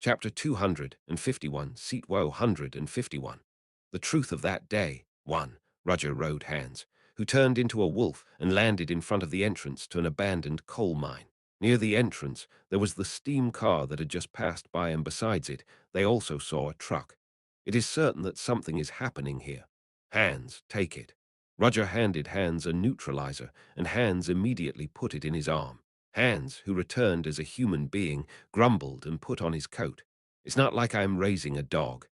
Chapter 251, Seat Woe 151. The Truth of That Day, 1. Roger rode Hans, who turned into a wolf and landed in front of the entrance to an abandoned coal mine. Near the entrance, there was the steam car that had just passed by, and besides it, they also saw a truck. It is certain that something is happening here. Hans, take it. Roger handed Hans a neutralizer, and Hans immediately put it in his arm. Hans, who returned as a human being, grumbled and put on his coat. It's not like I'm raising a dog.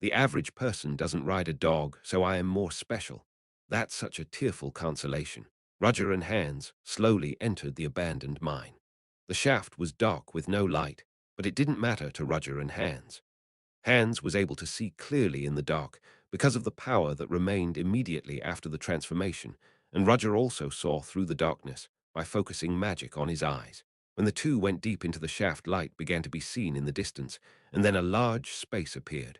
The average person doesn't ride a dog, so I am more special. That's such a tearful consolation. Roger and Hans slowly entered the abandoned mine. The shaft was dark with no light, but it didn't matter to Roger and Hans. Hans was able to see clearly in the dark because of the power that remained immediately after the transformation, and Roger also saw through the darkness by focusing magic on his eyes. When the two went deep into the shaft, light began to be seen in the distance, and then a large space appeared.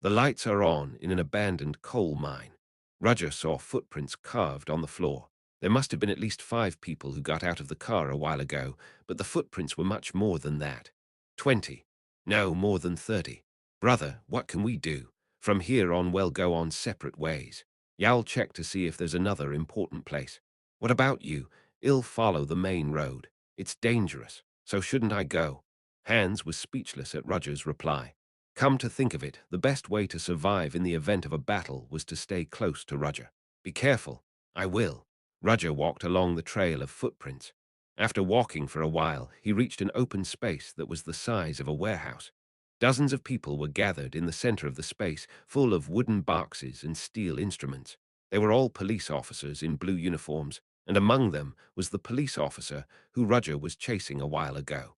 The lights are on in an abandoned coal mine. Roger saw footprints carved on the floor. There must have been at least 5 people who got out of the car a while ago, but the footprints were much more than that. 20. No, more than 30. Brother, what can we do? From here on we'll go on separate ways. Y'all check to see if there's another important place. What about you? I'll follow the main road. It's dangerous, so shouldn't I go? Hans was speechless at Roger's reply. Come to think of it, the best way to survive in the event of a battle was to stay close to Roger. Be careful. I will. Roger walked along the trail of footprints. After walking for a while, he reached an open space that was the size of a warehouse. Dozens of people were gathered in the center of the space, full of wooden boxes and steel instruments. They were all police officers in blue uniforms, and among them was the police officer who Roger was chasing a while ago.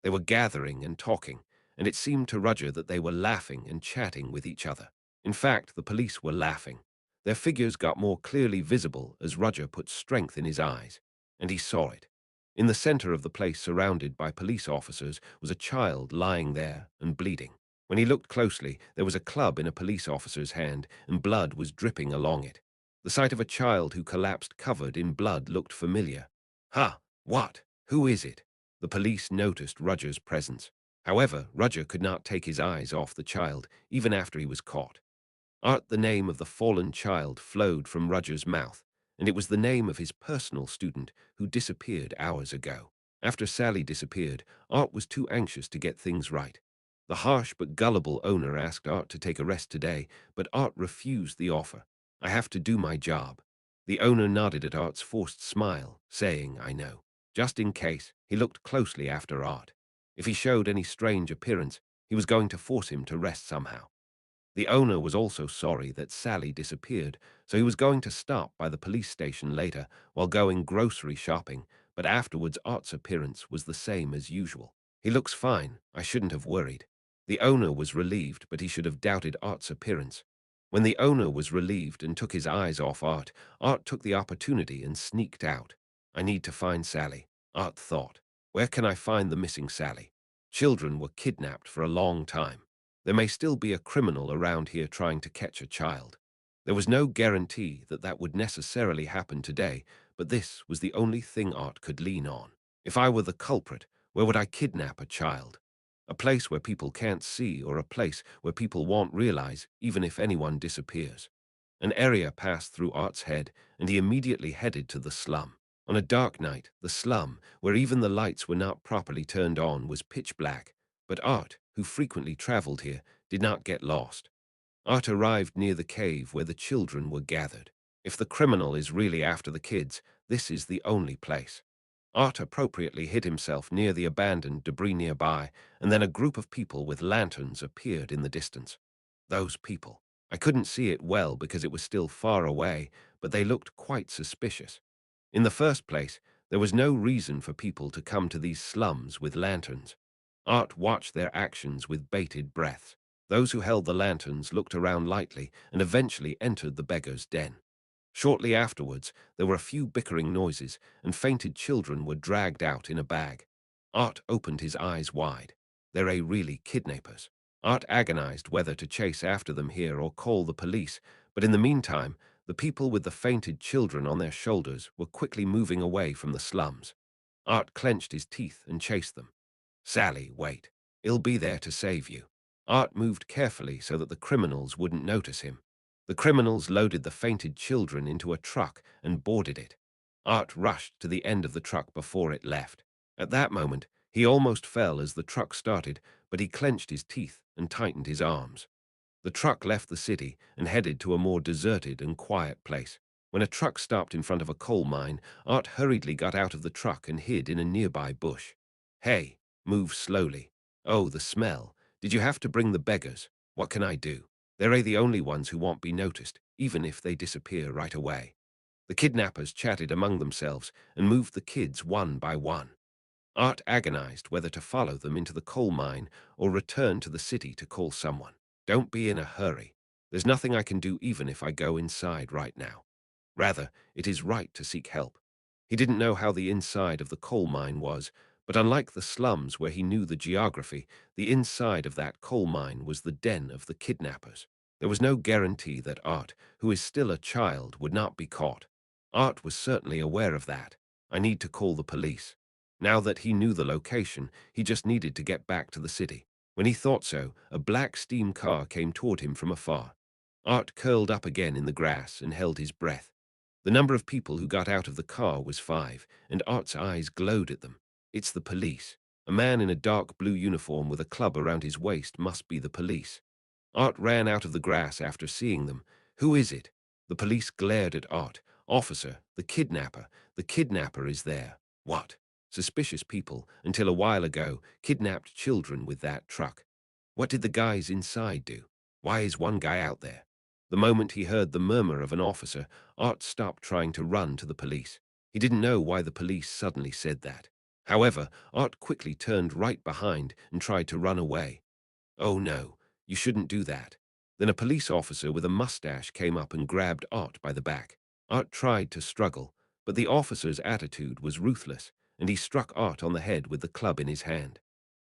They were gathering and talking, and it seemed to Roger that they were laughing and chatting with each other. In fact, the police were laughing. Their figures got more clearly visible as Roger put strength in his eyes, and he saw it. In the center of the place, surrounded by police officers, was a child lying there and bleeding. When he looked closely, there was a club in a police officer's hand, and blood was dripping along it. The sight of a child who collapsed covered in blood looked familiar. Ha! What? Who is it? The police noticed Roger's presence. However, Roger could not take his eyes off the child, even after he was caught. Art, the name of the fallen child, flowed from Roger's mouth, and it was the name of his personal student who disappeared hours ago. After Sally disappeared, Art was too anxious to get things right. The harsh but gullible owner asked Art to take a rest today, but Art refused the offer. I have to do my job. The owner nodded at Art's forced smile, saying, I know. Just in case, he looked closely after Art. If he showed any strange appearance, he was going to force him to rest somehow. The owner was also sorry that Sally disappeared, so he was going to stop by the police station later while going grocery shopping, but afterwards Art's appearance was the same as usual. He looks fine. I shouldn't have worried. The owner was relieved, but he should have doubted Art's appearance. When the owner was relieved and took his eyes off Art, Art took the opportunity and sneaked out. I need to find Sally, Art thought. Where can I find the missing Sally? Children were kidnapped for a long time. There may still be a criminal around here trying to catch a child. There was no guarantee that that would necessarily happen today, but this was the only thing Art could lean on. If I were the culprit, where would I kidnap a child? A place where people can't see, or a place where people won't realize even if anyone disappears. An area passed through Art's head, and he immediately headed to the slum. On a dark night, the slum, where even the lights were not properly turned on, was pitch black, but Art, who frequently traveled here, did not get lost. Art arrived near the cave where the children were gathered. If the criminal is really after the kids, this is the only place. Art appropriately hid himself near the abandoned debris nearby, and then a group of people with lanterns appeared in the distance. Those people. I couldn't see it well because it was still far away, but they looked quite suspicious. In the first place, there was no reason for people to come to these slums with lanterns. Art watched their actions with bated breath. Those who held the lanterns looked around lightly and eventually entered the beggar's den. Shortly afterwards, there were a few bickering noises, and fainted children were dragged out in a bag. Art opened his eyes wide. They're really kidnappers. Art agonized whether to chase after them here or call the police, but in the meantime, the people with the fainted children on their shoulders were quickly moving away from the slums. Art clenched his teeth and chased them. Sally, wait. He'll be there to save you. Art moved carefully so that the criminals wouldn't notice him. The criminals loaded the fainted children into a truck and boarded it. Art rushed to the end of the truck before it left. At that moment, he almost fell as the truck started, but he clenched his teeth and tightened his arms. The truck left the city and headed to a more deserted and quiet place. When a truck stopped in front of a coal mine, Art hurriedly got out of the truck and hid in a nearby bush. Hey, move slowly. Oh, the smell. Did you have to bring the beggars? What can I do? They're the only ones who won't be noticed, even if they disappear right away. The kidnappers chatted among themselves and moved the kids one by one. Art agonized whether to follow them into the coal mine or return to the city to call someone. Don't be in a hurry. There's nothing I can do even if I go inside right now. Rather, it is right to seek help. He didn't know how the inside of the coal mine was, but unlike the slums where he knew the geography, the inside of that coal mine was the den of the kidnappers. There was no guarantee that Art, who is still a child, would not be caught. Art was certainly aware of that. I need to call the police. Now that he knew the location, he just needed to get back to the city. When he thought so, a black steam car came toward him from afar. Art curled up again in the grass and held his breath. The number of people who got out of the car was 5, and Art's eyes glowed at them. It's the police. A man in a dark blue uniform with a club around his waist must be the police. Art ran out of the grass after seeing them. Who is it? The police glared at Art. Officer, the kidnapper. The kidnapper is there. What? Suspicious people, until a while ago, kidnapped children with that truck. What did the guys inside do? Why is one guy out there? The moment he heard the murmur of an officer, Art stopped trying to run to the police. He didn't know why the police suddenly said that. However, Art quickly turned right behind and tried to run away. Oh no, you shouldn't do that. Then a police officer with a mustache came up and grabbed Art by the back. Art tried to struggle, but the officer's attitude was ruthless, and he struck Art on the head with the club in his hand.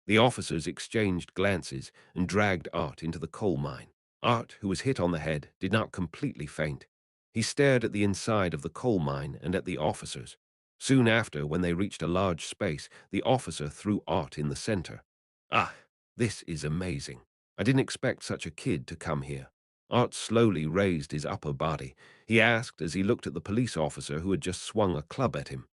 The officers exchanged glances and dragged Art into the coal mine. Art, who was hit on the head, did not completely faint. He stared at the inside of the coal mine and at the officers. Soon after, when they reached a large space, the officer threw Art in the center. Ah, this is amazing. I didn't expect such a kid to come here. Art slowly raised his upper body. He asked as he looked at the police officer who had just swung a club at him.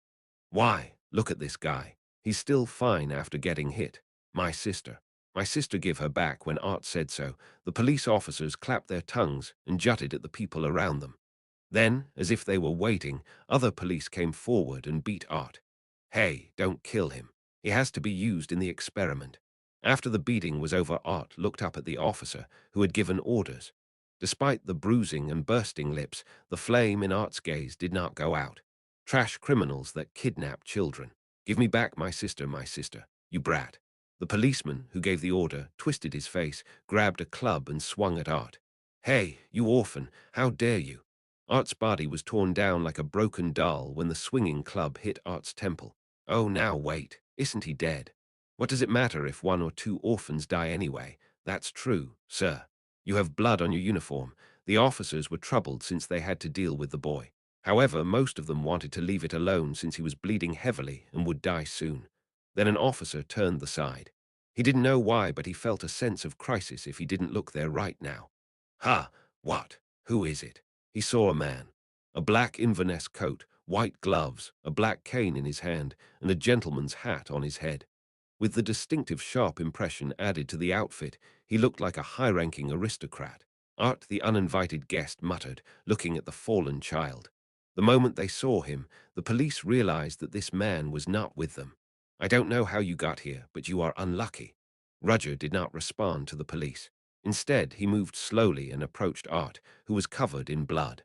Why? Look at this guy. He's still fine after getting hit. My sister. My sister give her back when Art said so. The police officers clapped their tongues and jutted at the people around them. Then, as if they were waiting, other police came forward and beat Art. Hey, don't kill him. He has to be used in the experiment. After the beating was over, Art looked up at the officer who had given orders. Despite the bruising and bursting lips, the flame in Art's gaze did not go out. Trash criminals that kidnap children. Give me back my sister, you brat. The policeman who gave the order twisted his face, grabbed a club and swung at Art. Hey, you orphan, how dare you? Art's body was torn down like a broken doll when the swinging club hit Art's temple. Oh, now wait, isn't he dead? What does it matter if 1 or 2 orphans die anyway? That's true, sir. You have blood on your uniform. The officers were troubled since they had to deal with the boy. However, most of them wanted to leave it alone since he was bleeding heavily and would die soon. Then an officer turned the side. He didn't know why, but he felt a sense of crisis if he didn't look there right now. Ha! What? Who is it? He saw a man. A black Inverness coat, white gloves, a black cane in his hand, and a gentleman's hat on his head. With the distinctive sharp impression added to the outfit, he looked like a high-ranking aristocrat. Art, the uninvited guest, muttered, looking at the fallen child. The moment they saw him, the police realized that this man was not with them. I don't know how you got here, but you are unlucky. Roger did not respond to the police. Instead, he moved slowly and approached Art, who was covered in blood.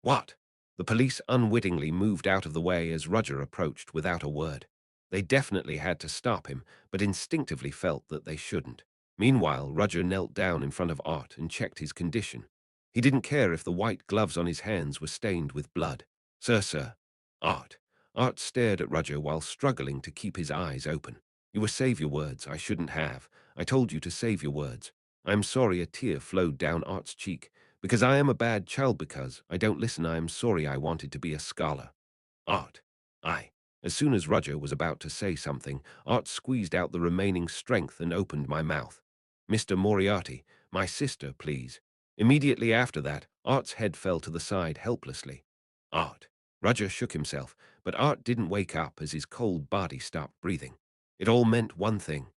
What? The police unwittingly moved out of the way as Roger approached without a word. They definitely had to stop him, but instinctively felt that they shouldn't. Meanwhile, Roger knelt down in front of Art and checked his condition. He didn't care if the white gloves on his hands were stained with blood. Sir. Art. Art stared at Roger while struggling to keep his eyes open. You were save your words. I shouldn't have. I told you to save your words. I am sorry. A tear flowed down Art's cheek. Because I am a bad child, because I don't listen. I am sorry. I wanted to be a scholar. Art. I. As soon as Roger was about to say something, Art squeezed out the remaining strength and opened my mouth. "Mr. Moriarty, my sister, please." Immediately after that, Art's head fell to the side helplessly. Art. Roger shook himself, but Art didn't wake up as his cold body stopped breathing. It all meant one thing.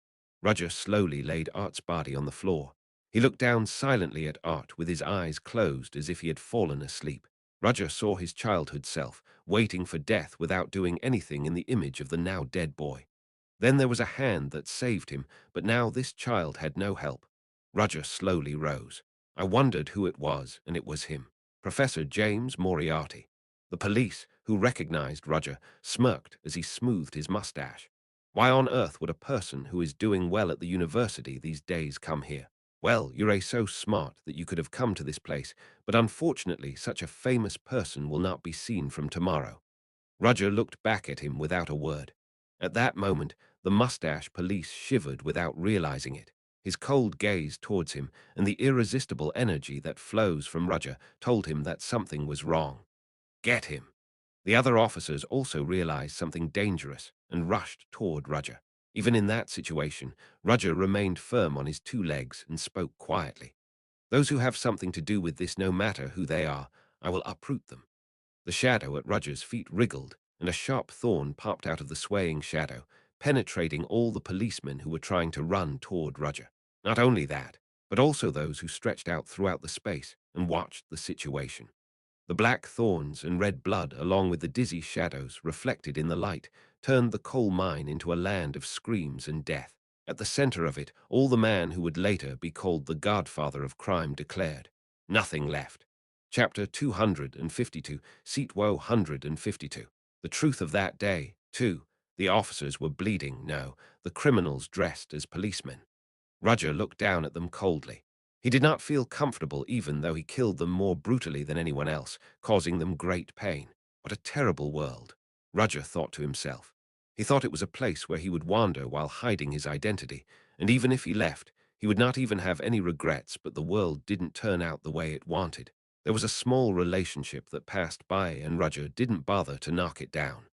Roger slowly laid Art's body on the floor. He looked down silently at Art with his eyes closed as if he had fallen asleep. Roger saw his childhood self, waiting for death without doing anything in the image of the now dead boy. Then there was a hand that saved him, but now this child had no help. Roger slowly rose. I wondered who it was, and it was him. Professor James Moriarty. The police, who recognized Roger, smirked as he smoothed his mustache. Why on earth would a person who is doing well at the university these days come here? Well, you're so smart that you could have come to this place, but unfortunately such a famous person will not be seen from tomorrow. Roger looked back at him without a word. At that moment, the mustache police shivered without realizing it. His cold gaze towards him and the irresistible energy that flows from Roger told him that something was wrong. Get him. The other officers also realized something dangerous and rushed toward Roger. Even in that situation, Roger remained firm on his two legs and spoke quietly. "Those who have something to do with this, no matter who they are, I will uproot them." The shadow at Roger's feet wriggled, and a sharp thorn popped out of the swaying shadow, penetrating all the policemen who were trying to run toward Roger. Not only that, but also those who stretched out throughout the space and watched the situation. The black thorns and red blood, along with the dizzy shadows reflected in the light, turned the coal mine into a land of screams and death. At the center of it, all the man who would later be called the godfather of crime declared. Nothing left. Chapter 252, Seat 152. The truth of that day, too. The officers were bleeding, no, the criminals dressed as policemen. Roger looked down at them coldly. He did not feel comfortable even though he killed them more brutally than anyone else, causing them great pain. What a terrible world, Roger thought to himself. He thought it was a place where he would wander while hiding his identity, and even if he left, he would not even have any regrets, but the world didn't turn out the way it wanted. There was a small relationship that passed by, and Roger didn't bother to knock it down.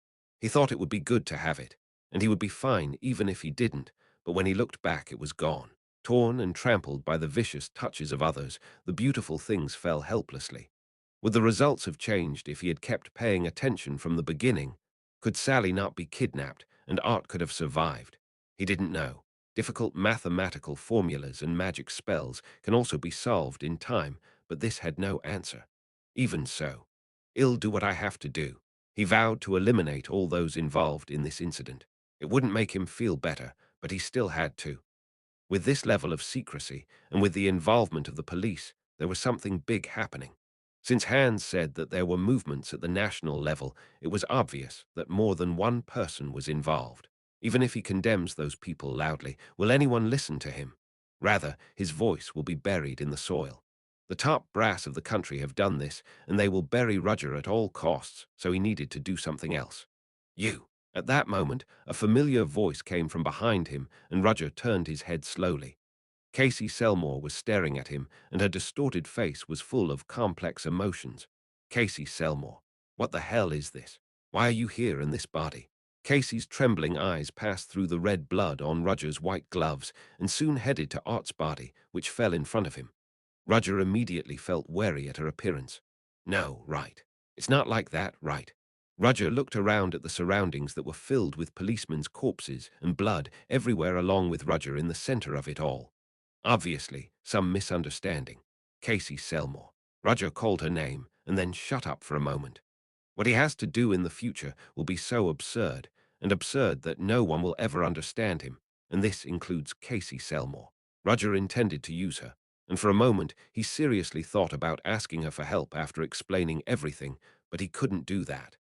He thought it would be good to have it, and he would be fine even if he didn't, but when he looked back it was gone. Torn and trampled by the vicious touches of others, the beautiful things fell helplessly. Would the results have changed if he had kept paying attention from the beginning? Could Sally not be kidnapped, and Art could have survived? He didn't know. Difficult mathematical formulas and magic spells can also be solved in time, but this had no answer. Even so, "I'll do what I have to do." He vowed to eliminate all those involved in this incident. It wouldn't make him feel better, but he still had to. With this level of secrecy, and with the involvement of the police, there was something big happening. Since Hans said that there were movements at the national level, it was obvious that more than one person was involved. Even if he condemns those people loudly, will anyone listen to him? Rather, his voice will be buried in the soil. The top brass of the country have done this, and they will bury Roger at all costs, so he needed to do something else. "You." At that moment, a familiar voice came from behind him, and Roger turned his head slowly. Casey Selmore was staring at him, and her distorted face was full of complex emotions. "Casey Selmore, what the hell is this? Why are you here in this body?" Casey's trembling eyes passed through the red blood on Roger's white gloves and soon headed to Art's body, which fell in front of him. Roger immediately felt wary at her appearance. "No, right. It's not like that, right?" Roger looked around at the surroundings that were filled with policemen's corpses and blood everywhere, along with Roger in the center of it all. Obviously, some misunderstanding. "Casey Selmore." Roger called her name and then shut up for a moment. What he has to do in the future will be so absurd, and absurd that no one will ever understand him, and this includes Casey Selmore. Roger intended to use her, and for a moment he seriously thought about asking her for help after explaining everything, but he couldn't do that.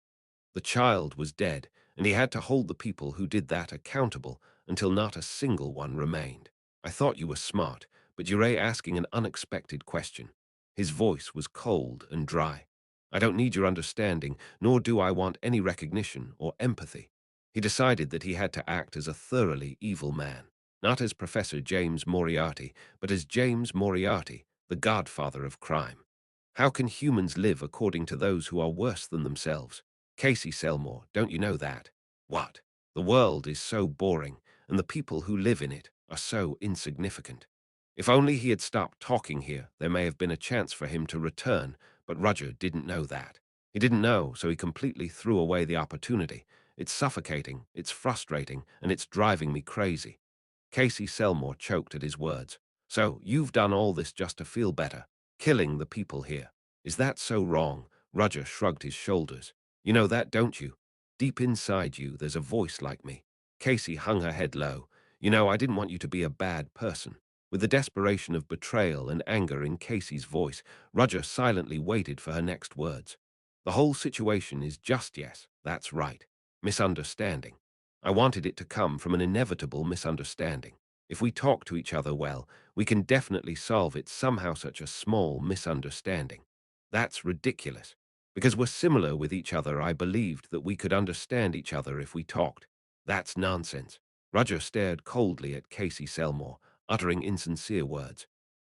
The child was dead, and he had to hold the people who did that accountable until not a single one remained. "I thought you were smart, but you're asking an unexpected question." His voice was cold and dry. "I don't need your understanding, nor do I want any recognition or empathy." He decided that he had to act as a thoroughly evil man, not as Professor James Moriarty, but as James Moriarty, the godfather of crime. How can humans live according to those who are worse than themselves? "Casey Selmore, don't you know that?" What? The world is so boring, and the people who live in it are so insignificant. If only he had stopped talking here, there may have been a chance for him to return, but Roger didn't know that. He didn't know, so he completely threw away the opportunity. It's suffocating, it's frustrating, and it's driving me crazy. Casey Selmore choked at his words. So, you've done all this just to feel better, killing the people here. Is that so wrong? Roger shrugged his shoulders. You know that, don't you? Deep inside you, there's a voice like me. Casey hung her head low. You know, I didn't want you to be a bad person. With the desperation of betrayal and anger in Casey's voice, Roger silently waited for her next words. The whole situation is just yes, that's right. Misunderstanding. I wanted it to come from an inevitable misunderstanding. If we talk to each other well, we can definitely solve it somehow such a small misunderstanding. That's ridiculous. Because we're similar with each other, I believed that we could understand each other if we talked. That's nonsense. Roger stared coldly at Casey Selmore, uttering insincere words.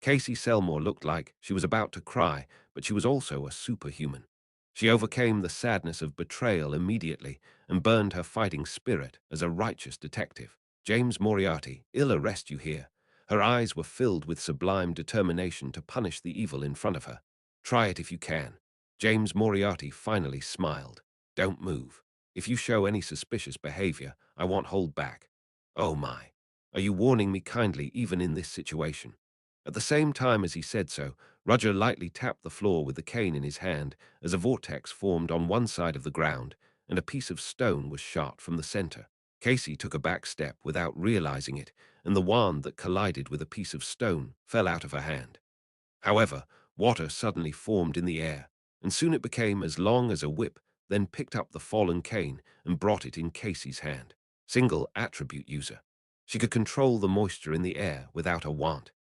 Casey Selmore looked like she was about to cry, but she was also a superhuman. She overcame the sadness of betrayal immediately and burned her fighting spirit as a righteous detective. James Moriarty, ill arrest you here. Her eyes were filled with sublime determination to punish the evil in front of her. Try it if you can. James Moriarty finally smiled. Don't move. If you show any suspicious behavior, I won't hold back. Oh my. Are you warning me kindly even in this situation? At the same time as he said so, Roger lightly tapped the floor with the cane in his hand as a vortex formed on one side of the ground and a piece of stone was shot from the center. Casey took a back step without realizing it, and the wand that collided with a piece of stone fell out of her hand. However, water suddenly formed in the air, and soon it became as long as a whip, then picked up the fallen cane and brought it in Casey's hand. Single attribute user. She could control the moisture in the air without a wand.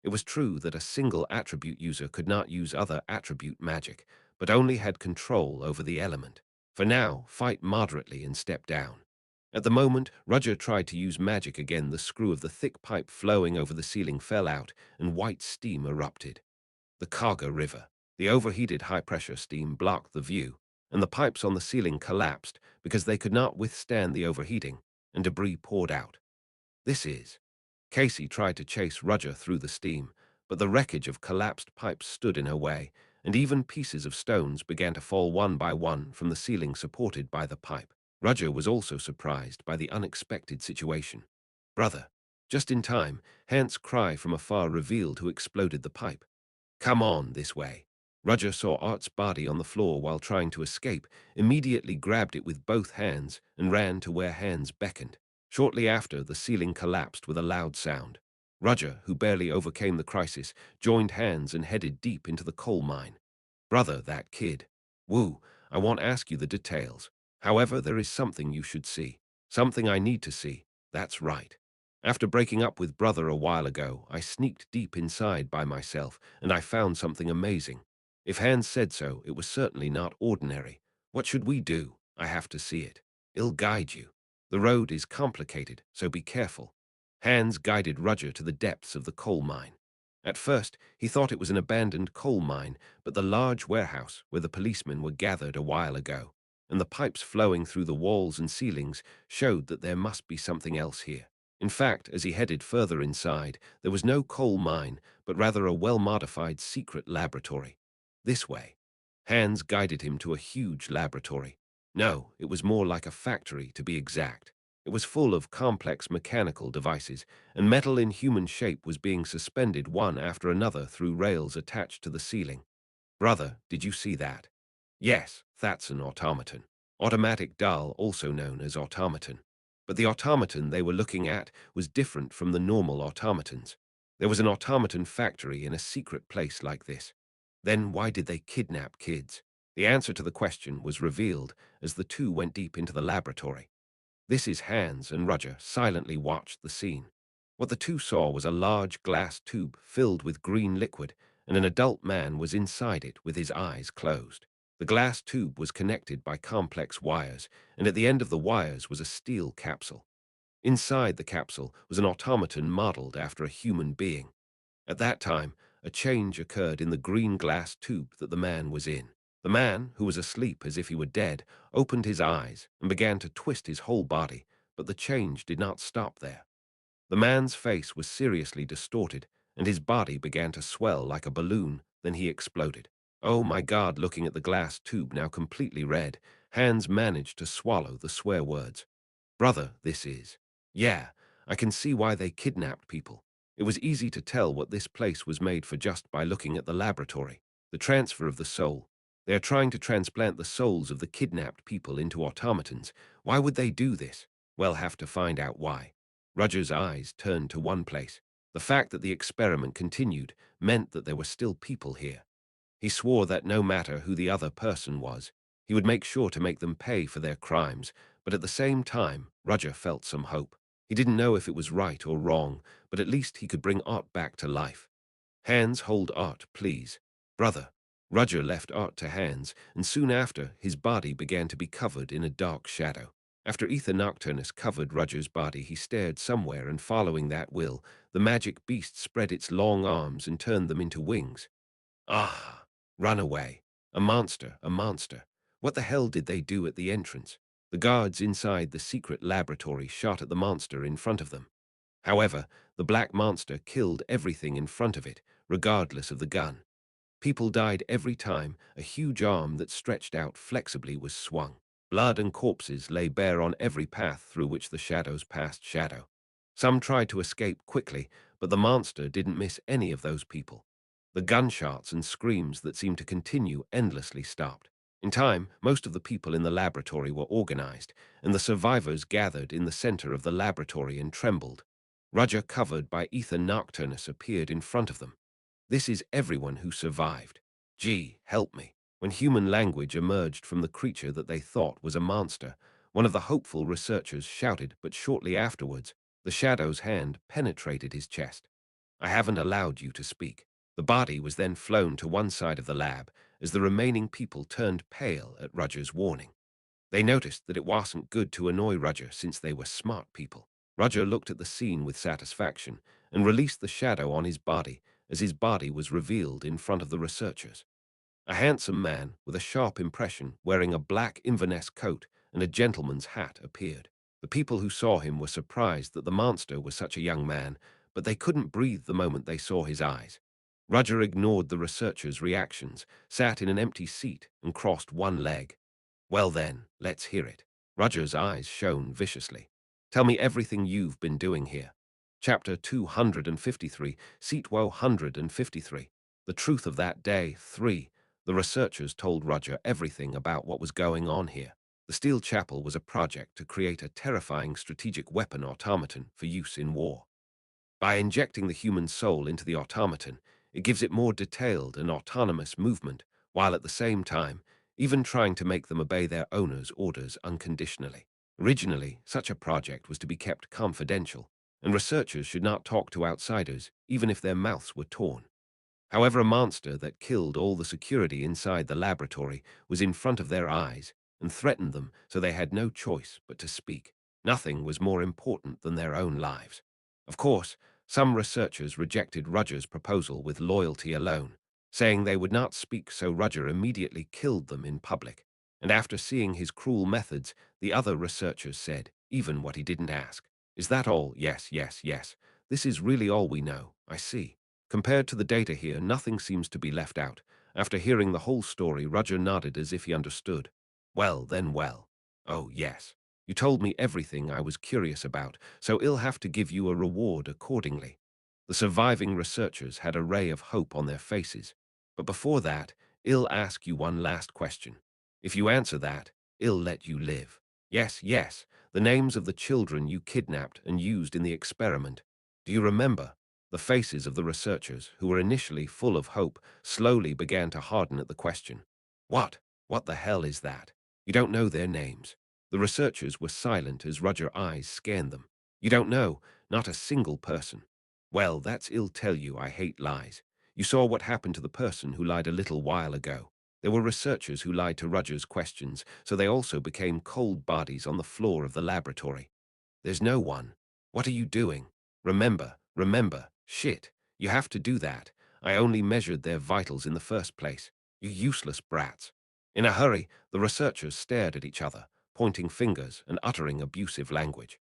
It was true that a single attribute user could not use other attribute magic, but only had control over the element. For now, fight moderately and step down. At the moment, Roger tried to use magic again. The screw of the thick pipe flowing over the ceiling fell out, and white steam erupted. The Kaga River. The overheated high-pressure steam blocked the view, and the pipes on the ceiling collapsed because they could not withstand the overheating, and debris poured out. This is. Casey tried to chase Roger through the steam, but the wreckage of collapsed pipes stood in her way, and even pieces of stones began to fall one by one from the ceiling supported by the pipe. Roger was also surprised by the unexpected situation. Brother, just in time, Hans's cry from afar revealed who exploded the pipe. Come on, this way. Roger saw Art's body on the floor while trying to escape, immediately grabbed it with both hands and ran to where Hans beckoned. Shortly after, the ceiling collapsed with a loud sound. Roger, who barely overcame the crisis, joined Hans and headed deep into the coal mine. Brother, that kid. Woo, I won't ask you the details. However, there is something you should see. Something I need to see. That's right. After breaking up with brother a while ago, I sneaked deep inside by myself, and I found something amazing. If Hans said so, it was certainly not ordinary. What should we do? I have to see it. It'll guide you. The road is complicated, so be careful. Hans guided Roger to the depths of the coal mine. At first, he thought it was an abandoned coal mine, but the large warehouse where the policemen were gathered a while ago, and the pipes flowing through the walls and ceilings showed that there must be something else here. In fact, as he headed further inside, there was no coal mine, but rather a well-modified secret laboratory. This way. Hans guided him to a huge laboratory. No, it was more like a factory, to be exact. It was full of complex mechanical devices, and metal in human shape was being suspended one after another through rails attached to the ceiling. Brother, did you see that? Yes, that's an automaton. Automatic doll, also known as automaton. But the automaton they were looking at was different from the normal automatons. There was an automaton factory in a secret place like this. Then why did they kidnap kids? The answer to the question was revealed as the two went deep into the laboratory. This is Hans and Roger silently watched the scene. What the two saw was a large glass tube filled with green liquid, and an adult man was inside it with his eyes closed. The glass tube was connected by complex wires, and at the end of the wires was a steel capsule. Inside the capsule was an automaton modeled after a human being. At that time, a change occurred in the green glass tube that the man was in. The man, who was asleep as if he were dead, opened his eyes and began to twist his whole body, but the change did not stop there. The man's face was seriously distorted, and his body began to swell like a balloon. Then he exploded. Oh my God, looking at the glass tube now completely red, Hans managed to swallow the swear words. Brother, this is. Yeah, I can see why they kidnapped people. It was easy to tell what this place was made for just by looking at the laboratory. The transfer of the soul. They are trying to transplant the souls of the kidnapped people into automatons. Why would they do this? We'll have to find out why. Roger's eyes turned to one place. The fact that the experiment continued meant that there were still people here. He swore that no matter who the other person was, he would make sure to make them pay for their crimes, but at the same time, Roger felt some hope. He didn't know if it was right or wrong, but at least he could bring Art back to life. Hans, hold Art, please. Brother. Roger left Art to Hans, and soon after, his body began to be covered in a dark shadow. After Ether Nocturnus covered Roger's body, he stared somewhere, and following that will, the magic beast spread its long arms and turned them into wings. Ah! Run away. A monster, a monster. What the hell did they do at the entrance? The guards inside the secret laboratory shot at the monster in front of them. However, the black monster killed everything in front of it, regardless of the gun. People died every time a huge arm that stretched out flexibly was swung. Blood and corpses lay bare on every path through which the shadows passed shadow. Some tried to escape quickly, but the monster didn't miss any of those people. The gunshots and screams that seemed to continue endlessly stopped. In time, most of the people in the laboratory were organized, and the survivors gathered in the center of the laboratory and trembled. Roger, covered by Ether Nocturnus, appeared in front of them. This is everyone who survived. Gee, help me. When human language emerged from the creature that they thought was a monster, one of the hopeful researchers shouted, but shortly afterwards, the shadow's hand penetrated his chest. I haven't allowed you to speak. The body was then flown to one side of the lab as the remaining people turned pale at Roger's warning. They noticed that it wasn't good to annoy Roger since they were smart people. Roger looked at the scene with satisfaction and released the shadow on his body as his body was revealed in front of the researchers. A handsome man with a sharp impression wearing a black Inverness coat and a gentleman's hat appeared. The people who saw him were surprised that the monster was such a young man, but they couldn't breathe the moment they saw his eyes. Roger ignored the researchers' reactions, sat in an empty seat, and crossed one leg. Well then, let's hear it. Roger's eyes shone viciously. Tell me everything you've been doing here. Chapter 253, Seat 153. The Truth of That Day, 3. The researchers told Roger everything about what was going on here. The Steel Chapel was a project to create a terrifying strategic weapon automaton for use in war. By injecting the human soul into the automaton, it gives it more detailed and autonomous movement, while at the same time, even trying to make them obey their owner's orders unconditionally. Originally, such a project was to be kept confidential, and researchers should not talk to outsiders, even if their mouths were torn. However, a monster that killed all the security inside the laboratory was in front of their eyes and threatened them, so they had no choice but to speak. Nothing was more important than their own lives. Of course, some researchers rejected Roger's proposal with loyalty alone, saying they would not speak, so Roger immediately killed them in public. And after seeing his cruel methods, the other researchers said, even what he didn't ask. Is that all? Yes, yes, yes. This is really all we know. I see. Compared to the data here, nothing seems to be left out. After hearing the whole story, Roger nodded as if he understood. Well, then well. Oh, yes. You told me everything I was curious about, so I'll have to give you a reward accordingly. The surviving researchers had a ray of hope on their faces. But before that, I'll ask you one last question. If you answer that, I'll let you live. Yes, yes, the names of the children you kidnapped and used in the experiment. Do you remember? The faces of the researchers, who were initially full of hope, slowly began to harden at the question. What? What the hell is that? You don't know their names. The researchers were silent as Roger's eyes scanned them. You don't know, not a single person. Well, that's I'll tell you, I hate lies. You saw what happened to the person who lied a little while ago. There were researchers who lied to Roger's questions, so they also became cold bodies on the floor of the laboratory. There's no one. What are you doing? Remember, shit. You have to do that. I only measured their vitals in the first place. You useless brats. In a hurry, the researchers stared at each other, pointing fingers and uttering abusive language.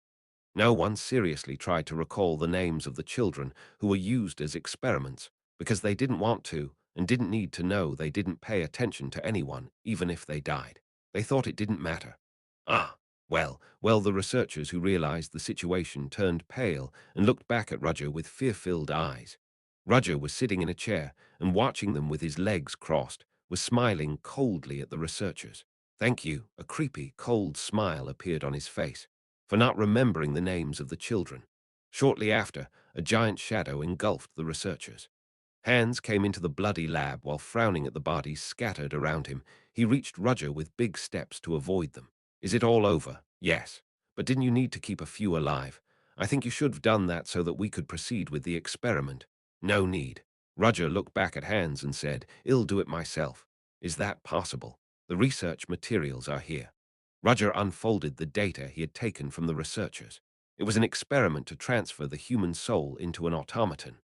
No one seriously tried to recall the names of the children who were used as experiments because they didn't want to and didn't need to know. They didn't pay attention to anyone, even if they died. They thought it didn't matter. Ah, well, the researchers who realized the situation turned pale and looked back at Roger with fear-filled eyes. Roger was sitting in a chair and watching them with his legs crossed, was smiling coldly at the researchers. Thank you, a creepy, cold smile appeared on his face for not remembering the names of the children. Shortly after, a giant shadow engulfed the researchers. Hans came into the bloody lab while frowning at the bodies scattered around him. He reached Roger with big steps to avoid them. Is it all over? Yes. But didn't you need to keep a few alive? I think you should have done that so that we could proceed with the experiment. No need. Roger looked back at Hans and said, I'll do it myself. Is that possible? The research materials are here. Roger unfolded the data he had taken from the researchers. It was an experiment to transfer the human soul into an automaton.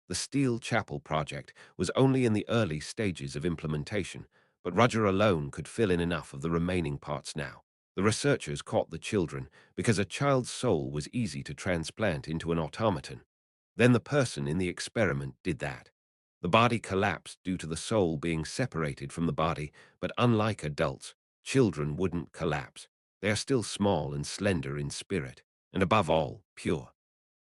The Steel Chapel project was only in the early stages of implementation, but Roger alone could fill in enough of the remaining parts now. The researchers caught the children because a child's soul was easy to transplant into an automaton. Then the person in the experiment did that. The body collapsed due to the soul being separated from the body, but unlike adults, children wouldn't collapse. They are still small and slender in spirit, and above all, pure.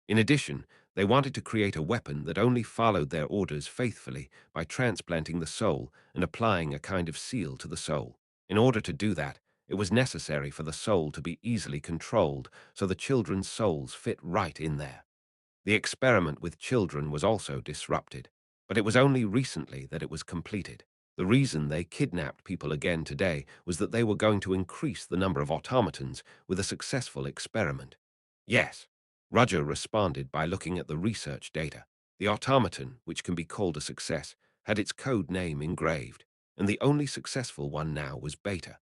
In addition, they wanted to create a weapon that only followed their orders faithfully by transplanting the soul and applying a kind of seal to the soul. In order to do that, it was necessary for the soul to be easily controlled so the children's souls fit right in there. The experiment with children was also disrupted, but it was only recently that it was completed. The reason they kidnapped people again today was that they were going to increase the number of automatons with a successful experiment. Yes, Roger responded by looking at the research data. The automaton, which can be called a success, had its code name engraved, and the only successful one now was Beta.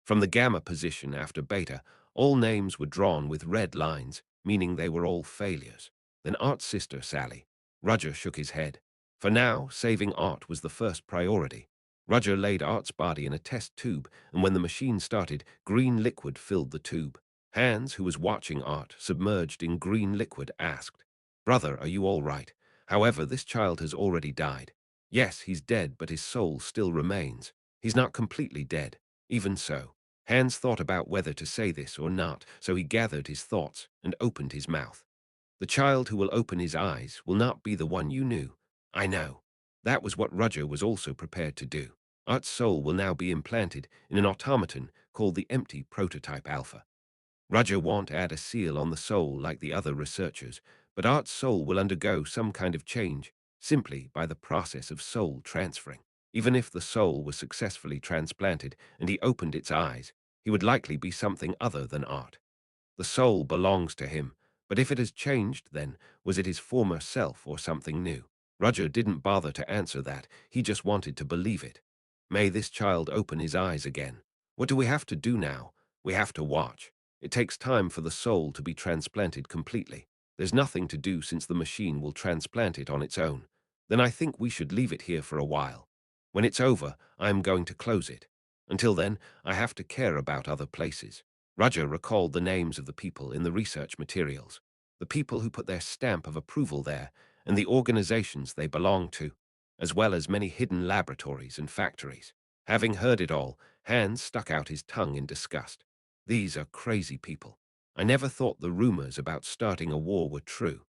From the gamma position after Beta, all names were drawn with red lines, meaning they were all failures. Then Art's sister, Sally. Roger shook his head. For now, saving Art was the first priority. Roger laid Art's body in a test tube, and when the machine started, green liquid filled the tube. Hans, who was watching Art, submerged in green liquid, asked, Brother, are you all right? However, this child has already died. Yes, he's dead, but his soul still remains. He's not completely dead. Even so, Hans thought about whether to say this or not, so he gathered his thoughts and opened his mouth. The child who will open his eyes will not be the one you knew. I know. That was what Roger was also prepared to do. Art's soul will now be implanted in an automaton called the Empty Prototype Alpha. Roger won't add a seal on the soul like the other researchers, but Art's soul will undergo some kind of change simply by the process of soul transferring. Even if the soul was successfully transplanted and he opened its eyes, he would likely be something other than Art. The soul belongs to him, but if it has changed, then was it his former self or something new? Roger didn't bother to answer that. He just wanted to believe it. May this child open his eyes again. What do we have to do now? We have to watch. It takes time for the soul to be transplanted completely. There's nothing to do since the machine will transplant it on its own. Then I think we should leave it here for a while. When it's over, I am going to close it. Until then, I have to care about other places. Roger recalled the names of the people in the research materials, the people who put their stamp of approval there, and the organizations they belonged to, as well as many hidden laboratories and factories. Having heard it all, Hans stuck out his tongue in disgust. These are crazy people. I never thought the rumors about starting a war were true.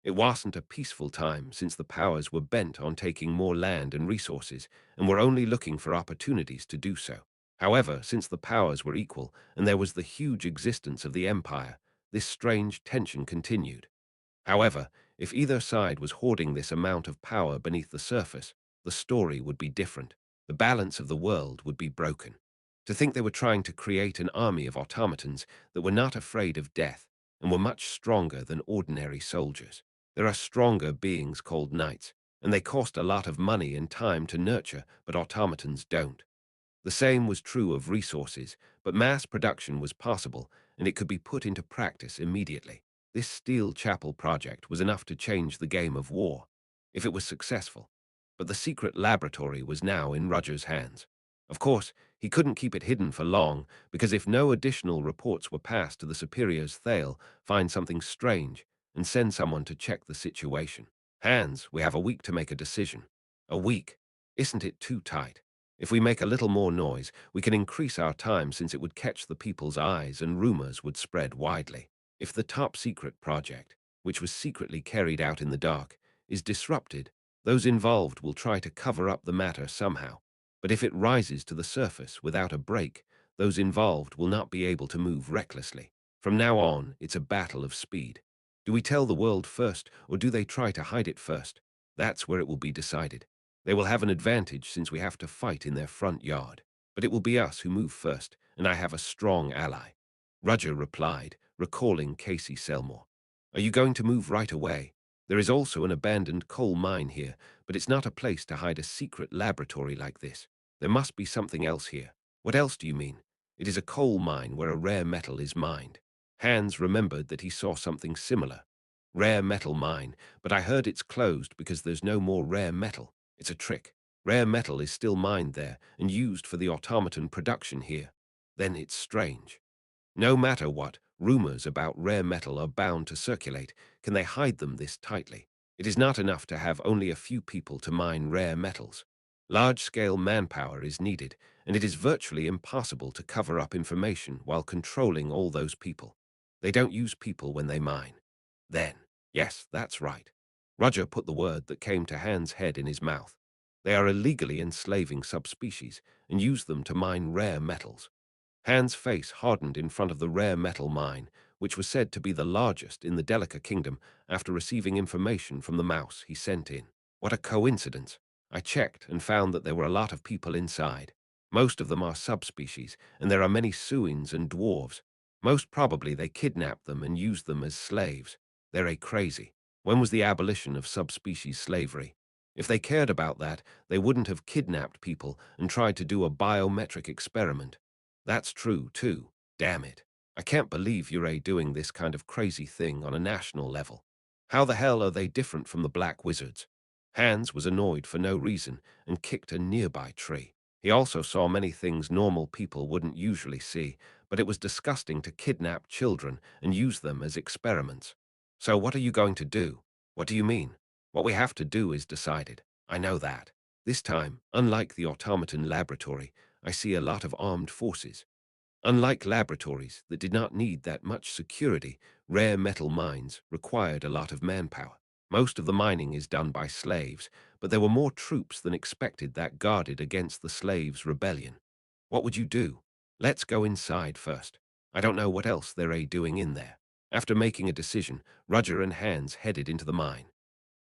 It wasn't a peaceful time since the powers were bent on taking more land and resources and were only looking for opportunities to do so. However, since the powers were equal and there was the huge existence of the empire, this strange tension continued. However, if either side was hoarding this amount of power beneath the surface, the story would be different. The balance of the world would be broken. To think they were trying to create an army of automatons that were not afraid of death and were much stronger than ordinary soldiers. There are stronger beings called knights, and they cost a lot of money and time to nurture, but automatons don't. The same was true of resources, but mass production was possible, and it could be put into practice immediately. This Steel Chapel project was enough to change the game of war, if it was successful. But the secret laboratory was now in Roger's hands. Of course, he couldn't keep it hidden for long, because if no additional reports were passed to the superiors, they'll find something strange and send someone to check the situation. Hans, we have a week to make a decision. A week? Isn't it too tight? If we make a little more noise, we can increase our time since it would catch the people's eyes and rumors would spread widely. If the top-secret project, which was secretly carried out in the dark, is disrupted, those involved will try to cover up the matter somehow. But if it rises to the surface without a break, those involved will not be able to move recklessly. From now on, it's a battle of speed. Do we tell the world first, or do they try to hide it first? That's where it will be decided. They will have an advantage since we have to fight in their front yard. But it will be us who move first, and I have a strong ally. Roger replied, recalling Casey Selmore. Are you going to move right away? There is also an abandoned coal mine here, but it's not a place to hide a secret laboratory like this. There must be something else here. What else do you mean? It is a coal mine where a rare metal is mined. Hans remembered that he saw something similar. Rare metal mine, but I heard it's closed because there's no more rare metal. It's a trick. Rare metal is still mined there and used for the automaton production here. Then it's strange. No matter what, rumors about rare metal are bound to circulate. Can they hide them this tightly? It is not enough to have only a few people to mine rare metals. Large-scale manpower is needed, and it is virtually impossible to cover up information while controlling all those people. They don't use people when they mine. Then, yes, that's right. Roger put the word that came to Hans' head in his mouth. They are illegally enslaving subspecies and use them to mine rare metals. Hans' face hardened in front of the rare metal mine, which was said to be the largest in the Delica kingdom after receiving information from the mouse he sent in. What a coincidence! I checked and found that there were a lot of people inside. Most of them are subspecies, and there are many Suins and dwarves. Most probably they kidnapped them and used them as slaves. They're a crazy. When was the abolition of subspecies slavery? If they cared about that, they wouldn't have kidnapped people and tried to do a biometric experiment. That's true, too. Damn it. I can't believe you're doing this kind of crazy thing on a national level. How the hell are they different from the Black Wizards? Hans was annoyed for no reason and kicked a nearby tree. He also saw many things normal people wouldn't usually see, but it was disgusting to kidnap children and use them as experiments. So what are you going to do? What do you mean? What we have to do is decided. I know that. This time, unlike the automaton laboratory, I see a lot of armed forces. Unlike laboratories that did not need that much security, rare metal mines required a lot of manpower. Most of the mining is done by slaves, but there were more troops than expected that guarded against the slaves' rebellion. What would you do? Let's go inside first. I don't know what else they're doing in there. After making a decision, Roger and Hans headed into the mine.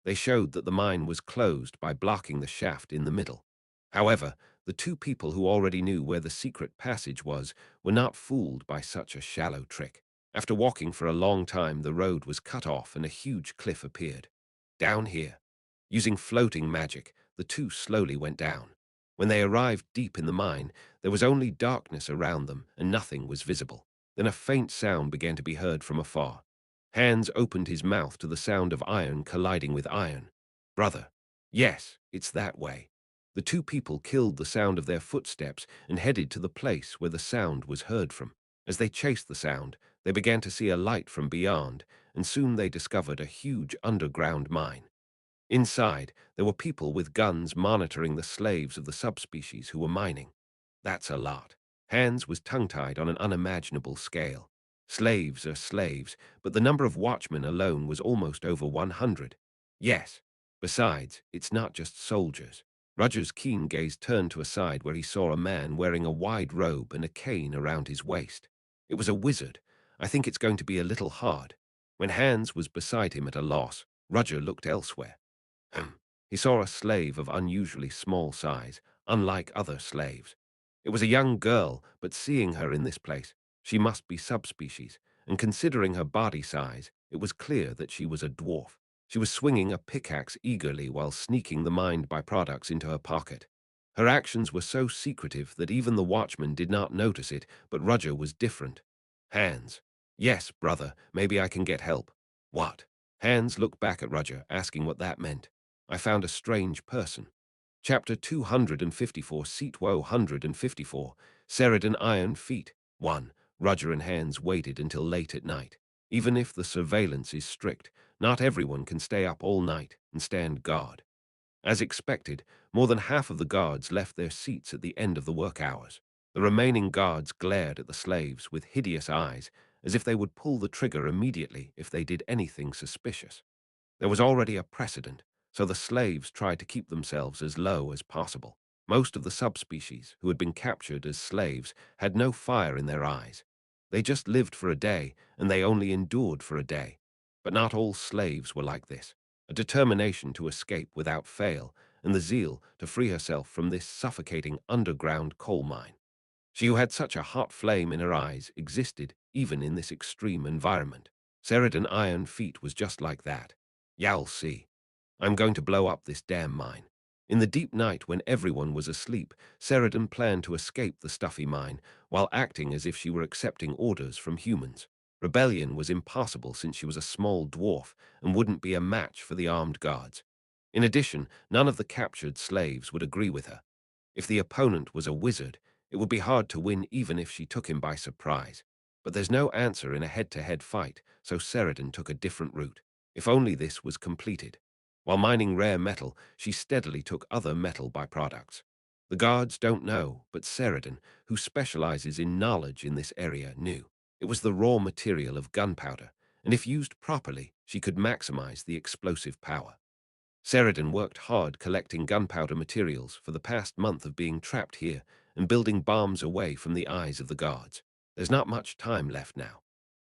They showed that the mine was closed by blocking the shaft in the middle. However, the two people who already knew where the secret passage was were not fooled by such a shallow trick. After walking for a long time, the road was cut off and a huge cliff appeared. Down here. Using floating magic, the two slowly went down. When they arrived deep in the mine, there was only darkness around them and nothing was visible. Then a faint sound began to be heard from afar. Hans opened his mouth to the sound of iron colliding with iron. Brother. Yes, it's that way. The two people killed the sound of their footsteps and headed to the place where the sound was heard from. As they chased the sound, they began to see a light from beyond, and soon they discovered a huge underground mine. Inside, there were people with guns monitoring the slaves of the subspecies who were mining. That's a lot. Hans was tongue-tied on an unimaginable scale. Slaves are slaves, but the number of watchmen alone was almost over 100. Yes. Besides, it's not just soldiers. Roger's keen gaze turned to a side where he saw a man wearing a wide robe and a cane around his waist. It was a wizard. I think it's going to be a little hard. When Hans was beside him at a loss, Roger looked elsewhere. He saw a slave of unusually small size, unlike other slaves. It was a young girl, but seeing her in this place, she must be subspecies, and considering her body size, it was clear that she was a dwarf. She was swinging a pickaxe eagerly while sneaking the mined byproducts into her pocket. Her actions were so secretive that even the watchman did not notice it, but Roger was different. Hans. Yes, brother, maybe I can get help. What? Hans looked back at Roger, asking what that meant. I found a strange person. Chapter 254, Seat 154, Sheridan Iron Feet. 1. Roger and Hands waited until late at night. Even if the surveillance is strict, not everyone can stay up all night and stand guard. As expected, more than half of the guards left their seats at the end of the work hours. The remaining guards glared at the slaves with hideous eyes, as if they would pull the trigger immediately if they did anything suspicious. There was already a precedent, so the slaves tried to keep themselves as low as possible. Most of the subspecies who had been captured as slaves had no fire in their eyes. They just lived for a day, and they only endured for a day. But not all slaves were like this. A determination to escape without fail, and the zeal to free herself from this suffocating underground coal mine. She who had such a hot flame in her eyes existed even in this extreme environment. Sheridan Iron Feet was just like that. Y'all see. I'm going to blow up this damn mine. In the deep night when everyone was asleep, Sheridan planned to escape the stuffy mine while acting as if she were accepting orders from humans. Rebellion was impossible since she was a small dwarf and wouldn't be a match for the armed guards. In addition, none of the captured slaves would agree with her. If the opponent was a wizard, it would be hard to win even if she took him by surprise. But there's no answer in a head-to-head fight, so Sheridan took a different route. If only this was completed. While mining rare metal, she steadily took other metal byproducts. The guards don't know, but Sheridan, who specializes in knowledge in this area, knew. It was the raw material of gunpowder, and if used properly, she could maximize the explosive power. Sheridan worked hard collecting gunpowder materials for the past month of being trapped here and building bombs away from the eyes of the guards. There's not much time left now.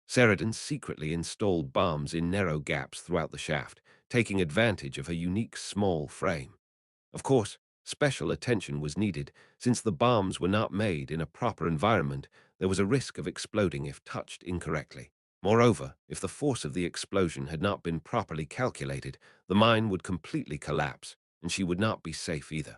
Sheridan secretly installed bombs in narrow gaps throughout the shaft, taking advantage of her unique small frame. Of course, special attention was needed. Since the bombs were not made in a proper environment, there was a risk of exploding if touched incorrectly. Moreover, if the force of the explosion had not been properly calculated, the mine would completely collapse, and she would not be safe either.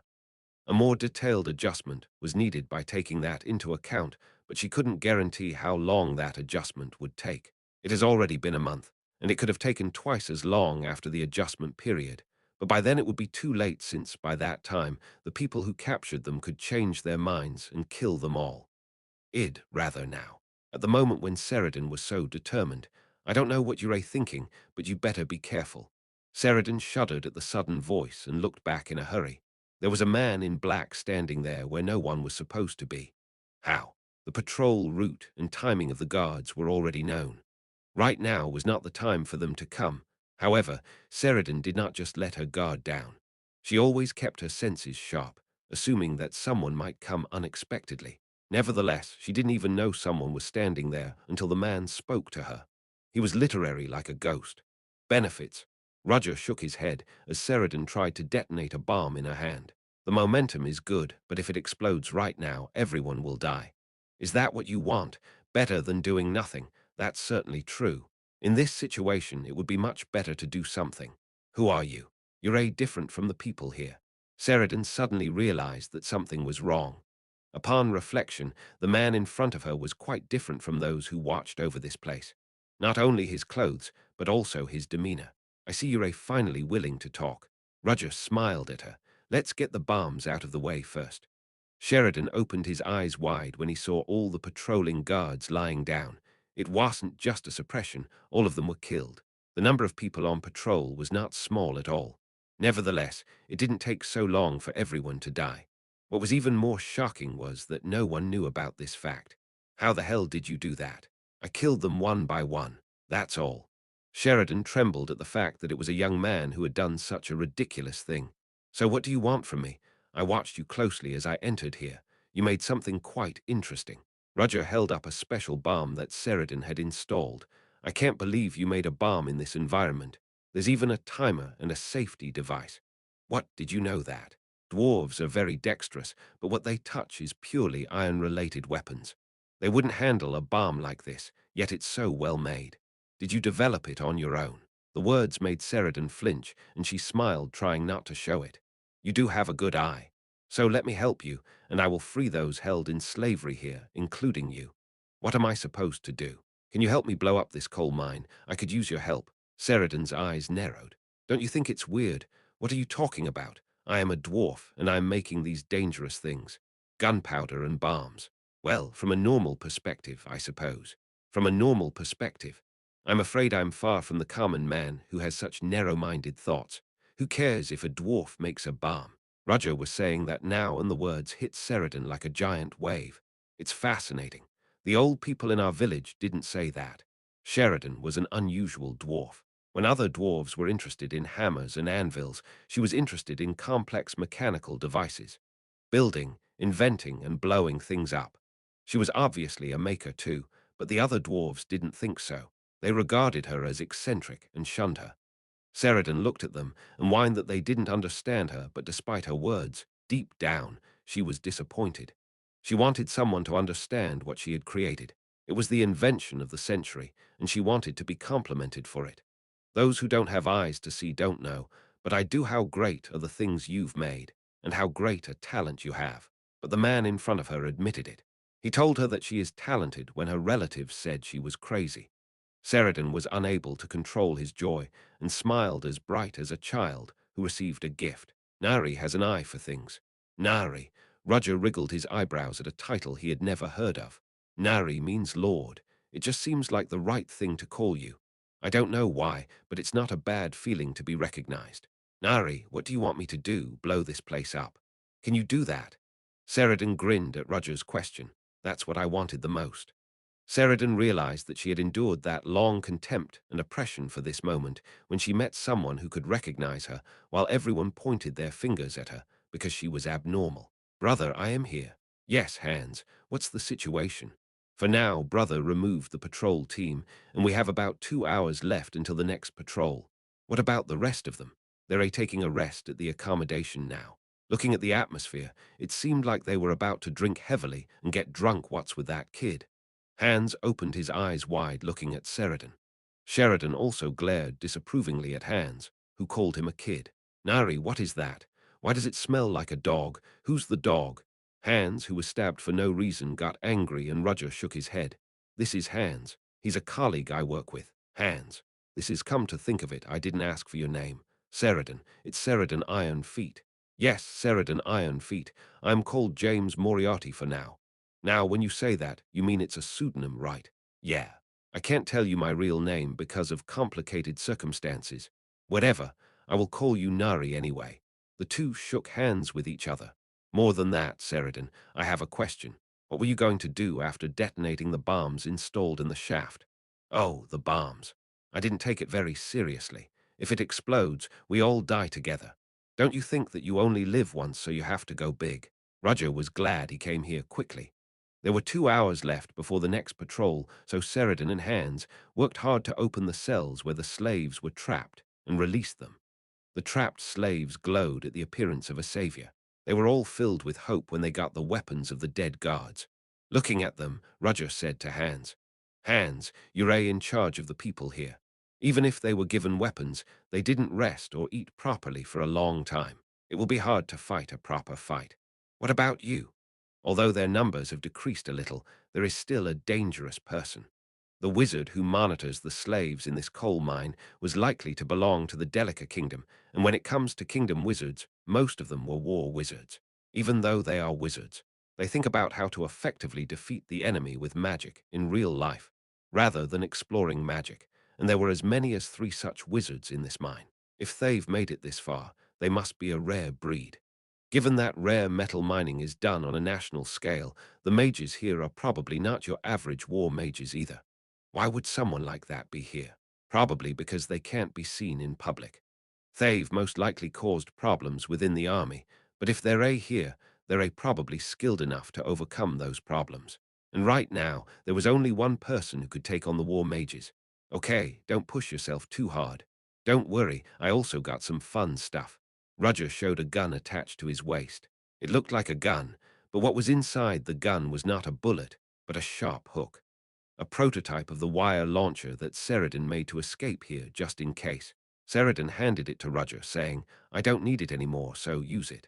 A more detailed adjustment was needed by taking that into account, but she couldn't guarantee how long that adjustment would take. It has already been a month, and it could have taken twice as long after the adjustment period. But by then it would be too late since, by that time, the people who captured them could change their minds and kill them all. Id, rather now. At the moment when Sheridan was so determined, I don't know what you're thinking, but you better be careful. Sheridan shuddered at the sudden voice and looked back in a hurry. There was a man in black standing there where no one was supposed to be. How? The patrol route and timing of the guards were already known. Right now was not the time for them to come. However, Sheridan did not just let her guard down. She always kept her senses sharp, assuming that someone might come unexpectedly. Nevertheless, she didn't even know someone was standing there until the man spoke to her. He was literary like a ghost. Benefits. Roger shook his head as Sheridan tried to detonate a bomb in her hand. The momentum is good, but if it explodes right now, everyone will die. Is that what you want? Better than doing nothing. That's certainly true. In this situation, it would be much better to do something. Who are you? You're different from the people here. Sheridan suddenly realized that something was wrong. Upon reflection, the man in front of her was quite different from those who watched over this place. Not only his clothes, but also his demeanor. I see you're finally willing to talk. Roger smiled at her. Let's get the bombs out of the way first. Sheridan opened his eyes wide when he saw all the patrolling guards lying down. It wasn't just a suppression, all of them were killed. The number of people on patrol was not small at all. Nevertheless, it didn't take so long for everyone to die. What was even more shocking was that no one knew about this fact. How the hell did you do that? I killed them one by one. That's all. Sheridan trembled at the fact that it was a young man who had done such a ridiculous thing. So what do you want from me? I watched you closely as I entered here. You made something quite interesting. Roger held up a special bomb that Sheridan had installed. I can't believe you made a bomb in this environment. There's even a timer and a safety device. What, did you know that? Dwarves are very dexterous, but what they touch is purely iron-related weapons. They wouldn't handle a bomb like this, yet it's so well made. Did you develop it on your own? The words made Sheridan flinch, and she smiled, trying not to show it. You do have a good eye. So let me help you, and I will free those held in slavery here, including you. What am I supposed to do? Can you help me blow up this coal mine? I could use your help. Sheridan's eyes narrowed. Don't you think it's weird? What are you talking about? I am a dwarf, and I am making these dangerous things. Gunpowder and bombs. Well, from a normal perspective, I suppose. From a normal perspective. I'm afraid I'm far from the common man who has such narrow-minded thoughts. Who cares if a dwarf makes a bomb? Roger was saying that now, and the words hit Sheridan like a giant wave. It's fascinating. The old people in our village didn't say that. Sheridan was an unusual dwarf. When other dwarves were interested in hammers and anvils, she was interested in complex mechanical devices. Building, inventing, and blowing things up. She was obviously a maker too, but the other dwarves didn't think so. They regarded her as eccentric and shunned her. Sheridan looked at them and whined that they didn't understand her, but despite her words, deep down, she was disappointed. She wanted someone to understand what she had created. It was the invention of the century, and she wanted to be complimented for it. Those who don't have eyes to see don't know, but I do. How great are the things you've made, and how great a talent you have. But the man in front of her admitted it. He told her that she is talented when her relatives said she was crazy. Sheridan was unable to control his joy and smiled as bright as a child who received a gift. Nari has an eye for things. Nari. Roger wriggled his eyebrows at a title he had never heard of. Nari means lord. It just seems like the right thing to call you. I don't know why, but it's not a bad feeling to be recognized. Nari, what do you want me to do? Blow this place up? Can you do that? Sheridan grinned at Roger's question. That's what I wanted the most. Sheridan realized that she had endured that long contempt and oppression for this moment when she met someone who could recognize her while everyone pointed their fingers at her because she was abnormal. Brother, I am here. Yes, Hans. What's the situation? For now, Brother removed the patrol team, and we have about 2 hours left until the next patrol. What about the rest of them? They're taking a rest at the accommodation now. Looking at the atmosphere, it seemed like they were about to drink heavily and get drunk. What's with that kid? Hans opened his eyes wide, looking at Sheridan. Sheridan also glared disapprovingly at Hans, who called him a kid. Nari, what is that? Why does it smell like a dog? Who's the dog? Hans, who was stabbed for no reason, got angry, and Roger shook his head. This is Hans. He's a colleague I work with. Hans. This is, come to think of it, I didn't ask for your name. Sheridan. It's Sheridan Iron Feet. Yes, Sheridan Iron Feet. I'm called James Moriarty for now. Now, when you say that, you mean it's a pseudonym, right? Yeah. I can't tell you my real name because of complicated circumstances. Whatever, I will call you Nari anyway. The two shook hands with each other. More than that, Sheridan, I have a question. What were you going to do after detonating the bombs installed in the shaft? Oh, the bombs. I didn't take it very seriously. If it explodes, we all die together. Don't you think that you only live once, so you have to go big? Roger was glad he came here quickly. There were 2 hours left before the next patrol, so Sheridan and Hans worked hard to open the cells where the slaves were trapped and release them. The trapped slaves glowed at the appearance of a savior. They were all filled with hope when they got the weapons of the dead guards. Looking at them, Roger said to Hans, Hans, you're in charge of the people here. Even if they were given weapons, they didn't rest or eat properly for a long time. It will be hard to fight a proper fight. What about you? Although their numbers have decreased a little, there is still a dangerous person. The wizard who monitors the slaves in this coal mine was likely to belong to the Delica kingdom, and when it comes to kingdom wizards, most of them were war wizards. Even though they are wizards, they think about how to effectively defeat the enemy with magic in real life, rather than exploring magic, and there were as many as 3 such wizards in this mine. If they've made it this far, they must be a rare breed. Given that rare metal mining is done on a national scale, the mages here are probably not your average war mages either. Why would someone like that be here? Probably because they can't be seen in public. They've most likely caused problems within the army, but if they're here, they're probably skilled enough to overcome those problems. And right now, there was only one person who could take on the war mages. Okay, don't push yourself too hard. Don't worry, I also got some fun stuff. Roger showed a gun attached to his waist. It looked like a gun, but what was inside the gun was not a bullet, but a sharp hook. A prototype of the wire launcher that Sheridan made to escape here just in case. Sheridan handed it to Roger, saying, I don't need it anymore, so use it.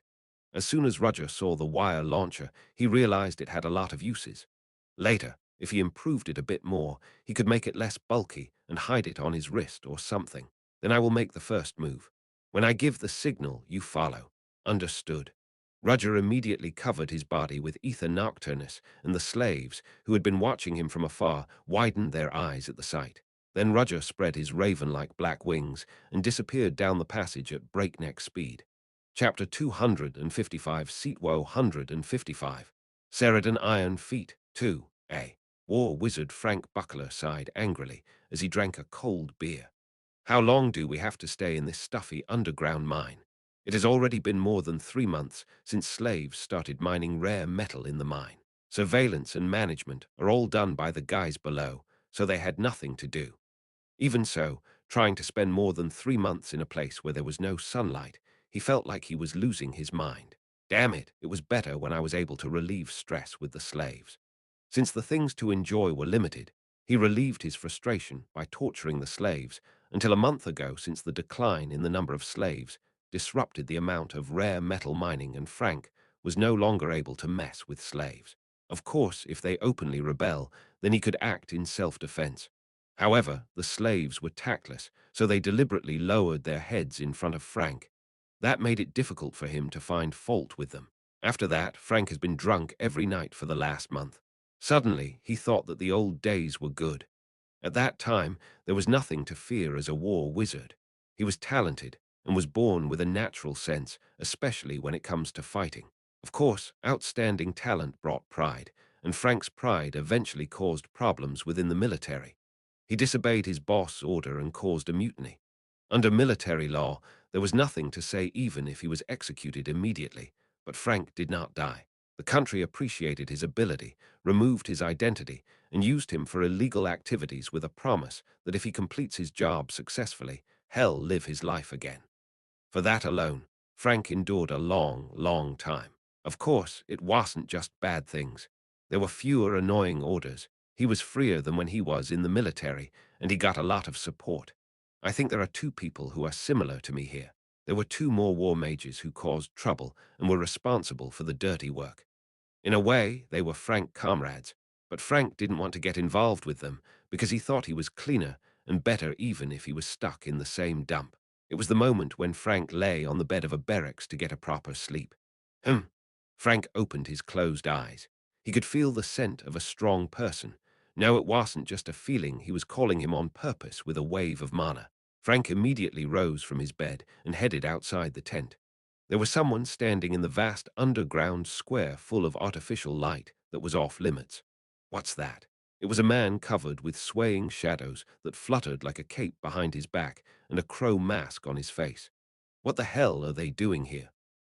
As soon as Roger saw the wire launcher, he realized it had a lot of uses. Later, if he improved it a bit more, he could make it less bulky and hide it on his wrist or something. Then I will make the first move. When I give the signal, you follow. Understood. Roger immediately covered his body with ether nocturnus, and the slaves, who had been watching him from afar, widened their eyes at the sight. Then Roger spread his raven-like black wings and disappeared down the passage at breakneck speed. Chapter 255, Seatwoe 155. Seridan Iron Feet, 2a. War Wizard Frank Buckler sighed angrily as he drank a cold beer. How long do we have to stay in this stuffy underground mine? It has already been more than 3 months since slaves started mining rare metal in the mine. Surveillance and management are all done by the guys below, so they had nothing to do. Even so, trying to spend more than 3 months in a place where there was no sunlight, he felt like he was losing his mind. Damn it, it was better when I was able to relieve stress with the slaves. Since the things to enjoy were limited, he relieved his frustration by torturing the slaves until a month ago, since the decline in the number of slaves disrupted the amount of rare metal mining, and Frank was no longer able to mess with slaves. Of course, if they openly rebel, then he could act in self-defense. However, the slaves were tactless, so they deliberately lowered their heads in front of Frank. That made it difficult for him to find fault with them. After that, Frank has been drunk every night for the last month. Suddenly, he thought that the old days were good. At that time, there was nothing to fear as a war wizard. He was talented and was born with a natural sense, especially when it comes to fighting. Of course, outstanding talent brought pride, and Frank's pride eventually caused problems within the military. He disobeyed his boss' order and caused a mutiny. Under military law, there was nothing to say even if he was executed immediately, but Frank did not die. The country appreciated his ability, removed his identity, and used him for illegal activities with a promise that if he completes his job successfully, he'll live his life again. For that alone, Frank endured a long, long time. Of course, it wasn't just bad things. There were fewer annoying orders. He was freer than when he was in the military, and he got a lot of support. I think there are two people who are similar to me here. There were two more war mages who caused trouble and were responsible for the dirty work. In a way, they were Frank comrades, but Frank didn't want to get involved with them because he thought he was cleaner and better even if he was stuck in the same dump. It was the moment when Frank lay on the bed of a barracks to get a proper sleep. Hum. Frank opened his closed eyes. He could feel the scent of a strong person. No, it wasn't just a feeling. He was calling him on purpose with a wave of mana. Frank immediately rose from his bed and headed outside the tent. There was someone standing in the vast underground square full of artificial light that was off limits. What's that? It was a man covered with swaying shadows that fluttered like a cape behind his back and a crow mask on his face. What the hell are they doing here?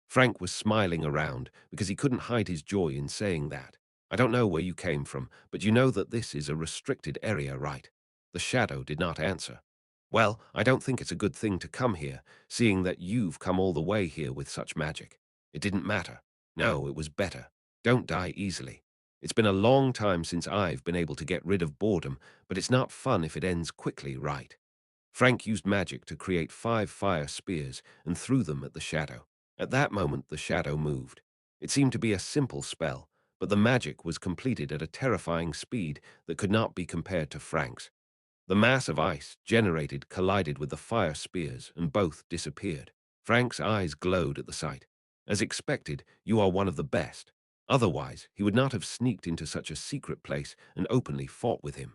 Frank was smiling around because he couldn't hide his joy in saying that. I don't know where you came from, but you know that this is a restricted area, right? The shadow did not answer. Well, I don't think it's a good thing to come here, seeing that you've come all the way here with such magic. It didn't matter. No, it was better. Don't die easily. It's been a long time since I've been able to get rid of boredom, but it's not fun if it ends quickly, right? Frank used magic to create 5 fire spears and threw them at the shadow. At that moment, the shadow moved. It seemed to be a simple spell, but the magic was completed at a terrifying speed that could not be compared to Frank's. The mass of ice generated collided with the fire spears, and both disappeared. Frank's eyes glowed at the sight. As expected, you are one of the best. Otherwise, he would not have sneaked into such a secret place and openly fought with him.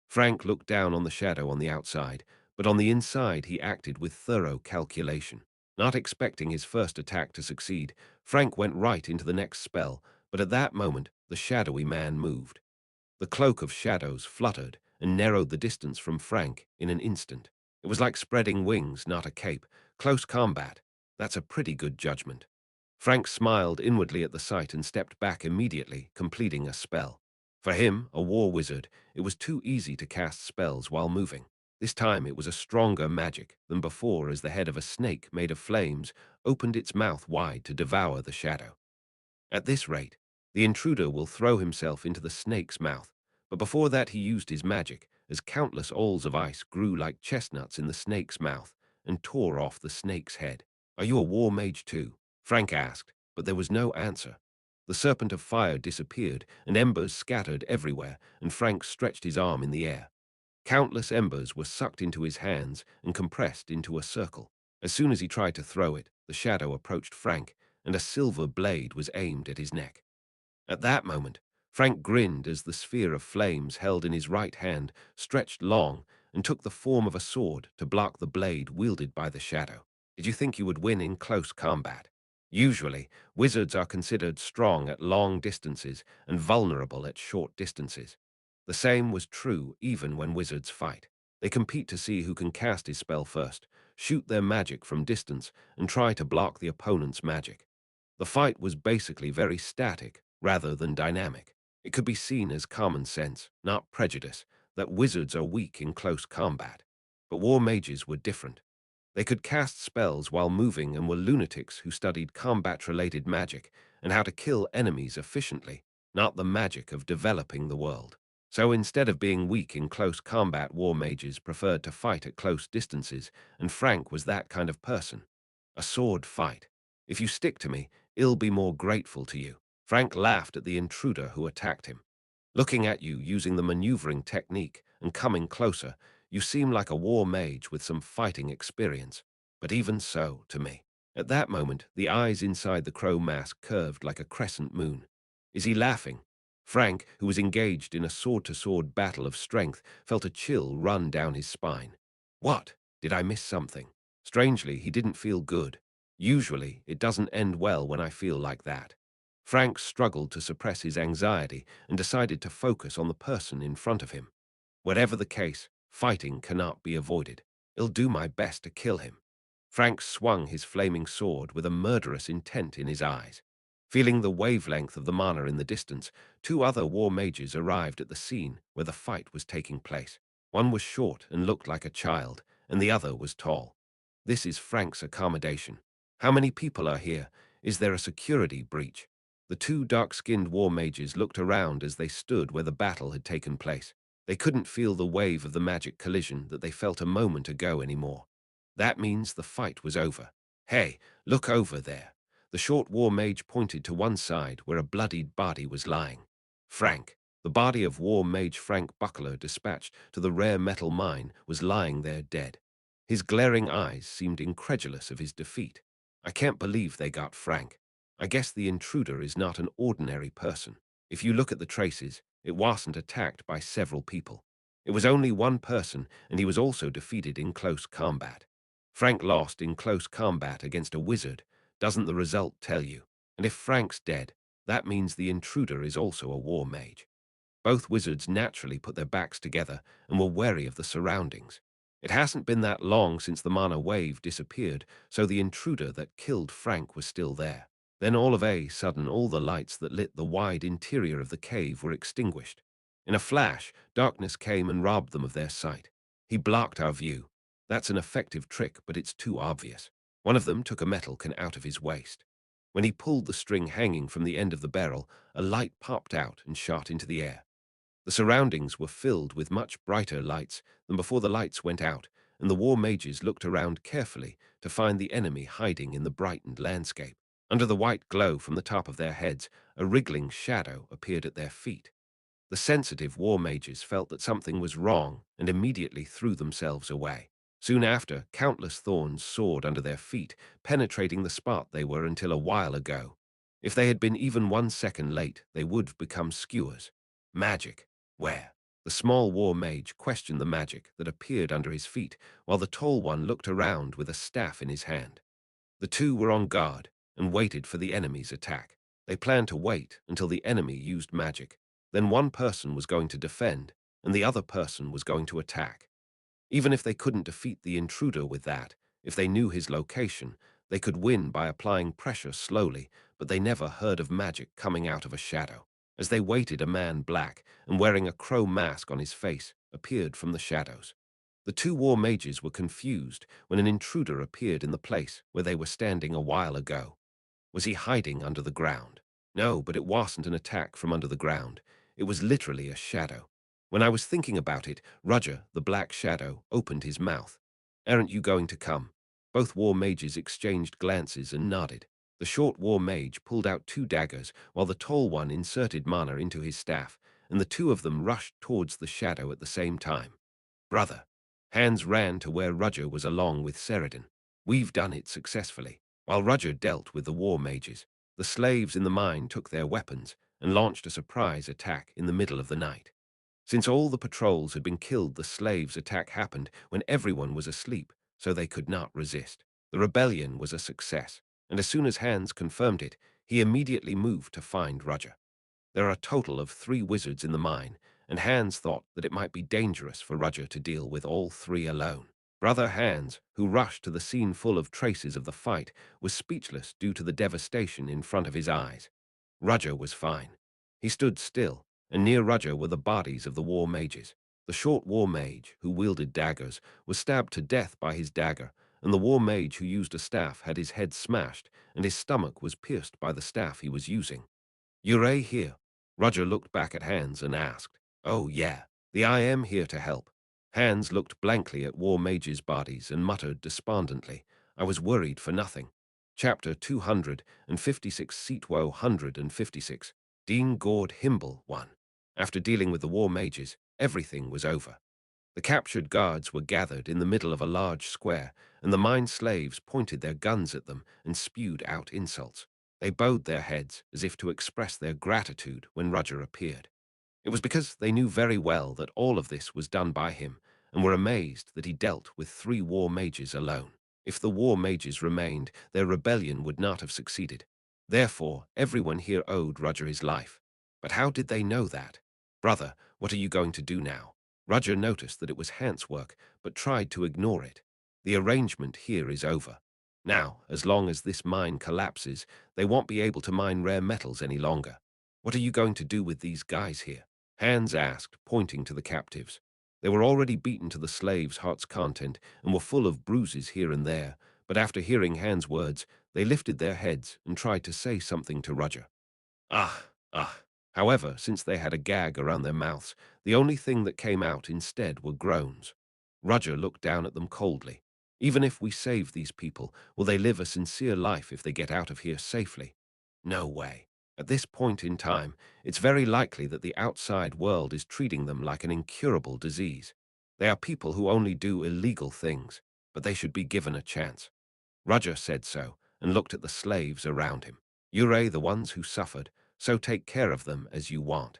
Frank looked down on the shadow on the outside, but on the inside he acted with thorough calculation. Not expecting his first attack to succeed, Frank went right into the next spell, but at that moment the shadowy man moved. The cloak of shadows fluttered and narrowed the distance from Frank in an instant. It was like spreading wings, not a cape. Close combat. That's a pretty good judgment. Frank smiled inwardly at the sight and stepped back immediately, completing a spell. For him, a war wizard, it was too easy to cast spells while moving. This time it was a stronger magic than before, as the head of a snake made of flames opened its mouth wide to devour the shadow. At this rate, the intruder will throw himself into the snake's mouth, but before that he used his magic, as countless alls of ice grew like chestnuts in the snake's mouth and tore off the snake's head. "Are you a war mage too?" Frank asked, but there was no answer. The serpent of fire disappeared, and embers scattered everywhere, and Frank stretched his arm in the air. Countless embers were sucked into his hands and compressed into a circle. As soon as he tried to throw it, the shadow approached Frank, and a silver blade was aimed at his neck. At that moment, Frank grinned as the sphere of flames held in his right hand stretched long and took the form of a sword to block the blade wielded by the shadow. Did you think you would win in close combat? Usually, wizards are considered strong at long distances and vulnerable at short distances. The same was true even when wizards fight. They compete to see who can cast his spell first, shoot their magic from distance, and try to block the opponent's magic. The fight was basically very static rather than dynamic. It could be seen as common sense, not prejudice, that wizards are weak in close combat. But war mages were different. They could cast spells while moving and were lunatics who studied combat-related magic and how to kill enemies efficiently, not the magic of developing the world. So instead of being weak in close combat, war mages preferred to fight at close distances, and Frank was that kind of person. A sword fight. If you stick to me, I'll be more grateful to you. Frank laughed at the intruder who attacked him. Looking at you using the maneuvering technique and coming closer, you seem like a war mage with some fighting experience. But even so, to me. At that moment, the eyes inside the crow mask curved like a crescent moon. Is he laughing? Frank, who was engaged in a sword-to-sword battle of strength, felt a chill run down his spine. What? Did I miss something? Strangely, he didn't feel good. Usually, it doesn't end well when I feel like that. Frank struggled to suppress his anxiety and decided to focus on the person in front of him. Whatever the case, fighting cannot be avoided. I'll do my best to kill him. Frank swung his flaming sword with a murderous intent in his eyes. Feeling the wavelength of the mana in the distance, two other war mages arrived at the scene where the fight was taking place. One was short and looked like a child, and the other was tall. This is Frank's accommodation. How many people are here? Is there a security breach? The two dark-skinned war mages looked around as they stood where the battle had taken place. They couldn't feel the wave of the magic collision that they felt a moment ago anymore. That means the fight was over. Hey, look over there. The short war mage pointed to one side where a bloodied body was lying. Frank, the body of war mage Frank Buckler dispatched to the rare metal mine, was lying there dead. His glaring eyes seemed incredulous of his defeat. I can't believe they got Frank. I guess the intruder is not an ordinary person. If you look at the traces, it wasn't attacked by several people. It was only one person, and he was also defeated in close combat. Frank lost in close combat against a wizard. Doesn't the result tell you? And if Frank's dead, that means the intruder is also a war mage. Both wizards naturally put their backs together and were wary of the surroundings. It hasn't been that long since the mana wave disappeared, so the intruder that killed Frank was still there. Then all of a sudden all the lights that lit the wide interior of the cave were extinguished. In a flash, darkness came and robbed them of their sight. He blocked our view. That's an effective trick, but it's too obvious. One of them took a metal can out of his waist. When he pulled the string hanging from the end of the barrel, a light popped out and shot into the air. The surroundings were filled with much brighter lights than before the lights went out, and the war mages looked around carefully to find the enemy hiding in the brightened landscape. Under the white glow from the top of their heads, a wriggling shadow appeared at their feet. The sensitive war mages felt that something was wrong and immediately threw themselves away. Soon after, countless thorns soared under their feet, penetrating the spot they were until a while ago. If they had been even 1 second late, they would have become skewers. Magic. Where? The small war mage questioned the magic that appeared under his feet, while the tall one looked around with a staff in his hand. The two were on guard and waited for the enemy's attack. They planned to wait until the enemy used magic. Then one person was going to defend, and the other person was going to attack. Even if they couldn't defeat the intruder with that, if they knew his location, they could win by applying pressure slowly, but they never heard of magic coming out of a shadow. As they waited, a man black and wearing a crow mask on his face appeared from the shadows. The two war mages were confused when an intruder appeared in the place where they were standing a while ago. Was he hiding under the ground? No, but it wasn't an attack from under the ground. It was literally a shadow. When I was thinking about it, Roger, the black shadow, opened his mouth. Aren't you going to come? Both war mages exchanged glances and nodded. The short war mage pulled out two daggers, while the tall one inserted mana into his staff, and the two of them rushed towards the shadow at the same time. Brother. Hans ran to where Roger was along with Sheridan. We've done it successfully. While Roger dealt with the war mages, the slaves in the mine took their weapons and launched a surprise attack in the middle of the night. Since all the patrols had been killed, the slaves' attack happened when everyone was asleep, so they could not resist. The rebellion was a success, and as soon as Hans confirmed it, he immediately moved to find Roger. There are a total of 3 wizards in the mine, and Hans thought that it might be dangerous for Roger to deal with all 3 alone. Brother Hans, who rushed to the scene full of traces of the fight, was speechless due to the devastation in front of his eyes. Roger was fine. He stood still, and near Roger were the bodies of the war mages. The short war mage, who wielded daggers, was stabbed to death by his dagger, and the war mage who used a staff had his head smashed, and his stomach was pierced by the staff he was using. "You're here?" Roger looked back at Hans and asked. "Oh, yeah. I am here to help." Hans looked blankly at war mages' bodies and muttered despondently, "I was worried for nothing." Chapter 256, Seatwoe 156. Dean Gord Himble 1. After dealing with the war mages, everything was over. The captured guards were gathered in the middle of a large square, and the mine slaves pointed their guns at them and spewed out insults. They bowed their heads as if to express their gratitude when Roger appeared. It was because they knew very well that all of this was done by him, and were amazed that he dealt with 3 war mages alone. If the war mages remained, their rebellion would not have succeeded. Therefore, everyone here owed Roger his life. But how did they know that? "Brother, what are you going to do now?" Roger noticed that it was Hans' work, but tried to ignore it. "The arrangement here is over. Now, as long as this mine collapses, they won't be able to mine rare metals any longer. What are you going to do with these guys here?" Hans asked, pointing to the captives. They were already beaten to the slaves' heart's content and were full of bruises here and there, but after hearing Hans' words, they lifted their heads and tried to say something to Roger. Ah, ah. However, since they had a gag around their mouths, the only thing that came out instead were groans. Roger looked down at them coldly. "Even if we save these people, will they live a sincere life if they get out of here safely? No way. At this point in time, it's very likely that the outside world is treating them like an incurable disease. They are people who only do illegal things, but they should be given a chance." Roger said so and looked at the slaves around him. "You're the ones who suffered, so take care of them as you want."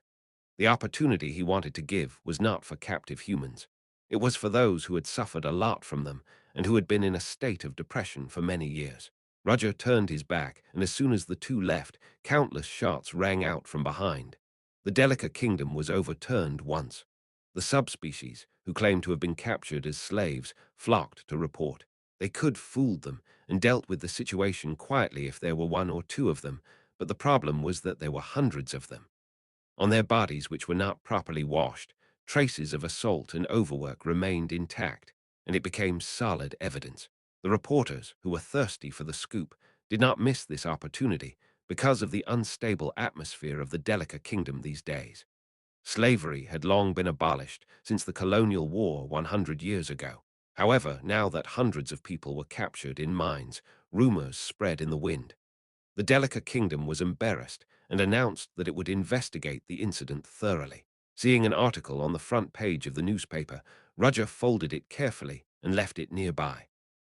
The opportunity he wanted to give was not for captive humans. It was for those who had suffered a lot from them and who had been in a state of depression for many years. Roger turned his back, and as soon as the 2 left, countless shots rang out from behind. The Delica kingdom was overturned once. The subspecies, who claimed to have been captured as slaves, flocked to report. They could fool them and dealt with the situation quietly if there were 1 or 2 of them, but the problem was that there were hundreds of them. On their bodies, which were not properly washed, traces of assault and overwork remained intact, and it became solid evidence. The reporters, who were thirsty for the scoop, did not miss this opportunity because of the unstable atmosphere of the Delica kingdom these days. Slavery had long been abolished since the colonial war 100 years ago. However, now that hundreds of people were captured in mines, rumors spread in the wind. The Delica kingdom was embarrassed and announced that it would investigate the incident thoroughly. Seeing an article on the front page of the newspaper, Roger folded it carefully and left it nearby.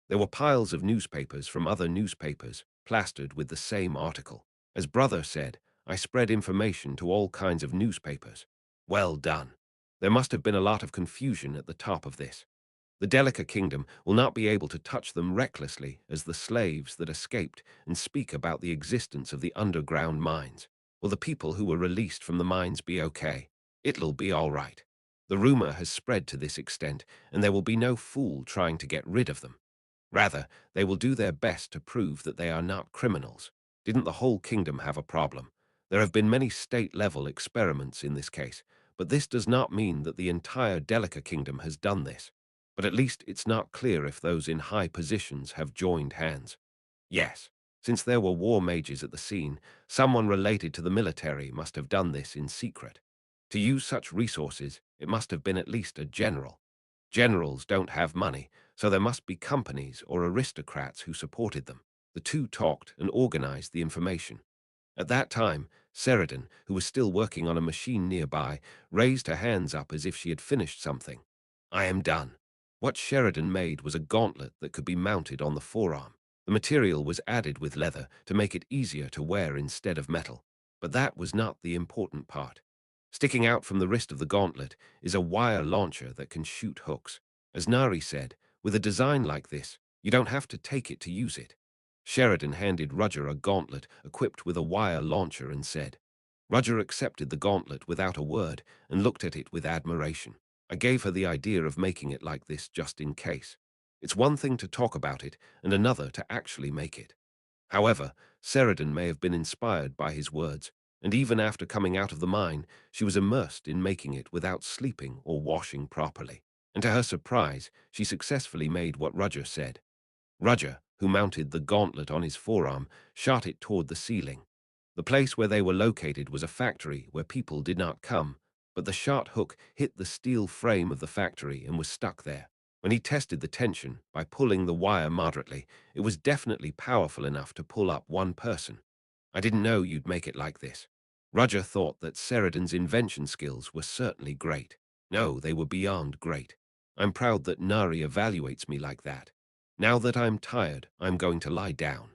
There were piles of newspapers from other newspapers plastered with the same article. As Brother said, I spread information to all kinds of newspapers. Well done. There must have been a lot of confusion at the top of this. The Delica kingdom will not be able to touch them recklessly as the slaves that escaped and speak about the existence of the underground mines. Will the people who were released from the mines be okay? It'll be all right. The rumor has spread to this extent, and there will be no fool trying to get rid of them. Rather, they will do their best to prove that they are not criminals. Didn't the whole kingdom have a problem? There have been many state-level experiments in this case, but this does not mean that the entire Delica kingdom has done this. But at least it's not clear if those in high positions have joined hands. Yes, since there were war mages at the scene, someone related to the military must have done this in secret. To use such resources, it must have been at least a general. Generals don't have money, so there must be companies or aristocrats who supported them. The 2 talked and organized the information. At that time, Sheridan, who was still working on a machine nearby, raised her hands up as if she had finished something. "I am done." What Sheridan made was a gauntlet that could be mounted on the forearm. The material was added with leather to make it easier to wear instead of metal. But that was not the important part. Sticking out from the wrist of the gauntlet is a wire launcher that can shoot hooks. As Nari said, with a design like this, you don't have to take it to use it. Sheridan handed Roger a gauntlet equipped with a wire launcher and said, Roger accepted the gauntlet without a word and looked at it with admiration. I gave her the idea of making it like this just in case. It's one thing to talk about it and another to actually make it. However, Sheridan may have been inspired by his words, and even after coming out of the mine, she was immersed in making it without sleeping or washing properly. And to her surprise, she successfully made what Roger said. Roger, who mounted the gauntlet on his forearm, shot it toward the ceiling. The place where they were located was a factory where people did not come, but the shot hook hit the steel frame of the factory and was stuck there. When he tested the tension by pulling the wire moderately, it was definitely powerful enough to pull up one person. I didn't know you'd make it like this. Roger thought that Sheridan's invention skills were certainly great. No, they were beyond great. I'm proud that Nari evaluates me like that. Now that I'm tired, I'm going to lie down.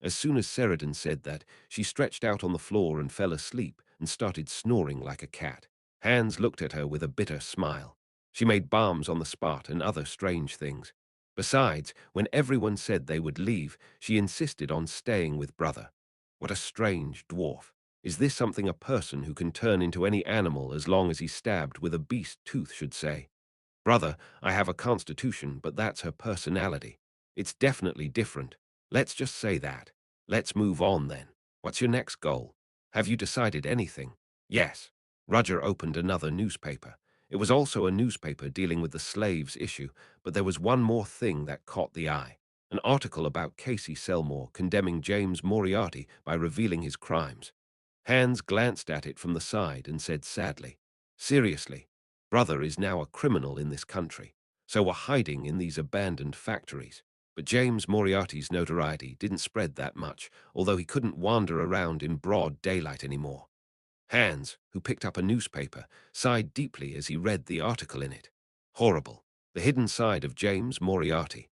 As soon as Sheridan said that, she stretched out on the floor and fell asleep and started snoring like a cat. Hans looked at her with a bitter smile. She made bombs on the spot and other strange things. Besides, when everyone said they would leave, she insisted on staying with brother. What a strange dwarf. Is this something a person who can turn into any animal as long as he's stabbed with a beast tooth should say? Brother, I have a constitution, but that's her personality. It's definitely different. Let's just say that. Let's move on then. What's your next goal? Have you decided anything? Yes. Roger opened another newspaper. It was also a newspaper dealing with the slaves issue, but there was one more thing that caught the eye. An article about Casey Selmore condemning James Moriarty by revealing his crimes. Hans glanced at it from the side and said sadly, Seriously, brother is now a criminal in this country, so we're hiding in these abandoned factories. But James Moriarty's notoriety didn't spread that much, although he couldn't wander around in broad daylight anymore. Hans, who picked up a newspaper, sighed deeply as he read the article in it. Horrible. The hidden side of James Moriarty.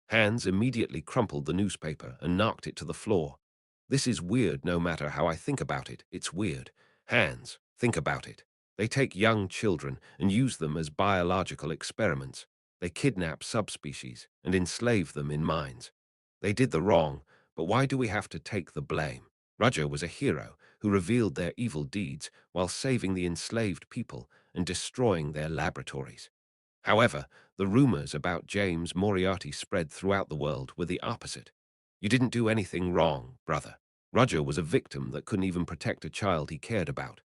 Hans immediately crumpled the newspaper and knocked it to the floor. This is weird no matter how I think about it. It's weird. Hans, think about it. They take young children and use them as biological experiments. They kidnap subspecies and enslave them in mines. They did the wrong, but why do we have to take the blame? Roger was a hero who revealed their evil deeds while saving the enslaved people and destroying their laboratories. However, the rumors about James Moriarty spread throughout the world were the opposite. You didn't do anything wrong, brother. Roger was a victim that couldn't even protect a child he cared about.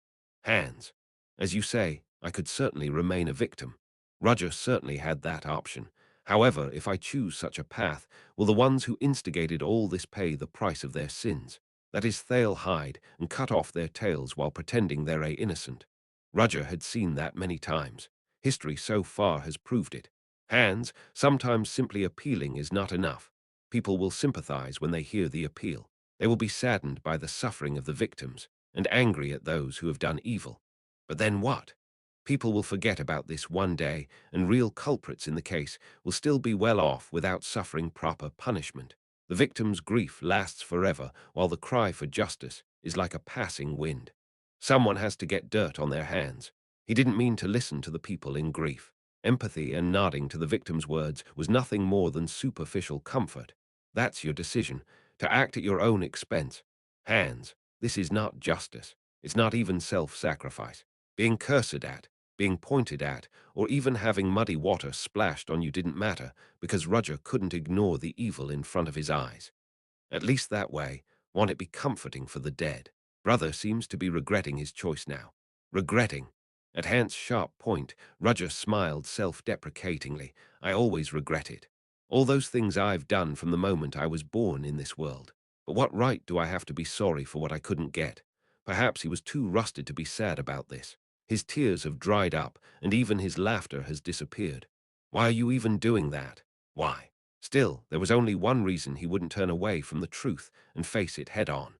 Hans. As you say, I could certainly remain a victim. Roger certainly had that option. However, if I choose such a path, will the ones who instigated all this pay the price of their sins? That is, they'll hide and cut off their tails while pretending they're innocent. Roger had seen that many times. History so far has proved it. Hans, sometimes simply appealing is not enough. People will sympathize when they hear the appeal. They will be saddened by the suffering of the victims and angry at those who have done evil. But then what? People will forget about this one day, and real culprits in the case will still be well off without suffering proper punishment. The victim's grief lasts forever, while the cry for justice is like a passing wind. Someone has to get dirt on their hands. He didn't mean to listen to the people in grief. Empathy and nodding to the victim's words was nothing more than superficial comfort. That's your decision, to act at your own expense. Hans, this is not justice. It's not even self-sacrifice. Being cursed at, being pointed at, or even having muddy water splashed on you didn't matter because Roger couldn't ignore the evil in front of his eyes. At least that way, won't it be comforting for the dead? Brother seems to be regretting his choice now. Regretting. At Hans's sharp point, Roger smiled self-deprecatingly. I always regret it. All those things I've done from the moment I was born in this world. But what right do I have to be sorry for what I couldn't get? Perhaps he was too rusted to be sad about this. His tears have dried up, and even his laughter has disappeared. Why are you even doing that? Why? Still, there was only one reason he wouldn't turn away from the truth and face it head-on.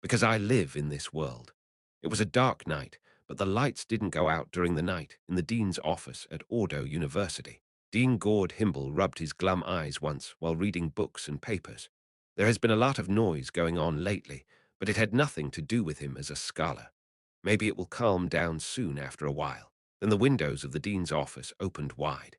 Because I live in this world. It was a dark night, but the lights didn't go out during the night in the dean's office at Ordo University. Dean Gord Himble rubbed his glum eyes once while reading books and papers. There has been a lot of noise going on lately, but it had nothing to do with him as a scholar. Maybe it will calm down soon after a while. Then the windows of the dean's office opened wide.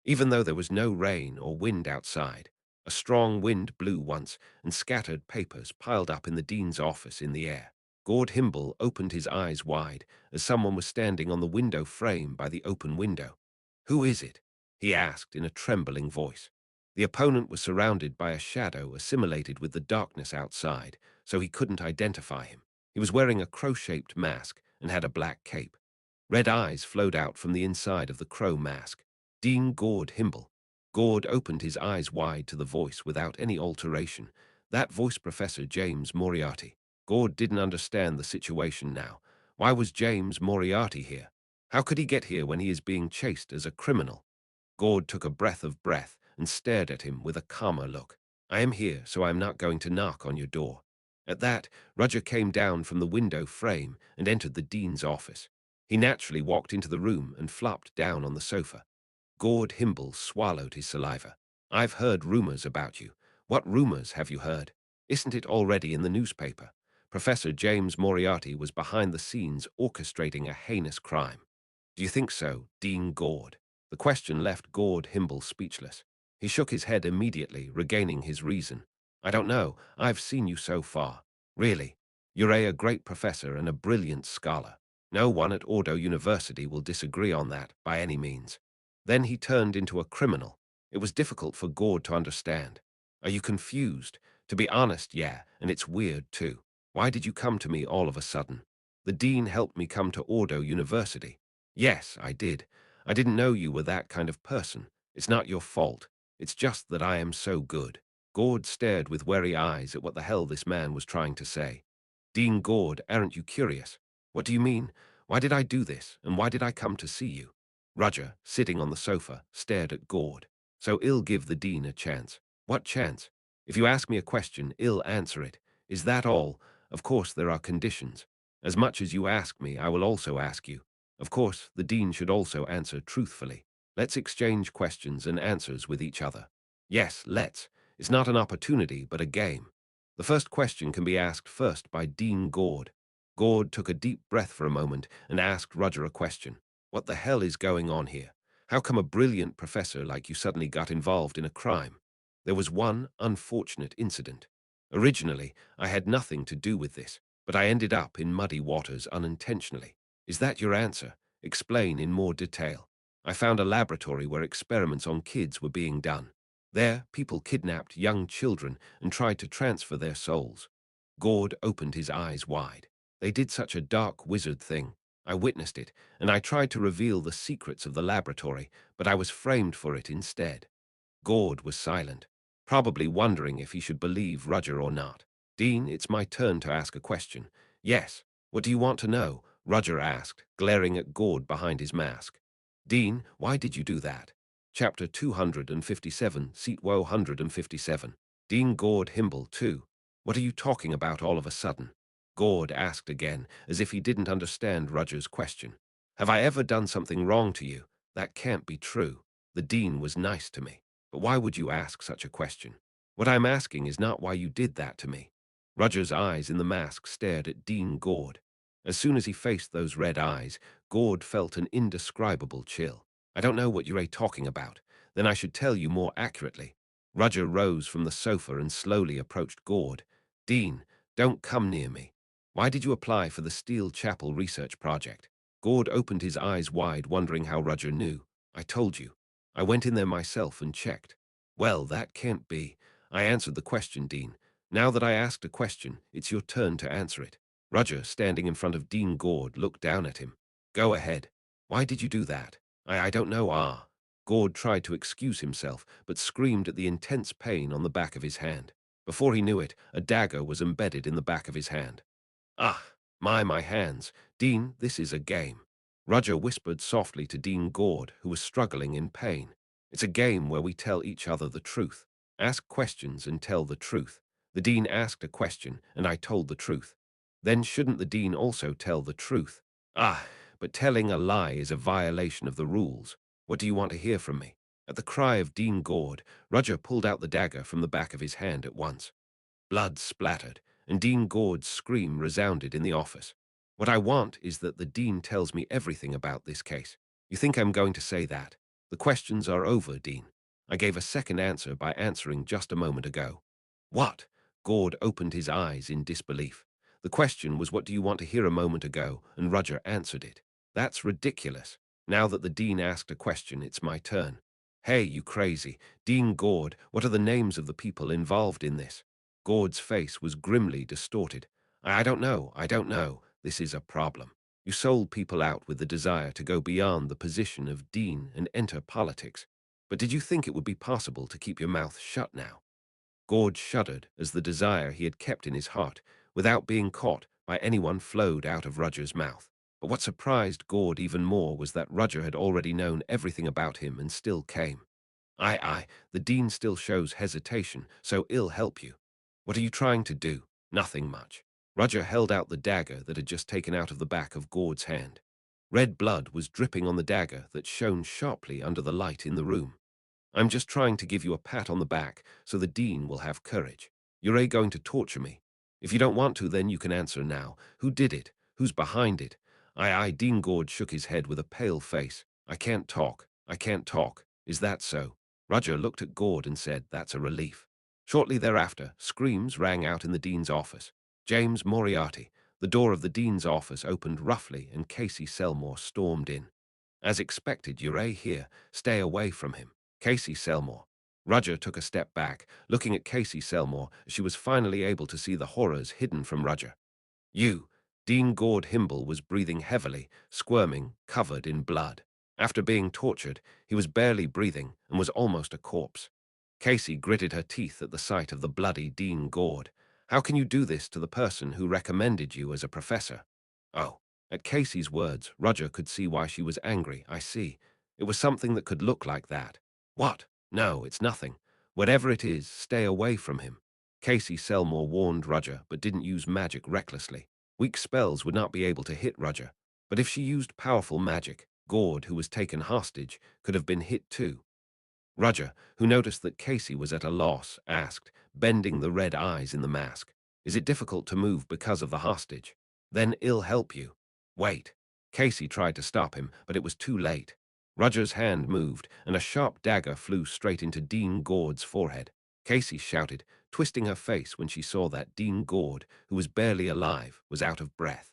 Even though there was no rain or wind outside, a strong wind blew once and scattered papers piled up in the dean's office in the air. Gord Himble opened his eyes wide as someone was standing on the window frame by the open window. "Who is it?" he asked in a trembling voice. The opponent was surrounded by a shadow assimilated with the darkness outside, so he couldn't identify him. He was wearing a crow-shaped mask and had a black cape. Red eyes flowed out from the inside of the crow mask. Dean Gord Himble. Gord opened his eyes wide to the voice without any alteration. That voice, Professor James Moriarty. Gord didn't understand the situation now. Why was James Moriarty here? How could he get here when he is being chased as a criminal? Gord took a breath of breath and stared at him with a calmer look. "I am here, so I am not going to knock on your door." At that, Roger came down from the window frame and entered the dean's office. He naturally walked into the room and flopped down on the sofa. Gord Himble swallowed his saliva. "I've heard rumors about you. What rumors have you heard? Isn't it already in the newspaper? Professor James Moriarty was behind the scenes orchestrating a heinous crime." "Do you think so, Dean Gord?" The question left Gord Himble speechless. He shook his head immediately, regaining his reason. "I don't know. I've seen you so far. Really. You're a great professor and a brilliant scholar. No one at Ordo University will disagree on that, by any means." Then he turned into a criminal. It was difficult for Gord to understand. "Are you confused?" "To be honest, yeah, and it's weird too. Why did you come to me all of a sudden?" "The dean helped me come to Ordo University." "Yes, I did. I didn't know you were that kind of person. It's not your fault. It's just that I am so good." Gord stared with wary eyes at what the hell this man was trying to say. "Dean Gord, aren't you curious? What do you mean? Why did I do this, and why did I come to see you?" Roger, sitting on the sofa, stared at Gord. "So I'll give the dean a chance." "What chance?" "If you ask me a question, I'll answer it. Is that all? Of course there are conditions. As much as you ask me, I will also ask you. Of course, the dean should also answer truthfully. Let's exchange questions and answers with each other." "Yes, let's. It's not an opportunity, but a game." The first question can be asked first by Dean Gord. Gord took a deep breath for a moment and asked Roger a question. "What the hell is going on here? How come a brilliant professor like you suddenly got involved in a crime?" "There was one unfortunate incident. Originally, I had nothing to do with this, but I ended up in muddy waters unintentionally." "Is that your answer? Explain in more detail." "I found a laboratory where experiments on kids were being done. There, people kidnapped young children and tried to transfer their souls." Gord opened his eyes wide. "They did such a dark wizard thing. I witnessed it, and I tried to reveal the secrets of the laboratory, but I was framed for it instead." Gord was silent, probably wondering if he should believe Roger or not. "Dean, it's my turn to ask a question." "Yes. What do you want to know?" Roger asked, glaring at Gord behind his mask. "Dean, why did you do that?" Chapter 257, Seat 157. Dean Gord Himble, too. "What are you talking about all of a sudden?" Gord asked again, as if he didn't understand Roger's question. "Have I ever done something wrong to you? That can't be true. The dean was nice to me. But why would you ask such a question? What I'm asking is not why you did that to me." Roger's eyes in the mask stared at Dean Gord. As soon as he faced those red eyes, Gord felt an indescribable chill. "I don't know what you're talking about. Then I should tell you more accurately." Roger rose from the sofa and slowly approached Gord. "Dean, don't come near me. Why did you apply for the Steel Chapel research project?" Gord opened his eyes wide, wondering how Roger knew. "I told you. I went in there myself and checked." "Well, that can't be. I answered the question, Dean. Now that I asked a question, it's your turn to answer it." Roger, standing in front of Dean Gord, looked down at him. "Go ahead. Why did you do that?" I don't know. Gord tried to excuse himself, but screamed at the intense pain on the back of his hand. Before he knew it, a dagger was embedded in the back of his hand. "Ah, my hands. Dean, this is a game." Roger whispered softly to Dean Gord, who was struggling in pain. "It's a game where we tell each other the truth. Ask questions and tell the truth." The dean asked a question, and I told the truth. "Then shouldn't the dean also tell the truth?" "Ah, but telling a lie is a violation of the rules. What do you want to hear from me?" At the cry of Dean Gord, Roger pulled out the dagger from the back of his hand at once. Blood splattered, and Dean Gord's scream resounded in the office. What I want is that the Dean tells me everything about this case. You think I'm going to say that? The questions are over, Dean. I gave a second answer by answering just a moment ago. What? Gord opened his eyes in disbelief. The question was, what do you want to hear a moment ago, and Roger answered it. That's ridiculous. Now that the Dean asked a question, it's my turn. Hey, you crazy. Dean Gord, what are the names of the people involved in this? Gord's face was grimly distorted. I don't know, I don't know. This is a problem. You sold people out with the desire to go beyond the position of dean and enter politics. But did you think it would be possible to keep your mouth shut now? Gord shuddered as the desire he had kept in his heart, without being caught by anyone, flowed out of Roger's mouth. But what surprised Gord even more was that Roger had already known everything about him and still came. The Dean still shows hesitation, so I'll help you. What are you trying to do? Nothing much. Roger held out the dagger that had just taken out of the back of Gord's hand. Red blood was dripping on the dagger that shone sharply under the light in the room. I'm just trying to give you a pat on the back so the Dean will have courage. You're going to torture me. If you don't want to, then you can answer now. Who did it? Who's behind it? Dean Gord shook his head with a pale face. I can't talk. I can't talk. Is that so? Roger looked at Gord and said, that's a relief. Shortly thereafter, screams rang out in the Dean's office. James Moriarty. The door of the Dean's office opened roughly and Casey Selmore stormed in. As expected, you're here. Stay away from him. Casey Selmore. Roger took a step back, looking at Casey Selmore as she was finally able to see the horrors hidden from Roger. You. Dean Gord Himble was breathing heavily, squirming, covered in blood. After being tortured, he was barely breathing and was almost a corpse. Casey gritted her teeth at the sight of the bloody Dean Gord. How can you do this to the person who recommended you as a professor? Oh. At Casey's words, Roger could see why she was angry. I see. It was something that could look like that. What? No, it's nothing. Whatever it is, stay away from him. Casey Selmore warned Roger, but didn't use magic recklessly. Weak spells would not be able to hit Roger, but if she used powerful magic, Gord, who was taken hostage, could have been hit too. Roger, who noticed that Casey was at a loss, asked, bending the red eyes in the mask, is it difficult to move because of the hostage? Then I'll help you. Wait. Casey tried to stop him, but it was too late. Roger's hand moved, and a sharp dagger flew straight into Dean Gord's forehead. Casey shouted, twisting her face when she saw that Dean Gord, who was barely alive, was out of breath.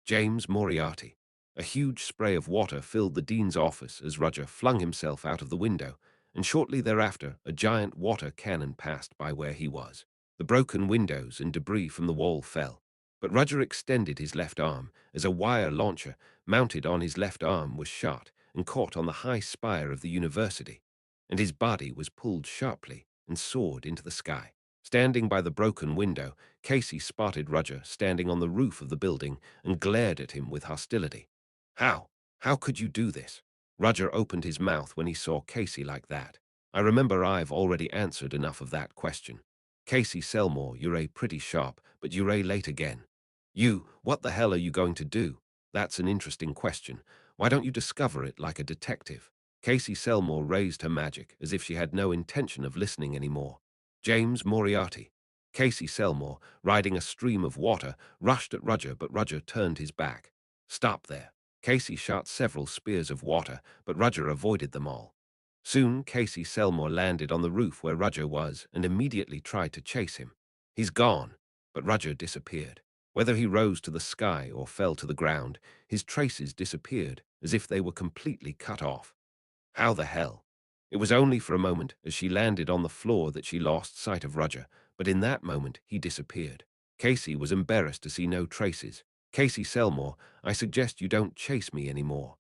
James Moriarty. A huge spray of water filled the dean's office as Roger flung himself out of the window, and shortly thereafter a giant water cannon passed by where he was. The broken windows and debris from the wall fell, but Roger extended his left arm as a wire launcher mounted on his left arm was shot and caught on the high spire of the university, and his body was pulled sharply and soared into the sky. Standing by the broken window, Casey spotted Roger standing on the roof of the building and glared at him with hostility. How? How could you do this? Roger opened his mouth when he saw Casey like that. I remember I've already answered enough of that question. Casey Selmore, you're pretty sharp, but you're late again. What the hell are you going to do? That's an interesting question. Why don't you discover it like a detective? Casey Selmore raised her magic as if she had no intention of listening anymore. James Moriarty. Casey Selmore, riding a stream of water, rushed at Roger, but Roger turned his back. Stop there. Casey shot several spears of water, but Roger avoided them all. Soon, Casey Selmore landed on the roof where Roger was and immediately tried to chase him. He's gone, but Roger disappeared. Whether he rose to the sky or fell to the ground, his traces disappeared as if they were completely cut off. How the hell? It was only for a moment as she landed on the floor that she lost sight of Roger, but in that moment he disappeared. Casey was embarrassed to see no traces. Casey Selmore, I suggest you don't chase me anymore.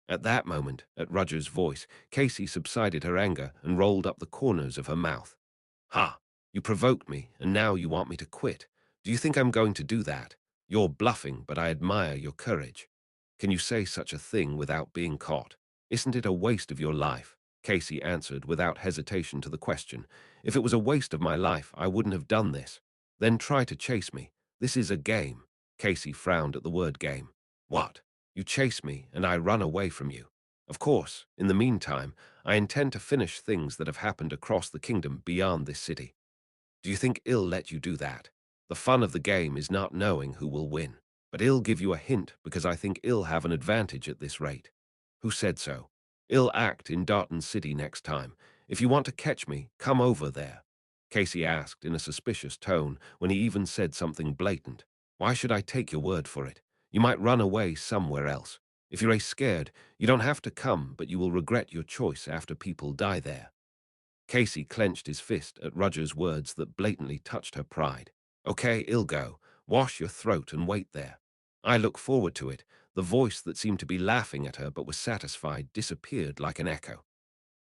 At that moment, at Roger's voice, Casey subsided her anger and rolled up the corners of her mouth. Ha! You provoked me, and now you want me to quit. Do you think I'm going to do that? You're bluffing, but I admire your courage. Can you say such a thing without being caught? Isn't it a waste of your life? Casey answered without hesitation to the question. If it was a waste of my life, I wouldn't have done this. Then try to chase me. This is a game. Casey frowned at the word game. What? You chase me, and I run away from you. Of course, in the meantime, I intend to finish things that have happened across the kingdom beyond this city. Do you think I'll let you do that? The fun of the game is not knowing who will win. But I'll give you a hint because I think I'll have an advantage at this rate. Who said so? I'll act in Darton City next time. If you want to catch me, come over there. Casey asked in a suspicious tone when he even said something blatant. Why should I take your word for it? You might run away somewhere else. If you're scared, you don't have to come, but you will regret your choice after people die there. Casey clenched his fist at Roger's words that blatantly touched her pride. Okay, I'll go. Wash your throat and wait there. I look forward to it. The voice that seemed to be laughing at her but was satisfied disappeared like an echo.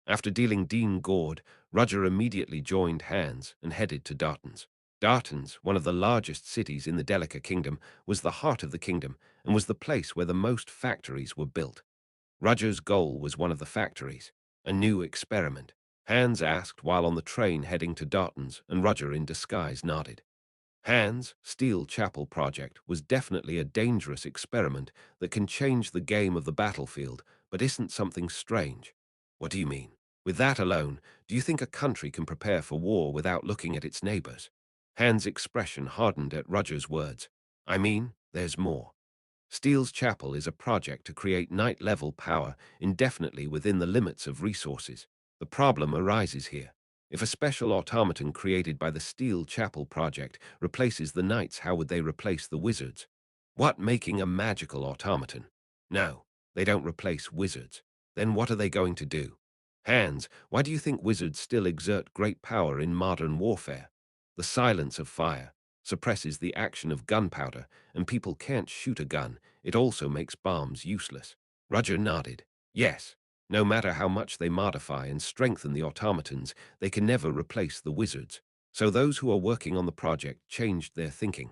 After dealing Dean Gord, Roger immediately joined hands and headed to Darton's. Darton's, one of the largest cities in the Delica Kingdom, was the heart of the kingdom and was the place where the most factories were built. Roger's goal was one of the factories, a new experiment. Hans asked while on the train heading to Darton's, and Roger in disguise nodded. Hans' Steel Chapel project was definitely a dangerous experiment that can change the game of the battlefield, but isn't something strange. What do you mean? With that alone, do you think a country can prepare for war without looking at its neighbors? Hans' expression hardened at Roger's words. I mean, there's more. Steele's Chapel is a project to create night-level power indefinitely within the limits of resources. The problem arises here. If a special automaton created by the Steel Chapel project replaces the knights, how would they replace the wizards? What, making a magical automaton? No, they don't replace wizards. Then what are they going to do? Hans, why do you think wizards still exert great power in modern warfare? The silence of fire suppresses the action of gunpowder, and people can't shoot a gun. It also makes bombs useless. Roger nodded. Yes, no matter how much they modify and strengthen the automatons, they can never replace the wizards. So those who are working on the project changed their thinking.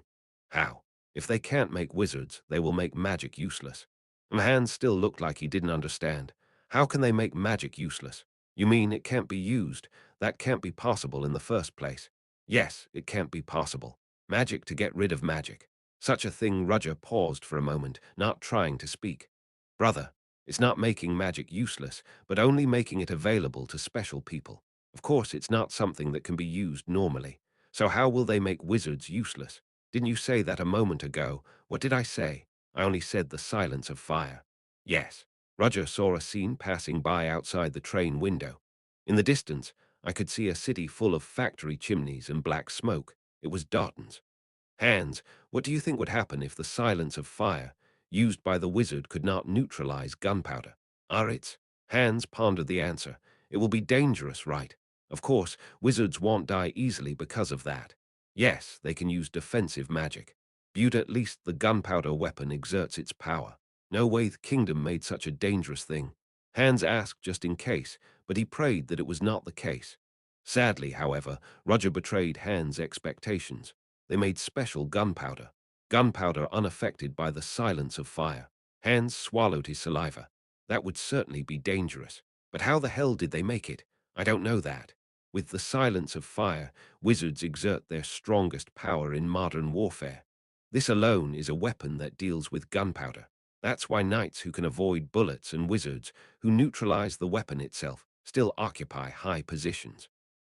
How? If they can't make wizards, they will make magic useless. Hans still looked like he didn't understand. How can they make magic useless? You mean it can't be used? That can't be possible in the first place. Yes, it can't be possible. Magic to get rid of magic. Such a thing. Roger paused for a moment, not trying to speak. Brother, it's not making magic useless, but only making it available to special people. Of course, it's not something that can be used normally. So how will they make wizards useless? Didn't you say that a moment ago? What did I say? I only said the silence of fire. Yes. Roger saw a scene passing by outside the train window. In the distance, I could see a city full of factory chimneys and black smoke. It was Darton's. Hans, what do you think would happen if the silence of fire, used by the wizard, could not neutralize gunpowder? Aritz? Hans pondered the answer. It will be dangerous, right? Of course, wizards won't die easily because of that. Yes, they can use defensive magic. But at least the gunpowder weapon exerts its power. No way the kingdom made such a dangerous thing. Hans asked just in case, but he prayed that it was not the case. Sadly, however, Roger betrayed Hans' expectations. They made special gunpowder. Gunpowder unaffected by the silence of fire. Hans swallowed his saliva. That would certainly be dangerous. But how the hell did they make it? I don't know that. With the silence of fire, wizards exert their strongest power in modern warfare. This alone is a weapon that deals with gunpowder. That's why knights who can avoid bullets and wizards who neutralize the weapon itself still occupy high positions.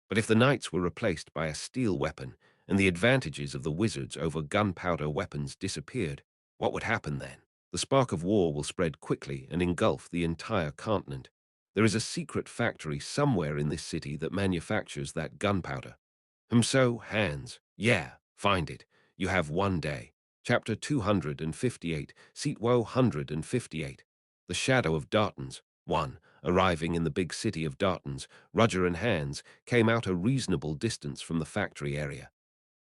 But if the knights were replaced by a steel weapon and the advantages of the wizards over gunpowder weapons disappeared, what would happen then? The spark of war will spread quickly and engulf the entire continent. There is a secret factory somewhere in this city that manufactures that gunpowder. So, Hans, yeah, find it. You have one day. Chapter 258, Seat 158. The Shadow of Darton's. 1. Arriving in the big city of Darton's, Roger and Hans came out a reasonable distance from the factory area.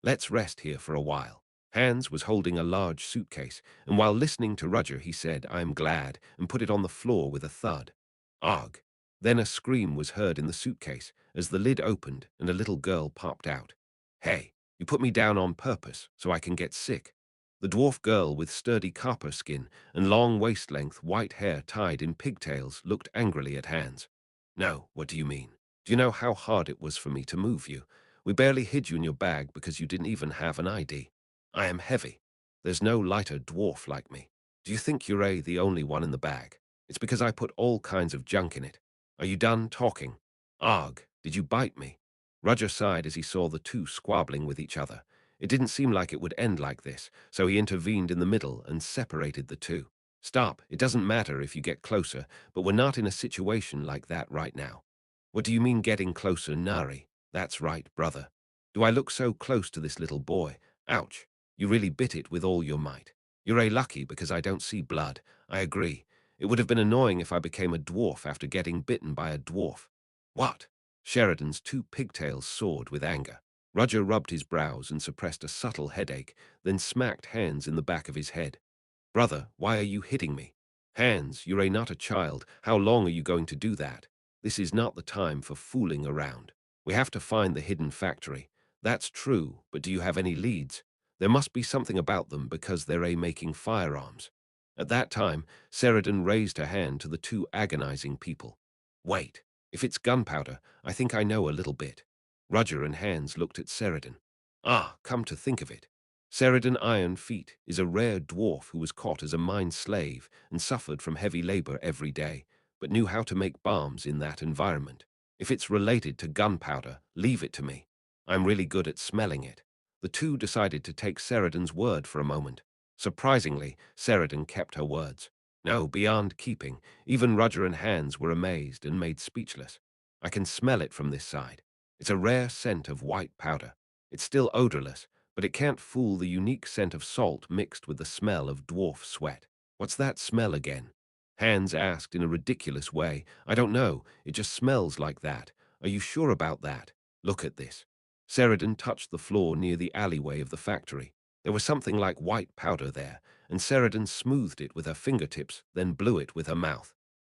Let's rest here for a while. Hans was holding a large suitcase, and while listening to Roger, he said, I'm glad, and put it on the floor with a thud. Ugh. Then a scream was heard in the suitcase as the lid opened and a little girl popped out. Hey, you put me down on purpose so I can get sick. The dwarf girl with sturdy copper skin and long waist-length white hair tied in pigtails looked angrily at Hans. No, what do you mean? Do you know how hard it was for me to move you? We barely hid you in your bag because you didn't even have an ID. I am heavy. There's no lighter dwarf like me. Do you think you're the only one in the bag? It's because I put all kinds of junk in it. Are you done talking? Arg, did you bite me? Roger sighed as he saw the two squabbling with each other. It didn't seem like it would end like this, so he intervened in the middle and separated the two. Stop, it doesn't matter if you get closer, but we're not in a situation like that right now. What do you mean getting closer, Nari? That's right, brother. Do I look so close to this little boy? Ouch, you really bit it with all your might. You're lucky because I don't see blood. I agree. It would have been annoying if I became a dwarf after getting bitten by a dwarf. What? Sheridan's two pigtails soared with anger. Roger rubbed his brows and suppressed a subtle headache, then smacked Hands in the back of his head. Brother, why are you hitting me? Hands, you're not a child. How long are you going to do that? This is not the time for fooling around. We have to find the hidden factory. That's true, but do you have any leads? There must be something about them because they're making firearms. At that time, Sheridan raised her hand to the two agonizing people. Wait, if it's gunpowder, I think I know a little bit. Roger and Hands looked at Sheridan. Ah, come to think of it. Sheridan Iron Feet is a rare dwarf who was caught as a mine slave and suffered from heavy labor every day, but knew how to make bombs in that environment. If it's related to gunpowder, leave it to me. I'm really good at smelling it. The two decided to take Sheridan's word for a moment. Surprisingly, Sheridan kept her words. No, beyond keeping, even Roger and Hands were amazed and made speechless. I can smell it from this side. It's a rare scent of white powder. It's still odorless, but it can't fool the unique scent of salt mixed with the smell of dwarf sweat. What's that smell again? Hands asked in a ridiculous way. I don't know, it just smells like that. Are you sure about that? Look at this. Sheridan touched the floor near the alleyway of the factory. There was something like white powder there, and Sheridan smoothed it with her fingertips, then blew it with her mouth.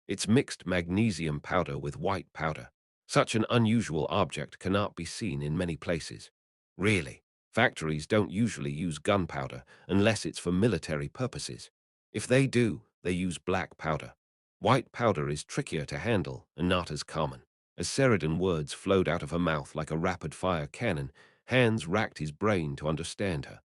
It's mixed magnesium powder with white powder. Such an unusual object cannot be seen in many places. Really, factories don't usually use gunpowder unless it's for military purposes. If they do, they use black powder. White powder is trickier to handle and not as common. As Sheridan's words flowed out of her mouth like a rapid-fire cannon, Hands racked his brain to understand her.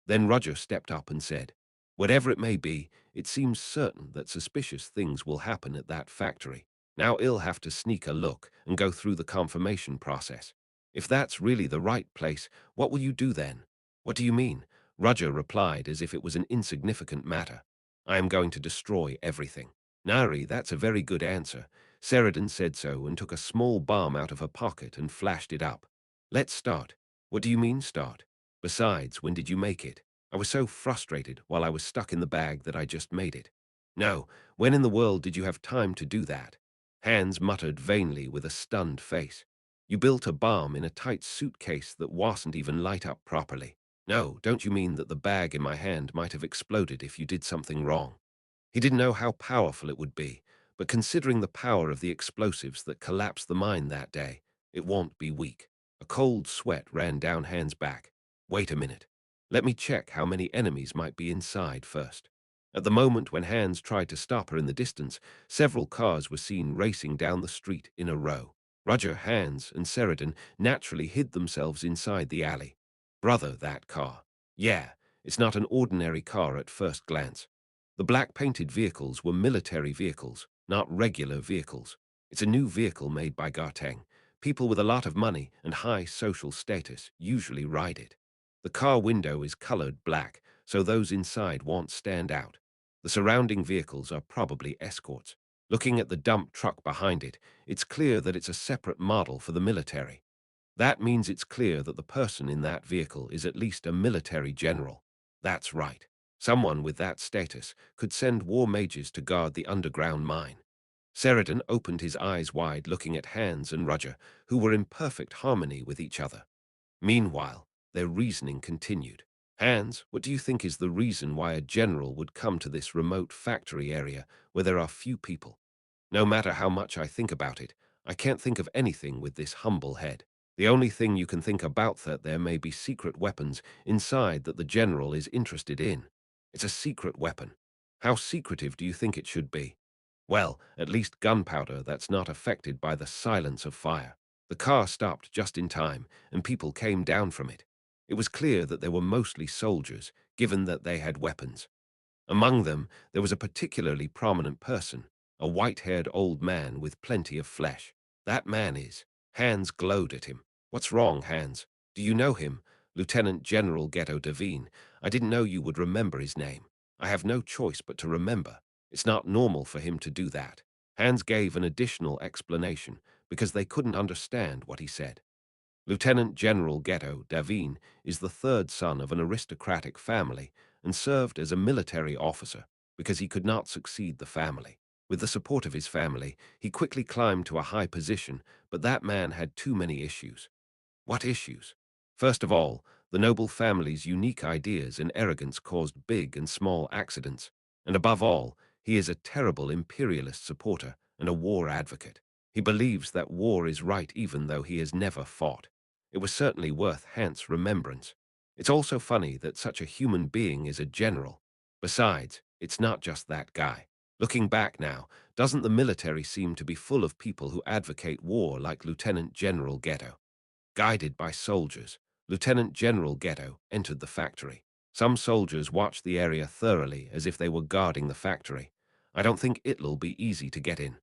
Then Roger stepped up and said, whatever it may be, it seems certain that suspicious things will happen at that factory. Now he'll have to sneak a look and go through the confirmation process. If that's really the right place, what will you do then? What do you mean? Roger replied as if it was an insignificant matter. I am going to destroy everything. Nari, that's a very good answer. Sheridan said so and took a small bomb out of her pocket and flashed it up. Let's start. What do you mean start? Besides, when did you make it? I was so frustrated while I was stuck in the bag that I just made it. No, when in the world did you have time to do that? Hands muttered vainly with a stunned face. You built a bomb in a tight suitcase that wasn't even light up properly. No, don't you mean that the bag in my hand might have exploded if you did something wrong? He didn't know how powerful it would be, but considering the power of the explosives that collapsed the mine that day, it won't be weak. A cold sweat ran down Hands' back. Wait a minute. Let me check how many enemies might be inside first. At the moment when Hands tried to stop her in the distance, several cars were seen racing down the street in a row. Roger, Hands, and Sheridan naturally hid themselves inside the alley. Brother, that car. Yeah, it's not an ordinary car at first glance. The black-painted vehicles were military vehicles, not regular vehicles. It's a new vehicle made by Garteng. People with a lot of money and high social status usually ride it. The car window is colored black, so those inside won't stand out. The surrounding vehicles are probably escorts. Looking at the dump truck behind it, it's clear that it's a separate model for the military. That means it's clear that the person in that vehicle is at least a military general. That's right. Someone with that status could send war mages to guard the underground mine. Sheridan opened his eyes wide looking at Hands and Roger, who were in perfect harmony with each other. Meanwhile, their reasoning continued. Hands, what do you think is the reason why a general would come to this remote factory area where there are few people? No matter how much I think about it, I can't think of anything with this humble head. The only thing you can think about that there may be secret weapons inside that the general is interested in. It's a secret weapon. How secretive do you think it should be? Well, at least gunpowder that's not affected by the silence of fire. The car stopped just in time, and people came down from it. It was clear that they were mostly soldiers, given that they had weapons. Among them, there was a particularly prominent person. a white-haired old man with plenty of flesh. That man is. Hans glowed at him. What's wrong, Hans? Do you know him? Lieutenant General Ghetto Devine. I didn't know you would remember his name. I have no choice but to remember. It's not normal for him to do that. Hans gave an additional explanation because they couldn't understand what he said. Lieutenant General Ghetto Davine is the third son of an aristocratic family and served as a military officer because he could not succeed the family. With the support of his family, he quickly climbed to a high position, but that man had too many issues. What issues? First of all, the noble family's unique ideas and arrogance caused big and small accidents. And above all, he is a terrible imperialist supporter and a war advocate. He believes that war is right even though he has never fought. It was certainly worth Hans' remembrance. It's also funny that such a human being is a general. Besides, it's not just that guy. Looking back now, doesn't the military seem to be full of people who advocate war like Lieutenant General Ghetto? Guided by soldiers, Lieutenant General Ghetto entered the factory. Some soldiers watched the area thoroughly as if they were guarding the factory. I don't think it'll be easy to get in.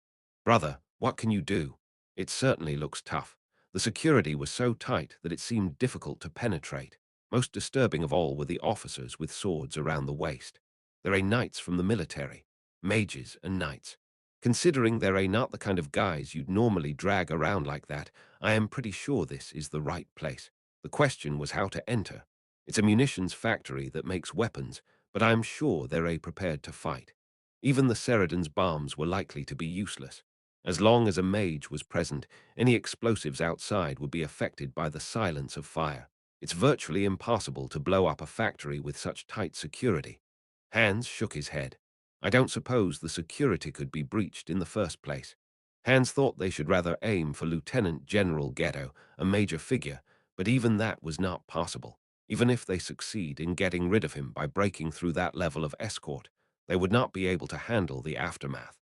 Brother, what can you do? It certainly looks tough. The security was so tight that it seemed difficult to penetrate. Most disturbing of all were the officers with swords around the waist. There are knights from the military, mages and knights. Considering they're not the kind of guys you'd normally drag around like that, I am pretty sure this is the right place. The question was how to enter. It's a munitions factory that makes weapons, but I am sure they're prepared to fight. Even the Ceridan's bombs were likely to be useless. As long as a mage was present, any explosives outside would be affected by the silence of fire. It's virtually impossible to blow up a factory with such tight security. Hans shook his head. I don't suppose the security could be breached in the first place. Hans thought they should rather aim for Lieutenant General Ghetto, a major figure, but even that was not possible. Even if they succeed in getting rid of him by breaking through that level of escort, they would not be able to handle the aftermath.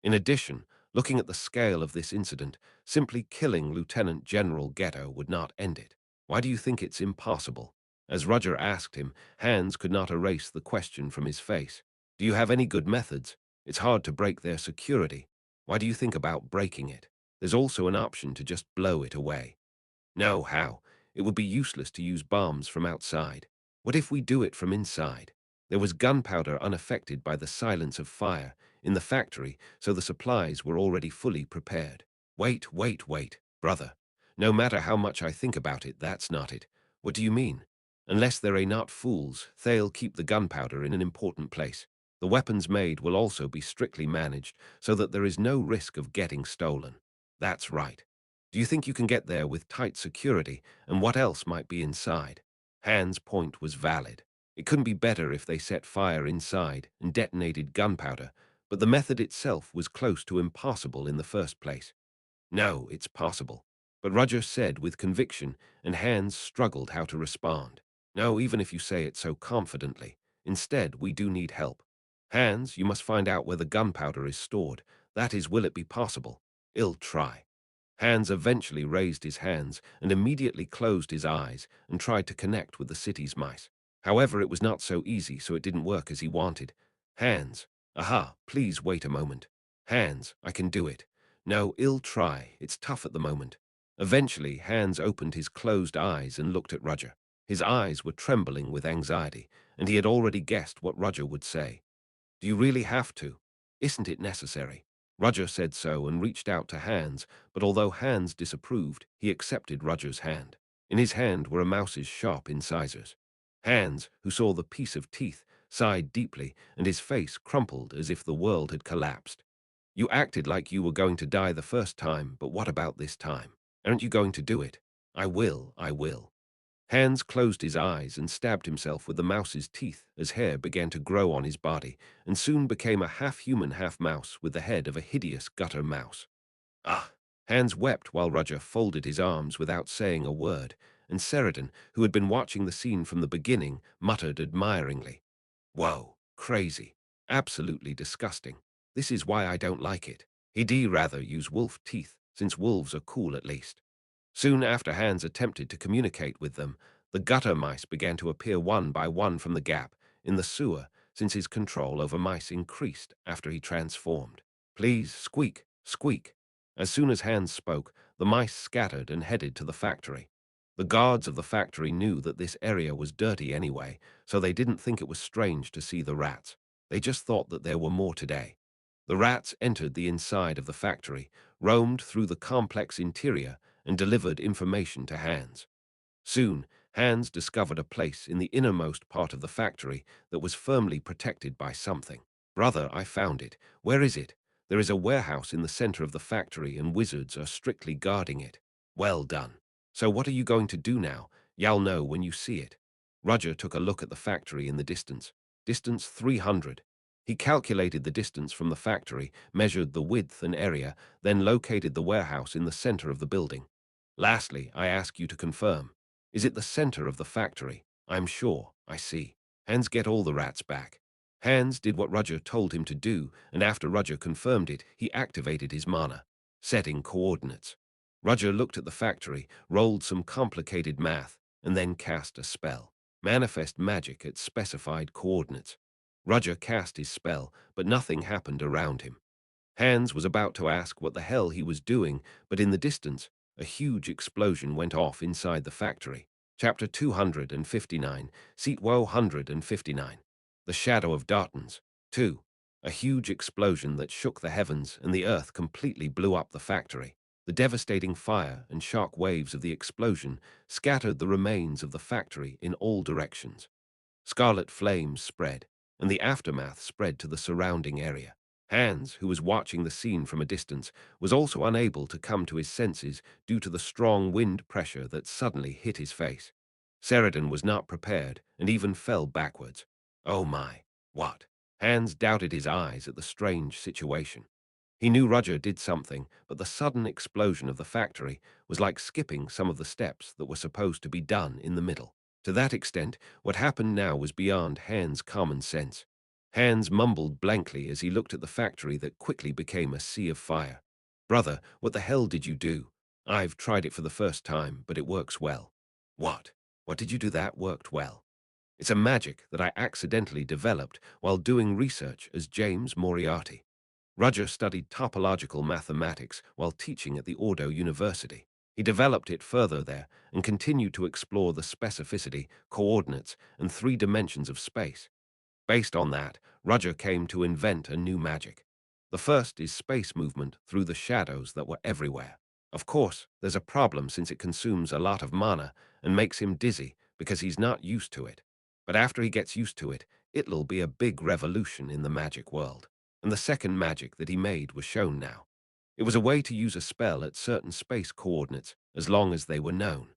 In addition, looking at the scale of this incident, simply killing Lieutenant General Ghetto would not end it. Why do you think it's impossible? As Roger asked him, Hans could not erase the question from his face. Do you have any good methods? It's hard to break their security. Why do you think about breaking it? There's also an option to just blow it away. No, how? It would be useless to use bombs from outside. What if we do it from inside? There was gunpowder unaffected by the silence of fire in the factory, so the supplies were already fully prepared. Wait, brother. No matter how much I think about it, that's not it. What do you mean? Unless they're not fools, they'll keep the gunpowder in an important place. The weapons made will also be strictly managed so that there is no risk of getting stolen. That's right. Do you think you can get there with tight security, and what else might be inside? Hans' point was valid. It couldn't be better if they set fire inside and detonated gunpowder, but the method itself was close to impossible in the first place. No, it's possible. But Roger said with conviction, and Hans struggled how to respond. No, even if you say it so confidently. Instead, we do need help. Hans, you must find out where the gunpowder is stored. That is, will it be possible? I'll try. Hans eventually raised his hands and immediately closed his eyes and tried to connect with the city's mice. However, it was not so easy, so it didn't work as he wanted. Hans, aha, please wait a moment. Hans, I can do it. No, I'll try. It's tough at the moment. Eventually, Hans opened his closed eyes and looked at Roger. His eyes were trembling with anxiety, and he had already guessed what Roger would say. Do you really have to? Isn't it necessary? Roger said so and reached out to Hans, but although Hans disapproved, he accepted Roger's hand. In his hand were a mouse's sharp incisors. Hans, who saw the piece of teeth, sighed deeply, and his face crumpled as if the world had collapsed. You acted like you were going to die the first time, but what about this time? Aren't you going to do it? I will. Hans closed his eyes and stabbed himself with the mouse's teeth as hair began to grow on his body and soon became a half-human, half-mouse with the head of a hideous gutter mouse. Ah! Hans wept while Roger folded his arms without saying a word, and Ceridan, who had been watching the scene from the beginning, muttered admiringly, "Whoa, crazy. Absolutely disgusting. This is why I don't like it. He'd rather use wolf teeth, since wolves are cool at least." Soon after Hans attempted to communicate with them, the gutter mice began to appear one by one from the gap in the sewer, since his control over mice increased after he transformed. Please, squeak, squeak. As soon as Hans spoke, the mice scattered and headed to the factory. The guards of the factory knew that this area was dirty anyway, so they didn't think it was strange to see the rats. They just thought that there were more today. The rats entered the inside of the factory, roamed through the complex interior, and delivered information to Hans. Soon, Hans discovered a place in the innermost part of the factory that was firmly protected by something. Brother, I found it. Where is it? There is a warehouse in the center of the factory and wizards are strictly guarding it. Well done. So what are you going to do now? You'll know when you see it. Roger took a look at the factory in the distance. Distance 300. He calculated the distance from the factory, measured the width and area, then located the warehouse in the center of the building. Lastly, I ask you to confirm. Is it the center of the factory? I'm sure. I see. Hans, get all the rats back. Hans did what Roger told him to do, and after Roger confirmed it, he activated his mana, setting coordinates. Roger looked at the factory, rolled some complicated math, and then cast a spell. Manifest magic at specified coordinates. Roger cast his spell, but nothing happened around him. Hans was about to ask what the hell he was doing, but in the distance, a huge explosion went off inside the factory. Chapter 259, Seat 159. The Shadow of Dartons. 2. A huge explosion that shook the heavens and the earth completely blew up the factory. The devastating fire and sharp waves of the explosion scattered the remains of the factory in all directions. Scarlet flames spread, and the aftermath spread to the surrounding area. Hans, who was watching the scene from a distance, was also unable to come to his senses due to the strong wind pressure that suddenly hit his face. Sheridan was not prepared and even fell backwards. Oh my, what? Hans doubted his eyes at the strange situation. He knew Roger did something, but the sudden explosion of the factory was like skipping some of the steps that were supposed to be done in the middle. To that extent, what happened now was beyond Hans' common sense. Hans mumbled blankly as he looked at the factory that quickly became a sea of fire. Brother, what the hell did you do? I've tried it for the first time, but it works well. What? What did you do that worked well? It's a magic that I accidentally developed while doing research as James Moriarty. Roger studied topological mathematics while teaching at the Ordo University. He developed it further there and continued to explore the specificity, coordinates, and 3 dimensions of space. Based on that, Roger came to invent a new magic. The first is space movement through the shadows that were everywhere. Of course, there's a problem since it consumes a lot of mana and makes him dizzy because he's not used to it. But after he gets used to it, it'll be a big revolution in the magic world. And the second magic that he made was shown now. It was a way to use a spell at certain space coordinates as long as they were known.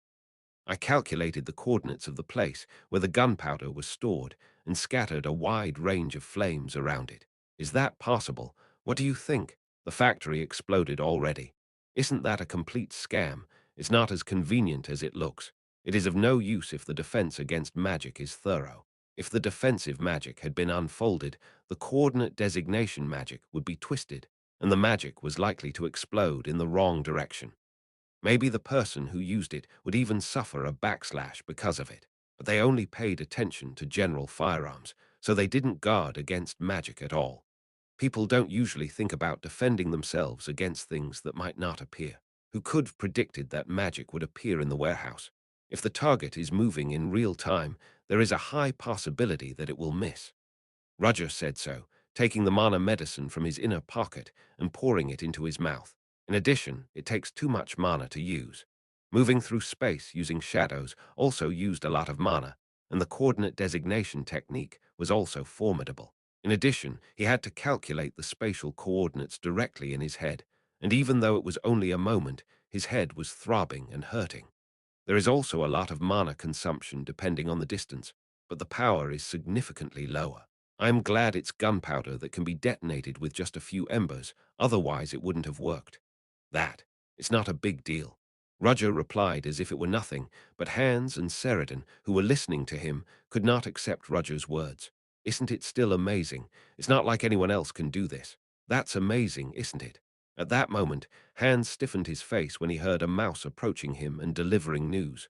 I calculated the coordinates of the place where the gunpowder was stored and scattered a wide range of flames around it. Is that possible? What do you think? The factory exploded already. Isn't that a complete scam? It's not as convenient as it looks. It is of no use if the defense against magic is thorough. If the defensive magic had been unfolded, the coordinate designation magic would be twisted, and the magic was likely to explode in the wrong direction. Maybe the person who used it would even suffer a backslash because of it. But they only paid attention to general firearms, so they didn't guard against magic at all. People don't usually think about defending themselves against things that might not appear. Who could have predicted that magic would appear in the warehouse? If the target is moving in real time, there is a high possibility that it will miss. Roger said so, taking the mana medicine from his inner pocket and pouring it into his mouth. In addition, it takes too much mana to use. Moving through space using shadows also used a lot of mana, and the coordinate designation technique was also formidable. In addition, he had to calculate the spatial coordinates directly in his head, and even though it was only a moment, his head was throbbing and hurting. There is also a lot of mana consumption depending on the distance, but the power is significantly lower. I'm glad it's gunpowder that can be detonated with just a few embers, otherwise it wouldn't have worked. It's not a big deal. Roger replied as if it were nothing, but Hans and Sheridan, who were listening to him, could not accept Roger's words. Isn't it still amazing? It's not like anyone else can do this. That's amazing, isn't it? At that moment, Hans stiffened his face when he heard a mouse approaching him and delivering news.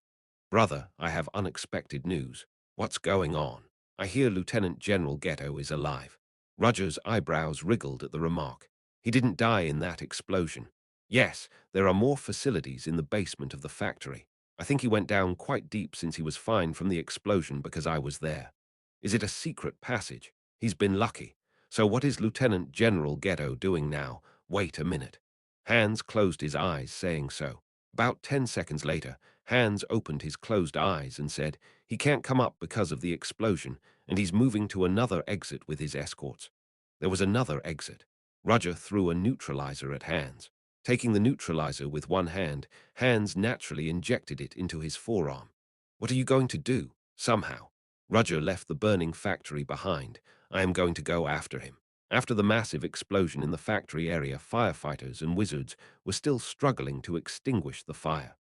Brother, I have unexpected news. What's going on? I hear Lieutenant General Ghetto is alive. Roger's eyebrows wriggled at the remark. He didn't die in that explosion. Yes, there are more facilities in the basement of the factory. I think he went down quite deep since he was fine from the explosion because I was there. Is it a secret passage? He's been lucky. So what is Lieutenant General Ghetto doing now? Wait a minute. Hans closed his eyes, saying so. About 10 seconds later, Hans opened his closed eyes and said, he can't come up because of the explosion, and he's moving to another exit with his escorts. There was another exit. Roger threw a neutralizer at Hans. Taking the neutralizer with one hand, Hans naturally injected it into his forearm. What are you going to do? Somehow. Roger left the burning factory behind. I am going to go after him. After the massive explosion in the factory area, firefighters and wizards were still struggling to extinguish the fire.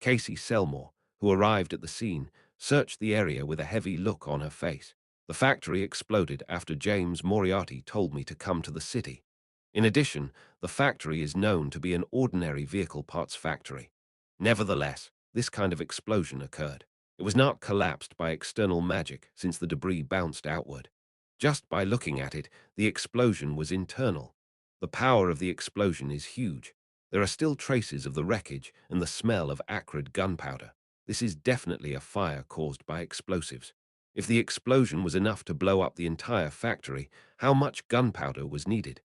Casey Selmore, who arrived at the scene, searched the area with a heavy look on her face. The factory exploded after James Moriarty told me to come to the city. In addition, the factory is known to be an ordinary vehicle parts factory. Nevertheless, this kind of explosion occurred. It was not collapsed by external magic since the debris bounced outward. Just by looking at it, the explosion was internal. The power of the explosion is huge. There are still traces of the wreckage and the smell of acrid gunpowder. This is definitely a fire caused by explosives. If the explosion was enough to blow up the entire factory, how much gunpowder was needed?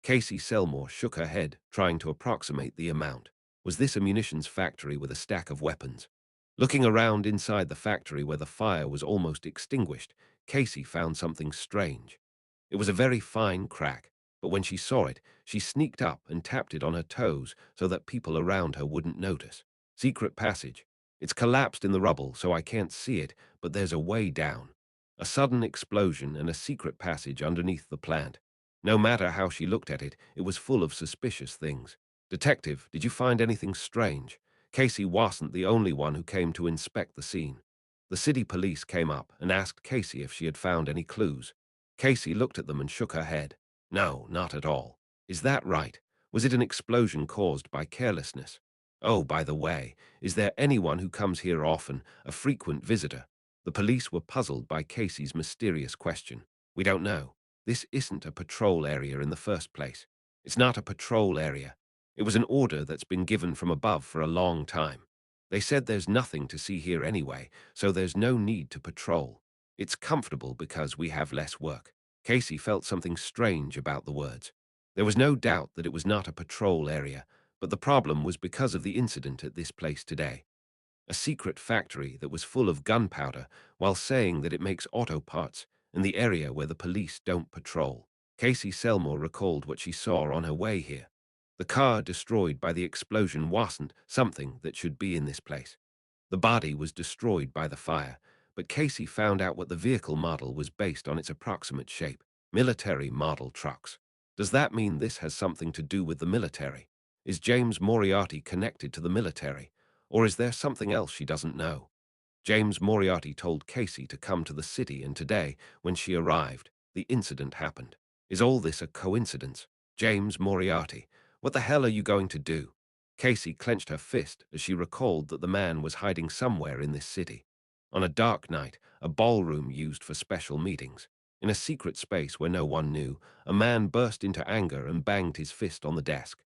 Casey Selmore shook her head, trying to approximate the amount. Was this a munitions factory with a stack of weapons? Looking around inside the factory where the fire was almost extinguished, Casey found something strange. It was a very fine crack, but when she saw it, she sneaked up and tapped it on her toes so that people around her wouldn't notice. Secret passage. It's collapsed in the rubble, so I can't see it, but there's a way down. A sudden explosion and a secret passage underneath the plant. No matter how she looked at it, it was full of suspicious things. Detective, did you find anything strange? Casey wasn't the only one who came to inspect the scene. The city police came up and asked Casey if she had found any clues. Casey looked at them and shook her head. No, not at all. Is that right? Was it an explosion caused by carelessness? Oh, by the way, is there anyone who comes here often, a frequent visitor? The police were puzzled by Casey's mysterious question. We don't know. This isn't a patrol area in the first place. It's not a patrol area. It was an order that's been given from above for a long time. They said there's nothing to see here anyway, so there's no need to patrol. It's comfortable because we have less work. Casey felt something strange about the words. There was no doubt that it was not a patrol area, but the problem was because of the incident at this place today. A secret factory that was full of gunpowder while saying that it makes auto parts in the area where the police don't patrol. Casey Selmore recalled what she saw on her way here. The car destroyed by the explosion wasn't something that should be in this place. The body was destroyed by the fire, but Casey found out what the vehicle model was based on its approximate shape. Military model trucks. Does that mean this has something to do with the military? Is James Moriarty connected to the military? Or is there something else she doesn't know? James Moriarty told Casey to come to the city, and today, when she arrived, the incident happened. Is all this a coincidence? James Moriarty, what the hell are you going to do? Casey clenched her fist as she recalled that the man was hiding somewhere in this city. On a dark night, a ballroom used for special meetings. In a secret space where no one knew, a man burst into anger and banged his fist on the desk.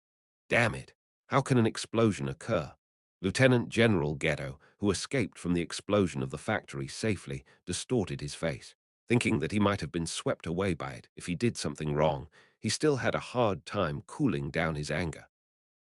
Damn it! How can an explosion occur? Lieutenant General Ghetto, who escaped from the explosion of the factory safely, distorted his face. Thinking that he might have been swept away by it if he did something wrong, he still had a hard time cooling down his anger.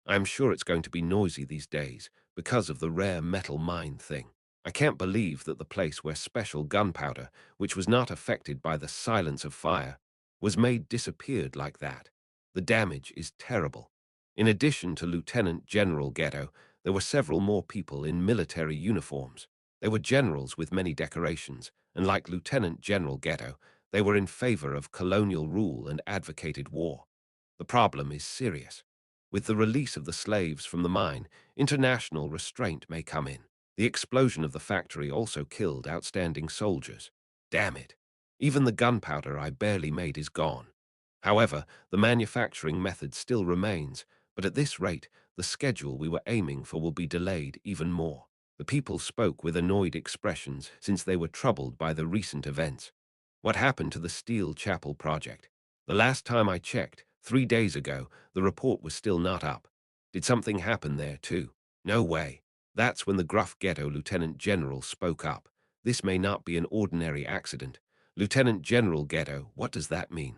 I'm sure it's going to be noisy these days because of the rare metal mine thing. I can't believe that the place where special gunpowder, which was not affected by the silence of fire, was made disappeared like that. The damage is terrible. In addition to Lieutenant General Ghetto, there were several more people in military uniforms. They were generals with many decorations, and like Lieutenant General Ghetto, they were in favor of colonial rule and advocated war. The problem is serious. With the release of the slaves from the mine, international restraint may come in. The explosion of the factory also killed outstanding soldiers. Damn it. Even the gunpowder I barely made is gone. However, the manufacturing method still remains, but at this rate, the schedule we were aiming for will be delayed even more. The people spoke with annoyed expressions since they were troubled by the recent events. What happened to the Steel Chapel project? The last time I checked, 3 days ago, the report was still not up. Did something happen there, too? No way. That's when the gruff ghetto lieutenant general spoke up. This may not be an ordinary accident. Lieutenant General Ghetto, what does that mean?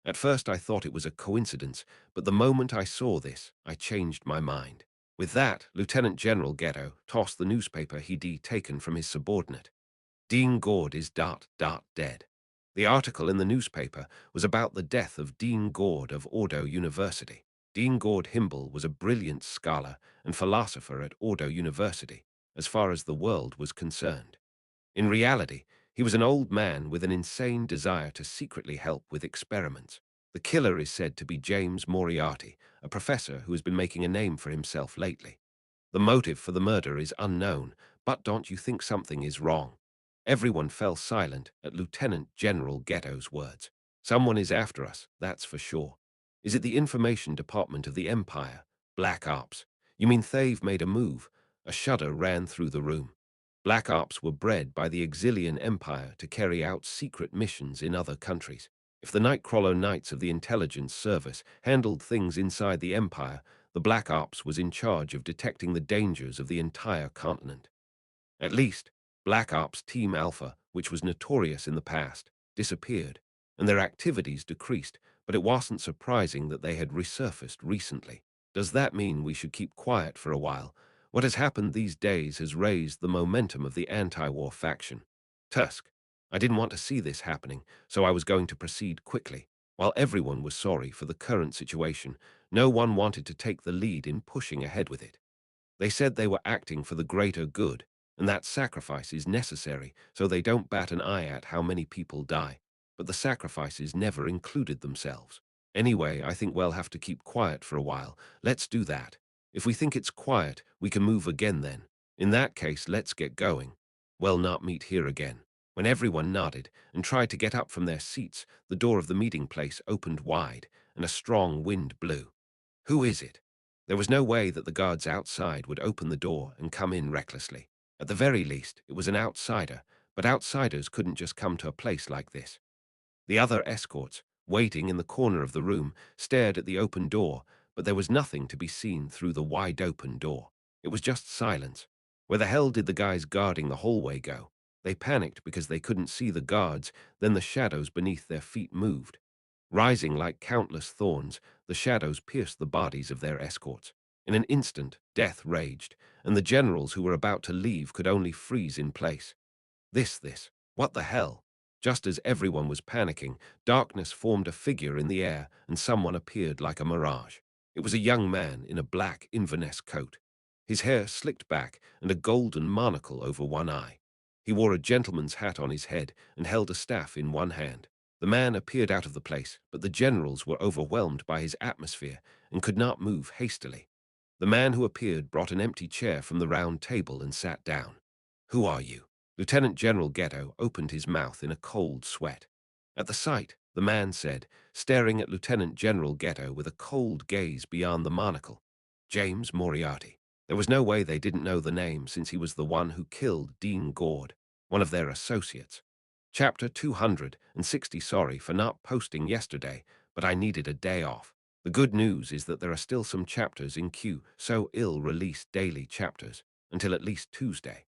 At first I thought it was a coincidence, but the moment I saw this, I changed my mind. With that, Lieutenant General Ghetto tossed the newspaper he'd taken from his subordinate. Dean Gord is dead. The article in the newspaper was about the death of Dean Gord of Ordo University. Dean Gord Himble was a brilliant scholar and philosopher at Ordo University, as far as the world was concerned. In reality, he was an old man with an insane desire to secretly help with experiments. The killer is said to be James Moriarty, a professor who has been making a name for himself lately. The motive for the murder is unknown, but don't you think something is wrong? Everyone fell silent at Lieutenant General Ghetto's words. Someone is after us, that's for sure. Is it the information department of the Empire? Black Ops. You mean they've made a move? A shudder ran through the room. Black Ops were bred by the Exilian Empire to carry out secret missions in other countries. If the Nightcrawler Knights of the Intelligence Service handled things inside the Empire, the Black Ops was in charge of detecting the dangers of the entire continent. At least, Black Ops Team Alpha, which was notorious in the past, disappeared, and their activities decreased, but it wasn't surprising that they had resurfaced recently. Does that mean we should keep quiet for a while? What has happened these days has raised the momentum of the anti-war faction. Tusk. I didn't want to see this happening, so I was going to proceed quickly. While everyone was sorry for the current situation, no one wanted to take the lead in pushing ahead with it. They said they were acting for the greater good, and that sacrifice is necessary so they don't bat an eye at how many people die. But the sacrifices never included themselves. Anyway, I think we'll have to keep quiet for a while. Let's do that. If we think it's quiet, we can move again then. In that case, let's get going. We'll not meet here again. When everyone nodded and tried to get up from their seats, the door of the meeting place opened wide, and a strong wind blew. Who is it? There was no way that the guards outside would open the door and come in recklessly. At the very least, it was an outsider, but outsiders couldn't just come to a place like this. The other escorts, waiting in the corner of the room, stared at the open door, but there was nothing to be seen through the wide-open door. It was just silence. Where the hell did the guys guarding the hallway go? They panicked because they couldn't see the guards, then the shadows beneath their feet moved. Rising like countless thorns, the shadows pierced the bodies of their escorts. In an instant, death raged, and the generals who were about to leave could only freeze in place. What the hell? Just as everyone was panicking, darkness formed a figure in the air, and someone appeared like a mirage. It was a young man in a black Inverness coat. His hair slicked back and a golden monocle over one eye. He wore a gentleman's hat on his head and held a staff in one hand. The man appeared out of the place, but the generals were overwhelmed by his atmosphere and could not move hastily. The man who appeared brought an empty chair from the round table and sat down. Who are you? Lieutenant General Ghetto opened his mouth in a cold sweat. At the sight, the man said, staring at Lieutenant General Ghetto with a cold gaze beyond the monocle. James Moriarty. There was no way they didn't know the name since he was the one who killed Dean Gord, one of their associates. Chapter 260. Sorry for not posting yesterday, but I needed a day off. The good news is that there are still some chapters in queue, so I'll release daily chapters until at least Tuesday.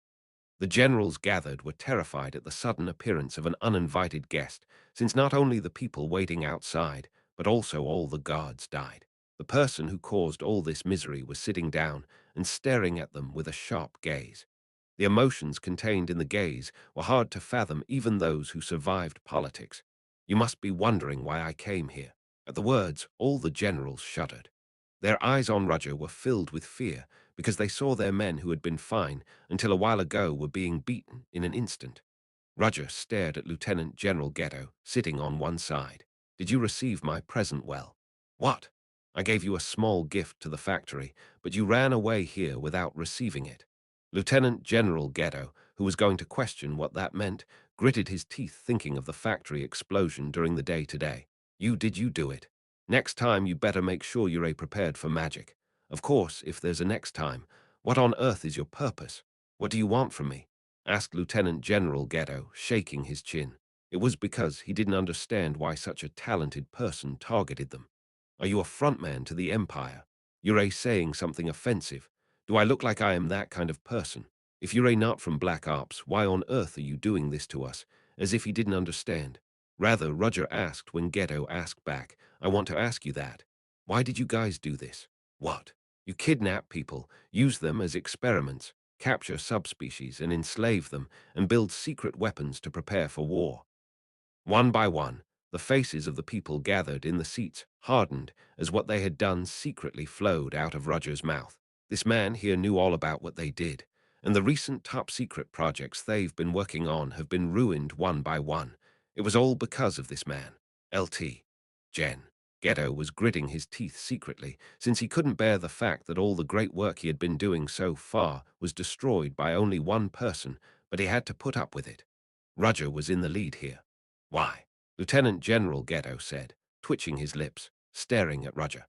The generals gathered were terrified at the sudden appearance of an uninvited guest, since not only the people waiting outside, but also all the guards died. The person who caused all this misery was sitting down and staring at them with a sharp gaze. The emotions contained in the gaze were hard to fathom even those who survived politics. You must be wondering why I came here. At the words, all the generals shuddered. Their eyes on Roger were filled with fear because they saw their men who had been fine until a while ago were being beaten in an instant. Roger stared at Lieutenant General Ghetto, sitting on one side. Did you receive my present well? What? I gave you a small gift to the factory, but you ran away here without receiving it. Lieutenant General Ghetto, who was going to question what that meant, gritted his teeth thinking of the factory explosion during the day today. Did you do it? Next time you better make sure you're prepared for magic. Of course, if there's a next time. What on earth is your purpose? What do you want from me? Asked Lieutenant General Ghetto, shaking his chin. It was because he didn't understand why such a talented person targeted them. Are you a frontman to the Empire? You're saying something offensive. Do I look like I am that kind of person? If you're not from Black Ops, why on earth are you doing this to us? As if he didn't understand. Rather, Roger asked when Ghetto asked back, I want to ask you that. Why did you guys do this? What? You kidnap people, use them as experiments, capture subspecies and enslave them, and build secret weapons to prepare for war. One by one, the faces of the people gathered in the seats hardened as what they had done secretly flowed out of Roger's mouth. This man here knew all about what they did, and the recent top-secret projects they've been working on have been ruined one by one. It was all because of this man. LT. Jen. Ghetto was gritting his teeth secretly, since he couldn't bear the fact that all the great work he had been doing so far was destroyed by only one person, but he had to put up with it. Roger was in the lead here. Why? Lieutenant General Ghetto said, twitching his lips, staring at Roger.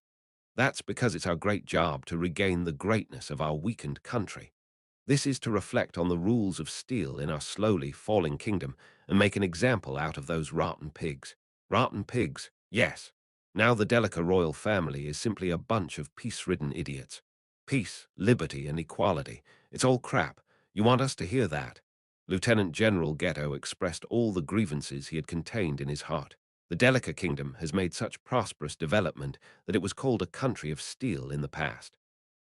That's because it's our great job to regain the greatness of our weakened country. This is to reflect on the rules of steel in our slowly falling kingdom and make an example out of those rotten pigs. Rotten pigs, yes. Now the Delica royal family is simply a bunch of peace-ridden idiots. Peace, liberty, and equality. It's all crap. You want us to hear that? Lieutenant General Ghetto expressed all the grievances he had contained in his heart. The Delica kingdom has made such prosperous development that it was called a country of steel in the past.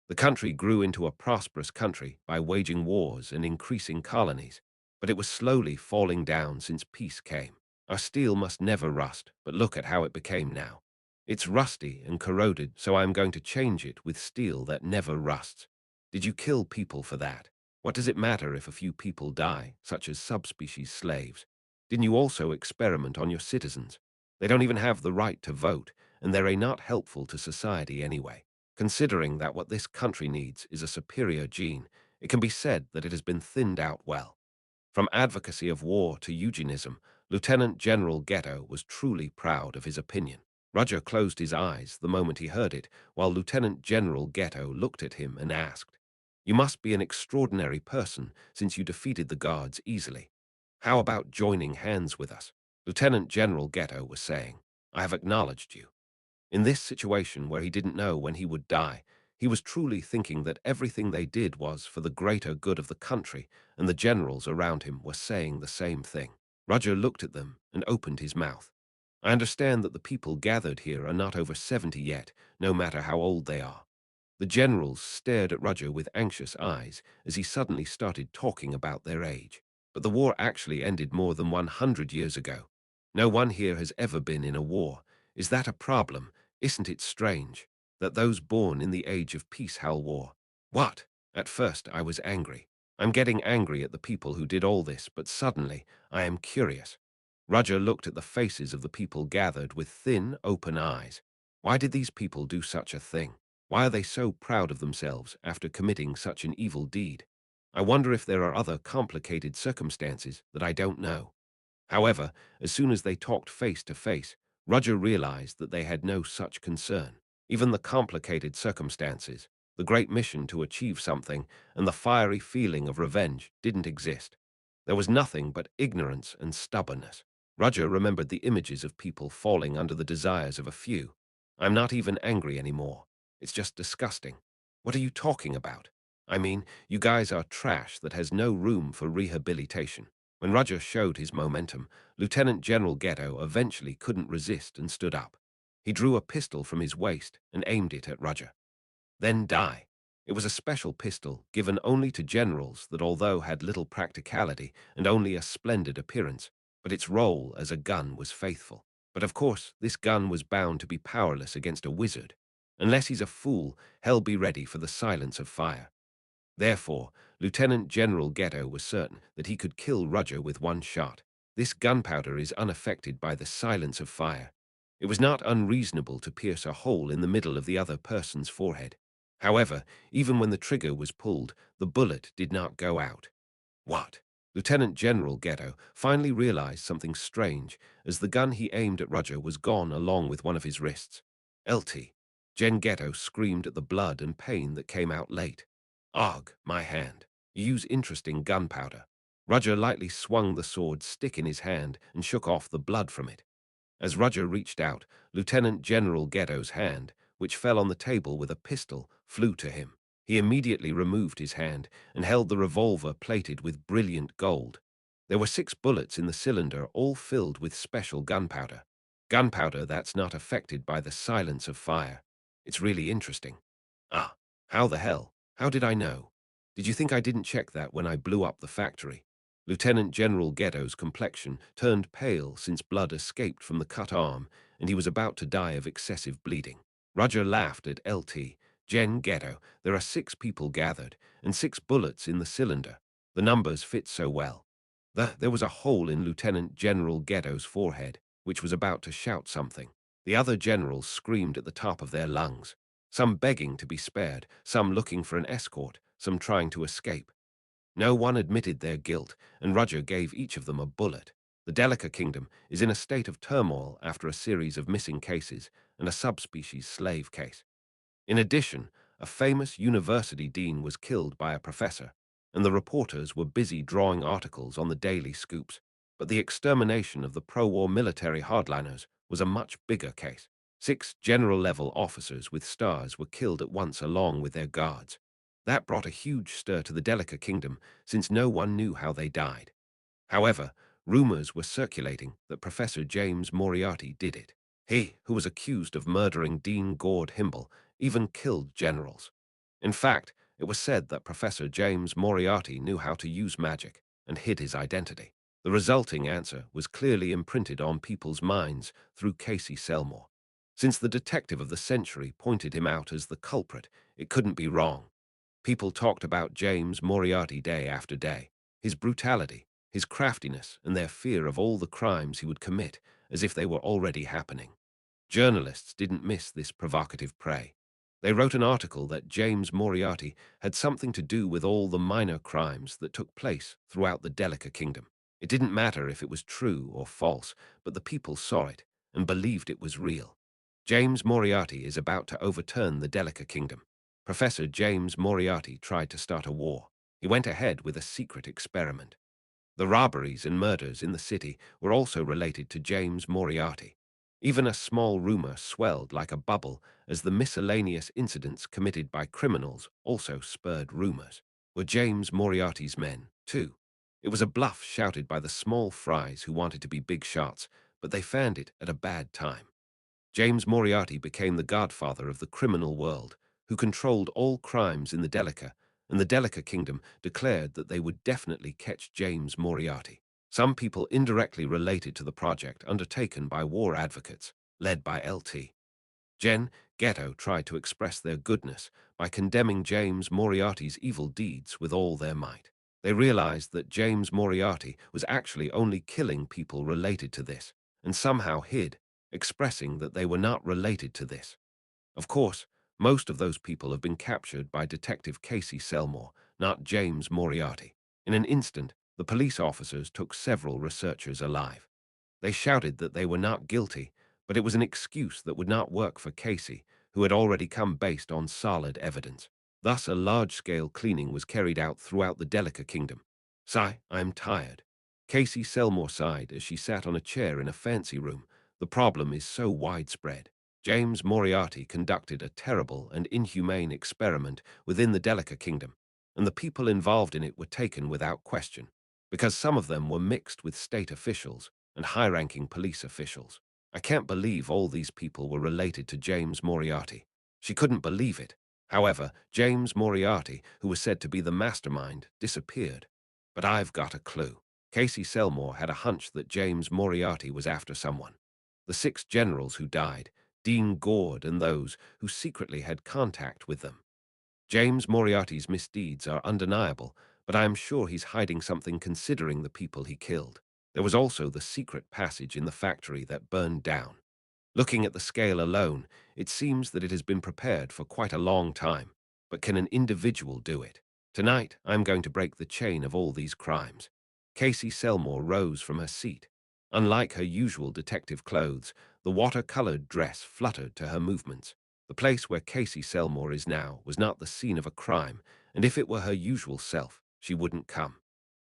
The country grew into a prosperous country by waging wars and increasing colonies, but it was slowly falling down since peace came. Our steel must never rust, but look at how it became now. It's rusty and corroded, so I am going to change it with steel that never rusts. Did you kill people for that? What does it matter if a few people die, such as subspecies slaves? Didn't you also experiment on your citizens? They don't even have the right to vote, and they're not helpful to society anyway. Considering that what this country needs is a superior gene, it can be said that it has been thinned out well. From advocacy of war to eugenism, Lieutenant General Ghetto was truly proud of his opinion. Roger closed his eyes the moment he heard it, while Lieutenant General Ghetto looked at him and asked, You must be an extraordinary person since you defeated the guards easily. How about joining hands with us? Lieutenant General Ghetto was saying, I have acknowledged you. In this situation where he didn't know when he would die, he was truly thinking that everything they did was for the greater good of the country, and the generals around him were saying the same thing. Roger looked at them and opened his mouth. I understand that the people gathered here are not over 70 yet, no matter how old they are. The generals stared at Roger with anxious eyes as he suddenly started talking about their age. But the war actually ended more than 100 years ago. No one here has ever been in a war. Is that a problem? Isn't it strange that those born in the age of peace hell war? What? At first I was angry. I'm getting angry at the people who did all this, but suddenly I am curious. Roger looked at the faces of the people gathered with thin, open eyes. Why did these people do such a thing? Why are they so proud of themselves after committing such an evil deed? I wonder if there are other complicated circumstances that I don't know. However, as soon as they talked face to face, Roger realized that they had no such concern. Even the complicated circumstances, the great mission to achieve something, and the fiery feeling of revenge didn't exist. There was nothing but ignorance and stubbornness. Roger remembered the images of people falling under the desires of a few. I'm not even angry anymore. It's just disgusting. What are you talking about? I mean, you guys are trash that has no room for rehabilitation. When Roger showed his momentum, Lieutenant General Ghetto eventually couldn't resist and stood up. He drew a pistol from his waist and aimed it at Roger. Then die. It was a special pistol given only to generals that although had little practicality and only a splendid appearance, but its role as a gun was faithful. But of course, this gun was bound to be powerless against a wizard. Unless he's a fool, hell be ready for the silence of fire. Therefore, Lieutenant General Ghetto was certain that he could kill Roger with one shot. This gunpowder is unaffected by the silence of fire. It was not unreasonable to pierce a hole in the middle of the other person's forehead. However, even when the trigger was pulled, the bullet did not go out. What? Lieutenant General Ghetto finally realized something strange as the gun he aimed at Roger was gone along with one of his wrists. LT. Jen Ghetto screamed at the blood and pain that came out late. Ugh, my hand. You use interesting gunpowder. Roger lightly swung the sword stick in his hand and shook off the blood from it. As Roger reached out, Lieutenant General Ghetto's hand, which fell on the table with a pistol, flew to him. He immediately removed his hand and held the revolver plated with brilliant gold. There were 6 bullets in the cylinder, all filled with special gunpowder. Gunpowder that's not affected by the silence of fire. It's really interesting. Ah, how the hell? How did I know? Did you think I didn't check that when I blew up the factory? Lieutenant General Ghetto's complexion turned pale since blood escaped from the cut arm, and he was about to die of excessive bleeding. Roger laughed at LT. Gen Ghetto, there are 6 people gathered, and 6 bullets in the cylinder. The numbers fit so well. There was a hole in Lieutenant General Ghetto's forehead, which was about to shout something. The other generals screamed at the top of their lungs, some begging to be spared, some looking for an escort, some trying to escape. No one admitted their guilt, and Roger gave each of them a bullet. The Delica Kingdom is in a state of turmoil after a series of missing cases and a subspecies slave case. In addition, a famous university dean was killed by a professor, and the reporters were busy drawing articles on the daily scoops. But the extermination of the pro-war military hardliners was a much bigger case. 6 general-level officers with stars were killed at once along with their guards. That brought a huge stir to the Delica Kingdom, since no one knew how they died. However, rumors were circulating that Professor James Moriarty did it. He, who was accused of murdering Dean Gord Himble, even killed generals. In fact, it was said that Professor James Moriarty knew how to use magic and hid his identity. The resulting answer was clearly imprinted on people's minds through Casey Selmore. Since the detective of the century pointed him out as the culprit, it couldn't be wrong. People talked about James Moriarty day after day, his brutality, his craftiness, and their fear of all the crimes he would commit, as if they were already happening. Journalists didn't miss this provocative prey. They wrote an article that James Moriarty had something to do with all the minor crimes that took place throughout the Delica Kingdom. It didn't matter if it was true or false, but the people saw it and believed it was real. James Moriarty is about to overturn the Delica Kingdom. Professor James Moriarty tried to start a war. He went ahead with a secret experiment. The robberies and murders in the city were also related to James Moriarty. Even a small rumor swelled like a bubble as the miscellaneous incidents committed by criminals also spurred rumors. Were James Moriarty's men, too? It was a bluff shouted by the small fries who wanted to be big shots, but they found it at a bad time. James Moriarty became the godfather of the criminal world, who controlled all crimes in the Delica, and the Delica Kingdom declared that they would definitely catch James Moriarty. Some people indirectly related to the project undertaken by war advocates, led by LT. Gen Ghetto tried to express their goodness by condemning James Moriarty's evil deeds with all their might. They realized that James Moriarty was actually only killing people related to this, and somehow hid, expressing that they were not related to this. Of course, most of those people have been captured by Detective Casey Selmore, not James Moriarty. In an instant, the police officers took several researchers alive. They shouted that they were not guilty, but it was an excuse that would not work for Casey, who had already come based on solid evidence. Thus, a large-scale cleaning was carried out throughout the Delica Kingdom. "Sigh, I am tired." Casey Selmore sighed as she sat on a chair in a fancy room. "The problem is so widespread. James Moriarty conducted a terrible and inhumane experiment within the Delica Kingdom, and the people involved in it were taken without question, because some of them were mixed with state officials and high-ranking police officials. I can't believe all these people were related to James Moriarty." She couldn't believe it. However, James Moriarty, who was said to be the mastermind, disappeared. But I've got a clue. Casey Selmore had a hunch that James Moriarty was after someone. The 6 generals who died, Dean Gord and those who secretly had contact with them. James Moriarty's misdeeds are undeniable, but I am sure he's hiding something considering the people he killed. There was also the secret passage in the factory that burned down. Looking at the scale alone, it seems that it has been prepared for quite a long time. But can an individual do it? Tonight, I'm going to break the chain of all these crimes. Casey Selmore rose from her seat. Unlike her usual detective clothes, the water-colored dress fluttered to her movements. The place where Casey Selmore is now was not the scene of a crime, and if it were her usual self, she wouldn't come.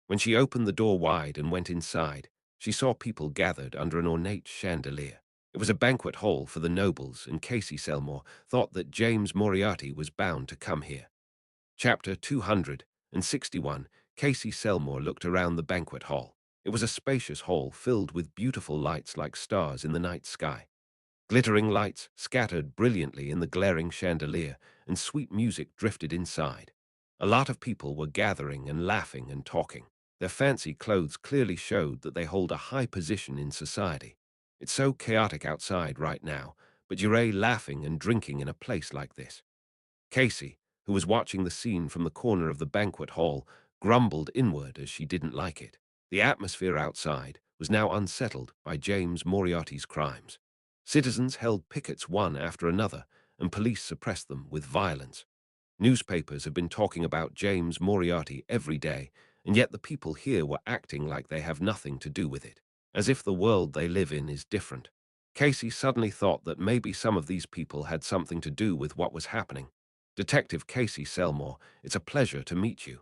When she opened the door wide and went inside, She saw people gathered under an ornate chandelier. It was a banquet hall for the nobles, and Casey Selmore thought that James Moriarty was bound to come here. Chapter 261. Casey Selmore looked around the banquet hall. It was a spacious hall filled with beautiful lights like stars in the night sky. Glittering lights scattered brilliantly in the glaring chandelier, and sweet music drifted inside. A lot of people were gathering and laughing and talking. Their fancy clothes clearly showed that they hold a high position in society. It's so chaotic outside right now, but you're laughing and drinking in a place like this. Casey, who was watching the scene from the corner of the banquet hall, grumbled inward as she didn't like it. The atmosphere outside was now unsettled by James Moriarty's crimes. Citizens held pickets one after another, and police suppressed them with violence. Newspapers have been talking about James Moriarty every day, and yet the people here were acting like they have nothing to do with it, as if the world they live in is different. Casey suddenly thought that maybe some of these people had something to do with what was happening. Detective Casey Selmore, it's a pleasure to meet you.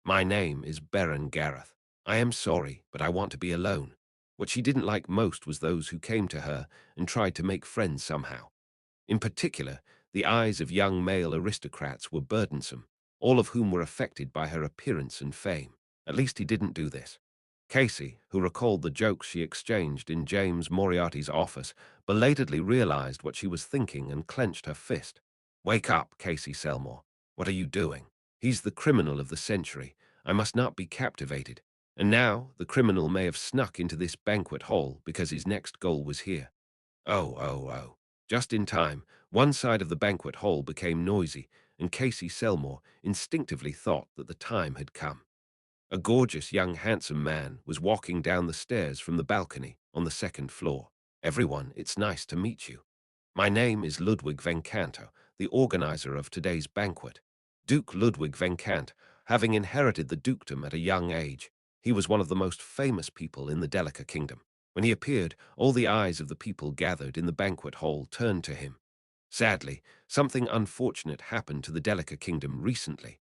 My name is Baron Gareth. I am sorry, but I want to be alone. What she didn't like most was those who came to her and tried to make friends somehow. In particular, the eyes of young male aristocrats were burdensome, all of whom were affected by her appearance and fame. At least he didn't do this. Casey, who recalled the jokes she exchanged in James Moriarty's office, belatedly realized what she was thinking and clenched her fist. Wake up, Casey Selmore. What are you doing? He's the criminal of the century. I must not be captivated. And now the criminal may have snuck into this banquet hall because his next goal was here. Oh, oh, oh. Just in time, one side of the banquet hall became noisy, and Casey Selmore instinctively thought that the time had come. A gorgeous young handsome man was walking down the stairs from the balcony on the second floor. Everyone, it's nice to meet you. My name is Ludwig Vencanto, the organizer of today's banquet. Duke Ludwig Vencant, having inherited the dukedom at a young age, he was one of the most famous people in the Delica kingdom. When he appeared, all the eyes of the people gathered in the banquet hall turned to him. Sadly, something unfortunate happened to the Delica kingdom recently.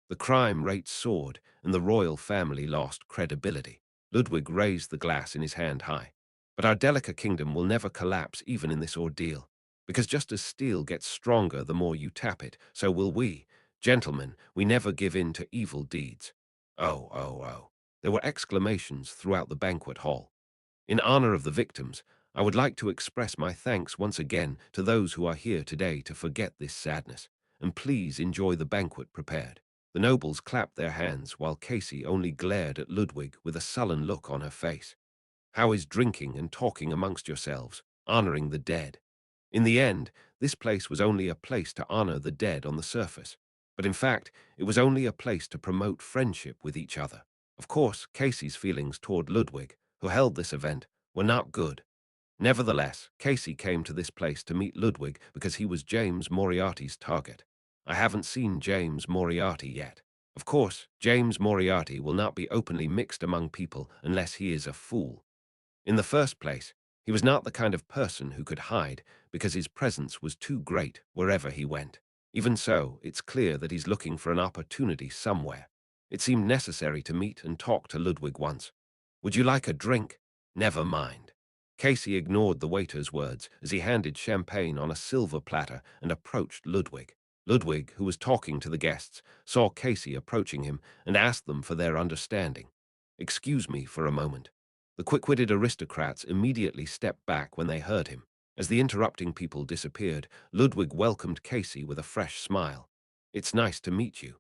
The crime rate soared, and the royal family lost credibility. Ludwig raised the glass in his hand high. But our Delica kingdom will never collapse even in this ordeal, because just as steel gets stronger the more you tap it, so will we. Gentlemen, we never give in to evil deeds. Oh, oh, oh. There were exclamations throughout the banquet hall. In honor of the victims, I would like to express my thanks once again to those who are here today to forget this sadness, and please enjoy the banquet prepared. The nobles clapped their hands while Casey only glared at Ludwig with a sullen look on her face. How is drinking and talking amongst yourselves, honoring the dead? In the end, this place was only a place to honor the dead on the surface, but in fact, it was only a place to promote friendship with each other. Of course, Casey's feelings toward Ludwig, who held this event, were not good. Nevertheless, Casey came to this place to meet Ludwig because he was James Moriarty's target. I haven't seen James Moriarty yet. Of course, James Moriarty will not be openly mixed among people unless he is a fool. In the first place, he was not the kind of person who could hide because his presence was too great wherever he went. Even so, it's clear that he's looking for an opportunity somewhere. It seemed necessary to meet and talk to Ludwig once. Would you like a drink? Never mind. Casey ignored the waiter's words as he handed champagne on a silver platter and approached Ludwig. Ludwig, who was talking to the guests, saw Casey approaching him and asked them for their understanding. Excuse me for a moment. The quick-witted aristocrats immediately stepped back when they heard him. As the interrupting people disappeared, Ludwig welcomed Casey with a fresh smile. It's nice to meet you,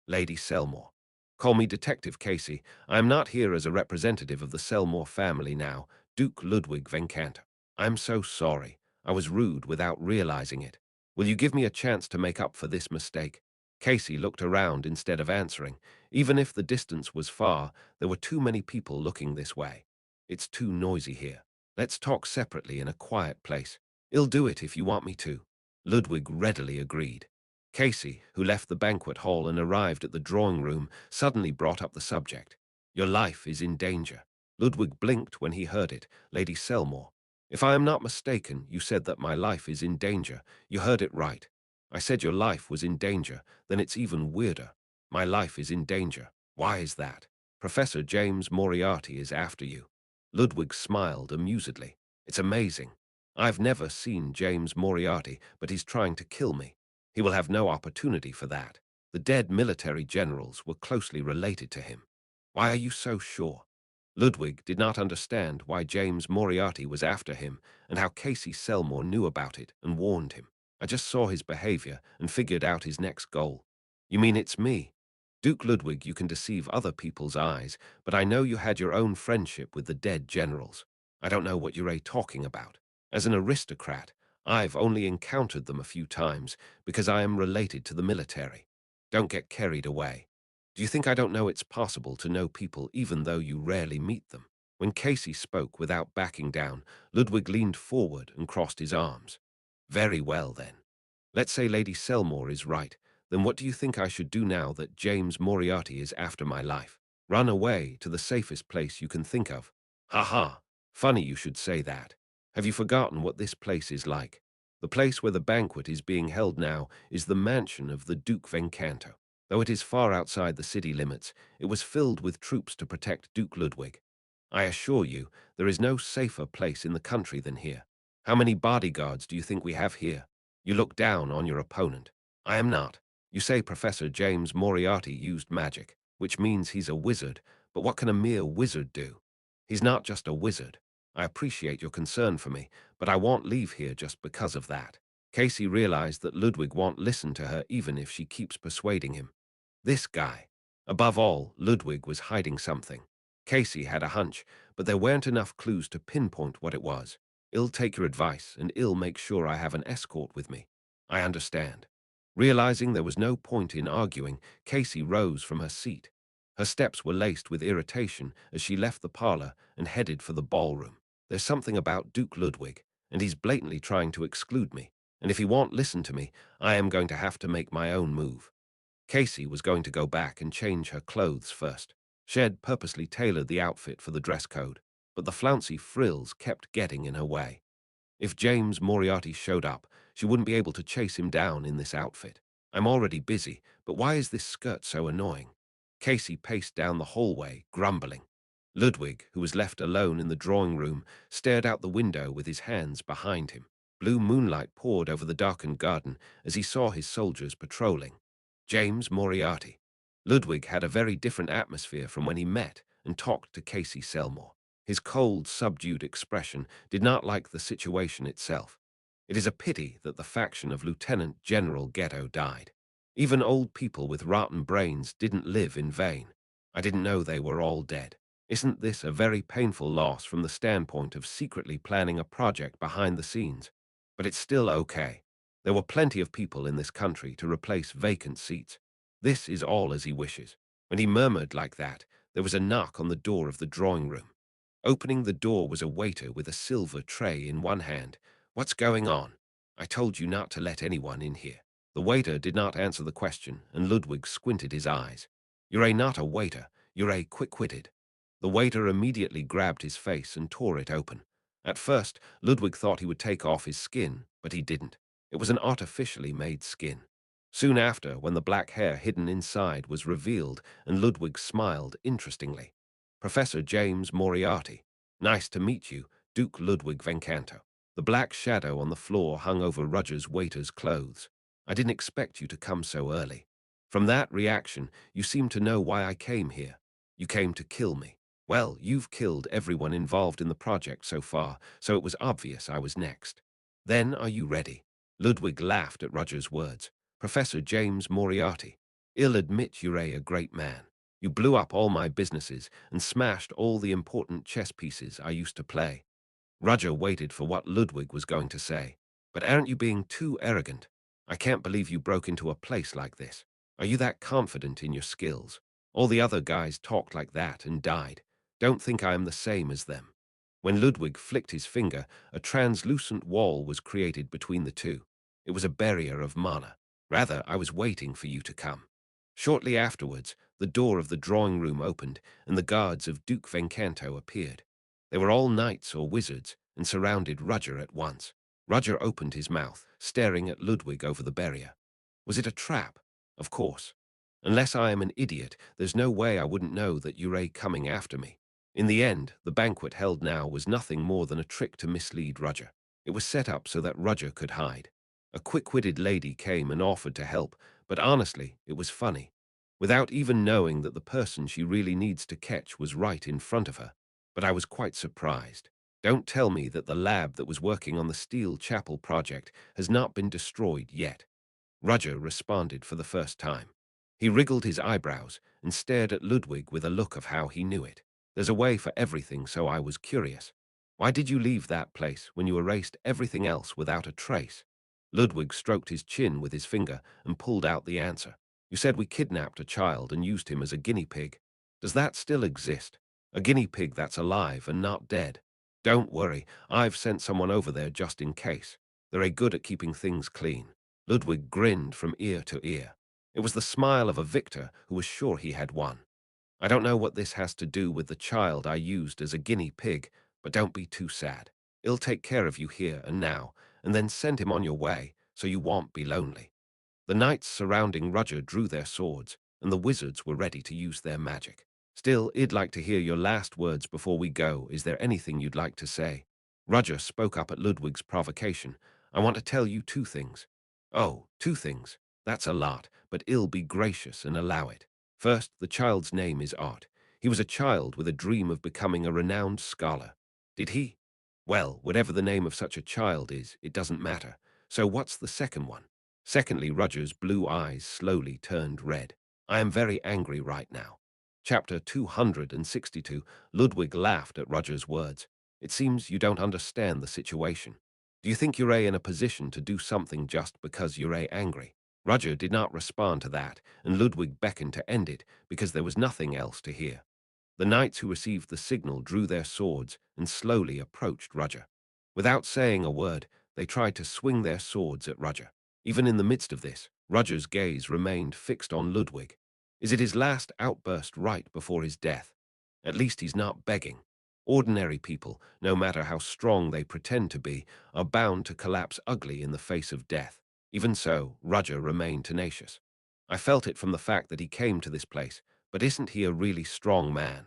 Lady Selmore. Call me Detective Casey. I am not here as a representative of the Selmore family now, Duke Ludwig Vencant. I'm so sorry. I was rude without realizing it. Will you give me a chance to make up for this mistake? Casey looked around instead of answering. Even if the distance was far, there were too many people looking this way. It's too noisy here. Let's talk separately in a quiet place. I'll do it if you want me to. Ludwig readily agreed. Casey, who left the banquet hall and arrived at the drawing room, suddenly brought up the subject. Your life is in danger. Ludwig blinked when he heard it. Lady Selmore, if I am not mistaken, you said that my life is in danger. You heard it right. I said your life was in danger. Then it's even weirder. My life is in danger. Why is that? Professor James Moriarty is after you. Ludwig smiled amusedly. It's amazing. I've never seen James Moriarty, but he's trying to kill me. He will have no opportunity for that. The dead military generals were closely related to him. Why are you so sure? Ludwig did not understand why James Moriarty was after him and how Casey Selmore knew about it and warned him. I just saw his behavior and figured out his next goal. You mean it's me? Duke Ludwig, you can deceive other people's eyes, but I know you had your own friendship with the dead generals. I don't know what you're talking about. As an aristocrat, I've only encountered them a few times because I am related to the military. Don't get carried away. Do you think I don't know it's possible to know people even though you rarely meet them? When Casey spoke without backing down, Ludwig leaned forward and crossed his arms. Very well, then. Let's say Lady Selmore is right. Then what do you think I should do now that James Moriarty is after my life? Run away to the safest place you can think of. Ha ha. Funny you should say that. Have you forgotten what this place is like? The place where the banquet is being held now is the mansion of the Duke Vencanto. Though it is far outside the city limits, it was filled with troops to protect Duke Ludwig. I assure you, there is no safer place in the country than here. How many bodyguards do you think we have here? You look down on your opponent. I am not. You say Professor James Moriarty used magic, which means he's a wizard, but what can a mere wizard do? He's not just a wizard. I appreciate your concern for me, but I won't leave here just because of that. Casey realized that Ludwig won't listen to her even if she keeps persuading him. This guy. Above all, Ludwig was hiding something. Casey had a hunch, but there weren't enough clues to pinpoint what it was. I'll take your advice, and I'll make sure I have an escort with me. I understand. Realizing there was no point in arguing, Casey rose from her seat. Her steps were laced with irritation as she left the parlor and headed for the ballroom. There's something about Duke Ludwig, and he's blatantly trying to exclude me. And if he won't listen to me, I am going to have to make my own move. Casey was going to go back and change her clothes first. She had purposely tailored the outfit for the dress code, but the flouncy frills kept getting in her way. If James Moriarty showed up, she wouldn't be able to chase him down in this outfit. I'm already busy, but why is this skirt so annoying? Casey paced down the hallway, grumbling. Ludwig, who was left alone in the drawing room, stared out the window with his hands behind him. Blue moonlight poured over the darkened garden as he saw his soldiers patrolling. James Moriarty. Ludwig had a very different atmosphere from when he met and talked to Casey Selmore. His cold, subdued expression did not like the situation itself. It is a pity that the faction of Lieutenant General Ghetto died. Even old people with rotten brains didn't live in vain. I didn't know they were all dead. Isn't this a very painful loss from the standpoint of secretly planning a project behind the scenes? But it's still okay. There were plenty of people in this country to replace vacant seats. This is all as he wishes. When he murmured like that, there was a knock on the door of the drawing room. Opening the door was a waiter with a silver tray in one hand. What's going on? I told you not to let anyone in here. The waiter did not answer the question, and Ludwig squinted his eyes. You're not a waiter, you're quick-witted. The waiter immediately grabbed his face and tore it open. At first, Ludwig thought he would take off his skin, but he didn't. It was an artificially made skin. Soon after, when the black hair hidden inside was revealed, and Ludwig smiled interestingly. Professor James Moriarty. Nice to meet you, Duke Ludwig Vencanto. The black shadow on the floor hung over Rudger's waiter's clothes. I didn't expect you to come so early. From that reaction, you seem to know why I came here. You came to kill me. Well, you've killed everyone involved in the project so far, so it was obvious I was next. Then are you ready? Ludwig laughed at Rudger's words. Professor James Moriarty. I'll admit you're a great man. You blew up all my businesses and smashed all the important chess pieces I used to play. Roger waited for what Ludwig was going to say. But aren't you being too arrogant? I can't believe you broke into a place like this. Are you that confident in your skills? All the other guys talked like that and died. Don't think I am the same as them. When Ludwig flicked his finger, a translucent wall was created between the two. It was a barrier of mana. Rather, I was waiting for you to come. Shortly afterwards, the door of the drawing room opened, and the guards of Duke Vencanto appeared. They were all knights or wizards, and surrounded Roger at once. Roger opened his mouth, staring at Ludwig over the barrier. Was it a trap? Of course. Unless I am an idiot, there's no way I wouldn't know that you're coming after me. In the end, the banquet held now was nothing more than a trick to mislead Roger. It was set up so that Roger could hide. A quick-witted lady came and offered to help, but honestly, it was funny. Without even knowing that the person she really needs to catch was right in front of her. But I was quite surprised. Don't tell me that the lab that was working on the Steel Chapel project has not been destroyed yet. Roger responded for the first time. He wriggled his eyebrows and stared at Ludwig with a look of how he knew it. There's a way for everything, so I was curious. Why did you leave that place when you erased everything else without a trace? Ludwig stroked his chin with his finger and pulled out the answer. You said we kidnapped a child and used him as a guinea pig. Does that still exist? A guinea pig that's alive and not dead? Don't worry, I've sent someone over there just in case. They're good at keeping things clean. Ludwig grinned from ear to ear. It was the smile of a victor who was sure he had won. I don't know what this has to do with the child I used as a guinea pig, but don't be too sad. I'll take care of you here and now, and then send him on your way so you won't be lonely. The knights surrounding Roger drew their swords, and the wizards were ready to use their magic. Still, I'd like to hear your last words before we go. Is there anything you'd like to say? Roger spoke up at Ludwig's provocation. I want to tell you two things. Oh, two things. That's a lot, but I'll be gracious and allow it. First, the child's name is Art. He was a child with a dream of becoming a renowned scholar. Did he? Well, whatever the name of such a child is, it doesn't matter. So what's the second one? Secondly, Roger's blue eyes slowly turned red. I am very angry right now. Chapter 262, Ludwig laughed at Roger's words. It seems you don't understand the situation. Do you think you're in a position to do something just because you're angry? Roger did not respond to that, and Ludwig beckoned to end it because there was nothing else to hear. The knights who received the signal drew their swords and slowly approached Roger. Without saying a word, they tried to swing their swords at Roger. Even in the midst of this, Roger's gaze remained fixed on Ludwig. Is it his last outburst right before his death? At least he's not begging. Ordinary people, no matter how strong they pretend to be, are bound to collapse ugly in the face of death. Even so, Roger remained tenacious. I felt it from the fact that he came to this place, but isn't he a really strong man?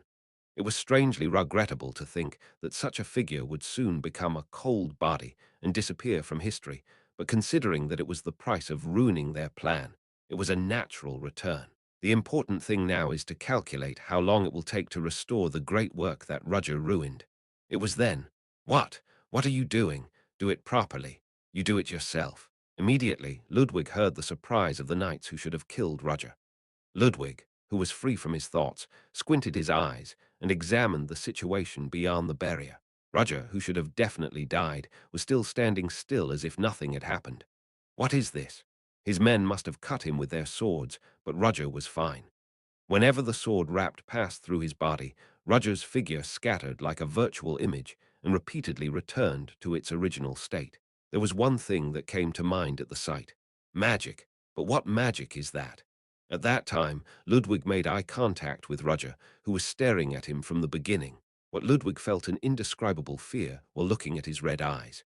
It was strangely regrettable to think that such a figure would soon become a cold body and disappear from history, but considering that it was the price of ruining their plan, it was a natural return. The important thing now is to calculate how long it will take to restore the great work that Roger ruined. It was then. What? What are you doing? Do it properly. You do it yourself. Immediately, Ludwig heard the surprise of the knights who should have killed Roger. Ludwig, who was free from his thoughts, squinted his eyes and examined the situation beyond the barrier. Roger, who should have definitely died, was still standing still as if nothing had happened. What is this? His men must have cut him with their swords, but Roger was fine. Whenever the sword rapped passed through his body, Roger's figure scattered like a virtual image and repeatedly returned to its original state. There was one thing that came to mind at the sight. Magic. But what magic is that? At that time, Ludwig made eye contact with Roger, who was staring at him from the beginning. What Ludwig felt an indescribable fear while looking at his red eyes.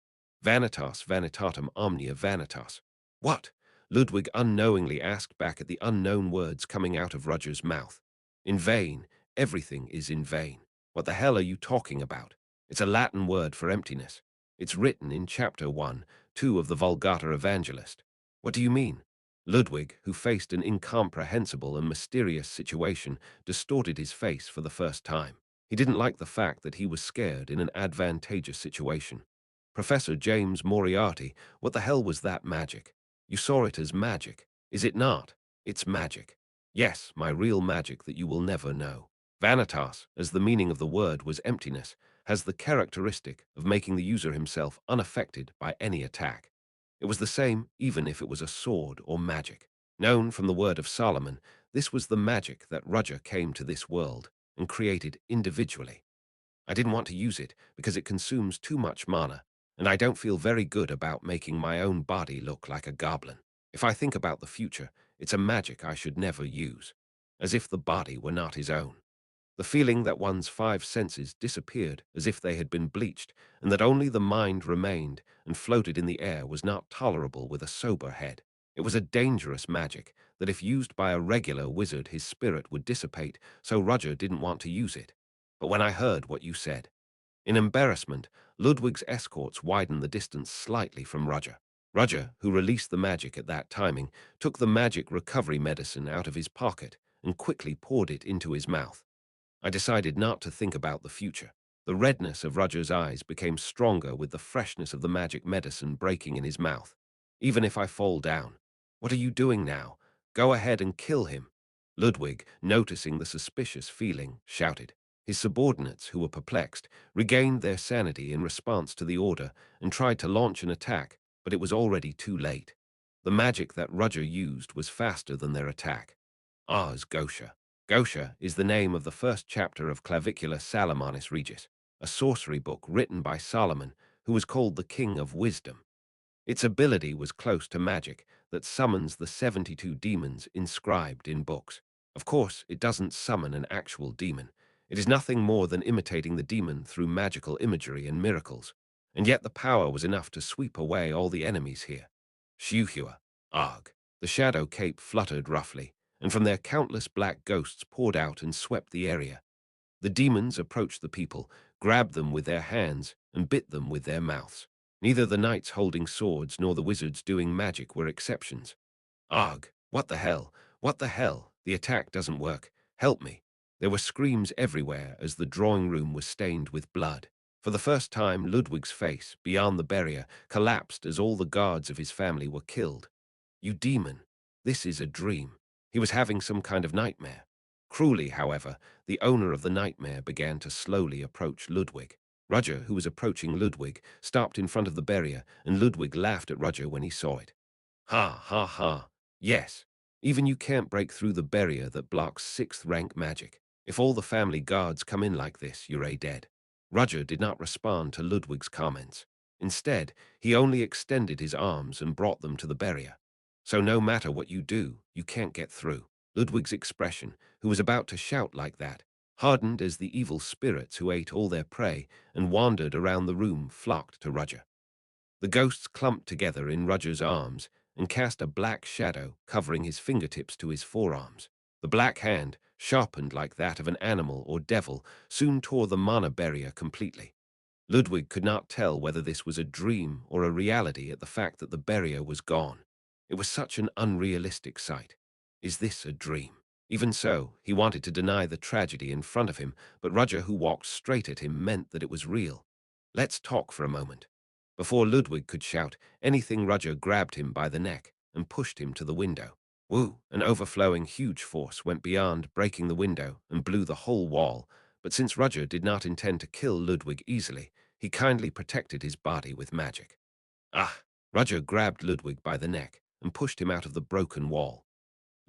Vanitas vanitatum omnia vanitas. What? Ludwig unknowingly asked back at the unknown words coming out of Roger's mouth. In vain. Everything is in vain. What the hell are you talking about? It's a Latin word for emptiness. It's written in chapter 1, 2 of the Vulgata Evangelist. What do you mean? Ludwig, who faced an incomprehensible and mysterious situation, distorted his face for the first time. He didn't like the fact that he was scared in an advantageous situation. Professor James Moriarty, what the hell was that magic? You saw it as magic. Is it not? It's magic. Yes, my real magic that you will never know. Vanitas, as the meaning of the word was emptiness, has the characteristic of making the user himself unaffected by any attack. It was the same even if it was a sword or magic. Known from the word of Solomon, this was the magic that Roger came to this world and created individually. I didn't want to use it because it consumes too much mana, and I don't feel very good about making my own body look like a goblin. If I think about the future, it's a magic I should never use, as if the body were not his own. The feeling that one's five senses disappeared as if they had been bleached, and that only the mind remained and floated in the air was not tolerable with a sober head. It was a dangerous magic that if used by a regular wizard his spirit would dissipate, so Roger didn't want to use it. but when I heard what you said. In embarrassment, Ludwig's escorts widened the distance slightly from Roger. Roger, who released the magic at that timing, took the magic recovery medicine out of his pocket and quickly poured it into his mouth. I decided not to think about the future. The redness of Roger's eyes became stronger with the freshness of the magic medicine breaking in his mouth. Even if I fall down. What are you doing now? Go ahead and kill him. Ludwig, noticing the suspicious feeling, shouted. His subordinates, who were perplexed, regained their sanity in response to the order and tried to launch an attack, but it was already too late. The magic that Roger used was faster than their attack. Ars Gosha. Gosha is the name of the first chapter of Clavicula Salomonis Regis, a sorcery book written by Solomon, who was called the King of Wisdom. Its ability was close to magic that summons the 72 demons inscribed in books. Of course, it doesn't summon an actual demon. It is nothing more than imitating the demon through magical imagery and miracles. And yet the power was enough to sweep away all the enemies here. Shuhua, Arg. The shadow cape fluttered roughly, and from their countless black ghosts poured out and swept the area. The demons approached the people, grabbed them with their hands, and bit them with their mouths. Neither the knights holding swords nor the wizards doing magic were exceptions. Ugh! What the hell? What the hell? The attack doesn't work. Help me. There were screams everywhere as the drawing room was stained with blood. For the first time, Ludwig's face, beyond the barrier, collapsed as all the guards of his family were killed. You demon! This is a dream. He was having some kind of nightmare. Cruelly, however, the owner of the nightmare began to slowly approach Ludwig. Roger, who was approaching Ludwig, stopped in front of the barrier, and Ludwig laughed at Roger when he saw it. Ha, ha, ha. Yes. Even you can't break through the barrier that blocks 6th rank magic. If all the family guards come in like this, you're dead. Roger did not respond to Ludwig's comments. Instead, he only extended his arms and brought them to the barrier. So no matter what you do, you can't get through. Ludwig's expression, who was about to shout like that, hardened as the evil spirits who ate all their prey and wandered around the room flocked to Roger. The ghosts clumped together in Roger's arms and cast a black shadow covering his fingertips to his forearms. The black hand, sharpened like that of an animal or devil, soon tore the mana barrier completely. Ludwig could not tell whether this was a dream or a reality at the fact that the barrier was gone. It was such an unrealistic sight. Is this a dream? Even so, he wanted to deny the tragedy in front of him, but Roger, who walked straight at him, meant that it was real. Let's talk for a moment. Before Ludwig could shout anything, Roger grabbed him by the neck and pushed him to the window. Woo! An overflowing huge force went beyond, breaking the window and blew the whole wall, but since Roger did not intend to kill Ludwig easily, he kindly protected his body with magic. Ah! Roger grabbed Ludwig by the neck and pushed him out of the broken wall.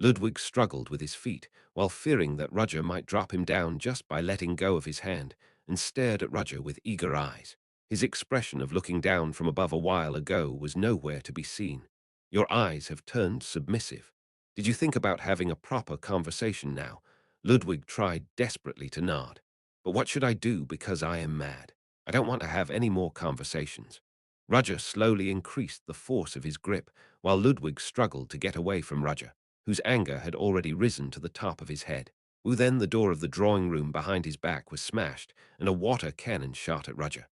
Ludwig struggled with his feet, while fearing that Roger might drop him down just by letting go of his hand, and stared at Roger with eager eyes. His expression of looking down from above a while ago was nowhere to be seen. Your eyes have turned submissive. Did you think about having a proper conversation now? Ludwig tried desperately to nod. But what should I do because I am mad? I don't want to have any more conversations. Roger slowly increased the force of his grip, while Ludwig struggled to get away from Roger, whose anger had already risen to the top of his head. Then the door of the drawing room behind his back was smashed, and a water cannon shot at Roger.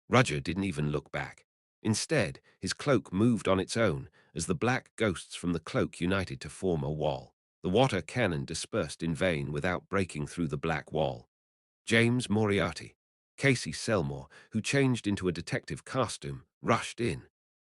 Roger didn't even look back. Instead, his cloak moved on its own as the black ghosts from the cloak united to form a wall. The water cannon dispersed in vain without breaking through the black wall. James Moriarty. Casey Selmore, who changed into a detective costume, rushed in.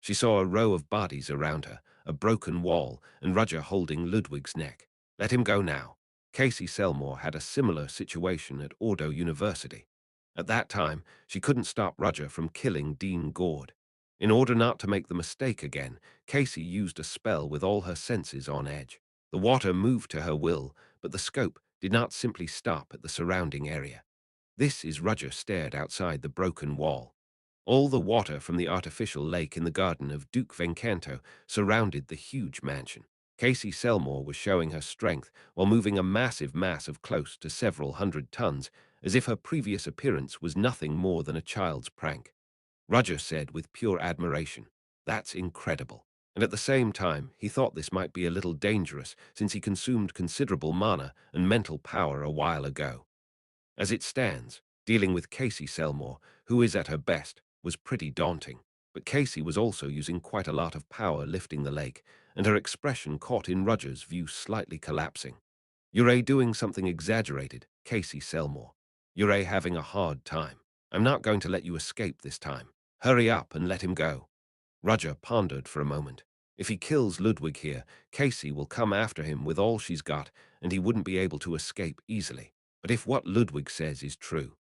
She saw a row of bodies around her, a broken wall, and Roger holding Ludwig's neck. Let him go now. Casey Selmore had a similar situation at Ordo University. At that time, she couldn't stop Roger from killing Dean Gord. In order not to make the mistake again, Casey used a spell with all her senses on edge. The water moved to her will, but the scope did not simply stop at the surrounding area. This is Roger stared outside the broken wall. All the water from the artificial lake in the garden of Duke Vencanto surrounded the huge mansion. Casey Selmore was showing her strength while moving a massive mass of close to several hundred tons, as if her previous appearance was nothing more than a child's prank. Roger said with pure admiration, "That's incredible." And at the same time, he thought this might be a little dangerous since he consumed considerable mana and mental power a while ago. As it stands, dealing with Casey Selmore, who is at her best, was pretty daunting. But Casey was also using quite a lot of power lifting the lake, and her expression caught in Roger's view slightly collapsing. "You're doing something exaggerated, Casey Selmore. You're having a hard time. I'm not going to let you escape this time. Hurry up and let him go." Roger pondered for a moment. If he kills Ludwig here, Casey will come after him with all she's got, and he wouldn't be able to escape easily. But if what Ludwig says is true,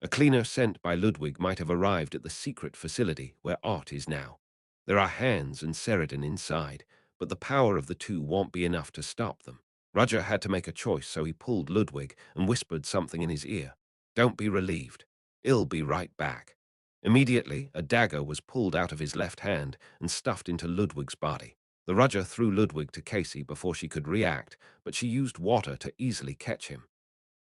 a cleaner sent by Ludwig might have arrived at the secret facility where Art is now. There are Hans and Sheridan inside, but the power of the two won't be enough to stop them. Roger had to make a choice, so he pulled Ludwig and whispered something in his ear. "Don't be relieved. I'll be right back." Immediately, a dagger was pulled out of his left hand and stuffed into Ludwig's body. The Roger threw Ludwig to Casey before she could react, but she used water to easily catch him.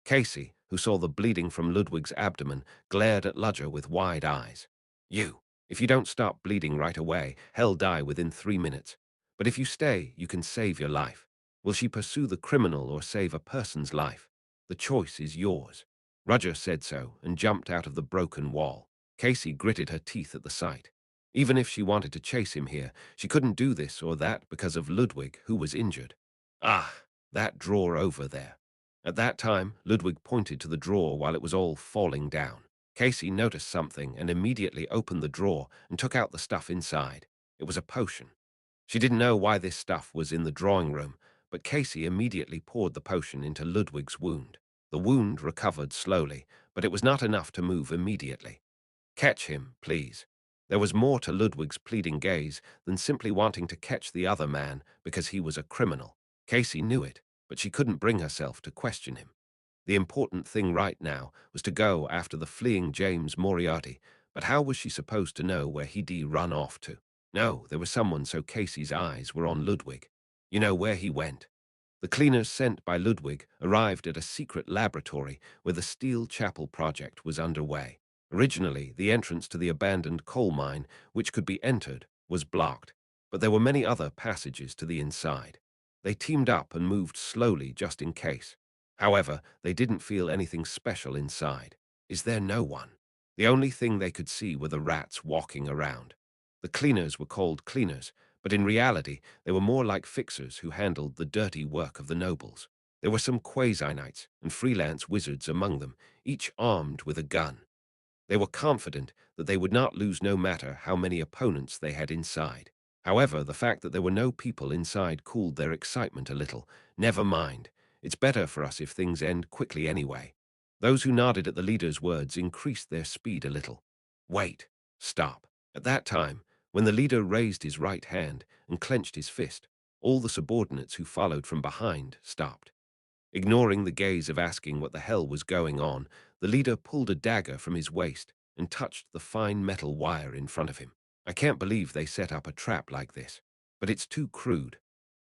Casey, who saw the bleeding from Ludwig's abdomen, glared at Ludger with wide eyes. If you don't stop bleeding right away, he'll die within 3 minutes. But if you stay, you can save your life. Will she pursue the criminal or save a person's life? The choice is yours." Roger said so and jumped out of the broken wall. Casey gritted her teeth at the sight. Even if she wanted to chase him here, she couldn't do this or that because of Ludwig, who was injured. "Ah, that drawer over there." At that time, Ludwig pointed to the drawer while it was all falling down. Casey noticed something and immediately opened the drawer and took out the stuff inside. It was a potion. She didn't know why this stuff was in the drawing room, but Casey immediately poured the potion into Ludwig's wound. The wound recovered slowly, but it was not enough to move immediately. "Catch him, please." There was more to Ludwig's pleading gaze than simply wanting to catch the other man because he was a criminal. Casey knew it, but she couldn't bring herself to question him. The important thing right now was to go after the fleeing James Moriarty, but how was she supposed to know where he'd run off to? No, there was someone, so Casey's eyes were on Ludwig. You know where he went. The cleaners sent by Ludwig arrived at a secret laboratory where the Steel Chapel project was underway. Originally, the entrance to the abandoned coal mine, which could be entered, was blocked, but there were many other passages to the inside. They teamed up and moved slowly just in case. However, they didn't feel anything special inside. Is there no one? The only thing they could see were the rats walking around. The cleaners were called cleaners, but in reality, they were more like fixers who handled the dirty work of the nobles. There were some quasi-knights and freelance wizards among them, each armed with a gun. They were confident that they would not lose no matter how many opponents they had inside. However, the fact that there were no people inside cooled their excitement a little. "Never mind. It's better for us if things end quickly anyway." Those who nodded at the leader's words increased their speed a little. "Wait. Stop." At that time, when the leader raised his right hand and clenched his fist, all the subordinates who followed from behind stopped. Ignoring the gaze of asking what the hell was going on, the leader pulled a dagger from his waist and touched the fine metal wire in front of him. "I can't believe they set up a trap like this, but it's too crude."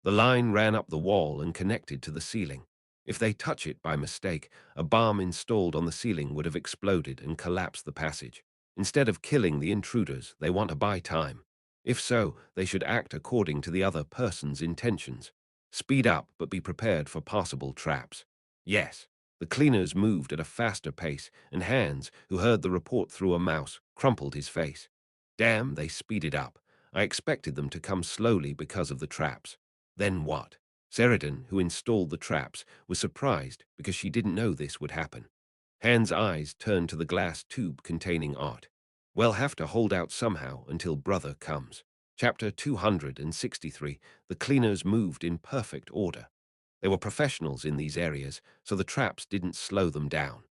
The line ran up the wall and connected to the ceiling. If they touch it by mistake, a bomb installed on the ceiling would have exploded and collapsed the passage. Instead of killing the intruders, they want to buy time. If so, they should act according to the other person's intentions. Speed up, but be prepared for possible traps. Yes, the cleaners moved at a faster pace, and Hans, who heard the report through a mouse, crumpled his face. Damn, they speeded up. I expected them to come slowly because of the traps. Then what? Sheridan, who installed the traps, was surprised because she didn't know this would happen. Hans' eyes turned to the glass tube containing Art. "We'll have to hold out somehow until brother comes." Chapter 263, the cleaners moved in perfect order. They were professionals in these areas, so the traps didn't slow them down.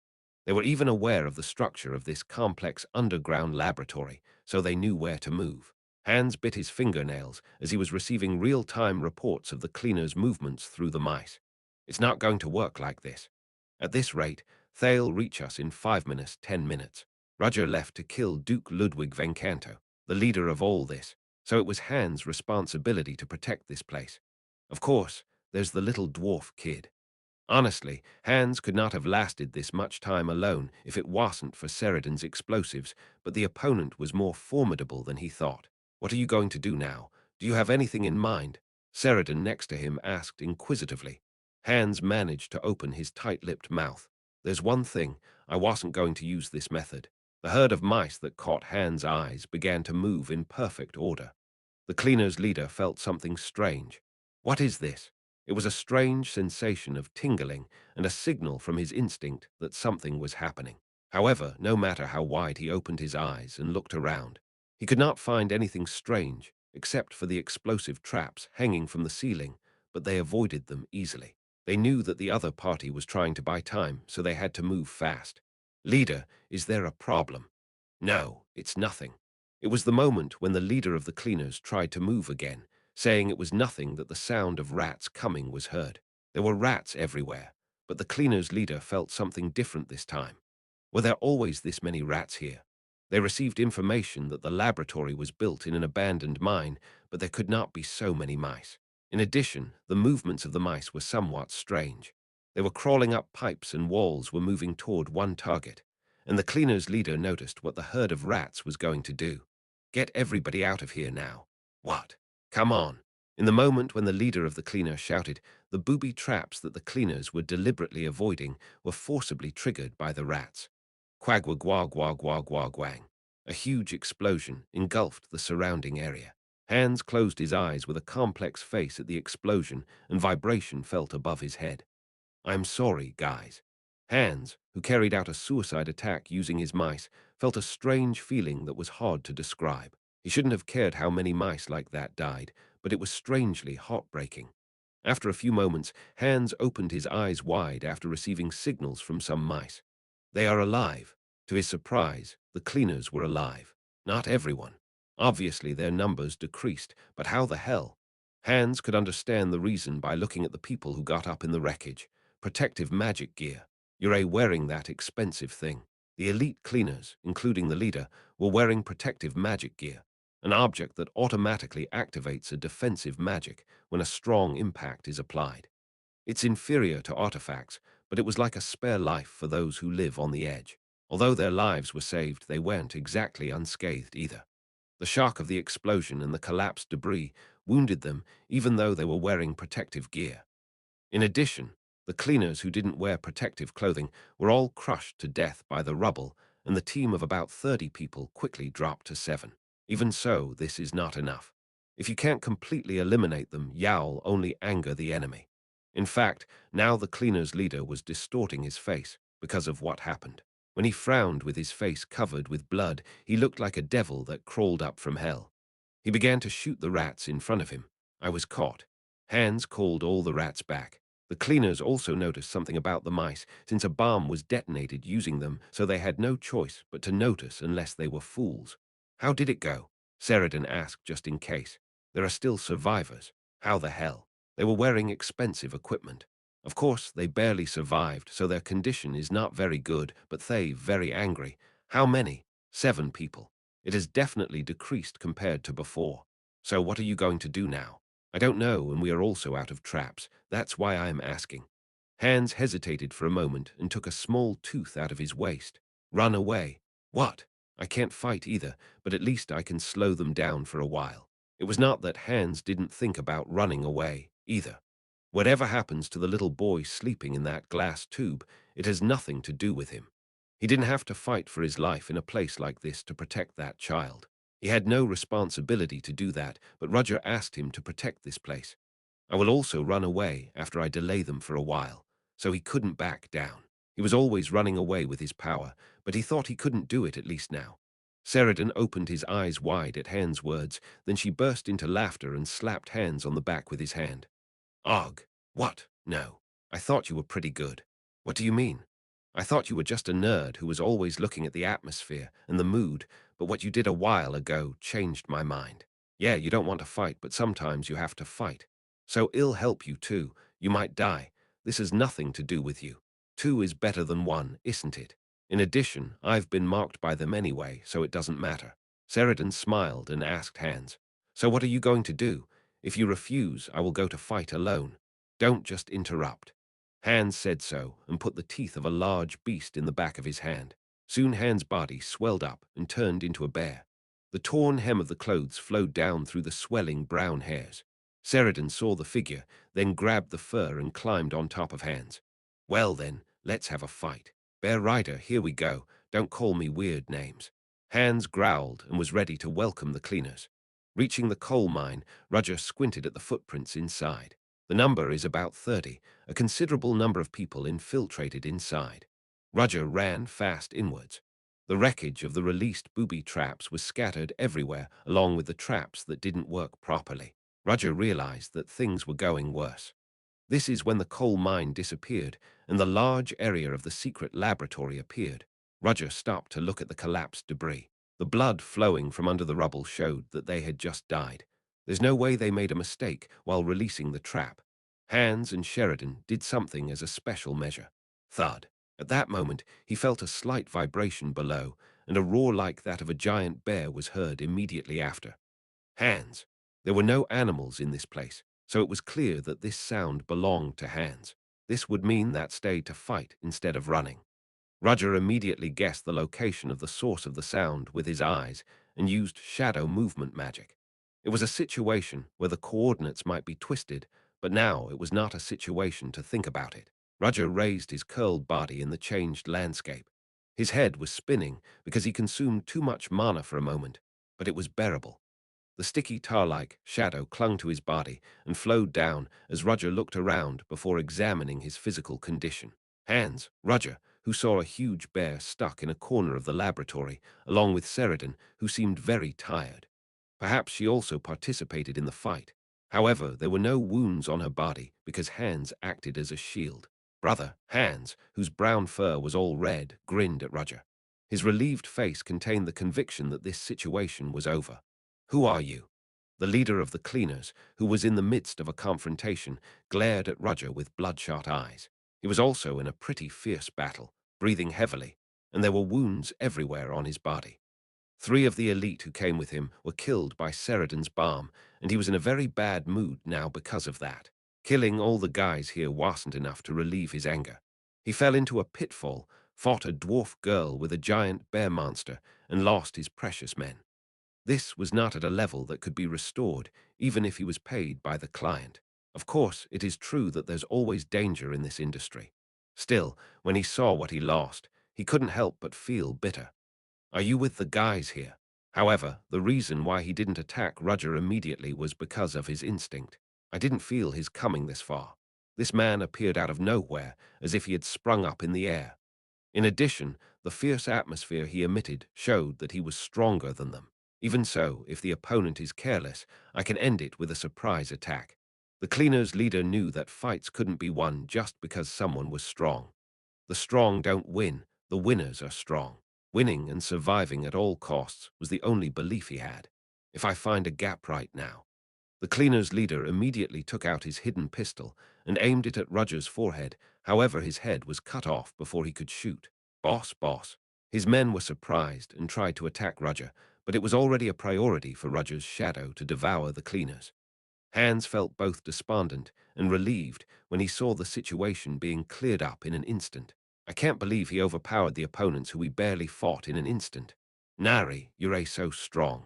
They were even aware of the structure of this complex underground laboratory, so they knew where to move. Hans bit his fingernails as he was receiving real-time reports of the cleaners' movements through the mice. "It's not going to work like this. At this rate, they'll reach us in 5 minutes, 10 minutes. Roger left to kill Duke Ludwig Vencanto, the leader of all this, so it was Hans' responsibility to protect this place. Of course, there's the little dwarf kid. Honestly, Hans could not have lasted this much time alone if it wasn't for Sheridan's explosives, but the opponent was more formidable than he thought. "What are you going to do now? Do you have anything in mind?" Sheridan next to him asked inquisitively. Hans managed to open his tight-lipped mouth. There's one thing, I wasn't going to use this method. The herd of mice that caught Hans' eyes began to move in perfect order. The cleaner's leader felt something strange. What is this? It was a strange sensation of tingling and a signal from his instinct that something was happening. However, no matter how wide he opened his eyes and looked around, he could not find anything strange except for the explosive traps hanging from the ceiling, but they avoided them easily. They knew that the other party was trying to buy time, so they had to move fast. Leader, is there a problem? No, it's nothing. It was the moment when the leader of the cleaners tried to move again, saying it was nothing that the sound of rats coming was heard. There were rats everywhere, but the cleaners' leader felt something different this time. Were there always this many rats here? They received information that the laboratory was built in an abandoned mine, but there could not be so many mice. In addition, the movements of the mice were somewhat strange. They were crawling up pipes and walls were moving toward one target, and the cleaners' leader noticed what the herd of rats was going to do. Get everybody out of here now. What? Come on. In the moment when the leader of the cleaner shouted, the booby traps that the cleaners were deliberately avoiding were forcibly triggered by the rats. Quagwa gwag gwag gwag gwag gwang. A huge explosion engulfed the surrounding area. Hans closed his eyes with a complex face at the explosion, and vibration felt above his head. I'm sorry, guys. Hans, who carried out a suicide attack using his mice, felt a strange feeling that was hard to describe. He shouldn't have cared how many mice like that died, but it was strangely heartbreaking. After a few moments, Hans opened his eyes wide after receiving signals from some mice. They are alive. To his surprise, the cleaners were alive. Not everyone. Obviously, their numbers decreased, but how the hell? Hans could understand the reason by looking at the people who got up in the wreckage. Protective magic gear. You're wearing that expensive thing. The elite cleaners, including the leader, were wearing protective magic gear, an object that automatically activates a defensive magic when a strong impact is applied. It's inferior to artifacts, but it was like a spare life for those who live on the edge. Although their lives were saved, they weren't exactly unscathed either. The shock of the explosion and the collapsed debris wounded them even though they were wearing protective gear. In addition, the cleaners who didn't wear protective clothing were all crushed to death by the rubble, and the team of about 30 people quickly dropped to 7. Even so, this is not enough. If you can't completely eliminate them, you'll only anger the enemy. In fact, now the cleaners' leader was distorting his face because of what happened. When he frowned with his face covered with blood, he looked like a devil that crawled up from hell. He began to shoot the rats in front of him. I was caught. Hans called all the rats back. The cleaners also noticed something about the mice, since a bomb was detonated using them, so they had no choice but to notice unless they were fools. How did it go? Sheridan asked just in case. There are still survivors. How the hell? They were wearing expensive equipment. Of course, they barely survived, so their condition is not very good, but they very angry. How many? 7 people. It has definitely decreased compared to before. So what are you going to do now? I don't know, and we are also out of traps. That's why I am asking. Hans hesitated for a moment and took a small tooth out of his waist. Run away. What? I can't fight either, but at least I can slow them down for a while. It was not that Hans didn't think about running away, either. Whatever happens to the little boy sleeping in that glass tube, it has nothing to do with him. He didn't have to fight for his life in a place like this to protect that child. He had no responsibility to do that, but Roger asked him to protect this place. I will also run away after I delay them for a while, so he couldn't back down. He was always running away with his power, but he thought he couldn't do it at least now. Sheridan opened his eyes wide at Hans' words, then she burst into laughter and slapped Hans on the back with his hand. Og. What? No. I thought you were pretty good. What do you mean? I thought you were just a nerd who was always looking at the atmosphere and the mood, but what you did a while ago changed my mind. Yeah, you don't want to fight, but sometimes you have to fight. So it'll help you too. You might die. This has nothing to do with you. 2 is better than 1, isn't it? In addition, I've been marked by them anyway, so it doesn't matter. Sheridan smiled and asked Hans, so what are you going to do? If you refuse, I will go to fight alone. Don't just interrupt. Hans said so and put the teeth of a large beast in the back of his hand. Soon Hans' body swelled up and turned into a bear. The torn hem of the clothes flowed down through the swelling brown hairs. Sheridan saw the figure, then grabbed the fur and climbed on top of Hans. Well then, let's have a fight. Bear Rider, here we go. Don't call me weird names. Hans growled and was ready to welcome the cleaners. Reaching the coal mine, Roger squinted at the footprints inside. The number is about 30, a considerable number of people infiltrated inside. Roger ran fast inwards. The wreckage of the released booby traps was scattered everywhere, along with the traps that didn't work properly. Roger realized that things were going worse. This is when the coal mine disappeared and the large area of the secret laboratory appeared. Roger stopped to look at the collapsed debris. The blood flowing from under the rubble showed that they had just died. There's no way they made a mistake while releasing the trap. Hans and Sheridan did something as a special measure. Thud. At that moment, he felt a slight vibration below, and a roar like that of a giant bear was heard immediately after. Hans. There were no animals in this place, so it was clear that this sound belonged to Hans. This would mean that stayed to fight instead of running. Roger immediately guessed the location of the source of the sound with his eyes and used shadow movement magic. It was a situation where the coordinates might be twisted, but now it was not a situation to think about it. Roger raised his curled body in the changed landscape. His head was spinning because he consumed too much mana for a moment, but it was bearable. The sticky tar-like shadow clung to his body and flowed down as Roger looked around before examining his physical condition. Hans, Roger, who saw a huge bear stuck in a corner of the laboratory, along with Sheridan, who seemed very tired. Perhaps she also participated in the fight. However, there were no wounds on her body because Hans acted as a shield. Brother, Hans, whose brown fur was all red, grinned at Roger. His relieved face contained the conviction that this situation was over. Who are you? The leader of the cleaners, who was in the midst of a confrontation, glared at Roger with bloodshot eyes. He was also in a pretty fierce battle, breathing heavily, and there were wounds everywhere on his body. 3 of the elite who came with him were killed by Sheridan's bomb, and he was in a very bad mood now because of that. Killing all the guys here wasn't enough to relieve his anger. He fell into a pitfall, fought a dwarf girl with a giant bear monster, and lost his precious men. This was not at a level that could be restored, even if he was paid by the client. Of course, it is true that there's always danger in this industry. Still, when he saw what he lost, he couldn't help but feel bitter. Are you with the guys here? However, the reason why he didn't attack Roger immediately was because of his instinct. I didn't feel his coming this far. This man appeared out of nowhere, as if he had sprung up in the air. In addition, the fierce atmosphere he emitted showed that he was stronger than them. Even so, if the opponent is careless, I can end it with a surprise attack. The cleaners' leader knew that fights couldn't be won just because someone was strong. The strong don't win, the winners are strong. Winning and surviving at all costs was the only belief he had. If I find a gap right now. The cleaners' leader immediately took out his hidden pistol and aimed it at Roger's forehead. However, his head was cut off before he could shoot. Boss, boss. His men were surprised and tried to attack Roger, but it was already a priority for Roger's shadow to devour the cleaners. Hans felt both despondent and relieved when he saw the situation being cleared up in an instant. I can't believe he overpowered the opponents who we barely fought in an instant. Nari, you're so strong.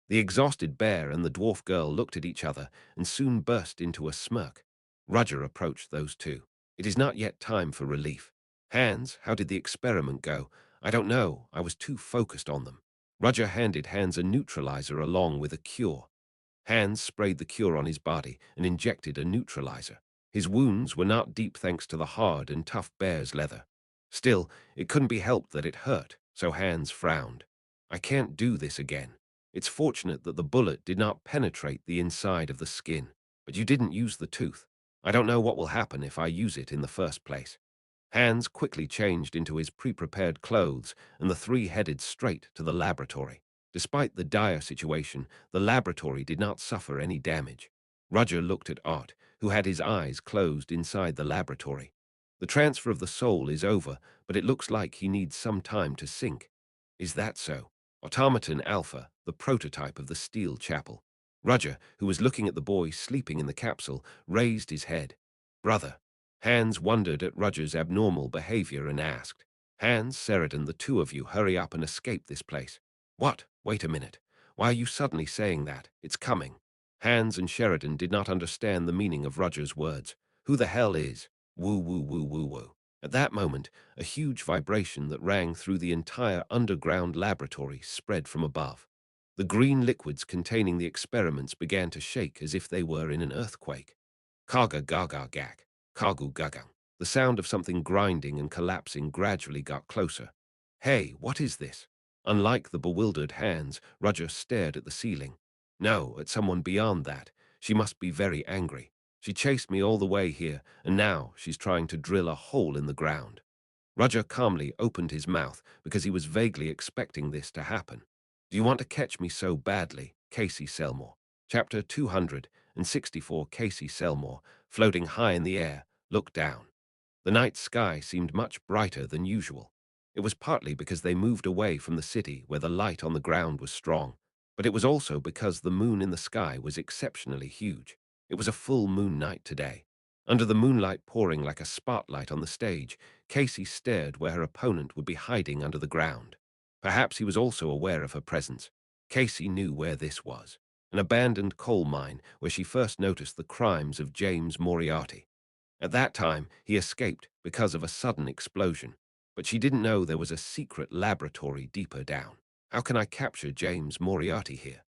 The exhausted bear and the dwarf girl looked at each other and soon burst into a smirk. Roger approached those two. It is not yet time for relief. Hans, how did the experiment go? I don't know. I was too focused on them. Roger handed Hans a neutralizer along with a cure. Hans sprayed the cure on his body and injected a neutralizer. His wounds were not deep thanks to the hard and tough bear's leather. Still, it couldn't be helped that it hurt, so Hans frowned. I can't do this again. It's fortunate that the bullet did not penetrate the inside of the skin, but you didn't use the tooth. I don't know what will happen if I use it in the first place. Hans quickly changed into his pre-prepared clothes, and the 3 headed straight to the laboratory. Despite the dire situation, the laboratory did not suffer any damage. Roger looked at Art, who had his eyes closed inside the laboratory. The transfer of the soul is over, but it looks like he needs some time to sink. Is that so? Automaton Alpha, the prototype of the steel chapel. Roger, who was looking at the boy sleeping in the capsule, raised his head. Brother. Hans wondered at Roger's abnormal behavior and asked, Hans, Sheridan, the 2 of you hurry up and escape this place. What? Wait a minute. Why are you suddenly saying that? It's coming. Hans and Sheridan did not understand the meaning of Roger's words. Who the hell is? Woo woo woo woo woo. At that moment, a huge vibration that rang through the entire underground laboratory spread from above. The green liquids containing the experiments began to shake as if they were in an earthquake. Kaga gaga gak, kagu gagang. The sound of something grinding and collapsing gradually got closer. Hey, what is this? Unlike the bewildered hands, Roger stared at the ceiling. No, at someone beyond that. She must be very angry. She chased me all the way here, and now she's trying to drill a hole in the ground. Roger calmly opened his mouth because he was vaguely expecting this to happen. Do you want to catch me so badly, Casey Selmore? Chapter 264. Casey Selmore, floating high in the air, looked down. The night sky seemed much brighter than usual. It was partly because they moved away from the city where the light on the ground was strong, but it was also because the moon in the sky was exceptionally huge. It was a full moon night today. Under the moonlight pouring like a spotlight on the stage, Casey stared where her opponent would be hiding under the ground. Perhaps he was also aware of her presence. Casey knew where this was, an abandoned coal mine where she first noticed the crimes of James Moriarty. At that time, he escaped because of a sudden explosion, but she didn't know there was a secret laboratory deeper down. How can I capture James Moriarty here?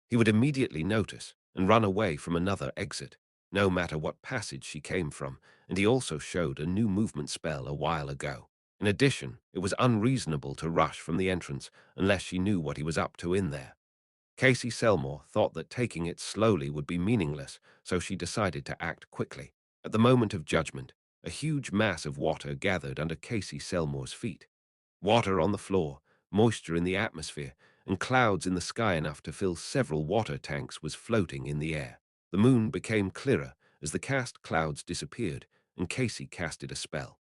He would immediately notice and run away from another exit, no matter what passage she came from, and he also showed a new movement spell a while ago. In addition, it was unreasonable to rush from the entrance unless she knew what he was up to in there. Casey Selmore thought that taking it slowly would be meaningless, so she decided to act quickly. At the moment of judgment, a huge mass of water gathered under Casey Selmore's feet. Water on the floor, moisture in the atmosphere, and clouds in the sky enough to fill several water tanks was floating in the air. The moon became clearer as the cast clouds disappeared, and Casey casted a spell.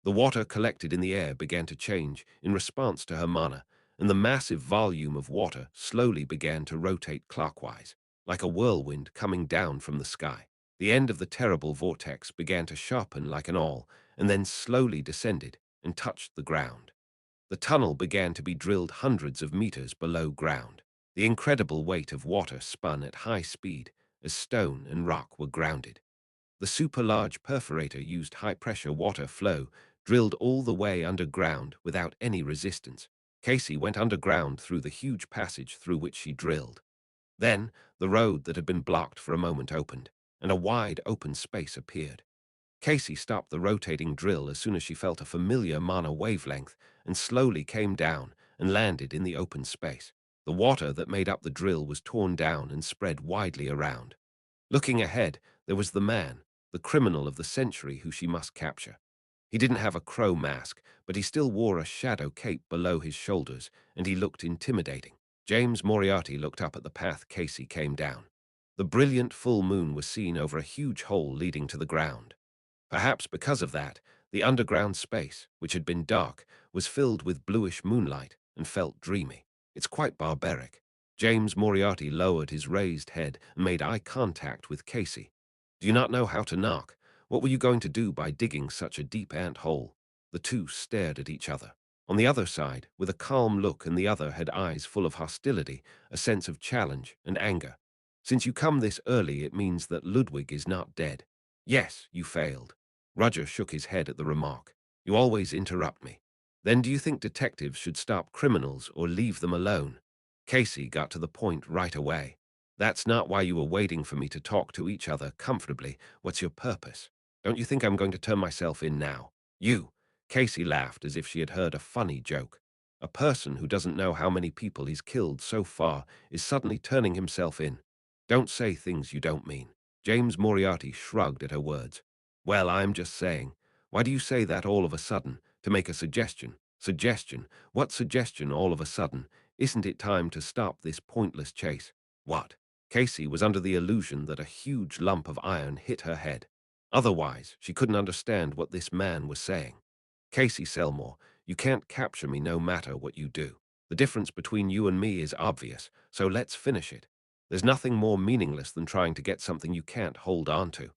The water collected in the air began to change in response to her mana, and the massive volume of water slowly began to rotate clockwise, like a whirlwind coming down from the sky. The end of the terrible vortex began to sharpen like an awl, and then slowly descended and touched the ground. The tunnel began to be drilled hundreds of meters below ground. The incredible weight of water spun at high speed as stone and rock were grounded. The super-large perforator used high-pressure water flow, drilled all the way underground without any resistance. Casey went underground through the huge passage through which she drilled. Then, the road that had been blocked for a moment opened, and a wide open space appeared. Casey stopped the rotating drill as soon as she felt a familiar mana wavelength and slowly came down and landed in the open space. The water that made up the drill was torn down and spread widely around. Looking ahead, there was the man, the criminal of the century who she must capture. He didn't have a crow mask, but he still wore a shadow cape below his shoulders, and he looked intimidating. James Moriarty looked up at the path Casey came down. The brilliant full moon was seen over a huge hole leading to the ground. Perhaps because of that, the underground space, which had been dark, was filled with bluish moonlight and felt dreamy. It's quite barbaric. James Moriarty lowered his raised head and made eye contact with Casey. Do you not know how to knock? What were you going to do by digging such a deep ant hole? The two stared at each other. On the other side, with a calm look, and the other had eyes full of hostility, a sense of challenge and anger. Since you come this early, it means that Ludwig is not dead. Yes, you failed. Roger shook his head at the remark. You always interrupt me. Then do you think detectives should stop criminals or leave them alone? Casey got to the point right away. That's not why you were waiting for me to talk to each other comfortably. What's your purpose? Don't you think I'm going to turn myself in now? You. Casey laughed as if she had heard a funny joke. A person who doesn't know how many people he's killed so far is suddenly turning himself in. Don't say things you don't mean. James Moriarty shrugged at her words. Well, I'm just saying. Why do you say that all of a sudden? To make a suggestion. Suggestion? What suggestion all of a sudden? Isn't it time to stop this pointless chase? What? Casey was under the illusion that a huge lump of iron hit her head. Otherwise, she couldn't understand what this man was saying. Casey Selmore, you can't capture me no matter what you do. The difference between you and me is obvious, so let's finish it. There's nothing more meaningless than trying to get something you can't hold on to.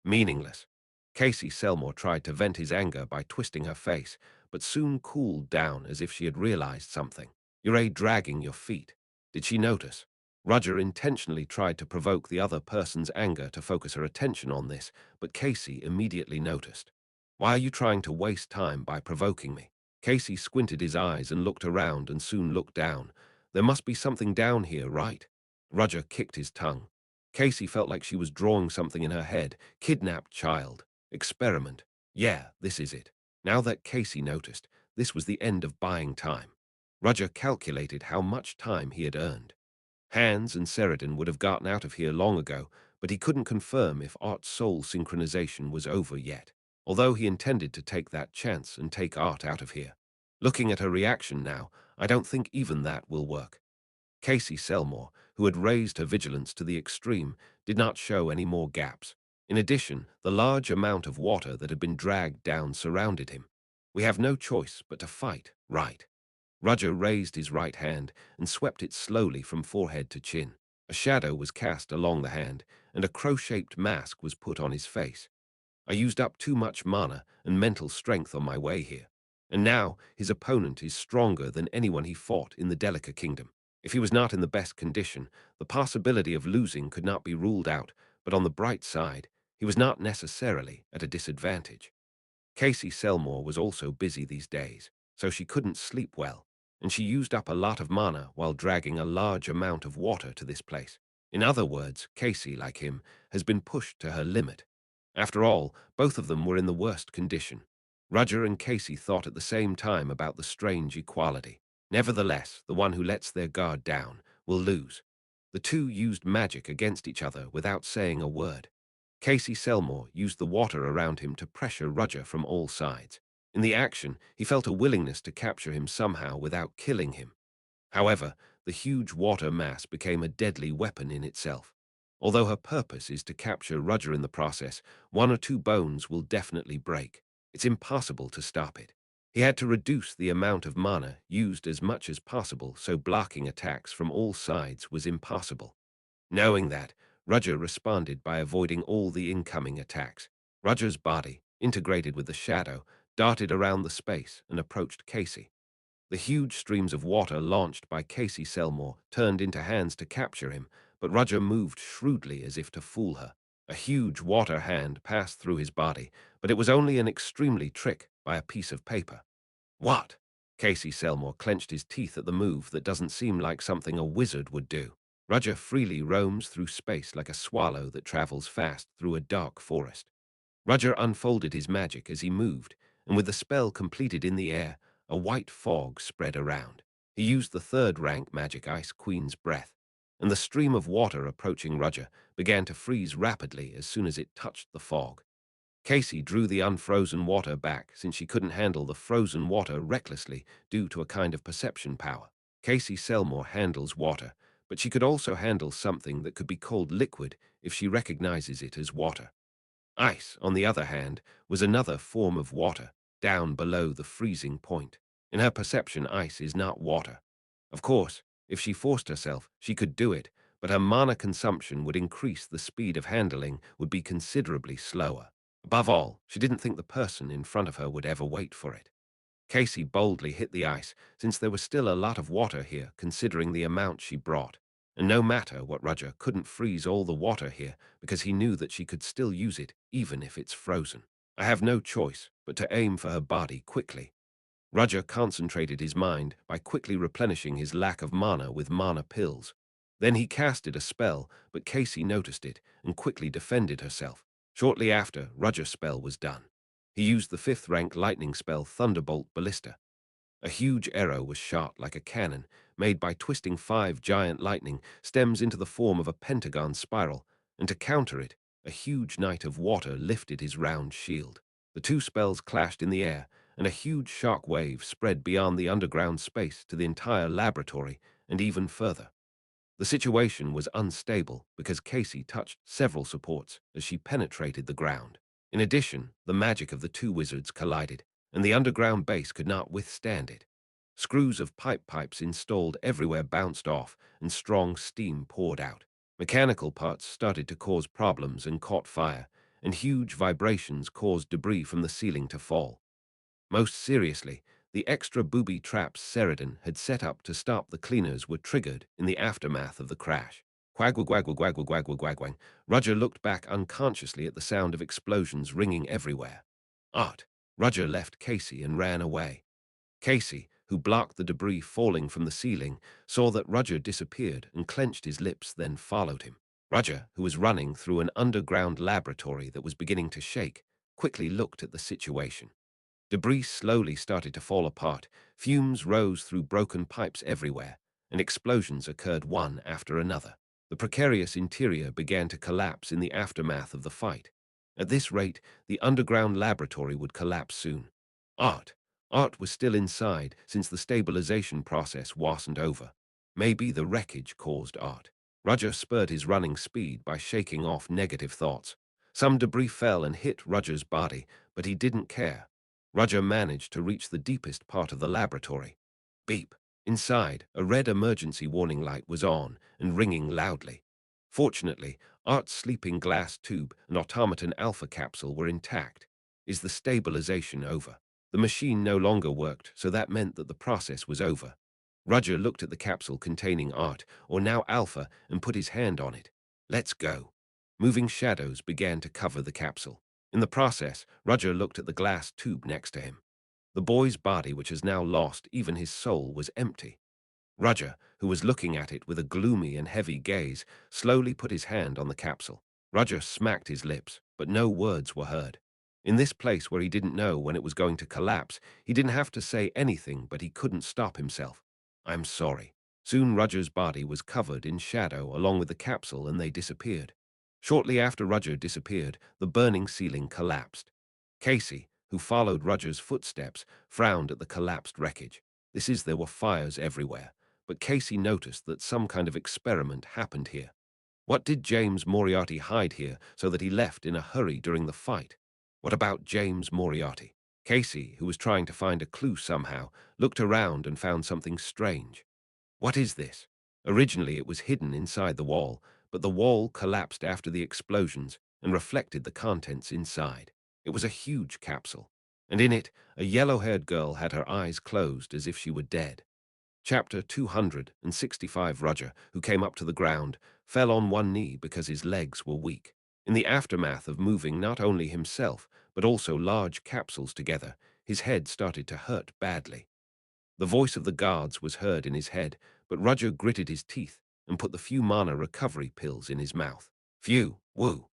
Meaningless. Casey Selmore tried to vent his anger by twisting her face, but soon cooled down as if she had realized something. You're dragging your feet. Did she notice? Roger intentionally tried to provoke the other person's anger to focus her attention on this, but Casey immediately noticed. Why are you trying to waste time by provoking me? Casey squinted his eyes and looked around and soon looked down. There must be something down here, right? Roger kicked his tongue. Casey felt like she was drawing something in her head. Kidnapped child. Experiment. Yeah, this is it. Now that Casey noticed, this was the end of buying time. Roger calculated how much time he had earned. Hans and Sheridan would have gotten out of here long ago, but he couldn't confirm if Art's soul synchronization was over yet, although he intended to take that chance and take Art out of here. Looking at her reaction now, I don't think even that will work. Casey Selmore, who had raised her vigilance to the extreme, did not show any more gaps. In addition, the large amount of water that had been dragged down surrounded him. We have no choice but to fight, right? Roger raised his right hand and swept it slowly from forehead to chin. A shadow was cast along the hand, and a crow-shaped mask was put on his face. I used up too much mana and mental strength on my way here. And now his opponent is stronger than anyone he fought in the Delica Kingdom. If he was not in the best condition, the possibility of losing could not be ruled out, but on the bright side, he was not necessarily at a disadvantage. Casey Selmore was also busy these days, so she couldn't sleep well, and she used up a lot of mana while dragging a large amount of water to this place. In other words, Casey, like him, has been pushed to her limit. After all, both of them were in the worst condition. Roger and Casey thought at the same time about the strange equality. Nevertheless, the one who lets their guard down will lose. The two used magic against each other without saying a word. Casey Selmore used the water around him to pressure Roger from all sides. In the action, he felt a willingness to capture him somehow without killing him. However, the huge water mass became a deadly weapon in itself. Although her purpose is to capture Roger in the process, one or two bones will definitely break. It's impossible to stop it. He had to reduce the amount of mana used as much as possible, so blocking attacks from all sides was impossible. Knowing that, Roger responded by avoiding all the incoming attacks. Roger's body, integrated with the shadow, darted around the space and approached Casey. The huge streams of water launched by Casey Selmore turned into hands to capture him, but Roger moved shrewdly as if to fool her. A huge water hand passed through his body, but it was only an extremely trick by a piece of paper. What? Casey Selmore clenched his teeth at the move that doesn't seem like something a wizard would do. Roger freely roams through space like a swallow that travels fast through a dark forest. Roger unfolded his magic as he moved, and with the spell completed in the air, a white fog spread around. He used the third-rank magic Ice Queen's breath, and the stream of water approaching Roger began to freeze rapidly as soon as it touched the fog. Casey drew the unfrozen water back since she couldn't handle the frozen water recklessly due to a kind of perception power. Casey Selmore handles water, but she could also handle something that could be called liquid if she recognizes it as water. Ice, on the other hand, was another form of water, down below the freezing point. In her perception, ice is not water. Of course, if she forced herself, she could do it, but her mana consumption would increase, the speed of handling would be considerably slower. Above all, she didn't think the person in front of her would ever wait for it. Casey boldly hit the ice, since there was still a lot of water here considering the amount she brought. And no matter what, Roger couldn't freeze all the water here because he knew that she could still use it even if it's frozen. I have no choice but to aim for her body quickly. Roger concentrated his mind by quickly replenishing his lack of mana with mana pills. Then he casted a spell, but Casey noticed it and quickly defended herself. Shortly after, Roger's spell was done. He used the 5th-rank lightning spell Thunderbolt Ballista. A huge arrow was shot like a cannon, made by twisting 5 giant lightning stems into the form of a pentagon spiral, and to counter it, a huge knight of water lifted his round shield. The two spells clashed in the air, and a huge shock wave spread beyond the underground space to the entire laboratory and even further. The situation was unstable because Casey touched several supports as she penetrated the ground. In addition, the magic of the two wizards collided, and the underground base could not withstand it. Screws of pipes installed everywhere bounced off, and strong steam poured out. Mechanical parts started to cause problems and caught fire, and huge vibrations caused debris from the ceiling to fall. Most seriously, the extra booby traps Sheridan had set up to stop the cleaners were triggered in the aftermath of the crash. Quagwa. Roger looked back unconsciously at the sound of explosions ringing everywhere. Art. Roger left Casey and ran away. Casey, who blocked the debris falling from the ceiling, saw that Roger disappeared and clenched his lips, then followed him. Roger, who was running through an underground laboratory that was beginning to shake, quickly looked at the situation. Debris slowly started to fall apart, fumes rose through broken pipes everywhere, and explosions occurred one after another. The precarious interior began to collapse in the aftermath of the fight. At this rate, the underground laboratory would collapse soon. Art. Art was still inside, since the stabilization process wasn't over. Maybe the wreckage caused Art. Roger spurred his running speed by shaking off negative thoughts. Some debris fell and hit Roger's body, but he didn't care. Roger managed to reach the deepest part of the laboratory. Beep. Inside, a red emergency warning light was on and ringing loudly. Fortunately, Art's sleeping glass tube and automaton alpha capsule were intact. Is the stabilization over? The machine no longer worked, so that meant that the process was over. Roger looked at the capsule containing Art, or now Alpha, and put his hand on it. Let's go. Moving shadows began to cover the capsule. In the process, Roger looked at the glass tube next to him. The boy's body, which has now lost even his soul, was empty. Roger, who was looking at it with a gloomy and heavy gaze, slowly put his hand on the capsule. Roger smacked his lips, but no words were heard. In this place where he didn't know when it was going to collapse, he didn't have to say anything, but he couldn't stop himself. I'm sorry. Soon Roger's body was covered in shadow along with the capsule, and they disappeared. Shortly after Roger disappeared, the burning ceiling collapsed. Casey, who followed Roger's footsteps, frowned at the collapsed wreckage. There were fires everywhere, but Casey noticed that some kind of experiment happened here. What did James Moriarty hide here so that he left in a hurry during the fight? What about James Moriarty? Casey, who was trying to find a clue somehow, looked around and found something strange. What is this? Originally it was hidden inside the wall, but the wall collapsed after the explosions and reflected the contents inside. It was a huge capsule, and in it, a yellow-haired girl had her eyes closed as if she were dead. Chapter 265. Roger, who came up to the ground, fell on one knee because his legs were weak. In the aftermath of moving not only himself, but also large capsules together, his head started to hurt badly. The voice of the guards was heard in his head, but Roger gritted his teeth and put the few mana recovery pills in his mouth. Phew, woo.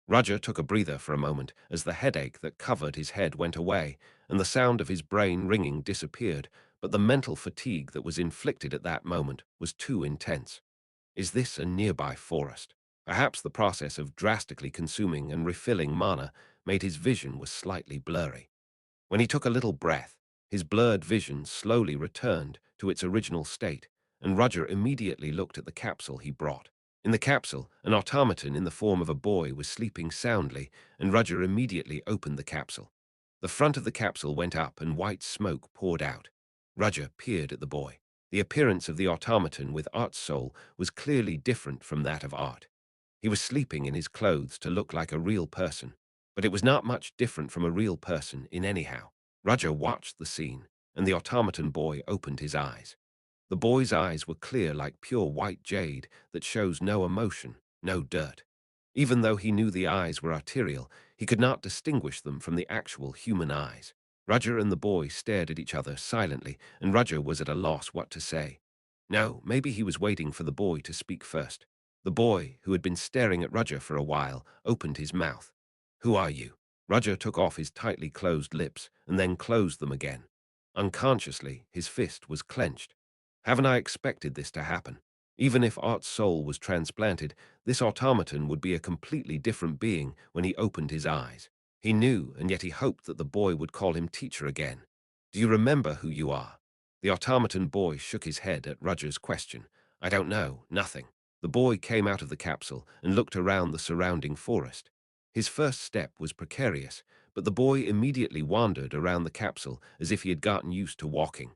Roger took a breather for a moment as the headache that covered his head went away and the sound of his brain ringing disappeared, but the mental fatigue that was inflicted at that moment was too intense. Is this a nearby forest? Perhaps the process of drastically consuming and refilling mana made his vision was slightly blurry. When he took a little breath, his blurred vision slowly returned to its original state, and Roger immediately looked at the capsule he brought. In the capsule, an automaton in the form of a boy was sleeping soundly, and Roger immediately opened the capsule. The front of the capsule went up and white smoke poured out. Roger peered at the boy. The appearance of the automaton with Art's soul was clearly different from that of Art. He was sleeping in his clothes to look like a real person, but it was not much different from a real person in anyhow. Roger watched the scene, and the automaton boy opened his eyes. The boy's eyes were clear like pure white jade that shows no emotion, no dirt. Even though he knew the eyes were arterial, he could not distinguish them from the actual human eyes. Roger and the boy stared at each other silently, and Roger was at a loss what to say. No, maybe he was waiting for the boy to speak first. The boy, who had been staring at Roger for a while, opened his mouth. Who are you? Roger took off his tightly closed lips and then closed them again. Unconsciously, his fist was clenched. Haven't I expected this to happen? Even if Art's soul was transplanted, this automaton would be a completely different being when he opened his eyes. He knew, and yet he hoped that the boy would call him teacher again. Do you remember who you are? The automaton boy shook his head at Roger's question. I don't know, nothing. The boy came out of the capsule and looked around the surrounding forest. His first step was precarious, but the boy immediately wandered around the capsule as if he had gotten used to walking.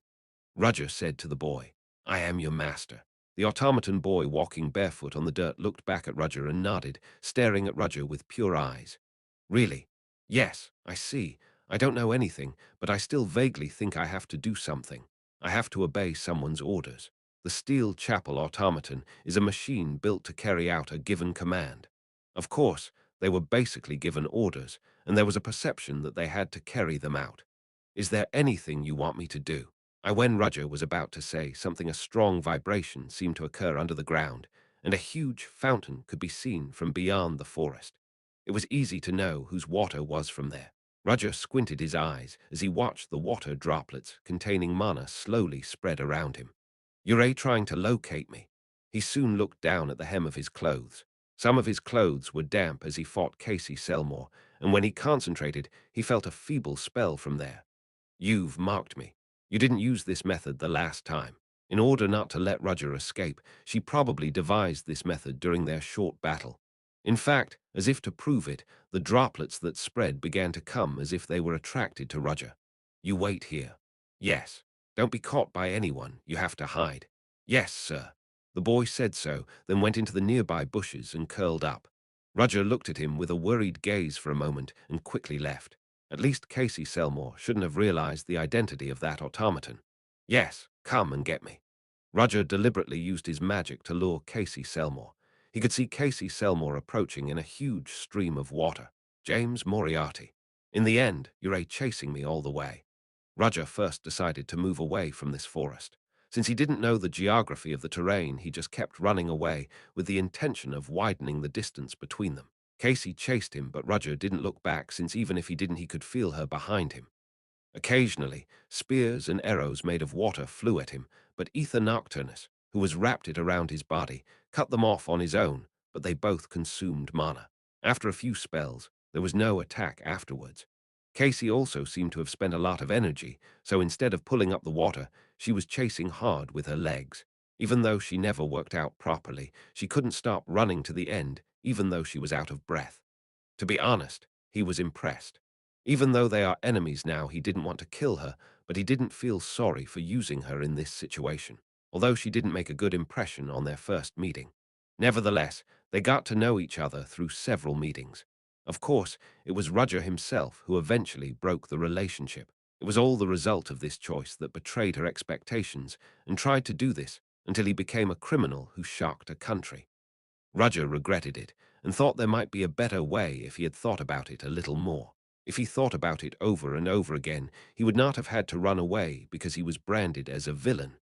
Roger said to the boy, I am your master. The automaton boy walking barefoot on the dirt looked back at Roger and nodded, staring at Roger with pure eyes. Really? Yes, I see. I don't know anything, but I still vaguely think I have to do something. I have to obey someone's orders. The steel chapel automaton is a machine built to carry out a given command. Of course, They were basically given orders, and there was a perception that they had to carry them out. Is there anything you want me to do? When Roger was about to say something, a strong vibration seemed to occur under the ground, and a huge fountain could be seen from beyond the forest. It was easy to know whose water was from there. Roger squinted his eyes as he watched the water droplets containing mana slowly spread around him. You're trying to locate me. He soon looked down at the hem of his clothes. Some of his clothes were damp as he fought Casey Selmore, and when he concentrated, he felt a feeble spell from there. You've marked me. You didn't use this method the last time. In order not to let Roger escape, she probably devised this method during their short battle. In fact, as if to prove it, the droplets that spread began to come as if they were attracted to Roger. You wait here. Yes. Don't be caught by anyone. You have to hide. Yes, sir. The boy said so, then went into the nearby bushes and curled up. Roger looked at him with a worried gaze for a moment and quickly left. At least Casey Selmore shouldn't have realized the identity of that automaton. Yes, come and get me. Roger deliberately used his magic to lure Casey Selmore. He could see Casey Selmore approaching in a huge stream of water. James Moriarty. In the end, you're chasing me all the way. Roger first decided to move away from this forest. Since he didn't know the geography of the terrain, he just kept running away with the intention of widening the distance between them. Casey chased him, but Roger didn't look back, since even if he didn't, he could feel her behind him. Occasionally, spears and arrows made of water flew at him, but Ether Nocturnus, who was wrapped it around his body, cut them off on his own, but they both consumed mana. After a few spells, there was no attack afterwards. Casey also seemed to have spent a lot of energy, so instead of pulling up the water, she was chasing hard with her legs. Even though she never worked out properly, she couldn't stop running to the end, even though she was out of breath. To be honest, he was impressed. Even though they are enemies now, he didn't want to kill her, but he didn't feel sorry for using her in this situation, although she didn't make a good impression on their first meeting. Nevertheless, they got to know each other through several meetings. Of course, it was Roger himself who eventually broke the relationship. It was all the result of this choice that betrayed her expectations and tried to do this until he became a criminal who shocked a country. Roger regretted it and thought there might be a better way if he had thought about it a little more. If he thought about it over and over again, he would not have had to run away because he was branded as a villain.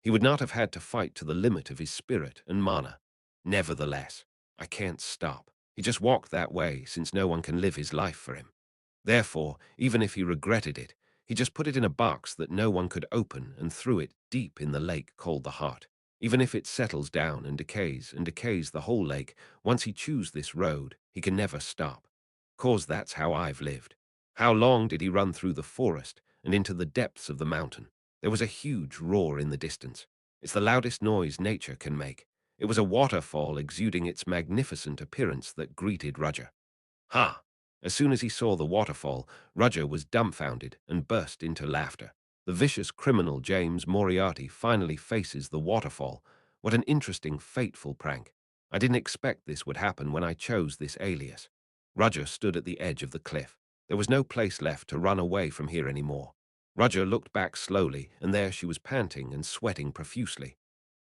He would not have had to fight to the limit of his spirit and mana. Nevertheless, I can't stop. He just walked that way since no one can live his life for him. Therefore, even if he regretted it, he just put it in a box that no one could open and threw it deep in the lake called the heart. Even if it settles down and decays the whole lake, once he chooses this road, he can never stop. 'Cause that's how I've lived. How long did he run through the forest and into the depths of the mountain? There was a huge roar in the distance. It's the loudest noise nature can make. It was a waterfall exuding its magnificent appearance that greeted Roger. Ha! As soon as he saw the waterfall, Roger was dumbfounded and burst into laughter. The vicious criminal James Moriarty finally faces the waterfall. What an interesting, fateful prank. I didn't expect this would happen when I chose this alias. Roger stood at the edge of the cliff. There was no place left to run away from here anymore. Roger looked back slowly, and there she was panting and sweating profusely.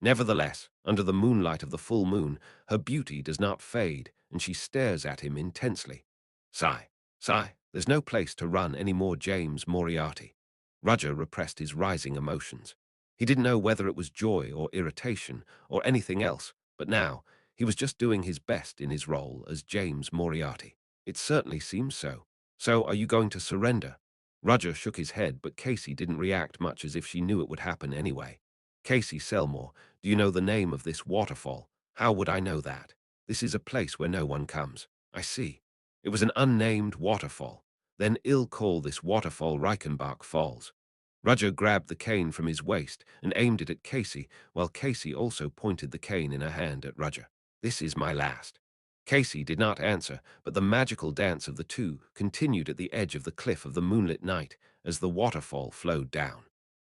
Nevertheless, under the moonlight of the full moon, her beauty does not fade, and she stares at him intensely. Sigh, sigh, there's no place to run any more, James Moriarty. Roger repressed his rising emotions. He didn't know whether it was joy or irritation or anything else, but now he was just doing his best in his role as James Moriarty. It certainly seems so. So are you going to surrender? Roger shook his head, but Casey didn't react much, as if she knew it would happen anyway. Casey Selmore, do you know the name of this waterfall? How would I know that? This is a place where no one comes. I see. It was an unnamed waterfall. Then ill call this waterfall Reichenbach Falls. Roger grabbed the cane from his waist and aimed it at Casey, while Casey also pointed the cane in her hand at Roger. This is my last. Casey did not answer, but the magical dance of the two continued at the edge of the cliff of the moonlit night as the waterfall flowed down.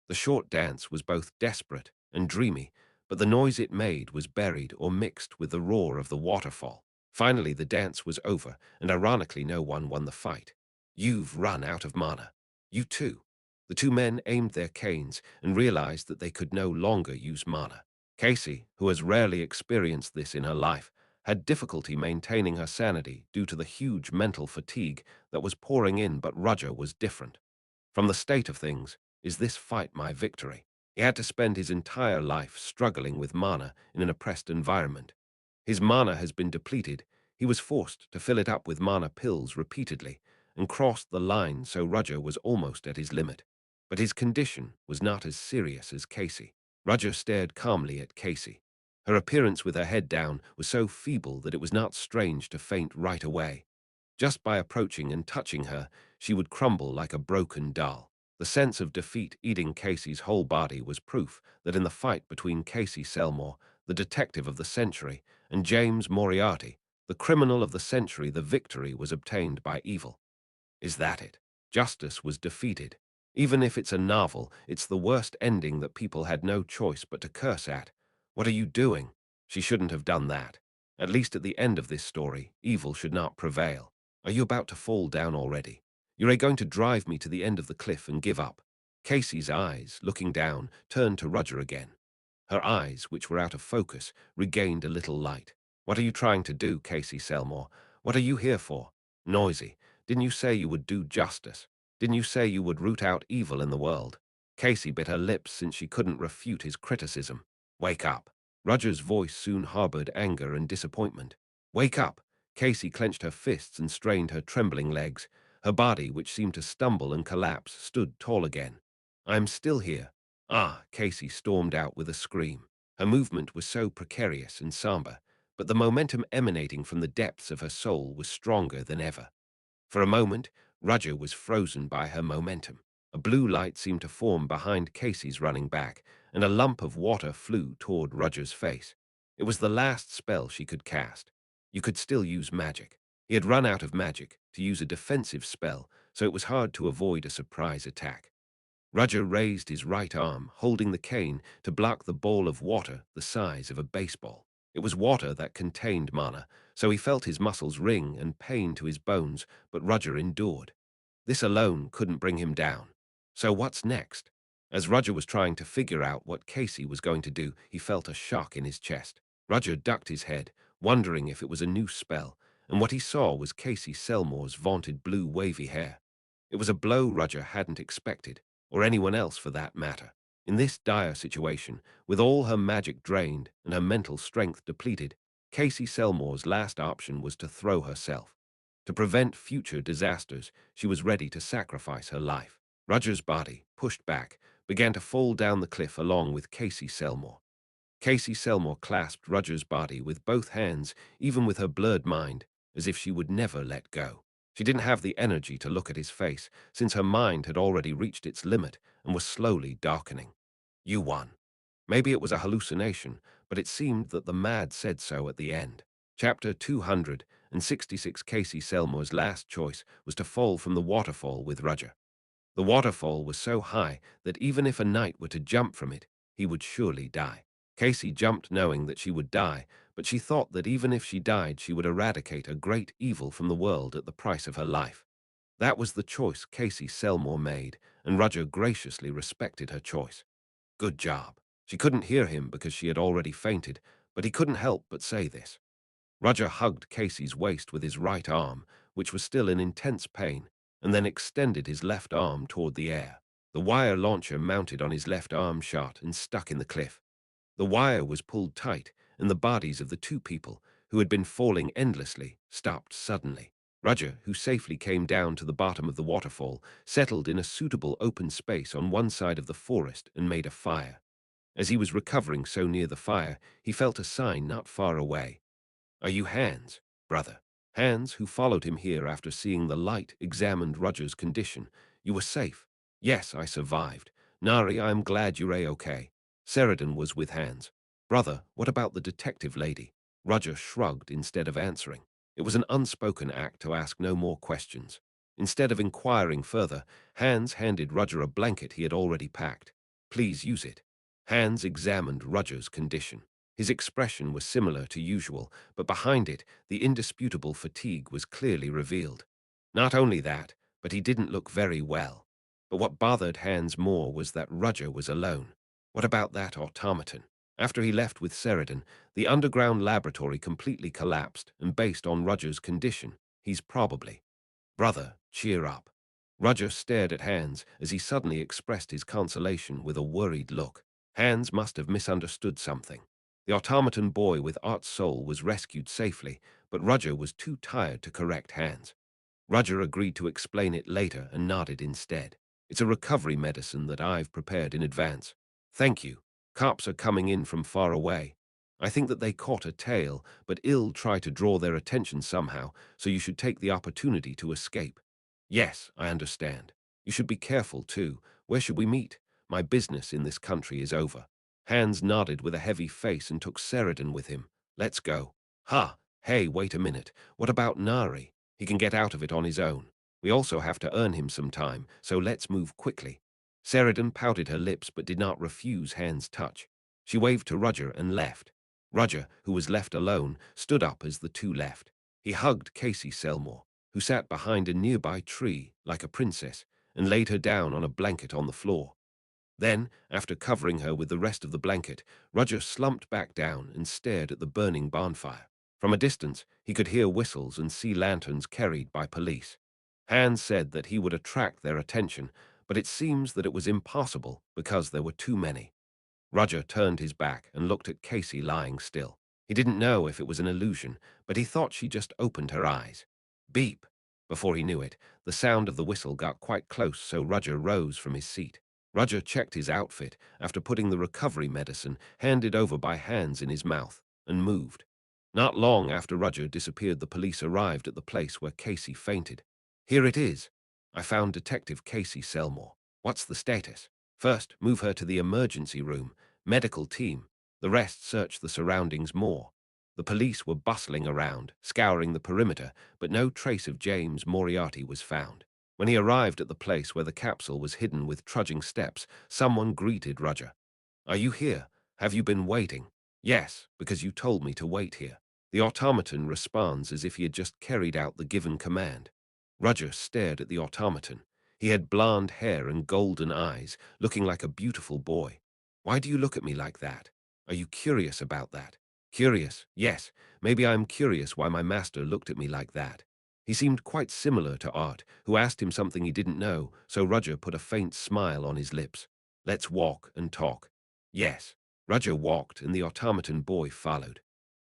The short dance was both desperate and dreamy, but the noise it made was buried or mixed with the roar of the waterfall. Finally, the dance was over, and ironically, no one won the fight. You've run out of mana. You too. The two men aimed their canes and realized that they could no longer use mana. Casey, who has rarely experienced this in her life, had difficulty maintaining her sanity due to the huge mental fatigue that was pouring in, but Roger was different. From the state of things, is this fight my victory? He had to spend his entire life struggling with mana in an oppressed environment. His mana has been depleted. He was forced to fill it up with mana pills repeatedly and crossed the line, so Roger was almost at his limit. But his condition was not as serious as Casey. Roger stared calmly at Casey. Her appearance with her head down was so feeble that it was not strange to faint right away. Just by approaching and touching her, she would crumble like a broken doll. The sense of defeat eating Casey's whole body was proof that in the fight between Casey Selmore, the detective of the century, and James Moriarty, the criminal of the century, the victory was obtained by evil. Is that it? Justice was defeated. Even if it's a novel, it's the worst ending that people had no choice but to curse at. What are you doing? She shouldn't have done that. At least at the end of this story, evil should not prevail. Are you about to fall down already? You're going to drive me to the end of the cliff and give up. Casey's eyes, looking down, turned to Roger again. Her eyes, which were out of focus, regained a little light. What are you trying to do, Casey Selmore? What are you here for? Noisy. Didn't you say you would do justice? Didn't you say you would root out evil in the world? Casey bit her lips since she couldn't refute his criticism. Wake up. Roger's voice soon harbored anger and disappointment. Wake up. Casey clenched her fists and strained her trembling legs. Her body, which seemed to stumble and collapse, stood tall again. I'm still here. Ah, Casey stormed out with a scream. Her movement was so precarious and somber, but the momentum emanating from the depths of her soul was stronger than ever. For a moment, Roger was frozen by her momentum. A blue light seemed to form behind Casey's running back, and a lump of water flew toward Roger's face. It was the last spell she could cast. You could still use magic. He had run out of magic to use a defensive spell, so it was hard to avoid a surprise attack. Roger raised his right arm, holding the cane to block the ball of water the size of a baseball. It was water that contained mana, so he felt his muscles ring and pain to his bones, but Roger endured. This alone couldn't bring him down. So what's next? As Roger was trying to figure out what Casey was going to do, he felt a shock in his chest. Roger ducked his head, wondering if it was a new spell, and what he saw was Casey Selmore's vaunted blue wavy hair. It was a blow Roger hadn't expected, or anyone else for that matter. In this dire situation, with all her magic drained and her mental strength depleted, Casey Selmore's last option was to throw herself. To prevent future disasters, she was ready to sacrifice her life. Roger's body, pushed back, began to fall down the cliff along with Casey Selmore. Casey Selmore clasped Roger's body with both hands, even with her blurred mind, as if she would never let go. She didn't have the energy to look at his face, since her mind had already reached its limit and was slowly darkening. You won. Maybe it was a hallucination, but it seemed that the mad said so at the end. Chapter 266. Casey Selmore's last choice was to fall from the waterfall with Roger. The waterfall was so high that even if a knight were to jump from it, he would surely die. Casey jumped knowing that she would die, but she thought that even if she died, she would eradicate a great evil from the world at the price of her life. That was the choice Casey Selmore made, and Roger graciously respected her choice. Good job. She couldn't hear him because she had already fainted, but he couldn't help but say this. Roger hugged Casey's waist with his right arm, which was still in intense pain, and then extended his left arm toward the air. The wire launcher mounted on his left arm shot and stuck in the cliff. The wire was pulled tight, and the bodies of the two people, who had been falling endlessly, stopped suddenly. Roger, who safely came down to the bottom of the waterfall, settled in a suitable open space on one side of the forest and made a fire. As he was recovering so near the fire, he felt a sign not far away. Are you Hans, brother? Hans, who followed him here after seeing the light, examined Roger's condition. You were safe. Yes, I survived. Nari, I am glad you're A-okay. Sheridan was with Hans. Brother, what about the detective lady? Roger shrugged instead of answering. It was an unspoken act to ask no more questions. Instead of inquiring further, Hans handed Roger a blanket he had already packed. Please use it. Hans examined Roger's condition. His expression was similar to usual, but behind it, the indisputable fatigue was clearly revealed. Not only that, but he didn't look very well. But what bothered Hans more was that Roger was alone. What about that automaton? After he left with Sheridan, the underground laboratory completely collapsed, and based on Roger's condition, he's probably... Brother, cheer up. Roger stared at Hans as he suddenly expressed his consolation with a worried look. Hans must have misunderstood something. The automaton boy with Art's soul was rescued safely, but Roger was too tired to correct Hans. Roger agreed to explain it later and nodded instead. It's a recovery medicine that I've prepared in advance. Thank you. Cops are coming in from far away. I think that they caught a tail, but ill try to draw their attention somehow, so you should take the opportunity to escape. Yes, I understand. You should be careful, too. Where should we meet? My business in this country is over. Hans nodded with a heavy face and took Sheridan with him. Let's go. Ha! Hey, wait a minute. What about Nari? He can get out of it on his own. We also have to earn him some time, so let's move quickly. Sheridan pouted her lips but did not refuse Hans' touch. She waved to Roger and left. Roger, who was left alone, stood up as the two left. He hugged Casey Selmore, who sat behind a nearby tree like a princess, and laid her down on a blanket on the floor. Then, after covering her with the rest of the blanket, Roger slumped back down and stared at the burning bonfire. From a distance, he could hear whistles and see lanterns carried by police. Hans said that he would attract their attention, but it seems that it was impossible because there were too many. Roger turned his back and looked at Casey lying still. He didn't know if it was an illusion, but he thought she just opened her eyes. Beep! Before he knew it, the sound of the whistle got quite close, so Roger rose from his seat. Roger checked his outfit after putting the recovery medicine handed over by Hans in his mouth and moved. Not long after Roger disappeared, the police arrived at the place where Casey fainted. Here it is. I found Detective Casey Selmore. What's the status? First, move her to the emergency room. Medical team. The rest search the surroundings more. The police were bustling around, scouring the perimeter, but no trace of James Moriarty was found. When he arrived at the place where the capsule was hidden with trudging steps, someone greeted Roger. Are you here? Have you been waiting? Yes, because you told me to wait here. The automaton responds as if he had just carried out the given command. Roger stared at the automaton. He had blonde hair and golden eyes, looking like a beautiful boy. Why do you look at me like that? Are you curious about that? Curious, yes. Maybe I'm curious why my master looked at me like that. He seemed quite similar to Art, who asked him something he didn't know, so Roger put a faint smile on his lips. Let's walk and talk. Yes. Roger walked, and the automaton boy followed.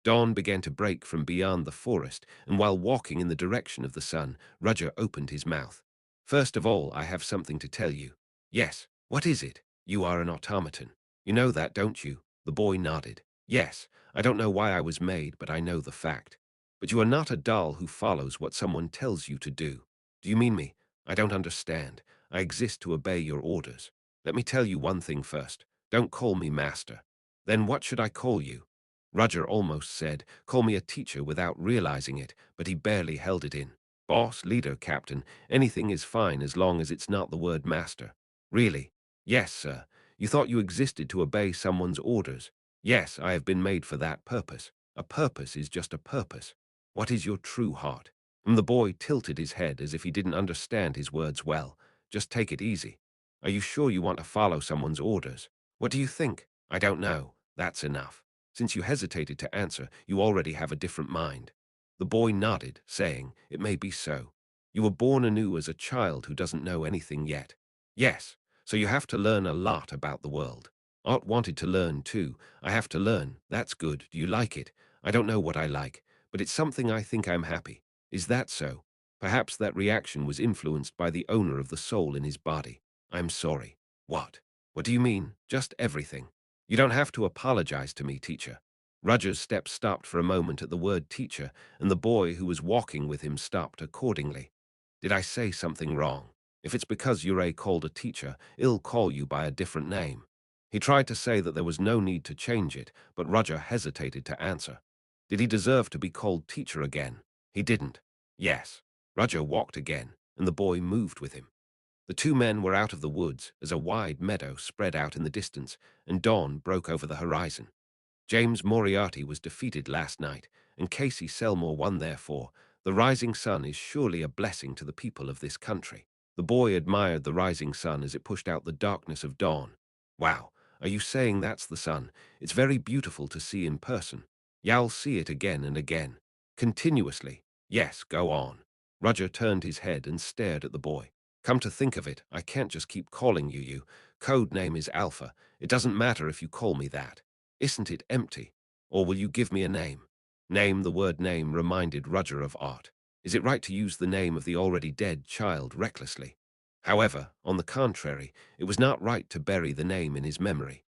Dawn began to break from beyond the forest, and while walking in the direction of the sun, Roger opened his mouth. First of all, I have something to tell you. Yes. What is it? You are an automaton. You know that, don't you? The boy nodded. Yes. I don't know why I was made, but I know the fact. But you are not a doll who follows what someone tells you to do. Do you mean me? I don't understand. I exist to obey your orders. Let me tell you one thing first. Don't call me master. Then what should I call you? Roger almost said, call me a teacher without realizing it, but he barely held it in. Boss, leader, captain, anything is fine as long as it's not the word master. Really? Yes, sir. You thought you existed to obey someone's orders. Yes, I have been made for that purpose. A purpose is just a purpose. What is your true heart? And the boy tilted his head as if he didn't understand his words well. Just take it easy. Are you sure you want to follow someone's orders? What do you think? I don't know. That's enough. Since you hesitated to answer, you already have a different mind. The boy nodded, saying, it may be so. You were born anew as a child who doesn't know anything yet. Yes, so you have to learn a lot about the world. Art wanted to learn too. I have to learn. That's good. Do you like it? I don't know what I like, but it's something I think I'm happy. Is that so? Perhaps that reaction was influenced by the owner of the soul in his body. I'm sorry. What? What do you mean? Just everything. You don't have to apologize to me, teacher. Roger's steps stopped for a moment at the word teacher, and the boy who was walking with him stopped accordingly. Did I say something wrong? If it's because you're called a teacher, he'll call you by a different name. He tried to say that there was no need to change it, but Roger hesitated to answer. Did he deserve to be called teacher again? He didn't. Yes. Roger walked again, and the boy moved with him. The two men were out of the woods as a wide meadow spread out in the distance, and dawn broke over the horizon. James Moriarty was defeated last night, and Casey Selmore won therefore. The rising sun is surely a blessing to the people of this country. The boy admired the rising sun as it pushed out the darkness of dawn. Wow, Are you saying that's the sun? It's very beautiful to see in person. You'll see it again and again. Continuously. Yes, go on. Roger turned his head and stared at the boy. Come to think of it, I can't just keep calling you you. Code name is Alpha. It doesn't matter if you call me that. Isn't it empty? Or will you give me a name? Name, the word name reminded Roger of Art. Is it right to use the name of the already dead child recklessly? However, on the contrary, it was not right to bury the name in his memory.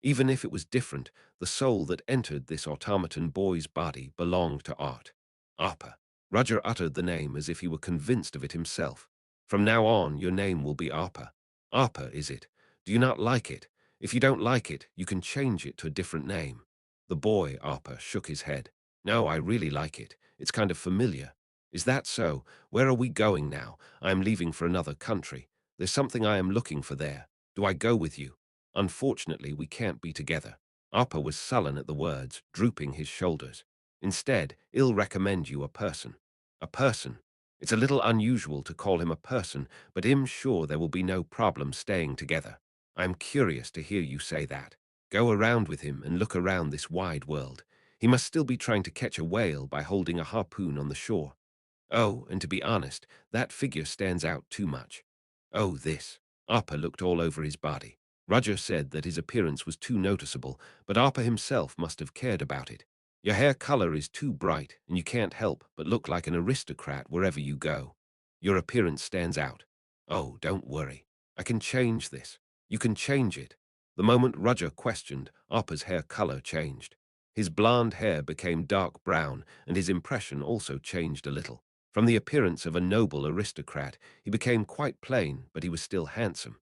Even if it was different, the soul that entered this automaton boy's body belonged to Art. Arpa. Roger uttered the name as if he were convinced of it himself. From now on, your name will be Arpa. Arpa, is it? Do you not like it? If you don't like it, you can change it to a different name. The boy, Arpa, shook his head. No, I really like it. It's kind of familiar. Is that so? Where are we going now? I am leaving for another country. There's something I am looking for there. Do I go with you? Unfortunately, we can't be together. Arpa was sullen at the words, drooping his shoulders. Instead, I'll recommend you a person. A person. It's a little unusual to call him a person, but I'm sure there will be no problem staying together. I'm curious to hear you say that. Go around with him and look around this wide world. He must still be trying to catch a whale by holding a harpoon on the shore. Oh, and to be honest, that figure stands out too much. Oh, this. Arpa looked all over his body. Roger said that his appearance was too noticeable, but Arpa himself must have cared about it. Your hair color is too bright, and you can't help but look like an aristocrat wherever you go. Your appearance stands out. Oh, don't worry. I can change this. You can change it. The moment Roger questioned, Arpa's hair color changed. His blonde hair became dark brown, and his impression also changed a little. From the appearance of a noble aristocrat, he became quite plain, but he was still handsome.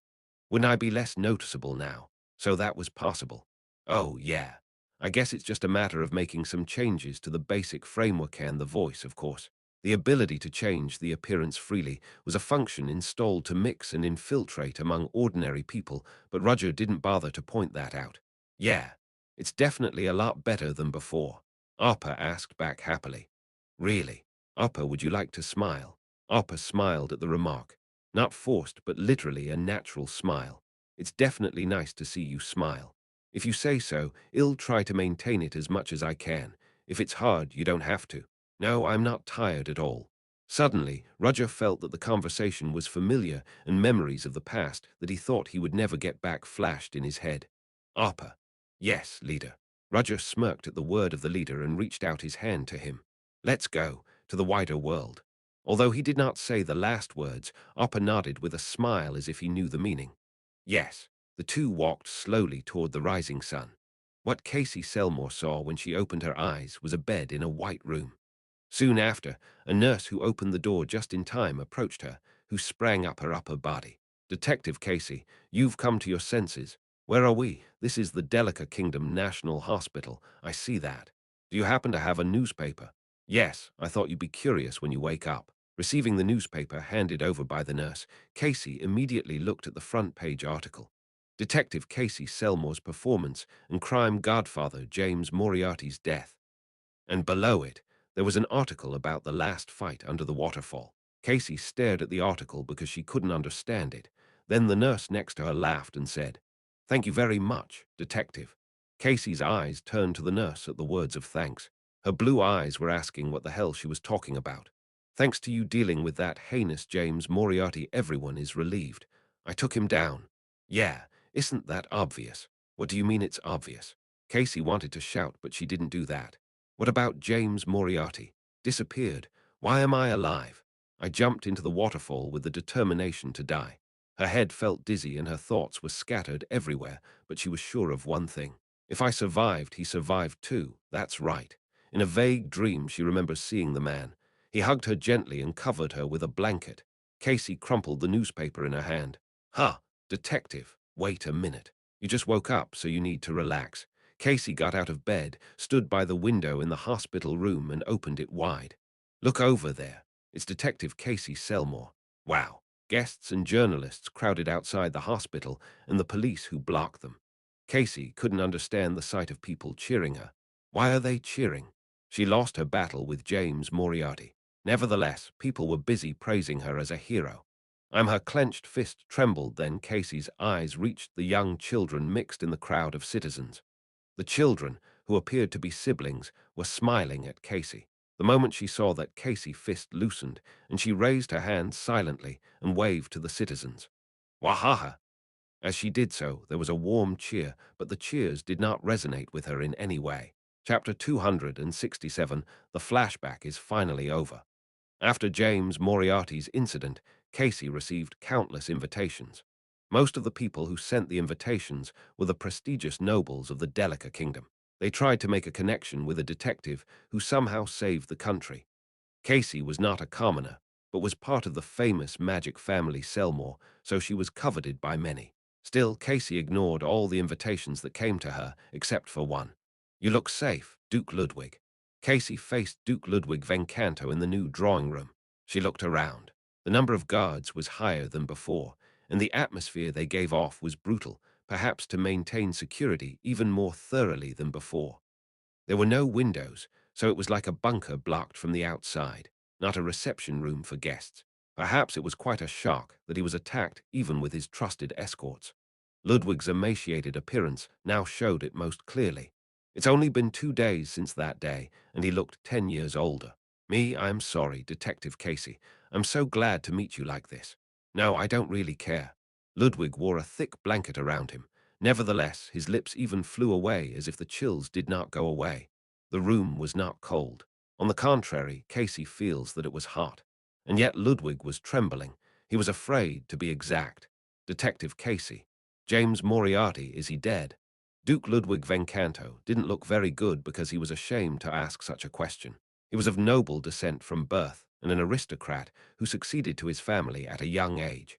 Wouldn't I be less noticeable now? So that was possible. Oh, yeah. I guess it's just a matter of making some changes to the basic framework and the voice, of course. The ability to change the appearance freely was a function installed to mix and infiltrate among ordinary people, but Roger didn't bother to point that out. Yeah, it's definitely a lot better than before. Arpa asked back happily. Really? Arpa, would you like to smile? Arpa smiled at the remark. Not forced, but literally a natural smile. It's definitely nice to see you smile. If you say so, I'll try to maintain it as much as I can. If it's hard, you don't have to. No, I'm not tired at all. Suddenly, Roger felt that the conversation was familiar and memories of the past that he thought he would never get back flashed in his head. Arpa. Yes, leader. Roger smirked at the word of the leader and reached out his hand to him. Let's go, to the wider world. Although he did not say the last words, Arpa nodded with a smile as if he knew the meaning. Yes, the two walked slowly toward the rising sun. What Casey Selmore saw when she opened her eyes was a bed in a white room. Soon after, a nurse who opened the door just in time approached her, who sprang up her upper body. Detective Casey, you've come to your senses. Where are we? This is the Delica Kingdom National Hospital. I see that. Do you happen to have a newspaper? Yes, I thought you'd be curious when you wake up. Receiving the newspaper handed over by the nurse, Casey immediately looked at the front page article. Detective Casey Selmore's performance and crime godfather James Moriarty's death. And below it, there was an article about the last fight under the waterfall. Casey stared at the article because she couldn't understand it. Then the nurse next to her laughed and said, "Thank you very much, Detective." Casey's eyes turned to the nurse at the words of thanks. Her blue eyes were asking what the hell she was talking about. Thanks to you dealing with that heinous James Moriarty, everyone is relieved. I took him down. Yeah, isn't that obvious? What do you mean it's obvious? Casey wanted to shout, but she didn't do that. What about James Moriarty? Disappeared. Why am I alive? I jumped into the waterfall with the determination to die. Her head felt dizzy and her thoughts were scattered everywhere, but she was sure of one thing. If I survived, he survived too. That's right. In a vague dream, she remembers seeing the man. He hugged her gently and covered her with a blanket. Casey crumpled the newspaper in her hand. Huh, detective, wait a minute. You just woke up, so you need to relax. Casey got out of bed, stood by the window in the hospital room and opened it wide. Look over there. It's Detective Casey Selmore. Wow. Guests and journalists crowded outside the hospital and the police who blocked them. Casey couldn't understand the sight of people cheering her. Why are they cheering? She lost her battle with James Moriarty. Nevertheless, people were busy praising her as a hero. Her clenched fist trembled. Then Casey's eyes reached the young children mixed in the crowd of citizens. The children, who appeared to be siblings, were smiling at Casey. The moment she saw that, Casey's fist loosened, and she raised her hand silently and waved to the citizens. Wahaha! As she did so, there was a warm cheer, but the cheers did not resonate with her in any way. Chapter 267, The Flashback is finally over. After James Moriarty's incident, Casey received countless invitations. Most of the people who sent the invitations were the prestigious nobles of the Delica Kingdom. They tried to make a connection with a detective who somehow saved the country. Casey was not a commoner, but was part of the famous magic family Selmore, so she was coveted by many. Still, Casey ignored all the invitations that came to her, except for one. You look safe, Duke Ludwig. Casey faced Duke Ludwig Vencanto in the new drawing room. She looked around. The number of guards was higher than before, and the atmosphere they gave off was brutal, perhaps to maintain security even more thoroughly than before. There were no windows, so it was like a bunker blocked from the outside, not a reception room for guests. Perhaps it was quite a shock that he was attacked even with his trusted escorts. Ludwig's emaciated appearance now showed it most clearly. It's only been 2 days since that day, and he looked 10 years older. I'm sorry, Detective Casey. I'm so glad to meet you like this. No, I don't really care. Ludwig wore a thick blanket around him. Nevertheless, his lips even flew away as if the chills did not go away. The room was not cold. On the contrary, Casey feels that it was hot. And yet Ludwig was trembling. He was afraid, to be exact. Detective Casey. James Moriarty, is he dead? Duke Ludwig Vencanto didn't look very good because he was ashamed to ask such a question. He was of noble descent from birth and an aristocrat who succeeded to his family at a young age.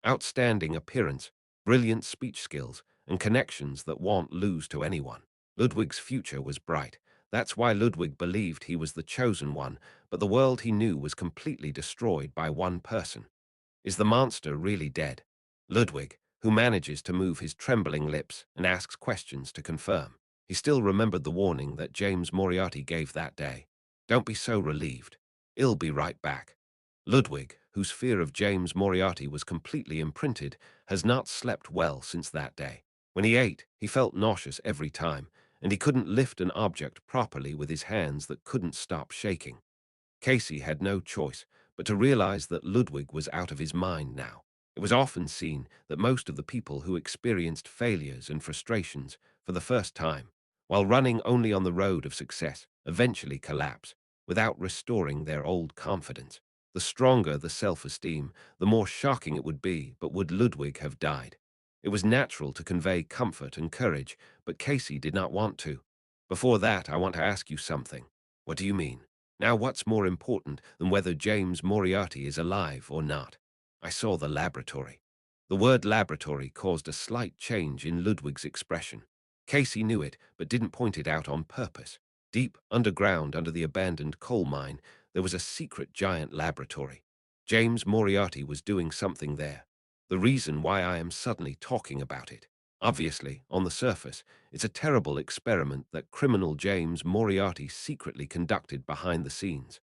Outstanding appearance, brilliant speech skills, and connections that won't lose to anyone. Ludwig's future was bright. That's why Ludwig believed he was the chosen one, but the world he knew was completely destroyed by one person. Is the monster really dead? Ludwig, who manages to move his trembling lips and asks questions to confirm. He still remembered the warning that James Moriarty gave that day. Don't be so relieved. I'll be right back. Ludwig, whose fear of James Moriarty was completely imprinted, has not slept well since that day. When he ate, he felt nauseous every time, and he couldn't lift an object properly with his hands that couldn't stop shaking. Casey had no choice but to realize that Ludwig was out of his mind now. It was often seen that most of the people who experienced failures and frustrations for the first time, while running only on the road of success, eventually collapse without restoring their old confidence. The stronger the self-esteem, the more shocking it would be, but would Ludwig have died? It was natural to convey comfort and courage, but Casey did not want to. Before that, I want to ask you something. What do you mean? Now, what's more important than whether James Moriarty is alive or not? I saw the laboratory. The word laboratory caused a slight change in Ludwig's expression. Casey knew it, but didn't point it out on purpose. Deep underground under the abandoned coal mine, there was a secret giant laboratory. James Moriarty was doing something there. The reason why I am suddenly talking about it. Obviously, on the surface, it's a terrible experiment that criminal James Moriarty secretly conducted behind the scenes.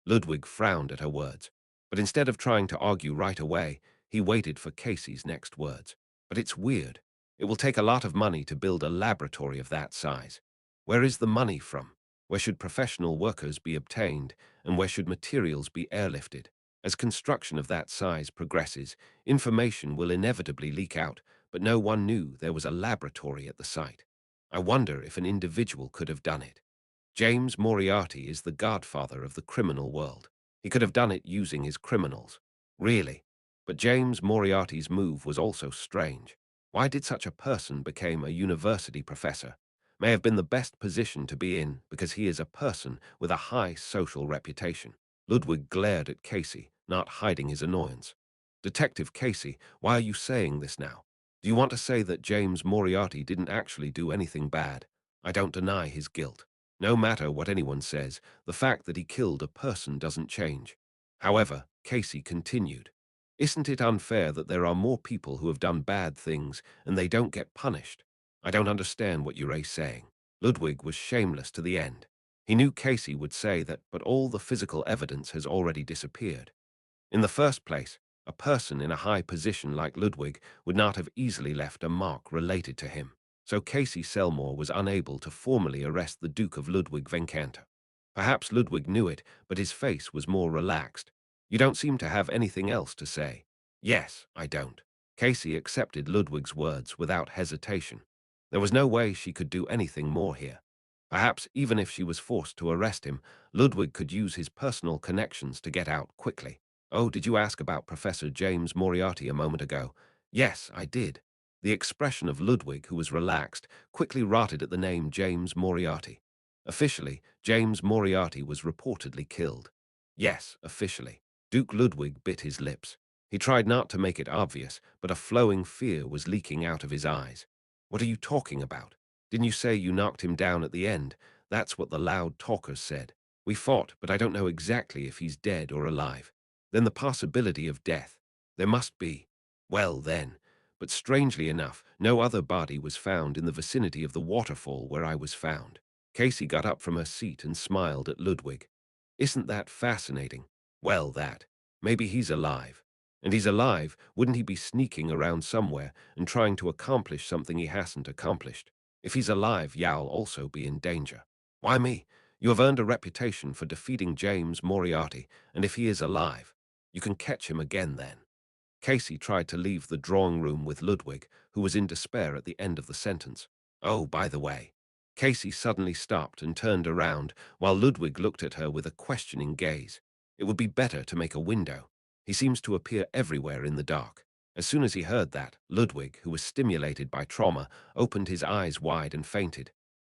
Ludwig frowned at her words, but instead of trying to argue right away, he waited for Casey's next words. But it's weird. It will take a lot of money to build a laboratory of that size. Where is the money from? Where should professional workers be obtained, and where should materials be airlifted? As construction of that size progresses, information will inevitably leak out, but no one knew there was a laboratory at the site. I wonder if an individual could have done it. James Moriarty is the godfather of the criminal world. He could have done it using his criminals. Really. But James Moriarty's move was also strange. Why did such a person become a university professor? May have been the best position to be in because he is a person with a high social reputation. Ludwig glared at Casey, not hiding his annoyance. Detective Casey, why are you saying this now? Do you want to say that James Moriarty didn't actually do anything bad? I don't deny his guilt. No matter what anyone says, the fact that he killed a person doesn't change. However, Casey continued. Isn't it unfair that there are more people who have done bad things and they don't get punished? I don't understand what you're saying. Ludwig was shameless to the end. He knew Casey would say that, but all the physical evidence has already disappeared. In the first place, A person in a high position like Ludwig would not have easily left a mark related to him, so Casey Selmore was unable to formally arrest the Duke of Ludwig Venkanta. Perhaps Ludwig knew it, but his face was more relaxed. You don't seem to have anything else to say. Yes, I don't. Casey accepted Ludwig's words without hesitation. There was no way she could do anything more here. Perhaps even if she was forced to arrest him, Ludwig could use his personal connections to get out quickly. Oh, did you ask about Professor James Moriarty a moment ago? Yes, I did. The expression of Ludwig, who was relaxed, quickly rotted at the name James Moriarty. Officially, James Moriarty was reportedly killed. Yes, officially. Duke Ludwig bit his lips. He tried not to make it obvious, but a flowing fear was leaking out of his eyes. What are you talking about? Didn't you say you knocked him down at the end? That's what the loud talkers said. We fought, but I don't know exactly if he's dead or alive. Then the possibility of death. There must be. Well, then. But strangely enough, no other body was found in the vicinity of the waterfall where I was found. Casey got up from her seat and smiled at Ludwig. Isn't that fascinating? Well, that. Maybe he's alive. And he's alive, wouldn't he be sneaking around somewhere and trying to accomplish something he hasn't accomplished? If he's alive, Yow'll also be in danger. Why me? You have earned a reputation for defeating James Moriarty, and if he is alive, you can catch him again then. Casey tried to leave the drawing room with Ludwig, who was in despair at the end of the sentence. Oh, by the way. Casey suddenly stopped and turned around, while Ludwig looked at her with a questioning gaze. It would be better to make a window. He seems to appear everywhere in the dark. As soon as he heard that, Ludwig, who was stimulated by trauma, opened his eyes wide and fainted.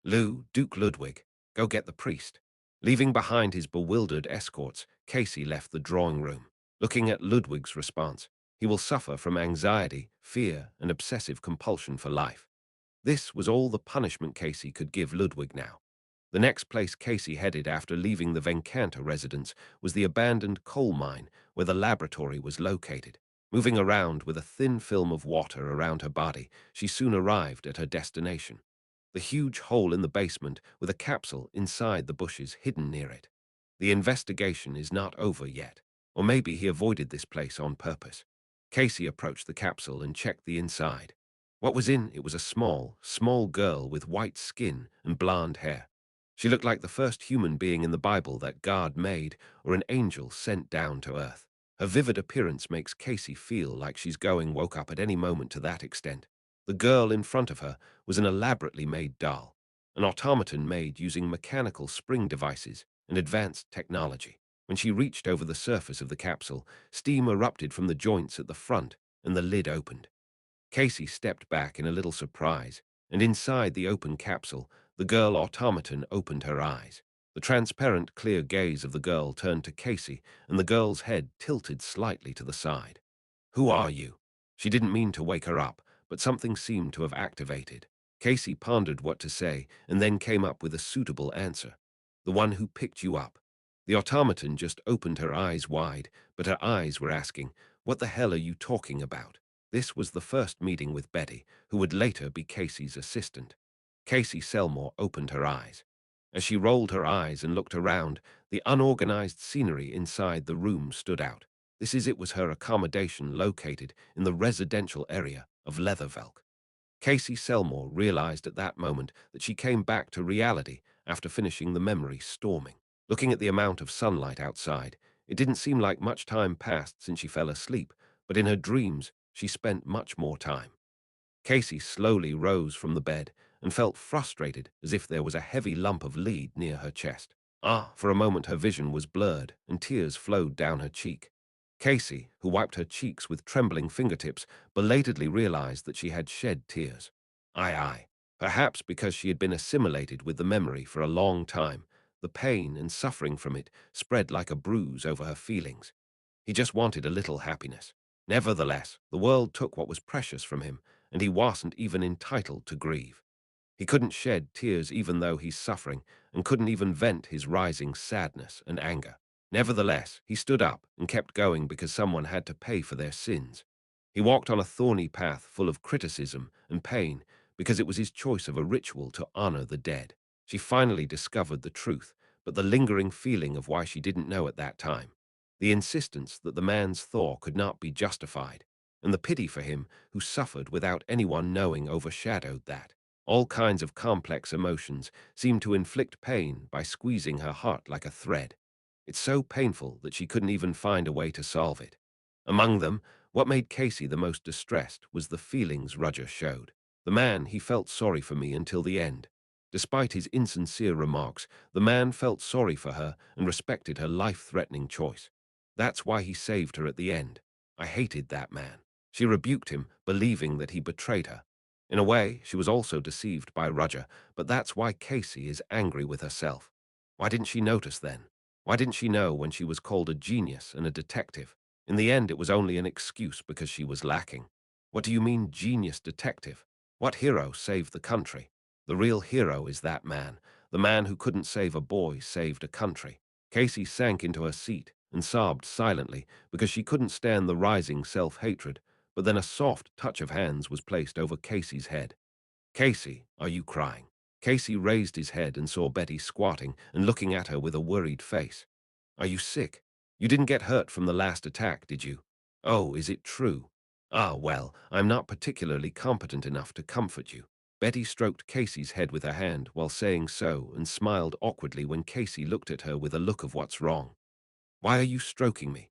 Duke Ludwig, go get the priest. Leaving behind his bewildered escorts, Casey left the drawing room. Looking at Ludwig's response, he will suffer from anxiety, fear, and obsessive compulsion for life. This was all the punishment Casey could give Ludwig now. The next place Casey headed after leaving the Venkanta residence was the abandoned coal mine where the laboratory was located. Moving around with a thin film of water around her body, she soon arrived at her destination. The huge hole in the basement with a capsule inside the bushes hidden near it. The investigation is not over yet, or maybe he avoided this place on purpose. Casey approached the capsule and checked the inside. What was in it was a small girl with white skin and blonde hair. She looked like the first human being in the Bible that God made or an angel sent down to earth. Her vivid appearance makes Casey feel like she's going woke up at any moment to that extent. The girl in front of her was an elaborately made doll, an automaton made using mechanical spring devices and advanced technology. When she reached over the surface of the capsule, steam erupted from the joints at the front and the lid opened. Casey stepped back in a little surprise, and inside the open capsule, the girl automaton opened her eyes. The transparent, clear gaze of the girl turned to Casey, and the girl's head tilted slightly to the side. Who are you? She didn't mean to wake her up, but something seemed to have activated. Casey pondered what to say, and then came up with a suitable answer. The one who picked you up. The automaton just opened her eyes wide, but her eyes were asking, what the hell are you talking about? This was the first meeting with Betty, who would later be Casey's assistant. Casey Selmore opened her eyes. As she rolled her eyes and looked around, the unorganized scenery inside the room stood out. It was her accommodation located in the residential area of Leathervelk. Casey Selmore realized at that moment that she came back to reality after finishing the memory storming. Looking at the amount of sunlight outside, it didn't seem like much time passed since she fell asleep, but in her dreams, she spent much more time. Casey slowly rose from the bed and felt frustrated as if there was a heavy lump of lead near her chest. For a moment her vision was blurred and tears flowed down her cheek. Casey, who wiped her cheeks with trembling fingertips, belatedly realized that she had shed tears. Aye. Perhaps because she had been assimilated with the memory for a long time, the pain and suffering from it spread like a bruise over her feelings. He just wanted a little happiness. Nevertheless, the world took what was precious from him, and he wasn't even entitled to grieve. He couldn't shed tears even though he's suffering, and couldn't even vent his rising sadness and anger. Nevertheless, he stood up and kept going because someone had to pay for their sins. He walked on a thorny path full of criticism and pain because it was his choice of a ritual to honor the dead. She finally discovered the truth, but the lingering feeling of why she didn't know at that time. the insistence that the man's thaw could not be justified, and the pity for him who suffered without anyone knowing overshadowed that. All kinds of complex emotions seemed to inflict pain by squeezing her heart like a thread. It's so painful that she couldn't even find a way to solve it. Among them, what made Casey the most distressed was the feelings Roger showed. The man, he felt sorry for me until the end. Despite his insincere remarks, the man felt sorry for her and respected her life-threatening choice. That's why he saved her at the end. I hated that man. She rebuked him, believing that he betrayed her. In a way, she was also deceived by Roger, but that's why Casey is angry with herself. Why didn't she notice then? Why didn't she know when she was called a genius and a detective? In the end, it was only an excuse because she was lacking. What do you mean, genius detective? What hero saved the country? The real hero is that man. The man who couldn't save a boy saved a country. Casey sank into her seat and sobbed silently because she couldn't stand the rising self-hatred, but then a soft touch of hands was placed over Casey's head. "Casey, are you crying?" Casey raised his head and saw Betty squatting and looking at her with a worried face. "Are you sick? You didn't get hurt from the last attack, did you? Oh, is it true? Ah, well, I'm not particularly competent enough to comfort you." Betty stroked Casey's head with her hand while saying so and smiled awkwardly when Casey looked at her with a look of what's wrong. "Why are you stroking me?"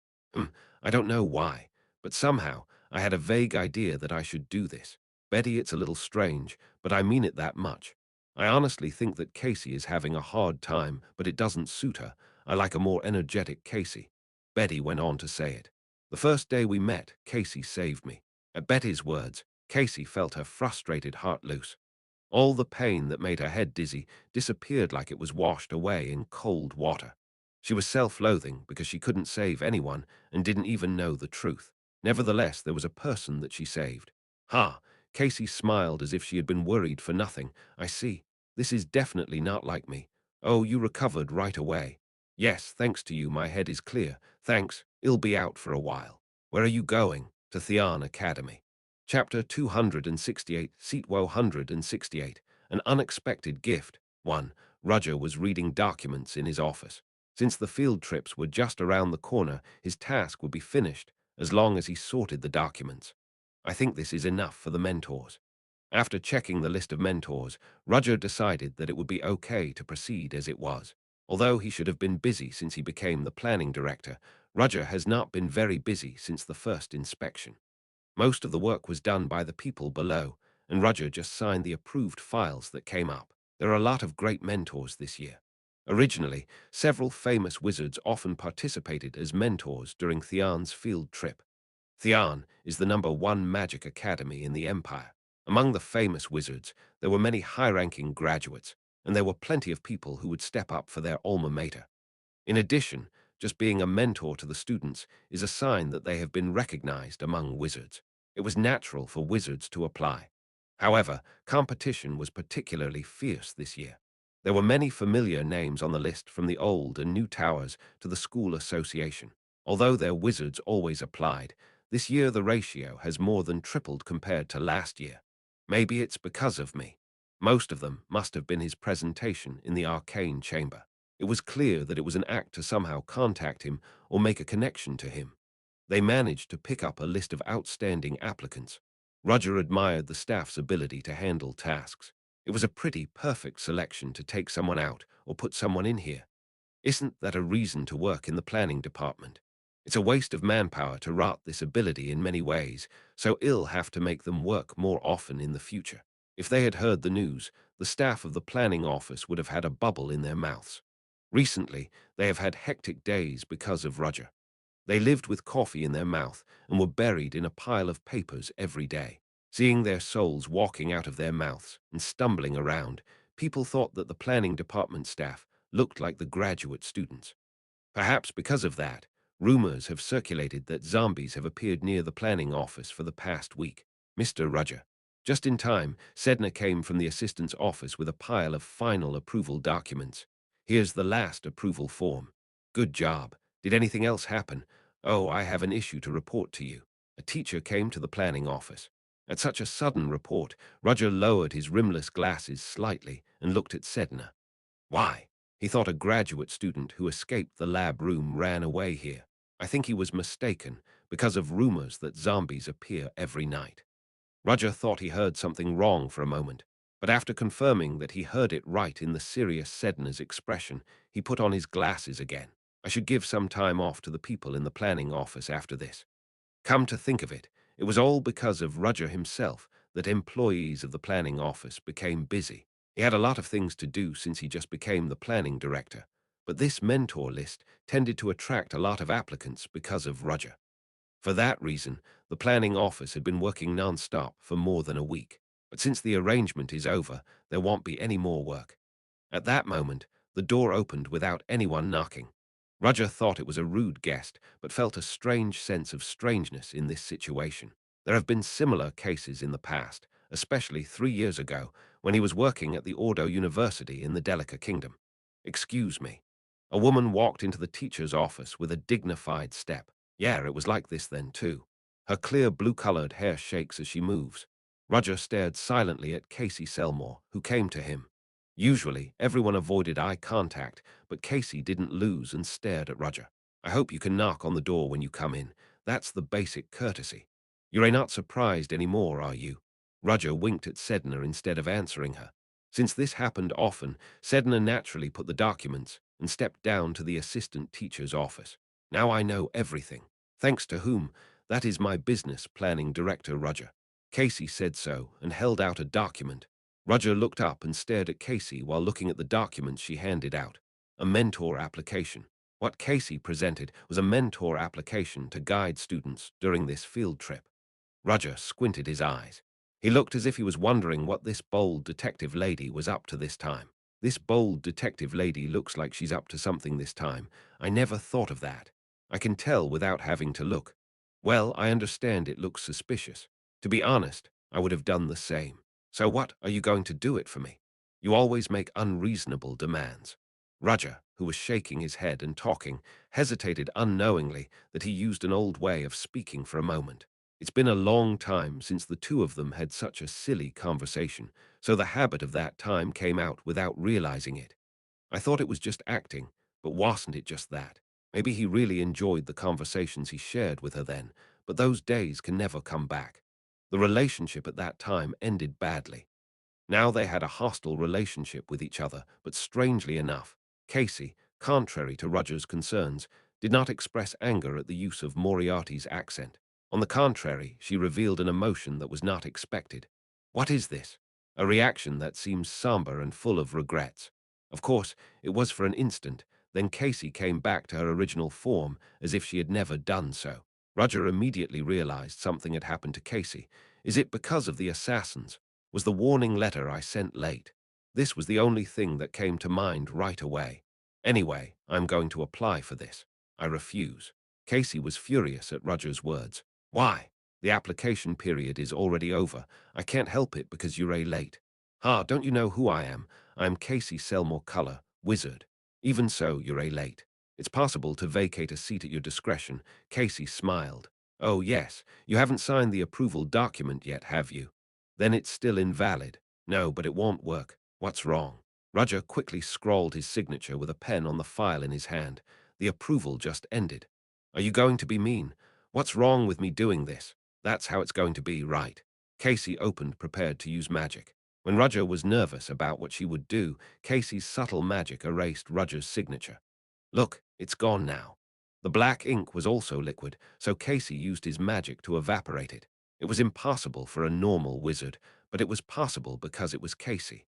I don't know why, but somehow I had a vague idea that I should do this. Betty, it's a little strange, but I mean it that much. I honestly think that Casey is having a hard time, but it doesn't suit her. I like a more energetic Casey." Betty went on to say it. "The first day we met, Casey saved me." At Betty's words, Casey felt her frustrated heart loose. All the pain that made her head dizzy disappeared like it was washed away in cold water. She was self-loathing because she couldn't save anyone and didn't even know the truth. Nevertheless, there was a person that she saved. "Ha!" Casey smiled as if she had been worried for nothing. "I see. This is definitely not like me. Oh, you recovered right away." "Yes, thanks to you, my head is clear. Thanks. I'll be out for a while." "Where are you going?" "To Theon Academy." Chapter 268, Seat 168, An Unexpected Gift. 1. Roger was reading documents in his office. Since the field trips were just around the corner, his task would be finished as long as he sorted the documents. "I think this is enough for the mentors." After checking the list of mentors, Roger decided that it would be okay to proceed as it was. Although he should have been busy since he became the planning director, Roger has not been very busy since the first inspection. Most of the work was done by the people below, and Roger just signed the approved files that came up. There are a lot of great mentors this year. Originally, several famous wizards often participated as mentors during Theon's field trip. Theon is the #1 magic academy in the Empire. Among the famous wizards, there were many high-ranking graduates, and there were plenty of people who would step up for their alma mater. In addition, just being a mentor to the students is a sign that they have been recognized among wizards. It was natural for wizards to apply. However, competition was particularly fierce this year. There were many familiar names on the list, from the old and new towers to the school association. Although their wizards always applied, this year the ratio has more than tripled compared to last year. Maybe it's because of me. Most of them must have been his presentation in the arcane chamber. It was clear that it was an act to somehow contact him or make a connection to him. They managed to pick up a list of outstanding applicants. Roger admired the staff's ability to handle tasks. It was a pretty perfect selection to take someone out or put someone in here. Isn't that a reason to work in the planning department? It's a waste of manpower to rot this ability in many ways, so I'll have to make them work more often in the future. If they had heard the news, the staff of the planning office would have had a bubble in their mouths. Recently, they have had hectic days because of Roger. They lived with coffee in their mouth and were buried in a pile of papers every day. Seeing their souls walking out of their mouths and stumbling around, people thought that the planning department staff looked like the graduate students. Perhaps because of that, rumors have circulated that zombies have appeared near the planning office for the past week. "Mr. Roger." Just in time, Sedna came from the assistant's office with a pile of final approval documents. "Here's the last approval form." "Good job. Did anything else happen?" "Oh, I have an issue to report to you." A teacher came to the planning office. At such a sudden report, Roger lowered his rimless glasses slightly and looked at Sedna. Why? He thought a graduate student who escaped the lab room ran away here. I think he was mistaken because of rumors that zombies appear every night. Roger thought he heard something wrong for a moment, but after confirming that he heard it right in the serious Sedna's expression, he put on his glasses again. I should give some time off to the people in the planning office after this. Come to think of it was all because of Roger himself that employees of the planning office became busy. He had a lot of things to do since he just became the planning director, but this mentor list tended to attract a lot of applicants because of Roger. For that reason, the planning office had been working non-stop for more than a week. But since the arrangement is over, there won't be any more work. At that moment, the door opened without anyone knocking. Roger thought it was a rude guest, but felt a strange sense of strangeness in this situation. There have been similar cases in the past, especially 3 years ago, when he was working at the Ordo University in the Delica Kingdom. "Excuse me." A woman walked into the teacher's office with a dignified step. Yeah, it was like this then too. Her clear blue-colored hair shakes as she moves. Roger stared silently at Casey Selmore, who came to him. Usually, everyone avoided eye contact, but Casey didn't lose and stared at Roger. "I hope you can knock on the door when you come in. That's the basic courtesy. You're not surprised anymore, are you?" Roger winked at Sedna instead of answering her. Since this happened often, Sedna naturally put the documents and stepped down to the assistant teacher's office. "Now I know everything. Thanks to whom? That is my business planning director, Roger." Casey said so and held out a document. Roger looked up and stared at Casey while looking at the document she handed out. A mentor application. What Casey presented was a mentor application to guide students during this field trip. Roger squinted his eyes. He looked as if he was wondering what this bold detective lady was up to this time. "This bold detective lady looks like she's up to something this time. I never thought of that. I can tell without having to look. Well, I understand it looks suspicious. To be honest, I would have done the same. So what are you going to do it for me? You always make unreasonable demands." Roger, who was shaking his head and talking, hesitated unknowingly that he used an old way of speaking for a moment. It's been a long time since the two of them had such a silly conversation, so the habit of that time came out without realizing it. "I thought it was just acting, but wasn't it just that? Maybe he really enjoyed the conversations he shared with her then, but those days can never come back." The relationship at that time ended badly. Now they had a hostile relationship with each other, but strangely enough, Casey, contrary to Roger's concerns, did not express anger at the use of Moriarty's accent. On the contrary, she revealed an emotion that was not expected. "What is this?" A reaction that seems somber and full of regrets. Of course, it was for an instant, then Casey came back to her original form as if she had never done so. Roger immediately realized something had happened to Casey. Is it because of the assassins? Was the warning letter I sent late? This was the only thing that came to mind right away. "Anyway, I'm going to apply for this. I refuse." Casey was furious at Roger's words. "Why? The application period is already over. I can't help it because you're late." "Ha, don't you know who I am? I'm Casey Selmore Culler, wizard. Even so, you're late. It's possible to vacate a seat at your discretion." Casey smiled. "Oh, yes, you haven't signed the approval document yet, have you? Then it's still invalid." "No, but it won't work. What's wrong?" Roger quickly scrawled his signature with a pen on the file in his hand. "The approval just ended." "Are you going to be mean? What's wrong with me doing this? That's how it's going to be, right?" Casey opened, prepared to use magic. When Roger was nervous about what she would do, Casey's subtle magic erased Roger's signature. "Look, it's gone now." The black ink was also liquid, so Casey used his magic to evaporate it. It was impossible for a normal wizard, but it was possible because it was Casey.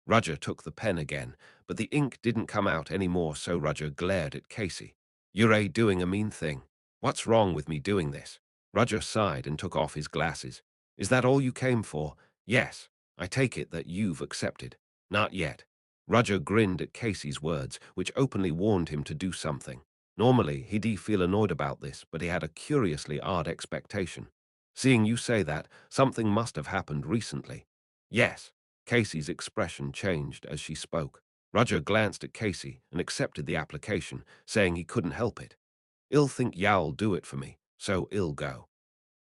Roger took the pen again, but the ink didn't come out anymore, so Roger glared at Casey. "You're doing a mean thing. What's wrong with me doing this?" Roger sighed and took off his glasses. "Is that all you came for?" "Yes. I take it that you've accepted." "Not yet." Roger grinned at Casey's words, which openly warned him to do something. Normally, he'd feel annoyed about this, but he had a curiously odd expectation. "Seeing you say that, something must have happened recently." "Yes." Casey's expression changed as she spoke. Roger glanced at Casey and accepted the application, saying he couldn't help it. "I'll think Yow'll do it for me, so I'll go."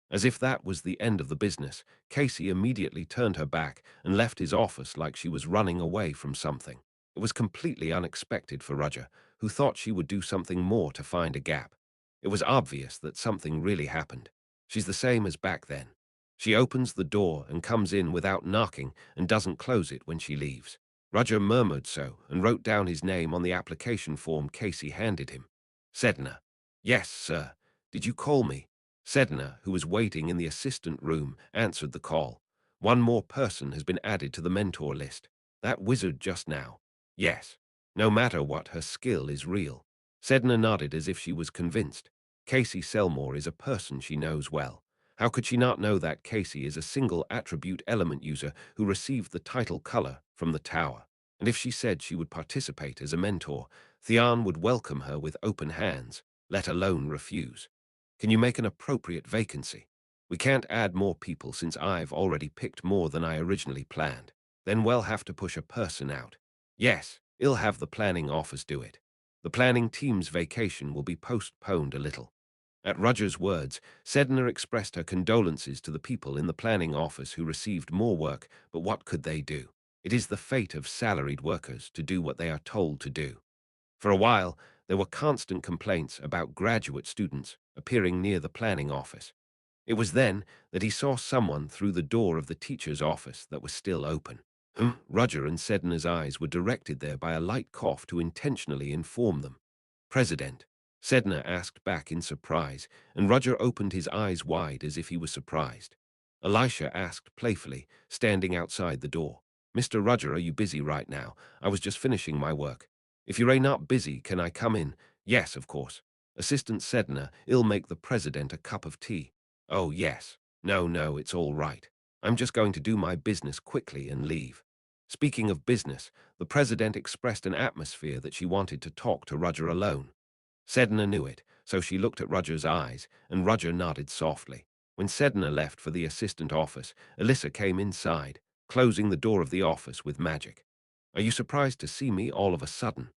As if that was the end of the business, Casey immediately turned her back and left his office like she was running away from something. It was completely unexpected for Roger, who thought she would do something more to find a gap. It was obvious that something really happened. She's the same as back then. She opens the door and comes in without knocking and doesn't close it when she leaves. Roger murmured so and wrote down his name on the application form Casey handed him. Sedna. Yes, sir. Did you call me? Sedna, who was waiting in the assistant room, answered the call. One more person has been added to the mentor list. That wizard just now. Yes. No matter what, her skill is real. Sedna nodded as if she was convinced. Casey Selmore is a person she knows well. How could she not know that Casey is a single attribute element user who received the title color from the tower? And if she said she would participate as a mentor, Theon would welcome her with open hands, let alone refuse. Can you make an appropriate vacancy? We can't add more people since I've already picked more than I originally planned. Then we'll have to push a person out. Yes, I'll have the planning office do it. The planning team's vacation will be postponed a little. At Roger's words, Sedna expressed her condolences to the people in the planning office who received more work, but what could they do? It is the fate of salaried workers to do what they are told to do. For a while, there were constant complaints about graduate students appearing near the planning office. It was then that he saw someone through the door of the teacher's office that was still open. Roger and Sedna's eyes were directed there by a light cough to intentionally inform them. President, Sedna asked back in surprise, and Roger opened his eyes wide as if he was surprised. Elisha asked playfully, standing outside the door. Mr. Roger, are you busy right now? I was just finishing my work. If you're not busy, can I come in? Yes, of course. Assistant Sedna, I'll make the president a cup of tea. Oh, yes. No, it's all right. I'm just going to do my business quickly and leave. Speaking of business, the president expressed an atmosphere that she wanted to talk to Roger alone. Sedna knew it, so she looked at Roger's eyes, and Roger nodded softly. When Sedna left for the assistant office, Alyssa came inside, closing the door of the office with magic. Are you surprised to see me all of a sudden?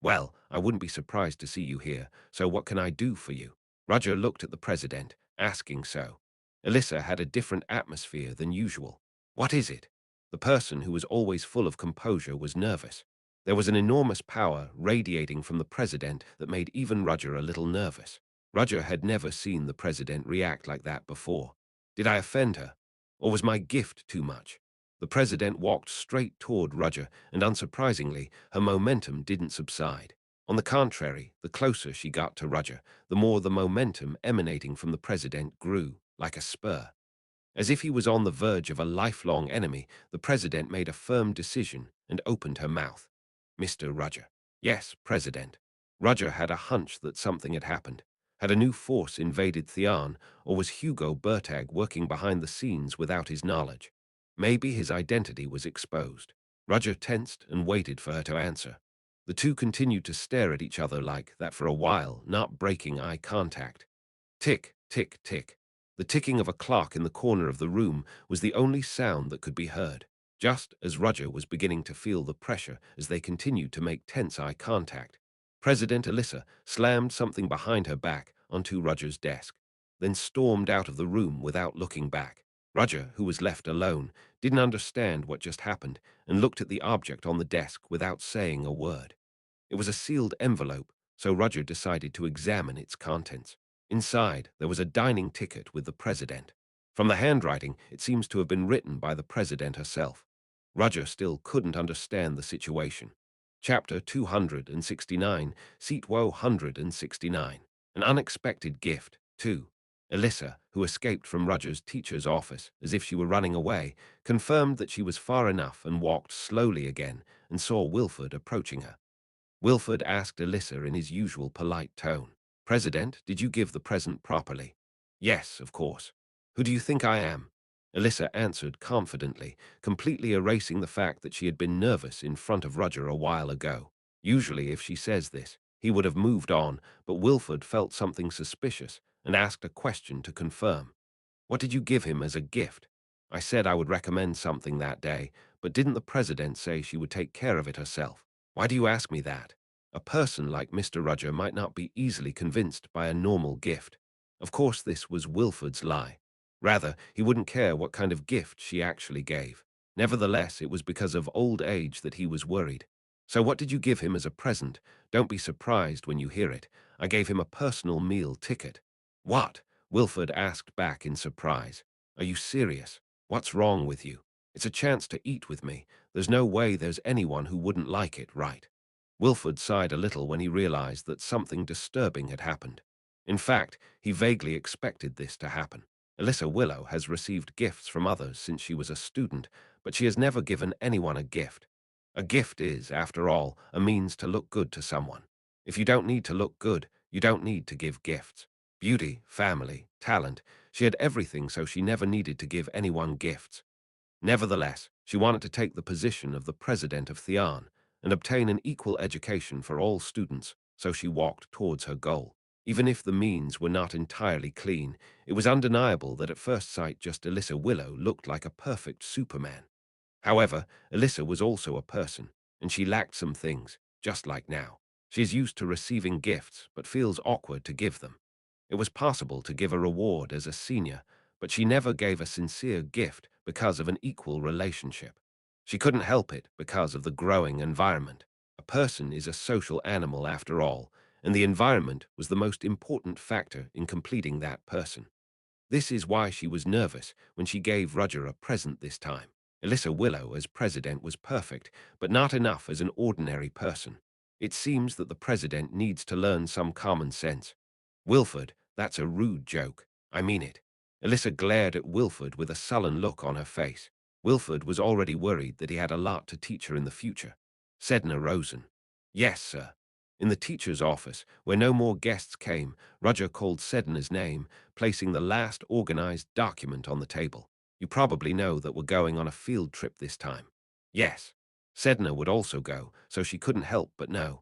Well, I wouldn't be surprised to see you here, so what can I do for you? Roger looked at the president, asking so. Alyssa had a different atmosphere than usual. What is it? The person who was always full of composure was nervous. There was an enormous power radiating from the president that made even Roger a little nervous. Roger had never seen the president react like that before. Did I offend her? Or was my gift too much? The president walked straight toward Roger, and unsurprisingly, her momentum didn't subside. On the contrary, the closer she got to Roger, the more the momentum emanating from the president grew, like a spur. As if he was on the verge of a lifelong enemy, the president made a firm decision and opened her mouth. Mr. Roger. Yes, President. Roger had a hunch that something had happened. Had a new force invaded Theon, or was Hugo Bertag working behind the scenes without his knowledge? Maybe his identity was exposed. Roger tensed and waited for her to answer. The two continued to stare at each other like that for a while, not breaking eye contact. Tick, tick, tick. The ticking of a clock in the corner of the room was the only sound that could be heard, just as Roger was beginning to feel the pressure as they continued to make tense eye contact. President Alyssa slammed something behind her back onto Roger's desk, then stormed out of the room without looking back. Roger, who was left alone, didn't understand what just happened and looked at the object on the desk without saying a word. It was a sealed envelope, so Roger decided to examine its contents. Inside, there was a dining ticket with the president. From the handwriting, it seems to have been written by the president herself. Roger still couldn't understand the situation. Chapter 269, Seat 169. An unexpected gift, too. Alyssa, who escaped from Roger's teacher's office as if she were running away, confirmed that she was far enough and walked slowly again and saw Wilford approaching her. Wilford asked Alyssa in his usual polite tone, President, did you give the present properly? Yes, of course. Who do you think I am? Alyssa answered confidently, completely erasing the fact that she had been nervous in front of Roger a while ago. Usually, if she says this, he would have moved on, but Wilford felt something suspicious and asked a question to confirm. What did you give him as a gift? I said I would recommend something that day, but didn't the president say she would take care of it herself? Why do you ask me that? A person like Mr. Roger might not be easily convinced by a normal gift. Of course, this was Wilford's lie. Rather, he wouldn't care what kind of gift she actually gave. Nevertheless, it was because of old age that he was worried. So what did you give him as a present? Don't be surprised when you hear it. I gave him a personal meal ticket. What? Wilford asked back in surprise. Are you serious? What's wrong with you? It's a chance to eat with me. There's no way there's anyone who wouldn't like it, right? Wilford sighed a little when he realized that something disturbing had happened. In fact, he vaguely expected this to happen. Alyssa Willow has received gifts from others since she was a student, but she has never given anyone a gift. A gift is, after all, a means to look good to someone. If you don't need to look good, you don't need to give gifts. Beauty, family, talent, she had everything, so she never needed to give anyone gifts. Nevertheless, she wanted to take the position of the president of Theon and obtain an equal education for all students, so she walked towards her goal. Even if the means were not entirely clean, it was undeniable that at first sight just Alyssa Willow looked like a perfect Superman. However, Alyssa was also a person, and she lacked some things, just like now. She is used to receiving gifts, but feels awkward to give them. It was possible to give a reward as a senior, but she never gave a sincere gift because of an equal relationship. She couldn't help it because of the growing environment. A person is a social animal after all, and the environment was the most important factor in completing that person. This is why she was nervous when she gave Roger a present this time. Alyssa Willow as president was perfect, but not enough as an ordinary person. It seems that the president needs to learn some common sense. Wilford, that's a rude joke. I mean it. Alyssa glared at Wilford with a sullen look on her face. Wilford was already worried that he had a lot to teach her in the future. Sedna Rosen. Yes, sir. In the teacher's office, where no more guests came, Roger called Sedna's name, placing the last organized document on the table. You probably know that we're going on a field trip this time. Yes. Sedna would also go, so she couldn't help but know.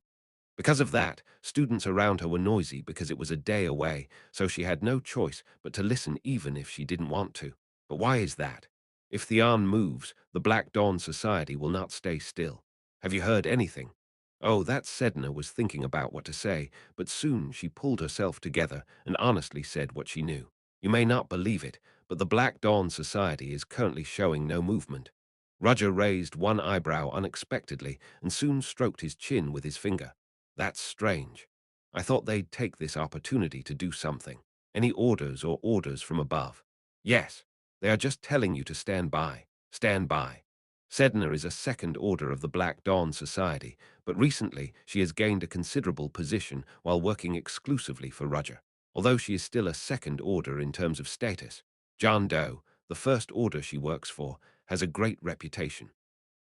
Because of that, students around her were noisy because it was a day away, so she had no choice but to listen even if she didn't want to. But why is that? If Theon moves, the Black Dawn Society will not stay still. Have you heard anything? Oh, that Sedna was thinking about what to say, but soon she pulled herself together and honestly said what she knew. You may not believe it, but the Black Dawn Society is currently showing no movement. Roger raised one eyebrow unexpectedly and soon stroked his chin with his finger. That's strange. I thought they'd take this opportunity to do something. Any orders or orders from above? Yes, they are just telling you to stand by. Stand by. Sedna is a second order of the Black Dawn Society, but recently she has gained a considerable position while working exclusively for Roger. Although she is still a second order in terms of status, John Doe, the first order she works for, has a great reputation.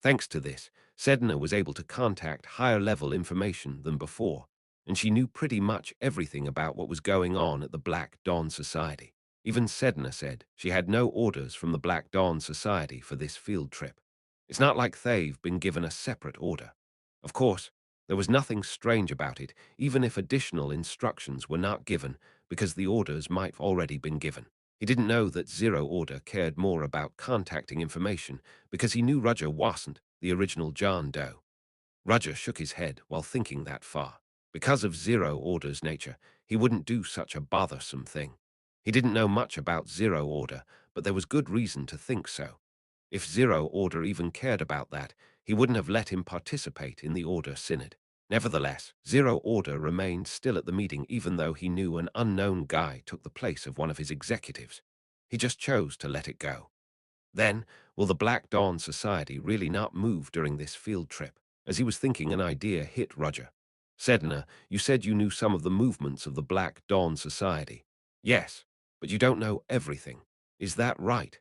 Thanks to this, Sedna was able to contact higher-level information than before, and she knew pretty much everything about what was going on at the Black Dawn Society. Even Sedna said she had no orders from the Black Dawn Society for this field trip. It's not like they've been given a separate order. Of course, there was nothing strange about it, even if additional instructions were not given, because the orders might have already been given. He didn't know that Zero Order cared more about contacting information because he knew Roger wasn't the original John Doe. Roger shook his head while thinking that far. Because of Zero Order's nature, he wouldn't do such a bothersome thing. He didn't know much about Zero Order, but there was good reason to think so. If Zero Order even cared about that, he wouldn't have let him participate in the Order Synod. Nevertheless, Zero Order remained still at the meeting even though he knew an unknown guy took the place of one of his executives. He just chose to let it go. Then, will the Black Dawn Society really not move during this field trip? As he was thinking, an idea hit Roger. Sedna, you said you knew some of the movements of the Black Dawn Society. Yes, but you don't know everything. Is that right?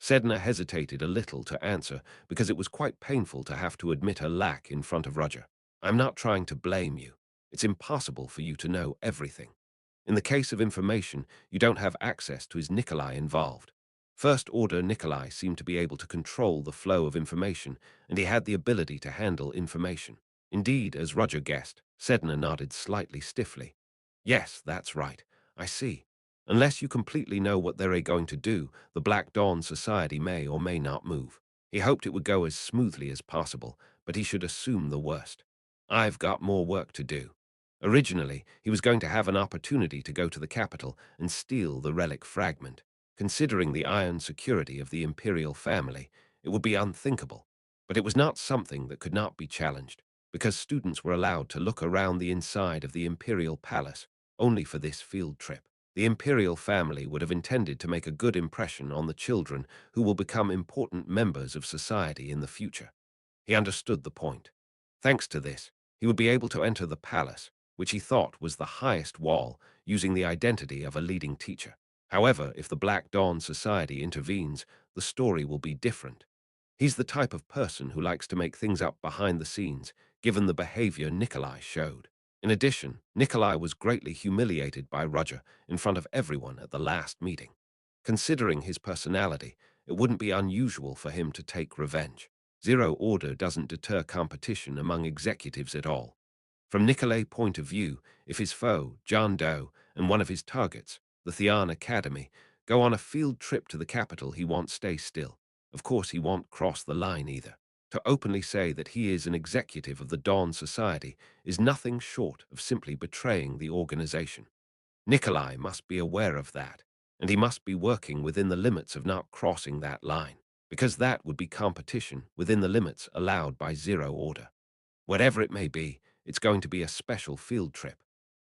Sedna hesitated a little to answer because it was quite painful to have to admit her lack in front of Roger. I'm not trying to blame you. It's impossible for you to know everything. In the case of information, you don't have access to his Nikolai involved. First Order Nikolai seemed to be able to control the flow of information, and he had the ability to handle information. Indeed, as Roger guessed, Sedna nodded slightly stiffly. Yes, that's right. I see. Unless you completely know what they're going to do, the Black Dawn Society may or may not move. He hoped it would go as smoothly as possible, but he should assume the worst. I've got more work to do. Originally, he was going to have an opportunity to go to the capital and steal the relic fragment. Considering the iron security of the imperial family, it would be unthinkable, but it was not something that could not be challenged. because students were allowed to look around the inside of the imperial palace only for this field trip. The imperial family would have intended to make a good impression on the children who will become important members of society in the future. He understood the point. Thanks to this, he would be able to enter the palace, which he thought was the highest wall, using the identity of a leading teacher. However, if the Black Dawn Society intervenes, the story will be different. He's the type of person who likes to make things up behind the scenes, given the behavior Nikolai showed. In addition, Nikolai was greatly humiliated by Roger in front of everyone at the last meeting. Considering his personality, it wouldn't be unusual for him to take revenge. Zero Order doesn't deter competition among executives at all. From Nikolai's point of view, if his foe, John Doe, and one of his targets, the Theon Academy, go on a field trip to the capital, he won't stay still. Of course, he won't cross the line either. To openly say that he is an executive of the Dawn Society is nothing short of simply betraying the organization. Nikolai must be aware of that, and he must be working within the limits of not crossing that line, because that would be competition within the limits allowed by Zero Order. Whatever it may be, it's going to be a special field trip.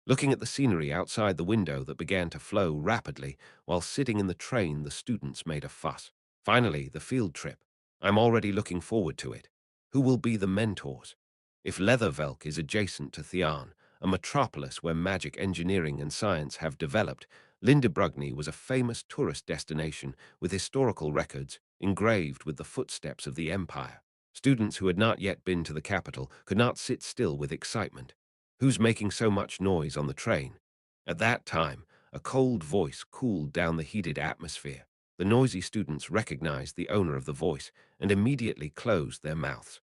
Looking at the scenery outside the window that began to flow rapidly, while sitting in the train, the students made a fuss. Finally, the field trip. I'm already looking forward to it. Who will be the mentors? If Leathervelk is adjacent to Theon, a metropolis where magic, engineering, and science have developed, Lindebrugny was a famous tourist destination with historical records engraved with the footsteps of the Empire. Students who had not yet been to the capital could not sit still with excitement. Who's making so much noise on the train? At that time, a cold voice cooled down the heated atmosphere. The noisy students recognized the owner of the voice and immediately closed their mouths.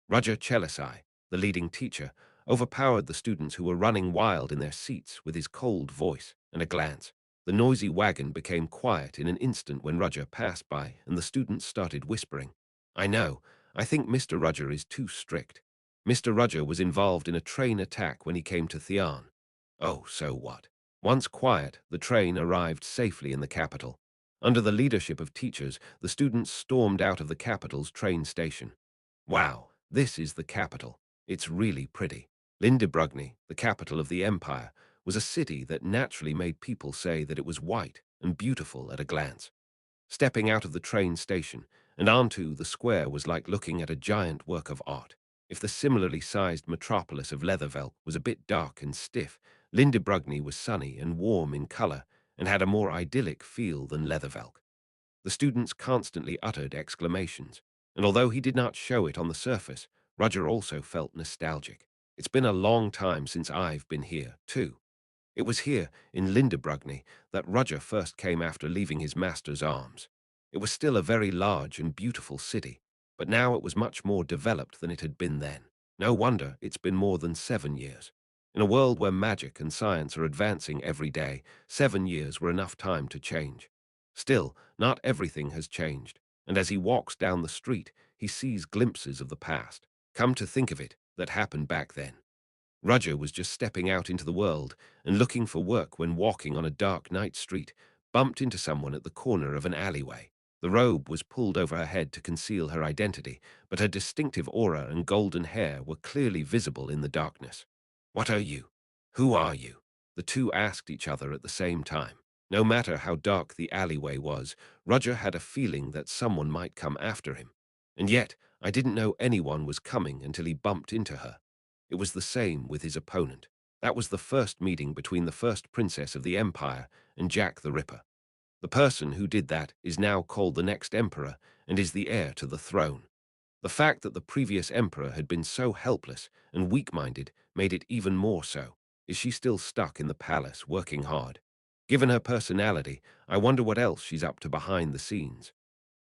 Roger Chelisai, the leading teacher, overpowered the students who were running wild in their seats with his cold voice and a glance. The noisy wagon became quiet in an instant when Roger passed by, and the students started whispering. I know, I think Mr. Roger is too strict. Mr. Roger was involved in a train attack when he came to Theon. Oh, so what? Once quiet, the train arrived safely in the capital. Under the leadership of teachers, the students stormed out of the capital's train station. Wow, this is the capital. It's really pretty. Lindebrugny, the capital of the empire, was a city that naturally made people say that it was white and beautiful at a glance. Stepping out of the train station and onto the square was like looking at a giant work of art. If the similarly sized metropolis of Leathervelk was a bit dark and stiff, Lindebrugny was sunny and warm in color and had a more idyllic feel than Leathervelk. The students constantly uttered exclamations, and although he did not show it on the surface, Roger also felt nostalgic. It's been a long time since I've been here, too. It was here, in Lindebrugny, that Roger first came after leaving his master's arms. It was still a very large and beautiful city, but now it was much more developed than it had been then. No wonder it's been more than 7 years. In a world where magic and science are advancing every day, 7 years were enough time to change. Still, not everything has changed, and as he walks down the street, he sees glimpses of the past. Come to think of it, that happened back then. Roger was just stepping out into the world and looking for work when walking on a dark night street, bumped into someone at the corner of an alleyway. The robe was pulled over her head to conceal her identity, but her distinctive aura and golden hair were clearly visible in the darkness. What are you? Who are you? The two asked each other at the same time. No matter how dark the alleyway was, Roger had a feeling that someone might come after him. And yet, I didn't know anyone was coming until he bumped into her. It was the same with his opponent. That was the first meeting between the first princess of the Empire and Jack the Ripper. The person who did that is now called the next emperor and is the heir to the throne. The fact that the previous emperor had been so helpless and weak-minded made it even more so. Is she still stuck in the palace, working hard? Given her personality, I wonder what else she's up to behind the scenes.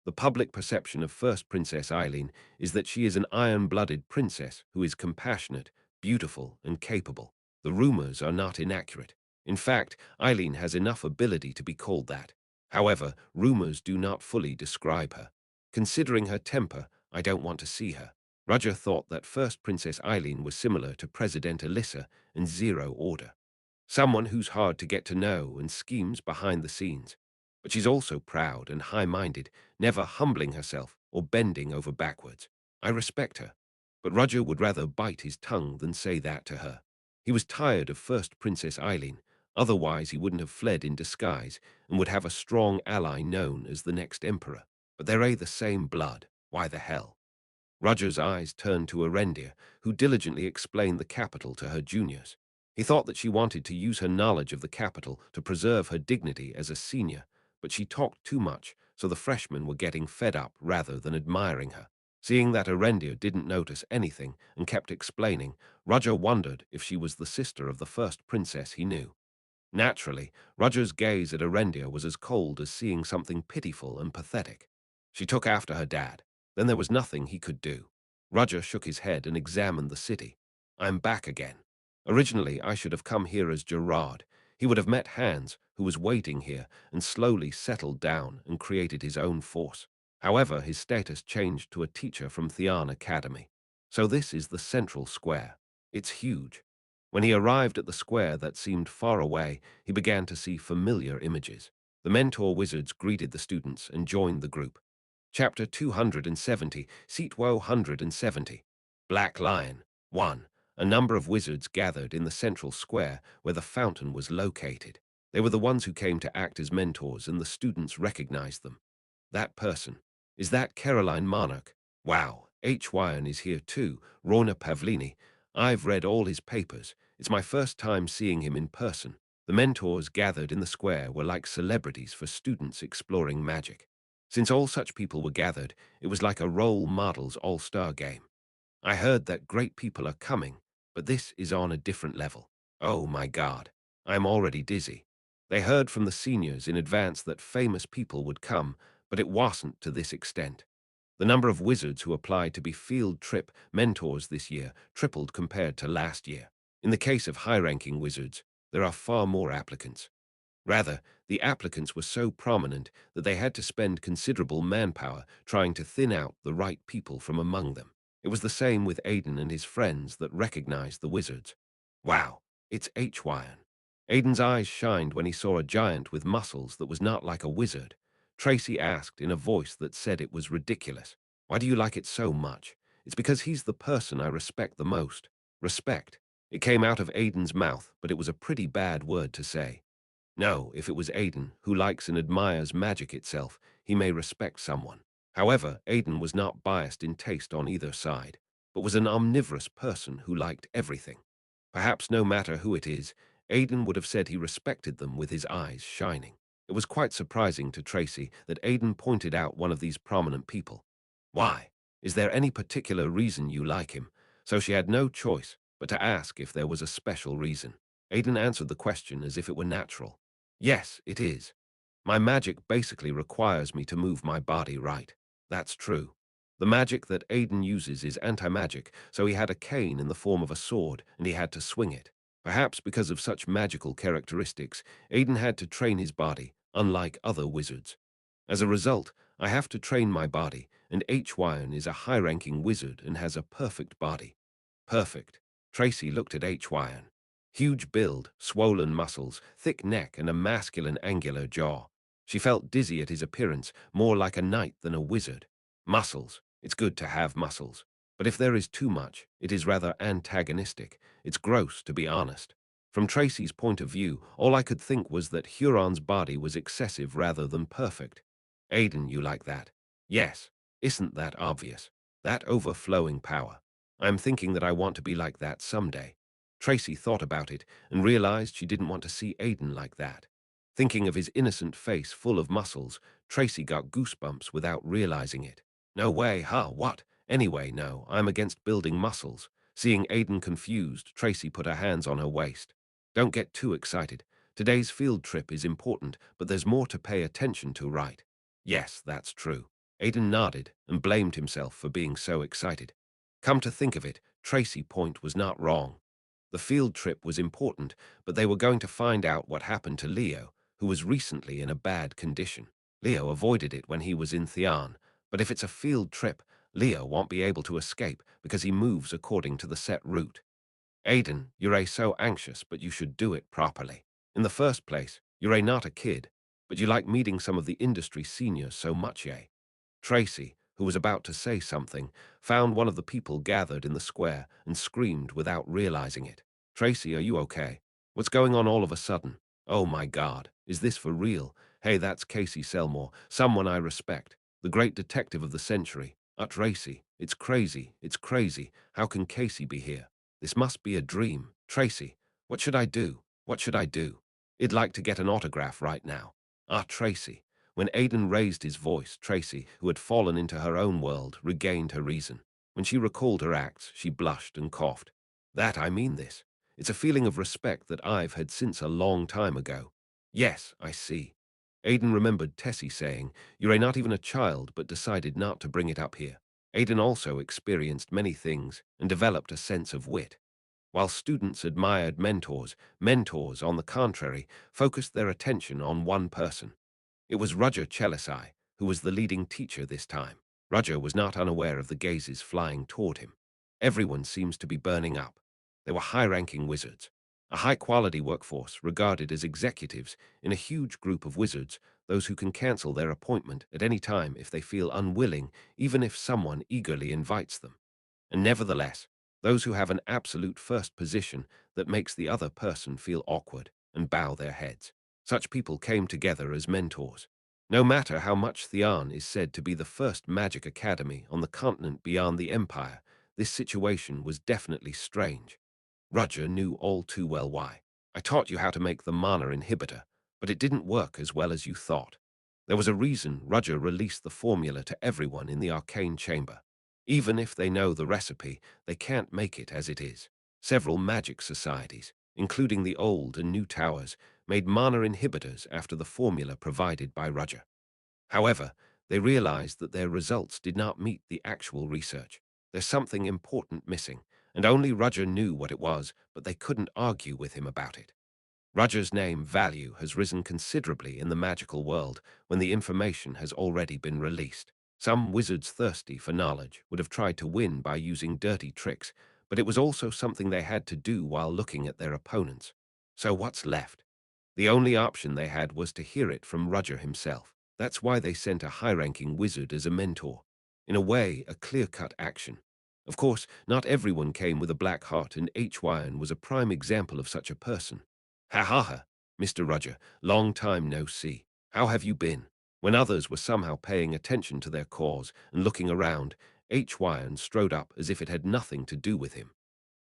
The public perception of First Princess Eileen is that she is an iron-blooded princess who is compassionate, beautiful, and capable. The rumors are not inaccurate. In fact, Eileen has enough ability to be called that. However, rumors do not fully describe her. Considering her temper, I don't want to see her. Roger thought that First Princess Eileen was similar to President Alyssa in Zero Order. Someone who's hard to get to know and schemes behind the scenes. But she's also proud and high-minded, never humbling herself or bending over backwards. I respect her. But Roger would rather bite his tongue than say that to her. He was tired of first Princess Eileen, otherwise he wouldn't have fled in disguise and would have a strong ally known as the next emperor. But they're the same blood. Why the hell? Roger's eyes turned to Erendia, who diligently explained the capital to her juniors. He thought that she wanted to use her knowledge of the capital to preserve her dignity as a senior, but she talked too much, so the freshmen were getting fed up rather than admiring her. Seeing that Erendia didn't notice anything and kept explaining, Roger wondered if she was the sister of the first princess he knew. Naturally, Roger's gaze at Erendia was as cold as seeing something pitiful and pathetic. She took after her dad. Then there was nothing he could do. Roger shook his head and examined the city. I'm back again. Originally, I should have come here as Gerard. He would have met Hans, who was waiting here, and slowly settled down and created his own force. However, his status changed to a teacher from Theon Academy. So this is the central square. It's huge. When he arrived at the square that seemed far away, he began to see familiar images. The mentor wizards greeted the students and joined the group. Chapter 270, Seat 170. Black Lion. 1. A number of wizards gathered in the central square where the fountain was located. They were the ones who came to act as mentors, and the students recognized them. That person. Is that Caroline Monarch? Wow, H. Wyan is here too, Rona Pavlini. I've read all his papers. It's my first time seeing him in person. The mentors gathered in the square were like celebrities for students exploring magic. Since all such people were gathered, it was like a role models all-star game. I heard that great people are coming, but this is on a different level. Oh my God, I'm already dizzy. They heard from the seniors in advance that famous people would come, but it wasn't to this extent. The number of wizards who applied to be field trip mentors this year tripled compared to last year. In the case of high-ranking wizards, there are far more applicants. Rather, the applicants were so prominent that they had to spend considerable manpower trying to thin out the right people from among them. It was the same with Aiden and his friends that recognized the wizards. Wow, it's H-Wyan. Aiden's eyes shined when he saw a giant with muscles that was not like a wizard. Tracy asked in a voice that said it was ridiculous. Why do you like it so much? It's because he's the person I respect the most. Respect. It came out of Aiden's mouth, but it was a pretty bad word to say. No, if it was Aiden, who likes and admires magic itself, he may respect someone. However, Aiden was not biased in taste on either side, but was an omnivorous person who liked everything. Perhaps no matter who it is, Aiden would have said he respected them with his eyes shining. It was quite surprising to Tracy that Aiden pointed out one of these prominent people. Why? Is there any particular reason you like him? So she had no choice but to ask if there was a special reason. Aiden answered the question as if it were natural. Yes, it is. My magic basically requires me to move my body right. That's true. The magic that Aiden uses is anti-magic, so he had a cane in the form of a sword, and he had to swing it. Perhaps because of such magical characteristics, Aiden had to train his body, unlike other wizards. As a result, I have to train my body, and H. Wyan is a high-ranking wizard and has a perfect body. Perfect. Tracy looked at H. Wyan. Huge build, swollen muscles, thick neck, and a masculine angular jaw. She felt dizzy at his appearance, more like a knight than a wizard. Muscles. It's good to have muscles. But if there is too much, it is rather antagonistic. It's gross, to be honest. From Tracy's point of view, all I could think was that Huron's body was excessive rather than perfect. Aiden, you like that? Yes. Isn't that obvious? That overflowing power. I'm thinking that I want to be like that someday. Tracy thought about it and realized she didn't want to see Aiden like that. Thinking of his innocent face full of muscles, Tracy got goosebumps without realizing it. No way, huh? What? Anyway, no, I'm against building muscles. Seeing Aiden confused, Tracy put her hands on her waist. Don't get too excited. Today's field trip is important, but there's more to pay attention to, right? Yes, that's true. Aiden nodded and blamed himself for being so excited. Come to think of it, Tracy Point was not wrong. The field trip was important, but they were going to find out what happened to Leo, who was recently in a bad condition. Leo avoided it when he was in Theon, but if it's a field trip, Leo won't be able to escape because he moves according to the set route. Aiden, you're so anxious, but you should do it properly. In the first place, you're not a kid, but you like meeting some of the industry seniors so much, eh? Tracy, who was about to say something, found one of the people gathered in the square and screamed without realizing it. "Tracy, are you okay? What's going on all of a sudden? Oh my God, is this for real? Hey, that's Casey Selmore, someone I respect, the great detective of the century. Tracy, it's crazy, it's crazy. How can Casey be here? This must be a dream. Tracy, what should I do? What should I do? I'd like to get an autograph right now. Tracy." When Aidan raised his voice, Tracy, who had fallen into her own world, regained her reason. When she recalled her acts, she blushed and coughed. I mean this. It's a feeling of respect that I've had since a long time ago. Yes, I see. Aidan remembered Tessie saying, "You're not even a child," but decided not to bring it up here. Aidan also experienced many things and developed a sense of wit. While students admired mentors, on the contrary, focused their attention on one person. It was Roger Chelisai, who was the leading teacher this time. Roger was not unaware of the gazes flying toward him. Everyone seems to be burning up. They were high-ranking wizards, a high-quality workforce regarded as executives in a huge group of wizards, those who can cancel their appointment at any time if they feel unwilling, even if someone eagerly invites them. And nevertheless, those who have an absolute first position that makes the other person feel awkward and bow their heads. Such people came together as mentors. No matter how much Theon is said to be the first magic academy on the continent beyond the Empire, this situation was definitely strange. Roger knew all too well why. "I taught you how to make the mana inhibitor, but it didn't work as well as you thought." There was a reason Roger released the formula to everyone in the arcane chamber. Even if they know the recipe, they can't make it as it is. Several magic societies, including the Old and New Towers, made mana inhibitors after the formula provided by Roger. However, they realized that their results did not meet the actual research. There's something important missing, and only Roger knew what it was, but they couldn't argue with him about it. Roger's name value has risen considerably in the magical world when the information has already been released. Some wizards thirsty for knowledge would have tried to win by using dirty tricks, but it was also something they had to do while looking at their opponents. So what's left? The only option they had was to hear it from Roger himself. That's why they sent a high-ranking wizard as a mentor. In a way, a clear-cut action. Of course, not everyone came with a black heart, and Hyan was a prime example of such a person. "Ha ha ha, Mr. Roger, long time no see. How have you been?" When others were somehow paying attention to their cause and looking around, Hyan strode up as if it had nothing to do with him.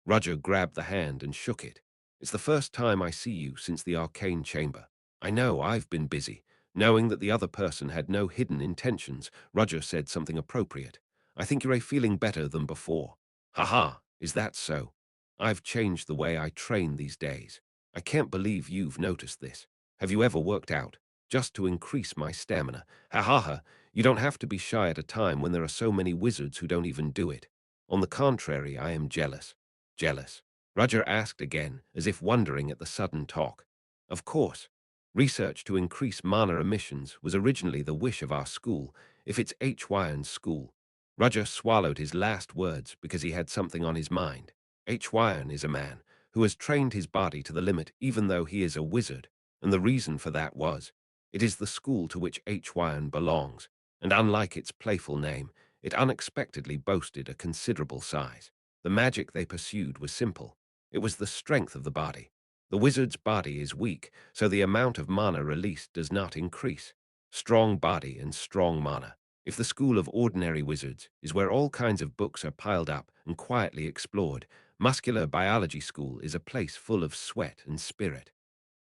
Roger grabbed the hand and shook it. "It's the first time I see you since the arcane chamber. I know I've been busy." Knowing that the other person had no hidden intentions, Roger said something appropriate. "I think you're feeling better than before." "Haha, is that so? I've changed the way I train these days. I can't believe you've noticed this. Have you ever worked out? Just to increase my stamina." "Ha ha ha, you don't have to be shy at a time when there are so many wizards who don't even do it. On the contrary, I am jealous." "Jealous?" Roger asked again, as if wondering at the sudden talk. "Of course. Research to increase mana emissions was originally the wish of our school, if it's Hyan's school." Roger swallowed his last words because he had something on his mind. Hyan is a man who has trained his body to the limit even though he is a wizard, and the reason for that was, it is the school to which Hyan belongs, and unlike its playful name, it unexpectedly boasted a considerable size. The magic they pursued was simple. It was the strength of the body. The wizard's body is weak, so the amount of mana released does not increase. Strong body and strong mana. If the school of ordinary wizards is where all kinds of books are piled up and quietly explored, muscular biology school is a place full of sweat and spirit.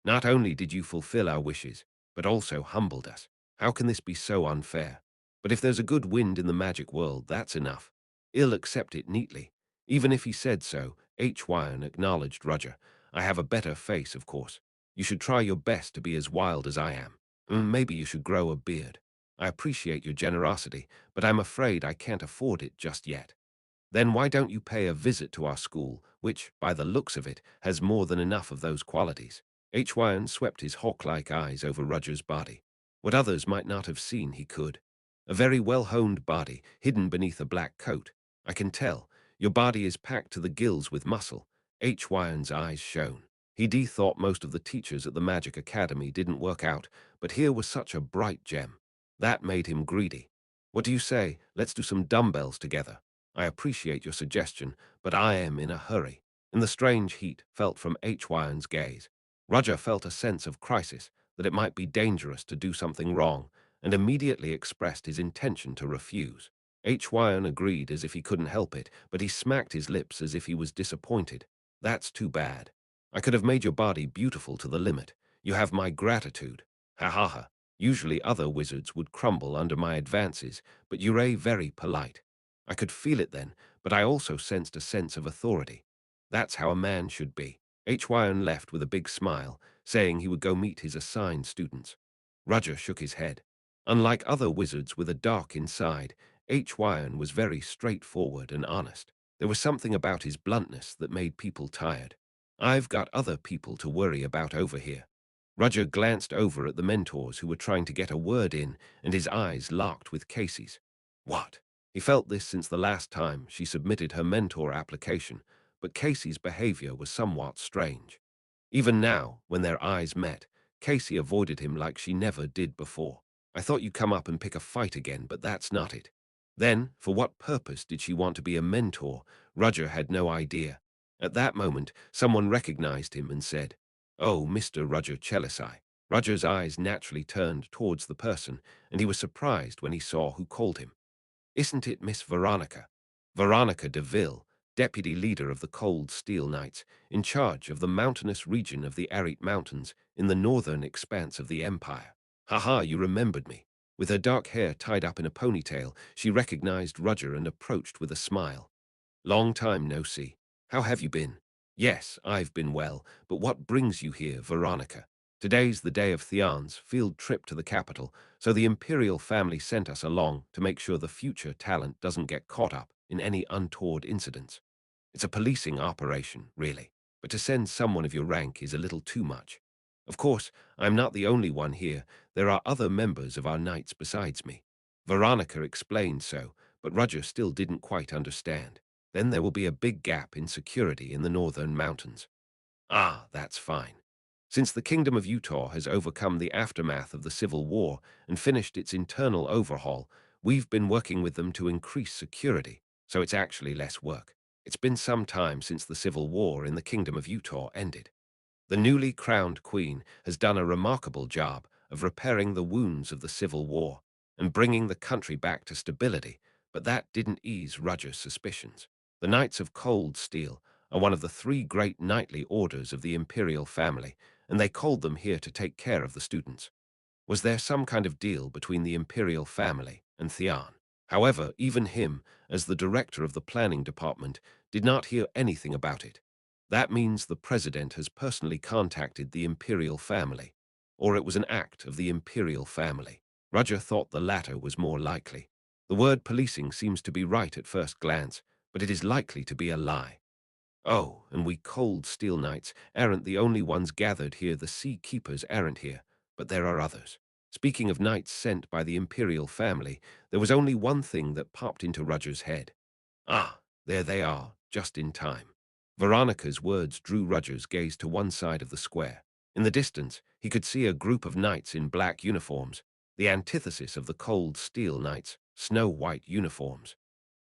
Not only did you fulfill our wishes, but also humbled us. How can this be so unfair? But if there's a good wind in the magic world, that's enough. I'll accept it neatly. Even if he said so, Hyan acknowledged Roger. "I have a better face, of course. You should try your best to be as wild as I am. Maybe you should grow a beard. I appreciate your generosity, but I'm afraid I can't afford it just yet." "Then why don't you pay a visit to our school, which, by the looks of it, has more than enough of those qualities?" Hyan swept his hawk-like eyes over Roger's body. What others might not have seen, he could. A very well-honed body, hidden beneath a black coat. "I can tell. Your body is packed to the gills with muscle." Hyan's eyes shone. He thought most of the teachers at the Magic Academy didn't work out, but here was such a bright gem. That made him greedy. What do you say? Let's do some dumbbells together. I appreciate your suggestion, but I am in a hurry. In the strange heat felt from Hyan's gaze, Roger felt a sense of crisis, that it might be dangerous to do something wrong, and immediately expressed his intention to refuse. Hyan agreed as if he couldn't help it, but he smacked his lips as if he was disappointed. That's too bad. I could have made your body beautiful to the limit. You have my gratitude. Ha ha ha. Usually other wizards would crumble under my advances, but you're very polite. I could feel it then, but I also sensed a sense of authority. That's how a man should be. Hyan left with a big smile, saying he would go meet his assigned students. Roger shook his head. Unlike other wizards with a dark inside, Hyan was very straightforward and honest. There was something about his bluntness that made people tired. I've got other people to worry about over here. Roger glanced over at the mentors who were trying to get a word in, and his eyes locked with Casey's. What? He felt this since the last time she submitted her mentor application, but Casey's behavior was somewhat strange. Even now, when their eyes met, Casey avoided him like she never did before. I thought you'd come up and pick a fight again, but that's not it. Then, for what purpose did she want to be a mentor? Roger had no idea. At that moment, someone recognized him and said, "Oh, Mr. Roger Chelisai." Roger's eyes naturally turned towards the person, and he was surprised when he saw who called him. "Isn't it Miss Veronica?" Veronica de Ville, deputy leader of the Cold Steel Knights, in charge of the mountainous region of the Arid Mountains in the northern expanse of the Empire. "Haha, you remembered me." With her dark hair tied up in a ponytail, she recognized Roger and approached with a smile. "Long time no see. How have you been?" "Yes, I've been well, but what brings you here, Veronica?" "Today's the day of Theon's field trip to the capital, so the Imperial family sent us along to make sure the future talent doesn't get caught up in any untoward incidents. It's a policing operation, really, but to send someone of your rank is a little too much. Of course, I'm not the only one here. There are other members of our knights besides me." Veronica explained so, but Roger still didn't quite understand. "Then there will be a big gap in security in the northern mountains." "Ah, that's fine. Since the Kingdom of Utah has overcome the aftermath of the Civil War and finished its internal overhaul, we've been working with them to increase security, so it's actually less work. It's been some time since the Civil War in the Kingdom of Utah ended. The newly crowned queen has done a remarkable job of repairing the wounds of the Civil War and bringing the country back to stability, but that didn't ease Roger's suspicions. The Knights of Cold Steel are one of the three great knightly orders of the imperial family, and they called them here to take care of the students. Was there some kind of deal between the imperial family and Theon? However, even him, as the director of the planning department, did not hear anything about it. That means the president has personally contacted the imperial family, or it was an act of the imperial family. Roger thought the latter was more likely. The word policing seems to be right at first glance, but it is likely to be a lie. "Oh, and we Cold Steel Knights aren't the only ones gathered here. The Sea Keepers aren't here, but there are others." Speaking of knights sent by the imperial family, there was only one thing that popped into Roger's head. "Ah, there they are, just in time." Veronica's words drew Roger's gaze to one side of the square. In the distance, he could see a group of knights in black uniforms, the antithesis of the Cold Steel Knights' snow-white uniforms.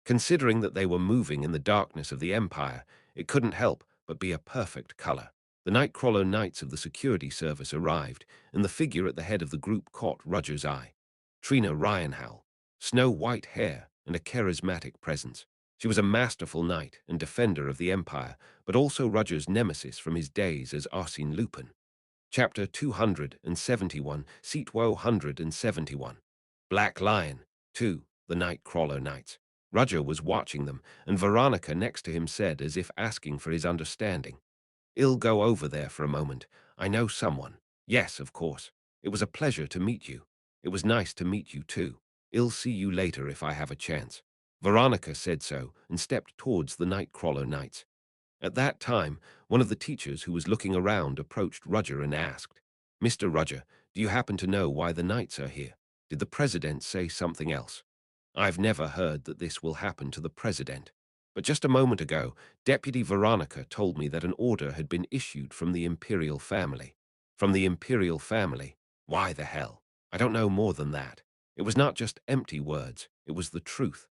Considering that they were moving in the darkness of the Empire, it couldn't help but be a perfect color. The Nightcrawler Knights of the Security Service arrived, and the figure at the head of the group caught Roger's eye. Trina Ryanhowl, snow-white hair and a charismatic presence. She was a masterful knight and defender of the Empire, but also Roger's nemesis from his days as Arsene Lupin. Chapter 271, Seat 171. Black Lion, 2, the Nightcrawler Knights. Roger was watching them, and Veronica next to him said, as if asking for his understanding, "I'll go over there for a moment. I know someone." "Yes, of course. It was a pleasure to meet you." "It was nice to meet you too. I'll see you later if I have a chance." Veronica said so and stepped towards the Nightcrawler Knights. At that time, one of the teachers who was looking around approached Roger and asked, "Mr. Roger, do you happen to know why the knights are here? Did the president say something else?" "I've never heard that this will happen to the president. But just a moment ago, Deputy Veronica told me that an order had been issued from the imperial family." "From the imperial family? Why the hell? I don't know more than that." It was not just empty words, it was the truth.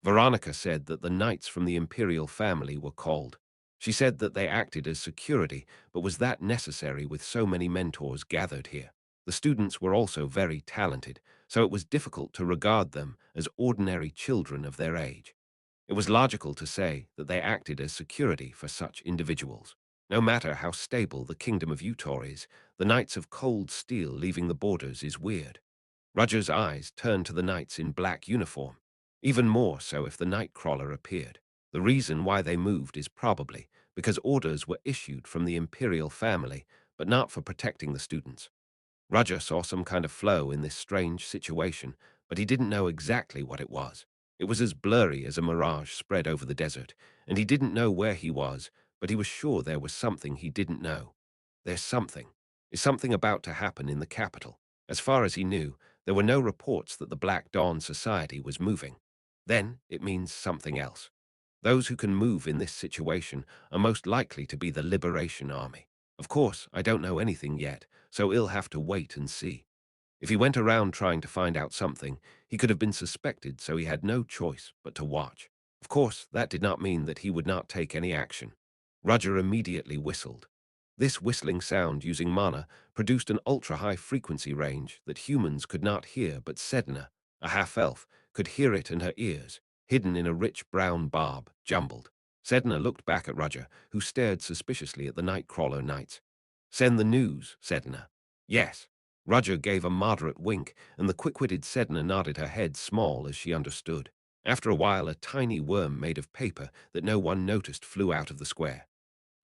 Veronica said that the knights from the imperial family were called. She said that they acted as security, but was that necessary with so many mentors gathered here? The students were also very talented, so it was difficult to regard them as ordinary children of their age. It was logical to say that they acted as security for such individuals. No matter how stable the kingdom of Utor is, the Knights of Cold Steel leaving the borders is weird. Roger's eyes turned to the knights in black uniform, even more so if the Nightcrawler appeared. The reason why they moved is probably because orders were issued from the imperial family, but not for protecting the students. Roger saw some kind of flow in this strange situation, but he didn't know exactly what it was. It was as blurry as a mirage spread over the desert, and he didn't know where he was, but he was sure there was something he didn't know. There's something. Is something about to happen in the capital? As far as he knew, there were no reports that the Black Dawn Society was moving. Then it means something else. Those who can move in this situation are most likely to be the Liberation Army. Of course, I don't know anything yet, so he'll have to wait and see. If he went around trying to find out something, he could have been suspected, so he had no choice but to watch. Of course, that did not mean that he would not take any action. Roger immediately whistled. This whistling sound using mana produced an ultra-high frequency range that humans could not hear, but Sedna, a half-elf, could hear it in her ears, hidden in a rich brown barb, jumbled. Sedna looked back at Roger, who stared suspiciously at the Nightcrawler knights. "Send the news, Sedna." "Yes." Roger gave a moderate wink, and the quick-witted Sedna nodded her head small as she understood. After a while, a tiny worm made of paper that no one noticed flew out of the square.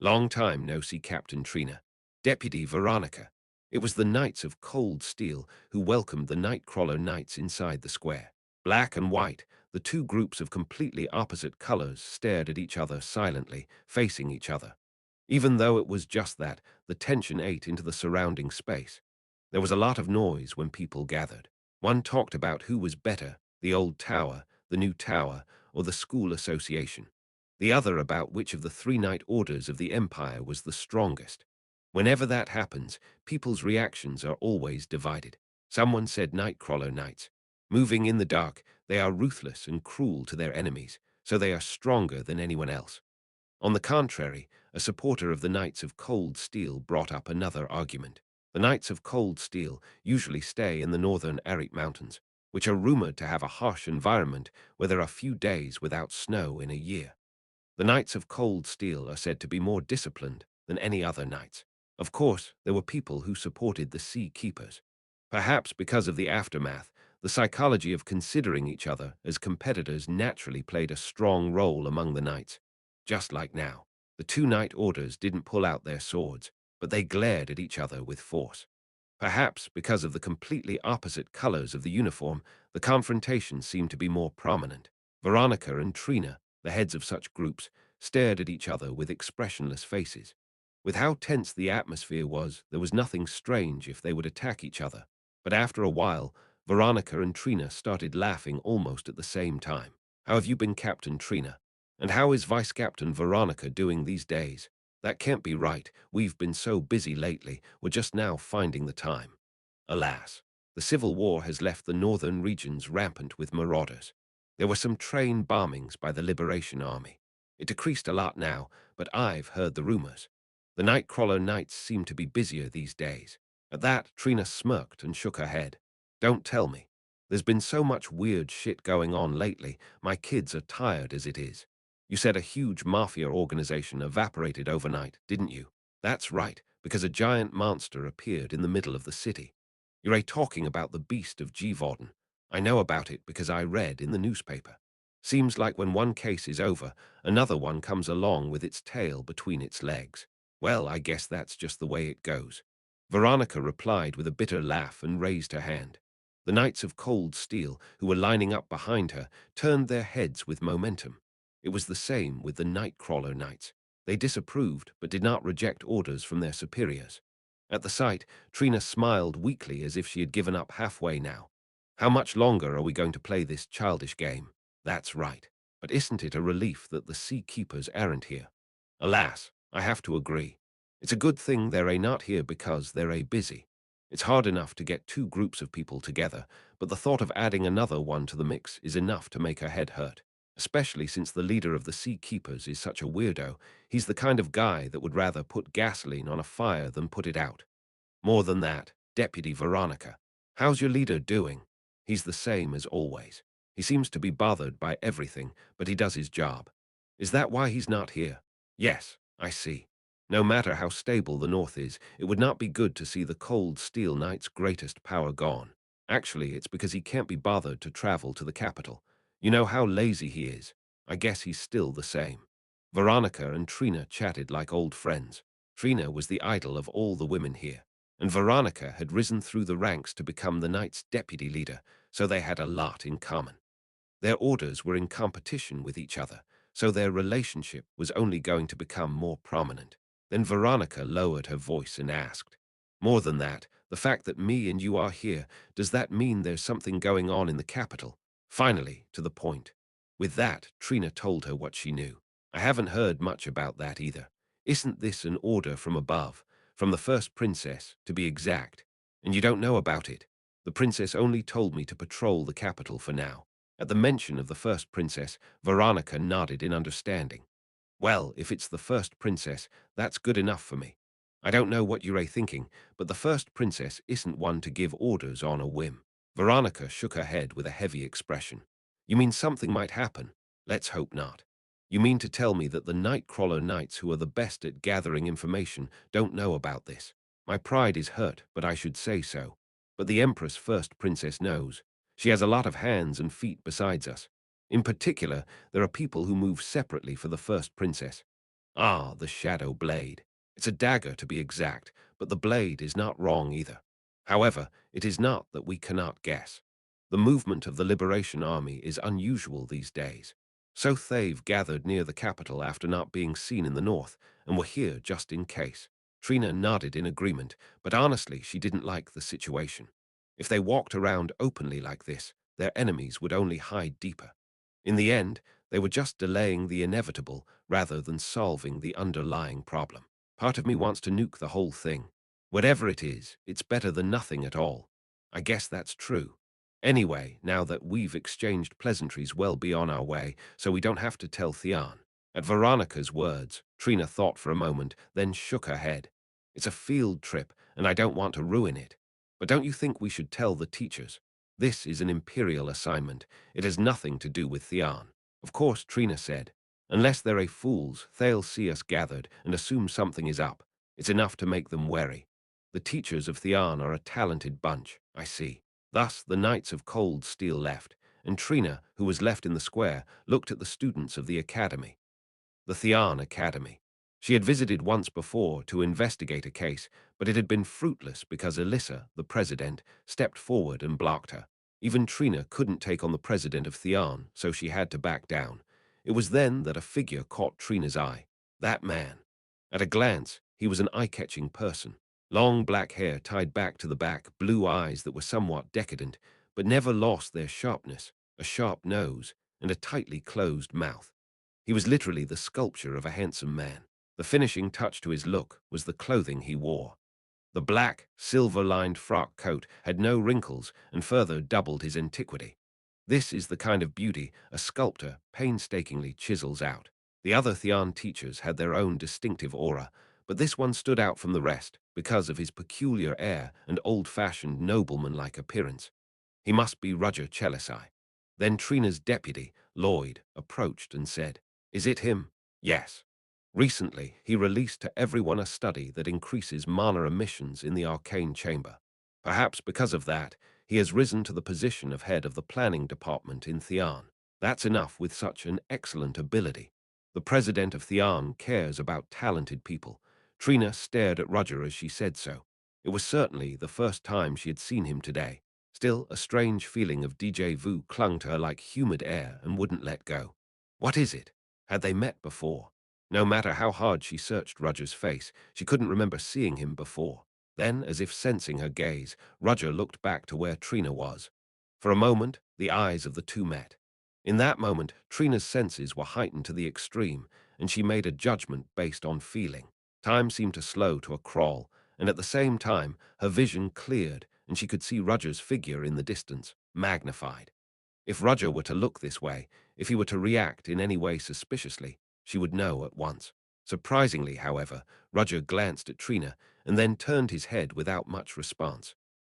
"Long time no see, Captain Trina. Deputy Veronica." It was the Knights of Cold Steel who welcomed the Nightcrawler knights inside the square. Black and white, the two groups of completely opposite colors stared at each other silently, facing each other. Even though it was just that, the tension ate into the surrounding space. There was a lot of noise when people gathered. One talked about who was better, the old tower, the new tower, or the school association. The other about which of the three knight orders of the empire was the strongest. Whenever that happens, people's reactions are always divided. Someone said Nightcrawler knights. Moving in the dark, they are ruthless and cruel to their enemies, so they are stronger than anyone else. On the contrary, a supporter of the Knights of Cold Steel brought up another argument. The Knights of Cold Steel usually stay in the northern Arik Mountains, which are rumored to have a harsh environment where there are few days without snow in a year. The Knights of Cold Steel are said to be more disciplined than any other knights. Of course, there were people who supported the Sea Keepers. Perhaps because of the aftermath, the psychology of considering each other as competitors naturally played a strong role among the knights. Just like now, the two knight orders didn't pull out their swords, but they glared at each other with force. Perhaps because of the completely opposite colors of the uniform, the confrontation seemed to be more prominent. Veronica and Trina, the heads of such groups, stared at each other with expressionless faces. With how tense the atmosphere was, there was nothing strange if they would attack each other. But after a while, Veronica and Trina started laughing almost at the same time. "How have you been, Captain Trina? And how is Vice Captain Veronica doing these days?" "That can't be right. We've been so busy lately, we're just now finding the time." Alas, the civil war has left the northern regions rampant with marauders. There were some train bombings by the Liberation Army. It decreased a lot now, but I've heard the rumors. The Nightcrawler knights seem to be busier these days. At that, Trina smirked and shook her head. "Don't tell me. There's been so much weird shit going on lately, my kids are tired as it is." "You said a huge mafia organization evaporated overnight, didn't you?" "That's right, because a giant monster appeared in the middle of the city." "You're talking about the beast of Gévaudan. I know about it because I read in the newspaper. Seems like when one case is over, another one comes along with its tail between its legs. Well, I guess that's just the way it goes." Veronica replied with a bitter laugh and raised her hand. The Knights of Cold Steel, who were lining up behind her, turned their heads with momentum. It was the same with the Nightcrawler knights. They disapproved but did not reject orders from their superiors. At the sight, Trina smiled weakly as if she had given up halfway now. "How much longer are we going to play this childish game?" "That's right. But isn't it a relief that the Sea Keepers aren't here?" "Alas, I have to agree. It's a good thing they're not here because they're busy." It's hard enough to get two groups of people together, but the thought of adding another one to the mix is enough to make her head hurt. Especially since the leader of the Sea Keepers is such a weirdo, he's the kind of guy that would rather put gasoline on a fire than put it out. More than that, Deputy Veronica. How's your leader doing? He's the same as always. He seems to be bothered by everything, but he does his job. Is that why he's not here? Yes, I see. No matter how stable the North is, it would not be good to see the cold steel knight's greatest power gone. Actually, it's because he can't be bothered to travel to the capital. You know how lazy he is. I guess he's still the same. Veronica and Trina chatted like old friends. Trina was the idol of all the women here, and Veronica had risen through the ranks to become the knight's deputy leader, so they had a lot in common. Their orders were in competition with each other, so their relationship was only going to become more prominent. Then Veronica lowered her voice and asked, "More than that, the fact that me and you are here, does that mean there's something going on in the capital?" Finally, to the point. With that, Trina told her what she knew. "I haven't heard much about that either. Isn't this an order from above, from the first princess, to be exact? And you don't know about it? The princess only told me to patrol the capital for now." At the mention of the first princess, Veronica nodded in understanding. "Well, if it's the first princess, that's good enough for me. I don't know what you're thinking, but the first princess isn't one to give orders on a whim." Veronica shook her head with a heavy expression. "You mean something might happen? Let's hope not. You mean to tell me that the Nightcrawler Knights, who are the best at gathering information, don't know about this? My pride is hurt, but I should say so. But the Empress First Princess knows. She has a lot of hands and feet besides us. In particular, there are people who move separately for the first princess. Ah, the shadow blade. It's a dagger to be exact, but the blade is not wrong either. However, it is not that we cannot guess. The movement of the Liberation Army is unusual these days. So they've gathered near the capital after not being seen in the north, and were here just in case." Trina nodded in agreement, but honestly she didn't like the situation. If they walked around openly like this, their enemies would only hide deeper. In the end, they were just delaying the inevitable rather than solving the underlying problem. Part of me wants to nuke the whole thing. Whatever it is, it's better than nothing at all. I guess that's true. Anyway, now that we've exchanged pleasantries, well, be on our way, so we don't have to tell Theon. At Veronica's words, Trina thought for a moment, then shook her head. "It's a field trip, and I don't want to ruin it. But don't you think we should tell the teachers? This is an Imperial assignment. It has nothing to do with Theon." "Of course," Trina said. "Unless they're fools, they'll see us gathered and assume something is up. It's enough to make them wary. The teachers of Theon are a talented bunch, I see." Thus the Knights of Cold Steel left, and Trina, who was left in the square, looked at the students of the academy. The Theon Academy. She had visited once before to investigate a case, but it had been fruitless because Alyssa, the president, stepped forward and blocked her. Even Trina couldn't take on the president of Theon, so she had to back down. It was then that a figure caught Trina's eye. That man. At a glance, he was an eye-catching person. Long black hair tied back to the back, blue eyes that were somewhat decadent, but never lost their sharpness, a sharp nose, and a tightly closed mouth. He was literally the sculpture of a handsome man. The finishing touch to his look was the clothing he wore. The black, silver-lined frock coat had no wrinkles and further doubled his antiquity. This is the kind of beauty a sculptor painstakingly chisels out. The other Theon teachers had their own distinctive aura, but this one stood out from the rest because of his peculiar air and old-fashioned nobleman-like appearance. He must be Roger Chelisai. Then Trina's deputy, Lloyd, approached and said, "Is it him?" "Yes. Recently, he released to everyone a study that increases mana emissions in the arcane chamber. Perhaps because of that, he has risen to the position of head of the planning department in Theon. That's enough with such an excellent ability. The president of Theon cares about talented people." Trina stared at Roger as she said so. It was certainly the first time she had seen him today. Still, a strange feeling of déjà vu clung to her like humid air and wouldn't let go. What is it? Had they met before? No matter how hard she searched Roger's face, she couldn't remember seeing him before. Then, as if sensing her gaze, Roger looked back to where Trina was. For a moment, the eyes of the two met. In that moment, Trina's senses were heightened to the extreme, and she made a judgment based on feeling. Time seemed to slow to a crawl, and at the same time, her vision cleared and she could see Roger's figure in the distance, magnified. If Roger were to look this way, if he were to react in any way suspiciously, she would know at once. Surprisingly, however, Roger glanced at Trina and then turned his head without much response.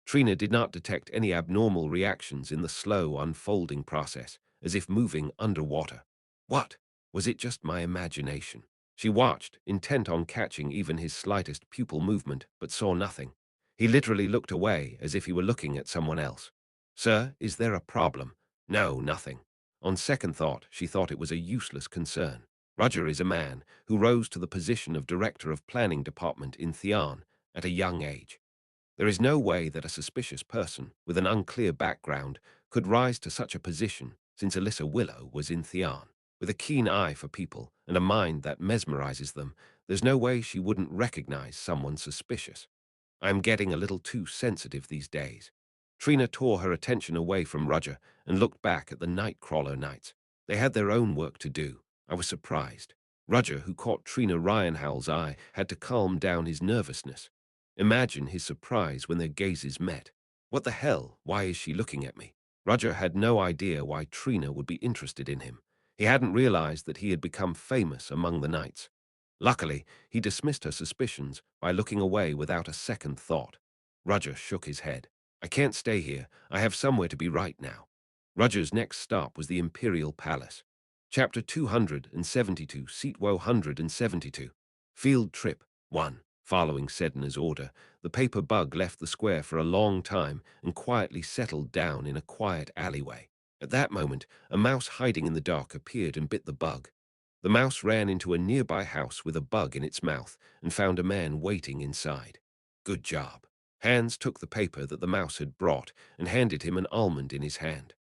Trina did not detect any abnormal reactions in the slow unfolding process, as if moving underwater. What? Was it just my imagination? She watched, intent on catching even his slightest pupil movement, but saw nothing. He literally looked away as if he were looking at someone else. Sir, is there a problem? No, nothing. On second thought, she thought it was a useless concern. Roger is a man who rose to the position of director of planning department in Theon at a young age. There is no way that a suspicious person with an unclear background could rise to such a position since Alyssa Willow was in Theon. With a keen eye for people and a mind that mesmerizes them, there's no way she wouldn't recognize someone suspicious. I'm getting a little too sensitive these days. Trina tore her attention away from Roger and looked back at the Nightcrawler Knights. They had their own work to do. I was surprised. Roger, who caught Trina Ryanhowell's eye, had to calm down his nervousness. Imagine his surprise when their gazes met. What the hell? Why is she looking at me? Roger had no idea why Trina would be interested in him. He hadn't realized that he had become famous among the knights. Luckily, he dismissed her suspicions by looking away without a second thought. Roger shook his head. I can't stay here. I have somewhere to be right now. Roger's next stop was the Imperial Palace. Chapter 272, Seat 172. Field Trip 1. Following Sedna's order, the paper bug left the square for a long time and quietly settled down in a quiet alleyway. At that moment, a mouse hiding in the dark appeared and bit the bug. The mouse ran into a nearby house with a bug in its mouth and found a man waiting inside. Good job. Hans took the paper that the mouse had brought and handed him an almond in his hand.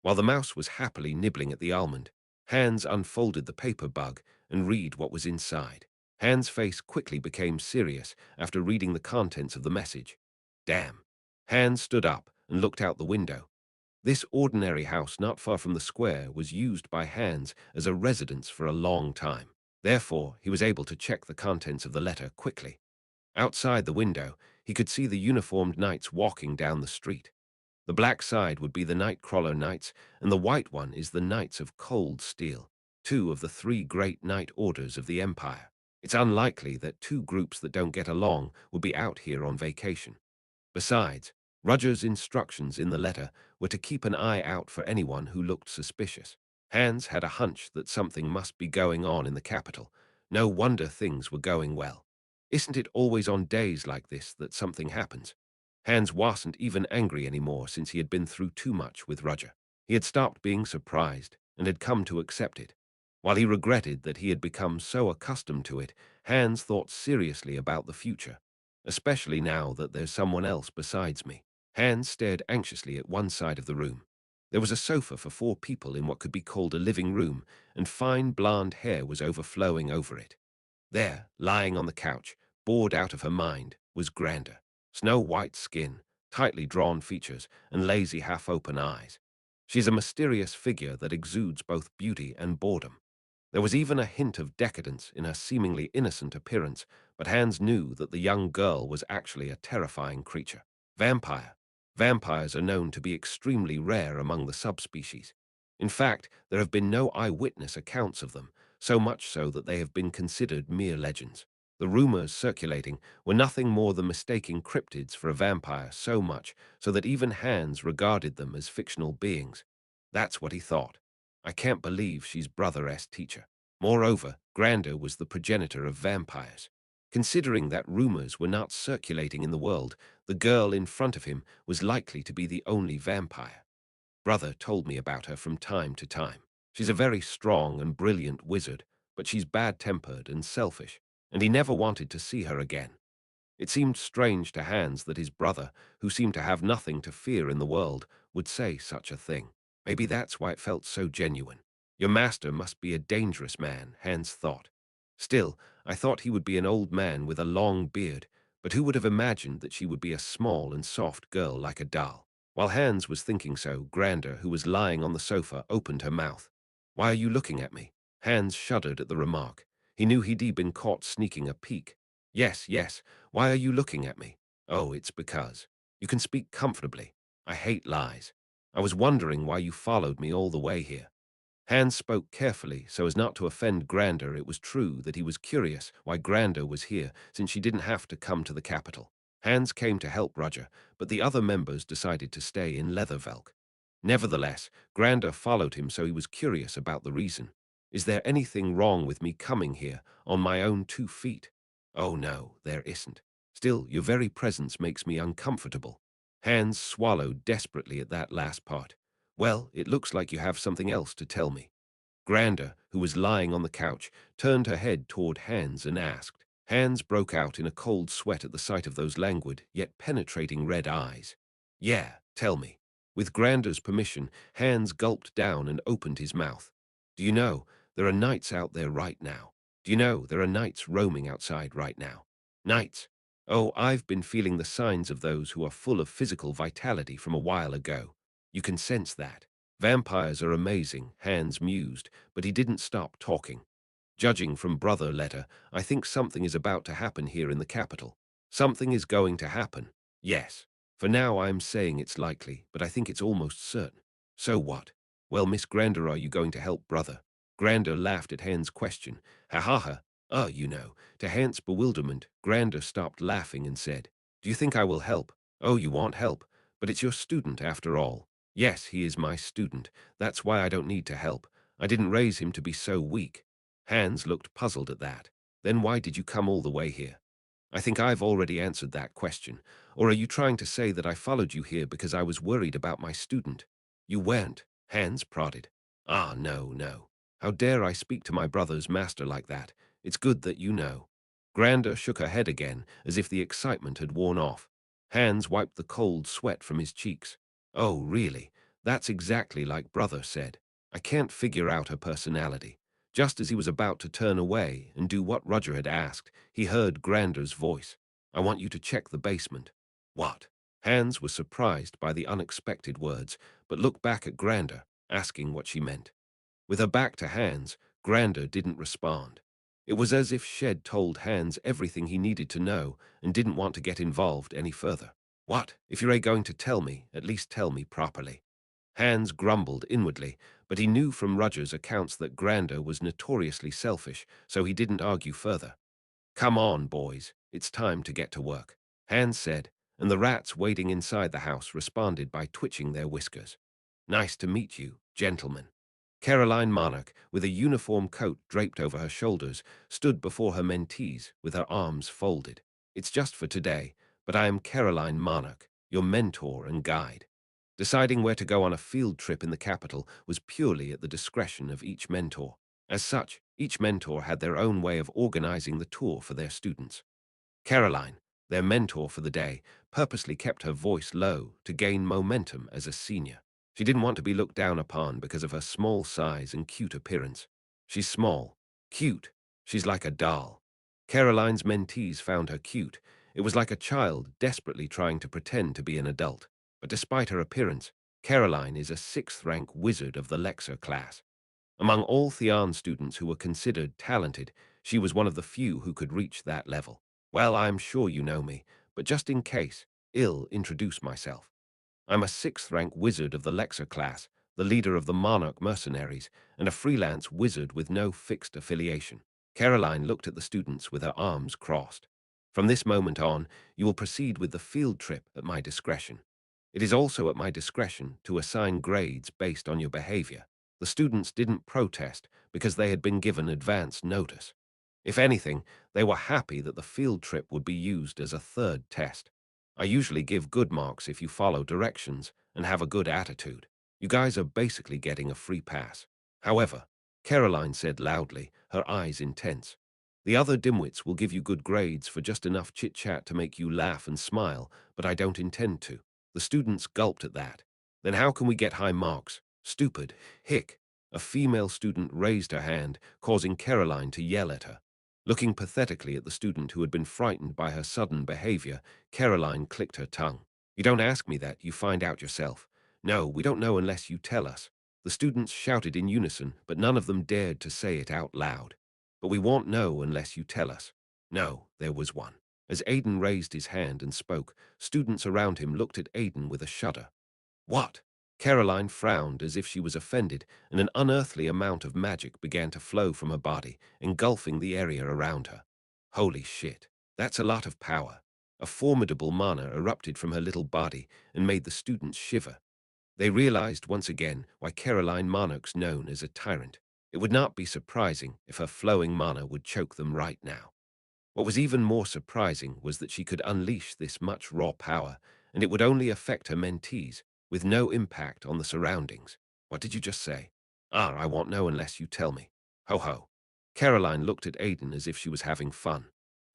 While the mouse was happily nibbling at the almond, Hans unfolded the paper bug and read what was inside. Hans' face quickly became serious after reading the contents of the message. Damn. Hans stood up and looked out the window. This ordinary house not far from the square was used by Hans as a residence for a long time. Therefore, he was able to check the contents of the letter quickly. Outside the window, he could see the uniformed knights walking down the street. The black side would be the Nightcrawler Knights, and the white one is the Knights of Cold Steel, two of the three great knight orders of the Empire. It's unlikely that two groups that don't get along would be out here on vacation. Besides, Roger's instructions in the letter were to keep an eye out for anyone who looked suspicious. Hans had a hunch that something must be going on in the capital. No wonder things were going well. Isn't it always on days like this that something happens? Hans wasn't even angry anymore since he had been through too much with Roger. He had stopped being surprised and had come to accept it. While he regretted that he had become so accustomed to it, Hans thought seriously about the future. Especially now that there's someone else besides me. Hans stared anxiously at one side of the room. There was a sofa for 4 people in what could be called a living room, and fine blonde hair was overflowing over it. There, lying on the couch, bored out of her mind, was Grander. Snow-white skin, tightly drawn features, and lazy half-open eyes. She's a mysterious figure that exudes both beauty and boredom. There was even a hint of decadence in her seemingly innocent appearance, but Hans knew that the young girl was actually a terrifying creature. Vampire. Vampires are known to be extremely rare among the subspecies. In fact, there have been no eyewitness accounts of them, so much so that they have been considered mere legends. The rumors circulating were nothing more than mistaking cryptids for a vampire so much so that even Hans regarded them as fictional beings. That's what he thought. I can't believe she's Brother-S teacher. Moreover, Grander was the progenitor of vampires. Considering that rumors were not circulating in the world, the girl in front of him was likely to be the only vampire. Brother told me about her from time to time. She's a very strong and brilliant wizard, but she's bad-tempered and selfish, and he never wanted to see her again. It seemed strange to Hans that his brother, who seemed to have nothing to fear in the world, would say such a thing. Maybe that's why it felt so genuine. Your master must be a dangerous man, Hans thought. Still, I thought he would be an old man with a long beard, but who would have imagined that she would be a small and soft girl like a doll? While Hans was thinking so, Grander, who was lying on the sofa, opened her mouth. Why are you looking at me? Hans shuddered at the remark. He knew he'd been caught sneaking a peek. Yes, yes. Why are you looking at me? Oh, it's because. You can speak comfortably. I hate lies. I was wondering why you followed me all the way here. Hans spoke carefully so as not to offend Grander. It was true that he was curious why Grander was here, since she didn't have to come to the capital. Hans came to help Roger, but the other members decided to stay in Leathervelk. Nevertheless, Grander followed him, so he was curious about the reason. Is there anything wrong with me coming here on my own 2 feet? Oh no, there isn't. Still, your very presence makes me uncomfortable. Hans swallowed desperately at that last part. Well, it looks like you have something else to tell me. Granda, who was lying on the couch, turned her head toward Hans and asked. Hans broke out in a cold sweat at the sight of those languid yet penetrating red eyes. Yeah, tell me. With Granda's permission, Hans gulped down and opened his mouth. Do you know, there are knights out there right now. Do you know, there are knights roaming outside right now. Knights. Oh, I've been feeling the signs of those who are full of physical vitality from a while ago. You can sense that. Vampires are amazing, Hans mused, but he didn't stop talking. Judging from Brother Letter, I think something is about to happen here in the capital. Something is going to happen. Yes. For now I'm saying it's likely, but I think it's almost certain. So what? Well, Miss Grander, are you going to help Brother? Grander laughed at Hans' question. Ha ha ha. Oh, you know. To Hans' bewilderment, Grander stopped laughing and said, Do you think I will help? Oh, you want help. But it's your student after all. Yes, he is my student. That's why I don't need to help. I didn't raise him to be so weak. Hans looked puzzled at that. Then why did you come all the way here? I think I've already answered that question. Or are you trying to say that I followed you here because I was worried about my student? You weren't, Hans prodded. Ah, no, no. How dare I speak to my brother's master like that? It's good that you know. Granda shook her head again, as if the excitement had worn off. Hans wiped the cold sweat from his cheeks. Oh, really? That's exactly like Brother said. I can't figure out her personality. Just as he was about to turn away and do what Roger had asked, he heard Grander's voice. I want you to check the basement. What? Hans was surprised by the unexpected words, but looked back at Grander, asking what she meant. With her back to Hans, Grander didn't respond. It was as if Shed told Hans everything he needed to know and didn't want to get involved any further. What? If you're going to tell me, at least tell me properly. Hans grumbled inwardly, but he knew from Roger's accounts that Grander was notoriously selfish, so he didn't argue further. Come on, boys, it's time to get to work, Hans said, and the rats waiting inside the house responded by twitching their whiskers. Nice to meet you, gentlemen. Caroline Monarch, with a uniform coat draped over her shoulders, stood before her mentees with her arms folded. It's just for today, but I am Caroline Monarch, your mentor and guide. Deciding where to go on a field trip in the capital was purely at the discretion of each mentor. As such, each mentor had their own way of organizing the tour for their students. Caroline, their mentor for the day, purposely kept her voice low to gain momentum as a senior. She didn't want to be looked down upon because of her small size and cute appearance. She's small, cute, she's like a doll. Caroline's mentees found her cute. It was like a child desperately trying to pretend to be an adult. But despite her appearance, Caroline is a 6th-rank wizard of the Lexer class. Among all Theon students who were considered talented, she was one of the few who could reach that level. Well, I'm sure you know me, but just in case, I'll introduce myself. I'm a 6th-rank wizard of the Lexer class, the leader of the Monarch mercenaries, and a freelance wizard with no fixed affiliation. Caroline looked at the students with her arms crossed. From this moment on, you will proceed with the field trip at my discretion. It is also at my discretion to assign grades based on your behavior. The students didn't protest because they had been given advance notice. If anything, they were happy that the field trip would be used as a 3rd test. I usually give good marks if you follow directions and have a good attitude. You guys are basically getting a free pass. However, Caroline said loudly, her eyes intense, the other dimwits will give you good grades for just enough chit-chat to make you laugh and smile, but I don't intend to. The students gulped at that. Then how can we get high marks? Stupid. Hick. A female student raised her hand, causing Caroline to yell at her. Looking pathetically at the student who had been frightened by her sudden behavior, Caroline clicked her tongue. You don't ask me that, you find out yourself. No, we don't know unless you tell us. The students shouted in unison, but none of them dared to say it out loud. But we won't know unless you tell us. No, there was one. As Aidan raised his hand and spoke, students around him looked at Aidan with a shudder. What? Caroline frowned as if she was offended, and an unearthly amount of magic began to flow from her body, engulfing the area around her. Holy shit, that's a lot of power. A formidable mana erupted from her little body and made the students shiver. They realized once again why Caroline Monarch's known as a tyrant. It would not be surprising if her flowing mana would choke them right now. What was even more surprising was that she could unleash this much raw power, and it would only affect her mentees, with no impact on the surroundings. What did you just say? Ah, I won't know unless you tell me. Ho ho. Caroline looked at Aidan as if she was having fun.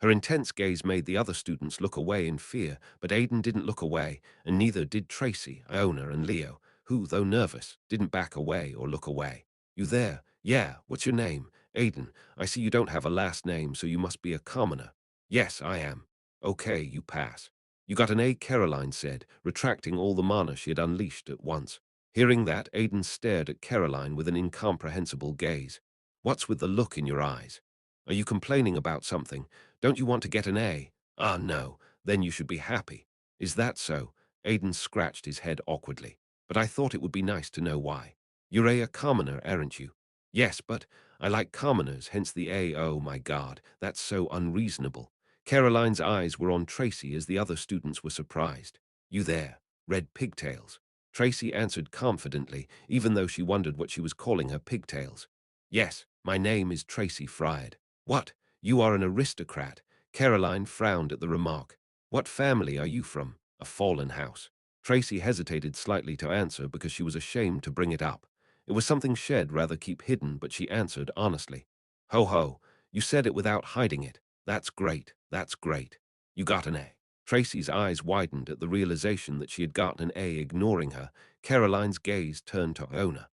Her intense gaze made the other students look away in fear, but Aidan didn't look away, and neither did Tracy, Iona, and Leo, who, though nervous, didn't back away or look away. You there? Yeah, what's your name? Aidan. I see you don't have a last name, so you must be a commoner. Yes, I am. Okay, you pass. You got an A, Caroline said, retracting all the mana she had unleashed at once. Hearing that, Aidan stared at Caroline with an incomprehensible gaze. What's with the look in your eyes? Are you complaining about something? Don't you want to get an A? Ah, no. Then you should be happy. Is that so? Aidan scratched his head awkwardly. But I thought it would be nice to know why. You're a commoner, aren't you? Yes, but I like commoners, hence the A. Oh my God, that's so unreasonable. Caroline's eyes were on Tracy as the other students were surprised. You there, red pigtails? Tracy answered confidently, even though she wondered what she was calling her pigtails. Yes, my name is Tracy Fried. What? You are an aristocrat? Caroline frowned at the remark. What family are you from? A fallen house. Tracy hesitated slightly to answer because she was ashamed to bring it up. It was something she'd rather keep hidden, but she answered honestly. Ho ho, you said it without hiding it. That's great, that's great. You got an A. Tracy's eyes widened at the realization that she had gotten an A ignoring her. Caroline's gaze turned to Iona.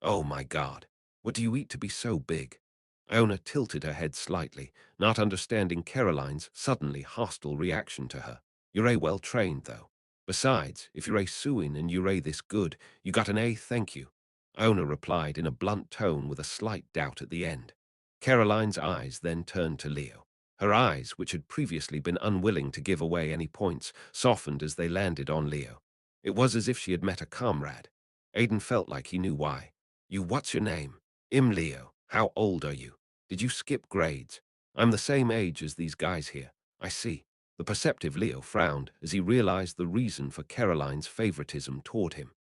Oh my God, what do you eat to be so big? Iona tilted her head slightly, not understanding Caroline's suddenly hostile reaction to her. You're a well-trained, though. Besides, if you're a Suin and you're a this good, you got an A, thank you. Iona replied in a blunt tone with a slight doubt at the end. Caroline's eyes then turned to Leo. Her eyes, which had previously been unwilling to give away any points, softened as they landed on Leo. It was as if she had met a comrade. Aidan felt like he knew why. You, what's your name? Leo. How old are you? Did you skip grades? I'm the same age as these guys here. I see. The perceptive Leo frowned as he realized the reason for Caroline's favoritism toward him.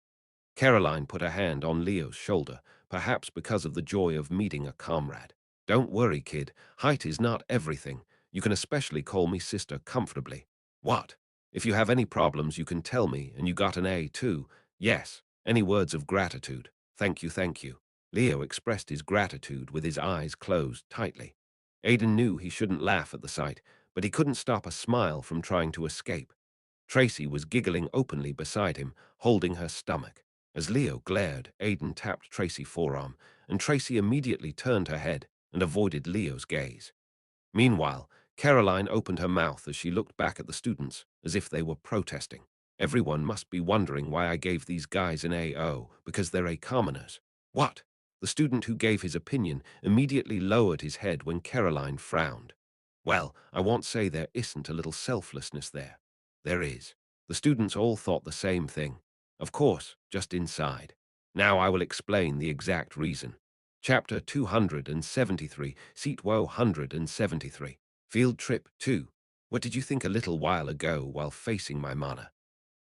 Caroline put a hand on Leo's shoulder, perhaps because of the joy of meeting a comrade. Don't worry, kid. Height is not everything. You can especially call me sister comfortably. What? If you have any problems, you can tell me, and you got an A too. Yes. Any words of gratitude? Thank you, thank you. Leo expressed his gratitude with his eyes closed tightly. Aidan knew he shouldn't laugh at the sight, but he couldn't stop a smile from trying to escape. Tracy was giggling openly beside him, holding her stomach. As Leo glared, Aidan tapped Tracy's forearm, and Tracy immediately turned her head and avoided Leo's gaze. Meanwhile, Caroline opened her mouth as she looked back at the students, as if they were protesting. Everyone must be wondering why I gave these guys an AO, because they're A commoners. What? The student who gave his opinion immediately lowered his head when Caroline frowned. Well, I won't say there isn't a little selflessness there. There is. The students all thought the same thing. Of course, just inside. Now I will explain the exact reason. Chapter 273, Seat 173. Field Trip 2. What did you think a little while ago while facing my mana?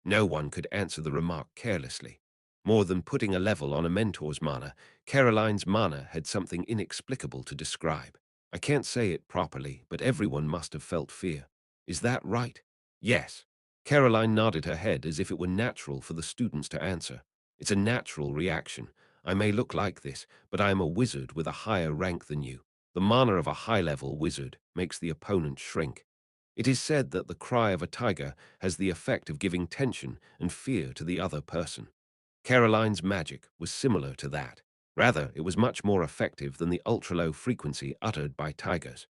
No one could answer the remark carelessly. More than putting a level on a mentor's mana, Caroline's mana had something inexplicable to describe. I can't say it properly, but everyone must have felt fear. Is that right? Yes. Caroline nodded her head as if it were natural for the students to answer. It's a natural reaction. I may look like this, but I am a wizard with a higher rank than you. The mana of a high-level wizard makes the opponent shrink. It is said that the cry of a tiger has the effect of giving tension and fear to the other person. Caroline's magic was similar to that. Rather, it was much more effective than the ultra-low frequency uttered by tigers.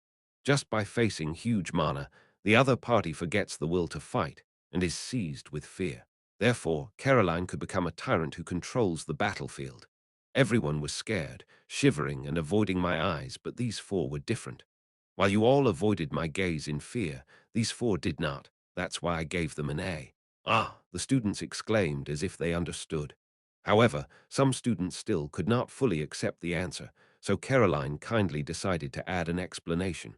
Just by facing huge mana, the other party forgets the will to fight and is seized with fear. Therefore, Caroline could become a tyrant who controls the battlefield. Everyone was scared, shivering and avoiding my eyes, but these four were different. While you all avoided my gaze in fear, these four did not. That's why I gave them an A. Ah, the students exclaimed as if they understood. However, some students still could not fully accept the answer, so Caroline kindly decided to add an explanation.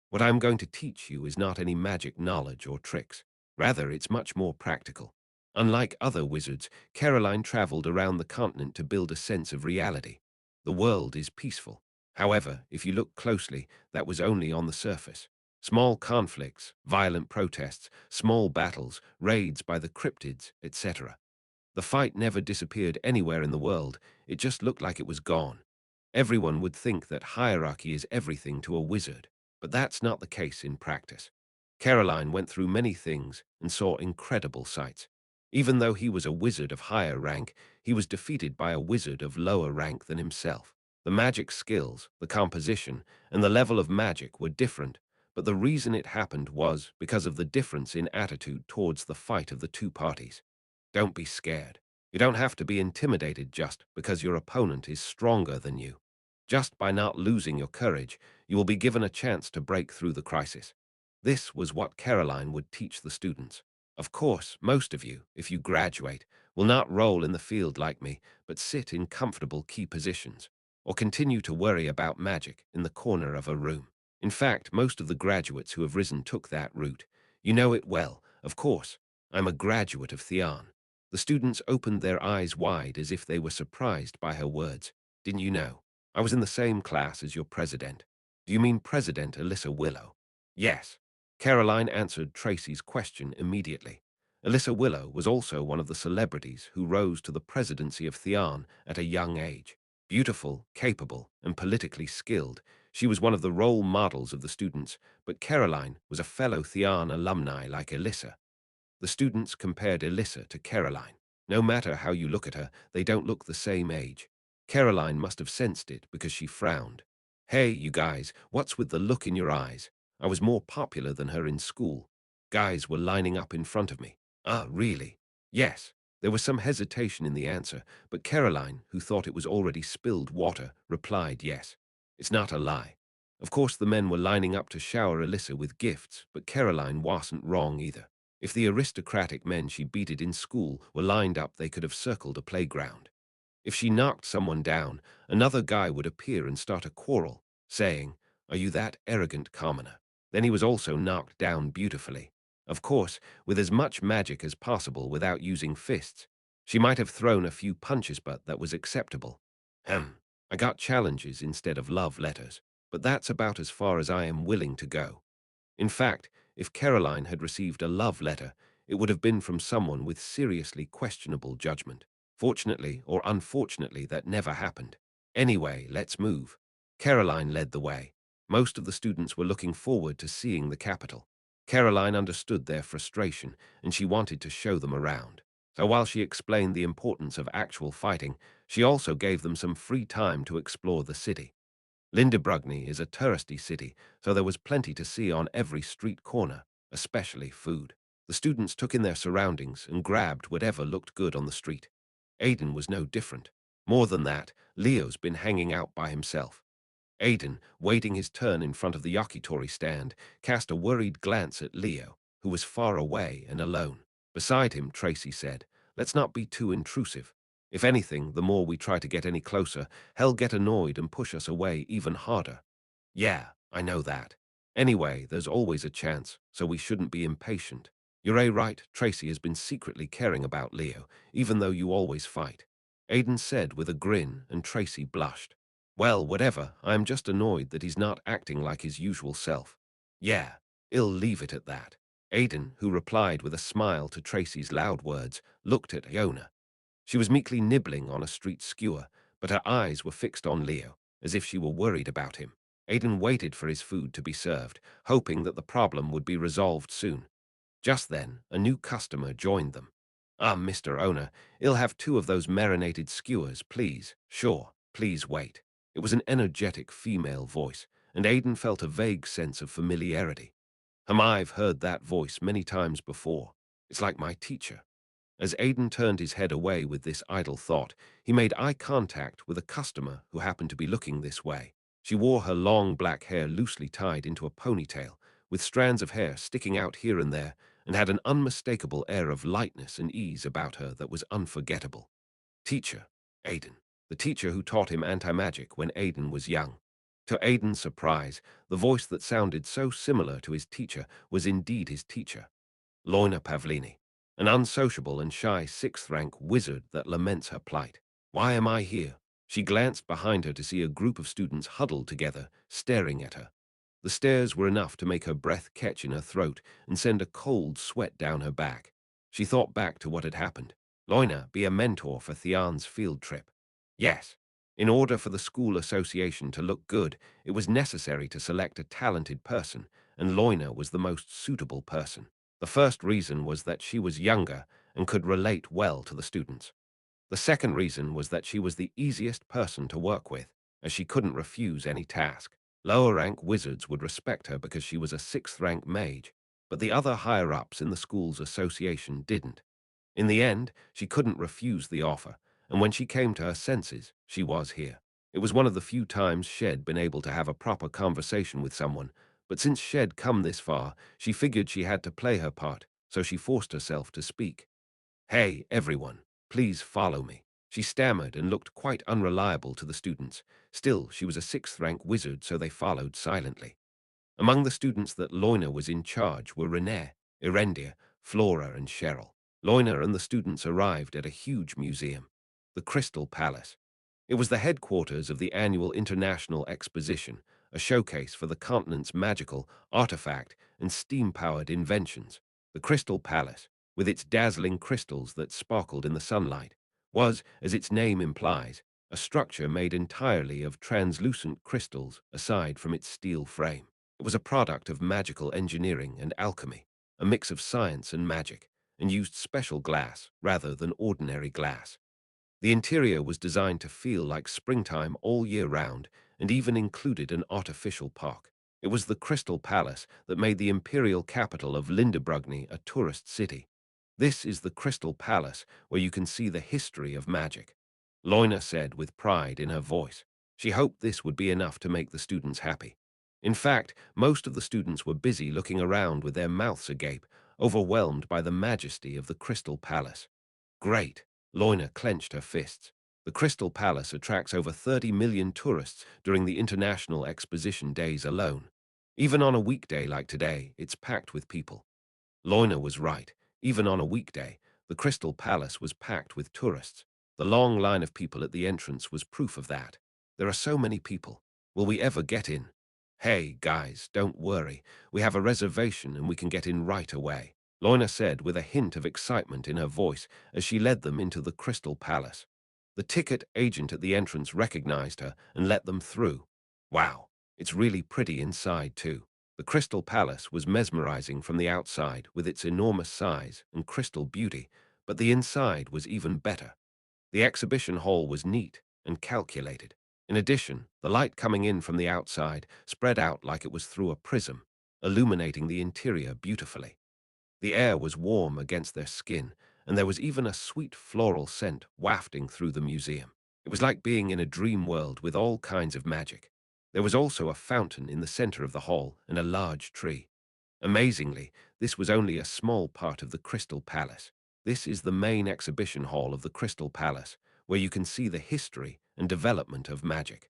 What I'm going to teach you is not any magic knowledge or tricks. Rather, it's much more practical. Unlike other wizards, Caroline traveled around the continent to build a sense of reality. The world is peaceful. However, if you look closely, that was only on the surface. Small conflicts, violent protests, small battles, raids by the cryptids, etc. The fight never disappeared anywhere in the world, it just looked like it was gone. Everyone would think that hierarchy is everything to a wizard, but that's not the case in practice. Caroline went through many things and saw incredible sights. Even though he was a wizard of higher rank, he was defeated by a wizard of lower rank than himself. The magic skills, the composition, and the level of magic were different, but the reason it happened was because of the difference in attitude towards the fight of the two parties. Don't be scared. You don't have to be intimidated just because your opponent is stronger than you. Just by not losing your courage, you will be given a chance to break through the crisis. This was what Caroline would teach the students. Of course, most of you, if you graduate, will not roll in the field like me, but sit in comfortable key positions, or continue to worry about magic in the corner of a room. In fact, most of the graduates who have risen took that route. You know it well, of course. I'm a graduate of Theon. The students opened their eyes wide as if they were surprised by her words. Didn't you know? I was in the same class as your president. Do you mean President Alyssa Willow? Yes. Caroline answered Tracy's question immediately. Alyssa Willow was also one of the celebrities who rose to the presidency of Theon at a young age. Beautiful, capable, and politically skilled, she was one of the role models of the students, but Caroline was a fellow Theon alumni like Alyssa. The students compared Alyssa to Caroline. No matter how you look at her, they don't look the same age. Caroline must have sensed it because she frowned. Hey, you guys, what's with the look in your eyes? I was more popular than her in school. Guys were lining up in front of me. Ah, really? Yes. There was some hesitation in the answer, but Caroline, who thought it was already spilled water, replied yes. It's not a lie. Of course, the men were lining up to shower Alyssa with gifts, but Caroline wasn't wrong either. If the aristocratic men she beated in school were lined up, they could have circled a playground. If she knocked someone down, another guy would appear and start a quarrel, saying, "Are you that arrogant commoner?" Then he was also knocked down beautifully. Of course, with as much magic as possible without using fists. She might have thrown a few punches, but that was acceptable. I got challenges instead of love letters, but that's about as far as I am willing to go. In fact, if Caroline had received a love letter, it would have been from someone with seriously questionable judgment. Fortunately or unfortunately, that never happened. Anyway, let's move. Caroline led the way. Most of the students were looking forward to seeing the capital. Caroline understood their frustration, and she wanted to show them around. So while she explained the importance of actual fighting, she also gave them some free time to explore the city. Lindebrugny is a touristy city, so there was plenty to see on every street corner, especially food. The students took in their surroundings and grabbed whatever looked good on the street. Aidan was no different. More than that, Leo's been hanging out by himself. Aidan, waiting his turn in front of the yakitori stand, cast a worried glance at Leo, who was far away and alone. Beside him, Tracy said, "Let's not be too intrusive. If anything, the more we try to get any closer, he'll get annoyed and push us away even harder." Yeah, I know that. Anyway, there's always a chance, so we shouldn't be impatient. You're right, Tracy has been secretly caring about Leo, even though you always fight. Aidan said with a grin, and Tracy blushed. Well, whatever, I'm just annoyed that he's not acting like his usual self. Yeah, I'll leave it at that. Aidan, who replied with a smile to Tracy's loud words, looked at Iona. She was meekly nibbling on a street skewer, but her eyes were fixed on Leo, as if she were worried about him. Aidan waited for his food to be served, hoping that the problem would be resolved soon. Just then, a new customer joined them. "Ah, Mr. Owner, I'll have two of those marinated skewers, please." "Sure, please wait." It was an energetic female voice, and Aidan felt a vague sense of familiarity. I've heard that voice many times before. It's like my teacher. As Aidan turned his head away with this idle thought, he made eye contact with a customer who happened to be looking this way. She wore her long black hair loosely tied into a ponytail, with strands of hair sticking out here and there, and had an unmistakable air of lightness and ease about her that was unforgettable. Teacher, Aidan. The teacher who taught him anti-magic when Aidan was young. To Aidan's surprise, the voice that sounded so similar to his teacher was indeed his teacher. Loina Pavlini, an unsociable and shy sixth-rank wizard that laments her plight. Why am I here? She glanced behind her to see a group of students huddled together, staring at her. The stares were enough to make her breath catch in her throat and send a cold sweat down her back. She thought back to what had happened. Loina be a mentor for Theon's field trip. Yes. In order for the school association to look good, it was necessary to select a talented person, and Loina was the most suitable person. The first reason was that she was younger and could relate well to the students. The second reason was that she was the easiest person to work with, as she couldn't refuse any task. Lower-rank wizards would respect her because she was a sixth-rank mage, but the other higher-ups in the school's association didn't. In the end, she couldn't refuse the offer, and when she came to her senses, she was here. It was one of the few times Shed been able to have a proper conversation with someone, but since Shed come this far, she figured she had to play her part, so she forced herself to speak. Hey, everyone, please follow me. She stammered and looked quite unreliable to the students. Still, she was a sixth-rank wizard, so they followed silently. Among the students that Loina was in charge were Renee, Erendia, Flora, and Cheryl. Loina and the students arrived at a huge museum, the Crystal Palace. It was the headquarters of the annual International Exposition, a showcase for the continent's magical, artifact, and steam-powered inventions. The Crystal Palace, with its dazzling crystals that sparkled in the sunlight, was, as its name implies, a structure made entirely of translucent crystals aside from its steel frame. It was a product of magical engineering and alchemy, a mix of science and magic, and used special glass rather than ordinary glass. The interior was designed to feel like springtime all year round and even included an artificial park. It was the Crystal Palace that made the imperial capital of Lindebrugni a tourist city. This is the Crystal Palace where you can see the history of magic, Loina said with pride in her voice. She hoped this would be enough to make the students happy. In fact, most of the students were busy looking around with their mouths agape, overwhelmed by the majesty of the Crystal Palace. Great! Loina clenched her fists. The Crystal Palace attracts over 30 million tourists during the International Exposition days alone. Even on a weekday like today, it's packed with people. Loina was right. Even on a weekday, the Crystal Palace was packed with tourists. The long line of people at the entrance was proof of that. There are so many people. Will we ever get in? Hey, guys, don't worry. We have a reservation and we can get in right away, Loina said with a hint of excitement in her voice as she led them into the Crystal Palace. The ticket agent at the entrance recognized her and let them through. Wow, it's really pretty inside too. The Crystal Palace was mesmerizing from the outside with its enormous size and crystal beauty, but the inside was even better. The exhibition hall was neat and calculated. In addition, the light coming in from the outside spread out like it was through a prism, illuminating the interior beautifully. The air was warm against their skin, and there was even a sweet floral scent wafting through the museum. It was like being in a dream world with all kinds of magic. There was also a fountain in the center of the hall and a large tree. Amazingly, this was only a small part of the Crystal Palace. This is the main exhibition hall of the Crystal Palace, where you can see the history and development of magic.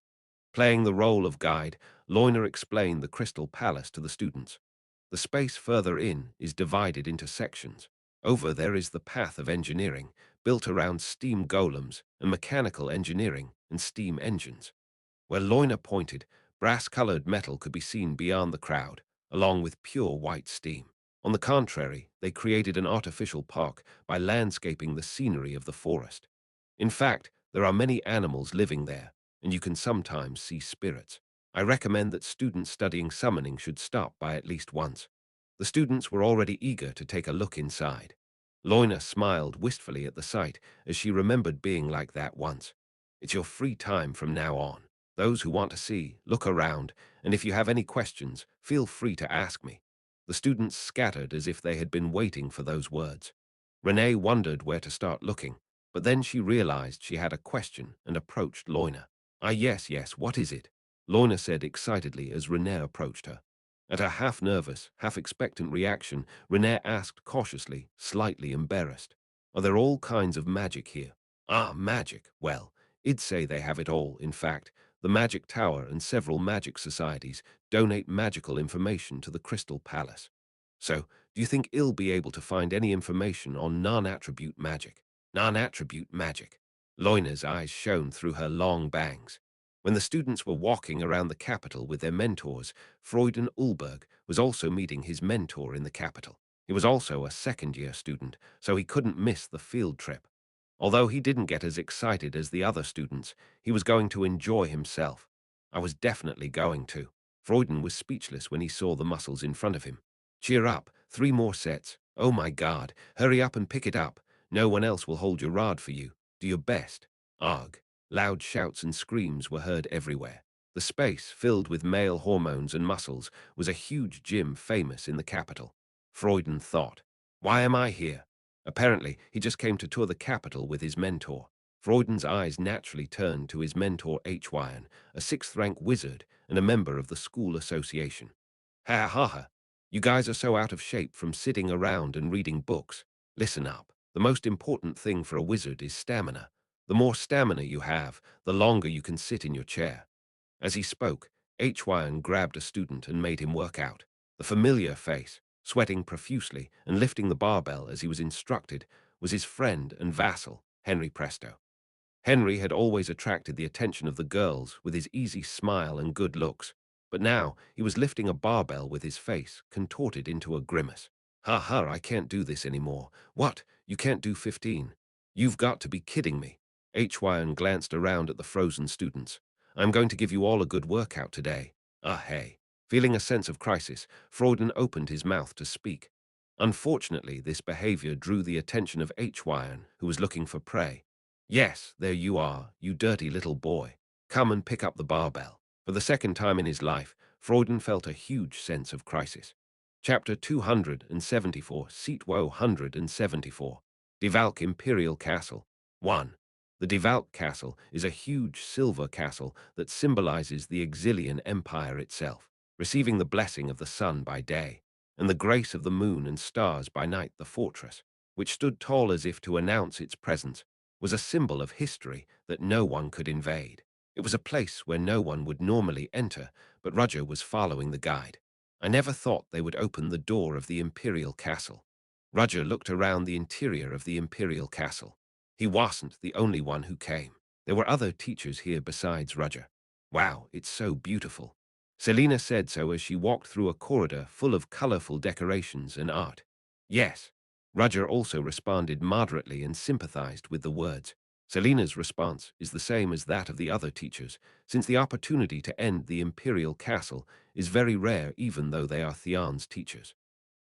Playing the role of guide, Loina explained the Crystal Palace to the students. The space further in is divided into sections. Over there is the path of engineering, built around steam golems and mechanical engineering and steam engines. Where Loina pointed, brass-colored metal could be seen beyond the crowd, along with pure white steam. On the contrary, they created an artificial park by landscaping the scenery of the forest. In fact, there are many animals living there, and you can sometimes see spirits. I recommend that students studying summoning should stop by at least once. The students were already eager to take a look inside. Loina smiled wistfully at the sight as she remembered being like that once. It's your free time from now on. Those who want to see, look around, and if you have any questions, feel free to ask me. The students scattered as if they had been waiting for those words. Renee wondered where to start looking, but then she realized she had a question and approached Loina. Yes, what is it? Lorna said excitedly as René approached her. At her half-nervous, half-expectant reaction, René asked cautiously, slightly embarrassed, "Are there all kinds of magic here?" "Ah, magic. Well, I'd say they have it all. In fact, the Magic Tower and several magic societies donate magical information to the Crystal Palace. So, do you think I'll be able to find any information on non-attribute magic?" Non-attribute magic. Loina's eyes shone through her long bangs. When the students were walking around the capital with their mentors, Freuden Ulberg was also meeting his mentor in the capital. He was also a second-year student, so he couldn't miss the field trip. Although he didn't get as excited as the other students, he was going to enjoy himself. I was definitely going to. Freuden was speechless when he saw the muscles in front of him. "Cheer up, 3 more sets. Oh my God, hurry up and pick it up. No one else will hold your rod for you. Do your best." Ugh. Loud shouts and screams were heard everywhere. The space, filled with male hormones and muscles, was a huge gym famous in the capital. Freuden thought, "Why am I here?" Apparently, he just came to tour the capital with his mentor. Freuden's eyes naturally turned to his mentor Hyan, a 6th-rank wizard and a member of the school association. "Ha ha ha! You guys are so out of shape from sitting around and reading books. Listen up. The most important thing for a wizard is stamina. The more stamina you have, the longer you can sit in your chair." As he spoke, Hyan grabbed a student and made him work out. The familiar face, sweating profusely and lifting the barbell as he was instructed, was his friend and vassal, Henry Presto. Henry had always attracted the attention of the girls with his easy smile and good looks, but now he was lifting a barbell with his face contorted into a grimace. "Ha ha, I can't do this anymore. What? You can't do 15? You've got to be kidding me." Hyan glanced around at the frozen students. "I'm going to give you all a good workout today." Ah, hey. Feeling a sense of crisis, Freuden opened his mouth to speak. Unfortunately, this behavior drew the attention of Hyan, who was looking for prey. "Yes, there you are, you dirty little boy. Come and pick up the barbell." For the second time in his life, Freuden felt a huge sense of crisis. Chapter 274, Seat 174. Die Valk Imperial Castle. 1. The Die Valk Castle is a huge silver castle that symbolizes the Exilian Empire itself, receiving the blessing of the sun by day, and the grace of the moon and stars by night. The fortress, which stood tall as if to announce its presence, was a symbol of history that no one could invade. It was a place where no one would normally enter, but Roger was following the guide. "I never thought they would open the door of the Imperial Castle." Roger looked around the interior of the Imperial Castle. He wasn't the only one who came. There were other teachers here besides Roger. "Wow, it's so beautiful." Selena said so as she walked through a corridor full of colorful decorations and art. "Yes." Roger also responded moderately and sympathized with the words. Selena's response is the same as that of the other teachers, since the opportunity to end the Imperial Castle is very rare even though they are Theon's teachers.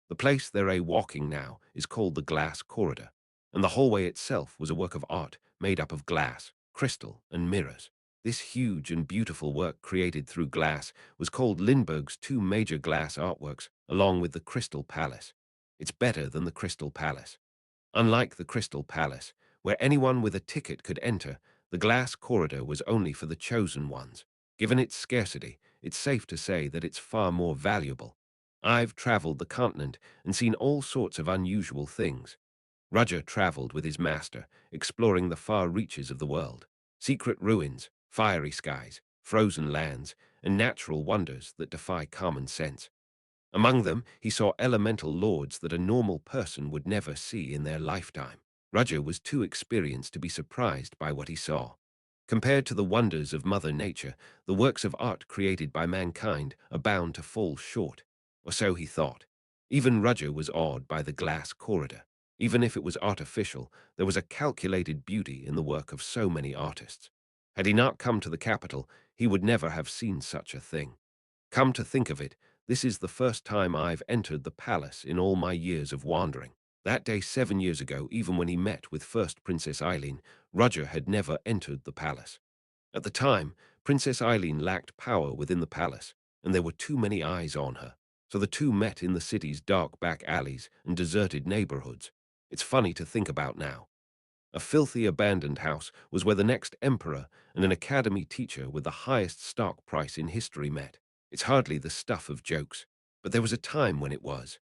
The place they're walking now is called the Glass Corridor, and the hallway itself was a work of art made up of glass, crystal, and mirrors. This huge and beautiful work created through glass was called Lindbergh's 2 major glass artworks, along with the Crystal Palace. It's better than the Crystal Palace. Unlike the Crystal Palace, where anyone with a ticket could enter, the Glass Corridor was only for the chosen ones. Given its scarcity, it's safe to say that it's far more valuable. I've traveled the continent and seen all sorts of unusual things. Roger traveled with his master, exploring the far reaches of the world. Secret ruins, fiery skies, frozen lands, and natural wonders that defy common sense. Among them, he saw elemental lords that a normal person would never see in their lifetime. Roger was too experienced to be surprised by what he saw. Compared to the wonders of Mother Nature, the works of art created by mankind are bound to fall short, or so he thought. Even Roger was awed by the glass corridor. Even if it was artificial, there was a calculated beauty in the work of so many artists. Had he not come to the capital, he would never have seen such a thing. Come to think of it, this is the first time I've entered the palace in all my years of wandering. That day 7 years ago, even when he met with first Princess Eileen, Roger had never entered the palace. At the time, Princess Eileen lacked power within the palace, and there were too many eyes on her. So the two met in the city's dark back alleys and deserted neighborhoods. It's funny to think about now. A filthy abandoned house was where the next emperor and an academy teacher with the highest stock price in history met. It's hardly the stuff of jokes, but there was a time when it was.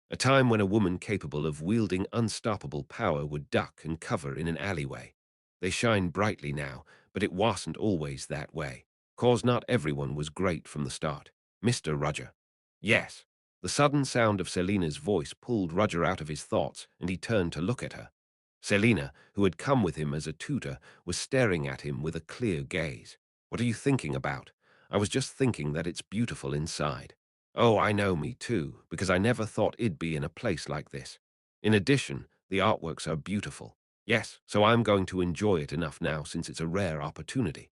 A time when a woman capable of wielding unstoppable power would duck and cover in an alleyway. They shine brightly now, but it wasn't always that way. 'Cause not everyone was great from the start. Mr. Roger. Yes. The sudden sound of Selina's voice pulled Roger out of his thoughts, and he turned to look at her. Selina, who had come with him as a tutor, was staring at him with a clear gaze. What are you thinking about? I was just thinking that it's beautiful inside. Oh, I know, me too, because I never thought it'd be in a place like this. In addition, the artworks are beautiful. Yes, so I'm going to enjoy it enough now since it's a rare opportunity.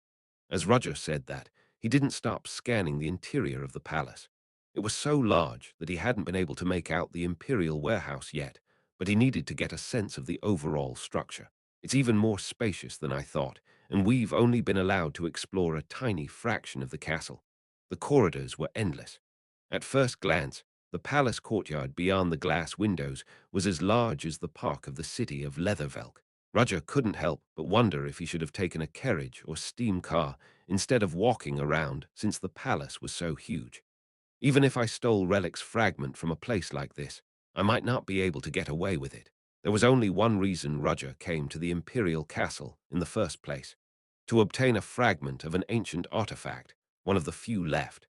As Roger said that, he didn't stop scanning the interior of the palace. It was so large that he hadn't been able to make out the imperial warehouse yet, but he needed to get a sense of the overall structure. It's even more spacious than I thought, and we've only been allowed to explore a tiny fraction of the castle. The corridors were endless. At first glance, the palace courtyard beyond the glass windows was as large as the park of the city of Leathervelk. Roger couldn't help but wonder if he should have taken a carriage or steam car instead of walking around, since the palace was so huge. Even if I stole Relic's fragment from a place like this, I might not be able to get away with it. There was only one reason Roger came to the Imperial Castle in the first place: to obtain a fragment of an ancient artifact, one of the few left.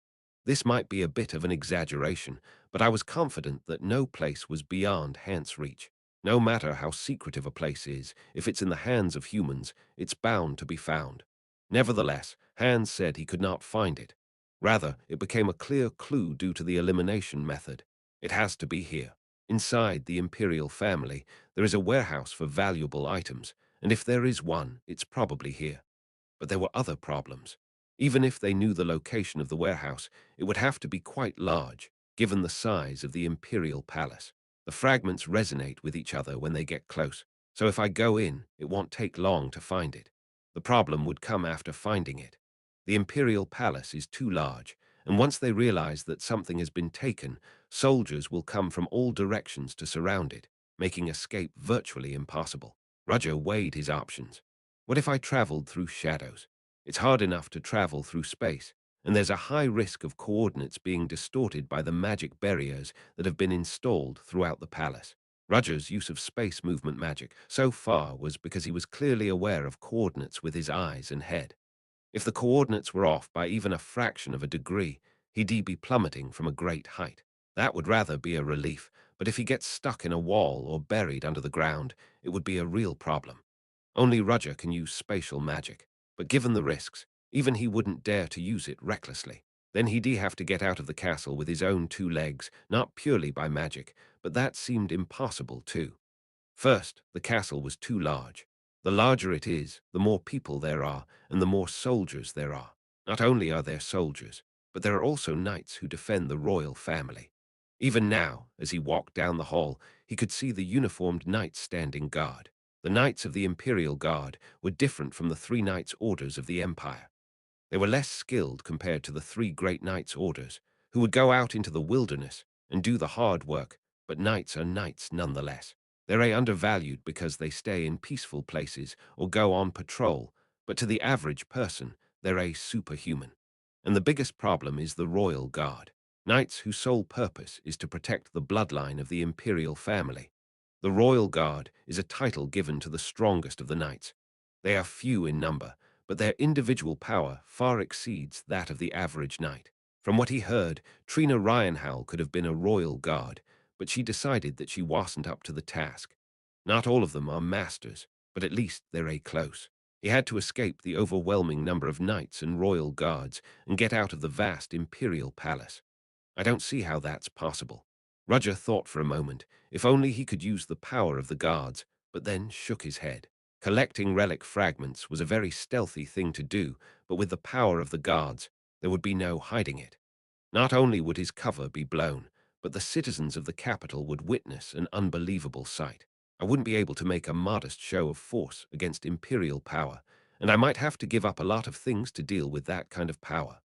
This might be a bit of an exaggeration, but I was confident that no place was beyond Hant's reach. No matter how secretive a place is, if it's in the hands of humans, it's bound to be found. Nevertheless, Hans said he could not find it. Rather, it became a clear clue due to the elimination method. It has to be here. Inside the Imperial family, there is a warehouse for valuable items, and if there is one, it's probably here. But there were other problems. Even if they knew the location of the warehouse, it would have to be quite large, given the size of the Imperial Palace. The fragments resonate with each other when they get close, so if I go in, it won't take long to find it. The problem would come after finding it. The Imperial Palace is too large, and once they realize that something has been taken, soldiers will come from all directions to surround it, making escape virtually impossible. Roger weighed his options. What if I traveled through shadows? It's hard enough to travel through space, and there's a high risk of coordinates being distorted by the magic barriers that have been installed throughout the palace. Roger's use of space movement magic so far was because he was clearly aware of coordinates with his eyes and head. If the coordinates were off by even a fraction of a degree, he'd be plummeting from a great height. That would rather be a relief, but if he gets stuck in a wall or buried under the ground, it would be a real problem. Only Roger can use spatial magic, but given the risks, even he wouldn't dare to use it recklessly. Then he'd have to get out of the castle with his own two legs, not purely by magic, but that seemed impossible too. First, the castle was too large. The larger it is, the more people there are, and the more soldiers there are. Not only are there soldiers, but there are also knights who defend the royal family. Even now, as he walked down the hall, he could see the uniformed knights standing guard. The knights of the Imperial Guard were different from the three knights' orders of the Empire. They were less skilled compared to the three great knights' orders, who would go out into the wilderness and do the hard work, but knights are knights nonetheless. They're undervalued because they stay in peaceful places or go on patrol, but to the average person, they're superhuman. And the biggest problem is the Royal Guard, knights whose sole purpose is to protect the bloodline of the imperial family. The Royal Guard is a title given to the strongest of the knights. They are few in number, but their individual power far exceeds that of the average knight. From what he heard, Trina Ryanhal could have been a Royal Guard, but she decided that she wasn't up to the task. Not all of them are masters, but at least they're close. He had to escape the overwhelming number of knights and royal guards and get out of the vast imperial palace. I don't see how that's possible. Roger thought for a moment, if only he could use the power of the guards, but then shook his head. Collecting relic fragments was a very stealthy thing to do, but with the power of the guards, there would be no hiding it. Not only would his cover be blown, but the citizens of the capital would witness an unbelievable sight. I wouldn't be able to make a modest show of force against imperial power, and I might have to give up a lot of things to deal with that kind of power.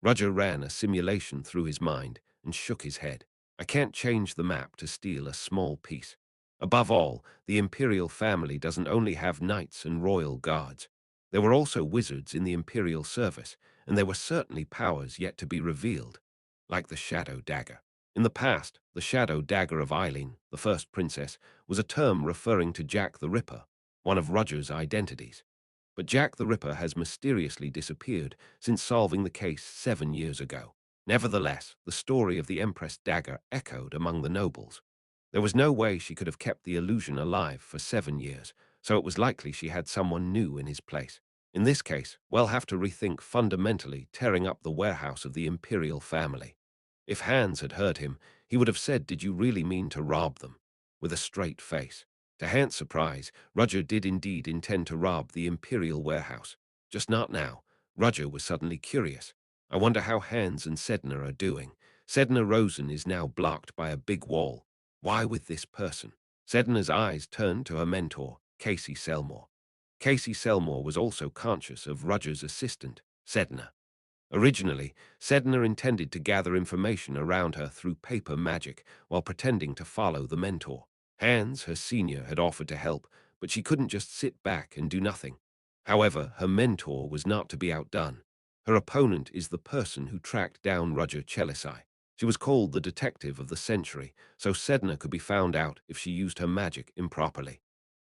Roger ran a simulation through his mind and shook his head. I can't change the map to steal a small piece. Above all, the imperial family doesn't only have knights and royal guards. There were also wizards in the imperial service, and there were certainly powers yet to be revealed, like the shadow dagger. In the past, the shadow dagger of Eileen, the first princess, was a term referring to Jack the Ripper, one of Roger's identities. But Jack the Ripper has mysteriously disappeared since solving the case 7 years ago. Nevertheless, the story of the Empress dagger echoed among the nobles. There was no way she could have kept the illusion alive for 7 years, so it was likely she had someone new in his place. In this case, we'll have to rethink fundamentally tearing up the warehouse of the imperial family. If Hans had heard him, he would have said, "Did you really mean to rob them?" with a straight face. To Hans's surprise, Roger did indeed intend to rob the imperial warehouse. Just not now. Roger was suddenly curious. I wonder how Hans and Sedna are doing. Sedna Rosen is now blocked by a big wall. Why with this person? Sedna's eyes turned to her mentor, Casey Selmore. Casey Selmore was also conscious of Roger's assistant, Sedna. Originally, Sedna intended to gather information around her through paper magic while pretending to follow the mentor. Hans, her senior, had offered to help, but she couldn't just sit back and do nothing. However, her mentor was not to be outdone. Her opponent is the person who tracked down Roger Chelisai. She was called the detective of the century, so Sedna could be found out if she used her magic improperly.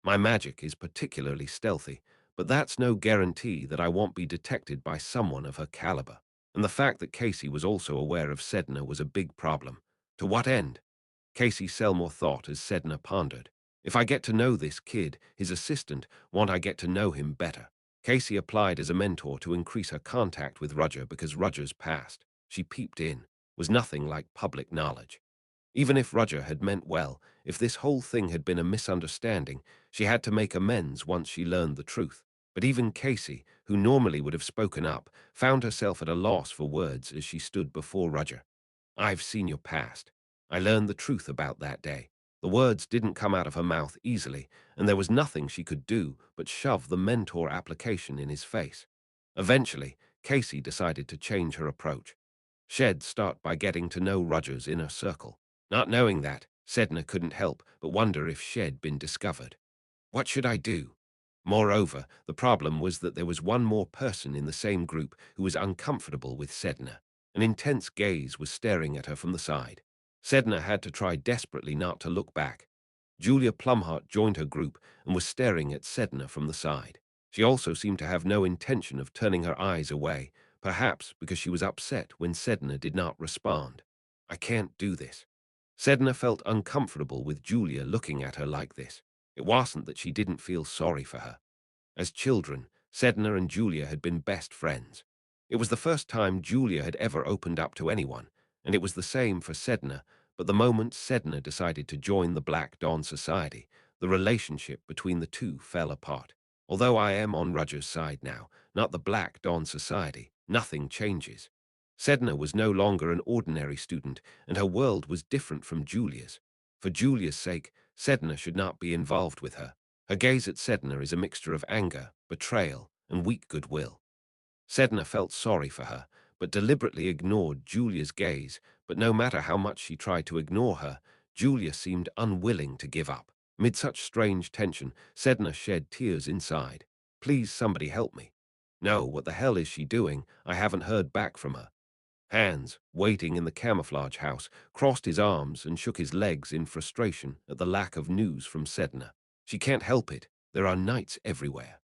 My magic is particularly stealthy, but that's no guarantee that I won't be detected by someone of her caliber. And the fact that Casey was also aware of Sedna was a big problem. To what end? Casey Selmore thought as Sedna pondered. If I get to know this kid, his assistant, won't I get to know him better? Casey applied as a mentor to increase her contact with Roger because Roger's past, she peeped in, was nothing like public knowledge. Even if Roger had meant well, if this whole thing had been a misunderstanding, she had to make amends once she learned the truth. But even Casey, who normally would have spoken up, found herself at a loss for words as she stood before Roger. "I've seen your past. I learned the truth about that day." The words didn't come out of her mouth easily, and there was nothing she could do but shove the mentor application in his face. Eventually, Casey decided to change her approach. She'd start by getting to know Roger's inner circle. Not knowing that, Sedna couldn't help but wonder if she'd been discovered. What should I do? Moreover, the problem was that there was one more person in the same group who was uncomfortable with Sedna. An intense gaze was staring at her from the side. Sedna had to try desperately not to look back. Julia Plumhart joined her group and was staring at Sedna from the side. She also seemed to have no intention of turning her eyes away, perhaps because she was upset when Sedna did not respond. "I can't do this." Sedna felt uncomfortable with Julia looking at her like this. It wasn't that she didn't feel sorry for her. As children, Sedna and Julia had been best friends. It was the first time Julia had ever opened up to anyone, and it was the same for Sedna, but the moment Sedna decided to join the Black Dawn Society, the relationship between the two fell apart. Although I am on Roger's side now, not the Black Dawn Society, nothing changes. Sedna was no longer an ordinary student, and her world was different from Julia's. For Julia's sake, Sedna should not be involved with her. Her gaze at Sedna is a mixture of anger, betrayal, and weak goodwill. Sedna felt sorry for her, but deliberately ignored Julia's gaze, but no matter how much she tried to ignore her, Julia seemed unwilling to give up. Amid such strange tension, Sedna shed tears inside. "Please, somebody help me." "No, what the hell is she doing? I haven't heard back from her." Hans, waiting in the camouflage house, crossed his arms and shook his legs in frustration at the lack of news from Sedna. "She can't help it. There are knights everywhere."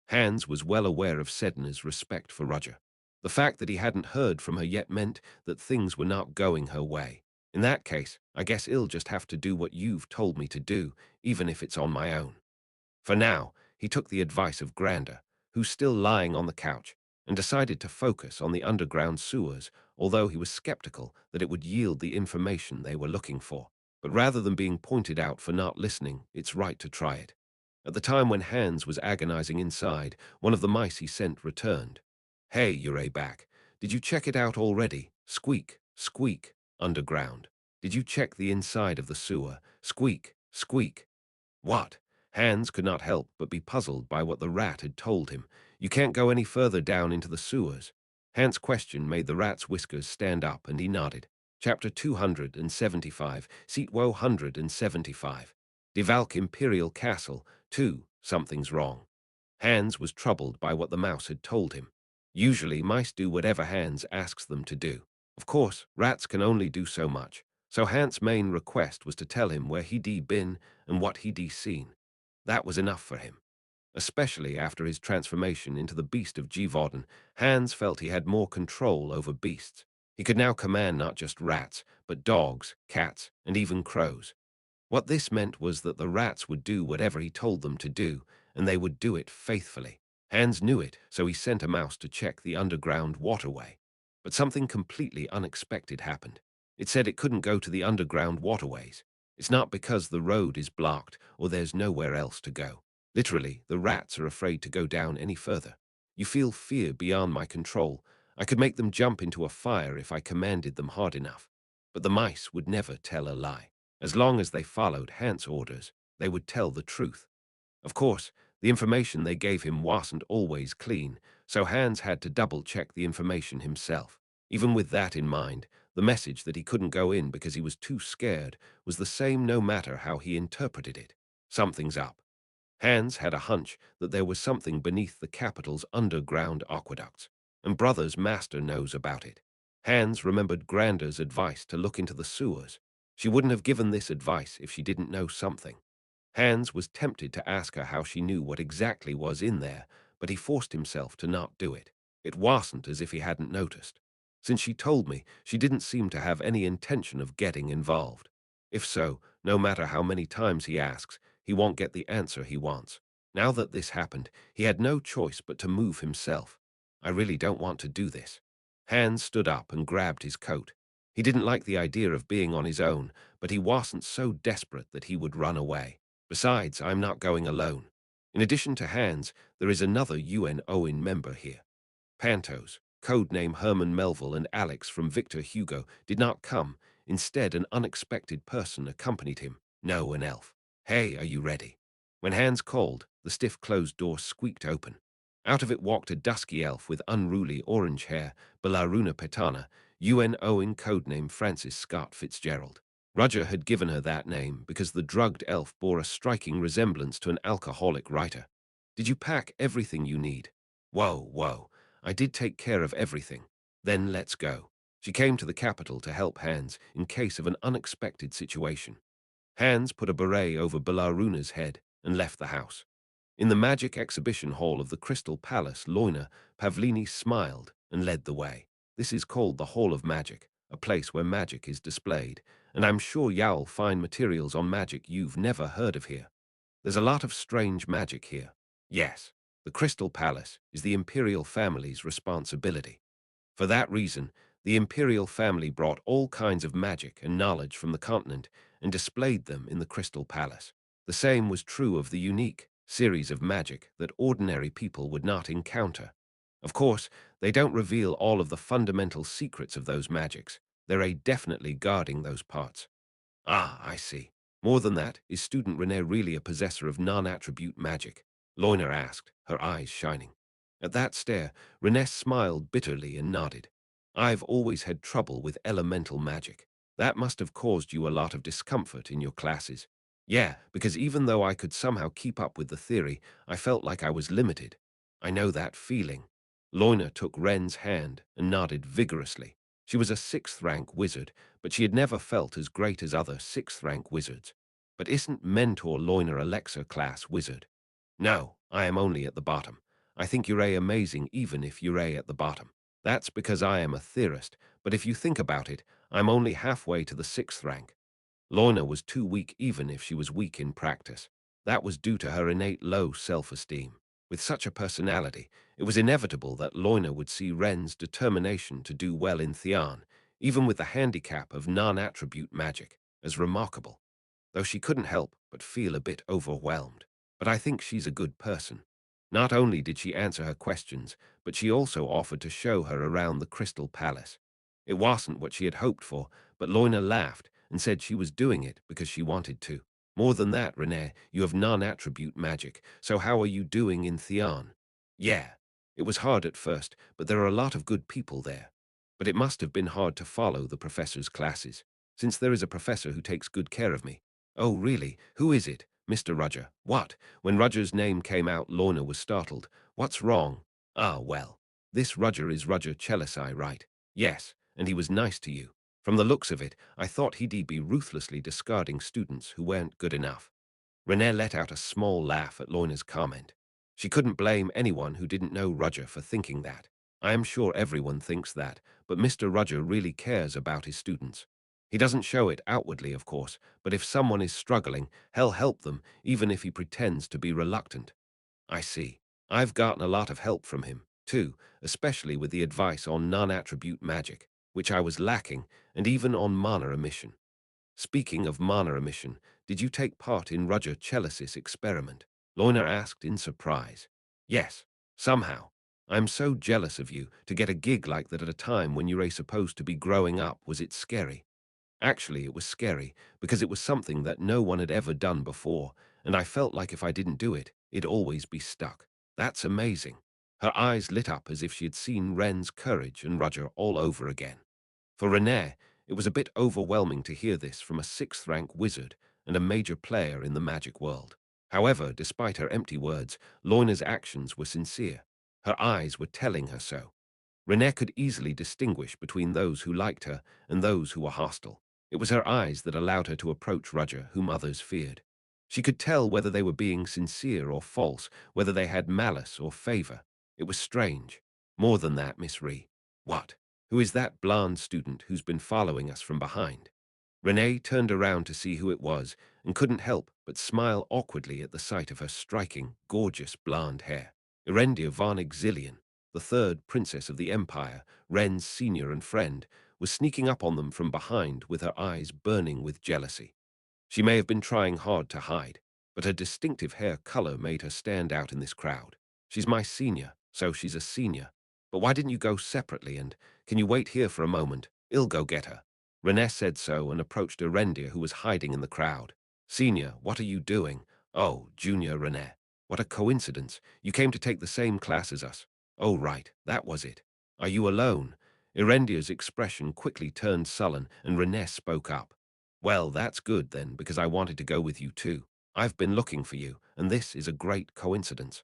Hans was well aware of Sedna's respect for Roger. The fact that he hadn't heard from her yet meant that things were not going her way. "In that case, I guess I'll just have to do what you've told me to do, even if it's on my own." For now, he took the advice of Grander, who's still lying on the couch, and decided to focus on the underground sewers, although he was skeptical that it would yield the information they were looking for. But rather than being pointed out for not listening, it's right to try it. At the time when Hans was agonizing inside, one of the mice he sent returned. "Hey, you're back. Did you check it out already? Squeak, squeak, underground. Did you check the inside of the sewer? Squeak, squeak." What? Hans could not help but be puzzled by what the rat had told him. "You can't go any further down into the sewers." Hans' question made the rat's whiskers stand up, and he nodded. Chapter 275, Seat 175. Devalk Imperial Castle, too. Something's wrong. Hans was troubled by what the mouse had told him. Usually, mice do whatever Hans asks them to do. Of course, rats can only do so much, so Hans' main request was to tell him where he'd been and what he'd seen. That was enough for him. Especially after his transformation into the beast of Gévaudan, Hans felt he had more control over beasts. He could now command not just rats, but dogs, cats, and even crows. What this meant was that the rats would do whatever he told them to do, and they would do it faithfully. Hans knew it, so he sent a mouse to check the underground waterway. But something completely unexpected happened. It said it couldn't go to the underground waterways. It's not because the road is blocked or there's nowhere else to go. Literally, the rats are afraid to go down any further. You feel fear beyond my control. I could make them jump into a fire if I commanded them hard enough. But the mice would never tell a lie. As long as they followed Hans' orders, they would tell the truth. Of course, the information they gave him wasn't always clean, so Hans had to double-check the information himself. Even with that in mind, the message that he couldn't go in because he was too scared was the same no matter how he interpreted it. Something's up. Hans had a hunch that there was something beneath the capital's underground aqueducts, and Brother's master knows about it. Hans remembered Granda's advice to look into the sewers. She wouldn't have given this advice if she didn't know something. Hans was tempted to ask her how she knew what exactly was in there, but he forced himself to not do it. It wasn't as if he hadn't noticed. Since she told me, she didn't seem to have any intention of getting involved. If so, no matter how many times he asks, he won't get the answer he wants. Now that this happened, he had no choice but to move himself. I really don't want to do this. Hans stood up and grabbed his coat. He didn't like the idea of being on his own, but he wasn't so desperate that he would run away. Besides, I'm not going alone. In addition to Hans, there is another UNOin member here. Pantos, codename Herman Melville, and Alex from Victor Hugo did not come. Instead, an unexpected person accompanied him. No, an elf. Hey, are you ready? When Hans called, the stiff closed door squeaked open. Out of it walked a dusky elf with unruly orange hair, Belaruna Petana, UNOing codename Francis Scott Fitzgerald. Roger had given her that name because the drugged elf bore a striking resemblance to an alcoholic writer. Did you pack everything you need? Whoa, whoa. I did take care of everything. Then let's go. She came to the capital to help Hans in case of an unexpected situation. Hans put a beret over Belaruna's head and left the house. In the magic exhibition hall of the Crystal Palace, Loina Pavlini smiled and led the way. This is called the Hall of Magic, a place where magic is displayed, and I'm sure you'll find materials on magic you've never heard of here. There's a lot of strange magic here. Yes, the Crystal Palace is the imperial family's responsibility. For that reason, the imperial family brought all kinds of magic and knowledge from the continent and displayed them in the Crystal Palace. The same was true of the unique series of magic that ordinary people would not encounter. Of course, they don't reveal all of the fundamental secrets of those magics. They're definitely guarding those parts. Ah, I see. More than that, is student René really a possessor of non-attribute magic? Loina asked, her eyes shining. At that stare, René smiled bitterly and nodded. I've always had trouble with elemental magic. That must have caused you a lot of discomfort in your classes. Yeah, because even though I could somehow keep up with the theory, I felt like I was limited. I know that feeling. Loina took Ren's hand and nodded vigorously. She was a 6th-rank wizard, but she had never felt as great as other 6th-rank wizards. But isn't Mentor Loina a Lexer-class wizard? No, I am only at the bottom. I think you're amazing even if you're at the bottom. That's because I am a theorist, but if you think about it, I'm only halfway to the 6th rank. Loina was too weak even if she was weak in practice. That was due to her innate low self-esteem. With such a personality, it was inevitable that Loina would see Ren's determination to do well in Theon, even with the handicap of non-attribute magic, as remarkable, though she couldn't help but feel a bit overwhelmed. But I think she's a good person. Not only did she answer her questions, but she also offered to show her around the Crystal Palace. It wasn't what she had hoped for, but Loina laughed and said she was doing it because she wanted to. More than that, René, you have non-attribute magic, so how are you doing in Theon? Yeah, it was hard at first, but there are a lot of good people there. But it must have been hard to follow the professor's classes, since there is a professor who takes good care of me. Oh, really? Who is it? Mr. Roger. What? When Roger's name came out, Lorna was startled. What's wrong? Ah, well. This Roger is Roger Chelisai, right? Yes, and he was nice to you. From the looks of it, I thought he'd be ruthlessly discarding students who weren't good enough. Renee let out a small laugh at Lorna's comment. She couldn't blame anyone who didn't know Roger for thinking that. I am sure everyone thinks that, but Mr. Roger really cares about his students. He doesn't show it outwardly, of course, but if someone is struggling, he'll help them, even if he pretends to be reluctant. I see. I've gotten a lot of help from him, too, especially with the advice on non-attribute magic, which I was lacking, and even on mana emission. Speaking of mana emission, did you take part in Roger Chelis's experiment? Lorna asked in surprise. Yes, somehow. I'm so jealous of you to get a gig like that at a time when you're supposed to be growing up. Was it scary? Actually, it was scary because it was something that no one had ever done before, and I felt like if I didn't do it, it'd always be stuck. That's amazing. Her eyes lit up as if she had seen Ren's courage and Roger all over again. For Renee, it was a bit overwhelming to hear this from a sixth-rank wizard and a major player in the magic world. However, despite her empty words, Lorna's actions were sincere. Her eyes were telling her so. Renee could easily distinguish between those who liked her and those who were hostile. It was her eyes that allowed her to approach Roger, whom others feared. She could tell whether they were being sincere or false, whether they had malice or favor. It was strange. More than that, Miss Ree. What? Who is that blonde student who's been following us from behind? Renee turned around to see who it was and couldn't help but smile awkwardly at the sight of her striking, gorgeous blonde hair. Erendia von Exilian, the third princess of the Empire, Ren's senior and friend, was sneaking up on them from behind with her eyes burning with jealousy. She may have been trying hard to hide, but her distinctive hair color made her stand out in this crowd. She's my senior, so she's a senior. But why didn't you go separately, and can you wait here for a moment? I'll go get her. Renee said so and approached Erendia, who was hiding in the crowd. Senior, what are you doing? Oh, Junior Renee. What a coincidence. You came to take the same class as us. Oh, right, that was it. Are you alone? Erendia's expression quickly turned sullen, and Renee spoke up. Well, that's good then, because I wanted to go with you too. I've been looking for you, and this is a great coincidence.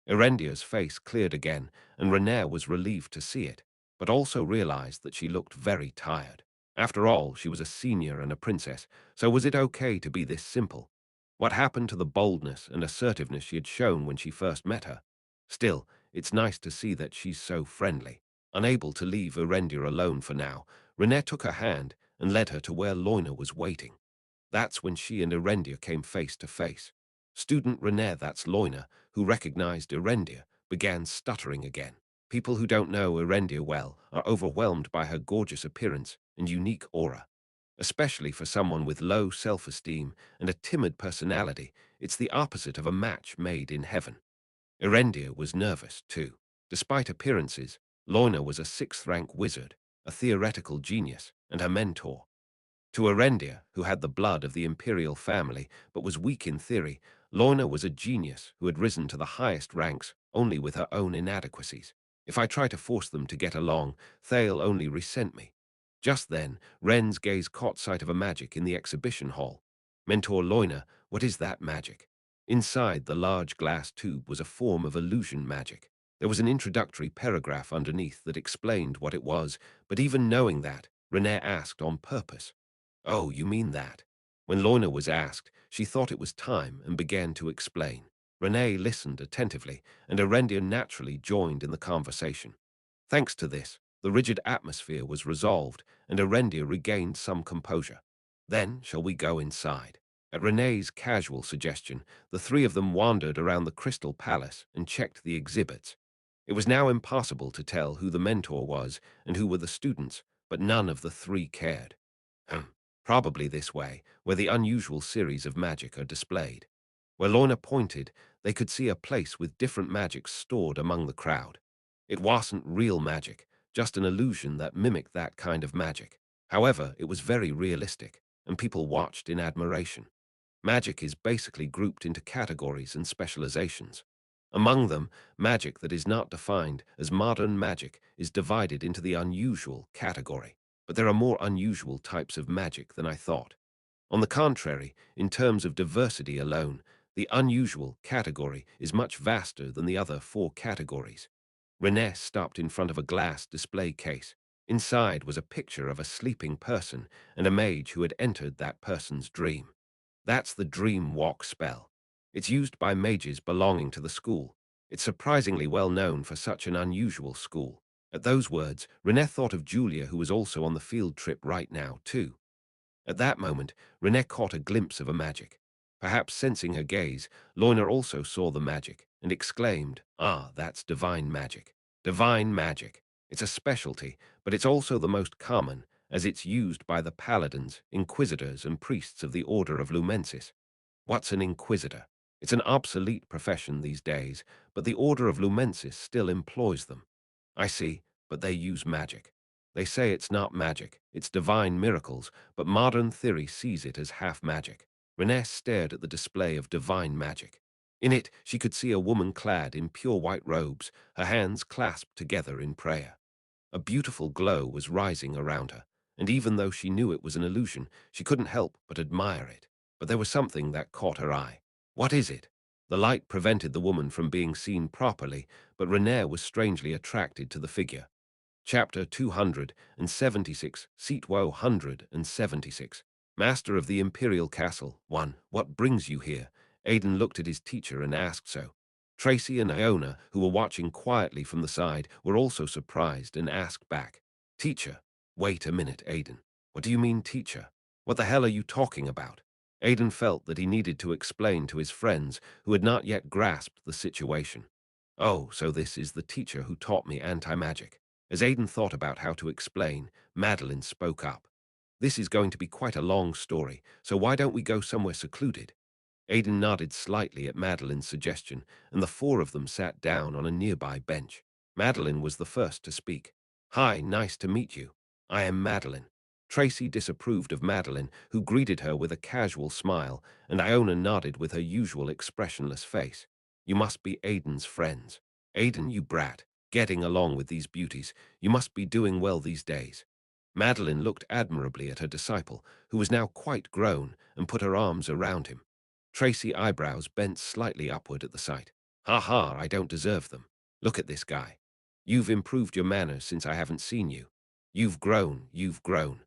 Erendia's face cleared again, and Renee was relieved to see it, but also realized that she looked very tired. After all, she was a senior and a princess, so was it okay to be this simple? What happened to the boldness and assertiveness she had shown when she first met her? Still, it's nice to see that she's so friendly. Unable to leave Erendia alone for now, Renee took her hand and led her to where Lorna was waiting. That's when she and Erendia came face to face. Student Renee, that's Lorna, who recognized Erendia, began stuttering again. People who don't know Erendia well are overwhelmed by her gorgeous appearance and unique aura. Especially for someone with low self-esteem and a timid personality, it's the opposite of a match made in heaven. Erendia was nervous, too. Despite appearances, Lorna was a sixth-rank wizard, a theoretical genius, and her mentor. To Erendia, who had the blood of the imperial family but was weak in theory, Lorna was a genius who had risen to the highest ranks only with her own inadequacies. If I try to force them to get along, they'll only resent me. Just then, Ren's gaze caught sight of a magic in the exhibition hall. Mentor Lorna, what is that magic? Inside the large glass tube was a form of illusion magic. There was an introductory paragraph underneath that explained what it was, but even knowing that, Renee asked on purpose. Oh, you mean that? When Lorna was asked, she thought it was time and began to explain. Renee listened attentively, and Erendia naturally joined in the conversation. Thanks to this, the rigid atmosphere was resolved, and Erendia regained some composure. Then, shall we go inside? At Renee's casual suggestion, the three of them wandered around the Crystal Palace and checked the exhibits. It was now impossible to tell who the mentor was and who were the students, but none of the three cared. Probably this way, where the unusual series of magic are displayed. Where Lorna pointed, they could see a place with different magics stored among the crowd. It wasn't real magic, just an illusion that mimicked that kind of magic. However, it was very realistic, and people watched in admiration. Magic is basically grouped into categories and specializations. Among them, magic that is not defined as modern magic is divided into the unusual category. But there are more unusual types of magic than I thought. On the contrary, in terms of diversity alone, the unusual category is much vaster than the other four categories. Renee stopped in front of a glass display case. Inside was a picture of a sleeping person and a mage who had entered that person's dream. That's the dream walk spell. It's used by mages belonging to the school. It's surprisingly well known for such an unusual school. At those words, Renee thought of Julia, who was also on the field trip right now, too. At that moment, Renee caught a glimpse of a magic. Perhaps sensing her gaze, Loina also saw the magic and exclaimed, "Ah, that's divine magic. Divine magic. It's a specialty, but it's also the most common, as it's used by the paladins, inquisitors, and priests of the Order of Lumensis." What's an inquisitor? It's an obsolete profession these days, but the Order of Lumensis still employs them. I see, but they use magic. They say it's not magic, it's divine miracles, but modern theory sees it as half magic. Renee stared at the display of divine magic. In it, she could see a woman clad in pure white robes, her hands clasped together in prayer. A beautiful glow was rising around her, and even though she knew it was an illusion, she couldn't help but admire it. But there was something that caught her eye. What is it? The light prevented the woman from being seen properly, but Renee was strangely attracted to the figure. Chapter 276, Seat 176. Master of the Imperial Castle, 1. What brings you here? Aidan looked at his teacher and asked so. Tracy and Iona, who were watching quietly from the side, were also surprised and asked back. Teacher. Wait a minute, Aidan. What do you mean, teacher? What the hell are you talking about? Aidan felt that he needed to explain to his friends who had not yet grasped the situation. Oh, so this is the teacher who taught me anti-magic. As Aidan thought about how to explain, Madeline spoke up. This is going to be quite a long story, so why don't we go somewhere secluded? Aidan nodded slightly at Madeline's suggestion, and the four of them sat down on a nearby bench. Madeline was the first to speak. Hi, nice to meet you. I am Madeline. Tracy disapproved of Madeline, who greeted her with a casual smile, and Iona nodded with her usual expressionless face. You must be Aidan's friends. Aidan, you brat, getting along with these beauties. You must be doing well these days. Madeline looked admirably at her disciple, who was now quite grown, and put her arms around him. Tracy's eyebrows bent slightly upward at the sight. Ha ha, I don't deserve them. Look at this guy. You've improved your manners since I haven't seen you. You've grown, you've grown.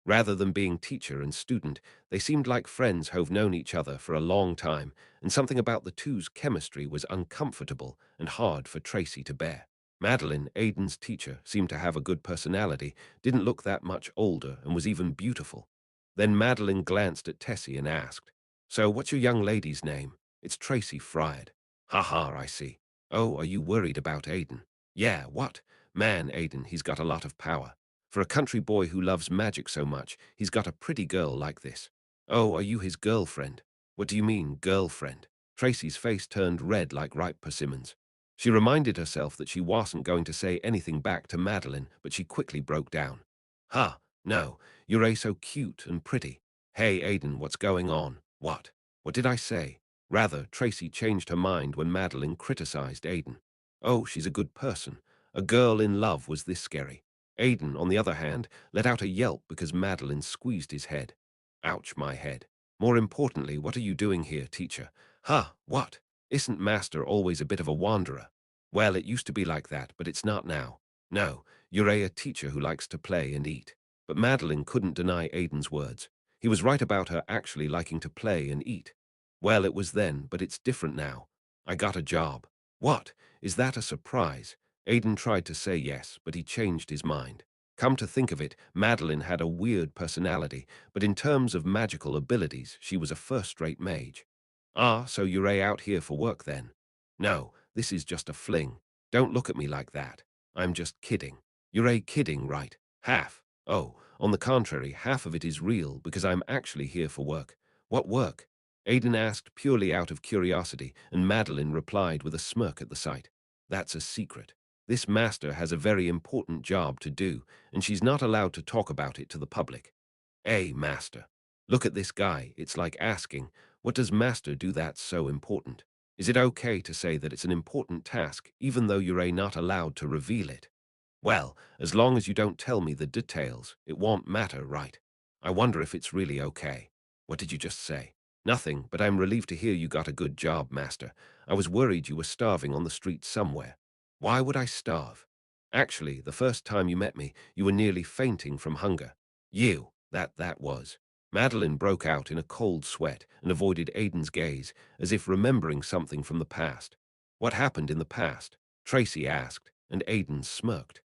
Rather than being teacher and student, they seemed like friends who've known each other for a long time, and something about the two's chemistry was uncomfortable and hard for Tracy to bear. Madeline, Aidan's teacher, seemed to have a good personality, didn't look that much older, and was even beautiful. Then Madeline glanced at Tessie and asked, so what's your young lady's name? It's Tracy Fried. Ha ha, I see. Oh, are you worried about Aidan? Yeah, what? Man, Aidan, he's got a lot of power. For a country boy who loves magic so much, he's got a pretty girl like this. Oh, are you his girlfriend? What do you mean, girlfriend? Tracy's face turned red like ripe persimmons. She reminded herself that she wasn't going to say anything back to Madeline, but she quickly broke down. Ha, no, you're so cute and pretty. Hey, Aidan, what's going on? What? What did I say? Rather, Tracy changed her mind when Madeline criticized Aidan. Oh, she's a good person. A girl in love was this scary. Aidan, on the other hand, let out a yelp because Madeline squeezed his head. Ouch, my head. More importantly, what are you doing here, teacher? Huh, what? Isn't Master always a bit of a wanderer? Well, it used to be like that, but it's not now. No, you're a teacher who likes to play and eat. But Madeline couldn't deny Aidan's words. He was right about her actually liking to play and eat. Well, it was then, but it's different now. I got a job. What? Is that a surprise? Aidan tried to say yes, but he changed his mind. Come to think of it, Madeline had a weird personality, but in terms of magical abilities, she was a first-rate mage. Ah, so you're out here for work then? No, this is just a fling. Don't look at me like that. I'm just kidding. You're kidding, right? Half. Oh, on the contrary, half of it is real because I'm actually here for work. What work? Aidan asked purely out of curiosity, and Madeline replied with a smirk at the sight. That's a secret. This master has a very important job to do, and she's not allowed to talk about it to the public. Master. Look at this guy. It's like asking, what does master do that's so important? Is it okay to say that it's an important task, even though you're not allowed to reveal it? Well, as long as you don't tell me the details, it won't matter, right? I wonder if it's really okay. What did you just say? Nothing, but I'm relieved to hear you got a good job, Master. I was worried you were starving on the street somewhere. Why would I starve? Actually, the first time you met me, you were nearly fainting from hunger. You, that was. Madeline broke out in a cold sweat and avoided Aiden's gaze, as if remembering something from the past. What happened in the past? Tracy asked, and Aiden smirked.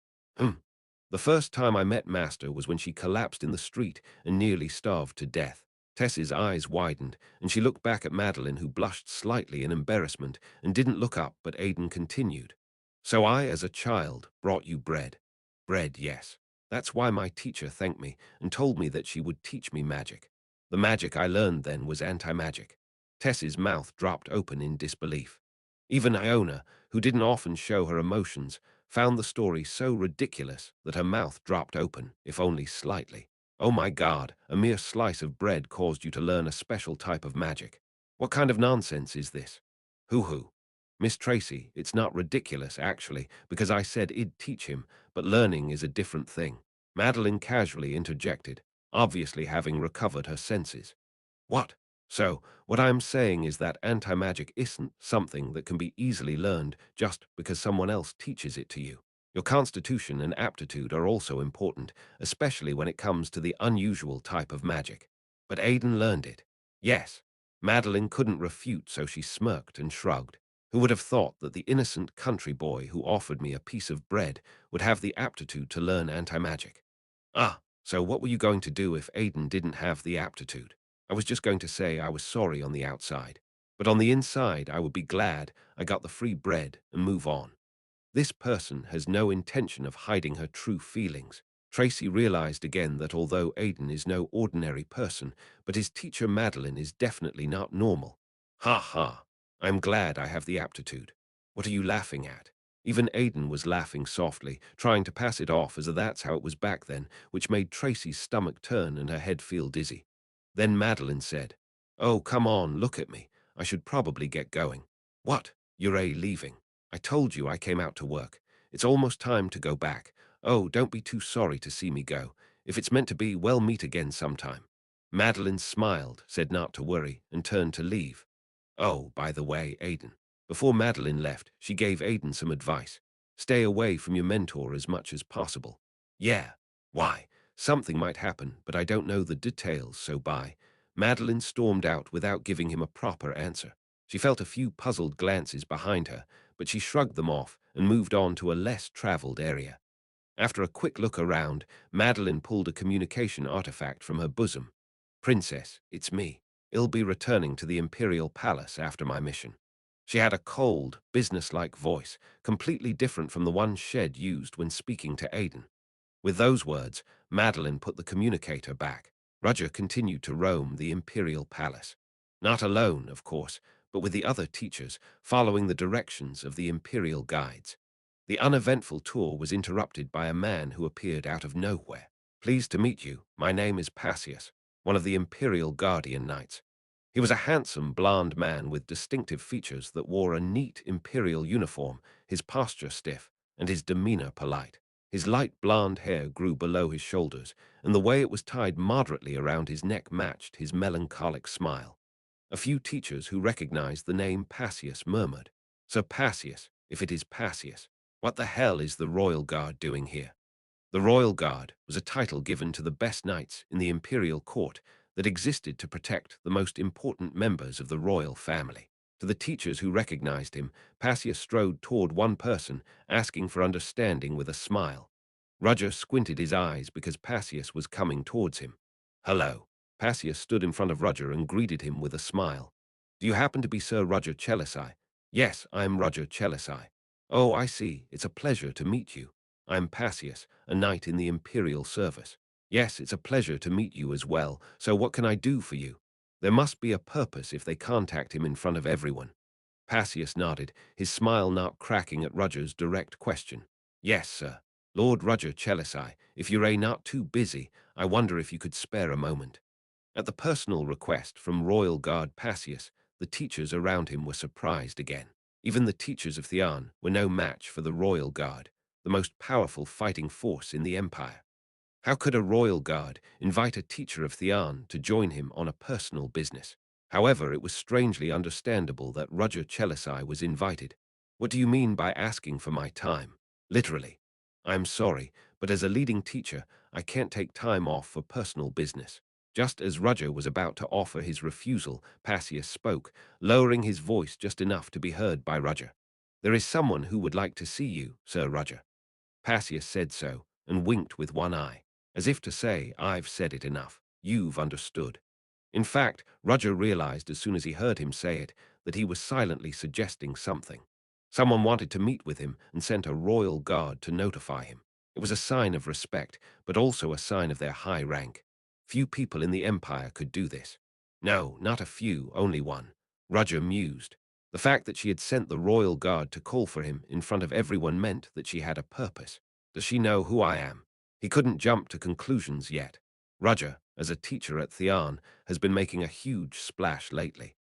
The first time I met Master was when she collapsed in the street and nearly starved to death. Tess's eyes widened, and she looked back at Madeline, who blushed slightly in embarrassment and didn't look up, but Aidan continued. So I, as a child, brought you bread. Bread, yes. That's why my teacher thanked me and told me that she would teach me magic. The magic I learned then was anti-magic. Tess's mouth dropped open in disbelief. Even Iona, who didn't often show her emotions, found the story so ridiculous that her mouth dropped open, if only slightly. Oh my God, a mere slice of bread caused you to learn a special type of magic. What kind of nonsense is this? Hoo-hoo. Miss Tracy, it's not ridiculous, actually, because I said I'd teach him, but learning is a different thing. Madeline casually interjected, obviously having recovered her senses. What? So, what I'm saying is that anti-magic isn't something that can be easily learned just because someone else teaches it to you. Your constitution and aptitude are also important, especially when it comes to the unusual type of magic. But Aidan learned it. Yes. Madeline couldn't refute, so she smirked and shrugged. Who would have thought that the innocent country boy who offered me a piece of bread would have the aptitude to learn anti-magic? Ah, so what were you going to do if Aidan didn't have the aptitude? I was just going to say I was sorry on the outside, but on the inside I would be glad I got the free bread and move on. This person has no intention of hiding her true feelings. Tracy realized again that although Aidan is no ordinary person, but his teacher Madeline is definitely not normal. Ha ha, I'm glad I have the aptitude. What are you laughing at? Even Aidan was laughing softly, trying to pass it off as that's how it was back then, which made Tracy's stomach turn and her head feel dizzy. Then Madeline said, "Oh, come on, look at me. I should probably get going." "What? You're leaving? I told you I came out to work. It's almost time to go back. Oh, don't be too sorry to see me go. If it's meant to be, we'll meet again sometime." Madeline smiled, said not to worry, and turned to leave. Oh, by the way, Aidan. Before Madeline left, she gave Aidan some advice. Stay away from your mentor as much as possible. Yeah. Why? Something might happen, but I don't know the details, so bye. Madeline stormed out without giving him a proper answer. She felt a few puzzled glances behind her, but she shrugged them off and moved on to a less traveled area. After a quick look around, Madeline pulled a communication artifact from her bosom. "Princess, it's me. I'll be returning to the Imperial Palace after my mission." She had a cold, businesslike voice, completely different from the one Shed used when speaking to Aidan. With those words, Madeline put the communicator back. Roger continued to roam the Imperial Palace. Not alone, of course, but with the other teachers, following the directions of the Imperial guides. The uneventful tour was interrupted by a man who appeared out of nowhere. "Pleased to meet you. My name is Passius, one of the Imperial Guardian Knights." He was a handsome, blond man with distinctive features that wore a neat Imperial uniform, his posture stiff, and his demeanor polite. His light blonde hair grew below his shoulders, and the way it was tied moderately around his neck matched his melancholic smile. A few teachers who recognized the name Passius murmured, "Sir Passius, if it is Passius, what the hell is the Royal Guard doing here?" The Royal Guard was a title given to the best knights in the imperial court that existed to protect the most important members of the royal family. To the teachers who recognized him, Passius strode toward one person, asking for understanding with a smile. Roger squinted his eyes because Passius was coming towards him. "Hello." Passius stood in front of Roger and greeted him with a smile. "Do you happen to be Sir Roger Chelisai?" "Yes, I'm Roger Chelisai." "Oh, I see. It's a pleasure to meet you. I'm Passius, a knight in the imperial service." "Yes, it's a pleasure to meet you as well. So what can I do for you?" There must be a purpose if they contact him in front of everyone. Passius nodded, his smile not cracking at Roger's direct question. "Yes, sir. Lord Roger Chelisai, if you're not too busy, I wonder if you could spare a moment." At the personal request from Royal Guard Passius, the teachers around him were surprised again. Even the teachers of Theon were no match for the Royal Guard, the most powerful fighting force in the Empire. How could a royal guard invite a teacher of Theon to join him on a personal business? However, it was strangely understandable that Roger Chelisai was invited. What do you mean by asking for my time? Literally. I'm sorry, but as a leading teacher, I can't take time off for personal business. Just as Roger was about to offer his refusal, Passius spoke, lowering his voice just enough to be heard by Roger. There is someone who would like to see you, Sir Roger. Passius said so, and winked with one eye, as if to say, I've said it enough. You've understood. In fact, Roger realized as soon as he heard him say it that he was silently suggesting something. Someone wanted to meet with him and sent a royal guard to notify him. It was a sign of respect, but also a sign of their high rank. Few people in the Empire could do this. No, not a few, only one. Roger mused. The fact that she had sent the royal guard to call for him in front of everyone meant that she had a purpose. Does she know who I am? He couldn't jump to conclusions yet. Roger, as a teacher at Theon, has been making a huge splash lately.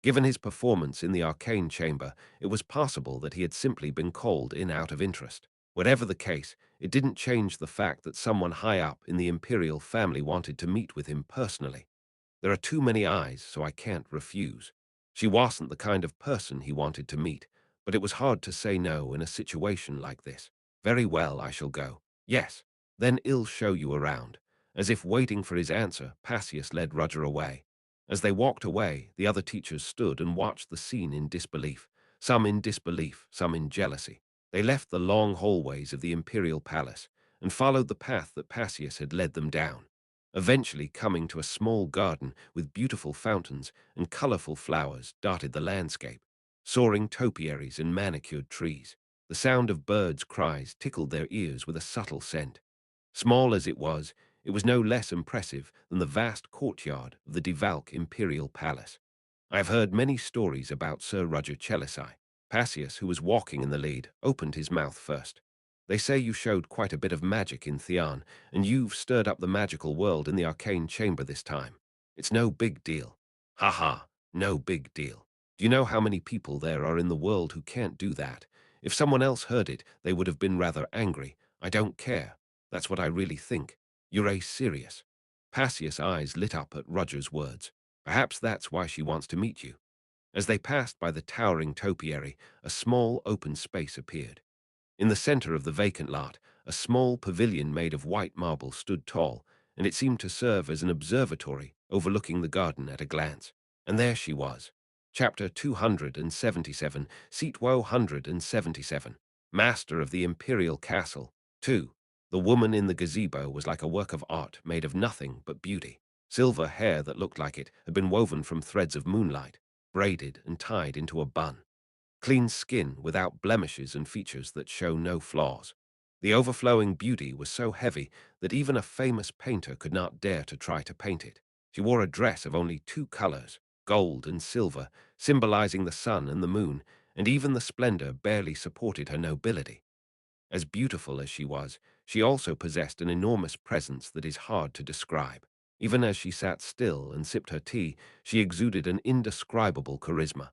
Given his performance in the arcane chamber, it was possible that he had simply been called in out of interest. Whatever the case, it didn't change the fact that someone high up in the imperial family wanted to meet with him personally. There are too many eyes, so I can't refuse. She wasn't the kind of person he wanted to meet, but it was hard to say no in a situation like this. Very well, I shall go. Yes, then I'll show you around. As if waiting for his answer, Passius led Roger away. As they walked away, the other teachers stood and watched the scene in disbelief, some in disbelief, some in jealousy. They left the long hallways of the imperial palace and followed the path that Passius had led them down, eventually coming to a small garden with beautiful fountains and colorful flowers dotted the landscape, soaring topiaries and manicured trees. The sound of birds' cries tickled their ears with a subtle scent. Small as it was no less impressive than the vast courtyard of the Devalk Imperial Palace. I have heard many stories about Sir Roger Chelisai. Passius, who was walking in the lead, opened his mouth first. They say you showed quite a bit of magic in Theon, and you've stirred up the magical world in the arcane chamber this time. It's no big deal. Ha ha, no big deal. Do you know how many people there are in the world who can't do that? If someone else heard it, they would have been rather angry. I don't care. That's what I really think. You're serious. Passius' eyes lit up at Roger's words. Perhaps that's why she wants to meet you. As they passed by the towering topiary, a small open space appeared. In the center of the vacant lot, a small pavilion made of white marble stood tall, and it seemed to serve as an observatory overlooking the garden at a glance. And there she was. Chapter 277, Seat 177. Master of the Imperial Castle. 2. The woman in the gazebo was like a work of art made of nothing but beauty. Silver hair that looked like it had been woven from threads of moonlight, braided and tied into a bun. Clean skin without blemishes and features that show no flaws. The overflowing beauty was so heavy that even a famous painter could not dare to try to paint it. She wore a dress of only two colors, gold and silver, symbolizing the sun and the moon, and even the splendor barely supported her nobility. As beautiful as she was, she also possessed an enormous presence that is hard to describe. Even as she sat still and sipped her tea, she exuded an indescribable charisma.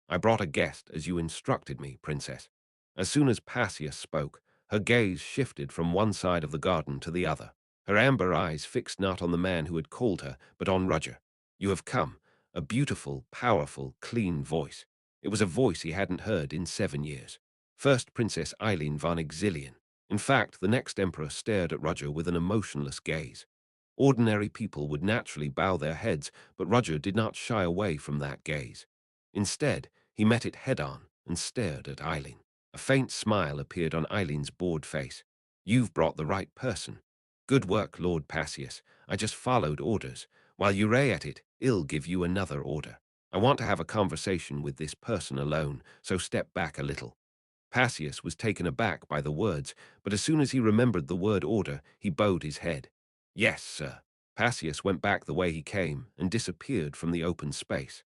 I brought a guest as you instructed me, Princess. As soon as Passius spoke, her gaze shifted from one side of the garden to the other. Her amber eyes fixed not on the man who had called her, but on Roger. You have come. A beautiful, powerful, clean voice. It was a voice he hadn't heard in 7 years. First Princess Eileen von Exilian. In fact, the next emperor stared at Roger with an emotionless gaze. Ordinary people would naturally bow their heads, but Roger did not shy away from that gaze. Instead, he met it head-on and stared at Eileen. A faint smile appeared on Eileen's bored face. You've brought the right person. Good work, Lord Passius. I just followed orders. While you ray at it, I'll give you another order. I want to have a conversation with this person alone, so step back a little. Passius was taken aback by the words, but as soon as he remembered the word order, he bowed his head. Yes, sir. Passius went back the way he came and disappeared from the open space.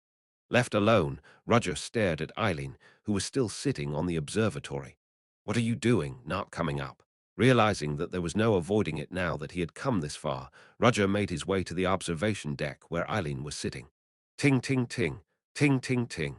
Left alone, Roger stared at Eileen, who was still sitting on the observatory. What are you doing, not coming up? Realizing that there was no avoiding it now that he had come this far, Roger made his way to the observation deck where Eileen was sitting. Ting, ting, ting, ting, ting, ting.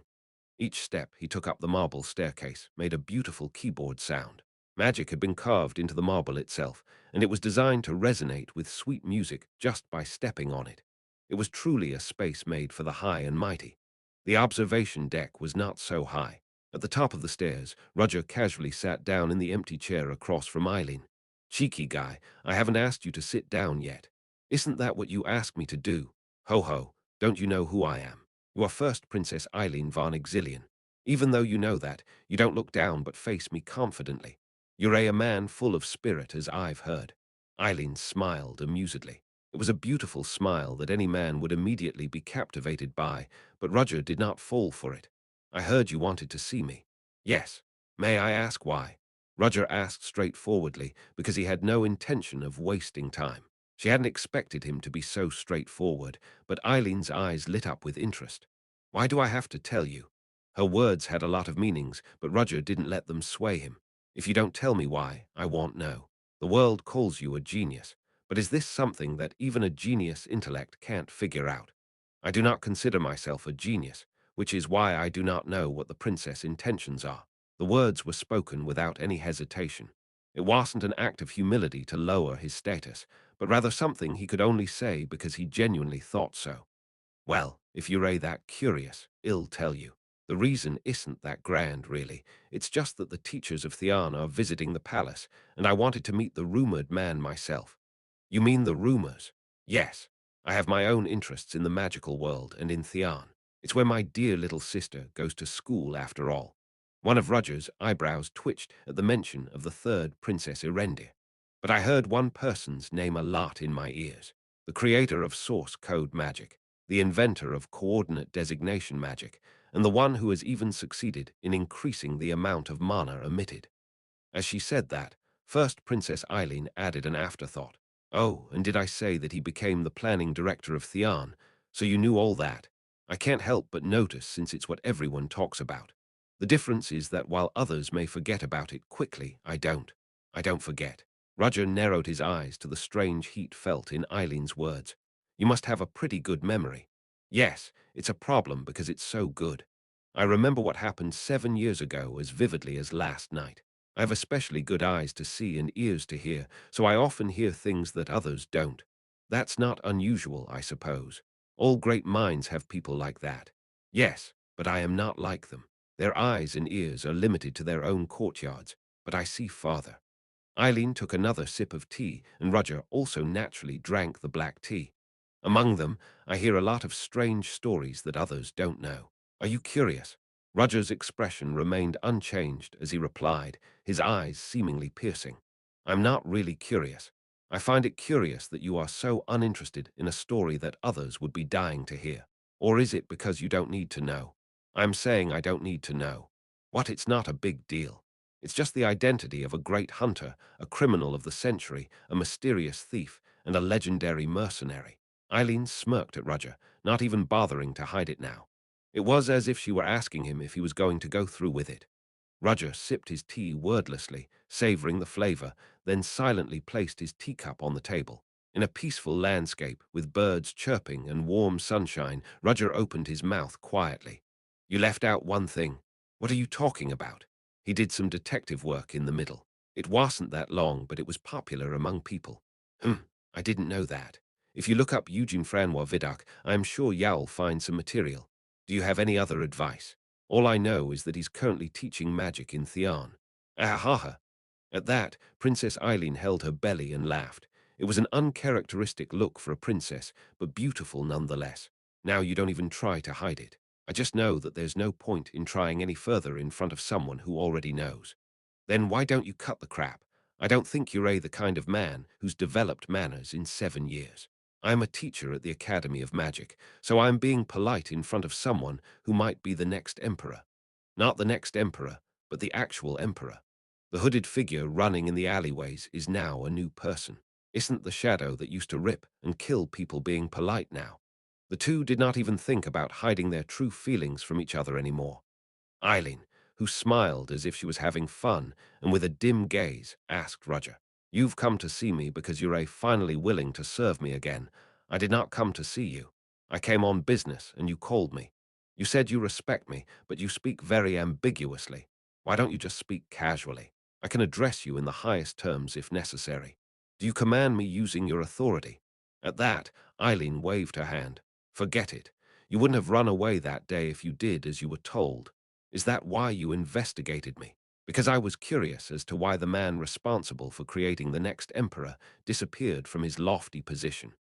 Each step he took up the marble staircase made a beautiful keyboard sound. Magic had been carved into the marble itself, and it was designed to resonate with sweet music just by stepping on it. It was truly a space made for the high and mighty. The observation deck was not so high. At the top of the stairs, Roger casually sat down in the empty chair across from Eileen. Cheeky guy, I haven't asked you to sit down yet. Isn't that what you asked me to do? Ho ho, don't you know who I am? You are First Princess Eileen von Exilian. Even though you know that, you don't look down but face me confidently. You're a man full of spirit, as I've heard. Eileen smiled amusedly. It was a beautiful smile that any man would immediately be captivated by, but Roger did not fall for it. I heard you wanted to see me. Yes. May I ask why? Roger asked straightforwardly because he had no intention of wasting time. She hadn't expected him to be so straightforward, but Eileen's eyes lit up with interest. Why do I have to tell you? Her words had a lot of meanings, but Roger didn't let them sway him. If you don't tell me why, I won't know. The world calls you a genius, but is this something that even a genius intellect can't figure out? I do not consider myself a genius, which is why I do not know what the princess' intentions are. The words were spoken without any hesitation. It wasn't an act of humility to lower his status, but rather something he could only say because he genuinely thought so. Well, if you're that curious, I'll tell you. The reason isn't that grand, really. It's just that the teachers of Theon are visiting the palace, and I wanted to meet the rumored man myself. You mean the rumors? Yes. I have my own interests in the magical world and in Theon. It's where my dear little sister goes to school, after all. One of Roger's eyebrows twitched at the mention of the third Princess Erendir. But I heard one person's name a lot in my ears. The creator of source code magic, the inventor of coordinate designation magic, and the one who has even succeeded in increasing the amount of mana emitted. As she said that, First Princess Eileen added an afterthought. Oh, and did I say that he became the planning director of Theon? So you knew all that. I can't help but notice, since it's what everyone talks about. The difference is that while others may forget about it quickly, I don't. I don't forget. Roger narrowed his eyes to the strange heat felt in Eileen's words. You must have a pretty good memory. Yes, it's a problem because it's so good. I remember what happened 7 years ago as vividly as last night. I have especially good eyes to see and ears to hear, so I often hear things that others don't. That's not unusual, I suppose. All great minds have people like that. Yes, but I am not like them. Their eyes and ears are limited to their own courtyards, but I see farther. Eileen took another sip of tea, and Roger also naturally drank the black tea. Among them, I hear a lot of strange stories that others don't know. Are you curious? Roger's expression remained unchanged as he replied, his eyes seemingly piercing. I'm not really curious. I find it curious that you are so uninterested in a story that others would be dying to hear. Or is it because you don't need to know? I'm saying I don't need to know. What? It's not a big deal. It's just the identity of a great hunter, a criminal of the century, a mysterious thief, and a legendary mercenary. Eileen smirked at Roger, not even bothering to hide it now. It was as if she were asking him if he was going to go through with it. Roger sipped his tea wordlessly, savoring the flavor, then silently placed his teacup on the table. In a peaceful landscape, with birds chirping and warm sunshine, Roger opened his mouth quietly. You left out one thing. What are you talking about? He did some detective work in the middle. It wasn't that long, but it was popular among people. I didn't know that. If you look up Eugene Francois Vidocq, I am sure you'll find some material. Do you have any other advice? All I know is that he's currently teaching magic in Theon. Ahaha. At that, Princess Eileen held her belly and laughed. It was an uncharacteristic look for a princess, but beautiful nonetheless. Now you don't even try to hide it. I just know that there's no point in trying any further in front of someone who already knows. Then why don't you cut the crap? I don't think you're the kind of man who's developed manners in 7 years. I'm a teacher at the Academy of Magic, so I'm being polite in front of someone who might be the next emperor. Not the next emperor, but the actual emperor. The hooded figure running in the alleyways is now a new person. Isn't the shadow that used to rip and kill people being polite now? The two did not even think about hiding their true feelings from each other anymore. Eileen, who smiled as if she was having fun and with a dim gaze, asked Roger, You've come to see me because you're finally willing to serve me again. I did not come to see you. I came on business and you called me. You said you respect me, but you speak very ambiguously. Why don't you just speak casually? I can address you in the highest terms if necessary. Do you command me using your authority?" At that, Eileen waved her hand. "Forget it. You wouldn't have run away that day if you did as you were told. Is that why you investigated me? Because I was curious as to why the man responsible for creating the next emperor disappeared from his lofty position.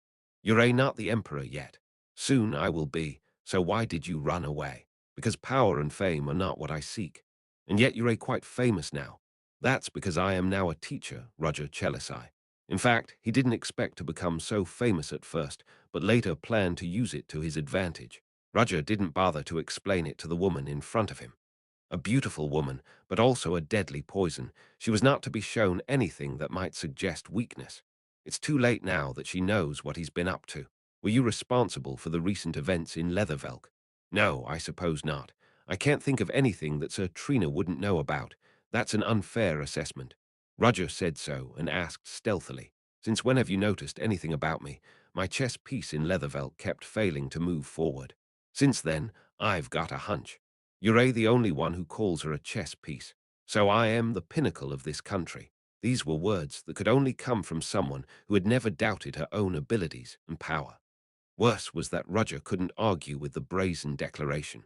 You're not the emperor yet. Soon I will be, so why did you run away? Because power and fame are not what I seek. And yet you're quite famous now. That's because I am now a teacher, Roger Chelisai. In fact, he didn't expect to become so famous at first, but later planned to use it to his advantage. Roger didn't bother to explain it to the woman in front of him. A beautiful woman, but also a deadly poison. She was not to be shown anything that might suggest weakness. It's too late now that she knows what he's been up to. Were you responsible for the recent events in Leathervelk? No, I suppose not. I can't think of anything that Sir Trina wouldn't know about. That's an unfair assessment. Roger said so and asked stealthily, "Since when have you noticed anything about me?" My chess piece in Leathervelk kept failing to move forward. Since then, I've got a hunch. You're the only one who calls her a chess piece. So I am the pinnacle of this country. These were words that could only come from someone who had never doubted her own abilities and power. Worse was that Roger couldn't argue with the brazen declaration.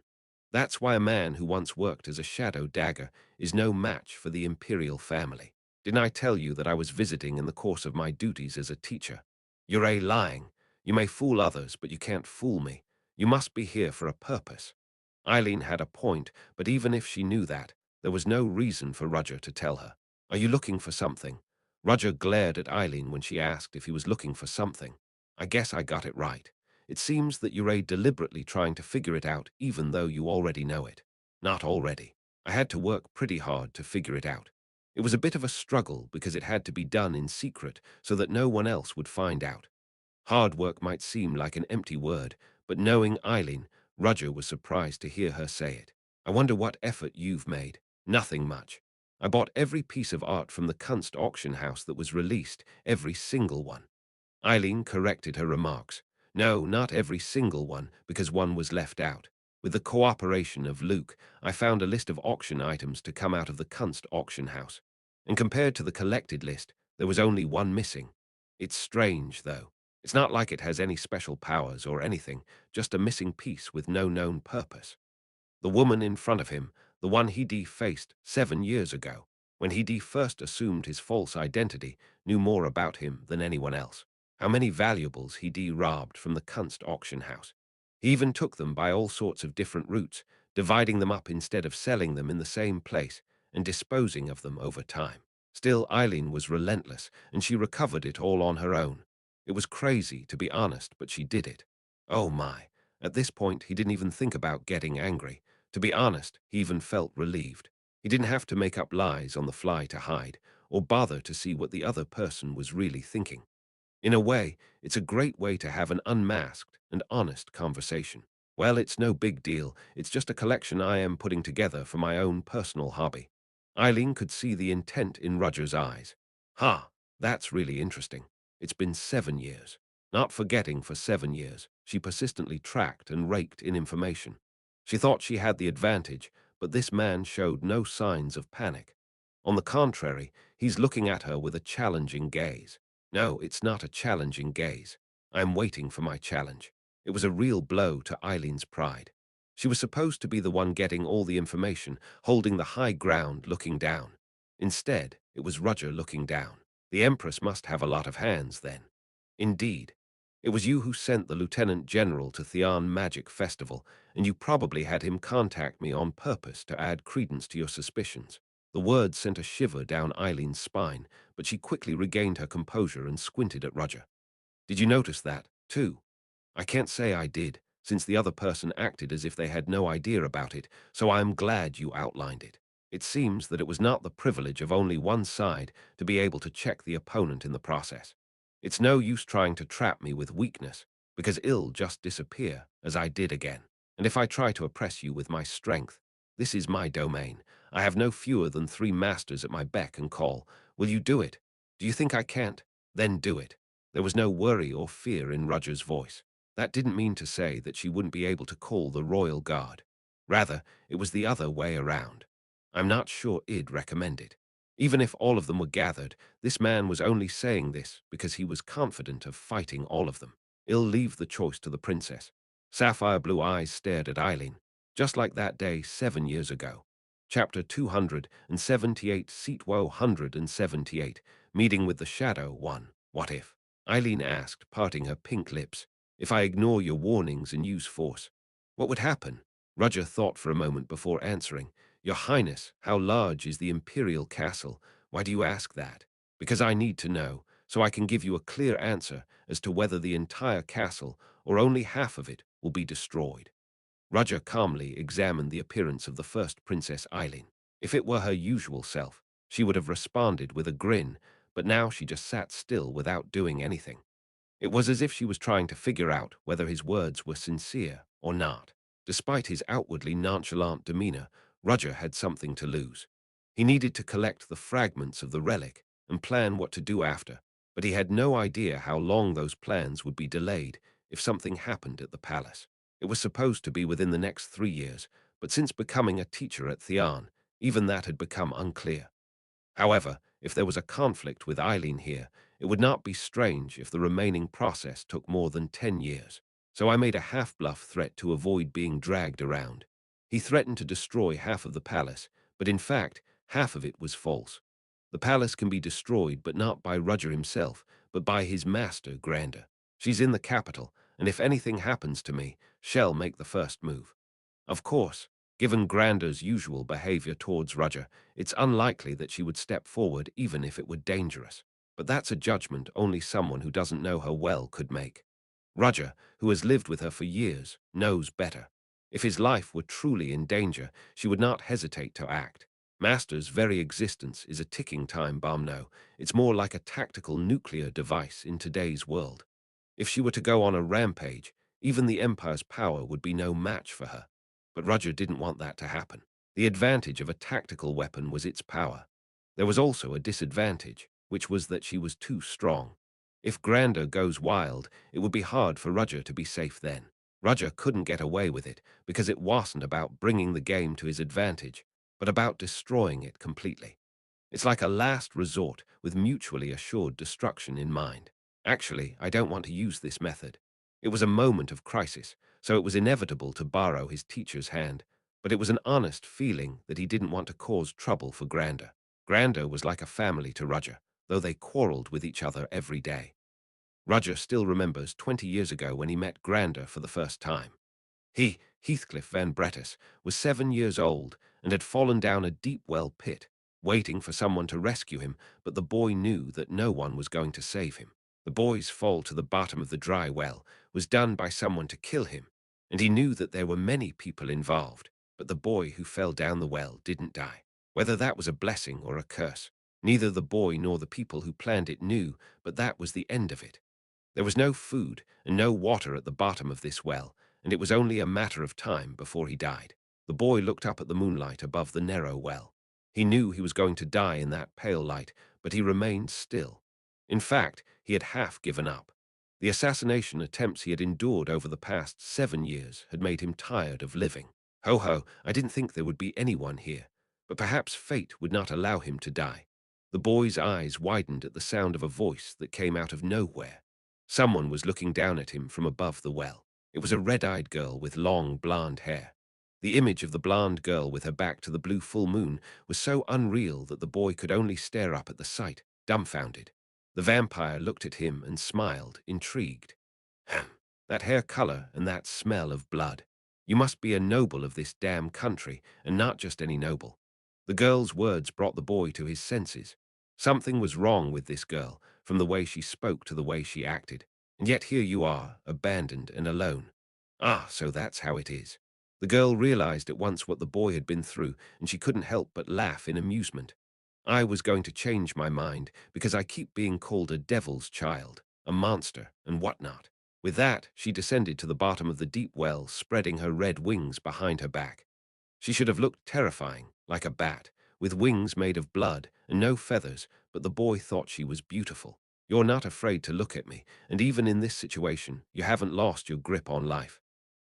That's why a man who once worked as a shadow dagger is no match for the imperial family. Didn't I tell you that I was visiting in the course of my duties as a teacher? You're lying. You may fool others, but you can't fool me. You must be here for a purpose. Eileen had a point, but even if she knew that, there was no reason for Roger to tell her. Are you looking for something? Roger glared at Eileen when she asked if he was looking for something. I guess I got it right. It seems that you're deliberately trying to figure it out even though you already know it. Not already. I had to work pretty hard to figure it out. It was a bit of a struggle because it had to be done in secret so that no one else would find out. Hard work might seem like an empty word, but knowing Eileen, Roger was surprised to hear her say it. I wonder what effort you've made. Nothing much. I bought every piece of art from the Kunst auction house that was released, every single one. Eileen corrected her remarks. No, not every single one, because one was left out. With the cooperation of Luke, I found a list of auction items to come out of the Kunst auction house. And compared to the collected list, there was only one missing. It's strange, though. It's not like it has any special powers or anything, just a missing piece with no known purpose. The woman in front of him, the one he defaced 7 years ago, when he first assumed his false identity, knew more about him than anyone else. How many valuables he robbed from the Kunst auction house. He even took them by all sorts of different routes, dividing them up instead of selling them in the same place and disposing of them over time. Still, Eileen was relentless, and she recovered it all on her own. It was crazy, to be honest, but she did it. Oh my. At this point, he didn't even think about getting angry. To be honest, he even felt relieved. He didn't have to make up lies on the fly to hide, or bother to see what the other person was really thinking. In a way, it's a great way to have an unmasked and honest conversation. Well, it's no big deal. It's just a collection I am putting together for my own personal hobby. Eileen could see the intent in Roger's eyes. Ha, that's really interesting. It's been 7 years. Not forgetting for 7 years, she persistently tracked and raked in information. She thought she had the advantage, but this man showed no signs of panic. On the contrary, he's looking at her with a challenging gaze. No, it's not a challenging gaze. I am waiting for my challenge. It was a real blow to Eileen's pride. She was supposed to be the one getting all the information, holding the high ground, looking down. Instead, it was Roger looking down. The Empress must have a lot of hands, then. Indeed. It was you who sent the Lieutenant General to Theon Magic Festival, and you probably had him contact me on purpose to add credence to your suspicions. The words sent a shiver down Eileen's spine, but she quickly regained her composure and squinted at Roger. Did you notice that, too? I can't say I did, since the other person acted as if they had no idea about it, so I am glad you outlined it. It seems that it was not the privilege of only one side to be able to check the opponent in the process. It's no use trying to trap me with weakness, because it'll just disappear, as I did again. And if I try to oppress you with my strength, this is my domain. I have no fewer than 3 masters at my beck and call. Will you do it? Do you think I can't? Then do it. There was no worry or fear in Roger's voice. That didn't mean to say that she wouldn't be able to call the royal guard. Rather, it was the other way around. I'm not sure I'd recommend it. Even if all of them were gathered, this man was only saying this because he was confident of fighting all of them. He'll leave the choice to the princess. Sapphire blue eyes stared at Eileen, just like that day 7 years ago. Chapter 278, Seat Woe 178, Meeting with the Shadow 1. What if? Eileen asked, parting her pink lips. If I ignore your warnings and use force, what would happen? Roger thought for a moment before answering. Your Highness, how large is the Imperial Castle? Why do you ask that? Because I need to know, so I can give you a clear answer as to whether the entire castle or only half of it will be destroyed. Roger calmly examined the appearance of the first Princess Eileen. If it were her usual self, she would have responded with a grin, but now she just sat still without doing anything. It was as if she was trying to figure out whether his words were sincere or not. Despite his outwardly nonchalant demeanor, Roger had something to lose. He needed to collect the fragments of the relic and plan what to do after, but he had no idea how long those plans would be delayed if something happened at the palace. It was supposed to be within the next 3 years, but since becoming a teacher at Theon, even that had become unclear. However, if there was a conflict with Eileen here, it would not be strange if the remaining process took more than 10 years. So I made a half-bluff threat to avoid being dragged around. He threatened to destroy half of the palace, but in fact, half of it was false. The palace can be destroyed, but not by Roger himself, but by his master, Grander. She's in the capital, and if anything happens to me, she'll make the first move. Of course, given Grander's usual behavior towards Roger, it's unlikely that she would step forward even if it were dangerous. But that's a judgment only someone who doesn't know her well could make. Roger, who has lived with her for years, knows better. If his life were truly in danger, she would not hesitate to act. Master's very existence is a ticking time bomb now. It's more like a tactical nuclear device in today's world. If she were to go on a rampage, even the Empire's power would be no match for her. But Roger didn't want that to happen. The advantage of a tactical weapon was its power. There was also a disadvantage, which was that she was too strong. If Grander goes wild, it would be hard for Roger to be safe then. Roger couldn't get away with it because it wasn't about bringing the game to his advantage, but about destroying it completely. It's like a last resort with mutually assured destruction in mind. Actually, I don't want to use this method. It was a moment of crisis, so it was inevitable to borrow his teacher's hand, but it was an honest feeling that he didn't want to cause trouble for Grander. Grander was like a family to Roger, though they quarreled with each other every day. Roger still remembers 20 years ago when he met Grander for the first time. He, Heathcliff Van Brettis, was 7 years old and had fallen down a deep well pit, waiting for someone to rescue him, but the boy knew that no one was going to save him. The boy's fall to the bottom of the dry well was done by someone to kill him, and he knew that there were many people involved, but the boy who fell down the well didn't die. Whether that was a blessing or a curse, neither the boy nor the people who planned it knew, but that was the end of it. There was no food and no water at the bottom of this well, and it was only a matter of time before he died. The boy looked up at the moonlight above the narrow well. He knew he was going to die in that pale light, but he remained still. In fact, he had half given up. The assassination attempts he had endured over the past 7 years had made him tired of living. Ho ho, I didn't think there would be anyone here, but perhaps fate would not allow him to die. The boy's eyes widened at the sound of a voice that came out of nowhere. Someone was looking down at him from above the well. It was a red-eyed girl with long blonde hair. The image of the blonde girl with her back to the blue full moon was so unreal that the boy could only stare up at the sight, dumbfounded. The vampire looked at him and smiled, intrigued. That hair color and that smell of blood. You must be a noble of this damn country, and not just any noble. The girl's words brought the boy to his senses. Something was wrong with this girl, from the way she spoke to the way she acted. And yet here you are, abandoned and alone. Ah, so that's how it is. The girl realized at once what the boy had been through, and she couldn't help but laugh in amusement. I was going to change my mind, because I keep being called a devil's child, a monster, and whatnot. With that, she descended to the bottom of the deep well, spreading her red wings behind her back. She should have looked terrifying, like a bat, with wings made of blood and no feathers, but the boy thought she was beautiful. You're not afraid to look at me, and even in this situation, you haven't lost your grip on life.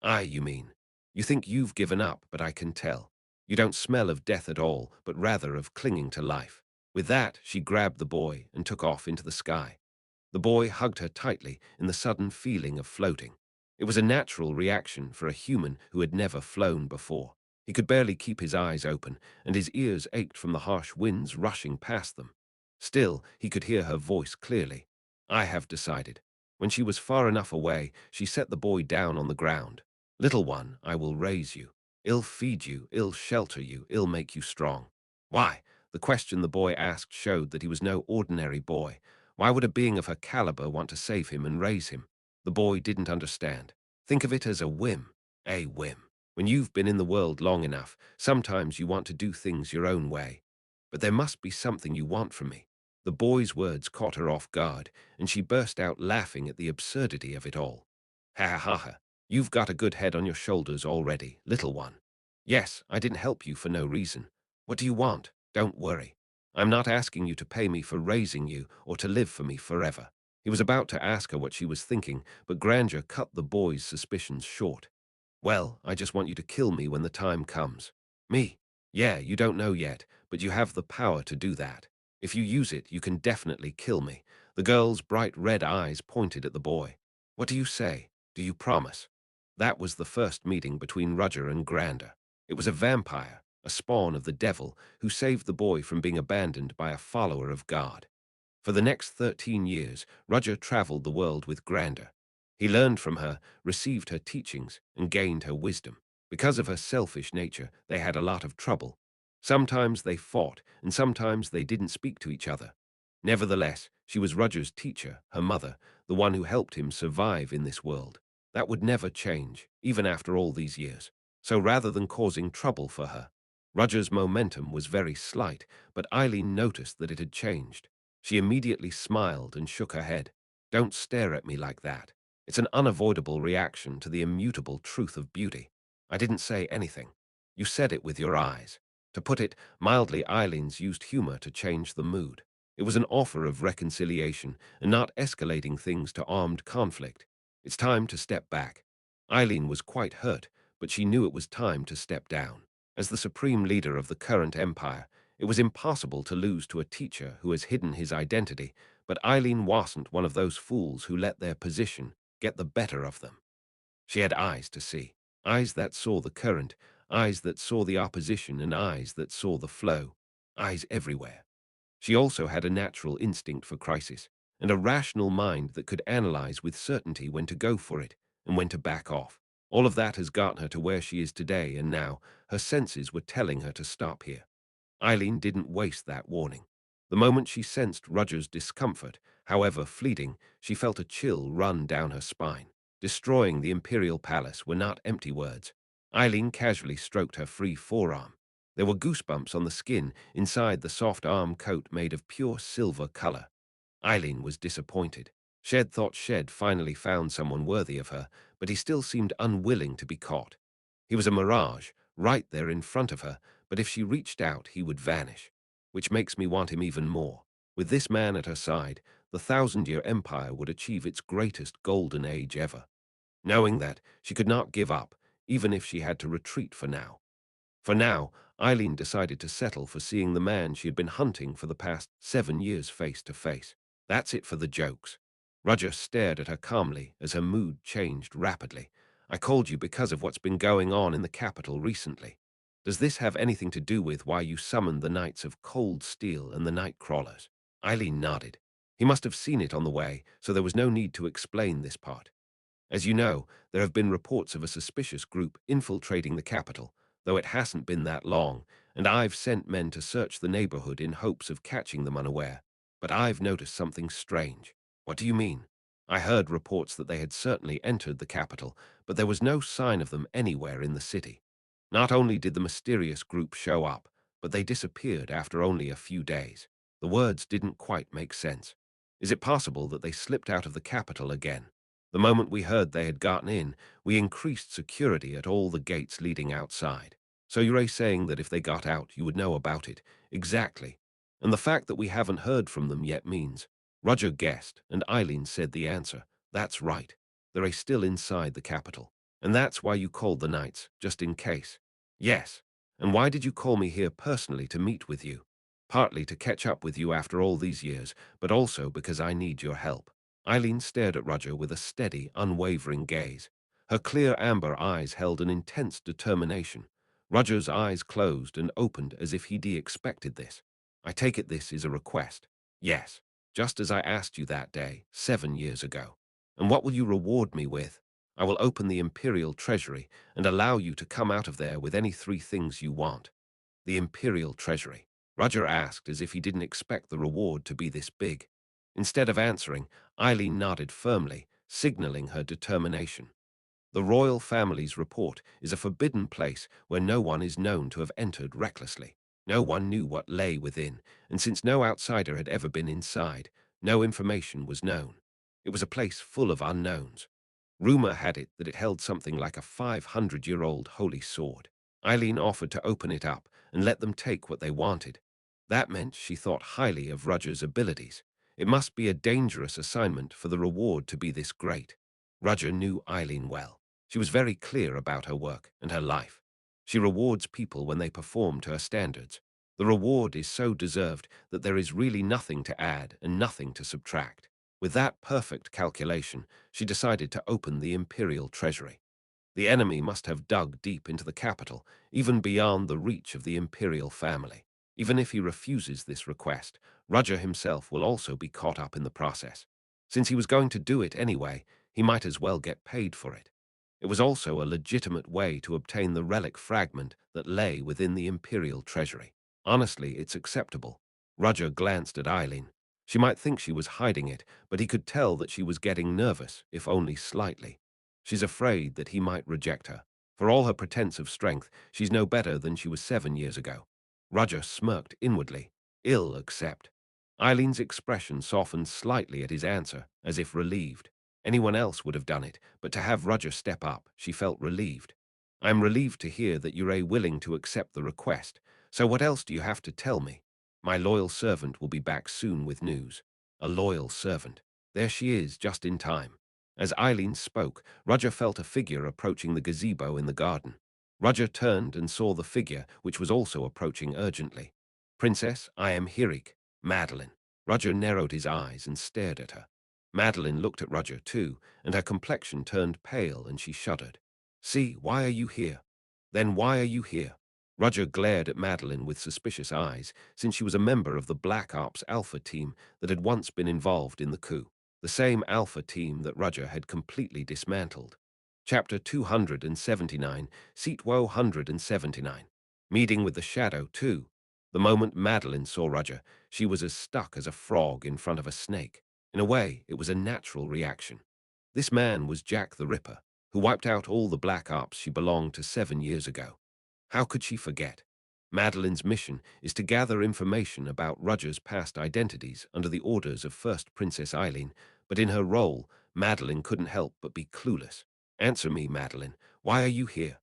You mean. You think you've given up, but I can tell. You don't smell of death at all, but rather of clinging to life. With that, she grabbed the boy and took off into the sky. The boy hugged her tightly in the sudden feeling of floating. It was a natural reaction for a human who had never flown before. He could barely keep his eyes open, and his ears ached from the harsh winds rushing past them. Still, he could hear her voice clearly. "I have decided." When she was far enough away, she set the boy down on the ground. "Little one, I will raise you. I'll feed you, I'll shelter you, I'll make you strong." Why? The question the boy asked showed that he was no ordinary boy. Why would a being of her caliber want to save him and raise him? The boy didn't understand. Think of it as a whim. A whim. When you've been in the world long enough, sometimes you want to do things your own way. But there must be something you want from me. The boy's words caught her off guard, and she burst out laughing at the absurdity of it all. Ha ha ha ha. You've got a good head on your shoulders already, little one. Yes, I didn't help you for no reason. What do you want? Don't worry. I'm not asking you to pay me for raising you or to live for me forever. He was about to ask her what she was thinking, but grandeur cut the boy's suspicions short. Well, I just want you to kill me when the time comes. Me? Yeah, you don't know yet, but you have the power to do that. If you use it, you can definitely kill me. The girl's bright red eyes pointed at the boy. What do you say? Do you promise? That was the first meeting between Roger and Grander. It was a vampire, a spawn of the devil, who saved the boy from being abandoned by a follower of God. For the next 13 years, Roger traveled the world with Grander. He learned from her, received her teachings, and gained her wisdom. Because of her selfish nature, they had a lot of trouble. Sometimes they fought, and sometimes they didn't speak to each other. Nevertheless, she was Roger's teacher, her mother, the one who helped him survive in this world. That would never change, even after all these years. So rather than causing trouble for her, Roger's momentum was very slight, but Eileen noticed that it had changed. She immediately smiled and shook her head. Don't stare at me like that. It's an unavoidable reaction to the immutable truth of beauty. I didn't say anything. You said it with your eyes. To put it mildly, Eileen's used humor to change the mood. It was an offer of reconciliation and not escalating things to armed conflict. It's time to step back. Eileen was quite hurt, but she knew it was time to step down. As the supreme leader of the current empire, it was impossible to lose to a teacher who has hidden his identity, but Eileen wasn't one of those fools who let their position get the better of them. She had eyes to see, eyes that saw the current, eyes that saw the opposition, and eyes that saw the flow, eyes everywhere. She also had a natural instinct for crisis, and a rational mind that could analyze with certainty when to go for it and when to back off. All of that has gotten her to where she is today, and now her senses were telling her to stop here. Eileen didn't waste that warning. The moment she sensed Roger's discomfort, however fleeting, she felt a chill run down her spine. Destroying the Imperial Palace were not empty words. Eileen casually stroked her free forearm. There were goosebumps on the skin inside the soft arm coat made of pure silver color. Eileen was disappointed. Shed thought Shed finally found someone worthy of her, but he still seemed unwilling to be caught. He was a mirage, right there in front of her, but if she reached out, he would vanish. Which makes me want him even more. With this man at her side, the thousand-year empire would achieve its greatest golden age ever. Knowing that, she could not give up, even if she had to retreat for now. For now, Eileen decided to settle for seeing the man she had been hunting for the past 7 years face to face. That's it for the jokes. Roger stared at her calmly as her mood changed rapidly. I called you because of what's been going on in the capital recently. Does this have anything to do with why you summoned the Knights of Cold Steel and the Night Crawlers? Eileen nodded. He must have seen it on the way, so there was no need to explain this part. As you know, there have been reports of a suspicious group infiltrating the capital, though it hasn't been that long, and I've sent men to search the neighborhood in hopes of catching them unaware. But I've noticed something strange. What do you mean? I heard reports that they had certainly entered the capital, but there was no sign of them anywhere in the city. Not only did the mysterious group show up, but they disappeared after only a few days. The words didn't quite make sense. Is it possible that they slipped out of the capital again? The moment we heard they had gotten in, we increased security at all the gates leading outside. So you're saying that if they got out, you would know about it. Exactly. And the fact that we haven't heard from them yet means. Roger guessed, and Eileen said the answer. That's right. They're still inside the capital. And that's why you called the Knights, just in case. Yes. And why did you call me here personally to meet with you? partly to catch up with you after all these years, but also because I need your help." Eileen stared at Roger with a steady, unwavering gaze. Her clear amber eyes held an intense determination. Roger's eyes closed and opened as if he'd expected this. "I take it this is a request." "Yes, just as I asked you that day, 7 years ago." "And what will you reward me with?" "I will open the Imperial Treasury and allow you to come out of there with any 3 things you want." "The Imperial Treasury?" Roger asked as if he didn't expect the reward to be this big. Instead of answering, Eileen nodded firmly, signaling her determination. "The royal family's report is a forbidden place where no one is known to have entered recklessly. No one knew what lay within, and since no outsider had ever been inside, no information was known. It was a place full of unknowns. Rumor had it that it held something like a 500-year-old holy sword. Eileen offered to open it up and let them take what they wanted. That meant she thought highly of Roger's abilities. It must be a dangerous assignment for the reward to be this great. Roger knew Eileen well. She was very clear about her work and her life. She rewards people when they perform to her standards. The reward is so deserved that there is really nothing to add and nothing to subtract. With that perfect calculation, she decided to open the Imperial Treasury. The enemy must have dug deep into the capital, even beyond the reach of the Imperial family. Even if he refuses this request, Roger himself will also be caught up in the process. Since he was going to do it anyway, he might as well get paid for it. It was also a legitimate way to obtain the relic fragment that lay within the Imperial Treasury. Honestly, it's acceptable. Roger glanced at Eileen. She might think she was hiding it, but he could tell that she was getting nervous, if only slightly. She's afraid that he might reject her. For all her pretense of strength, she's no better than she was 7 years ago. Roger smirked inwardly. "I'll accept." Eileen's expression softened slightly at his answer, as if relieved. Anyone else would have done it, but to have Roger step up, she felt relieved. "I'm relieved to hear that you're willing to accept the request. So what else do you have to tell me?" "My loyal servant will be back soon with news." A loyal servant. There she is, just in time. As Eileen spoke, Roger felt a figure approaching the gazebo in the garden. Roger turned and saw the figure, which was also approaching urgently. "Princess, I am Hirik, Madeline." Roger narrowed his eyes and stared at her. Madeline looked at Roger too, and her complexion turned pale and she shuddered. "See, why are you here?" "Then why are you here?" Roger glared at Madeline with suspicious eyes, since she was a member of the Black Ops Alpha team that had once been involved in the coup. The same Alpha team that Roger had completely dismantled. Chapter 279, Seat 179. Meeting with the Shadow, too. The moment Madeline saw Roger, she was as stuck as a frog in front of a snake. In a way, it was a natural reaction. This man was Jack the Ripper, who wiped out all the Black Ops she belonged to 7 years ago. How could she forget? Madeline's mission is to gather information about Roger's past identities under the orders of First Princess Eileen, but in her role, Madeline couldn't help but be clueless. "Answer me, Madeline. Why are you here?"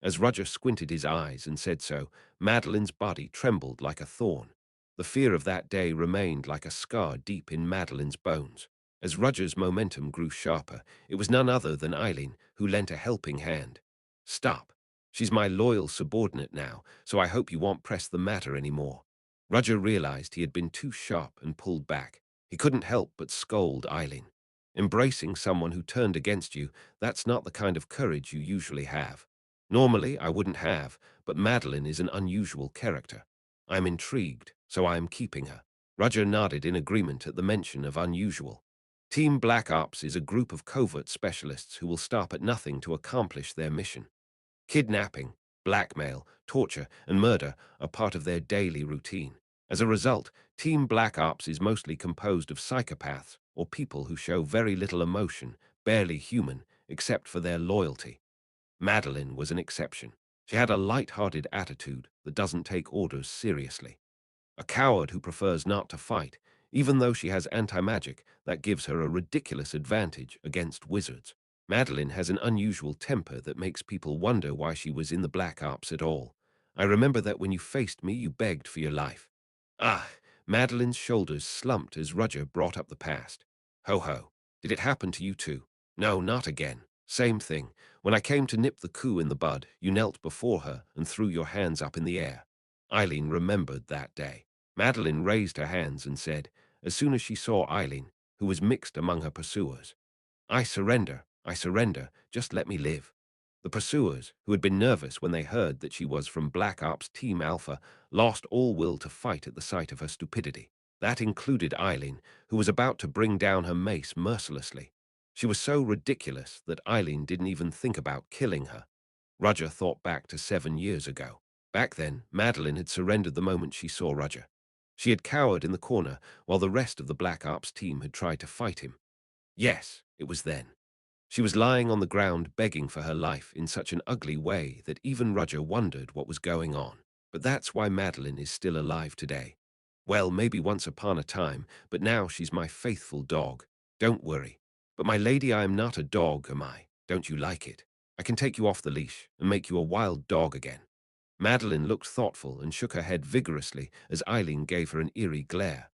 As Roger squinted his eyes and said so, Madeline's body trembled like a thorn. The fear of that day remained like a scar deep in Madeline's bones. As Roger's momentum grew sharper, it was none other than Eileen who lent a helping hand. "Stop. She's my loyal subordinate now, so I hope you won't press the matter anymore." Roger realized he had been too sharp and pulled back. He couldn't help but scold Eileen. Embracing someone who turned against you, that's not the kind of courage you usually have. Normally, I wouldn't have, but Madeline is an unusual character. I'm intrigued, so I am keeping her. Roger nodded in agreement at the mention of unusual. Team Black Ops is a group of covert specialists who will stop at nothing to accomplish their mission. Kidnapping, blackmail, torture, and murder are part of their daily routine. As a result, Team Black Ops is mostly composed of psychopaths or people who show very little emotion, barely human, except for their loyalty. Madeline was an exception. She had a light-hearted attitude that doesn't take orders seriously. A coward who prefers not to fight, even though she has anti-magic that gives her a ridiculous advantage against wizards. Madeline has an unusual temper that makes people wonder why she was in the Black Ops at all. I remember that when you faced me, you begged for your life. Ah, Madeline's shoulders slumped as Roger brought up the past. Ho ho, did it happen to you too? No, not again. Same thing. When I came to nip the coup in the bud, you knelt before her and threw your hands up in the air. Eileen remembered that day. Madeline raised her hands and said, as soon as she saw Eileen, who was mixed among her pursuers, I surrender, just let me live. The pursuers, who had been nervous when they heard that she was from Black Ops Team Alpha, lost all will to fight at the sight of her stupidity. That included Eileen, who was about to bring down her mace mercilessly. She was so ridiculous that Eileen didn't even think about killing her. Roger thought back to 7 years ago. Back then, Madeline had surrendered the moment she saw Roger. She had cowered in the corner while the rest of the Black Ops team had tried to fight him. Yes, it was then. She was lying on the ground begging for her life in such an ugly way that even Roger wondered what was going on. But that's why Madeline is still alive today. Well, maybe once upon a time, but now she's my faithful dog. Don't worry. But my lady, I am not a dog, am I? Don't you like it? I can take you off the leash and make you a wild dog again. Madeline looked thoughtful and shook her head vigorously as Eileen gave her an eerie glare.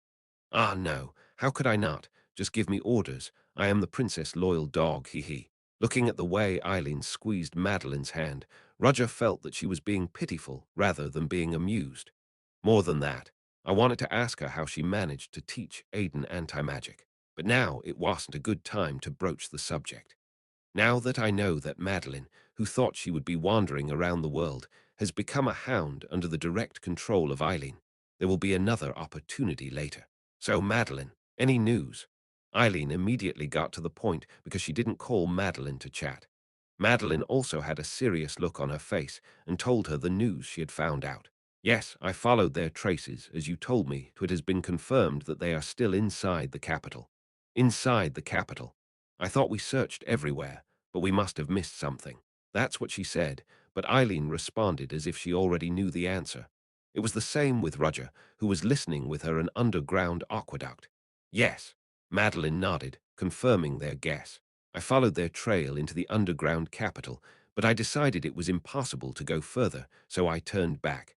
Ah, no, how could I not? Just give me orders. I am the princess loyal dog, hee. Looking at the way Eileen squeezed Madeline's hand, Roger felt that she was being pitiful rather than being amused. More than that, I wanted to ask her how she managed to teach Aiden anti-magic. But now it wasn't a good time to broach the subject. Now that I know that Madeline, who thought she would be wandering around the world, has become a hound under the direct control of Eileen, there will be another opportunity later. So, Madeline, any news? Eileen immediately got to the point because she didn't call Madeline to chat. Madeline also had a serious look on her face and told her the news she had found out. Yes, I followed their traces, as you told me, it has been confirmed that they are still inside the capital. Inside the capital. I thought we searched everywhere, but we must have missed something. That's what she said, but Eileen responded as if she already knew the answer. It was the same with Roger, who was listening with her an underground aqueduct. Yes, Madeline nodded, confirming their guess. I followed their trail into the underground capital, but I decided it was impossible to go further, so I turned back.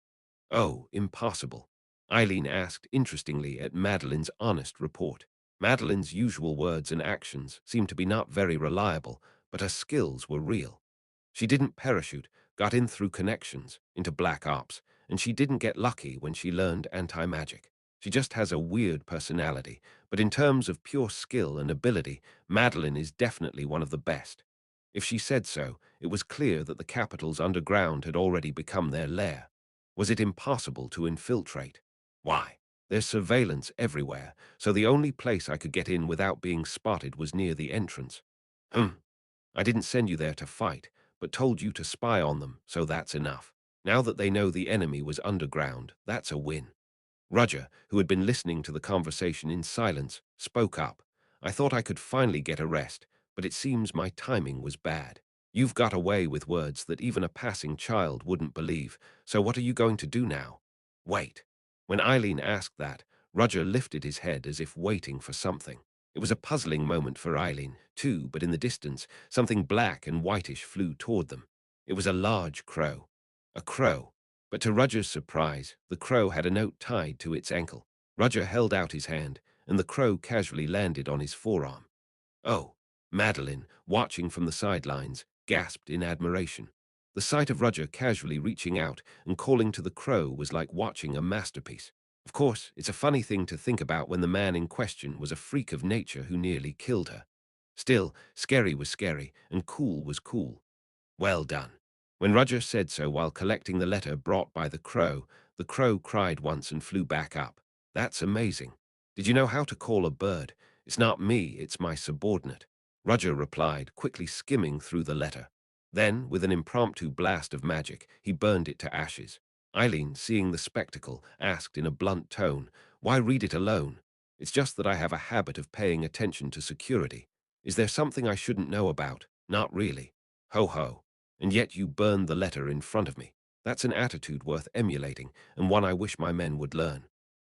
Oh, impossible. Eileen asked interestingly at Madeline's honest report. Madeline's usual words and actions seemed to be not very reliable, but her skills were real. She didn't parachute, got in through connections, into Black Ops, and she didn't get lucky when she learned anti-magic. She just has a weird personality, but in terms of pure skill and ability, Madeline is definitely one of the best. If she said so, it was clear that the capital's underground had already become their lair. Was it impossible to infiltrate? Why? There's surveillance everywhere, so the only place I could get in without being spotted was near the entrance. I didn't send you there to fight, but told you to spy on them, so that's enough. Now that they know the enemy was underground, that's a win. Roger, who had been listening to the conversation in silence, spoke up. I thought I could finally get a rest, but it seems my timing was bad. You've got away with words that even a passing child wouldn't believe, so what are you going to do now? Wait. When Eileen asked that, Roger lifted his head as if waiting for something. It was a puzzling moment for Eileen, too, but in the distance, something black and whitish flew toward them. It was a large crow. A crow. But to Roger's surprise, the crow had a note tied to its ankle. Roger held out his hand, and the crow casually landed on his forearm. Oh, Madeline, watching from the sidelines, gasped in admiration. The sight of Roger casually reaching out and calling to the crow was like watching a masterpiece. Of course, it's a funny thing to think about when the man in question was a freak of nature who nearly killed her. Still, scary was scary, and cool was cool. Well done. When Roger said so while collecting the letter brought by the crow cried once and flew back up. That's amazing. Did you know how to call a bird? It's not me, it's my subordinate. Roger replied, quickly skimming through the letter. Then, with an impromptu blast of magic, he burned it to ashes. Eileen, seeing the spectacle, asked in a blunt tone, "Why read it alone? It's just that I have a habit of paying attention to security. Is there something I shouldn't know about? Not really. Ho ho. And yet you burned the letter in front of me. That's an attitude worth emulating, and one I wish my men would learn."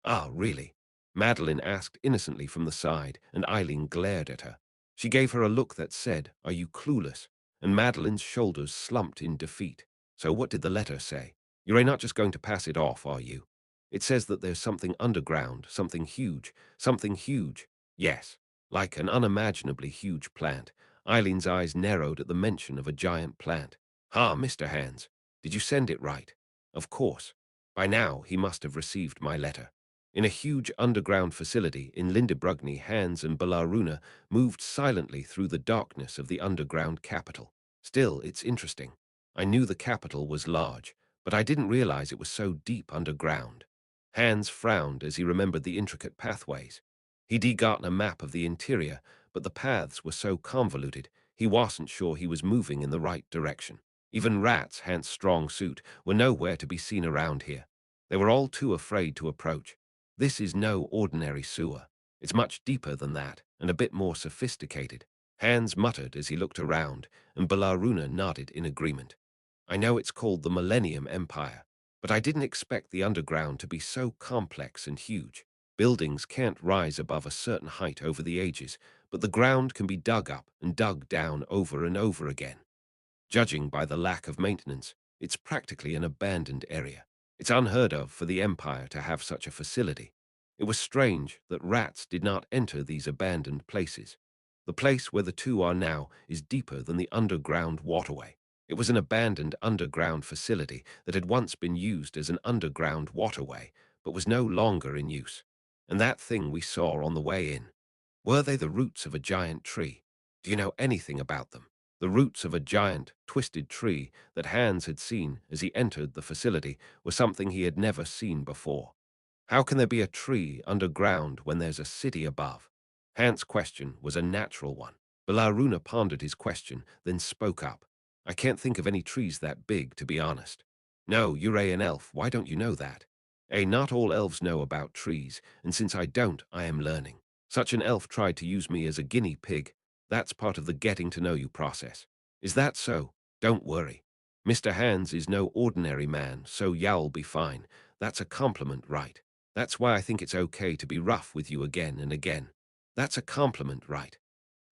"Ah, really?" Madeline asked innocently from the side, and Eileen glared at her. She gave her a look that said, "Are you clueless?" And Madeline's shoulders slumped in defeat. "So what did the letter say? You're not just going to pass it off, are you? It says that there's something underground, something huge, something huge. Yes, like an unimaginably huge plant." Eileen's eyes narrowed at the mention of a giant plant. "Ah, Mr. Hands, did you send it right?" "Of course. By now he must have received my letter." In a huge underground facility in Lindebrugni, Hans and Belaruna moved silently through the darkness of the underground capital. Still, it's interesting. I knew the capital was large, but I didn't realize it was so deep underground. Hans frowned as he remembered the intricate pathways. He'd gotten a map of the interior, but the paths were so convoluted, he wasn't sure he was moving in the right direction. Even rats, Hans' strong suit, were nowhere to be seen around here. They were all too afraid to approach. This is no ordinary sewer. It's much deeper than that, and a bit more sophisticated. Hans muttered as he looked around, and Belaruna nodded in agreement. I know it's called the Millennium Empire, but I didn't expect the underground to be so complex and huge. Buildings can't rise above a certain height over the ages, but the ground can be dug up and dug down over and over again. Judging by the lack of maintenance, it's practically an abandoned area. It's unheard of for the Empire to have such a facility. It was strange that rats did not enter these abandoned places. The place where the two are now is deeper than the underground waterway. It was an abandoned underground facility that had once been used as an underground waterway, but was no longer in use. And that thing we saw on the way in, were they the roots of a giant tree? Do you know anything about them? The roots of a giant, twisted tree that Hans had seen as he entered the facility were something he had never seen before. How can there be a tree underground when there's a city above? Hans' question was a natural one. Belaruna pondered his question, then spoke up. I can't think of any trees that big, to be honest. No, you're an elf. Why don't you know that? Not all elves know about trees, and since I don't, I am learning. Such an elf tried to use me as a guinea pig. That's part of the getting to know you process. Is that so? Don't worry. Mr. Hans is no ordinary man, so you'll be fine. That's a compliment, right? That's why I think it's okay to be rough with you again and again. That's a compliment, right?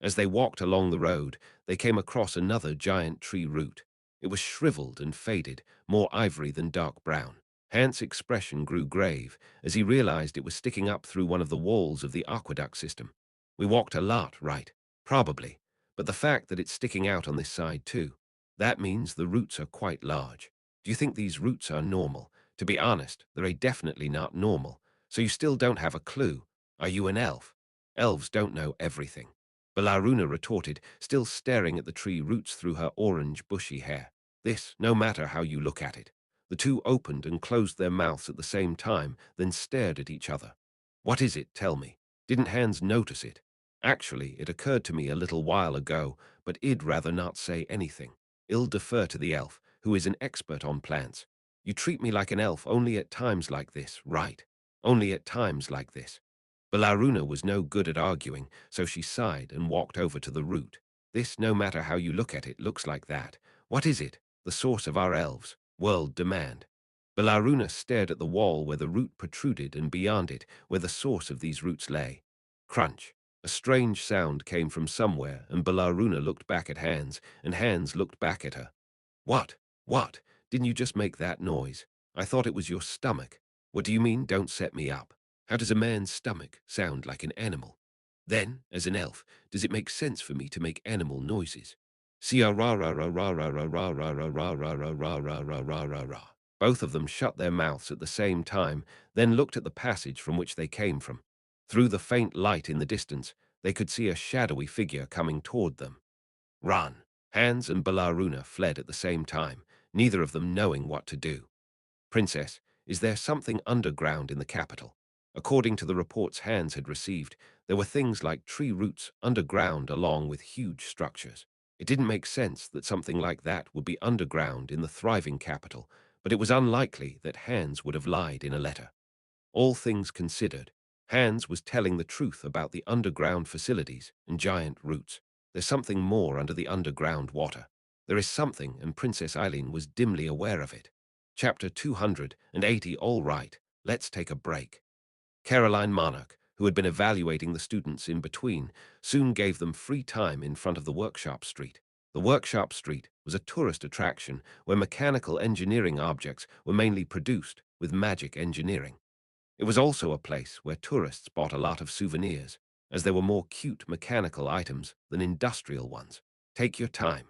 As they walked along the road, they came across another giant tree root. It was shriveled and faded, more ivory than dark brown. Hans' expression grew grave as he realized it was sticking up through one of the walls of the aqueduct system. We walked a lot, right? Probably. But the fact that it's sticking out on this side too, that means the roots are quite large. Do you think these roots are normal? To be honest, they're definitely not normal. So you still don't have a clue. Are you an elf? Elves don't know everything. Belaruna retorted, still staring at the tree roots through her orange, bushy hair. This, no matter how you look at it. The two opened and closed their mouths at the same time, then stared at each other. What is it, tell me? Didn't Hans notice it? Actually, it occurred to me a little while ago, but I'd rather not say anything. I'll defer to the elf, who is an expert on plants. You treat me like an elf only at times like this, right? Only at times like this. Belaruna was no good at arguing, so she sighed and walked over to the root. This, no matter how you look at it, looks like that. What is it? The source of our elves' world demand. Belaruna stared at the wall where the root protruded and beyond it, where the source of these roots lay. Crunch. A strange sound came from somewhere, and Belaruna looked back at Hans, and Hans looked back at her. What? What? Didn't you just make that noise? I thought it was your stomach. What do you mean, don't set me up? How does a man's stomach sound like an animal? Then, as an elf, does it make sense for me to make animal noises? Sia ra ra ra ra ra ra ra ra ra ra ra ra ra ra ra ra ra ra. Both of them shut their mouths at the same time, then looked at the passage from which they came from. Through the faint light in the distance, they could see a shadowy figure coming toward them. Run! Hans and Belaruna fled at the same time, neither of them knowing what to do. Princess, is there something underground in the capital? According to the reports Hans had received, there were things like tree roots underground along with huge structures. It didn't make sense that something like that would be underground in the thriving capital, but it was unlikely that Hans would have lied in a letter. All things considered, Hans was telling the truth about the underground facilities and giant roots. There's something more under the underground water. There is something, and Princess Eileen was dimly aware of it. Chapter 280. All right, let's take a break. Caroline Monarch, who had been evaluating the students in between, soon gave them free time in front of the workshop street. The workshop street was a tourist attraction where mechanical engineering objects were mainly produced with magic engineering. It was also a place where tourists bought a lot of souvenirs, as there were more cute mechanical items than industrial ones. Take your time.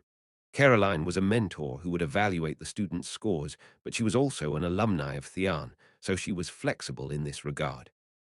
Caroline was a mentor who would evaluate the students' scores, but she was also an alumni of Theon, so she was flexible in this regard.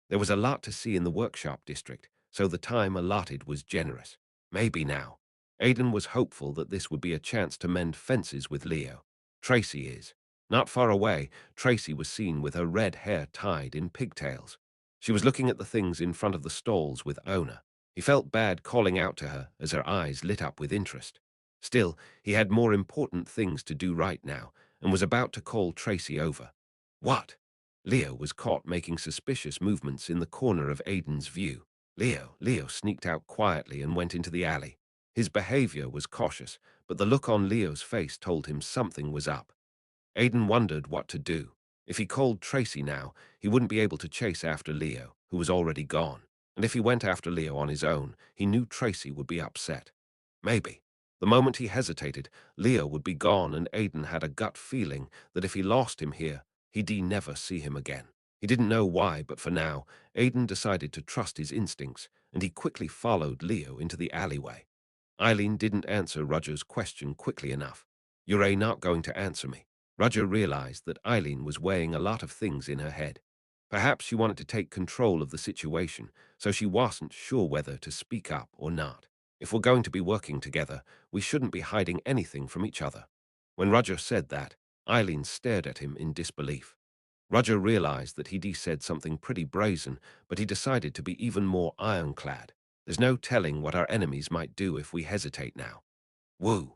There was a lot to see in the workshop district, so the time allotted was generous. Maybe now. Aidan was hopeful that this would be a chance to mend fences with Leo. Tracy is. Not far away, Tracy was seen with her red hair tied in pigtails. She was looking at the things in front of the stalls with Ona. He felt bad calling out to her as her eyes lit up with interest. Still, he had more important things to do right now and was about to call Tracy over. What? Leo was caught making suspicious movements in the corner of Aidan's view. Leo sneaked out quietly and went into the alley. His behavior was cautious, but the look on Leo's face told him something was up. Aidan wondered what to do. If he called Tracy now, he wouldn't be able to chase after Leo, who was already gone. And if he went after Leo on his own, he knew Tracy would be upset. Maybe. The moment he hesitated, Leo would be gone, and Aidan had a gut feeling that if he lost him here, he'd never see him again. He didn't know why, but for now, Aidan decided to trust his instincts, and he quickly followed Leo into the alleyway. Eileen didn't answer Roger's question quickly enough. "You're not going to answer me." Roger realized that Eileen was weighing a lot of things in her head. Perhaps she wanted to take control of the situation, so she wasn't sure whether to speak up or not. If we're going to be working together, we shouldn't be hiding anything from each other. When Roger said that, Eileen stared at him in disbelief. Roger realized that he'd said something pretty brazen, but he decided to be even more ironclad. There's no telling what our enemies might do if we hesitate now. Woo!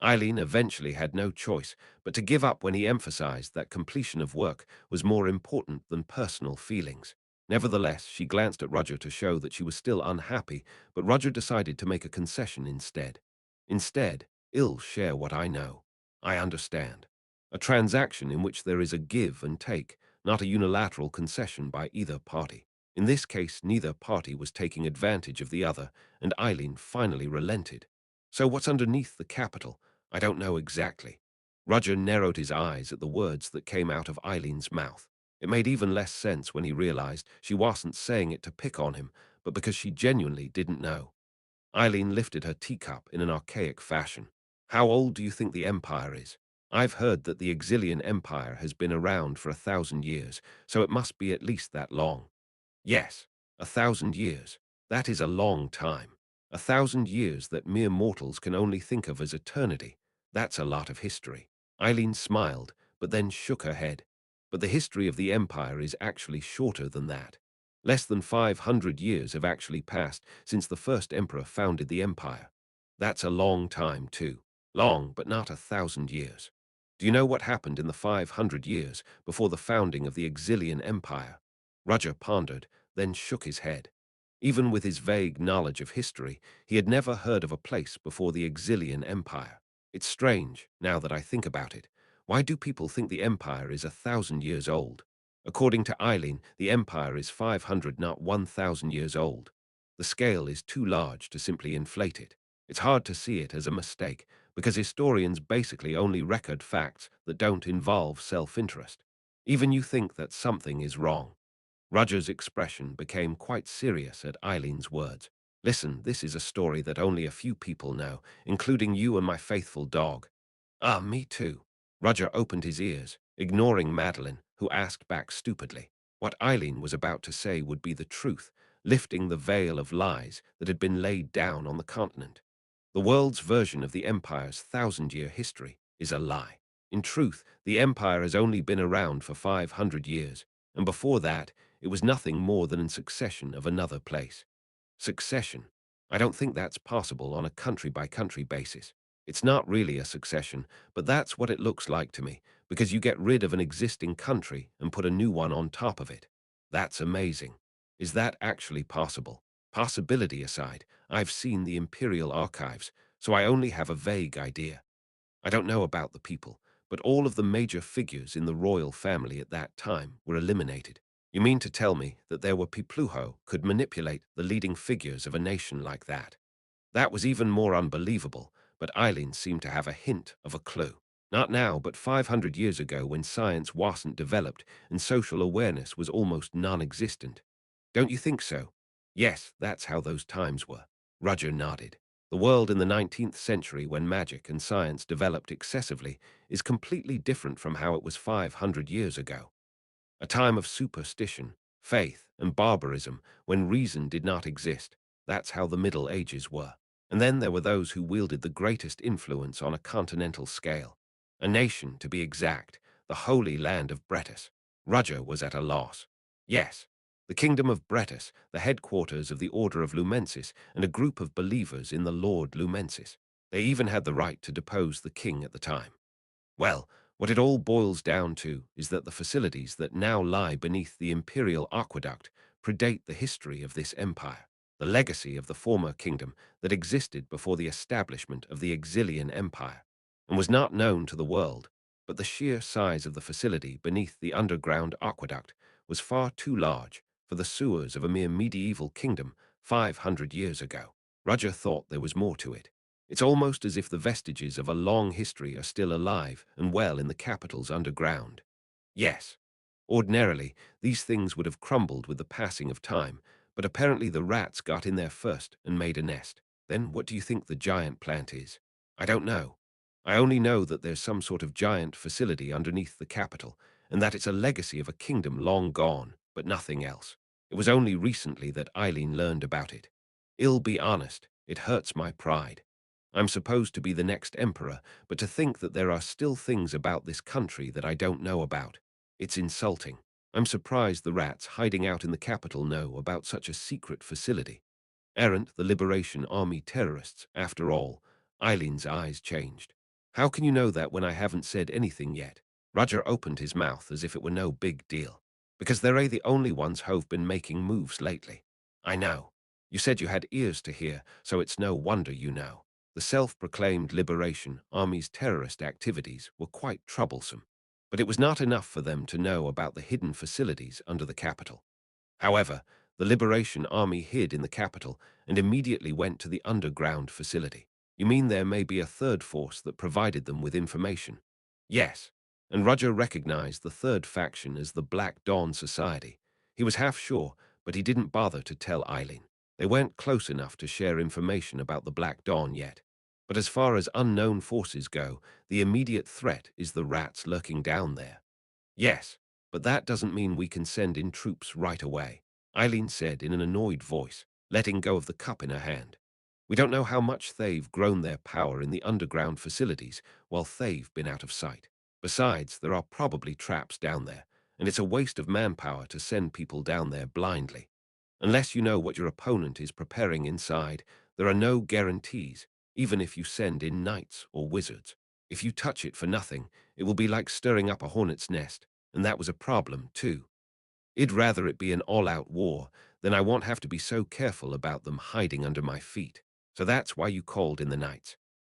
Eileen eventually had no choice but to give up when he emphasized that completion of work was more important than personal feelings. Nevertheless, she glanced at Roger to show that she was still unhappy, but Roger decided to make a concession instead. Instead, "I'll share what I know. I understand." A transaction in which there is a give and take, not a unilateral concession by either party. In this case, neither party was taking advantage of the other, and Eileen finally relented. "So what's underneath the capital? I don't know exactly." Roger narrowed his eyes at the words that came out of Eileen's mouth. It made even less sense when he realized she wasn't saying it to pick on him, but because she genuinely didn't know. Eileen lifted her teacup in an archaic fashion. "How old do you think the Empire is?" "I've heard that the Exilian Empire has been around for 1,000 years, so it must be at least that long." "Yes, 1,000 years. That is a long time. 1,000 years that mere mortals can only think of as eternity. That's a lot of history." Eileen smiled, but then shook her head. "But the history of the Empire is actually shorter than that. Less than 500 years have actually passed since the first emperor founded the Empire. That's a long time, too. Long, but not 1,000 years. Do you know what happened in the 500 years before the founding of the Exilian Empire?" Roger pondered, then shook his head. Even with his vague knowledge of history, he had never heard of a place before the Exilian Empire. It's strange, now that I think about it. Why do people think the Empire is 1,000 years old? According to Eileen, the Empire is 500, not 1,000 years old. The scale is too large to simply inflate it. It's hard to see it as a mistake, because historians basically only record facts that don't involve self-interest. Even you think that something is wrong. Roger's expression became quite serious at Eileen's words. "Listen, this is a story that only a few people know, including you and my faithful dog." "Ah, me too." Roger opened his ears, ignoring Madeline, who asked back stupidly. What Eileen was about to say would be the truth, lifting the veil of lies that had been laid down on the continent. The world's version of the Empire's 1,000-year history is a lie. In truth, the Empire has only been around for 500 years, and before that, it was nothing more than a succession of another place. Succession. I don't think that's possible on a country-by-country basis. It's not really a succession, but that's what it looks like to me, because you get rid of an existing country and put a new one on top of it. That's amazing. Is that actually possible? Possibility aside, I've seen the Imperial archives, so I only have a vague idea. I don't know about the people, but all of the major figures in the royal family at that time were eliminated. You mean to tell me that there were people who could manipulate the leading figures of a nation like that? That was even more unbelievable, but Eileen seemed to have a hint of a clue. Not now, but 500 years ago when science wasn't developed and social awareness was almost non-existent. Don't you think so? Yes, that's how those times were. Roger nodded. The world in the 19th century, when magic and science developed excessively, is completely different from how it was 500 years ago. A time of superstition, faith, and barbarism when reason did not exist. That's how the Middle Ages were. And then there were those who wielded the greatest influence on a continental scale. A nation, to be exact, the Holy Land of Bretis. Roger was at a loss. Yes, the Kingdom of Bretis, the headquarters of the Order of Lumensis, and a group of believers in the Lord Lumensis. They even had the right to depose the king at the time. Well, what it all boils down to is that the facilities that now lie beneath the imperial aqueduct predate the history of this empire, the legacy of the former kingdom that existed before the establishment of the Exilian Empire, and was not known to the world, but the sheer size of the facility beneath the underground aqueduct was far too large for the sewers of a mere medieval kingdom 500 years ago. Roger thought there was more to it. It's almost as if the vestiges of a long history are still alive and well in the capital's underground. Yes, ordinarily, these things would have crumbled with the passing of time, but apparently the rats got in there first and made a nest. Then what do you think the giant plant is? I don't know. I only know that there's some sort of giant facility underneath the capital, and that it's a legacy of a kingdom long gone, but nothing else. It was only recently that Eileen learned about it. I'll be honest, it hurts my pride. I'm supposed to be the next emperor, but to think that there are still things about this country that I don't know about. It's insulting. I'm surprised the rats hiding out in the capital know about such a secret facility. Aren't the Liberation Army terrorists, after all? Eileen's eyes changed. How can you know that when I haven't said anything yet? Roger opened his mouth as if it were no big deal. Because they're the only ones who've been making moves lately. I know. You said you had ears to hear, so it's no wonder you know. The self-proclaimed Liberation Army's terrorist activities were quite troublesome. But it was not enough for them to know about the hidden facilities under the capital. However, the Liberation Army hid in the capital and immediately went to the underground facility. You mean there may be a third force that provided them with information? Yes, and Roger recognized the third faction as the Black Dawn Society. He was half sure, but he didn't bother to tell Eileen. They weren't close enough to share information about the Black Dawn yet. But as far as unknown forces go, the immediate threat is the rats lurking down there. Yes, but that doesn't mean we can send in troops right away, Eileen said in an annoyed voice, letting go of the cup in her hand. We don't know how much they've grown their power in the underground facilities while they've been out of sight. Besides, there are probably traps down there, and it's a waste of manpower to send people down there blindly. Unless you know what your opponent is preparing inside, there are no guarantees, even if you send in knights or wizards. If you touch it for nothing, it will be like stirring up a hornet's nest, and that was a problem, too. I'd rather it be an all-out war, then I won't have to be so careful about them hiding under my feet. So that's why you called in the knights.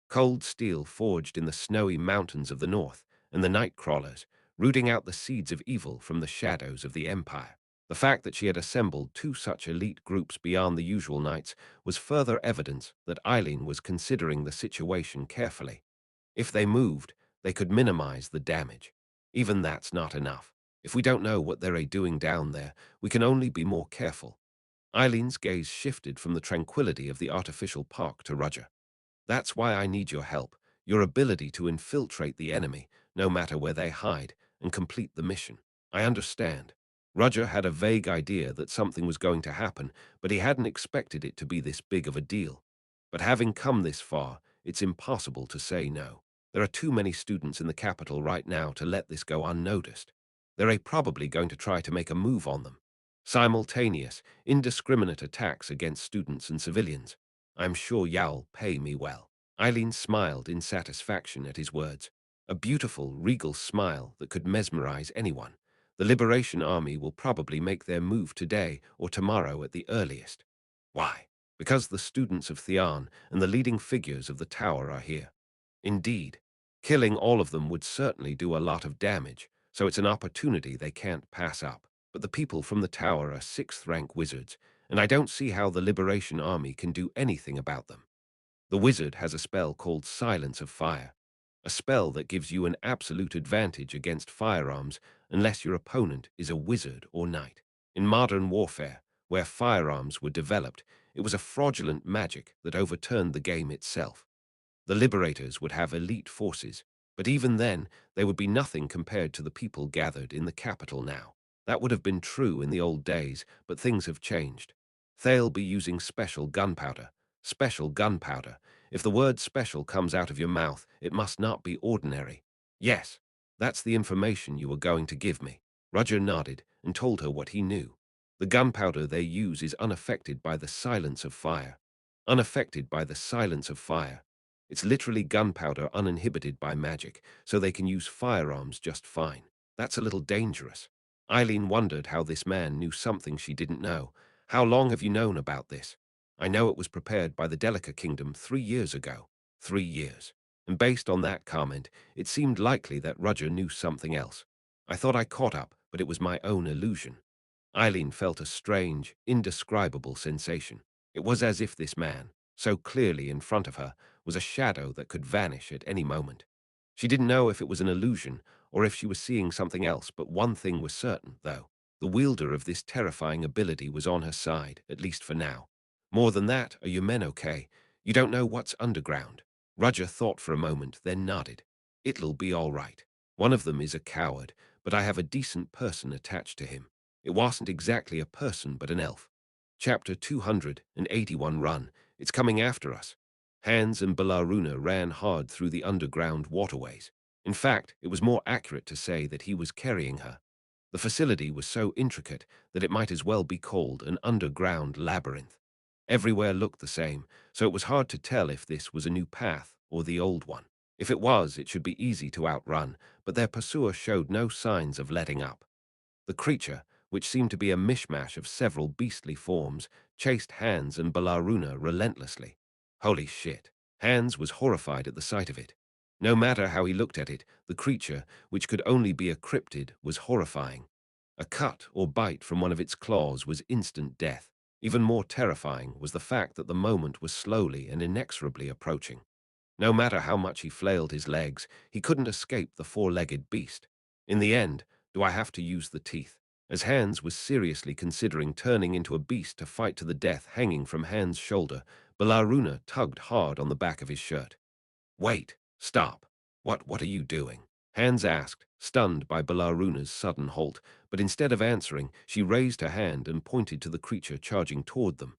Cold steel forged in the snowy mountains of the north, and the night crawlers, rooting out the seeds of evil from the shadows of the empire. The fact that she had assembled two such elite groups beyond the usual knights was further evidence that Eileen was considering the situation carefully. If they moved, they could minimize the damage. Even that's not enough. If we don't know what they're doing down there, we can only be more careful. Eileen's gaze shifted from the tranquility of the artificial park to Roger. That's why I need your help, your ability to infiltrate the enemy, no matter where they hide, and complete the mission. I understand. Roger had a vague idea that something was going to happen, but he hadn't expected it to be this big of a deal. But having come this far, it's impossible to say no. There are too many students in the capital right now to let this go unnoticed. They're probably going to try to make a move on them. Simultaneous, indiscriminate attacks against students and civilians. I'm sure you'll pay me well. Eileen smiled in satisfaction at his words, a beautiful, regal smile that could mesmerize anyone. The Liberation Army will probably make their move today or tomorrow at the earliest. Why? Because the students of Theon and the leading figures of the tower are here. Indeed, killing all of them would certainly do a lot of damage, so it's an opportunity they can't pass up. But the people from the tower are sixth-rank wizards, and I don't see how the Liberation Army can do anything about them. The wizard has a spell called Silence of Fire, a spell that gives you an absolute advantage against firearms unless your opponent is a wizard or knight. In modern warfare, where firearms were developed, it was a fraudulent magic that overturned the game itself. The liberators would have elite forces, but even then, they would be nothing compared to the people gathered in the capital now. That would have been true in the old days, but things have changed. They'll be using special gunpowder. Special gunpowder. If the word special comes out of your mouth, it must not be ordinary. Yes, that's the information you were going to give me. Roger nodded and told her what he knew. The gunpowder they use is unaffected by the silence of fire. Unaffected by the silence of fire. It's literally gunpowder uninhibited by magic, so they can use firearms just fine. That's a little dangerous. Eileen wondered how this man knew something she didn't know. How long have you known about this? I know it was prepared by the Delica Kingdom 3 years ago. 3 years. And based on that comment, it seemed likely that Roger knew something else. I thought I caught up, but it was my own illusion. Eileen felt a strange, indescribable sensation. It was as if this man, so clearly in front of her, was a shadow that could vanish at any moment. She didn't know if it was an illusion or if she was seeing something else, but one thing was certain, though. The wielder of this terrifying ability was on her side, at least for now. More than that, are your men okay? You don't know what's underground. Roger thought for a moment, then nodded. It'll be all right. One of them is a coward, but I have a decent person attached to him. It wasn't exactly a person, but an elf. Chapter 281 Run. It's coming after us. Hans and Belaruna ran hard through the underground waterways. In fact, it was more accurate to say that he was carrying her. The facility was so intricate that it might as well be called an underground labyrinth. Everywhere looked the same, so it was hard to tell if this was a new path or the old one. If it was, it should be easy to outrun, but their pursuer showed no signs of letting up. The creature, which seemed to be a mishmash of several beastly forms, chased Hans and Belaruna relentlessly. Holy shit! Hans was horrified at the sight of it. No matter how he looked at it, the creature, which could only be a cryptid, was horrifying. A cut or bite from one of its claws was instant death. Even more terrifying was the fact that the moment was slowly and inexorably approaching. No matter how much he flailed his legs, he couldn't escape the four-legged beast. In the end, do I have to use the teeth? As Hans was seriously considering turning into a beast to fight to the death hanging from Hans' shoulder, Belaruna tugged hard on the back of his shirt. Wait, stop. What are you doing? Hans asked, stunned by Belaruna's sudden halt, but instead of answering, she raised her hand and pointed to the creature charging toward them.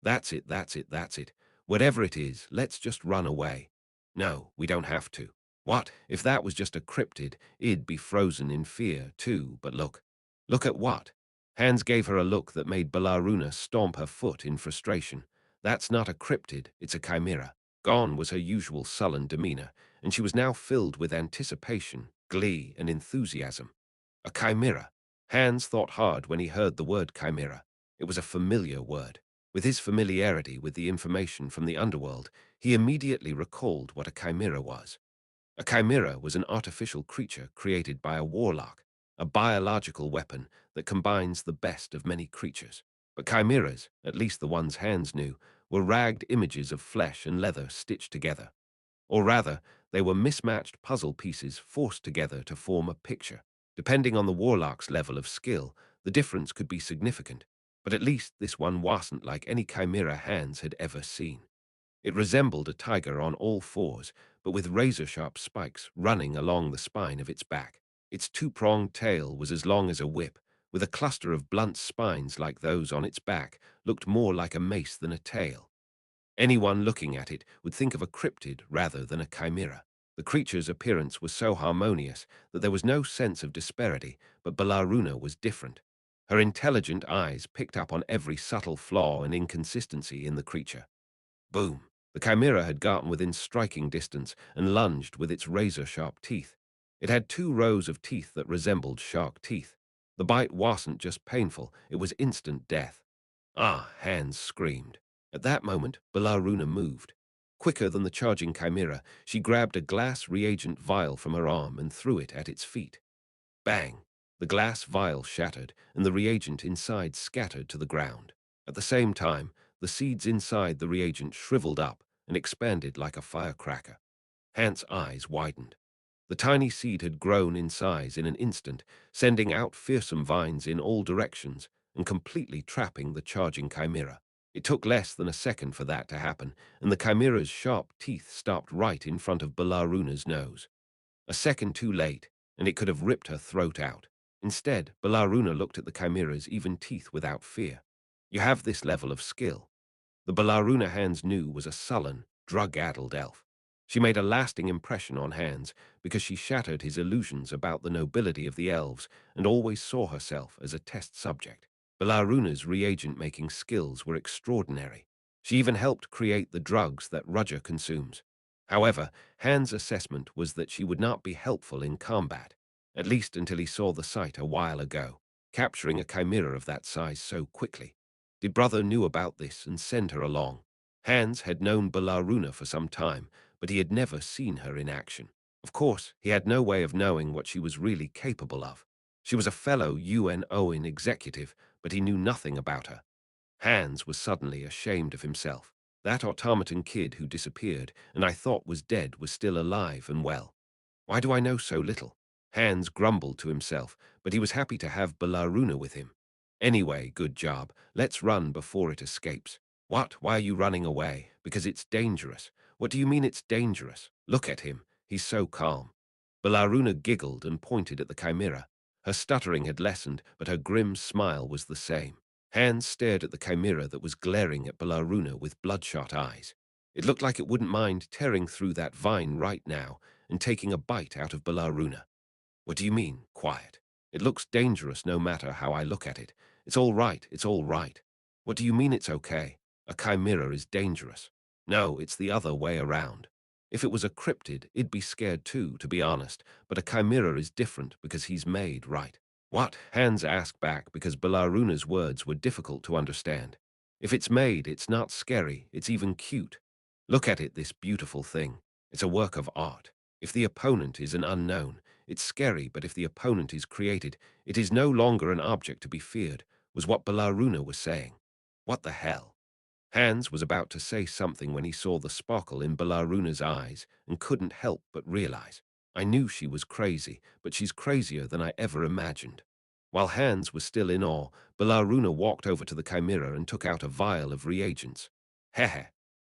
That's it, that's it, that's it. Whatever it is, let's just run away. No, we don't have to. What? If that was just a cryptid, it'd be frozen in fear, too, but look. Look at what? Hans gave her a look that made Belaruna stomp her foot in frustration. That's not a cryptid, it's a chimera. Gone was her usual sullen demeanor, and she was now filled with anticipation, glee, and enthusiasm. A chimera. Hans thought hard when he heard the word chimera. It was a familiar word. With his familiarity with the information from the underworld, he immediately recalled what a chimera was. A chimera was an artificial creature created by a warlock, a biological weapon that combines the best of many creatures. But chimeras, at least the ones Hans knew, were ragged images of flesh and leather stitched together. Or rather, they were mismatched puzzle pieces forced together to form a picture. Depending on the warlock's level of skill, the difference could be significant, but at least this one wasn't like any chimera Hans had ever seen. It resembled a tiger on all fours, but with razor-sharp spikes running along the spine of its back. Its two-pronged tail was as long as a whip, with a cluster of blunt spines like those on its back, looked more like a mace than a tail. Anyone looking at it would think of a cryptid rather than a chimera. The creature's appearance was so harmonious that there was no sense of disparity, but Belaruna was different. Her intelligent eyes picked up on every subtle flaw and inconsistency in the creature. Boom! The chimera had gotten within striking distance and lunged with its razor-sharp teeth. It had 2 rows of teeth that resembled shark teeth. The bite wasn't just painful, it was instant death. Ah, Hans screamed. At that moment, Belaruna moved. Quicker than the charging chimera, she grabbed a glass reagent vial from her arm and threw it at its feet. Bang! The glass vial shattered, and the reagent inside scattered to the ground. At the same time, the seeds inside the reagent shriveled up and expanded like a firecracker. Hans' eyes widened. The tiny seed had grown in size in an instant, sending out fearsome vines in all directions and completely trapping the charging chimera. It took less than a second for that to happen, and the chimera's sharp teeth stopped right in front of Belaruna's nose. A second too late, and it could have ripped her throat out. Instead, Balaruna looked at the Chimera's even teeth without fear. You have this level of skill. The Balaruna Hans knew was a sullen, drug-addled elf. She made a lasting impression on Hans because she shattered his illusions about the nobility of the elves and always saw herself as a test subject. Balaruna's reagent-making skills were extraordinary. She even helped create the drugs that Rudger consumes. However, Hans' assessment was that she would not be helpful in combat, at least until he saw the sight a while ago, capturing a chimera of that size so quickly. Did Brother knew about this and send her along? Hans had known Balaruna for some time, but he had never seen her in action. Of course, he had no way of knowing what she was really capable of. She was a fellow UNOIN executive, but he knew nothing about her. Hans was suddenly ashamed of himself. That automaton kid who disappeared and I thought was dead was still alive and well. Why do I know so little? Hans grumbled to himself, but he was happy to have Balaruna with him. Anyway, good job. Let's run before it escapes. What? Why are you running away? Because it's dangerous. What do you mean it's dangerous? Look at him. He's so calm. Balaruna giggled and pointed at the chimera. Her stuttering had lessened, but her grim smile was the same. Hans stared at the chimera that was glaring at Balaruna with bloodshot eyes. It looked like it wouldn't mind tearing through that vine right now and taking a bite out of Balaruna. What do you mean, quiet? It looks dangerous no matter how I look at it. It's all right, it's all right. What do you mean it's okay? A chimera is dangerous. No, it's the other way around. If it was a cryptid, it'd be scared too, to be honest, but a chimera is different because he's made right. What? Hans asked back because Balaruna's words were difficult to understand. If it's made, it's not scary, it's even cute. Look at it, this beautiful thing. It's a work of art. If the opponent is an unknown, it's scary, but if the opponent is created, it is no longer an object to be feared, was what Balaruna was saying. What the hell? Hans was about to say something when he saw the sparkle in Balaruna's eyes and couldn't help but realize. I knew she was crazy, but she's crazier than I ever imagined. While Hans was still in awe, Balaruna walked over to the chimera and took out a vial of reagents. Heh.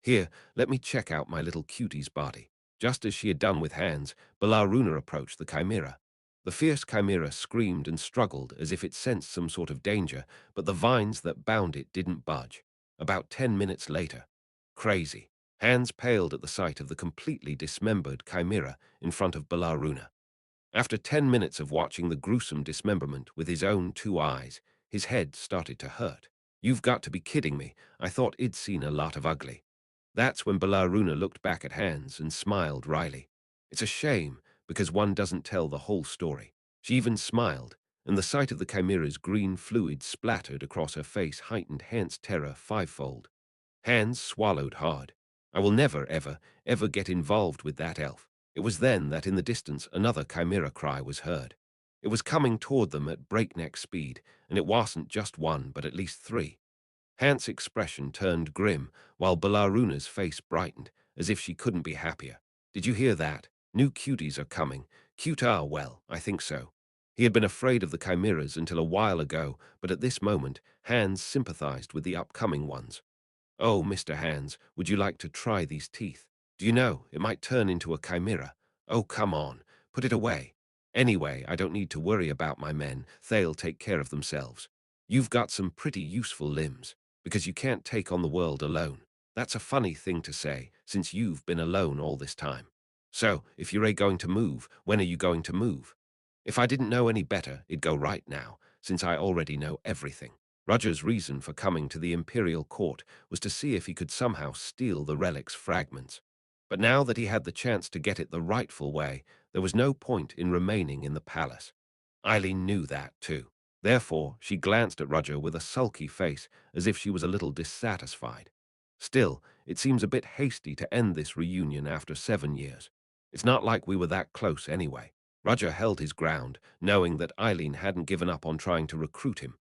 Here, let me check out my little cutie's body. Just as she had done with Hans, Balaruna approached the chimera. The fierce chimera screamed and struggled as if it sensed some sort of danger, but the vines that bound it didn't budge. About 10 minutes later. Crazy. Hans paled at the sight of the completely dismembered chimera in front of Balaruna. After 10 minutes of watching the gruesome dismemberment with his own two eyes, his head started to hurt. You've got to be kidding me. I thought I'd seen a lot of ugly. That's when Balaruna looked back at Hans and smiled wryly. It's a shame, because one doesn't tell the whole story. She even smiled, and the sight of the chimera's green fluid splattered across her face heightened Hans' terror fivefold. Hans swallowed hard. I will never, ever, ever get involved with that elf. It was then that in the distance another chimera cry was heard. It was coming toward them at breakneck speed, and it wasn't just one, but at least three. Hans' expression turned grim, while Balaruna's face brightened, as if she couldn't be happier. Did you hear that? New cuties are coming. Cute are, well, I think so. He had been afraid of the chimeras until a while ago, but at this moment, Hans sympathized with the upcoming ones. Oh, Mr. Hans, would you like to try these teeth? Do you know, it might turn into a chimera. Oh, come on, put it away. Anyway, I don't need to worry about my men. They'll take care of themselves. You've got some pretty useful limbs, because you can't take on the world alone. That's a funny thing to say, since you've been alone all this time. So, if you're going to move, when are you going to move? If I didn't know any better, it'd go right now, since I already know everything. Roger's reason for coming to the imperial court was to see if he could somehow steal the relic's fragments. But now that he had the chance to get it the rightful way, there was no point in remaining in the palace. Eileen knew that, too. Therefore, she glanced at Roger with a sulky face, as if she was a little dissatisfied. Still, it seems a bit hasty to end this reunion after 7 years. It's not like we were that close anyway. Roger held his ground, knowing that Eileen hadn't given up on trying to recruit him.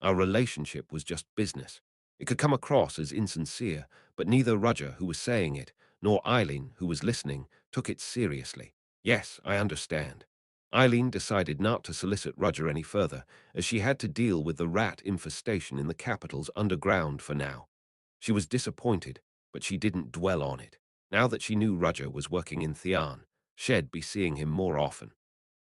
Our relationship was just business. It could come across as insincere, but neither Roger, who was saying it, nor Eileen, who was listening, took it seriously. Yes, I understand. Eileen decided not to solicit Roger any further, as she had to deal with the rat infestation in the capital's underground for now. She was disappointed, but she didn't dwell on it. Now that she knew Roger was working in Theon, she'd be seeing him more often.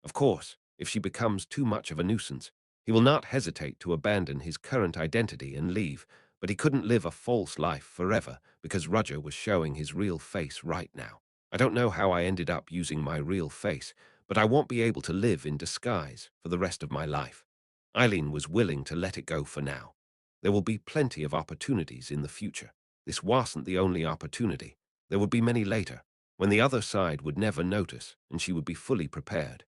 Of course, If she becomes too much of a nuisance, he will not hesitate to abandon his current identity and leave, but he couldn't live a false life forever because Roger was showing his real face right now. I don't know how I ended up using my real face, but I won't be able to live in disguise for the rest of my life. Eileen was willing to let it go for now. There will be plenty of opportunities in the future. This wasn't the only opportunity. There would be many later, when the other side would never notice and she would be fully prepared.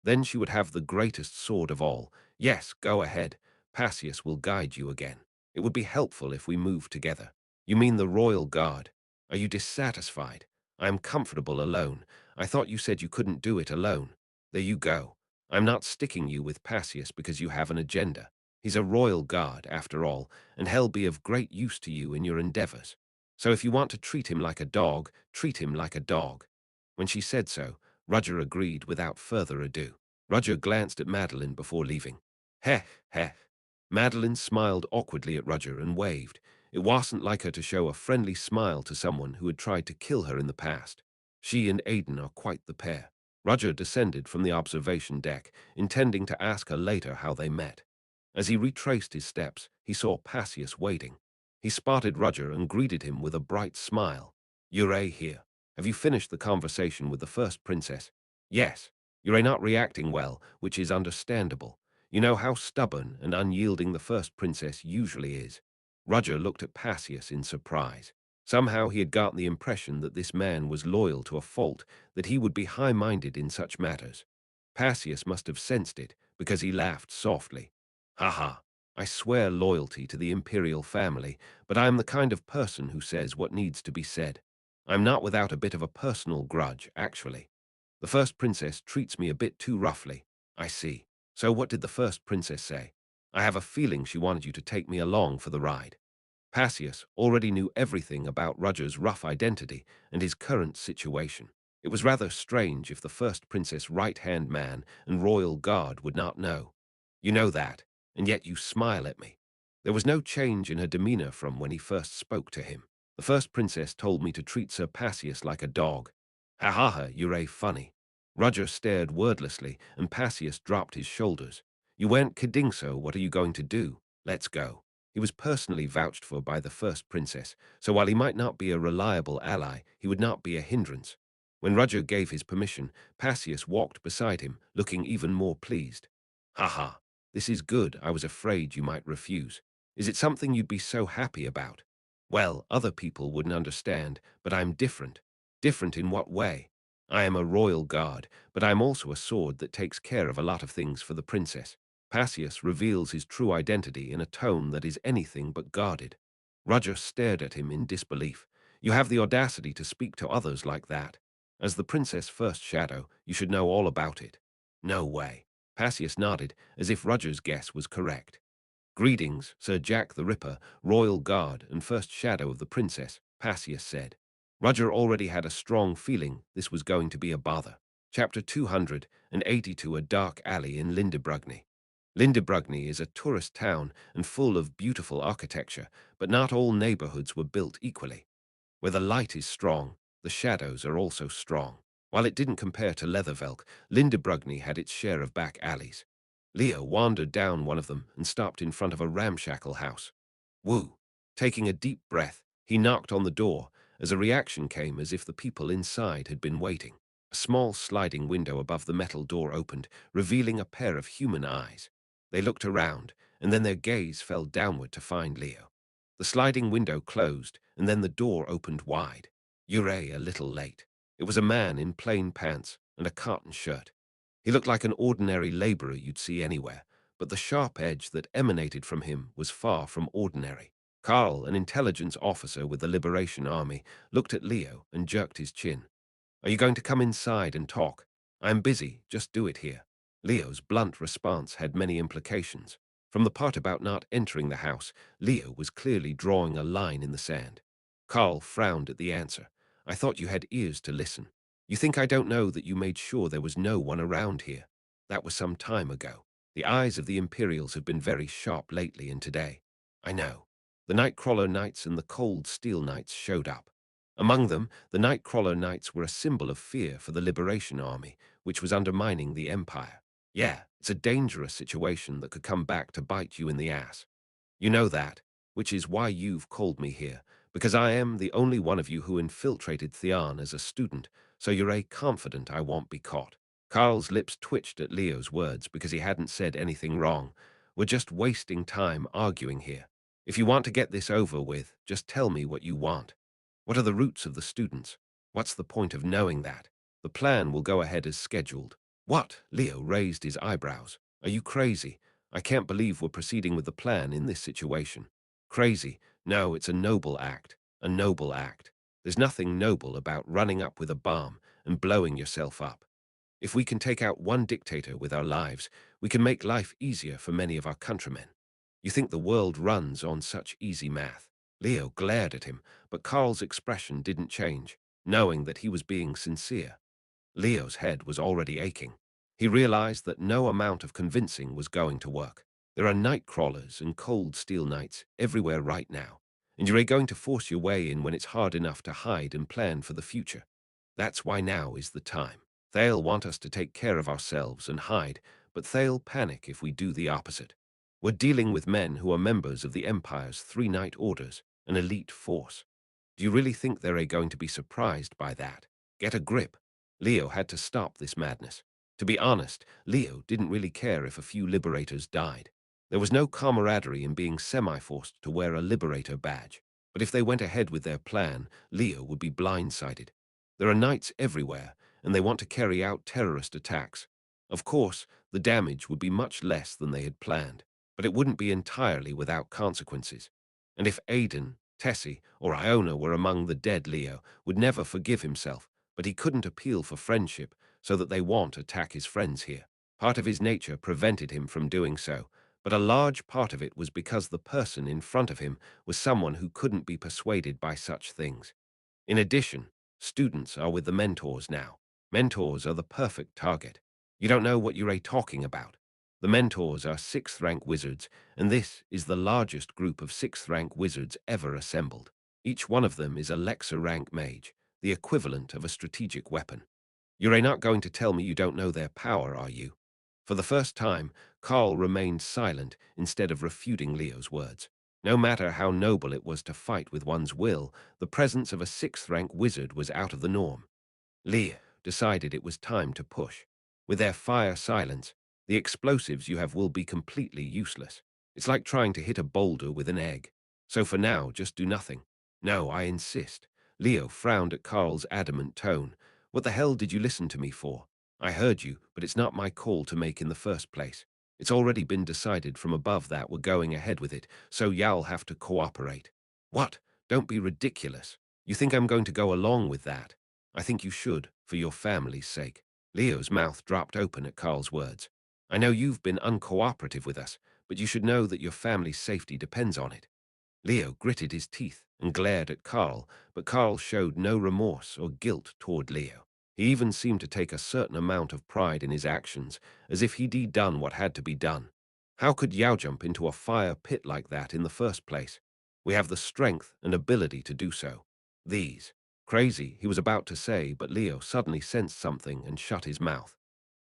Then she would have the greatest sword of all. Yes, go ahead. Passius will guide you again. It would be helpful if we moved together. You mean the royal guard? Are you dissatisfied? I am comfortable alone. I thought you said you couldn't do it alone. There you go. I'm not sticking you with Passius because you have an agenda. He's a royal guard, after all, and he'll be of great use to you in your endeavors. So if you want to treat him like a dog, treat him like a dog. When she said so, Roger agreed without further ado. Roger glanced at Madeline before leaving. Heh, heh. Madeline smiled awkwardly at Roger and waved. It wasn't like her to show a friendly smile to someone who had tried to kill her in the past. She and Aidan are quite the pair. Roger descended from the observation deck, intending to ask her later how they met. As he retraced his steps, he saw Passius waiting. He spotted Roger and greeted him with a bright smile. You're here. Have you finished the conversation with the first princess? Yes. You're not reacting well, which is understandable. You know how stubborn and unyielding the first princess usually is. Roger looked at Passius in surprise. Somehow he had gotten the impression that this man was loyal to a fault, that he would be high-minded in such matters. Passius must have sensed it, because he laughed softly. Ha ha. I swear loyalty to the imperial family, but I am the kind of person who says what needs to be said. I'm not without a bit of a personal grudge, actually. The first princess treats me a bit too roughly. I see. So what did the first princess say? I have a feeling she wanted you to take me along for the ride. Passius already knew everything about Roger's rough identity and his current situation. It was rather strange if the first princess' right-hand man and royal guard would not know. You know that, and yet you smile at me. There was no change in her demeanor from when he first spoke to him. The first princess told me to treat Sir Passius like a dog. Ha ha ha, you're funny. Roger stared wordlessly, and Passius dropped his shoulders. You weren't kidding, so what are you going to do? Let's go. He was personally vouched for by the first princess, so while he might not be a reliable ally, he would not be a hindrance. When Roger gave his permission, Passius walked beside him, looking even more pleased. Ha ha. This is good. I was afraid you might refuse. Is it something you'd be so happy about? Well, other people wouldn't understand, but I'm different. Different in what way? I am a royal guard, but I'm also a sword that takes care of a lot of things for the princess. Passius reveals his true identity in a tone that is anything but guarded. Roger stared at him in disbelief. You have the audacity to speak to others like that. As the princess' first shadow, you should know all about it. No way. Passius nodded, as if Roger's guess was correct. Greetings, Sir Jack the Ripper, royal guard and first shadow of the princess, Passius said. Roger already had a strong feeling this was going to be a bother. Chapter 282, A Dark Alley in Lindebrugny. Lindebrugny is a tourist town and full of beautiful architecture, but not all neighborhoods were built equally. Where the light is strong, the shadows are also strong. While it didn't compare to Leathervelk, Lindebrugny had its share of back alleys. Leo wandered down one of them and stopped in front of a ramshackle house. Woo! Taking a deep breath, he knocked on the door, as a reaction came as if the people inside had been waiting. A small sliding window above the metal door opened, revealing a pair of human eyes. They looked around, and then their gaze fell downward to find Leo. The sliding window closed, and then the door opened wide. You're a little late. It was a man in plain pants and a cotton shirt. He looked like an ordinary laborer you'd see anywhere, but the sharp edge that emanated from him was far from ordinary. Carl, an intelligence officer with the Liberation Army, looked at Leo and jerked his chin. Are you going to come inside and talk? I'm busy, just do it here. Leo's blunt response had many implications. From the part about not entering the house, Leo was clearly drawing a line in the sand. Carl frowned at the answer. I thought you had ears to listen. You think I don't know that you made sure there was no one around here? That was some time ago. The eyes of the Imperials have been very sharp lately and today. I know. The Nightcrawler Knights and the Cold Steel Knights showed up. Among them, the Nightcrawler Knights were a symbol of fear for the Liberation Army, which was undermining the Empire. Yeah, it's a dangerous situation that could come back to bite you in the ass. You know that, which is why you've called me here, because I am the only one of you who infiltrated Theon as a student, so you're a confident I won't be caught. Carl's lips twitched at Leo's words because he hadn't said anything wrong. We're just wasting time arguing here. If you want to get this over with, just tell me what you want. What are the roots of the students? What's the point of knowing that? The plan will go ahead as scheduled. What? Leo raised his eyebrows. Are you crazy? I can't believe we're proceeding with the plan in this situation. Crazy? No, it's a noble act. A noble act. There's nothing noble about running up with a bomb and blowing yourself up. If we can take out one dictator with our lives, we can make life easier for many of our countrymen. You think the world runs on such easy math? Leo glared at him, but Carl's expression didn't change, knowing that he was being sincere. Leo's head was already aching. He realized that no amount of convincing was going to work. There are night crawlers and cold steel nights everywhere right now, and you're going to force your way in when it's hard enough to hide and plan for the future. That's why now is the time. They'll want us to take care of ourselves and hide, but they'll panic if we do the opposite. We're dealing with men who are members of the Empire's 3 night orders, an elite force. Do you really think they're going to be surprised by that? Get a grip. Leo had to stop this madness. To be honest, Leo didn't really care if a few liberators died. There was no camaraderie in being semi-forced to wear a liberator badge. But if they went ahead with their plan, Leo would be blindsided. There are knights everywhere, and they want to carry out terrorist attacks. Of course, the damage would be much less than they had planned, but it wouldn't be entirely without consequences. And if Aidan, Tessie, or Iona were among the dead, Leo would never forgive himself, but he couldn't appeal for friendship so that they won't attack his friends here. Part of his nature prevented him from doing so, but a large part of it was because the person in front of him was someone who couldn't be persuaded by such things. In addition, students are with the mentors now. Mentors are the perfect target. You don't know what you're talking about. The mentors are 6th rank wizards, and this is the largest group of 6th rank wizards ever assembled. Each one of them is a Lexa rank mage, the equivalent of a strategic weapon. You're not going to tell me you don't know their power, are you? For the first time, Carl remained silent instead of refuting Leo's words. No matter how noble it was to fight with one's will, the presence of a 6th rank wizard was out of the norm. Leo decided it was time to push. With their fire silence, the explosives you have will be completely useless. It's like trying to hit a boulder with an egg. So for now, just do nothing. No, I insist. Leo frowned at Carl's adamant tone. What the hell did you listen to me for? I heard you, but it's not my call to make in the first place. It's already been decided from above that we're going ahead with it, so y'all have to cooperate. What? Don't be ridiculous. You think I'm going to go along with that? I think you should, for your family's sake. Leo's mouth dropped open at Carl's words. I know you've been uncooperative with us, but you should know that your family's safety depends on it. Leo gritted his teeth and glared at Carl, but Carl showed no remorse or guilt toward Leo. He even seemed to take a certain amount of pride in his actions, as if he'd done what had to be done. How could Yao jump into a fire pit like that in the first place? We have the strength and ability to do so. These. Crazy, he was about to say, but Leo suddenly sensed something and shut his mouth.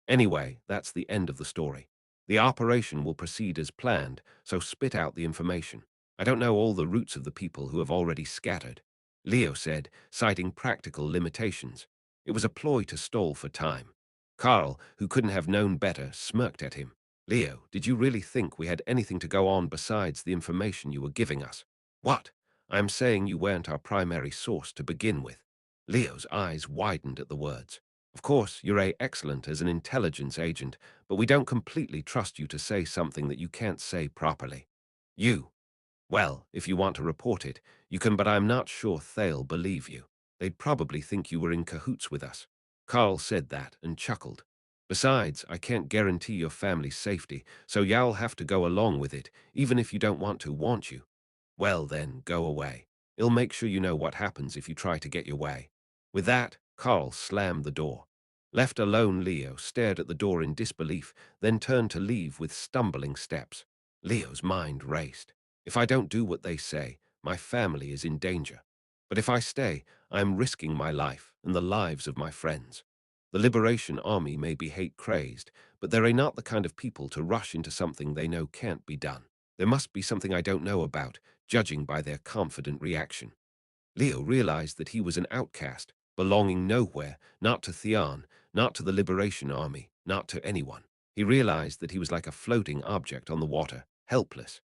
Anyway, that's the end of the story. The operation will proceed as planned, so spit out the information. I don't know all the roots of the people who have already scattered, Leo said, citing practical limitations. It was a ploy to stall for time. Carl, who couldn't have known better, smirked at him. Leo, did you really think we had anything to go on besides the information you were giving us? What? I'm saying you weren't our primary source to begin with. Leo's eyes widened at the words. Of course, you're excellent as an intelligence agent, but we don't completely trust you to say something that you can't say properly. You. Well, if you want to report it, you can, but I'm not sure they'll believe you. They'd probably think you were in cahoots with us. Carl said that and chuckled. Besides, I can't guarantee your family's safety, so you'll have to go along with it, even if you don't want to, won't you? Well then, go away. It'll make sure you know what happens if you try to get your way. With that, Carl slammed the door. Left alone, Leo stared at the door in disbelief, then turned to leave with stumbling steps. Leo's mind raced. If I don't do what they say, my family is in danger. But if I stay, I am risking my life and the lives of my friends. The Liberation Army may be hate-crazed, but they're not the kind of people to rush into something they know can't be done. There must be something I don't know about, judging by their confident reaction. Leo realized that he was an outcast, belonging nowhere, not to Theon, not to the Liberation Army, not to anyone. He realized that he was like a floating object on the water, helpless,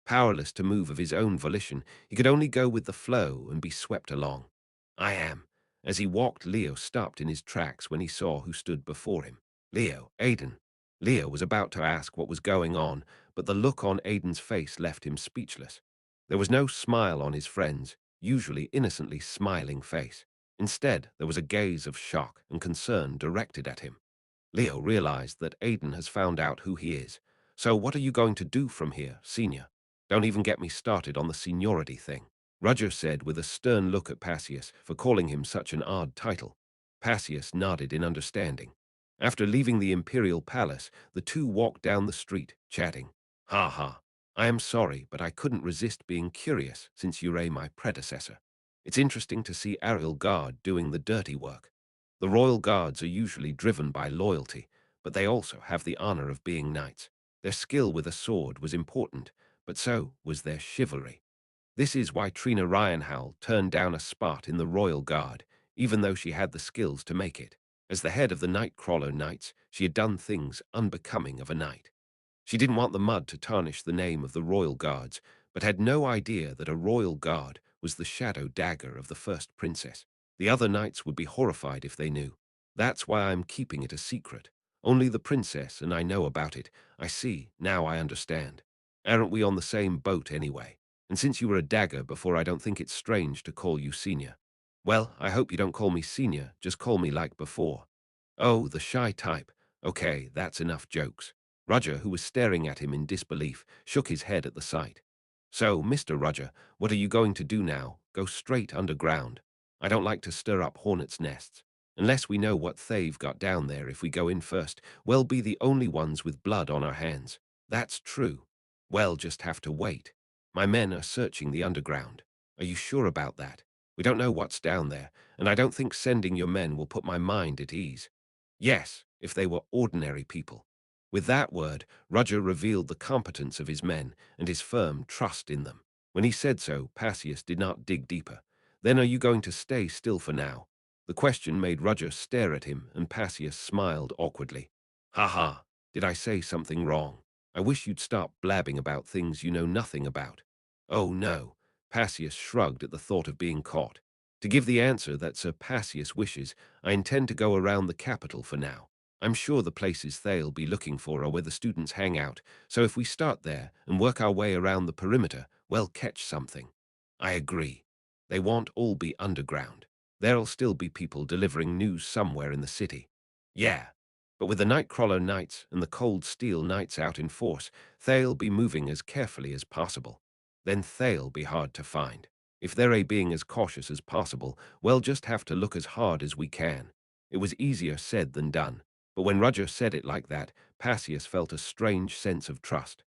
powerless to move of his own volition. He could only go with the flow and be swept along. I am. As he walked, Leo stopped in his tracks when he saw who stood before him. Leo, Aiden. Leo was about to ask what was going on, but the look on Aiden's face left him speechless. There was no smile on his friend's usually innocently smiling face. Instead, there was a gaze of shock and concern directed at him. Leo realized that Aiden has found out who he is. So what are you going to do from here, senior? Don't even get me started on the seniority thing. Roger said with a stern look at Passius for calling him such an odd title. Passius nodded in understanding. After leaving the Imperial Palace, the two walked down the street, chatting. Ha ha. I am sorry, but I couldn't resist being curious since you're my predecessor. It's interesting to see Ariel Guard doing the dirty work. The royal guards are usually driven by loyalty, but they also have the honor of being knights. Their skill with a sword was important, but so was their chivalry. This is why Trina Ryanhowell turned down a spot in the Royal Guard, even though she had the skills to make it. As the head of the Nightcrawler Knights, she had done things unbecoming of a knight. She didn't want the mud to tarnish the name of the Royal Guards, but had no idea that a Royal Guard was the shadow dagger of the first princess. The other knights would be horrified if they knew. That's why I'm keeping it a secret. Only the princess and I know about it. I see, now I understand. Aren't we on the same boat anyway? And since you were a dagger before, I don't think it's strange to call you senior. Well, I hope you don't call me senior, just call me like before. Oh, the shy type. Okay, that's enough jokes. Roger, who was staring at him in disbelief, shook his head at the sight. So, Mr. Roger, what are you going to do now? Go straight underground. I don't like to stir up hornets' nests. Unless we know what they've got down there, if we go in first, we'll be the only ones with blood on our hands. That's true. We'll just have to wait. My men are searching the underground. Are you sure about that? We don't know what's down there, and I don't think sending your men will put my mind at ease. Yes, if they were ordinary people. With that word, Roger revealed the competence of his men and his firm trust in them. When he said so, Passius did not dig deeper. Then are you going to stay still for now? The question made Roger stare at him, and Passius smiled awkwardly. Ha ha, did I say something wrong? I wish you'd stop blabbing about things you know nothing about. Oh no, Passius shrugged at the thought of being caught. To give the answer that Sir Passius wishes, I intend to go around the capital for now. I'm sure the places they'll be looking for are where the students hang out, so if we start there and work our way around the perimeter, we'll catch something. I agree. They won't all be underground. There'll still be people delivering news somewhere in the city. Yeah, but with the Nightcrawler Knights and the Cold Steel Knights out in force, they'll be moving as carefully as possible. Then they'll be hard to find. If they're being as cautious as possible, we'll just have to look as hard as we can. It was easier said than done. But when Roger said it like that, Passius felt a strange sense of trust.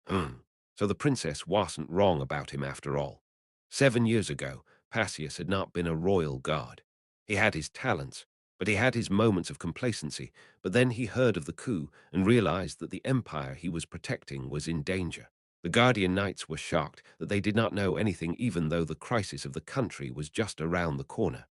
So the princess wasn't wrong about him after all. 7 years ago, Passius had not been a royal guard. He had his talents, but he had his moments of complacency. But then he heard of the coup and realized that the empire he was protecting was in danger. The Guardian Knights were shocked that they did not know anything, even though the crisis of the country was just around the corner.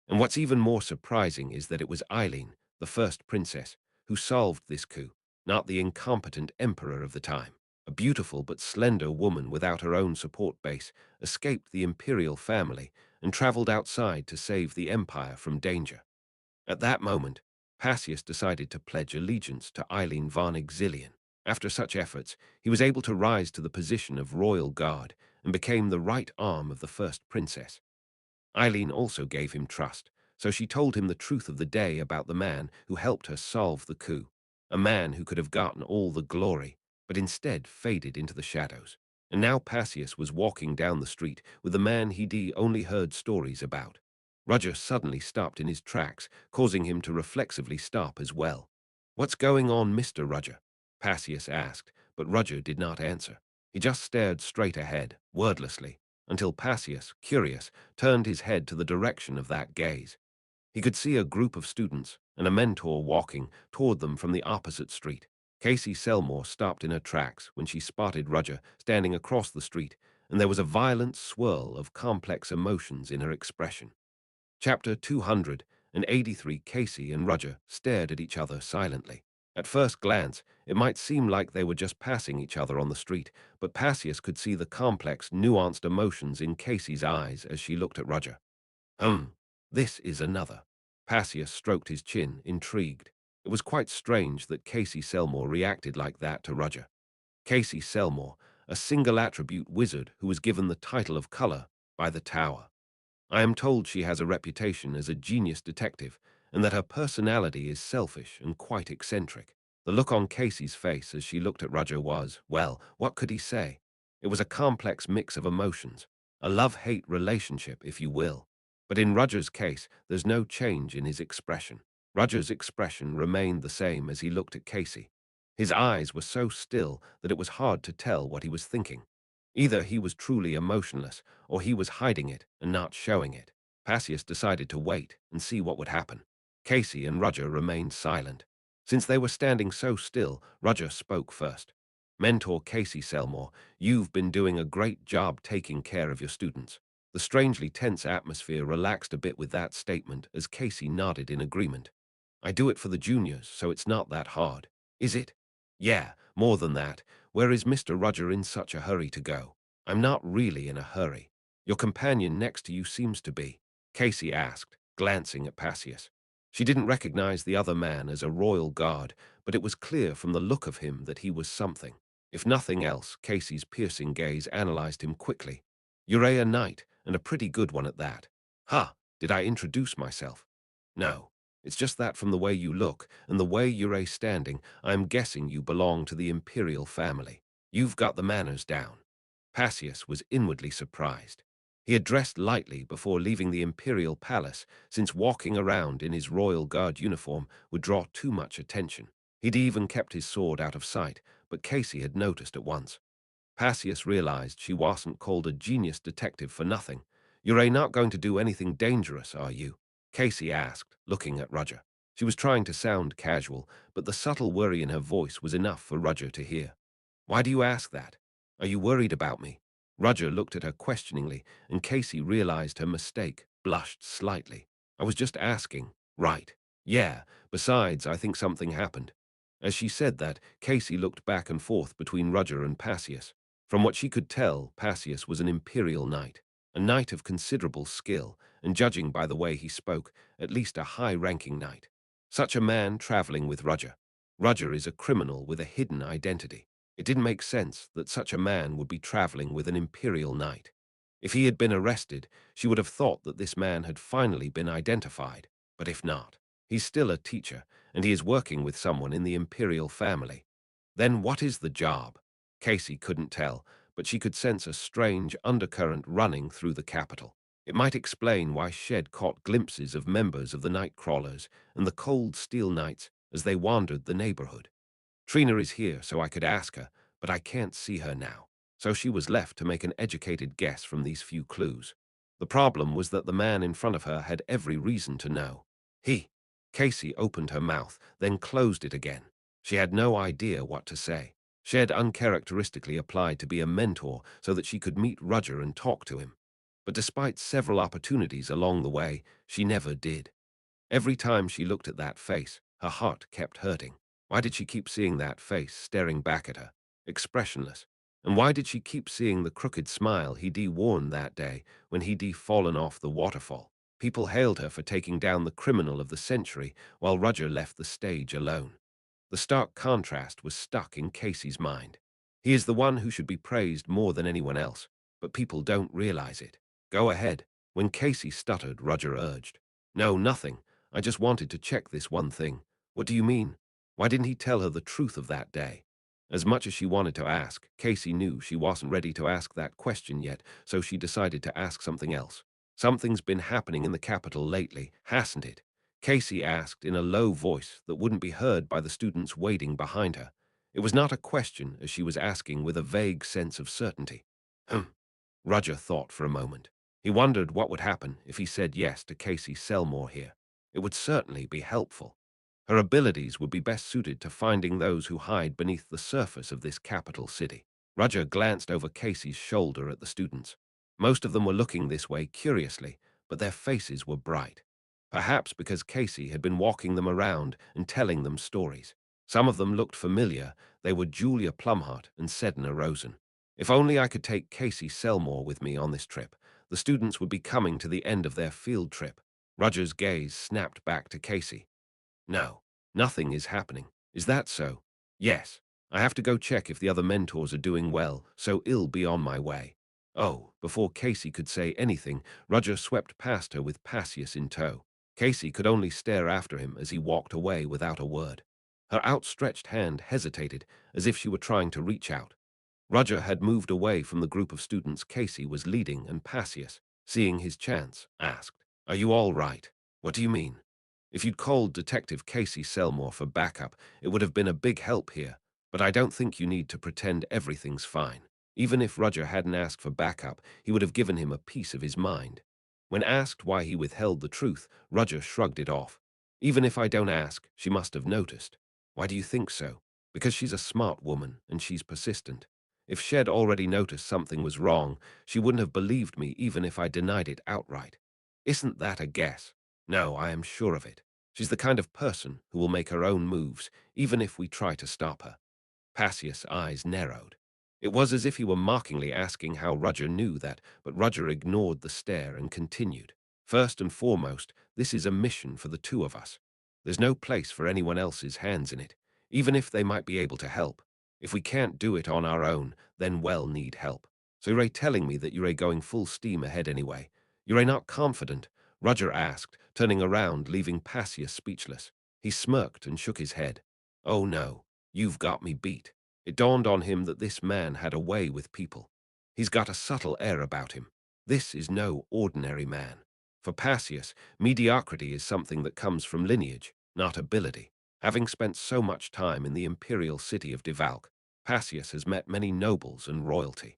And what's even more surprising is that it was Eileen, the first princess, who solved this coup, not the incompetent emperor of the time. A beautiful but slender woman without her own support base escaped the imperial family and traveled outside to save the empire from danger. At that moment, Passius decided to pledge allegiance to Eileen von Exilian. After such efforts, he was able to rise to the position of royal guard and became the right arm of the first princess. Eileen also gave him trust, so she told him the truth of the day about the man who helped her solve the coup, a man who could have gotten all the glory, but instead faded into the shadows. And now Passius was walking down the street with the man he'd only heard stories about. Roger suddenly stopped in his tracks, causing him to reflexively stop as well. "What's going on, Mr. Roger?" Passius asked, but Roger did not answer. He just stared straight ahead, wordlessly, until Passius, curious, turned his head to the direction of that gaze. He could see a group of students, and a mentor walking toward them from the opposite street. Casey Selmore stopped in her tracks when she spotted Roger standing across the street, and there was a violent swirl of complex emotions in her expression. Chapter 283. Casey and Roger stared at each other silently. At first glance, it might seem like they were just passing each other on the street, but Passius could see the complex, nuanced emotions in Casey's eyes as she looked at Roger. This is another. Passius stroked his chin, intrigued. It was quite strange that Casey Selmore reacted like that to Roger. Casey Selmore, a single-attribute wizard who was given the title of Color by the Tower. I am told she has a reputation as a genius detective and that her personality is selfish and quite eccentric. The look on Casey's face as she looked at Roger was, well, what could he say? It was a complex mix of emotions, a love-hate relationship, if you will. But in Roger's case, there's no change in his expression. Roger's expression remained the same as he looked at Casey. His eyes were so still that it was hard to tell what he was thinking. Either he was truly emotionless, or he was hiding it and not showing it. Passius decided to wait and see what would happen. Casey and Roger remained silent. Since they were standing so still, Roger spoke first. Mentor Casey Selmore, you've been doing a great job taking care of your students. The strangely tense atmosphere relaxed a bit with that statement as Casey nodded in agreement. I do it for the juniors, so it's not that hard. Is it? Yeah, more than that. Where is Mr. Roger in such a hurry to go? I'm not really in a hurry. Your companion next to you seems to be, Casey asked, glancing at Passius. She didn't recognize the other man as a royal guard, but it was clear from the look of him that he was something. If nothing else, Casey's piercing gaze analyzed him quickly. You're a knight, and a pretty good one at that. Ha, did I introduce myself? No. It's just that from the way you look and the way you're standing, I'm guessing you belong to the imperial family. You've got the manners down. Passius was inwardly surprised. He had dressed lightly before leaving the imperial palace, since walking around in his royal guard uniform would draw too much attention. He'd even kept his sword out of sight, but Casey had noticed at once. Passius realized she wasn't called a genius detective for nothing. You're not going to do anything dangerous, are you? Casey asked, looking at Roger. She was trying to sound casual, but the subtle worry in her voice was enough for Roger to hear. Why do you ask that? Are you worried about me? Roger looked at her questioningly, and Casey realized her mistake, blushed slightly. I was just asking. Right. Yeah, besides, I think something happened. As she said that, Casey looked back and forth between Roger and Passius. From what she could tell, Passius was an imperial knight, a knight of considerable skill, and judging by the way he spoke, at least a high-ranking knight. Such a man traveling with Roger. Roger is a criminal with a hidden identity. It didn't make sense that such a man would be traveling with an imperial knight. If he had been arrested, she would have thought that this man had finally been identified. But if not, he's still a teacher, and he is working with someone in the imperial family. Then what is the job? Casey couldn't tell, but she could sense a strange undercurrent running through the capital. It might explain why Shed caught glimpses of members of the night crawlers and the cold steel knights as they wandered the neighborhood. Trina is here, so I could ask her, but I can't see her now. So she was left to make an educated guess from these few clues. The problem was that the man in front of her had every reason to know. Casey opened her mouth, then closed it again. She had no idea what to say. Shed uncharacteristically applied to be a mentor so that she could meet Roger and talk to him. But despite several opportunities along the way, she never did. Every time she looked at that face, her heart kept hurting. Why did she keep seeing that face staring back at her, expressionless? And why did she keep seeing the crooked smile he'd worn that day when he'd fallen off the waterfall? People hailed her for taking down the criminal of the century while Roger left the stage alone. The stark contrast was stuck in Casey's mind. He is the one who should be praised more than anyone else, but people don't realize it. Go ahead. When Casey stuttered, Roger urged. No, nothing. I just wanted to check this one thing. What do you mean? Why didn't he tell her the truth of that day? As much as she wanted to ask, Casey knew she wasn't ready to ask that question yet, so she decided to ask something else. Something's been happening in the capital lately, hasn't it? Casey asked in a low voice that wouldn't be heard by the students waiting behind her. It was not a question, as she was asking with a vague sense of certainty. Roger thought for a moment. He wondered what would happen if he said yes to Casey Selmore here. It would certainly be helpful. Her abilities would be best suited to finding those who hide beneath the surface of this capital city. Roger glanced over Casey's shoulder at the students. Most of them were looking this way curiously, but their faces were bright. Perhaps because Casey had been walking them around and telling them stories. Some of them looked familiar. They were Julia Plumhart and Sedna Rosen. If only I could take Casey Selmore with me on this trip. The students would be coming to the end of their field trip. Roger's gaze snapped back to Casey. No, nothing is happening. Is that so? Yes. I have to go check if the other mentors are doing well, so I'll be on my way. Oh, before Casey could say anything, Roger swept past her with Passius in tow. Casey could only stare after him as he walked away without a word. Her outstretched hand hesitated, as if she were trying to reach out. Roger had moved away from the group of students Casey was leading, and Passius, seeing his chance, asked, "Are you all right? What do you mean?" If you'd called Detective Casey Selmore for backup, it would have been a big help here, but I don't think you need to pretend everything's fine. Even if Roger hadn't asked for backup, he would have given him a piece of his mind. When asked why he withheld the truth, Roger shrugged it off. Even if I don't ask, she must have noticed. Why do you think so? Because she's a smart woman, and she's persistent. If Shed already noticed something was wrong, she wouldn't have believed me even if I denied it outright. Isn't that a guess? No, I am sure of it. She's the kind of person who will make her own moves, even if we try to stop her. Passius' eyes narrowed. It was as if he were mockingly asking how Roger knew that, but Roger ignored the stare and continued. First and foremost, this is a mission for the two of us. There's no place for anyone else's hands in it, even if they might be able to help. If we can't do it on our own, then we'll need help. So you're telling me that you're going full steam ahead anyway? You're not confident? Roger asked, turning around, leaving Passius speechless. He smirked and shook his head. Oh no, you've got me beat. It dawned on him that this man had a way with people. He's got a subtle air about him. This is no ordinary man. For Passius, mediocrity is something that comes from lineage, not ability. Having spent so much time in the imperial city of Devalk, Passius has met many nobles and royalty.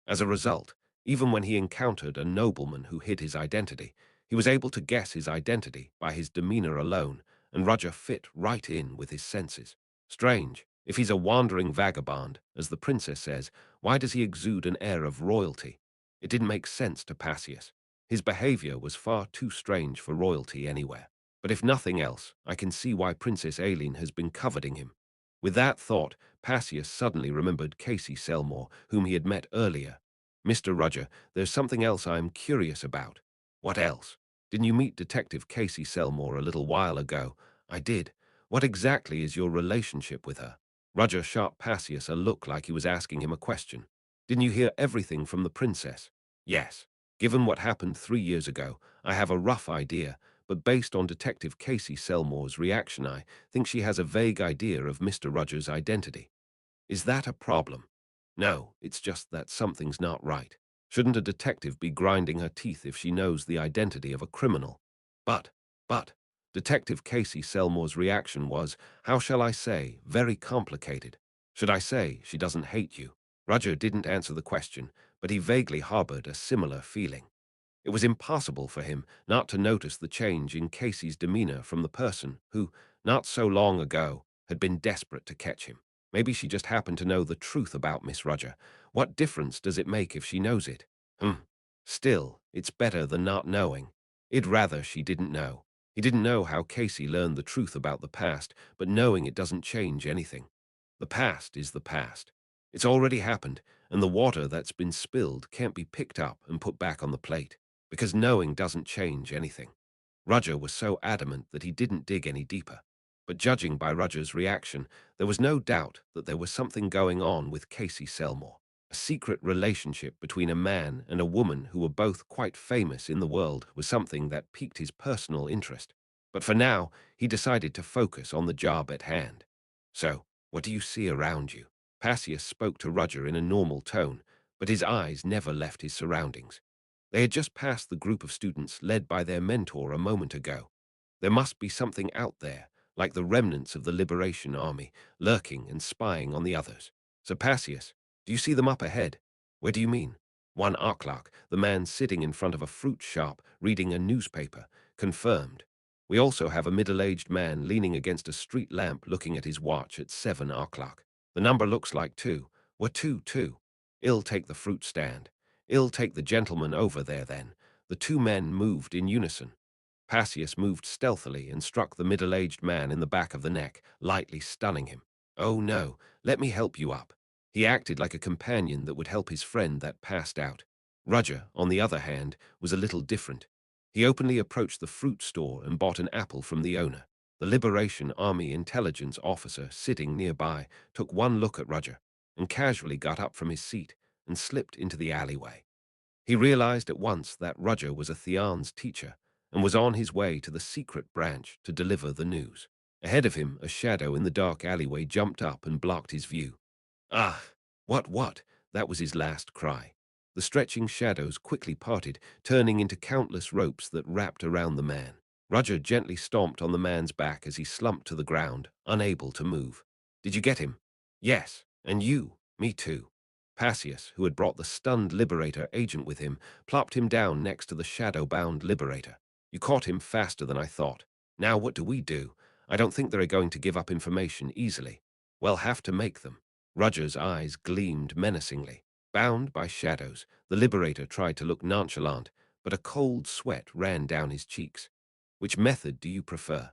As a result, even when he encountered a nobleman who hid his identity, he was able to guess his identity by his demeanor alone, and Roger fit right in with his senses. Strange, if he's a wandering vagabond, as the princess says, why does he exude an air of royalty? It didn't make sense to Passius. His behavior was far too strange for royalty anywhere. But if nothing else, I can see why Princess Aileen has been coveting him. With that thought, Passius suddenly remembered Casey Selmore, whom he had met earlier. Mr. Roger, there's something else I'm curious about. What else? Didn't you meet Detective Casey Selmore a little while ago? I did. What exactly is your relationship with her? Roger shot Passius a look like he was asking him a question. Didn't you hear everything from the princess? Yes. Given what happened 3 years ago, I have a rough idea, but based on Detective Casey Selmore's reaction, I think she has a vague idea of Mr. Rogers' identity. Is that a problem? No, it's just that something's not right. Shouldn't a detective be grinding her teeth if she knows the identity of a criminal? But, Detective Casey Selmore's reaction was, how shall I say, very complicated. Should I say she doesn't hate you? Roger didn't answer the question, but he vaguely harbored a similar feeling. It was impossible for him not to notice the change in Casey's demeanor from the person who, not so long ago, had been desperate to catch him. Maybe she just happened to know the truth about Miss Roger. What difference does it make if she knows it? Still, it's better than not knowing. I'd rather she didn't know. He didn't know how Casey learned the truth about the past, but knowing it doesn't change anything. The past is the past. It's already happened, and the water that's been spilled can't be picked up and put back on the plate, because knowing doesn't change anything. Roger was so adamant that he didn't dig any deeper. But judging by Roger's reaction, there was no doubt that there was something going on with Casey Selmore. A secret relationship between a man and a woman who were both quite famous in the world was something that piqued his personal interest. But for now, he decided to focus on the job at hand. So, what do you see around you? Passius spoke to Roger in a normal tone, but his eyes never left his surroundings. They had just passed the group of students led by their mentor a moment ago. There must be something out there, like the remnants of the Liberation Army, lurking and spying on the others. So Passius, do you see them up ahead? Where do you mean? One Arklark, the man sitting in front of a fruit shop reading a newspaper, confirmed. We also have a middle-aged man leaning against a street lamp looking at his watch at 7 o'clock. The number looks like 2. We're 2-2. I'll take the fruit stand. I'll take the gentleman over there then. The two men moved in unison. Passius moved stealthily and struck the middle-aged man in the back of the neck, lightly stunning him. "Oh no, let me help you up." He acted like a companion that would help his friend that passed out. Roger, on the other hand, was a little different. He openly approached the fruit store and bought an apple from the owner. The Liberation Army intelligence officer sitting nearby took one look at Roger and casually got up from his seat and slipped into the alleyway. He realized at once that Roger was a Theon's teacher and was on his way to the secret branch to deliver the news. Ahead of him, a shadow in the dark alleyway jumped up and blocked his view. "Ah, what?" That was his last cry. The stretching shadows quickly parted, turning into countless ropes that wrapped around the man. Roger gently stomped on the man's back as he slumped to the ground, unable to move. "Did you get him?" "Yes. And you?" "Me too." Passius, who had brought the stunned Liberator agent with him, plopped him down next to the shadow-bound Liberator. "You caught him faster than I thought. Now what do we do? I don't think they're going to give up information easily. We'll have to make them." Roger's eyes gleamed menacingly. Bound by shadows, the Liberator tried to look nonchalant, but a cold sweat ran down his cheeks. "Which method do you prefer?"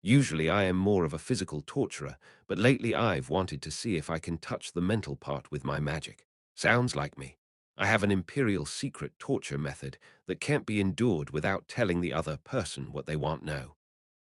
"Usually I am more of a physical torturer, but lately I've wanted to see if I can touch the mental part with my magic." "Sounds like me. I have an imperial secret torture method that can't be endured without telling the other person what they want know."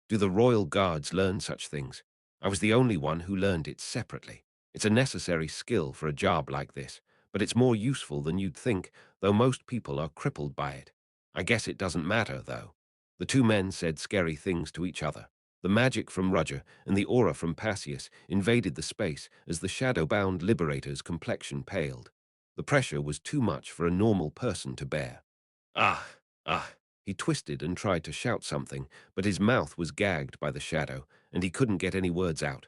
"Do the royal guards learn such things?" "I was the only one who learned it separately. It's a necessary skill for a job like this, but it's more useful than you'd think, though most people are crippled by it. I guess it doesn't matter, though." The two men said scary things to each other. The magic from Roger and the aura from Passius invaded the space as the shadow-bound Liberator's complexion paled. The pressure was too much for a normal person to bear. "Ah, ah." He twisted and tried to shout something, but his mouth was gagged by the shadow, and he couldn't get any words out.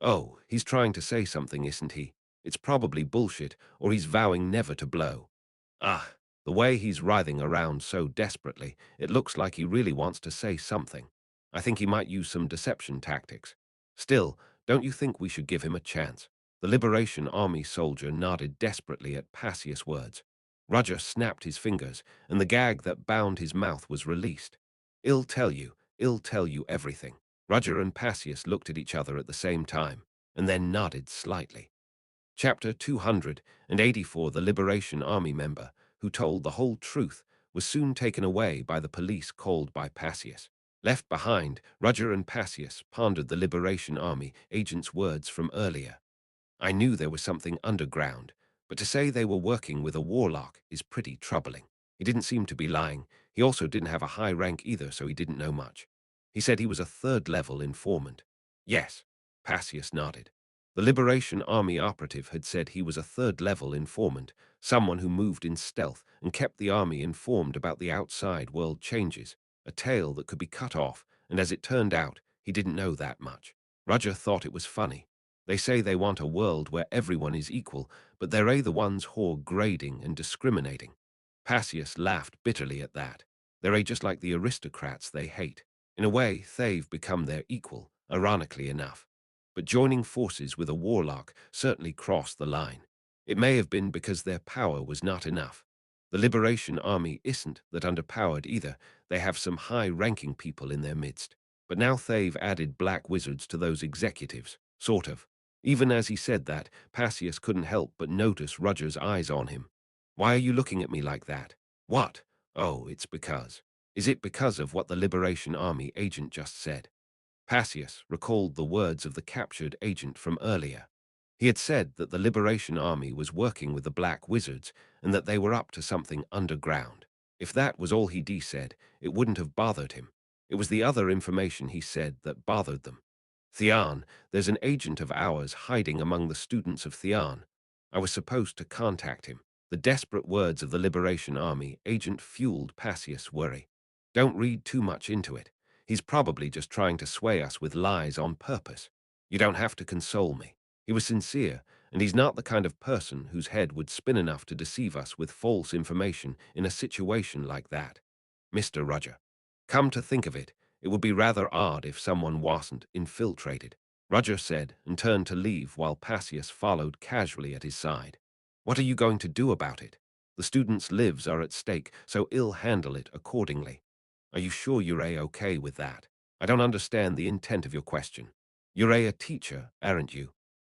"Oh, he's trying to say something, isn't he? It's probably bullshit, or he's vowing never to blow. Ah, the way he's writhing around so desperately, it looks like he really wants to say something. I think he might use some deception tactics. Still, don't you think we should give him a chance?" The Liberation Army soldier nodded desperately at Passius' words. Roger snapped his fingers, and the gag that bound his mouth was released. I'll tell you everything." Roger and Passius looked at each other at the same time, and then nodded slightly. Chapter 284. The Liberation Army member, who told the whole truth, was soon taken away by the police called by Passius. Left behind, Roger and Passius pondered the Liberation Army agent's words from earlier. "I knew there was something underground, but to say they were working with a warlock is pretty troubling." He didn't seem to be lying. He also didn't have a high rank either, so he didn't know much. He said he was a third-level informant. "Yes," Passius nodded. The Liberation Army operative had said he was a third-level informant, someone who moved in stealth and kept the army informed about the outside world changes, a tale that could be cut off, and as it turned out, he didn't know that much. Roger thought it was funny. They say they want a world where everyone is equal, but they're the ones who are grading and discriminating. Passius laughed bitterly at that. They're just like the aristocrats they hate. In a way, they've become their equal, ironically enough. But joining forces with a warlock certainly crossed the line. It may have been because their power was not enough. The Liberation Army isn't that underpowered either. They have some high-ranking people in their midst. But now they've added black wizards to those executives, sort of. Even as he said that, Passius couldn't help but notice Roger's eyes on him. "Why are you looking at me like that?" "What?" "Oh, it's because." "Is it because of what the Liberation Army agent just said?" Passius recalled the words of the captured agent from earlier. He had said that the Liberation Army was working with the Black Wizards and that they were up to something underground. If that was all he said, it wouldn't have bothered him. It was the other information he said that bothered them. "Theon, there's an agent of ours hiding among the students of Theon. I was supposed to contact him." The desperate words of the Liberation Army agent fueled Passius' worry. "Don't read too much into it. He's probably just trying to sway us with lies on purpose. You don't have to console me. He was sincere, and he's not the kind of person whose head would spin enough to deceive us with false information in a situation like that. Mr. Roger. Come to think of it, It would be rather odd if someone wasn't infiltrated, Roger said, and turned to leave while Passius followed casually at his side. What are you going to do about it? The students' lives are at stake, so ill handle it accordingly. Are you sure you're okay with that? I don't understand the intent of your question. You're a teacher, aren't you?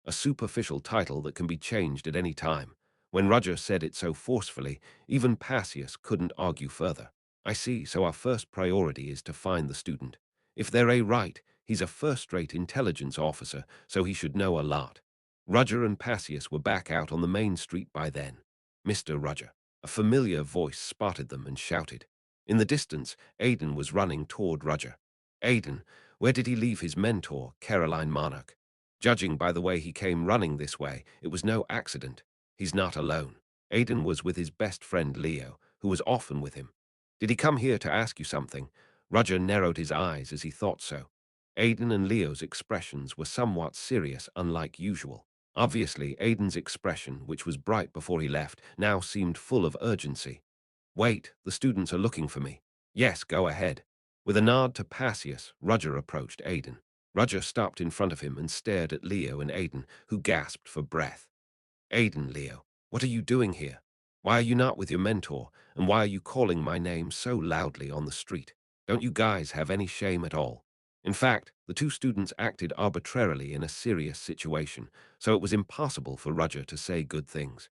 A superficial title that can be changed at any time. When Roger said it so forcefully, even Passius couldn't argue further. I see, so our first priority is to find the student. If they're right, he's a first-rate intelligence officer, so he should know a lot. Roger and Passius were back out on the main street by then. Mr. Roger. A familiar voice spotted them and shouted. In the distance, Aidan was running toward Roger. Aidan, where did he leave his mentor, Caroline Monarch? Judging by the way he came running this way, it was no accident. He's not alone. Aidan was with his best friend Leo, who was often with him. Did he come here to ask you something? Roger narrowed his eyes as he thought so. Aidan and Leo's expressions were somewhat serious, unlike usual. Obviously, Aidan's expression, which was bright before he left, now seemed full of urgency. Wait, the students are looking for me. Yes, go ahead. With a nod to Passius, Roger approached Aidan. Roger stopped in front of him and stared at Leo and Aidan, who gasped for breath. Aidan, Leo, what are you doing here? Why are you not with your mentor, and why are you calling my name so loudly on the street? Don't you guys have any shame at all? In fact, the two students acted arbitrarily in a serious situation, so it was impossible for Roger to say good things.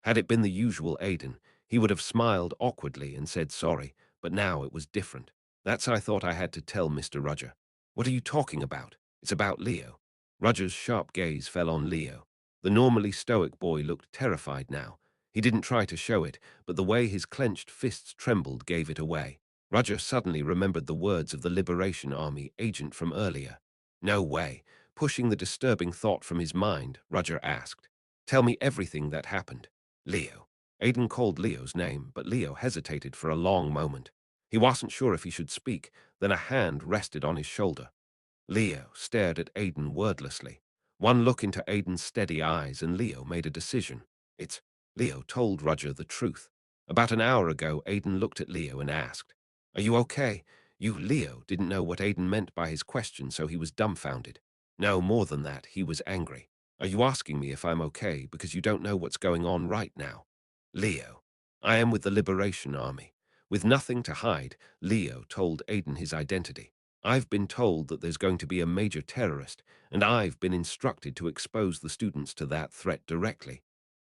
Had it been the usual Aidan, he would have smiled awkwardly and said sorry, but now it was different. That's I thought I had to tell Mr. Roger. What are you talking about? It's about Leo. Roger's sharp gaze fell on Leo. The normally stoic boy looked terrified now. He didn't try to show it, but the way his clenched fists trembled gave it away. Roger suddenly remembered the words of the Liberation Army agent from earlier. No way. Pushing the disturbing thought from his mind, Roger asked, "Tell me everything that happened." Leo. Aidan called Leo's name, but Leo hesitated for a long moment. He wasn't sure if he should speak, then a hand rested on his shoulder. Leo stared at Aidan wordlessly. One look into Aidan's steady eyes and Leo made a decision. It's Leo told Roger the truth. About an hour ago, Aidan looked at Leo and asked, "Are you okay?" Leo didn't know what Aidan meant by his question, so he was dumbfounded. No, more than that, he was angry. Are you asking me if I'm okay because you don't know what's going on right now? Leo, I am with the Liberation Army. With nothing to hide, Leo told Aidan his identity. I've been told that there's going to be a major terrorist, and I've been instructed to expose the students to that threat directly.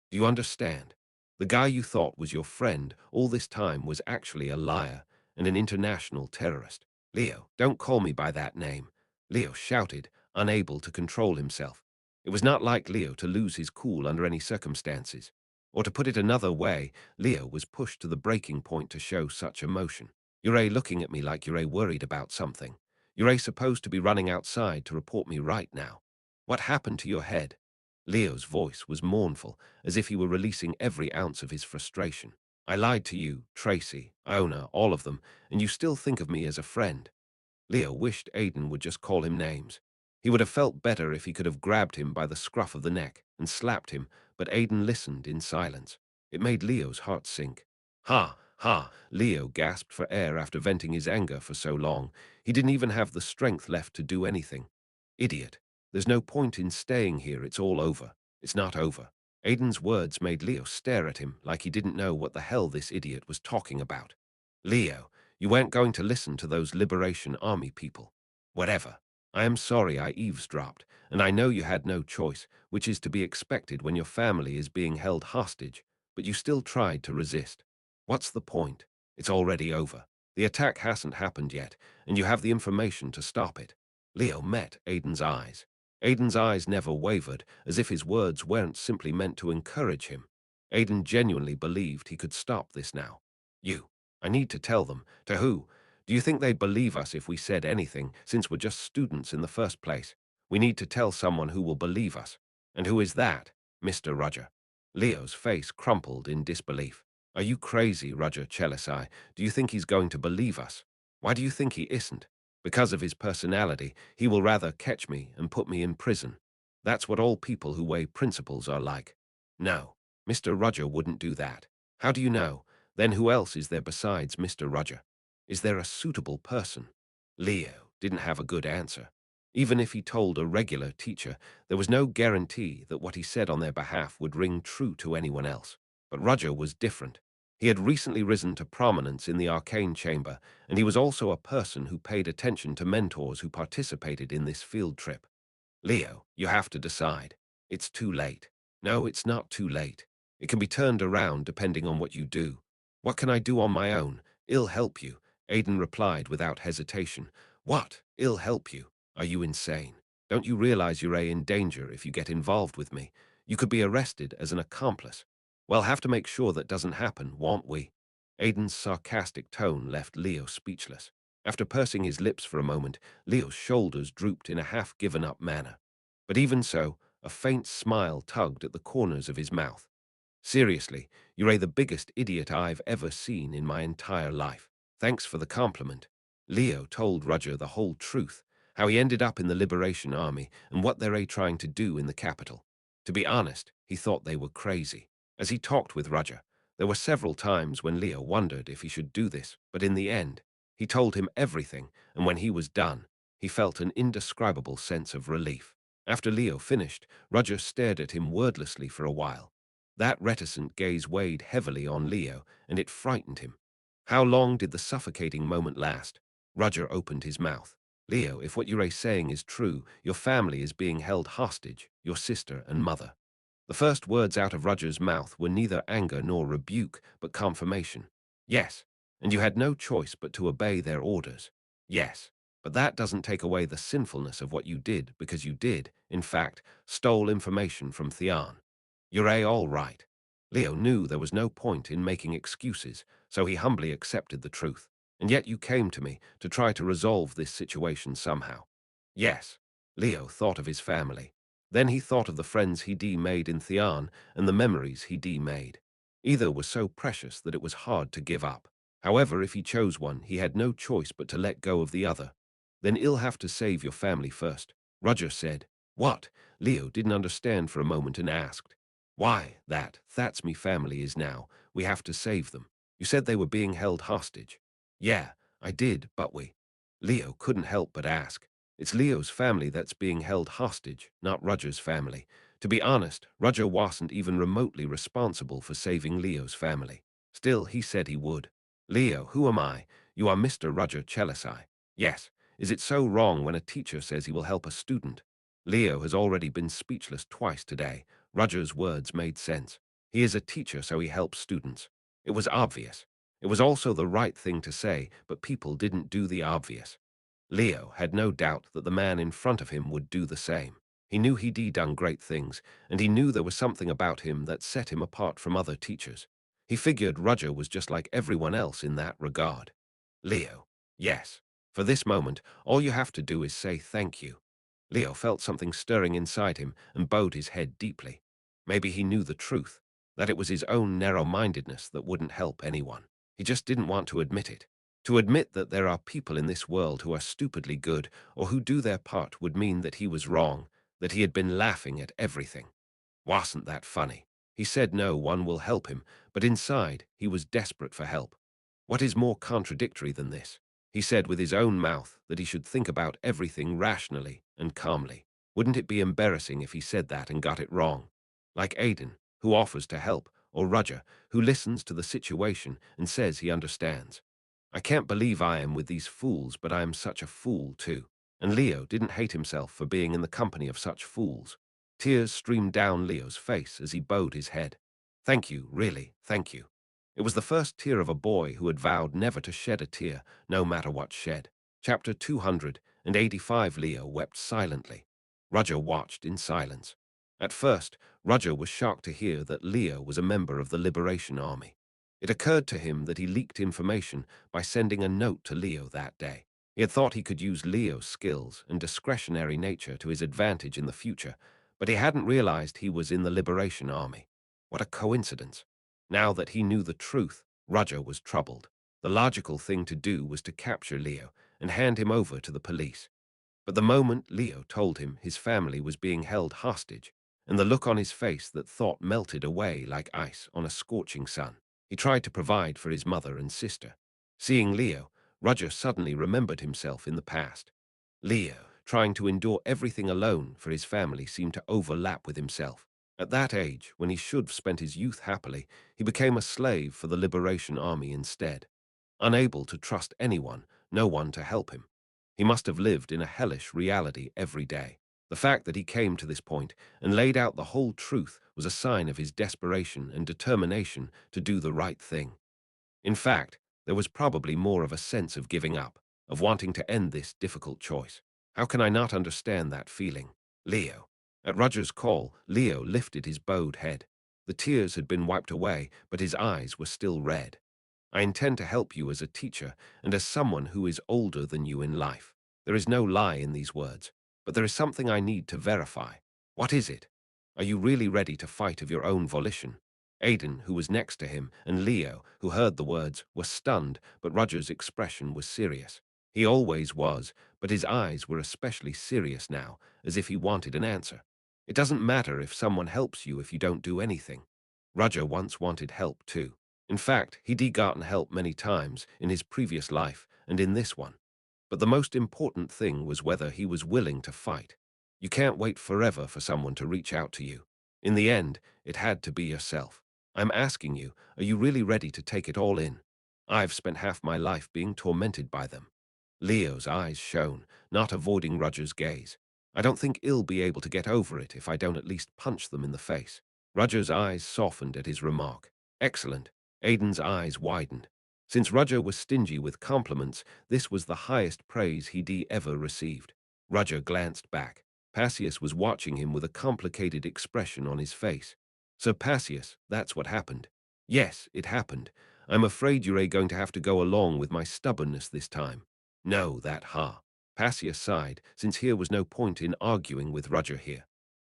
Do you understand? The guy you thought was your friend all this time was actually a liar and an international terrorist. Leo, don't call me by that name. Leo shouted, unable to control himself. It was not like Leo to lose his cool under any circumstances. Or to put it another way, Leo was pushed to the breaking point to show such emotion. You're looking at me like you're worried about something. You're supposed to be running outside to report me right now. What happened to your head? Leo's voice was mournful, as if he were releasing every ounce of his frustration. I lied to you, Tracy, Iona, all of them, and you still think of me as a friend. Leo wished Aidan would just call him names. He would have felt better if he could have grabbed him by the scruff of the neck and slapped him, but Aidan listened in silence. It made Leo's heart sink. Ha, ha, Leo gasped for air after venting his anger for so long. He didn't even have the strength left to do anything. Idiot. There's no point in staying here, it's all over. It's not over. Aidan's words made Leo stare at him like he didn't know what the hell this idiot was talking about. Leo, you weren't going to listen to those Liberation Army people. Whatever. I am sorry I eavesdropped, and I know you had no choice, which is to be expected when your family is being held hostage, but you still tried to resist. What's the point? It's already over. The attack hasn't happened yet, and you have the information to stop it. Leo met Aidan's eyes. Aidan's eyes never wavered, as if his words weren't simply meant to encourage him. Aidan genuinely believed he could stop this now. I need to tell them. To who? Do you think they'd believe us if we said anything, since we're just students in the first place? We need to tell someone who will believe us. And who is that? Mr. Roger. Leo's face crumpled in disbelief. Are you crazy, Roger Chelisai? Do you think he's going to believe us? Why do you think he isn't? Because of his personality, he will rather catch me and put me in prison. That's what all people who weigh principles are like. No, Mr. Roger wouldn't do that. How do you know? Then who else is there besides Mr. Roger? Is there a suitable person? Leo didn't have a good answer. Even if he told a regular teacher, there was no guarantee that what he said on their behalf would ring true to anyone else. But Roger was different. He had recently risen to prominence in the arcane chamber, and he was also a person who paid attention to mentors who participated in this field trip. Leo, you have to decide. It's too late. No, it's not too late. It can be turned around depending on what you do. What can I do on my own? I'll help you, Aidan replied without hesitation. What? I'll help you? Are you insane? Don't you realize you're in danger if you get involved with me? You could be arrested as an accomplice. We'll have to make sure that doesn't happen, won't we? Aidan's sarcastic tone left Leo speechless. After pursing his lips for a moment, Leo's shoulders drooped in a half-given-up manner. But even so, a faint smile tugged at the corners of his mouth. Seriously, you're the biggest idiot I've ever seen in my entire life. Thanks for the compliment. Leo told Roger the whole truth, how he ended up in the Liberation Army and what they're trying to do in the capital. To be honest, he thought they were crazy. As he talked with Roger, there were several times when Leo wondered if he should do this, but in the end, he told him everything, and when he was done, he felt an indescribable sense of relief. After Leo finished, Roger stared at him wordlessly for a while. That reticent gaze weighed heavily on Leo, and it frightened him. How long did the suffocating moment last? Roger opened his mouth. Leo, if what you're saying is true, your family is being held hostage, your sister and mother. The first words out of Roger's mouth were neither anger nor rebuke, but confirmation. Yes, and you had no choice but to obey their orders. Yes, but that doesn't take away the sinfulness of what you did, because you did, in fact, stole information from Theon. You're all right. Leo knew there was no point in making excuses, so he humbly accepted the truth. And yet you came to me to try to resolve this situation somehow. Yes, Leo thought of his family. Then he thought of the friends he'd made in Theon and the memories he'd made. Either was so precious that it was hard to give up. However, if he chose one, he had no choice but to let go of the other. Then I'll have to save your family first, Roger said. What? Leo didn't understand for a moment and asked. Why, that's me family is now. We have to save them. You said they were being held hostage. Yeah, I did, but Leo couldn't help but ask. It's Leo's family that's being held hostage, not Roger's family. To be honest, Roger wasn't even remotely responsible for saving Leo's family. Still, he said he would. Leo, who am I? You are Mr. Roger Chelisai. Yes. Is it so wrong when a teacher says he will help a student? Leo has already been speechless twice today. Roger's words made sense. He is a teacher, so he helps students. It was obvious. It was also the right thing to say, but people didn't do the obvious. Leo had no doubt that the man in front of him would do the same. He knew he'd done great things, and he knew there was something about him that set him apart from other teachers. He figured Roger was just like everyone else in that regard. Leo, yes. For this moment, all you have to do is say thank you. Leo felt something stirring inside him and bowed his head deeply. Maybe he knew the truth, that it was his own narrow-mindedness that wouldn't help anyone. He just didn't want to admit it. To admit that there are people in this world who are stupidly good or who do their part would mean that he was wrong, that he had been laughing at everything. Wasn't that funny? He said no one will help him, but inside he was desperate for help. What is more contradictory than this? He said with his own mouth that he should think about everything rationally and calmly. Wouldn't it be embarrassing if he said that and got it wrong? Like Aidan, who offers to help, or Roger, who listens to the situation and says he understands. I can't believe I am with these fools, but I am such a fool too. And Leo didn't hate himself for being in the company of such fools. Tears streamed down Leo's face as he bowed his head. Thank you, really, thank you. It was the first tear of a boy who had vowed never to shed a tear, no matter what shed. Chapter 285. Leo wept silently. Roger watched in silence. At first, Roger was shocked to hear that Leo was a member of the Liberation Army. It occurred to him that he leaked information by sending a note to Leo that day. He had thought he could use Leo's skills and discretionary nature to his advantage in the future, but he hadn't realized he was in the Liberation Army. What a coincidence. Now that he knew the truth, Roger was troubled. The logical thing to do was to capture Leo and hand him over to the police. But the moment Leo told him his family was being held hostage, and the look on his face that thought melted away like ice on a scorching sun, he tried to provide for his mother and sister. Seeing Leo, Roger suddenly remembered himself in the past. Leo, trying to endure everything alone for his family, seemed to overlap with himself. At that age, when he should have spent his youth happily, he became a slave for the Liberation Army instead. Unable to trust anyone, no one to help him. He must have lived in a hellish reality every day. The fact that he came to this point and laid out the whole truth was a sign of his desperation and determination to do the right thing. In fact, there was probably more of a sense of giving up, of wanting to end this difficult choice. How can I not understand that feeling? Leo. At Roger's call, Leo lifted his bowed head. The tears had been wiped away, but his eyes were still red. I intend to help you as a teacher and as someone who is older than you in life. There is no lie in these words, but there is something I need to verify. What is it? Are you really ready to fight of your own volition? Aidan, who was next to him, and Leo, who heard the words, were stunned, but Roger's expression was serious. He always was, but his eyes were especially serious now, as if he wanted an answer. It doesn't matter if someone helps you if you don't do anything. Roger once wanted help too. In fact, he'd gotten help many times in his previous life and in this one. But the most important thing was whether he was willing to fight. You can't wait forever for someone to reach out to you. In the end, it had to be yourself. I'm asking you, are you really ready to take it all in? I've spent half my life being tormented by them. Leo's eyes shone, not avoiding Roger's gaze. I don't think he'll be able to get over it if I don't at least punch them in the face. Roger's eyes softened at his remark. Excellent. Aidan's eyes widened. Since Roger was stingy with compliments, this was the highest praise he'd ever received. Roger glanced back. Passius was watching him with a complicated expression on his face. "Sir Passius, that's what happened." "Yes, it happened. I'm afraid you're going to have to go along with my stubbornness this time." "No, that ha." Passius sighed, since here was no point in arguing with Roger here.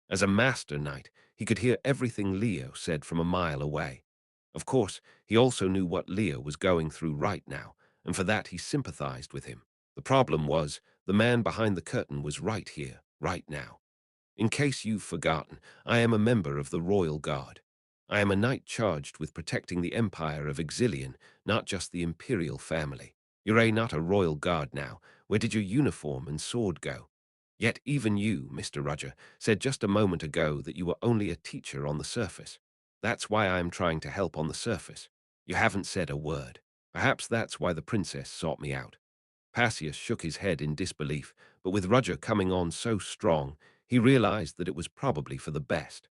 As a master knight, he could hear everything Leo said from a mile away. Of course, he also knew what Leo was going through right now, and for that he sympathized with him. The problem was, the man behind the curtain was right here, right now. In case you've forgotten, I am a member of the Royal Guard. I am a knight charged with protecting the Empire of Exilion, not just the Imperial family. You're not a Royal Guard now. Where did your uniform and sword go? Yet even you, Mr. Roger, said just a moment ago that you were only a teacher on the surface. That's why I am trying to help on the surface. You haven't said a word. Perhaps that's why the princess sought me out. Passius shook his head in disbelief, but with Roger coming on so strong, he realized that it was probably for the best.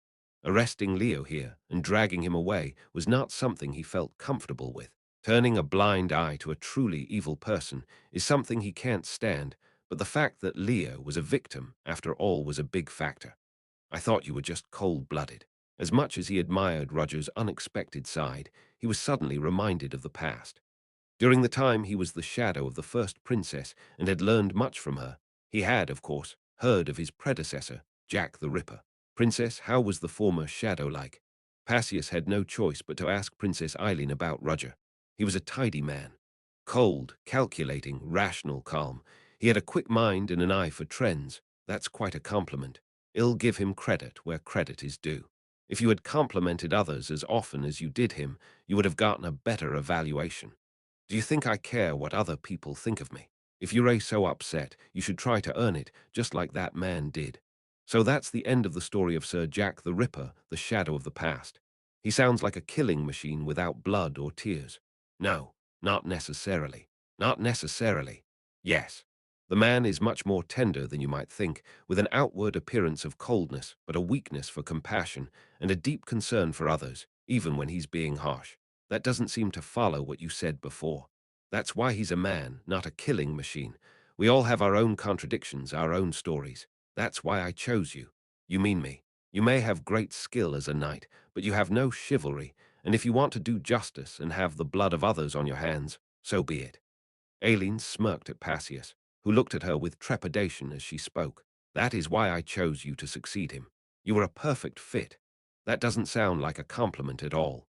Arresting Leo here and dragging him away was not something he felt comfortable with. Turning a blind eye to a truly evil person is something he can't stand, but the fact that Leo was a victim, after all, was a big factor. I thought you were just cold-blooded. As much as he admired Roger's unexpected side, he was suddenly reminded of the past. During the time he was the shadow of the first princess and had learned much from her, he had, of course, heard of his predecessor, Jack the Ripper. Princess, how was the former shadow like? Passius had no choice but to ask Princess Eileen about Roger. He was a tidy man. Cold, calculating, rational, calm. He had a quick mind and an eye for trends. That's quite a compliment. I'll give him credit where credit is due. If you had complimented others as often as you did him, you would have gotten a better evaluation. Do you think I care what other people think of me? If you're so upset, you should try to earn it, just like that man did. So that's the end of the story of Sir Jack the Ripper, the shadow of the past. He sounds like a killing machine without blood or tears. No, not necessarily. Not necessarily. Yes. The man is much more tender than you might think, with an outward appearance of coldness, but a weakness for compassion, and a deep concern for others, even when he's being harsh. That doesn't seem to follow what you said before. That's why he's a man, not a killing machine. We all have our own contradictions, our own stories. That's why I chose you. You mean me. You may have great skill as a knight, but you have no chivalry, and if you want to do justice and have the blood of others on your hands, so be it. Aileen smirked at Passius, who looked at her with trepidation as she spoke. That is why I chose you to succeed him. You were a perfect fit. That doesn't sound like a compliment at all.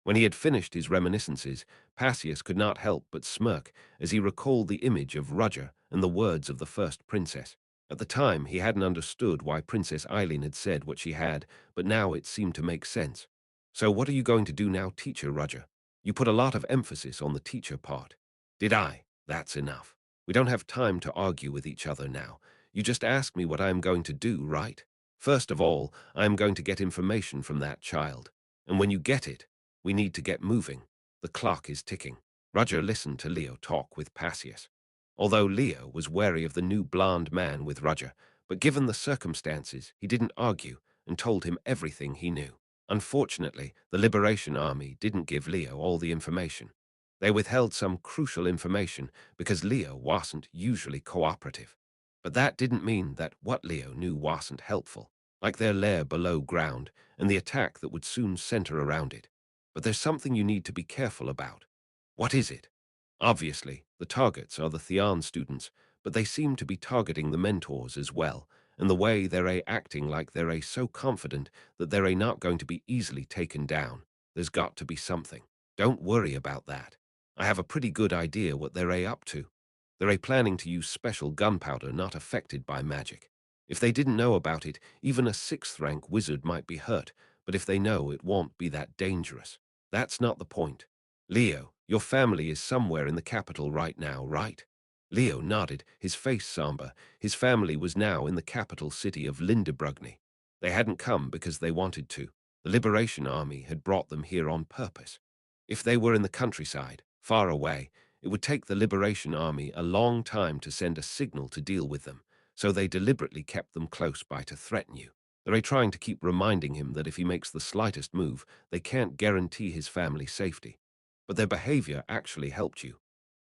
When he had finished his reminiscences, Passius could not help but smirk as he recalled the image of Roger and the words of the first princess. At the time, he hadn't understood why Princess Eileen had said what she had, but now it seemed to make sense. So what are you going to do now, teacher Roger? You put a lot of emphasis on the teacher part. Did I? That's enough. We don't have time to argue with each other now. You just ask me what I am going to do, right? First of all, I am going to get information from that child. And when you get it, we need to get moving. The clock is ticking. Roger listened to Leo talk with Passius. Although Leo was wary of the new blonde man with Roger, but given the circumstances, he didn't argue and told him everything he knew. Unfortunately, the Liberation Army didn't give Leo all the information. They withheld some crucial information because Leo wasn't usually cooperative. But that didn't mean that what Leo knew wasn't helpful, like their lair below ground and the attack that would soon center around it. But there's something you need to be careful about. What is it? Obviously, the targets are the Theon students, but they seem to be targeting the mentors as well, and the way they're acting like they're so confident that they're not going to be easily taken down. There's got to be something. Don't worry about that. I have a pretty good idea what they're up to. They're planning to use special gunpowder not affected by magic. If they didn't know about it, even a sixth-rank wizard might be hurt, but if they know, it won't be that dangerous. That's not the point. Leo, your family is somewhere in the capital right now, right? Leo nodded, his face somber. His family was now in the capital city of Lindebrugny. They hadn't come because they wanted to. The Liberation Army had brought them here on purpose. If they were in the countryside, far away, it would take the Liberation Army a long time to send a signal to deal with them, so they deliberately kept them close by to threaten you. They're trying to keep reminding him that if he makes the slightest move, they can't guarantee his family's safety. But their behavior actually helped you.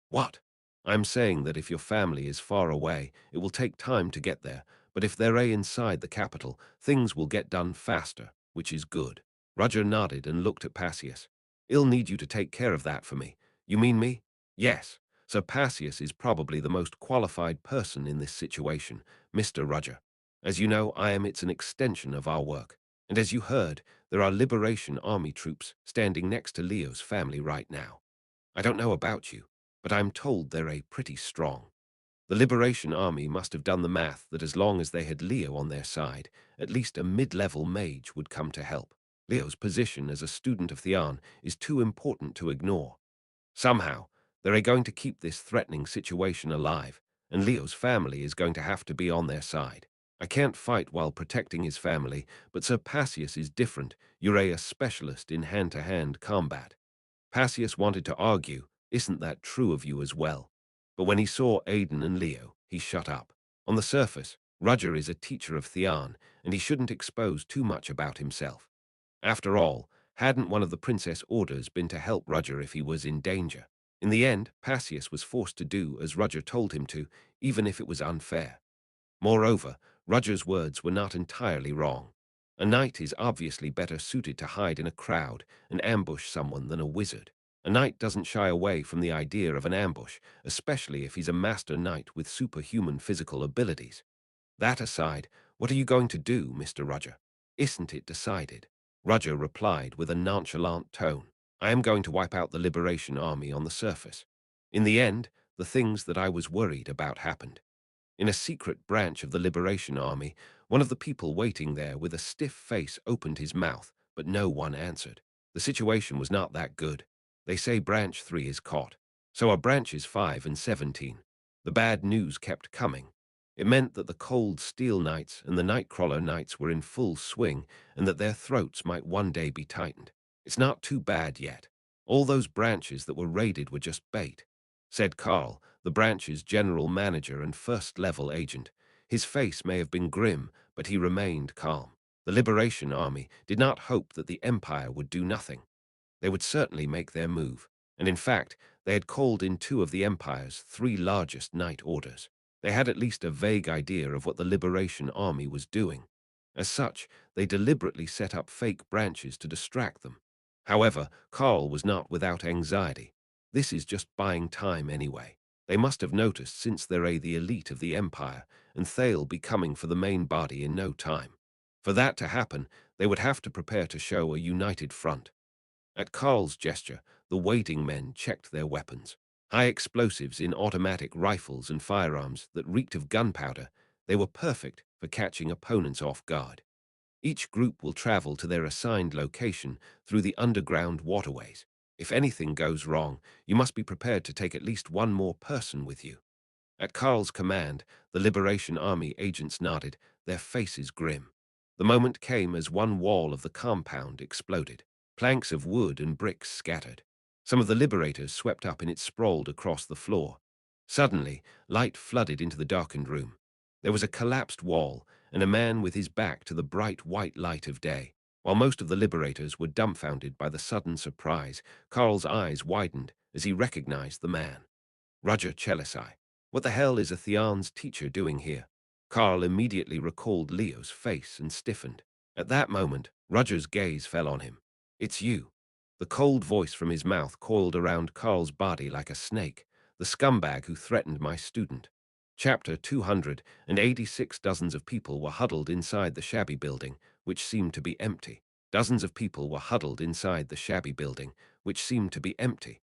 What? I'm saying that if your family is far away, it will take time to get there, but if they're inside the capital, things will get done faster, which is good. Roger nodded and looked at Passius. I'll need you to take care of that for me. You mean me? Yes. Sir Passius is probably the most qualified person in this situation, Mr. Roger. As you know, it's an extension of our work. And as you heard, there are Liberation Army troops standing next to Leo's family right now. I don't know about you, but I'm told they're pretty strong. The Liberation Army must have done the math that as long as they had Leo on their side, at least a mid-level mage would come to help. Leo's position as a student of Theon is too important to ignore. Somehow, they're going to keep this threatening situation alive, and Leo's family is going to have to be on their side. I can't fight while protecting his family, but Sir Passius is different. You're a specialist in hand-to-hand combat. Passius wanted to argue, isn't that true of you as well? But when he saw Aidan and Leo, he shut up. On the surface, Roger is a teacher of Theon, and he shouldn't expose too much about himself. After all, hadn't one of the princess' orders been to help Roger if he was in danger? In the end, Passius was forced to do as Roger told him to, even if it was unfair. Moreover, Roger's words were not entirely wrong. A knight is obviously better suited to hide in a crowd and ambush someone than a wizard. A knight doesn't shy away from the idea of an ambush, especially if he's a master knight with superhuman physical abilities. That aside, what are you going to do, Mr. Roger? Isn't it decided? Roger replied with a nonchalant tone. I am going to wipe out the Liberation Army on the surface. In the end, the things that I was worried about happened. In a secret branch of the Liberation Army, one of the people waiting there with a stiff face opened his mouth, but no one answered. The situation was not that good. They say Branch 3 is caught. So are Branches 5 and 17. The bad news kept coming. It meant that the Cold Steel Knights and the Nightcrawler Knights were in full swing and that their throats might one day be tightened. It's not too bad yet. All those branches that were raided were just bait, said Carl, the branch's general manager and first-level agent. His face may have been grim, but he remained calm. The Liberation Army did not hope that the Empire would do nothing. They would certainly make their move, and in fact, they had called in two of the Empire's three largest knight orders. They had at least a vague idea of what the Liberation Army was doing. As such, they deliberately set up fake branches to distract them. However, Carl was not without anxiety. This is just buying time anyway. They must have noticed since they're the elite of the Empire, and they'll be coming for the main body in no time. For that to happen, they would have to prepare to show a united front. At Carl's gesture, the waiting men checked their weapons. High explosives in automatic rifles and firearms that reeked of gunpowder, they were perfect for catching opponents off guard. Each group will travel to their assigned location through the underground waterways. If anything goes wrong, you must be prepared to take at least one more person with you. At Carl's command, the Liberation Army agents nodded, their faces grim. The moment came as one wall of the compound exploded. Planks of wood and bricks scattered. Some of the liberators swept up and it sprawled across the floor. Suddenly, light flooded into the darkened room. There was a collapsed wall and a man with his back to the bright white light of day. While most of the liberators were dumbfounded by the sudden surprise, Carl's eyes widened as he recognized the man. Roger Chelisai. What the hell is a Theon's teacher doing here? Carl immediately recalled Leo's face and stiffened. At that moment, Roger's gaze fell on him. It's you. The cold voice from his mouth coiled around Carl's body like a snake, the scumbag who threatened my student. Chapter 286. Dozens of people were huddled inside the shabby building, which seemed to be empty. Dozens of people were huddled inside the shabby building, which seemed to be empty.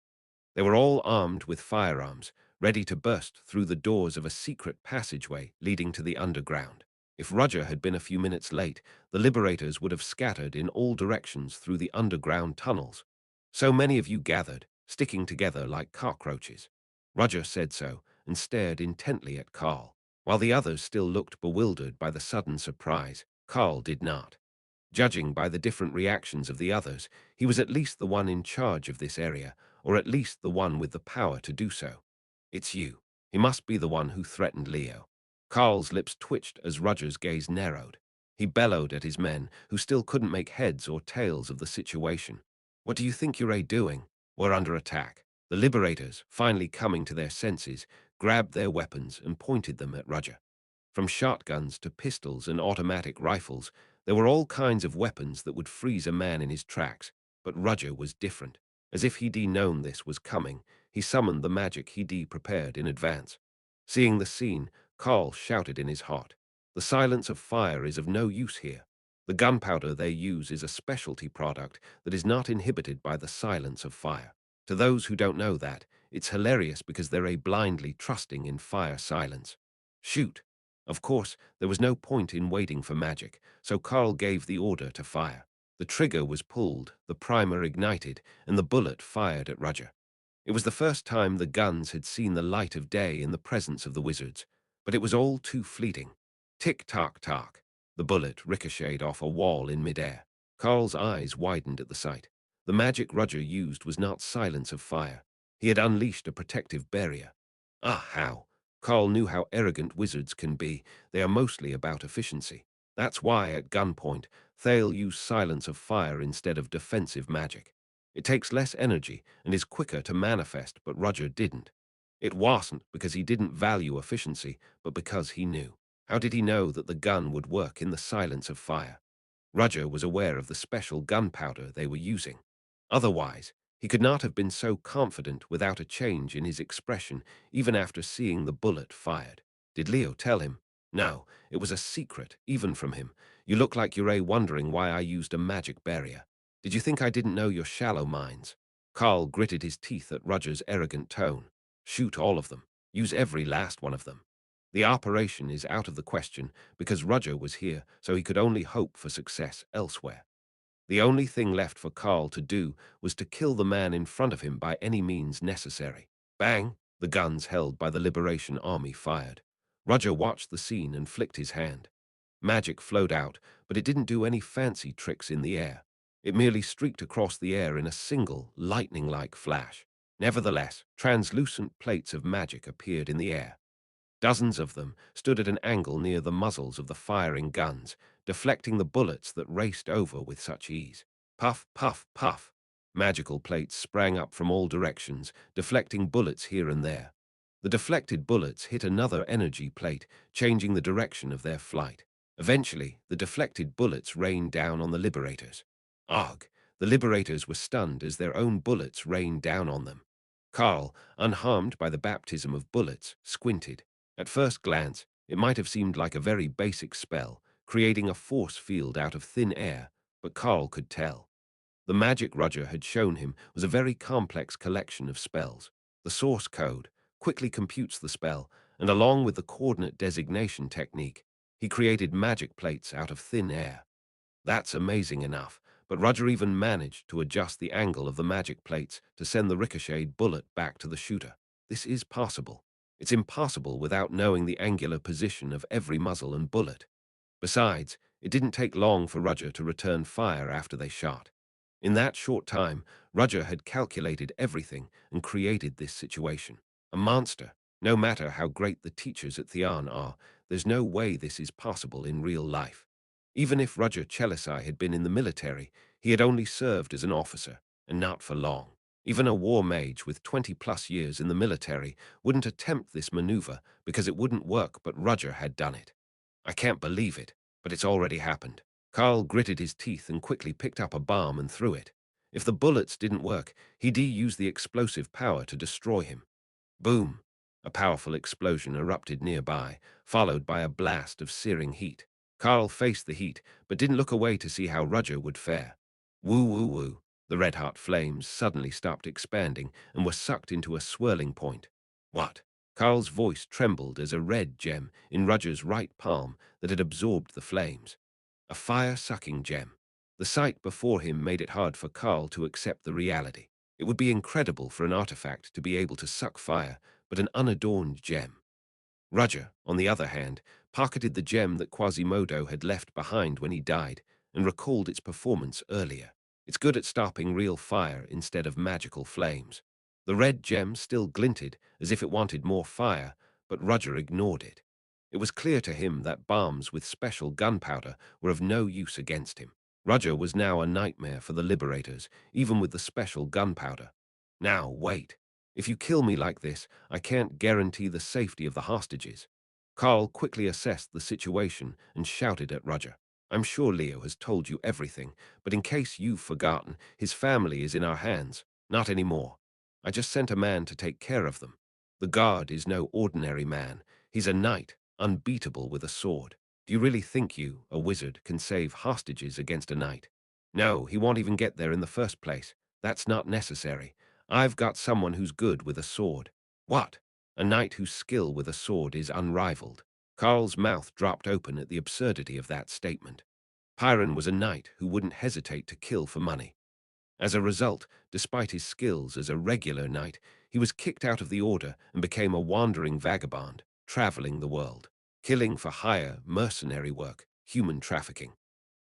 They were all armed with firearms, ready to burst through the doors of a secret passageway leading to the underground. If Roger had been a few minutes late, the liberators would have scattered in all directions through the underground tunnels. So many of you gathered, sticking together like cockroaches. Roger said so and stared intently at Carl. While the others still looked bewildered by the sudden surprise, Carl did not. Judging by the different reactions of the others, he was at least the one in charge of this area, or at least the one with the power to do so. It's you. He must be the one who threatened Leo. Carl's lips twitched as Roger's gaze narrowed. He bellowed at his men, who still couldn't make heads or tails of the situation. What do you think you're doing? We're under attack. The liberators, finally coming to their senses, grabbed their weapons and pointed them at Roger. From shotguns to pistols and automatic rifles, there were all kinds of weapons that would freeze a man in his tracks, but Roger was different. As if he'd known this was coming, he summoned the magic he'd prepared in advance. Seeing the scene, Carl shouted in his heart, "The silence of fire is of no use here. The gunpowder they use is a specialty product that is not inhibited by the silence of fire. To those who don't know that, it's hilarious because they're blindly trusting in fire silence. Shoot!" Of course, there was no point in waiting for magic, so Carl gave the order to fire. The trigger was pulled, the primer ignited, and the bullet fired at Roger. It was the first time the guns had seen the light of day in the presence of the wizards, but it was all too fleeting. Tick-tock-tock. The bullet ricocheted off a wall in midair. Carl's eyes widened at the sight. The magic Roger used was not silence of fire. He had unleashed a protective barrier. Ah, how? Carl knew how arrogant wizards can be. They are mostly about efficiency. That's why, at gunpoint, Thale used silence of fire instead of defensive magic. It takes less energy and is quicker to manifest, but Roger didn't. It wasn't because he didn't value efficiency, but because he knew. How did he know that the gun would work in the silence of fire? Roger was aware of the special gunpowder they were using. Otherwise, he could not have been so confident without a change in his expression, even after seeing the bullet fired. Did Leo tell him? No, it was a secret, even from him. You look like you're wondering why I used a magic barrier. Did you think I didn't know your shallow minds? Carl gritted his teeth at Roger's arrogant tone. Shoot all of them. Use every last one of them. The operation is out of the question because Roger was here, so he could only hope for success elsewhere. The only thing left for Carl to do was to kill the man in front of him by any means necessary. Bang! The guns held by the Liberation Army fired. Roger watched the scene and flicked his hand. Magic flowed out, but it didn't do any fancy tricks in the air. It merely streaked across the air in a single, lightning-like flash. Nevertheless, translucent plates of magic appeared in the air. Dozens of them stood at an angle near the muzzles of the firing guns, deflecting the bullets that raced over with such ease. Puff, puff, puff. Magical plates sprang up from all directions, deflecting bullets here and there. The deflected bullets hit another energy plate, changing the direction of their flight. Eventually, the deflected bullets rained down on the liberators. Ugh! The liberators were stunned as their own bullets rained down on them. Carl, unharmed by the baptism of bullets, squinted. At first glance, it might have seemed like a very basic spell, creating a force field out of thin air, but Carl could tell. The magic Roger had shown him was a very complex collection of spells. The source code quickly computes the spell, and along with the coordinate designation technique, he created magic plates out of thin air. That's amazing enough, but Roger even managed to adjust the angle of the magic plates to send the ricocheted bullet back to the shooter. This is possible. It's impossible without knowing the angular position of every muzzle and bullet. Besides, it didn't take long for Roger to return fire after they shot. In that short time, Roger had calculated everything and created this situation. A monster. No matter how great the teachers at Theon are, there's no way this is possible in real life. Even if Roger Chelisai had been in the military, he had only served as an officer, and not for long. Even a war mage with 20-plus years in the military wouldn't attempt this maneuver because it wouldn't work, but Roger had done it. I can't believe it, but it's already happened. Carl gritted his teeth and quickly picked up a bomb and threw it. If the bullets didn't work, he'd use the explosive power to destroy him. Boom! A powerful explosion erupted nearby, followed by a blast of searing heat. Carl faced the heat, but didn't look away to see how Roger would fare. Woo woo woo. The red-hot flames suddenly stopped expanding and were sucked into a swirling point. What? Carl's voice trembled as a red gem in Roger's right palm that had absorbed the flames. A fire-sucking gem. The sight before him made it hard for Carl to accept the reality. It would be incredible for an artifact to be able to suck fire, but an unadorned gem. Roger, on the other hand, pocketed the gem that Quasimodo had left behind when he died and recalled its performance earlier. It's good at stopping real fire instead of magical flames. The red gem still glinted as if it wanted more fire, but Roger ignored it. It was clear to him that bombs with special gunpowder were of no use against him. Roger was now a nightmare for the liberators, even with the special gunpowder. Now, wait. If you kill me like this, I can't guarantee the safety of the hostages. Carl quickly assessed the situation and shouted at Roger. I'm sure Leo has told you everything, but in case you've forgotten, his family is in our hands. Not anymore. I just sent a man to take care of them. The guard is no ordinary man. He's a knight, unbeatable with a sword. Do you really think you, a wizard, can save hostages against a knight? No, he won't even get there in the first place. That's not necessary. I've got someone who's good with a sword. What? A knight whose skill with a sword is unrivaled. Carl's mouth dropped open at the absurdity of that statement. Pyron was a knight who wouldn't hesitate to kill for money. As a result, despite his skills as a regular knight, he was kicked out of the order and became a wandering vagabond, traveling the world, killing for hire, mercenary work, human trafficking.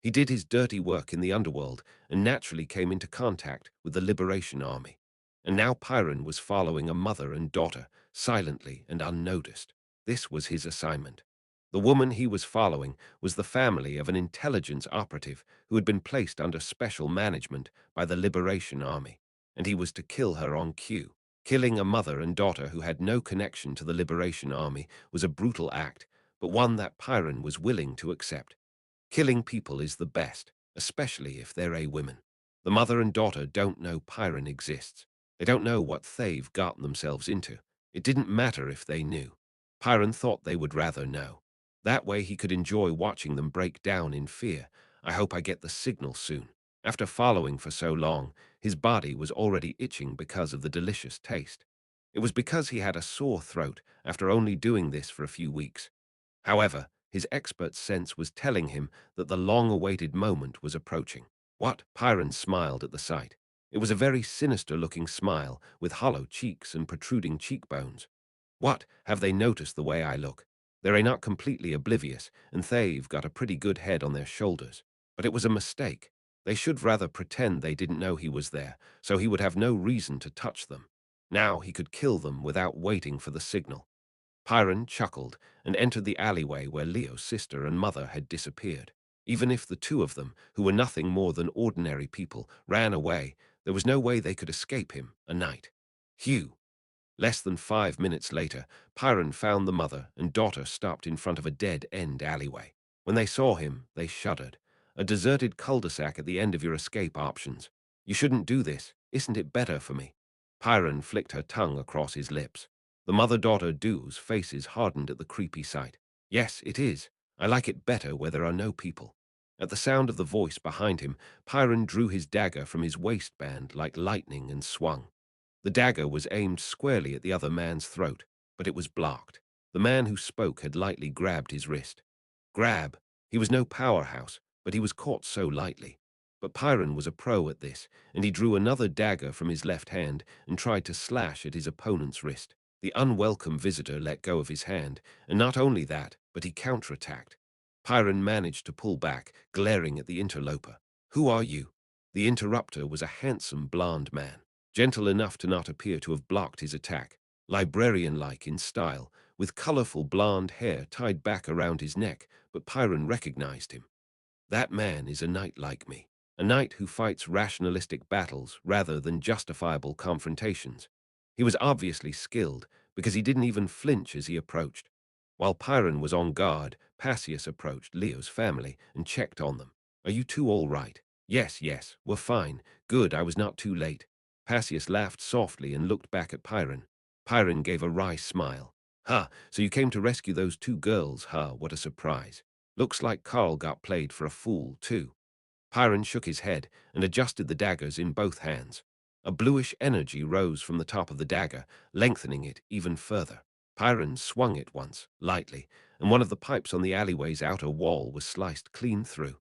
He did his dirty work in the underworld and naturally came into contact with the Liberation Army. And now Pyron was following a mother and daughter, silently and unnoticed. This was his assignment. The woman he was following was the family of an intelligence operative who had been placed under special management by the Liberation Army, and he was to kill her on cue. Killing a mother and daughter who had no connection to the Liberation Army was a brutal act, but one that Pyron was willing to accept. Killing people is the best, especially if they're women. The mother and daughter don't know Pyron exists. They don't know what they've gotten themselves into. It didn't matter if they knew. Pyron thought they would rather know. That way he could enjoy watching them break down in fear. I hope I get the signal soon. After following for so long, his body was already itching because of the delicious taste. It was because he had a sore throat after only doing this for a few weeks. However, his expert sense was telling him that the long-awaited moment was approaching. What? Pyron smiled at the sight. It was a very sinister-looking smile, with hollow cheeks and protruding cheekbones. What? Have they noticed the way I look? They're not completely oblivious, and they've got a pretty good head on their shoulders. But it was a mistake. They should rather pretend they didn't know he was there, so he would have no reason to touch them. Now he could kill them without waiting for the signal. Pyron chuckled and entered the alleyway where Leo's sister and mother had disappeared. Even if the two of them, who were nothing more than ordinary people, ran away, there was no way they could escape him, a knight. Hugh. Less than 5 minutes later, Pyron found the mother and daughter stopped in front of a dead-end alleyway. When they saw him, they shuddered. A deserted cul-de-sac at the end of your escape options. You shouldn't do this. Isn't it better for me? Pyron flicked her tongue across his lips. The mother-daughter duo's faces hardened at the creepy sight. Yes, it is. I like it better where there are no people. At the sound of the voice behind him, Pyron drew his dagger from his waistband like lightning and swung. The dagger was aimed squarely at the other man's throat, but it was blocked. The man who spoke had lightly grabbed his wrist. Grab. He was no powerhouse, but he was caught so lightly. But Pyron was a pro at this, and he drew another dagger from his left hand and tried to slash at his opponent's wrist. The unwelcome visitor let go of his hand, and not only that, but he counterattacked. Pyron managed to pull back, glaring at the interloper. "Who are you?" The interrupter was a handsome blond man, gentle enough to not appear to have blocked his attack, librarian-like in style, with colorful blond hair tied back around his neck, but Pyron recognized him. That man is a knight like me, a knight who fights rationalistic battles rather than justifiable confrontations. He was obviously skilled because he didn't even flinch as he approached. While Pyron was on guard, Passius approached Leo's family and checked on them. "Are you two all right?" "Yes, yes, we're fine. Good, I was not too late." Passius laughed softly and looked back at Pyron. Pyron gave a wry smile. "Ha, so you came to rescue those two girls, huh? What a surprise. Looks like Carl got played for a fool, too." Pyron shook his head and adjusted the daggers in both hands. A bluish energy rose from the top of the dagger, lengthening it even further. Pyron swung it once, lightly, and one of the pipes on the alleyway's outer wall was sliced clean through.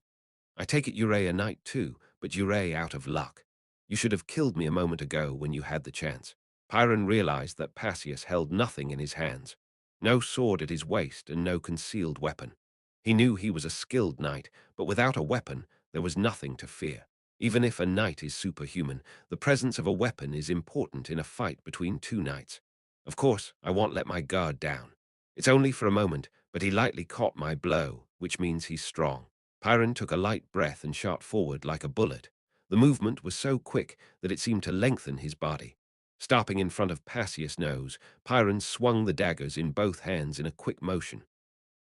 "I take it you're a knight too, but you're out of luck. You should have killed me a moment ago when you had the chance." Pyron realized that Passius held nothing in his hands. No sword at his waist and no concealed weapon. He knew he was a skilled knight, but without a weapon, there was nothing to fear. Even if a knight is superhuman, the presence of a weapon is important in a fight between two knights. "Of course, I won't let my guard down. It's only for a moment, but he lightly caught my blow, which means he's strong." Pyron took a light breath and shot forward like a bullet. The movement was so quick that it seemed to lengthen his body. Stopping in front of Passius' nose, Pyron swung the daggers in both hands in a quick motion.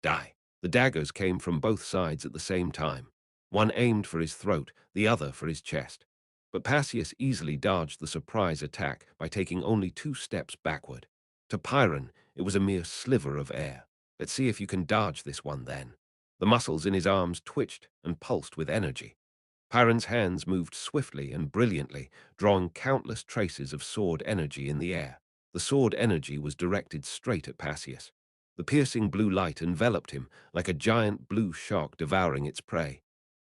Die. The daggers came from both sides at the same time. One aimed for his throat, the other for his chest. But Passius easily dodged the surprise attack by taking only 2 steps backward. To Pyron, it was a mere sliver of air. "Let's see if you can dodge this one then." The muscles in his arms twitched and pulsed with energy. Pyron's hands moved swiftly and brilliantly, drawing countless traces of sword energy in the air. The sword energy was directed straight at Passius. The piercing blue light enveloped him like a giant blue shark devouring its prey.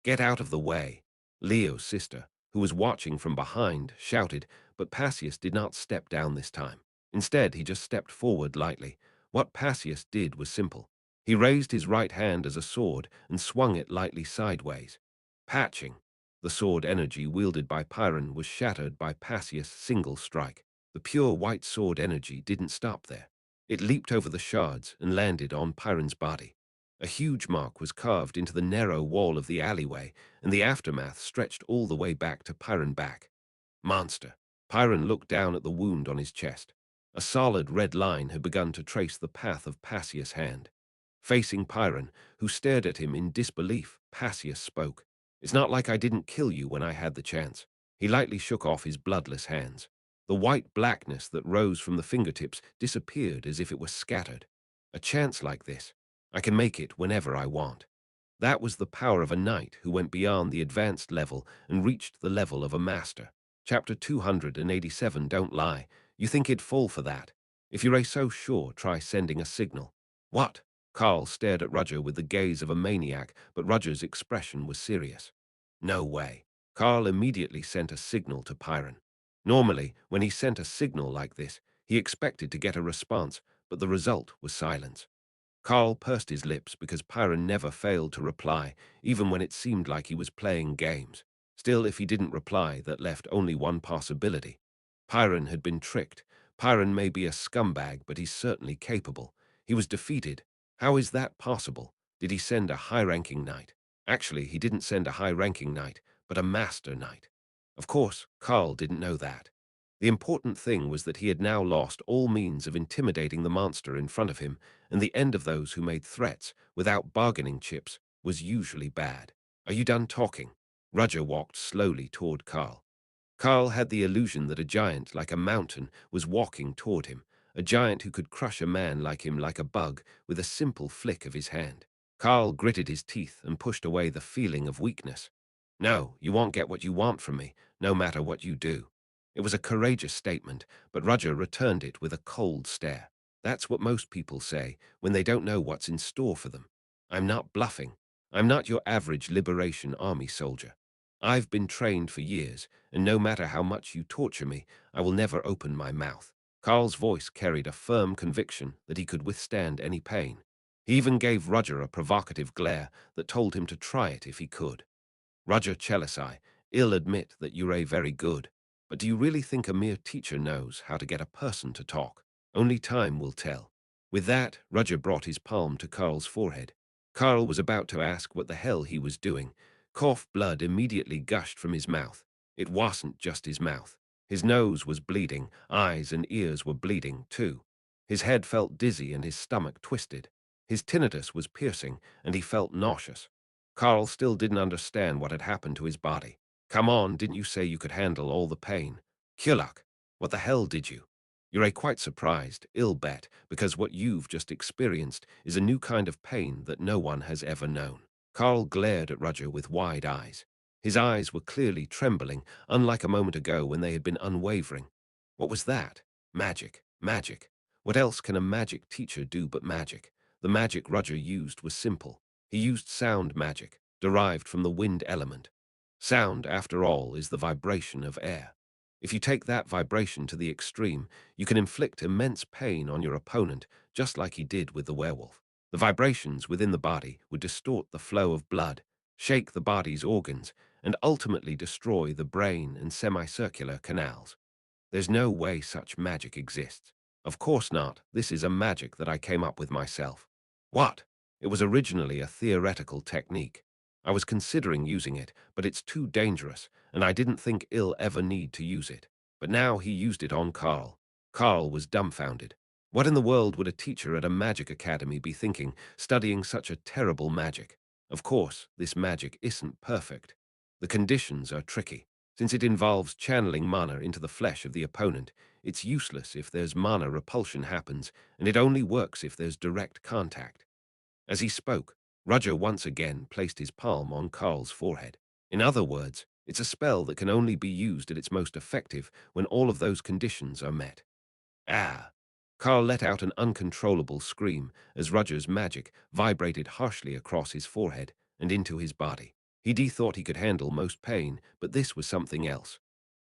"Get out of the way!" Leo's sister, who was watching from behind, shouted, but Passius did not step down this time. Instead, he just stepped forward lightly. What Passius did was simple. He raised his right hand as a sword and swung it lightly sideways. Patching. The sword energy wielded by Pyron was shattered by Passius' single strike. The pure white sword energy didn't stop there. It leaped over the shards and landed on Pyron's body. A huge mark was carved into the narrow wall of the alleyway, and the aftermath stretched all the way back to Pyron back. "Monster." Pyron looked down at the wound on his chest. A solid red line had begun to trace the path of Passius' hand. Facing Pyron, who stared at him in disbelief, Passius spoke. "It's not like I didn't kill you when I had the chance." He lightly shook off his bloodless hands. The white blackness that rose from the fingertips disappeared as if it were scattered. "A chance like this. I can make it whenever I want." That was the power of a knight who went beyond the advanced level and reached the level of a master. Chapter 287. Don't lie. You think he'd fall for that? If you're so sure, try sending a signal. "What?" Carl stared at Roger with the gaze of a maniac, but Roger's expression was serious. "No way." Carl immediately sent a signal to Pyron. Normally, when he sent a signal like this, he expected to get a response, but the result was silence. Carl pursed his lips because Pyron never failed to reply, even when it seemed like he was playing games. Still, if he didn't reply, that left only one possibility. Pyron had been tricked. Pyron may be a scumbag, but he's certainly capable. He was defeated. How is that possible? Did he send a high-ranking knight? Actually, he didn't send a high-ranking knight, but a master knight. Of course, Carl didn't know that. The important thing was that he had now lost all means of intimidating the monster in front of him, and the end of those who made threats without bargaining chips was usually bad. "Are you done talking?" Roger walked slowly toward Carl. Carl had the illusion that a giant like a mountain was walking toward him, a giant who could crush a man like him like a bug with a simple flick of his hand. Carl gritted his teeth and pushed away the feeling of weakness. "No, you won't get what you want from me, no matter what you do." It was a courageous statement, but Roger returned it with a cold stare. That's what most people say when they don't know what's in store for them. "I'm not bluffing. I'm not your average Liberation Army soldier." I've been trained for years, and no matter how much you torture me, I will never open my mouth. Carl's voice carried a firm conviction that he could withstand any pain. He even gave Roger a provocative glare that told him to try it if he could. Roger Chelisai, I'll admit that you're very good, but do you really think a mere teacher knows how to get a person to talk? Only time will tell. With that, Roger brought his palm to Carl's forehead. Carl was about to ask what the hell he was doing. Cough blood immediately gushed from his mouth. It wasn't just his mouth. His nose was bleeding, eyes and ears were bleeding, too. His head felt dizzy and his stomach twisted. His tinnitus was piercing, and he felt nauseous. Carl still didn't understand what had happened to his body. Come on, didn't you say you could handle all the pain? Kulak, what the hell did you? You're quite surprised, I'll bet, because what you've just experienced is a new kind of pain that no one has ever known. Carl glared at Roger with wide eyes. His eyes were clearly trembling, unlike a moment ago when they had been unwavering. What was that? Magic, magic. What else can a magic teacher do but magic? The magic Roger used was simple. He used sound magic, derived from the wind element. Sound, after all, is the vibration of air. If you take that vibration to the extreme, you can inflict immense pain on your opponent, just like he did with the werewolf. The vibrations within the body would distort the flow of blood, shake the body's organs, and ultimately destroy the brain and semicircular canals. There's no way such magic exists. Of course not. This is a magic that I came up with myself. What? It was originally a theoretical technique. I was considering using it, but it's too dangerous, and I didn't think I'll ever need to use it. But now he used it on Carl. Carl was dumbfounded. What in the world would a teacher at a magic academy be thinking, studying such a terrible magic? Of course, this magic isn't perfect. The conditions are tricky. Since it involves channeling mana into the flesh of the opponent, it's useless if there's mana repulsion happens, and it only works if there's direct contact. As he spoke, Roger once again placed his palm on Carl's forehead. In other words, it's a spell that can only be used at its most effective when all of those conditions are met. Ah! Carl let out an uncontrollable scream as Roger's magic vibrated harshly across his forehead and into his body. He thought he could handle most pain, but this was something else.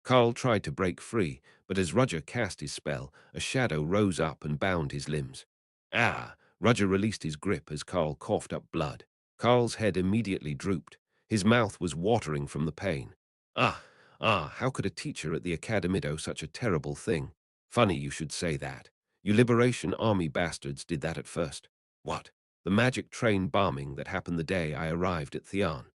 Carl tried to break free, but as Roger cast his spell, a shadow rose up and bound his limbs. Ah! Roger released his grip as Carl coughed up blood. Carl's head immediately drooped. His mouth was watering from the pain. How could a teacher at the academy do such a terrible thing? Funny you should say that. You Liberation Army bastards did that at first. What? The magic train bombing that happened the day I arrived at Theon.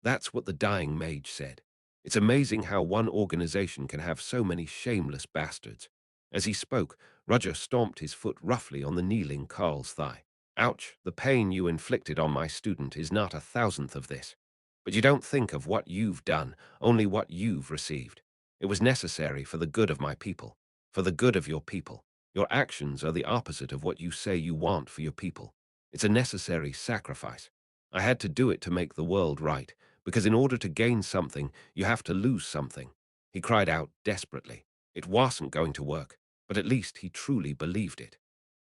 That's what the dying mage said. It's amazing how one organization can have so many shameless bastards. As he spoke, Roger stomped his foot roughly on the kneeling Carl's thigh. Ouch, the pain you inflicted on my student is not a thousandth of this. But you don't think of what you've done, only what you've received. It was necessary for the good of my people, for the good of your people. Your actions are the opposite of what you say you want for your people. It's a necessary sacrifice. I had to do it to make the world right, because in order to gain something, you have to lose something. He cried out desperately. It wasn't going to work, but at least he truly believed it.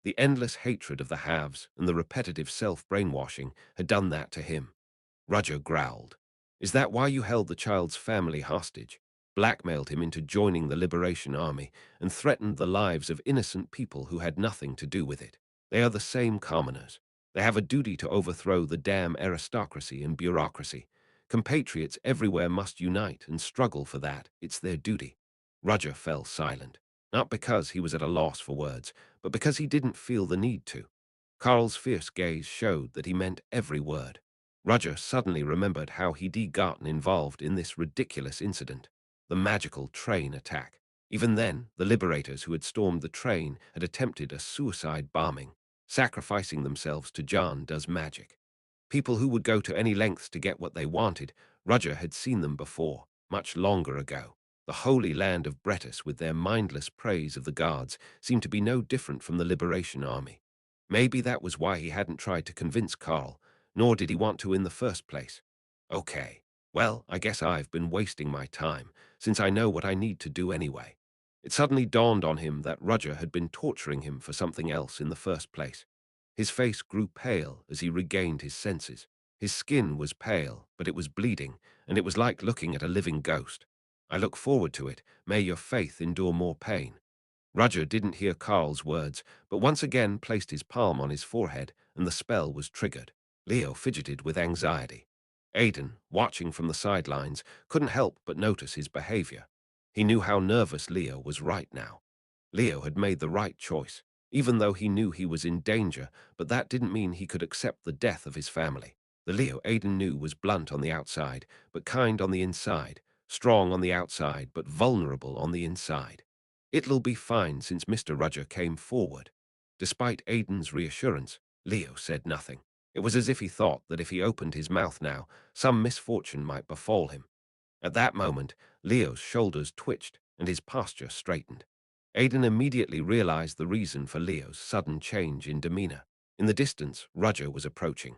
The endless hatred of the haves and the repetitive self-brainwashing had done that to him. Roger growled. Is that why you held the child's family hostage, blackmailed him into joining the Liberation Army, and threatened the lives of innocent people who had nothing to do with it? They are the same commoners. They have a duty to overthrow the damn aristocracy and bureaucracy. Compatriots everywhere must unite and struggle for that. It's their duty. Roger fell silent, not because he was at a loss for words, but because he didn't feel the need to. Carl's fierce gaze showed that he meant every word. Roger suddenly remembered how he'd gotten involved in this ridiculous incident, the magical train attack. Even then, the liberators who had stormed the train had attempted a suicide bombing, sacrificing themselves to John Does Magic. People who would go to any lengths to get what they wanted. Roger had seen them before, much longer ago. The holy land of Bretis, with their mindless praise of the gods, seemed to be no different from the Liberation Army. Maybe that was why he hadn't tried to convince Carl, nor did he want to in the first place. Okay, well, I guess I've been wasting my time, since I know what I need to do anyway. It suddenly dawned on him that Roger had been torturing him for something else in the first place. His face grew pale as he regained his senses. His skin was pale, but it was bleeding, and it was like looking at a living ghost. I look forward to it. May your faith endure more pain. Roger didn't hear Carl's words, but once again placed his palm on his forehead, and the spell was triggered. Leo fidgeted with anxiety. Aidan, watching from the sidelines, couldn't help but notice his behavior. He knew how nervous Leo was right now. Leo had made the right choice, even though he knew he was in danger, but that didn't mean he could accept the death of his family. The Leo Aidan knew was blunt on the outside, but kind on the inside, strong on the outside, but vulnerable on the inside. It'll be fine since Mr. Roger came forward. Despite Aidan's reassurance, Leo said nothing. It was as if he thought that if he opened his mouth now, some misfortune might befall him. At that moment, Leo's shoulders twitched and his posture straightened. Aidan immediately realized the reason for Leo's sudden change in demeanor. In the distance, Roger was approaching.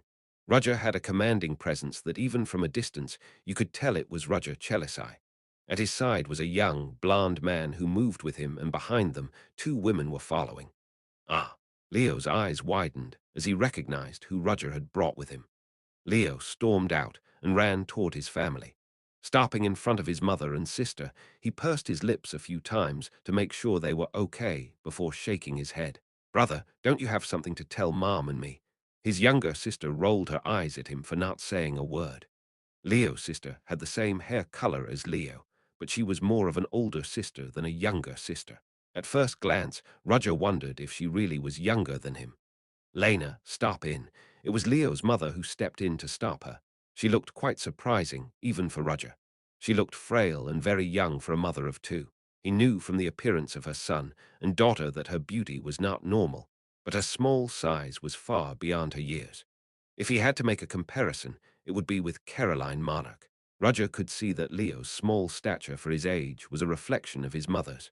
Roger had a commanding presence that even from a distance you could tell it was Roger Chelisai. At his side was a young, blond man who moved with him, and behind them, two women were following. Ah! Leo's eyes widened as he recognized who Roger had brought with him. Leo stormed out and ran toward his family. Stopping in front of his mother and sister, he pursed his lips a few times to make sure they were okay before shaking his head. "Brother, don't you have something to tell Mom and me?" His younger sister rolled her eyes at him for not saying a word. Leo's sister had the same hair color as Leo, but she was more of an older sister than a younger sister. At first glance, Roger wondered if she really was younger than him. "Lena, stop in." It was Leo's mother who stepped in to stop her. She looked quite surprising, even for Roger. She looked frail and very young for a mother of two. He knew from the appearance of her son and daughter that her beauty was not normal, but her small size was far beyond her years. If he had to make a comparison, it would be with Caroline Monarch. Roger could see that Leo's small stature for his age was a reflection of his mother's.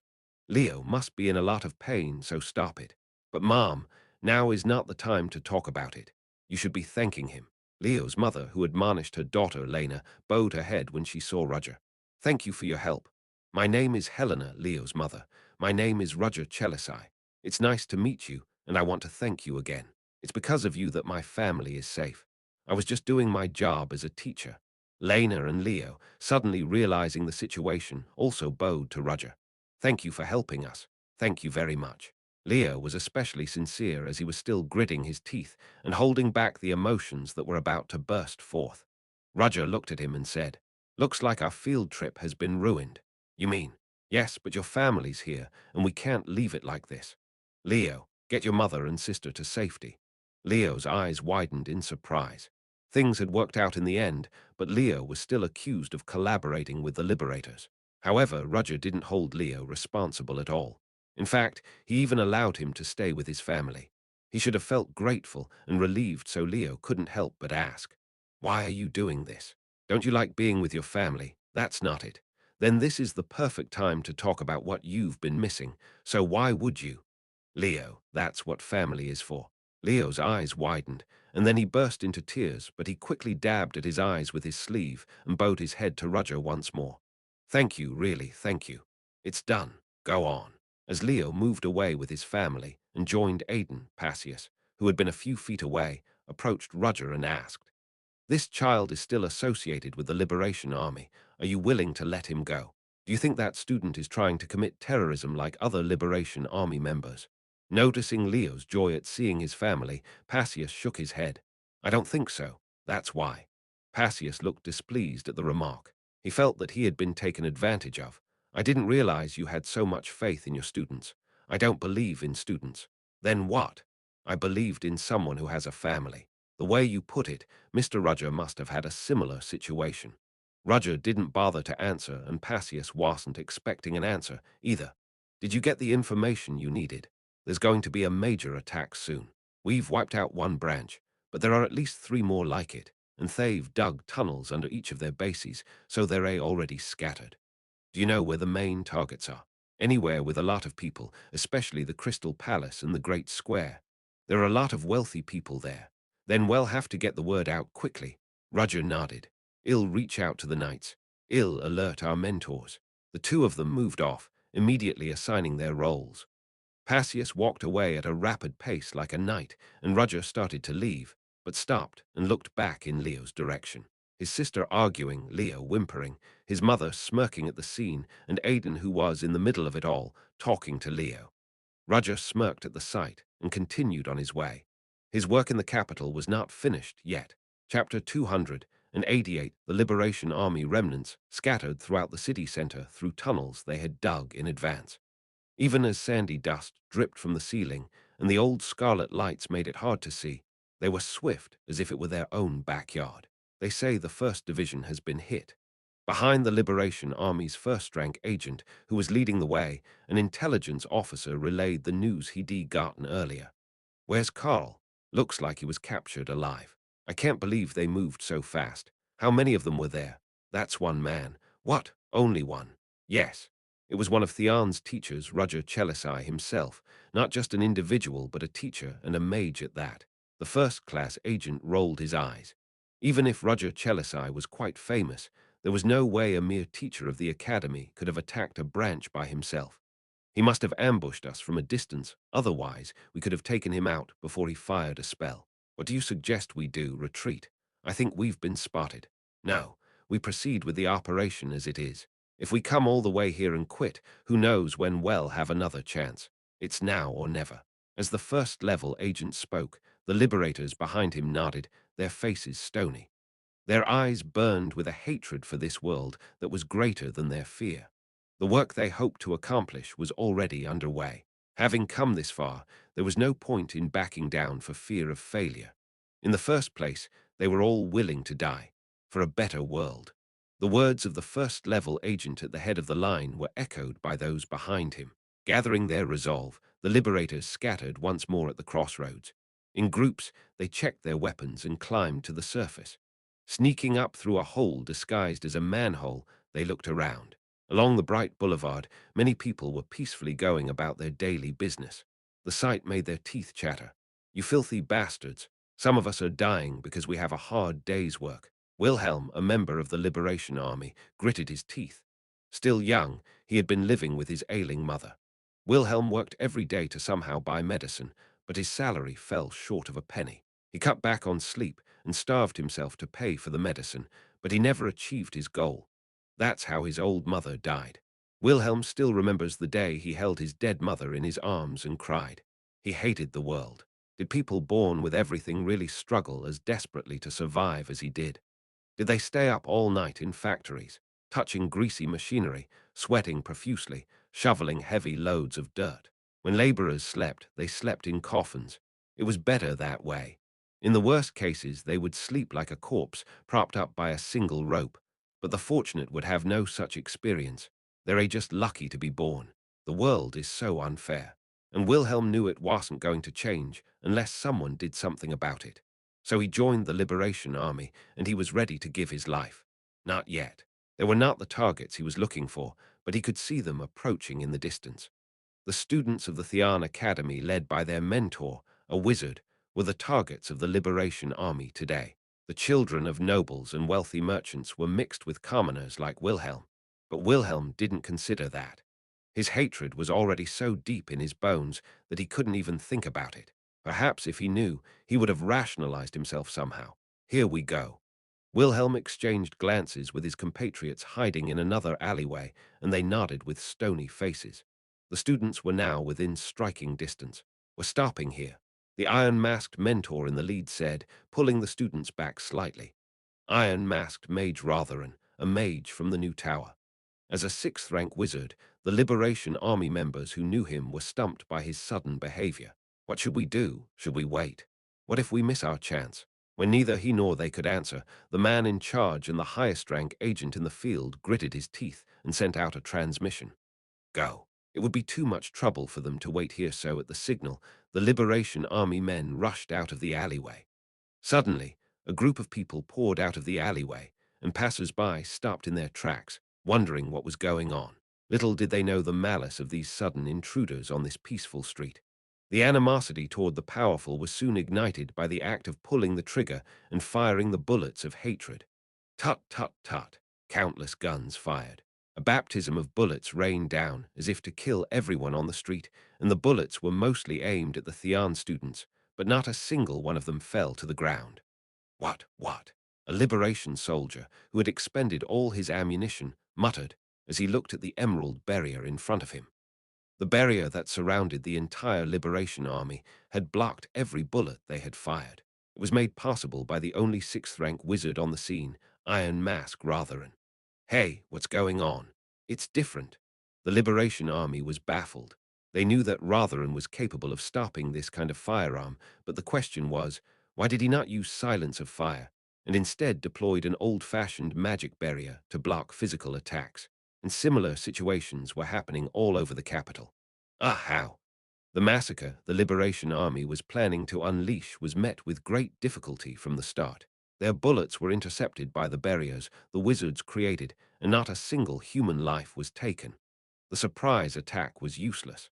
"Leo must be in a lot of pain, so stop it." "But Mom, now is not the time to talk about it. You should be thanking him." Leo's mother, who admonished her daughter Lena, bowed her head when she saw Roger. "Thank you for your help. My name is Helena," Leo's mother. "My name is Roger Chelisai. It's nice to meet you, and I want to thank you again. It's because of you that my family is safe. I was just doing my job as a teacher." Lena and Leo, suddenly realizing the situation, also bowed to Roger. "Thank you for helping us. Thank you very much." Leo was especially sincere as he was still gritting his teeth and holding back the emotions that were about to burst forth. Roger looked at him and said, "Looks like our field trip has been ruined." "You mean?" "Yes, but your family's here, and we can't leave it like this. Leo, get your mother and sister to safety." Leo's eyes widened in surprise. Things had worked out in the end, but Leo was still accused of collaborating with the liberators. However, Roger didn't hold Leo responsible at all. In fact, he even allowed him to stay with his family. He should have felt grateful and relieved, so Leo couldn't help but ask, "Why are you doing this? Don't you like being with your family?" "That's not it." "Then this is the perfect time to talk about what you've been missing, so why would you?" "Leo, that's what family is for." Leo's eyes widened, and then he burst into tears, but he quickly dabbed at his eyes with his sleeve and bowed his head to Roger once more. "Thank you, really, thank you. It's done. Go on." As Leo moved away with his family and joined Aidan, Passius, who had been a few feet away, approached Roger and asked, "This child is still associated with the Liberation Army. Are you willing to let him go? Do you think that student is trying to commit terrorism like other Liberation Army members?" Noticing Leo's joy at seeing his family, Passius shook his head. "I don't think so. That's why." Passius looked displeased at the remark. He felt that he had been taken advantage of. "I didn't realize you had so much faith in your students." "I don't believe in students." "Then what?" "I believed in someone who has a family." The way you put it, Mr. Roger must have had a similar situation. Roger didn't bother to answer, and Passius wasn't expecting an answer either. "Did you get the information you needed? There's going to be a major attack soon. We've wiped out one branch, but there are at least 3 more like it, and they've dug tunnels under each of their bases, so they're already scattered." "Do you know where the main targets are?" "Anywhere with a lot of people, especially the Crystal Palace and the Great Square. There are a lot of wealthy people there. Then we'll have to get the word out quickly." Roger nodded. "I'll reach out to the knights. I'll alert our mentors." The two of them moved off, immediately assigning their roles. Passius walked away at a rapid pace like a knight, and Roger started to leave. but stopped and looked back in Leo's direction. His sister arguing, Leo whimpering, his mother smirking at the scene, and Aidan, who was in the middle of it all, talking to Leo. Roger smirked at the sight and continued on his way. His work in the capital was not finished yet. Chapter 288, the Liberation Army remnants scattered throughout the city center through tunnels they had dug in advance. Even as sandy dust dripped from the ceiling and the old scarlet lights made it hard to see, they were swift as if it were their own backyard. They say the 1st Division has been hit. Behind the Liberation Army's first-rank agent, who was leading the way, an intelligence officer relayed the news he'd gotten earlier. "Where's Carl? Looks like he was captured alive. I can't believe they moved so fast. How many of them were there? That's one man. What? Only one?" Yes. It was one of Theon's teachers, Roger Chelisai himself, not just an individual, but a teacher and a mage at that. The first-class agent rolled his eyes. Even if Roger Chelisai was quite famous, there was no way a mere teacher of the academy could have attacked a branch by himself. He must have ambushed us from a distance, otherwise we could have taken him out before he fired a spell. What do you suggest we do? Retreat? I think we've been spotted. No, we proceed with the operation as it is. If we come all the way here and quit, who knows when we'll have another chance. It's now or never. As the first-level agent spoke, the liberators behind him nodded, their faces stony. Their eyes burned with a hatred for this world that was greater than their fear. The work they hoped to accomplish was already underway. Having come this far, there was no point in backing down for fear of failure. In the first place, they were all willing to die for a better world. The words of the first-level agent at the head of the line were echoed by those behind him. Gathering their resolve, the liberators scattered once more at the crossroads. In groups, they checked their weapons and climbed to the surface. Sneaking up through a hole disguised as a manhole, they looked around. Along the bright boulevard, many people were peacefully going about their daily business. The sight made their teeth chatter. "You filthy bastards. Some of us are dying because we have a hard day's work." Wilhelm, a member of the Liberation Army, gritted his teeth. Still young, he had been living with his ailing mother. Wilhelm worked every day to somehow buy medicine, but his salary fell short of a penny. He cut back on sleep and starved himself to pay for the medicine, but he never achieved his goal. That's how his old mother died. Wilhelm still remembers the day he held his dead mother in his arms and cried. He hated the world. Did people born with everything really struggle as desperately to survive as he did? Did they stay up all night in factories, touching greasy machinery, sweating profusely, shoveling heavy loads of dirt? When laborers slept, they slept in coffins. It was better that way. In the worst cases, they would sleep like a corpse, propped up by a single rope. But the fortunate would have no such experience. They're just lucky to be born. The world is so unfair. And Wilhelm knew it wasn't going to change unless someone did something about it. So he joined the Liberation Army, and he was ready to give his life. Not yet. They were not the targets he was looking for, but he could see them approaching in the distance. The students of the Theon Academy, led by their mentor, a wizard, were the targets of the Liberation Army today. The children of nobles and wealthy merchants were mixed with commoners like Wilhelm, but Wilhelm didn't consider that. His hatred was already so deep in his bones that he couldn't even think about it. Perhaps if he knew, he would have rationalized himself somehow. Here we go. Wilhelm exchanged glances with his compatriots hiding in another alleyway, and they nodded with stony faces. The students were now within striking distance. "We're stopping here," the iron-masked mentor in the lead said, pulling the students back slightly. Iron-masked Mage Rotheran, a mage from the new tower. As a 6th-rank wizard, the Liberation Army members who knew him were stumped by his sudden behavior. What should we do? Should we wait? What if we miss our chance? When neither he nor they could answer, the man in charge and the highest-rank agent in the field gritted his teeth and sent out a transmission. Go. It would be too much trouble for them to wait here, so at the signal, the Liberation Army men rushed out of the alleyway. Suddenly, a group of people poured out of the alleyway, and passers-by stopped in their tracks, wondering what was going on. Little did they know the malice of these sudden intruders on this peaceful street. The animosity toward the powerful was soon ignited by the act of pulling the trigger and firing the bullets of hatred. Tut, tut, tut. Countless guns fired. A baptism of bullets rained down, as if to kill everyone on the street, and the bullets were mostly aimed at the Theon students, but not a single one of them fell to the ground. What? A liberation soldier who had expended all his ammunition muttered as he looked at the emerald barrier in front of him. The barrier that surrounded the entire Liberation Army had blocked every bullet they had fired. It was made possible by the only sixth-rank wizard on the scene, Iron Mask Rotheran. Hey, what's going on? It's different. The Liberation Army was baffled. They knew that Rotheran was capable of stopping this kind of firearm, but the question was, why did he not use silence of fire, and instead deployed an old-fashioned magic barrier to block physical attacks? And similar situations were happening all over the capital. How? The massacre the Liberation Army was planning to unleash was met with great difficulty from the start. Their bullets were intercepted by the barriers the wizards created, and not a single human life was taken. The surprise attack was useless.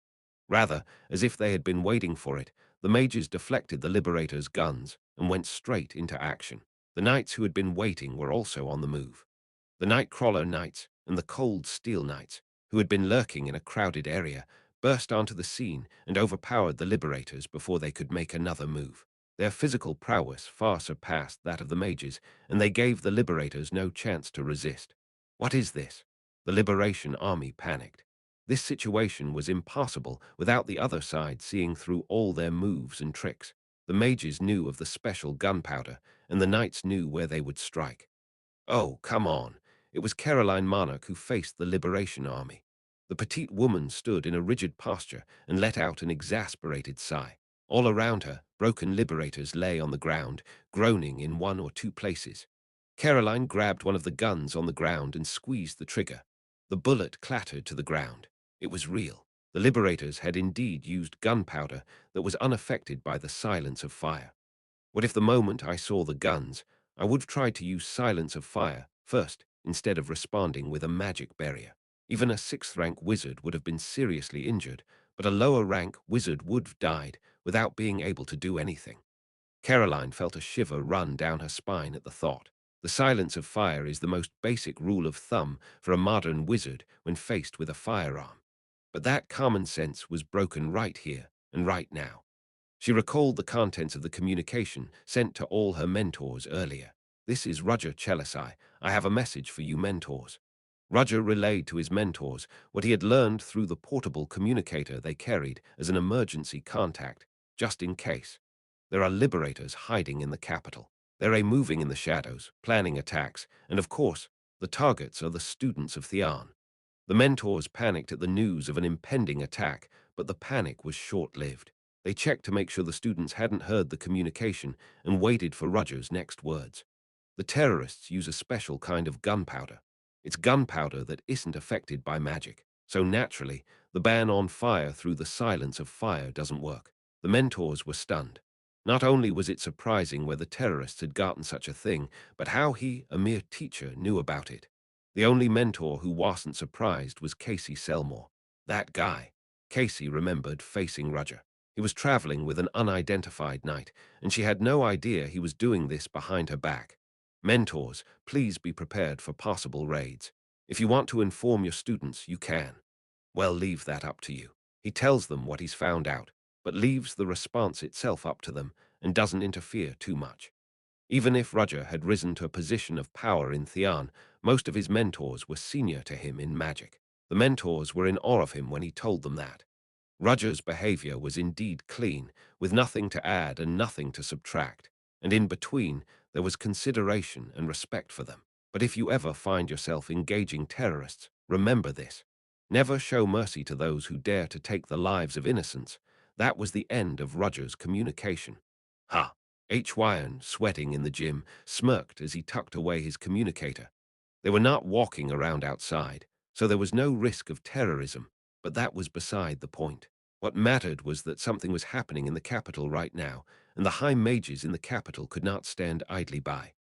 Rather, as if they had been waiting for it, the mages deflected the Liberators' guns and went straight into action. The knights who had been waiting were also on the move. The Nightcrawler Knights and the Cold Steel Knights, who had been lurking in a crowded area, burst onto the scene and overpowered the Liberators before they could make another move. Their physical prowess far surpassed that of the mages, and they gave the Liberators no chance to resist. What is this? The Liberation Army panicked. This situation was impossible without the other side seeing through all their moves and tricks. The mages knew of the special gunpowder, and the knights knew where they would strike. Oh, come on. It was Caroline Monarch who faced the Liberation Army. The petite woman stood in a rigid posture and let out an exasperated sigh. All around her, broken liberators lay on the ground, groaning in one or two places. Caroline grabbed one of the guns on the ground and squeezed the trigger. The bullet clattered to the ground. It was real. The liberators had indeed used gunpowder that was unaffected by the silence of fire. What if the moment I saw the guns, I would have tried to use silence of fire first, instead of responding with a magic barrier? Even a sixth-rank wizard would have been seriously injured, but a lower-rank wizard would have died without being able to do anything. Caroline felt a shiver run down her spine at the thought. The silence of fire is the most basic rule of thumb for a modern wizard when faced with a firearm. But that common sense was broken right here and right now. She recalled the contents of the communication sent to all her mentors earlier. "This is Roger Chelisai. I have a message for you mentors." Roger relayed to his mentors what he had learned through the portable communicator they carried as an emergency contact, just in case. There are liberators hiding in the capital. They're moving in the shadows, planning attacks, and of course, the targets are the students of Theon. The mentors panicked at the news of an impending attack, but the panic was short-lived. They checked to make sure the students hadn't heard the communication and waited for Roger's next words. The terrorists use a special kind of gunpowder. It's gunpowder that isn't affected by magic, so naturally, the ban on fire through the silence of fire doesn't work. The mentors were stunned. Not only was it surprising where the terrorists had gotten such a thing, but how he, a mere teacher, knew about it. The only mentor who wasn't surprised was Casey Selmore. That guy. Casey remembered facing Roger. He was traveling with an unidentified knight, and she had no idea he was doing this behind her back. Mentors, please be prepared for possible raids. If you want to inform your students, you can. Well, leave that up to you. He tells them what he's found out, but leaves the response itself up to them and doesn't interfere too much. Even if Roger had risen to a position of power in Theon, most of his mentors were senior to him in magic. The mentors were in awe of him when he told them that. Roger's behavior was indeed clean, with nothing to add and nothing to subtract, and in between there was consideration and respect for them. But if you ever find yourself engaging terrorists, remember this. Never show mercy to those who dare to take the lives of innocents. That was the end of Roger's communication. Ha! Hyan, sweating in the gym, smirked as he tucked away his communicator. They were not walking around outside, so there was no risk of terrorism, but that was beside the point. What mattered was that something was happening in the capital right now, and the high mages in the capital could not stand idly by.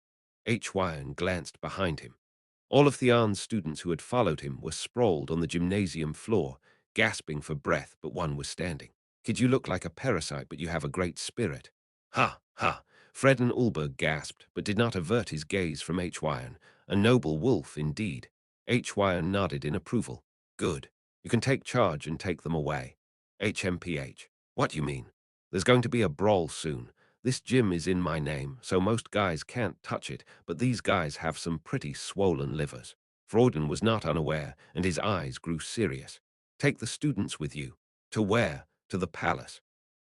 Hyan glanced behind him. All of Theon's students who had followed him were sprawled on the gymnasium floor, gasping for breath, but one was standing. "Kid, you look like a parasite, but you have a great spirit." "Ha, ha!" Fred and Ulberg gasped, but did not avert his gaze from Hyan. A noble wolf, indeed. Hyan nodded in approval. "Good. You can take charge and take them away." HMPH. "What you mean?" There's going to be a brawl soon. This gym is in my name, so most guys can't touch it, but these guys have some pretty swollen livers. Freuden was not unaware, and his eyes grew serious. Take the students with you. To where? To the palace.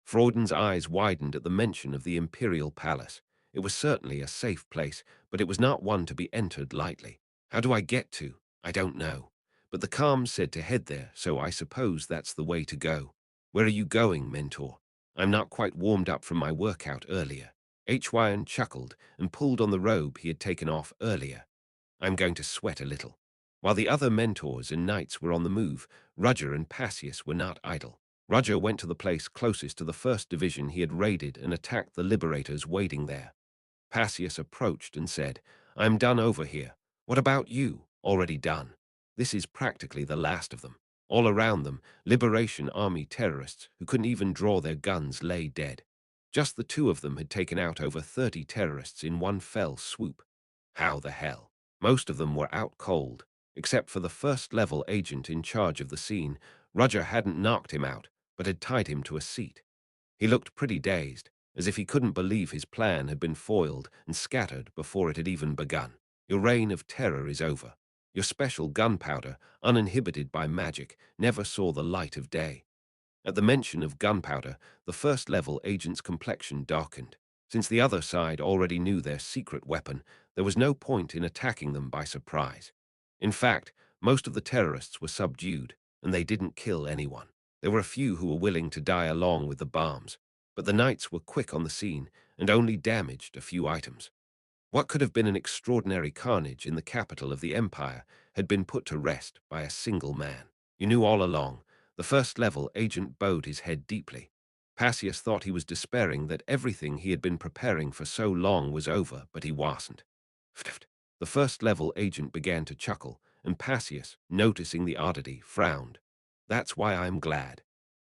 Freuden's eyes widened at the mention of the imperial palace. It was certainly a safe place, but it was not one to be entered lightly. How do I get to? I don't know. But the calm said to head there, so I suppose that's the way to go. Where are you going, mentor? I'm not quite warmed up from my workout earlier. Hyan chuckled and pulled on the robe he had taken off earlier. I'm going to sweat a little. While the other mentors and knights were on the move, Roger and Passius were not idle. Roger went to the place closest to the first division he had raided and attacked the liberators waiting there. Passius approached and said, I'm done over here. What about you? Already done. This is practically the last of them. All around them, Liberation Army terrorists who couldn't even draw their guns lay dead. Just the two of them had taken out over 30 terrorists in one fell swoop. How the hell? Most of them were out cold. Except for the first-level agent in charge of the scene, Roger hadn't knocked him out, but had tied him to a seat. He looked pretty dazed, as if he couldn't believe his plan had been foiled and scattered before it had even begun. Your reign of terror is over. Your special gunpowder, uninhibited by magic, never saw the light of day. At the mention of gunpowder, the first-level agent's complexion darkened. Since the other side already knew their secret weapon, there was no point in attacking them by surprise. In fact, most of the terrorists were subdued, and they didn't kill anyone. There were a few who were willing to die along with the bombs, but the knights were quick on the scene and only damaged a few items. What could have been an extraordinary carnage in the capital of the empire had been put to rest by a single man. You knew all along. The first-level agent bowed his head deeply. Passius thought he was despairing that everything he had been preparing for so long was over, but he wasn't. The first-level agent began to chuckle, and Passius, noticing the oddity, frowned. That's why I'm glad.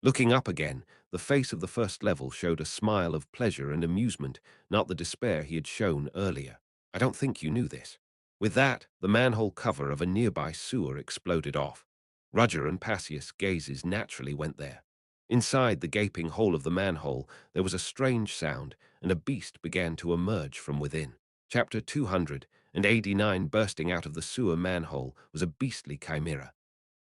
Looking up again, the face of the first level showed a smile of pleasure and amusement, not the despair he had shown earlier. I don't think you knew this. With that, the manhole cover of a nearby sewer exploded off. Roger and Passius' gazes naturally went there. Inside the gaping hole of the manhole, there was a strange sound, and a beast began to emerge from within. Chapter 289. Bursting out of the sewer manhole was a beastly chimera.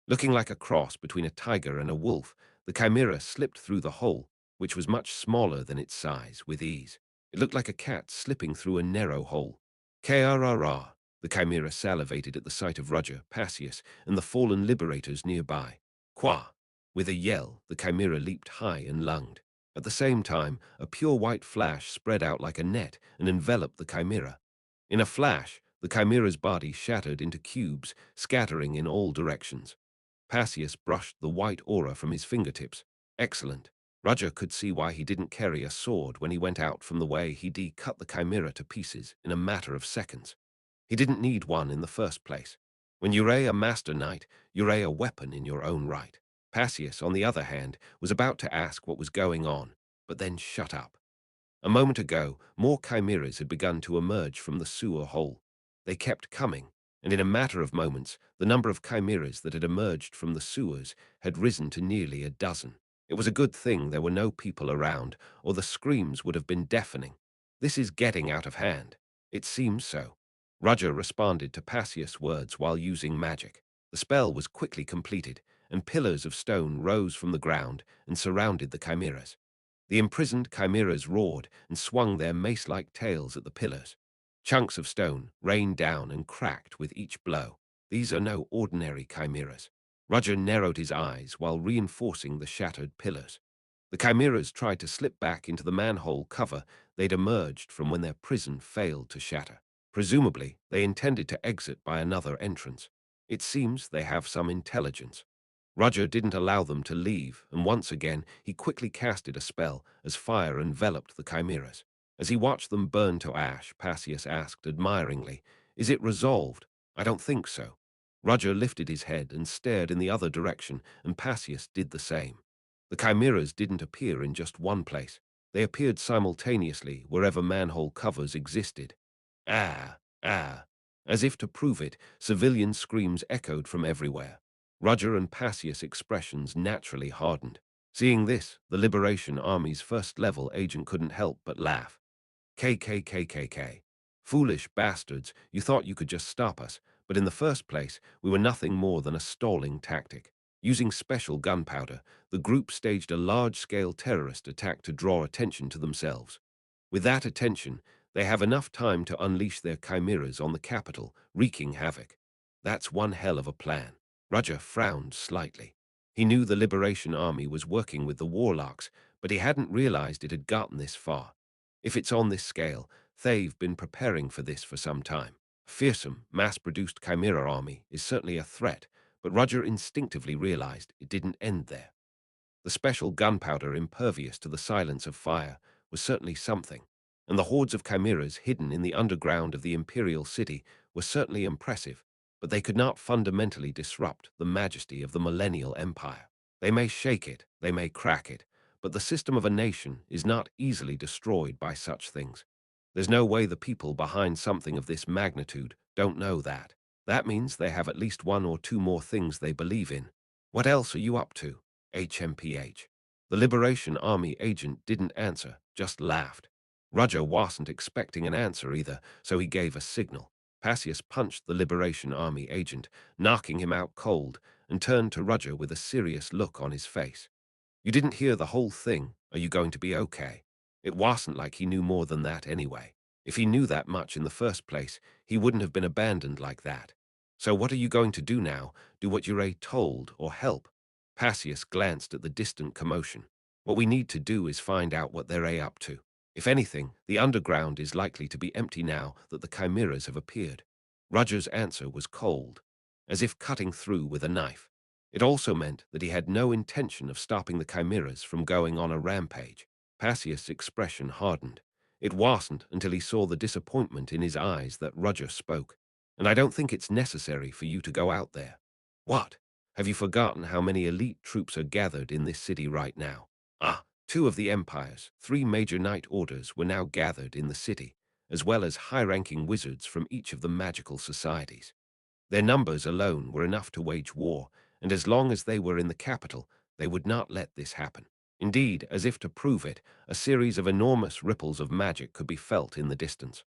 Looking like a cross between a tiger and a wolf, the chimera slipped through the hole, which was much smaller than its size, with ease. It looked like a cat slipping through a narrow hole. Krrr, the chimera salivated at the sight of Roger, Passius, and the fallen liberators nearby. Qua! With a yell, the chimera leaped high and lunged. At the same time, a pure white flash spread out like a net and enveloped the chimera. In a flash, the chimera's body shattered into cubes, scattering in all directions. Passius brushed the white aura from his fingertips. Excellent. Roger could see why he didn't carry a sword when he went out from the way he cut the chimera to pieces in a matter of seconds. He didn't need one in the first place. When you're a master knight, you're a weapon in your own right. Passius, on the other hand, was about to ask what was going on, but then shut up. A moment ago, more chimeras had begun to emerge from the sewer hole. They kept coming, and in a matter of moments, the number of chimeras that had emerged from the sewers had risen to nearly a dozen. It was a good thing there were no people around, or the screams would have been deafening. This is getting out of hand. It seems so. Roger responded to Passius' words while using magic. The spell was quickly completed, and pillars of stone rose from the ground and surrounded the chimeras. The imprisoned chimeras roared and swung their mace-like tails at the pillars. Chunks of stone rained down and cracked with each blow. These are no ordinary chimeras. Roger narrowed his eyes while reinforcing the shattered pillars. The chimeras tried to slip back into the manhole cover they'd emerged from when their prison failed to shatter. Presumably, they intended to exit by another entrance. It seems they have some intelligence. Roger didn't allow them to leave, and once again he quickly casted a spell as fire enveloped the chimeras. As he watched them burn to ash, Passius asked admiringly, "Is it resolved?" "I don't think so." Roger lifted his head and stared in the other direction, and Passius did the same. The chimeras didn't appear in just one place. They appeared simultaneously wherever manhole covers existed. Ah, ah. As if to prove it, civilian screams echoed from everywhere. Roger and Passius' expressions naturally hardened. Seeing this, the Liberation Army's first-level agent couldn't help but laugh. KKKKK. Foolish bastards, you thought you could just stop us, but in the first place, we were nothing more than a stalling tactic. Using special gunpowder, the group staged a large-scale terrorist attack to draw attention to themselves. With that attention, they have enough time to unleash their chimeras on the capital, wreaking havoc. That's one hell of a plan. Roger frowned slightly. He knew the Liberation Army was working with the warlocks, but he hadn't realized it had gotten this far. If it's on this scale, they've been preparing for this for some time. A fearsome, mass-produced chimera army is certainly a threat, but Roger instinctively realized it didn't end there. The special gunpowder impervious to the silence of fire was certainly something, and the hordes of chimeras hidden in the underground of the imperial city were certainly impressive, but they could not fundamentally disrupt the majesty of the millennial empire. They may shake it, they may crack it, but the system of a nation is not easily destroyed by such things. There's no way the people behind something of this magnitude don't know that. That means they have at least one or two more things they believe in. What else are you up to? HMPH. The Liberation Army agent didn't answer, just laughed. Roger wasn't expecting an answer either, so he gave a signal. Passius punched the Liberation Army agent, knocking him out cold, and turned to Roger with a serious look on his face. You didn't hear the whole thing. Are you going to be okay? It wasn't like he knew more than that anyway. If he knew that much in the first place, he wouldn't have been abandoned like that. So what are you going to do now? Do what you're told or help? Passius glanced at the distant commotion. What we need to do is find out what they're up to. If anything, the underground is likely to be empty now that the chimeras have appeared. Roger's answer was cold, as if cutting through with a knife. It also meant that he had no intention of stopping the chimeras from going on a rampage. Passius' expression hardened. It wasn't until he saw the disappointment in his eyes that Roger spoke. And I don't think it's necessary for you to go out there. What? Have you forgotten how many elite troops are gathered in this city right now? Ah, two of the Empire's three major knight orders were now gathered in the city, as well as high-ranking wizards from each of the magical societies. Their numbers alone were enough to wage war, and as long as they were in the capital, they would not let this happen. Indeed, as if to prove it, a series of enormous ripples of magic could be felt in the distance.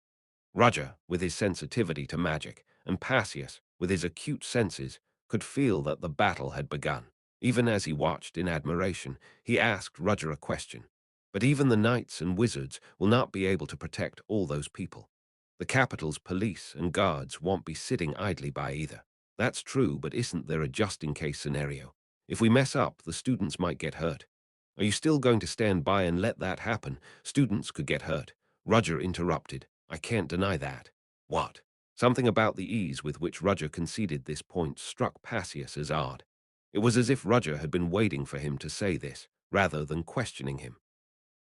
Roger, with his sensitivity to magic, and Passius, with his acute senses, could feel that the battle had begun. Even as he watched in admiration, he asked Roger a question. But even the knights and wizards will not be able to protect all those people. The capital's police and guards won't be sitting idly by either. That's true, but isn't there a just-in-case scenario? If we mess up, the students might get hurt. Are you still going to stand by and let that happen? Students could get hurt. Roger interrupted. I can't deny that. What? Something about the ease with which Roger conceded this point struck Passius as odd. It was as if Roger had been waiting for him to say this, rather than questioning him.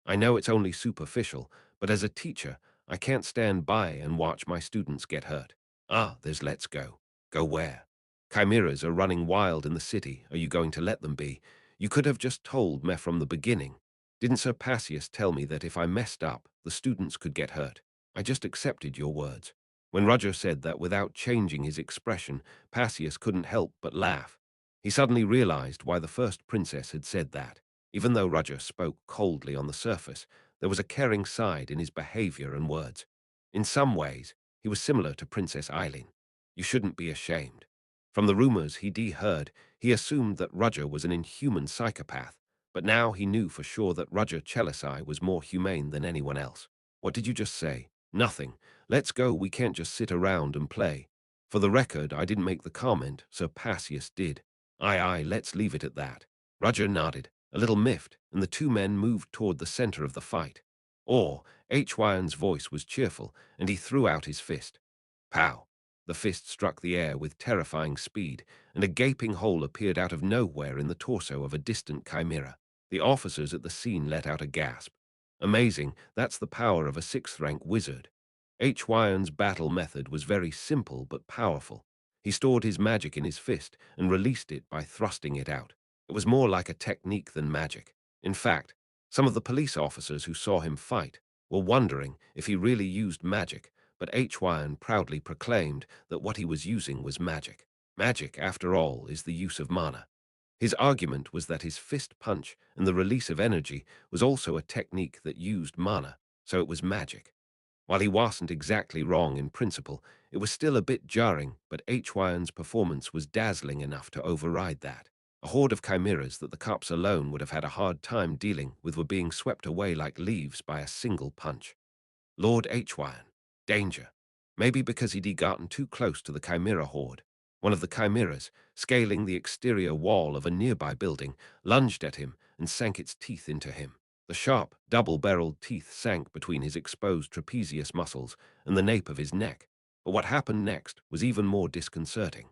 I know it's only superficial, but as a teacher, I can't stand by and watch my students get hurt. Ah, there's let's go. Go where? Chimeras are running wild in the city. Are you going to let them be? You could have just told me from the beginning. Didn't Sir Passius tell me that if I messed up, the students could get hurt? I just accepted your words. When Roger said that without changing his expression, Passius couldn't help but laugh. He suddenly realized why the first princess had said that. Even though Roger spoke coldly on the surface, there was a caring side in his behavior and words. In some ways, he was similar to Princess Eileen. You shouldn't be ashamed. From the rumors he'd heard, he assumed that Roger was an inhuman psychopath, but now he knew for sure that Roger Chelisai was more humane than anyone else. What did you just say? Nothing. Let's go, we can't just sit around and play. For the record, I didn't make the comment, Sir Passius did. Aye, let's leave it at that. Roger nodded, a little miffed, and the two men moved toward the center of the fight. Or, Hyan's voice was cheerful, and he threw out his fist. Pow! The fist struck the air with terrifying speed, and a gaping hole appeared out of nowhere in the torso of a distant chimera. The officers at the scene let out a gasp. Amazing, that's the power of a sixth-rank wizard. Hyan's battle method was very simple but powerful. He stored his magic in his fist and released it by thrusting it out. It was more like a technique than magic. In fact, some of the police officers who saw him fight were wondering if he really used magic, but Hyan proudly proclaimed that what he was using was magic. Magic, after all, is the use of mana. His argument was that his fist punch and the release of energy was also a technique that used mana, so it was magic. While he wasn't exactly wrong in principle, it was still a bit jarring, but Hyan's performance was dazzling enough to override that. A horde of chimeras that the cops alone would have had a hard time dealing with were being swept away like leaves by a single punch. Lord Hyan. Danger. Maybe because he'd gotten too close to the chimera horde. One of the chimeras, scaling the exterior wall of a nearby building, lunged at him and sank its teeth into him. The sharp, double-barreled teeth sank between his exposed trapezius muscles and the nape of his neck. But what happened next was even more disconcerting.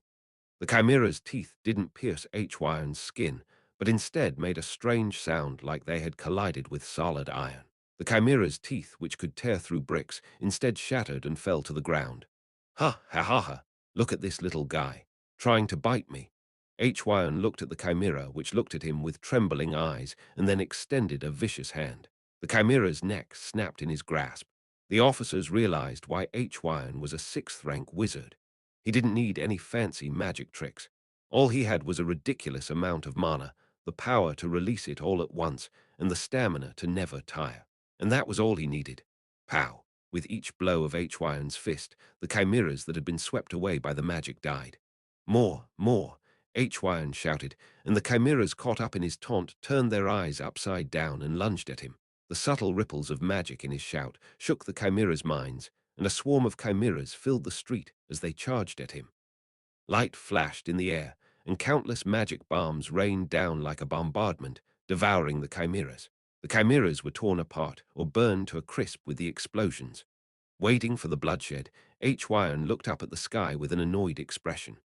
The chimera's teeth didn't pierce Hyan's skin, but instead made a strange sound like they had collided with solid iron. The chimera's teeth, which could tear through bricks, instead shattered and fell to the ground. Ha, ha, ha, ha, look at this little guy, trying to bite me. Hyan looked at the chimera, which looked at him with trembling eyes, and then extended a vicious hand. The chimera's neck snapped in his grasp. The officers realized why Hyan was a sixth-rank wizard. He didn't need any fancy magic tricks. All he had was a ridiculous amount of mana, the power to release it all at once, and the stamina to never tire. And that was all he needed. Pow! With each blow of Hyan's fist, the chimeras that had been swept away by the magic died. More, more! Hyan shouted, and the chimeras caught up in his taunt turned their eyes upside down and lunged at him. The subtle ripples of magic in his shout shook the chimeras' minds, and a swarm of chimeras filled the street as they charged at him. Light flashed in the air, and countless magic bombs rained down like a bombardment, devouring the chimeras. The chimeras were torn apart or burned to a crisp with the explosions. Waiting for the bloodshed, Hyan looked up at the sky with an annoyed expression.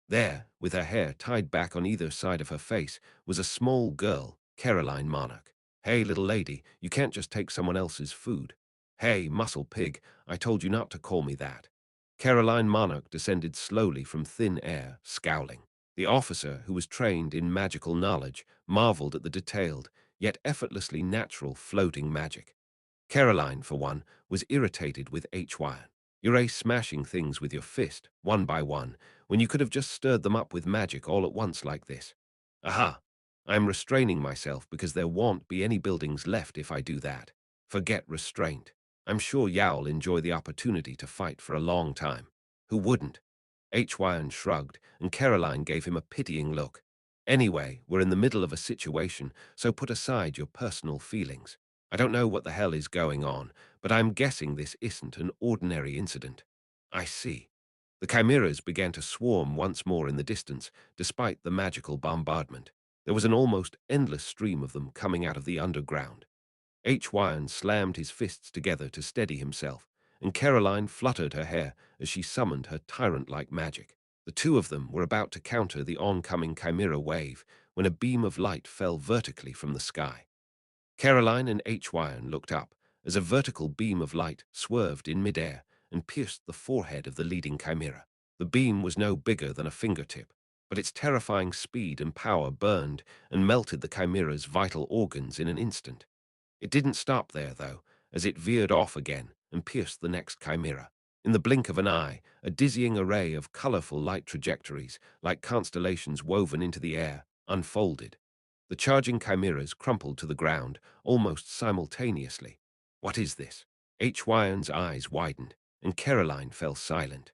There, with her hair tied back on either side of her face, was a small girl, Caroline Monarch. Hey, little lady, you can't just take someone else's food. Hey, muscle pig, I told you not to call me that. Caroline Monarch descended slowly from thin air, scowling. The officer, who was trained in magical knowledge, marveled at the detailed, yet effortlessly natural floating magic. Caroline, for one, was irritated with Hyan. You're smashing things with your fist, one by one, when you could have just stirred them up with magic all at once like this. Aha! I'm restraining myself because there won't be any buildings left if I do that. Forget restraint. I'm sure Yao'll enjoy the opportunity to fight for a long time. Who wouldn't? Hyan shrugged, and Caroline gave him a pitying look. Anyway, we're in the middle of a situation, so put aside your personal feelings. I don't know what the hell is going on, but I'm guessing this isn't an ordinary incident. I see. The chimeras began to swarm once more in the distance, despite the magical bombardment. There was an almost endless stream of them coming out of the underground. Hyan slammed his fists together to steady himself, and Caroline fluttered her hair as she summoned her tyrant-like magic. The two of them were about to counter the oncoming chimera wave when a beam of light fell vertically from the sky. Caroline and Hyan looked up as a vertical beam of light swerved in midair and pierced the forehead of the leading chimera. The beam was no bigger than a fingertip, but its terrifying speed and power burned and melted the chimera's vital organs in an instant. It didn't stop there, though, as it veered off again and pierced the next chimera. In the blink of an eye, a dizzying array of colorful light trajectories, like constellations woven into the air, unfolded. The charging chimeras crumpled to the ground almost simultaneously. What is this? Hyan's eyes widened, and Caroline fell silent.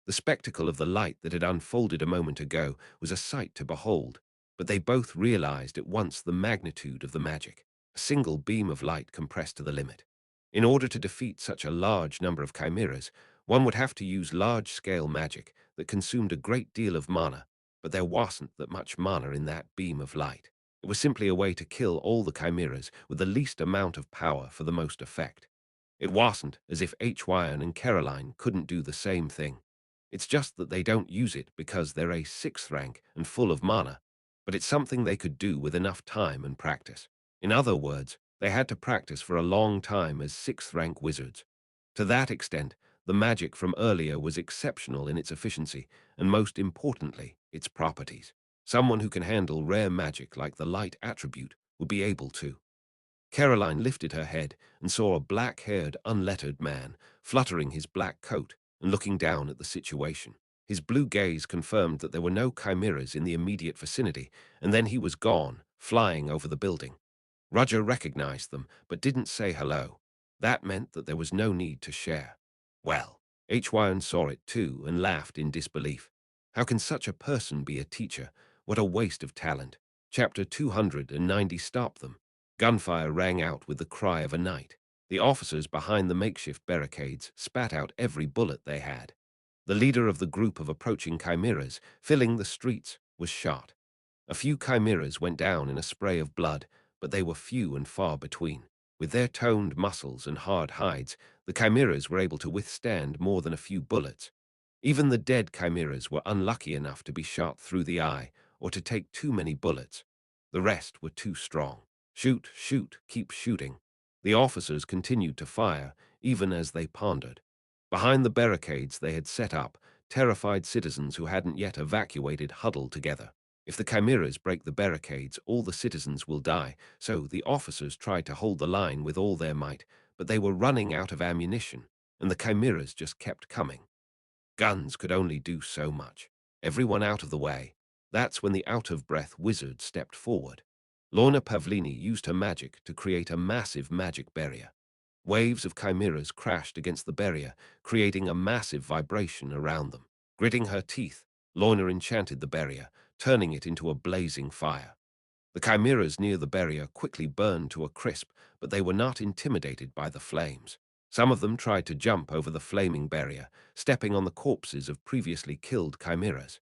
The spectacle of the light that had unfolded a moment ago was a sight to behold, but they both realized at once the magnitude of the magic. A single beam of light compressed to the limit. In order to defeat such a large number of chimeras, one would have to use large-scale magic that consumed a great deal of mana, but there wasn't that much mana in that beam of light. It was simply a way to kill all the chimeras with the least amount of power for the most effect. It wasn't as if Hyan and Caroline couldn't do the same thing. It's just that they don't use it because they're a sixth rank and full of mana, but it's something they could do with enough time and practice. In other words, they had to practice for a long time as sixth-rank wizards. To that extent, the magic from earlier was exceptional in its efficiency and, most importantly, its properties. Someone who can handle rare magic like the light attribute would be able to. Caroline lifted her head and saw a black-haired, unlettered man fluttering his black coat and looking down at the situation. His blue gaze confirmed that there were no chimeras in the immediate vicinity, and then he was gone, flying over the building. Roger recognized them, but didn't say hello. That meant that there was no need to share. Well, Hyan saw it too and laughed in disbelief. How can such a person be a teacher? What a waste of talent. Chapter 290 stopped them. Gunfire rang out with the cry of a knight. The officers behind the makeshift barricades spat out every bullet they had. The leader of the group of approaching chimeras, filling the streets, was shot. A few chimeras went down in a spray of blood, but they were few and far between. With their toned muscles and hard hides, the chimeras were able to withstand more than a few bullets. Even the dead chimeras were unlucky enough to be shot through the eye or to take too many bullets. The rest were too strong. Shoot, shoot, keep shooting. The officers continued to fire, even as they pondered. Behind the barricades they had set up, terrified citizens who hadn't yet evacuated huddled together. If the chimeras break the barricades, all the citizens will die, so the officers tried to hold the line with all their might, but they were running out of ammunition, and the chimeras just kept coming. Guns could only do so much. Everyone out of the way. That's when the out-of-breath wizard stepped forward. Lorna Pavlini used her magic to create a massive magic barrier. Waves of chimeras crashed against the barrier, creating a massive vibration around them. Gritting her teeth, Lorna enchanted the barrier, turning it into a blazing fire. The chimeras near the barrier quickly burned to a crisp, but they were not intimidated by the flames. Some of them tried to jump over the flaming barrier, stepping on the corpses of previously killed chimeras.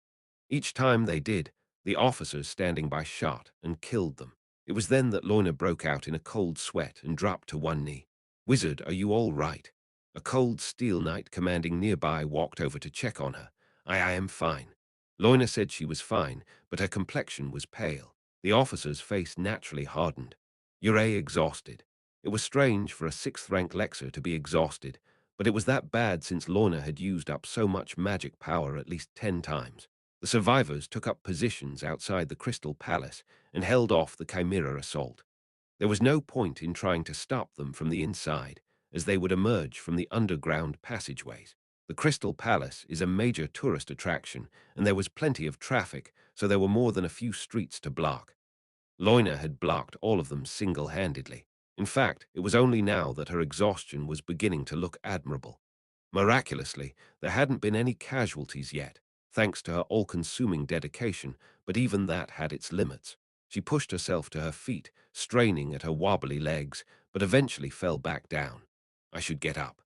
Each time they did, the officers standing by shot and killed them. It was then that Lorna broke out in a cold sweat and dropped to one knee. "Wizard, are you all right?" A cold steel knight commanding nearby walked over to check on her. I am fine." Lorna said she was fine, but her complexion was pale. The officer's face naturally hardened. "You're exhausted." It was strange for a sixth-rank Lexer to be exhausted, but it was that bad since Lorna had used up so much magic power at least 10 times. The survivors took up positions outside the Crystal Palace and held off the Chimera assault. There was no point in trying to stop them from the inside, as they would emerge from the underground passageways. The Crystal Palace is a major tourist attraction, and there was plenty of traffic, so there were more than a few streets to block. Lorna had blocked all of them single-handedly. In fact, it was only now that her exhaustion was beginning to look admirable. Miraculously, there hadn't been any casualties yet, thanks to her all-consuming dedication, but even that had its limits. She pushed herself to her feet, straining at her wobbly legs, but eventually fell back down. I should get up.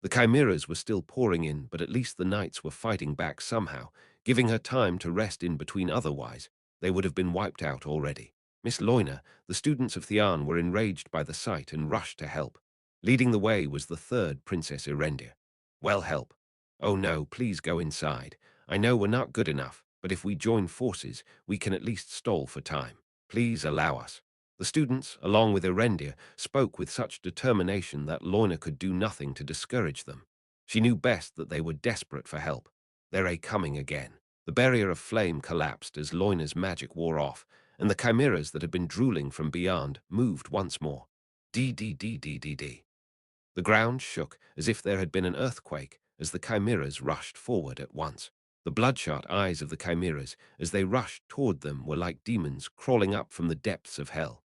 The chimeras were still pouring in, but at least the knights were fighting back somehow, giving her time to rest in between. Otherwise, they would have been wiped out already. Miss Lorna, the students of Theon were enraged by the sight and rushed to help. Leading the way was the third Princess Erendir. "Well, help." "Oh no, please go inside. I know we're not good enough, but if we join forces, we can at least stall for time. Please allow us." The students, along with Erendir, spoke with such determination that Lorna could do nothing to discourage them. She knew best that they were desperate for help. "They're coming again." The barrier of flame collapsed as Lorna's magic wore off, and the chimeras that had been drooling from beyond moved once more. D. The ground shook as if there had been an earthquake as the chimeras rushed forward at once. The bloodshot eyes of the chimeras, as they rushed toward them, were like demons crawling up from the depths of hell.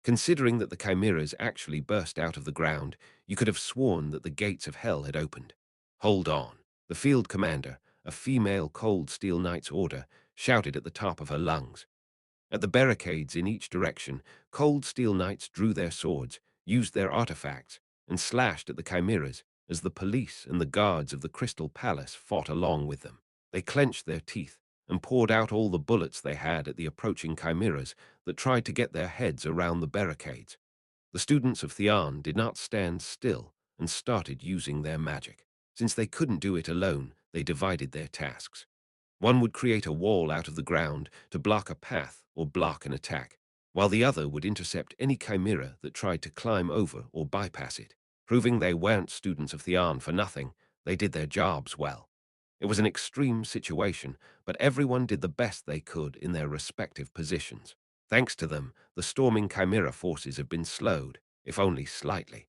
Considering that the chimeras actually burst out of the ground, you could have sworn that the gates of hell had opened. "Hold on." The field commander, a female Cold Steel Knight's order, shouted at the top of her lungs. At the barricades in each direction, Cold Steel Knights drew their swords, used their artifacts, and slashed at the chimeras as the police and the guards of the Crystal Palace fought along with them. They clenched their teeth and poured out all the bullets they had at the approaching chimeras that tried to get their heads around the barricades. The students of Theon did not stand still and started using their magic. Since they couldn't do it alone, they divided their tasks. One would create a wall out of the ground to block a path or block an attack, while the other would intercept any chimera that tried to climb over or bypass it. Proving they weren't students of Theon for nothing, they did their jobs well. It was an extreme situation, but everyone did the best they could in their respective positions. Thanks to them, the storming chimera forces have been slowed, if only slightly.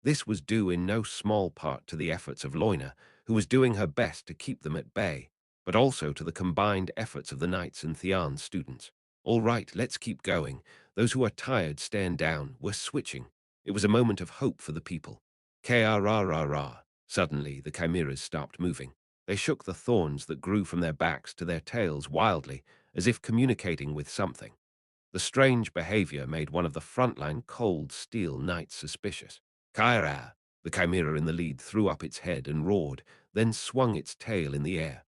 This was due in no small part to the efforts of Lorna, who was doing her best to keep them at bay, but also to the combined efforts of the knights and Theon's students. All right, let's keep going. Those who are tired stand down. We're switching. It was a moment of hope for the people. K-ra-ra-ra. Suddenly, the chimeras stopped moving. They shook the thorns that grew from their backs to their tails wildly, as if communicating with something. The strange behavior made one of the frontline cold steel knights suspicious. Kyra! The chimera in the lead threw up its head and roared, then swung its tail in the air.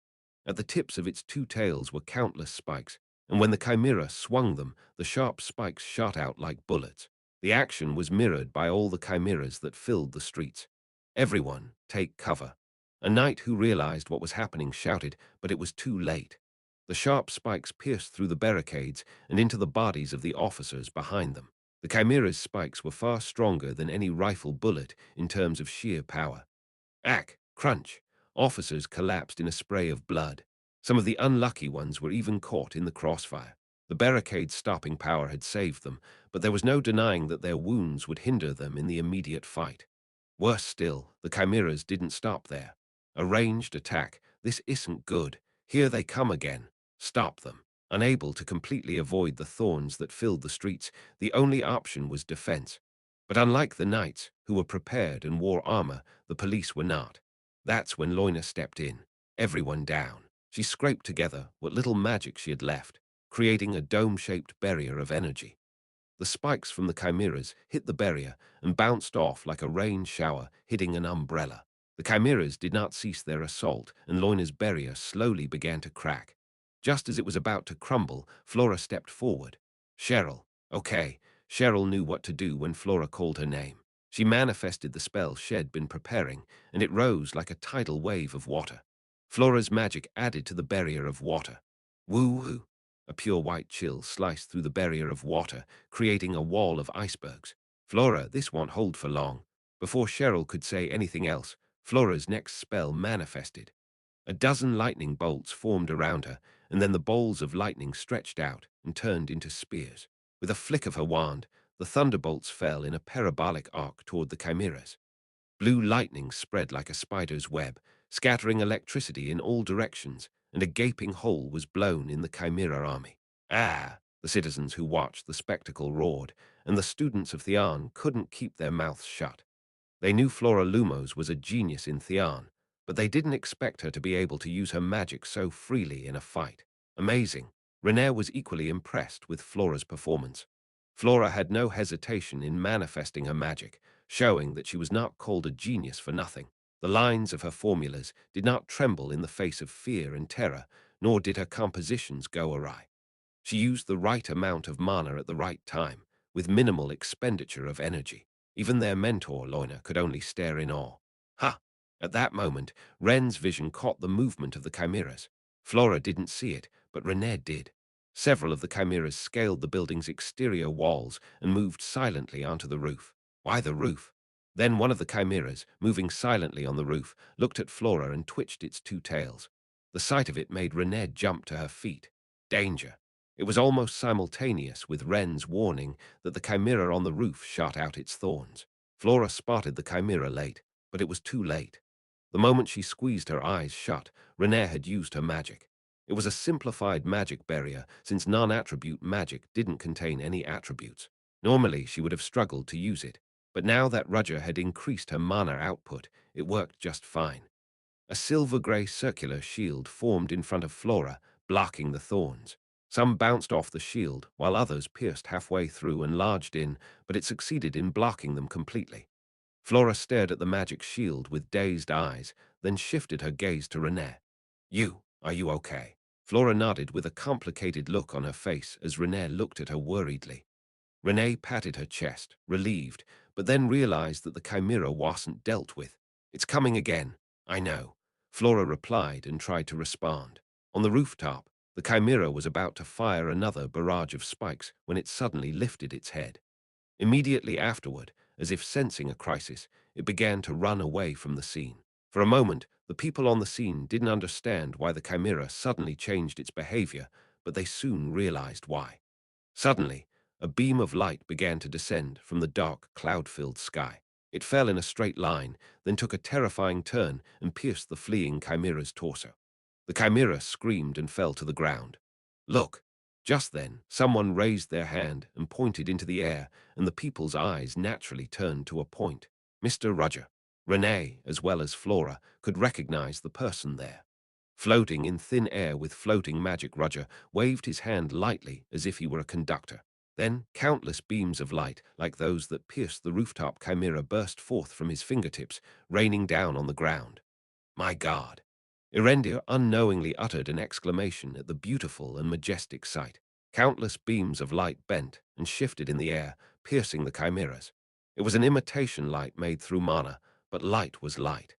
At the tips of its two tails were countless spikes, and when the chimera swung them, the sharp spikes shot out like bullets. The action was mirrored by all the chimeras that filled the streets. Everyone, take cover. A knight who realized what was happening shouted, but it was too late. The sharp spikes pierced through the barricades and into the bodies of the officers behind them. The chimera's spikes were far stronger than any rifle bullet in terms of sheer power. Ack! Crunch! Officers collapsed in a spray of blood. Some of the unlucky ones were even caught in the crossfire. The barricade's stopping power had saved them, but there was no denying that their wounds would hinder them in the immediate fight. Worse still, the chimeras didn't stop there. A ranged attack. This isn't good. Here they come again. Stop them. Unable to completely avoid the thorns that filled the streets, the only option was defense. But unlike the knights, who were prepared and wore armor, the police were not. That's when Loina stepped in. Everyone down. She scraped together what little magic she had left, creating a dome-shaped barrier of energy. The spikes from the chimeras hit the barrier and bounced off like a rain shower hitting an umbrella. The chimeras did not cease their assault, and Loina's barrier slowly began to crack. Just as it was about to crumble, Flora stepped forward. Cheryl. Okay, Cheryl knew what to do when Flora called her name. She manifested the spell she'd been preparing, and it rose like a tidal wave of water. Flora's magic added to the barrier of water. Woo-woo! A pure white chill sliced through the barrier of water, creating a wall of icebergs. Flora, this won't hold for long. Before Cheryl could say anything else, Flora's next spell manifested. A dozen lightning bolts formed around her, and then the bowls of lightning stretched out and turned into spears. With a flick of her wand, the thunderbolts fell in a parabolic arc toward the chimeras. Blue lightning spread like a spider's web, scattering electricity in all directions, and a gaping hole was blown in the chimera army. Ah! The citizens who watched the spectacle roared, and the students of Theon couldn't keep their mouths shut. They knew Flora Lumos was a genius in Theon, but they didn't expect her to be able to use her magic so freely in a fight. Amazing. Renee was equally impressed with Flora's performance. Flora had no hesitation in manifesting her magic, showing that she was not called a genius for nothing. The lines of her formulas did not tremble in the face of fear and terror, nor did her compositions go awry. She used the right amount of mana at the right time, with minimal expenditure of energy. Even their mentor, Loina, could only stare in awe. Ha! At that moment, Ren's vision caught the movement of the chimeras. Flora didn't see it, but Renee did. Several of the chimeras scaled the building's exterior walls and moved silently onto the roof. Why the roof? Then one of the chimeras, moving silently on the roof, looked at Flora and twitched its two tails. The sight of it made Renee jump to her feet. Danger. It was almost simultaneous with Ren's warning that the chimera on the roof shot out its thorns. Flora spotted the chimera late, but it was too late. The moment she squeezed her eyes shut, Renee had used her magic. It was a simplified magic barrier, since non-attribute magic didn't contain any attributes. Normally, she would have struggled to use it, but now that Rudger had increased her mana output, it worked just fine. A silver-grey circular shield formed in front of Flora, blocking the thorns. Some bounced off the shield, while others pierced halfway through and lodged in, but it succeeded in blocking them completely. Flora stared at the magic shield with dazed eyes, then shifted her gaze to Renee. Are you okay? Flora nodded with a complicated look on her face as Renee looked at her worriedly. Renee patted her chest, relieved, but then realized that the chimera wasn't dealt with. It's coming again. I know. Flora replied and tried to respond. On the rooftop, the chimera was about to fire another barrage of spikes when it suddenly lifted its head. Immediately afterward, as if sensing a crisis, it began to run away from the scene. For a moment, the people on the scene didn't understand why the chimera suddenly changed its behavior, but they soon realized why. Suddenly, a beam of light began to descend from the dark, cloud-filled sky. It fell in a straight line, then took a terrifying turn and pierced the fleeing chimera's torso. The chimera screamed and fell to the ground. Look! Just then, someone raised their hand and pointed into the air, and the people's eyes naturally turned to a point. Mr. Roger. Renee, as well as Flora, could recognize the person there. Floating in thin air with floating magic, Roger waved his hand lightly as if he were a conductor. Then countless beams of light, like those that pierced the rooftop chimera, burst forth from his fingertips, raining down on the ground. My God! Erendir unknowingly uttered an exclamation at the beautiful and majestic sight. Countless beams of light bent and shifted in the air, piercing the chimeras. It was an imitation light made through mana, but light was light.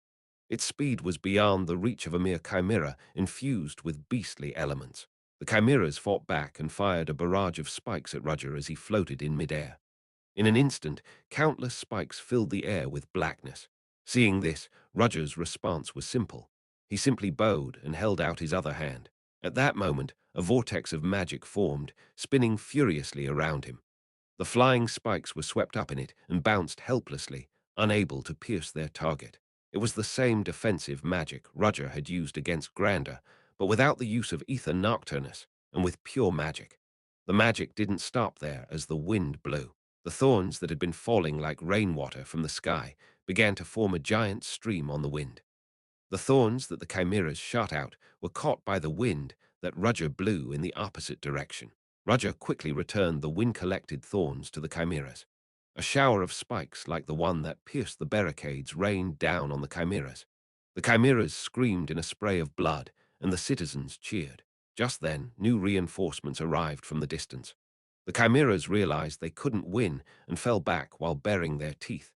Its speed was beyond the reach of a mere chimera, infused with beastly elements. The chimeras fought back and fired a barrage of spikes at Roger as he floated in midair. In an instant, countless spikes filled the air with blackness. Seeing this, Roger's response was simple. He simply bowed and held out his other hand. At that moment, a vortex of magic formed, spinning furiously around him. The flying spikes were swept up in it and bounced helplessly, unable to pierce their target. It was the same defensive magic Roger had used against Grander, but without the use of ether nocturnus, and with pure magic. The magic didn't stop there as the wind blew. The thorns that had been falling like rainwater from the sky began to form a giant stream on the wind. The thorns that the chimeras shot out were caught by the wind that Roger blew in the opposite direction. Roger quickly returned the wind-collected thorns to the chimeras. A shower of spikes like the one that pierced the barricades rained down on the chimeras. The chimeras screamed in a spray of blood, and the citizens cheered. Just then, new reinforcements arrived from the distance. The chimeras realized they couldn't win and fell back while baring their teeth.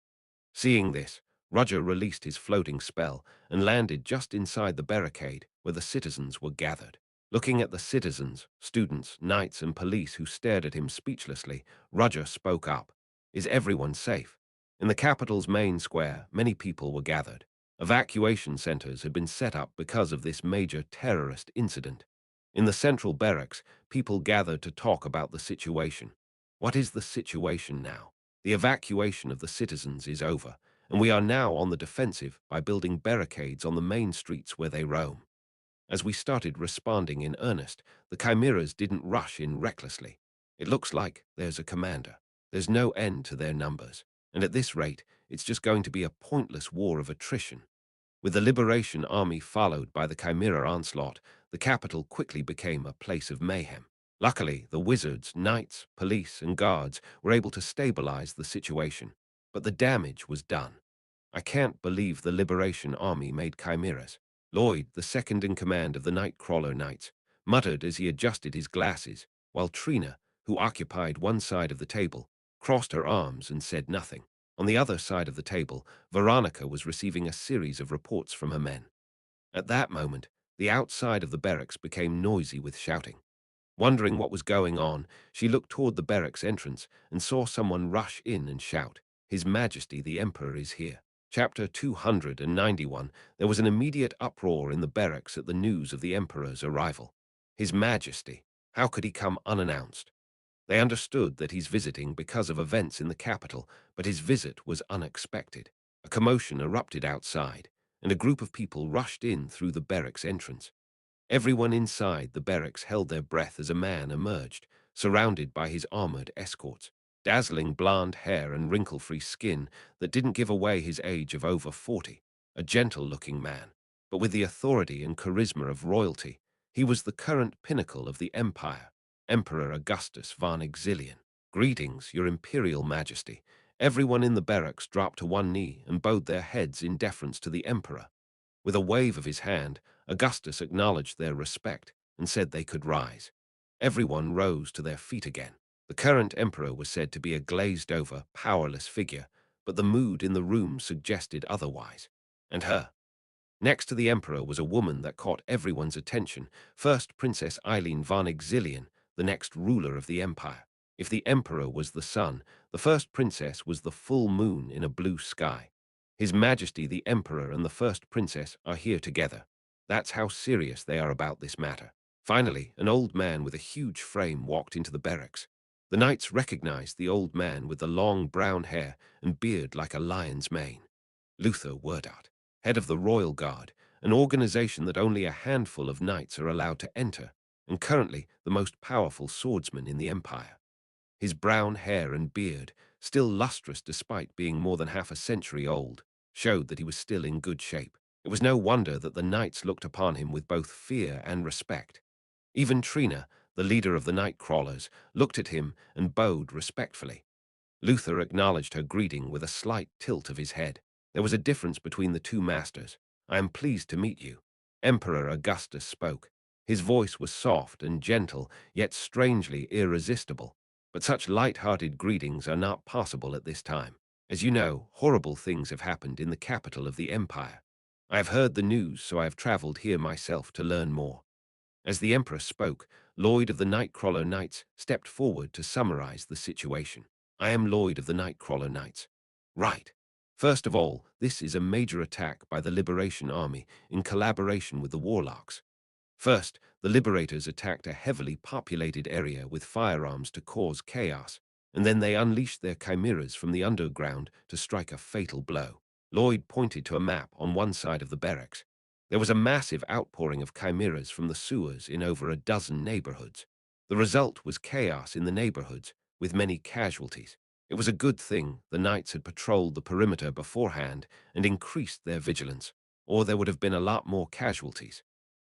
Seeing this, Roger released his floating spell and landed just inside the barricade where the citizens were gathered. Looking at the citizens, students, knights, and police who stared at him speechlessly, Roger spoke up. Is everyone safe? In the capital's main square, many people were gathered. Evacuation centers had been set up because of this major terrorist incident. In the central barracks, people gathered to talk about the situation. What is the situation now? The evacuation of the citizens is over, and we are now on the defensive by building barricades on the main streets where they roam. As we started responding in earnest, the chimeras didn't rush in recklessly. It looks like there's a commander. There's no end to their numbers, and at this rate, it's just going to be a pointless war of attrition. With the Liberation Army followed by the chimera onslaught, the capital quickly became a place of mayhem. Luckily, the wizards, knights, police, and guards were able to stabilize the situation, but the damage was done. I can't believe the Liberation Army made chimeras. Lloyd, the second in command of the Nightcrawler Knights, muttered as he adjusted his glasses, while Trina, who occupied one side of the table, crossed her arms and said nothing. On the other side of the table, Veronica was receiving a series of reports from her men. At that moment, the outside of the barracks became noisy with shouting. Wondering what was going on, she looked toward the barracks entrance and saw someone rush in and shout, "His Majesty the Emperor is here." Chapter 291. There was an immediate uproar in the barracks at the news of the Emperor's arrival. His Majesty. How could he come unannounced? They understood that he's visiting because of events in the capital, but his visit was unexpected. A commotion erupted outside, and a group of people rushed in through the barracks entrance. Everyone inside the barracks held their breath as a man emerged, surrounded by his armored escorts. Dazzling blonde hair and wrinkle-free skin that didn't give away his age of over 40. A gentle-looking man, but with the authority and charisma of royalty. He was the current pinnacle of the empire, Emperor Augustus von Exilian. "Greetings, your imperial majesty." Everyone in the barracks dropped to one knee and bowed their heads in deference to the emperor. With a wave of his hand, Augustus acknowledged their respect and said they could rise. Everyone rose to their feet again. The current emperor was said to be a glazed-over, powerless figure, but the mood in the room suggested otherwise. And her. Next to the emperor was a woman that caught everyone's attention, first Princess Eileen von Exilian, the next ruler of the empire. If the emperor was the sun, the first princess was the full moon in a blue sky. His Majesty the Emperor and the first princess are here together. That's how serious they are about this matter. Finally, an old man with a huge frame walked into the barracks. The knights recognized the old man with the long brown hair and beard like a lion's mane. Luther Werdot, head of the royal guard, an organization that only a handful of knights are allowed to enter, and currently the most powerful swordsman in the empire. His brown hair and beard, still lustrous despite being more than half a century old, showed that he was still in good shape. It was no wonder that the knights looked upon him with both fear and respect. Even Trina, the leader of the night crawlers, looked at him and bowed respectfully. Luther acknowledged her greeting with a slight tilt of his head. There was a difference between the two masters. "I am pleased to meet you." Emperor Augustus spoke. His voice was soft and gentle, yet strangely irresistible. But such light-hearted greetings are not possible at this time. As you know, horrible things have happened in the capital of the empire. I have heard the news, so I have traveled here myself to learn more. As the Emperor spoke, Lloyd of the Nightcrawler Knights stepped forward to summarize the situation. "I am Lloyd of the Nightcrawler Knights." "Right. First of all, this is a major attack by the Liberation Army in collaboration with the Warlocks. First, the Liberators attacked a heavily populated area with firearms to cause chaos, and then they unleashed their chimeras from the underground to strike a fatal blow." Lloyd pointed to a map on one side of the barracks. There was a massive outpouring of chimeras from the sewers in over a dozen neighborhoods. The result was chaos in the neighborhoods, with many casualties. It was a good thing the knights had patrolled the perimeter beforehand and increased their vigilance, or there would have been a lot more casualties.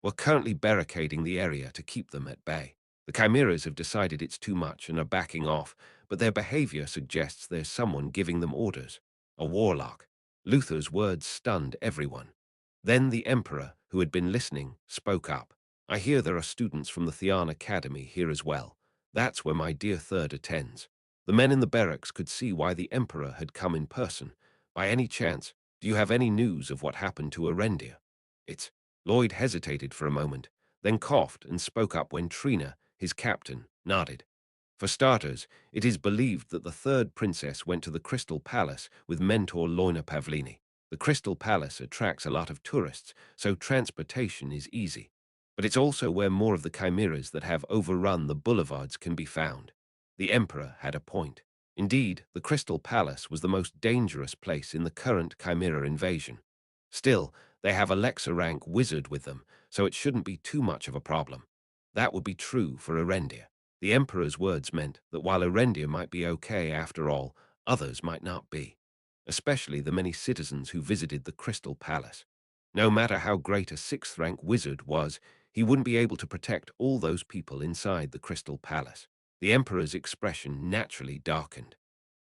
"We're currently barricading the area to keep them at bay. The chimeras have decided it's too much and are backing off, but their behavior suggests there's someone giving them orders. A warlock." Luther's words stunned everyone. Then the Emperor, who had been listening, spoke up. "I hear there are students from the Theon Academy here as well. That's where my dear third attends." The men in the barracks could see why the Emperor had come in person. "By any chance, do you have any news of what happened to Arendia?" "It's—" Lloyd hesitated for a moment, then coughed and spoke up when Trina, his captain, nodded. "For starters, it is believed that the third princess went to the Crystal Palace with mentor Loina Pavlini. The Crystal Palace attracts a lot of tourists, so transportation is easy. But it's also where more of the chimeras that have overrun the boulevards can be found." The Emperor had a point. Indeed, the Crystal Palace was the most dangerous place in the current chimera invasion. Still, they have a Lexa rank wizard with them, so it shouldn't be too much of a problem. That would be true for Erendia. The Emperor's words meant that while Erendia might be okay after all, others might not be, especially the many citizens who visited the Crystal Palace. No matter how great a sixth-rank wizard was, he wouldn't be able to protect all those people inside the Crystal Palace. The Emperor's expression naturally darkened.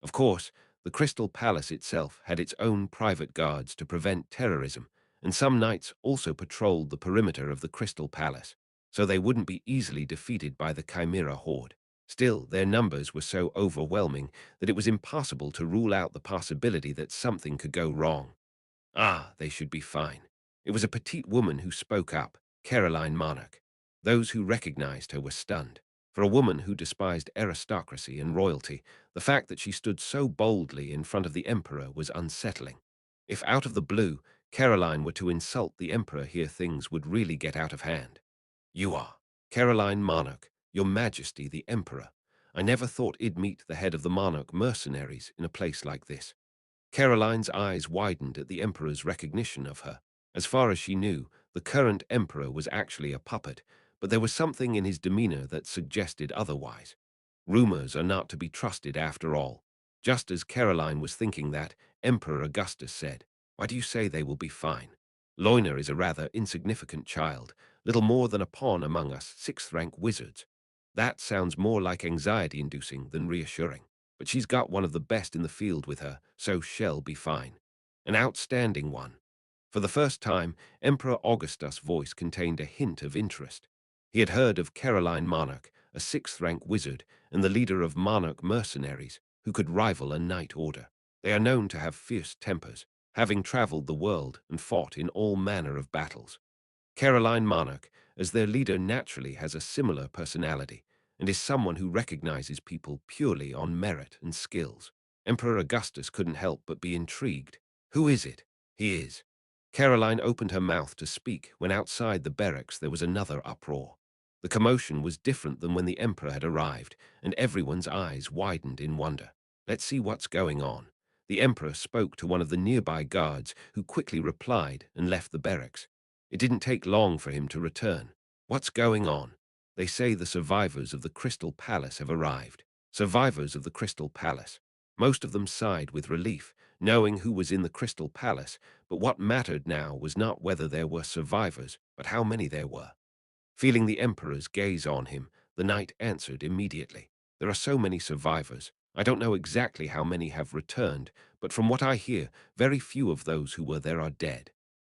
Of course, the Crystal Palace itself had its own private guards to prevent terrorism, and some knights also patrolled the perimeter of the Crystal Palace, so they wouldn't be easily defeated by the Chimera horde. Still, their numbers were so overwhelming that it was impossible to rule out the possibility that something could go wrong. "Ah, they should be fine." It was a petite woman who spoke up, Caroline Monarch. Those who recognized her were stunned. For a woman who despised aristocracy and royalty, the fact that she stood so boldly in front of the Emperor was unsettling. If out of the blue, Caroline were to insult the Emperor here, things would really get out of hand. "You are Caroline Monarch, Your Majesty the Emperor. I never thought I'd meet the head of the Monarch mercenaries in a place like this." Caroline's eyes widened at the Emperor's recognition of her. As far as she knew, the current Emperor was actually a puppet, but there was something in his demeanor that suggested otherwise. Rumors are not to be trusted after all. Just as Caroline was thinking that, Emperor Augustus said, "Why do you say they will be fine? Loina is a rather insignificant child, little more than a pawn among us sixth-rank wizards. That sounds more like anxiety-inducing than reassuring. But she's got one of the best in the field with her, so she'll be fine. An outstanding one." For the first time, Emperor Augustus' voice contained a hint of interest. He had heard of Caroline Monarch, a sixth-rank wizard and the leader of Monarch mercenaries, who could rival a knight order. They are known to have fierce tempers, having traveled the world and fought in all manner of battles. Caroline Monarch, as their leader, naturally has a similar personality, and is someone who recognizes people purely on merit and skills. Emperor Augustus couldn't help but be intrigued. "Who is it?" "He is." Caroline opened her mouth to speak when outside the barracks there was another uproar. The commotion was different than when the Emperor had arrived, and everyone's eyes widened in wonder. "Let's see what's going on." The Emperor spoke to one of the nearby guards, who quickly replied and left the barracks. It didn't take long for him to return. What's going on? They say the survivors of the Crystal Palace have arrived. Survivors of the Crystal Palace. Most of them sighed with relief, knowing who was in the Crystal Palace, but what mattered now was not whether there were survivors, but how many there were. Feeling the Emperor's gaze on him, the knight answered immediately. There are so many survivors. I don't know exactly how many have returned, but from what I hear, very few of those who were there are dead.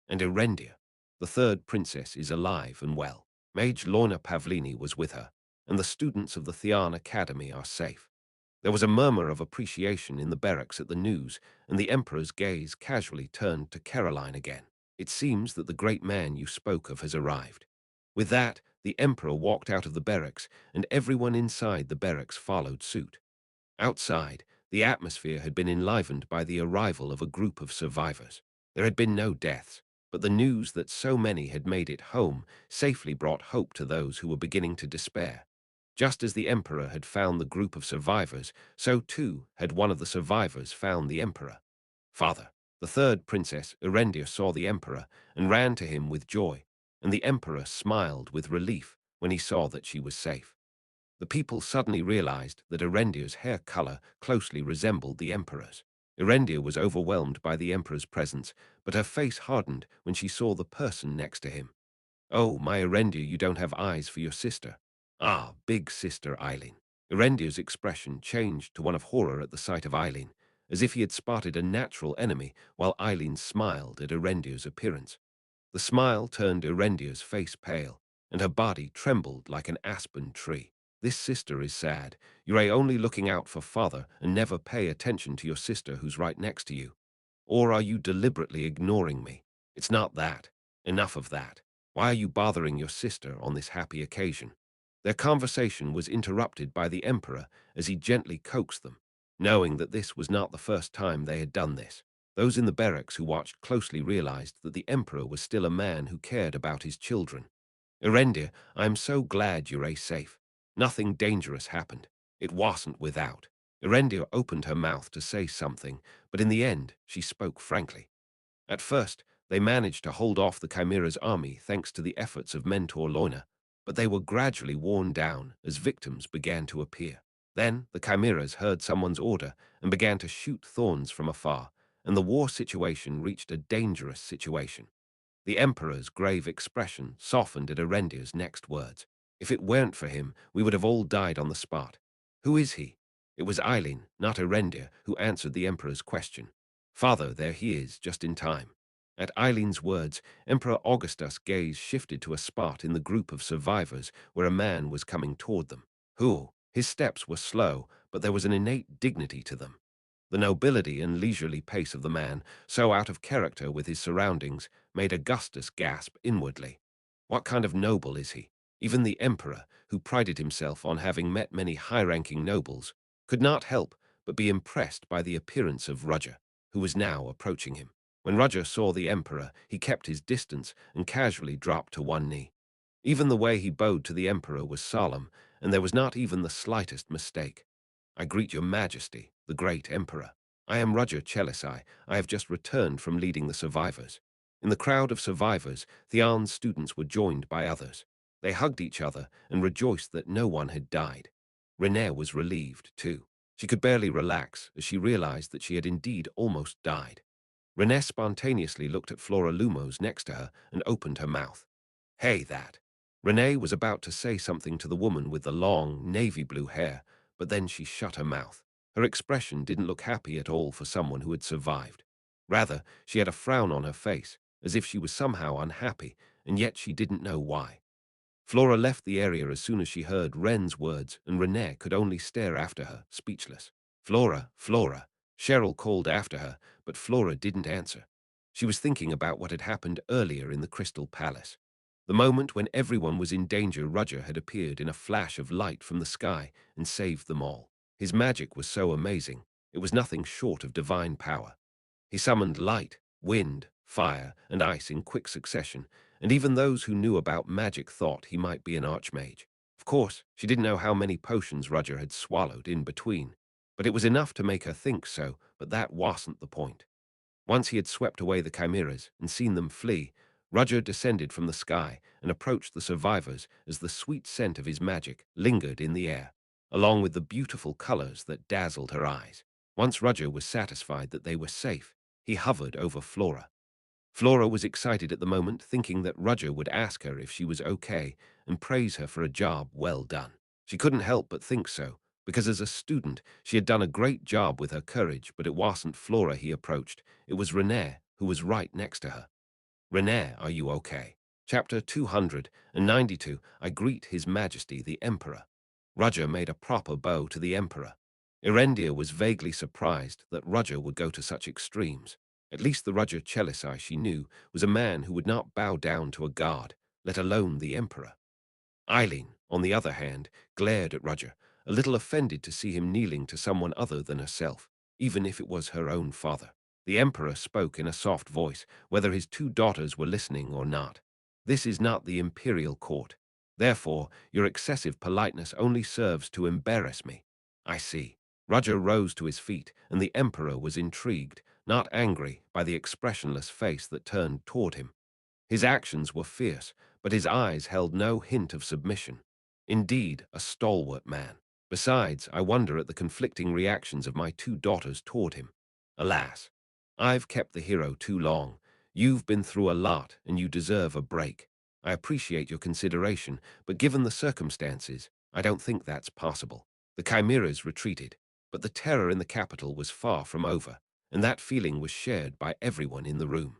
And Erendia, the third princess, is alive and well. Mage Lorna Pavlini was with her, and the students of the Theon Academy are safe. There was a murmur of appreciation in the barracks at the news, and the Emperor's gaze casually turned to Caroline again. It seems that the great man you spoke of has arrived. With that, the Emperor walked out of the barracks, and everyone inside the barracks followed suit. Outside, the atmosphere had been enlivened by the arrival of a group of survivors. There had been no deaths, but the news that so many had made it home safely brought hope to those who were beginning to despair. Just as the Emperor had found the group of survivors, so too had one of the survivors found the Emperor. Father, the third princess, Erendia, saw the Emperor and ran to him with joy, and the Emperor smiled with relief when he saw that she was safe. The people suddenly realized that Erendia's hair color closely resembled the Emperor's. Erendia was overwhelmed by the Emperor's presence, but her face hardened when she saw the person next to him. Oh, my Erendia, you don't have eyes for your sister. Ah, big sister Eileen. Erendia's expression changed to one of horror at the sight of Eileen, as if he had spotted a natural enemy, while Eileen smiled at Erendia's appearance. The smile turned Erendia's face pale, and her body trembled like an aspen tree. This sister is sad. You're only looking out for father and never pay attention to your sister who's right next to you. Or are you deliberately ignoring me? It's not that. Enough of that. Why are you bothering your sister on this happy occasion? Their conversation was interrupted by the Emperor as he gently coaxed them, knowing that this was not the first time they had done this. Those in the barracks who watched closely realized that the Emperor was still a man who cared about his children. Erendia, I am so glad you're safe. Nothing dangerous happened. It wasn't without. Erendia opened her mouth to say something, but in the end, she spoke frankly. At first, they managed to hold off the Chimera's army thanks to the efforts of Mentor Lorna, but they were gradually worn down as victims began to appear. Then, the Chimeras heard someone's order and began to shoot thorns from afar, and the war situation reached a dangerous situation. The Emperor's grave expression softened at Erendia's next words. If it weren't for him, we would have all died on the spot. Who is he? It was Eileen, not Erendia, who answered the Emperor's question. Father, there he is, just in time. At Eileen's words, Emperor Augustus' gaze shifted to a spot in the group of survivors where a man was coming toward them. Who? His steps were slow, but there was an innate dignity to them. The nobility and leisurely pace of the man, so out of character with his surroundings, made Augustus gasp inwardly. What kind of noble is he? Even the emperor, who prided himself on having met many high-ranking nobles, could not help but be impressed by the appearance of Roger, who was now approaching him. When Roger saw the emperor, he kept his distance and casually dropped to one knee. Even the way he bowed to the emperor was solemn, and there was not even the slightest mistake. I greet your majesty, the great emperor. I am Roger Chelisai. I have just returned from leading the survivors. In the crowd of survivors, Theon's students were joined by others. They hugged each other and rejoiced that no one had died. Renée was relieved, too. She could barely relax as she realized that she had indeed almost died. Renée spontaneously looked at Flora Lumos next to her and opened her mouth. Hey, that. Renée was about to say something to the woman with the long, navy blue hair, but then she shut her mouth. Her expression didn't look happy at all for someone who had survived. Rather, she had a frown on her face, as if she was somehow unhappy, and yet she didn't know why. Flora left the area as soon as she heard Ren's words, and Renée could only stare after her, speechless. Flora, Flora. Cheryl called after her, but Flora didn't answer. She was thinking about what had happened earlier in the Crystal Palace. The moment when everyone was in danger, Roger had appeared in a flash of light from the sky and saved them all. His magic was so amazing, it was nothing short of divine power. He summoned light, wind, fire, and ice in quick succession, and even those who knew about magic thought he might be an archmage. Of course, she didn't know how many potions Roger had swallowed in between, but it was enough to make her think so, but that wasn't the point. Once he had swept away the chimeras and seen them flee, Roger descended from the sky and approached the survivors as the sweet scent of his magic lingered in the air, along with the beautiful colors that dazzled her eyes. Once Roger was satisfied that they were safe, he hovered over Flora. Flora was excited at the moment, thinking that Roger would ask her if she was okay and praise her for a job well done. She couldn't help but think so, because as a student, she had done a great job with her courage, but it wasn't Flora he approached. It was Renee, who was right next to her. Renee, are you okay? Chapter 292, I greet His Majesty the Emperor. Roger made a proper bow to the Emperor. Erendia was vaguely surprised that Roger would go to such extremes. At least the Roger Chelisai she knew was a man who would not bow down to a guard, let alone the Emperor. Eileen, on the other hand, glared at Roger, a little offended to see him kneeling to someone other than herself, even if it was her own father. The Emperor spoke in a soft voice, whether his two daughters were listening or not. This is not the imperial court. Therefore, your excessive politeness only serves to embarrass me. I see. Roger rose to his feet, and the Emperor was intrigued, not angry, by the expressionless face that turned toward him. His actions were fierce, but his eyes held no hint of submission. Indeed, a stalwart man. Besides, I wonder at the conflicting reactions of my two daughters toward him. Alas, I've kept the hero too long. You've been through a lot, and you deserve a break. I appreciate your consideration, but given the circumstances, I don't think that's possible. The chimeras retreated, but the terror in the capital was far from over, and that feeling was shared by everyone in the room.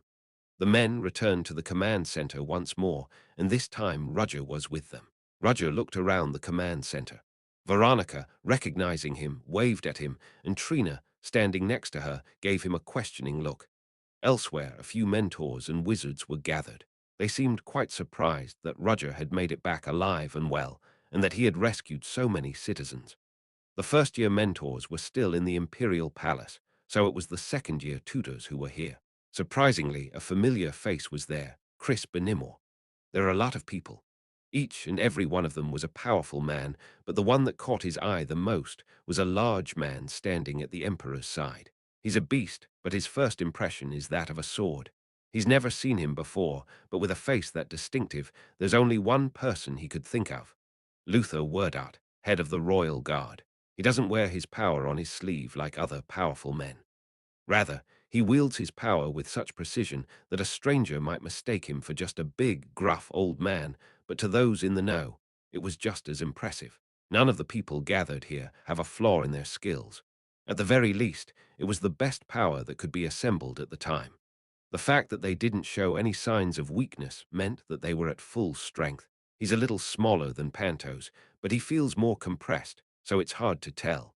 The men returned to the command center once more, and this time Roger was with them. Roger looked around the command center. Veronica, recognizing him, waved at him, and Trina, standing next to her, gave him a questioning look. Elsewhere, a few mentors and wizards were gathered. They seemed quite surprised that Roger had made it back alive and well, and that he had rescued so many citizens. The first-year mentors were still in the Imperial Palace, so it was the second-year tutors who were here. Surprisingly, a familiar face was there, Chris Benimor. There are a lot of people. Each and every one of them was a powerful man, but the one that caught his eye the most was a large man standing at the Emperor's side. He's a beast, but his first impression is that of a sword. He's never seen him before, but with a face that distinctive, there's only one person he could think of. Luther Werdot, head of the Royal Guard. He doesn't wear his power on his sleeve like other powerful men. Rather, he wields his power with such precision that a stranger might mistake him for just a big, gruff old man, but to those in the know, it was just as impressive. None of the people gathered here have a flaw in their skills. At the very least, it was the best power that could be assembled at the time. The fact that they didn't show any signs of weakness meant that they were at full strength. He's a little smaller than Pantos, but he feels more compressed, so it's hard to tell.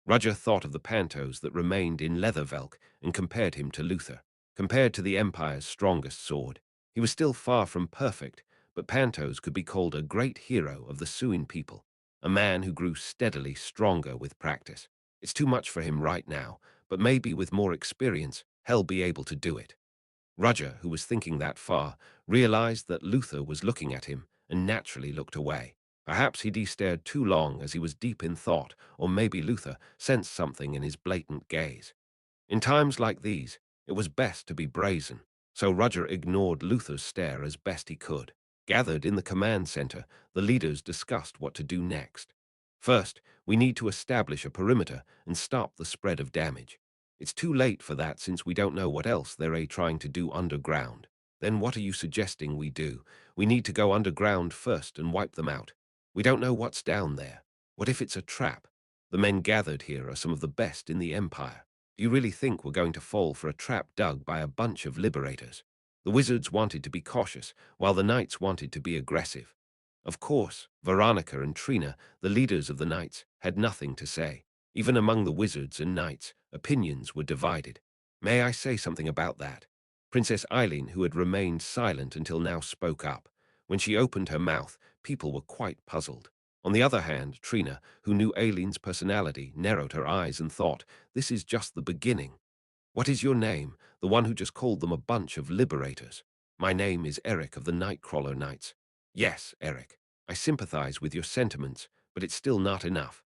Roger thought of the Pantos that remained in Leathervelk and compared him to Luther. Compared to the Empire's strongest sword, he was still far from perfect, but Pantos could be called a great hero of the Suin people, a man who grew steadily stronger with practice. It's too much for him right now, but maybe with more experience, he'll be able to do it. Roger, who was thinking that far, realized that Luther was looking at him and naturally looked away. Perhaps he'd stared too long as he was deep in thought, or maybe Luther sensed something in his blatant gaze. In times like these, it was best to be brazen, so Roger ignored Luther's stare as best he could. Gathered in the command center, the leaders discussed what to do next. First, we need to establish a perimeter and stop the spread of damage. It's too late for that since we don't know what else they're trying to do underground. Then what are you suggesting we do? We need to go underground first and wipe them out. We don't know what's down there. What if it's a trap? The men gathered here are some of the best in the Empire. Do you really think we're going to fall for a trap dug by a bunch of liberators? The wizards wanted to be cautious, while the knights wanted to be aggressive. Of course, Veronica and Trina, the leaders of the knights, had nothing to say. Even among the wizards and knights, opinions were divided. May I say something about that? Princess Eileen, who had remained silent until now, spoke up. When she opened her mouth, people were quite puzzled. On the other hand, Trina, who knew Aileen's personality, narrowed her eyes and thought, this is just the beginning. What is your name, the one who just called them a bunch of liberators? My name is Eric of the Nightcrawler Knights. Yes, Eric, I sympathize with your sentiments, but it's still not enough.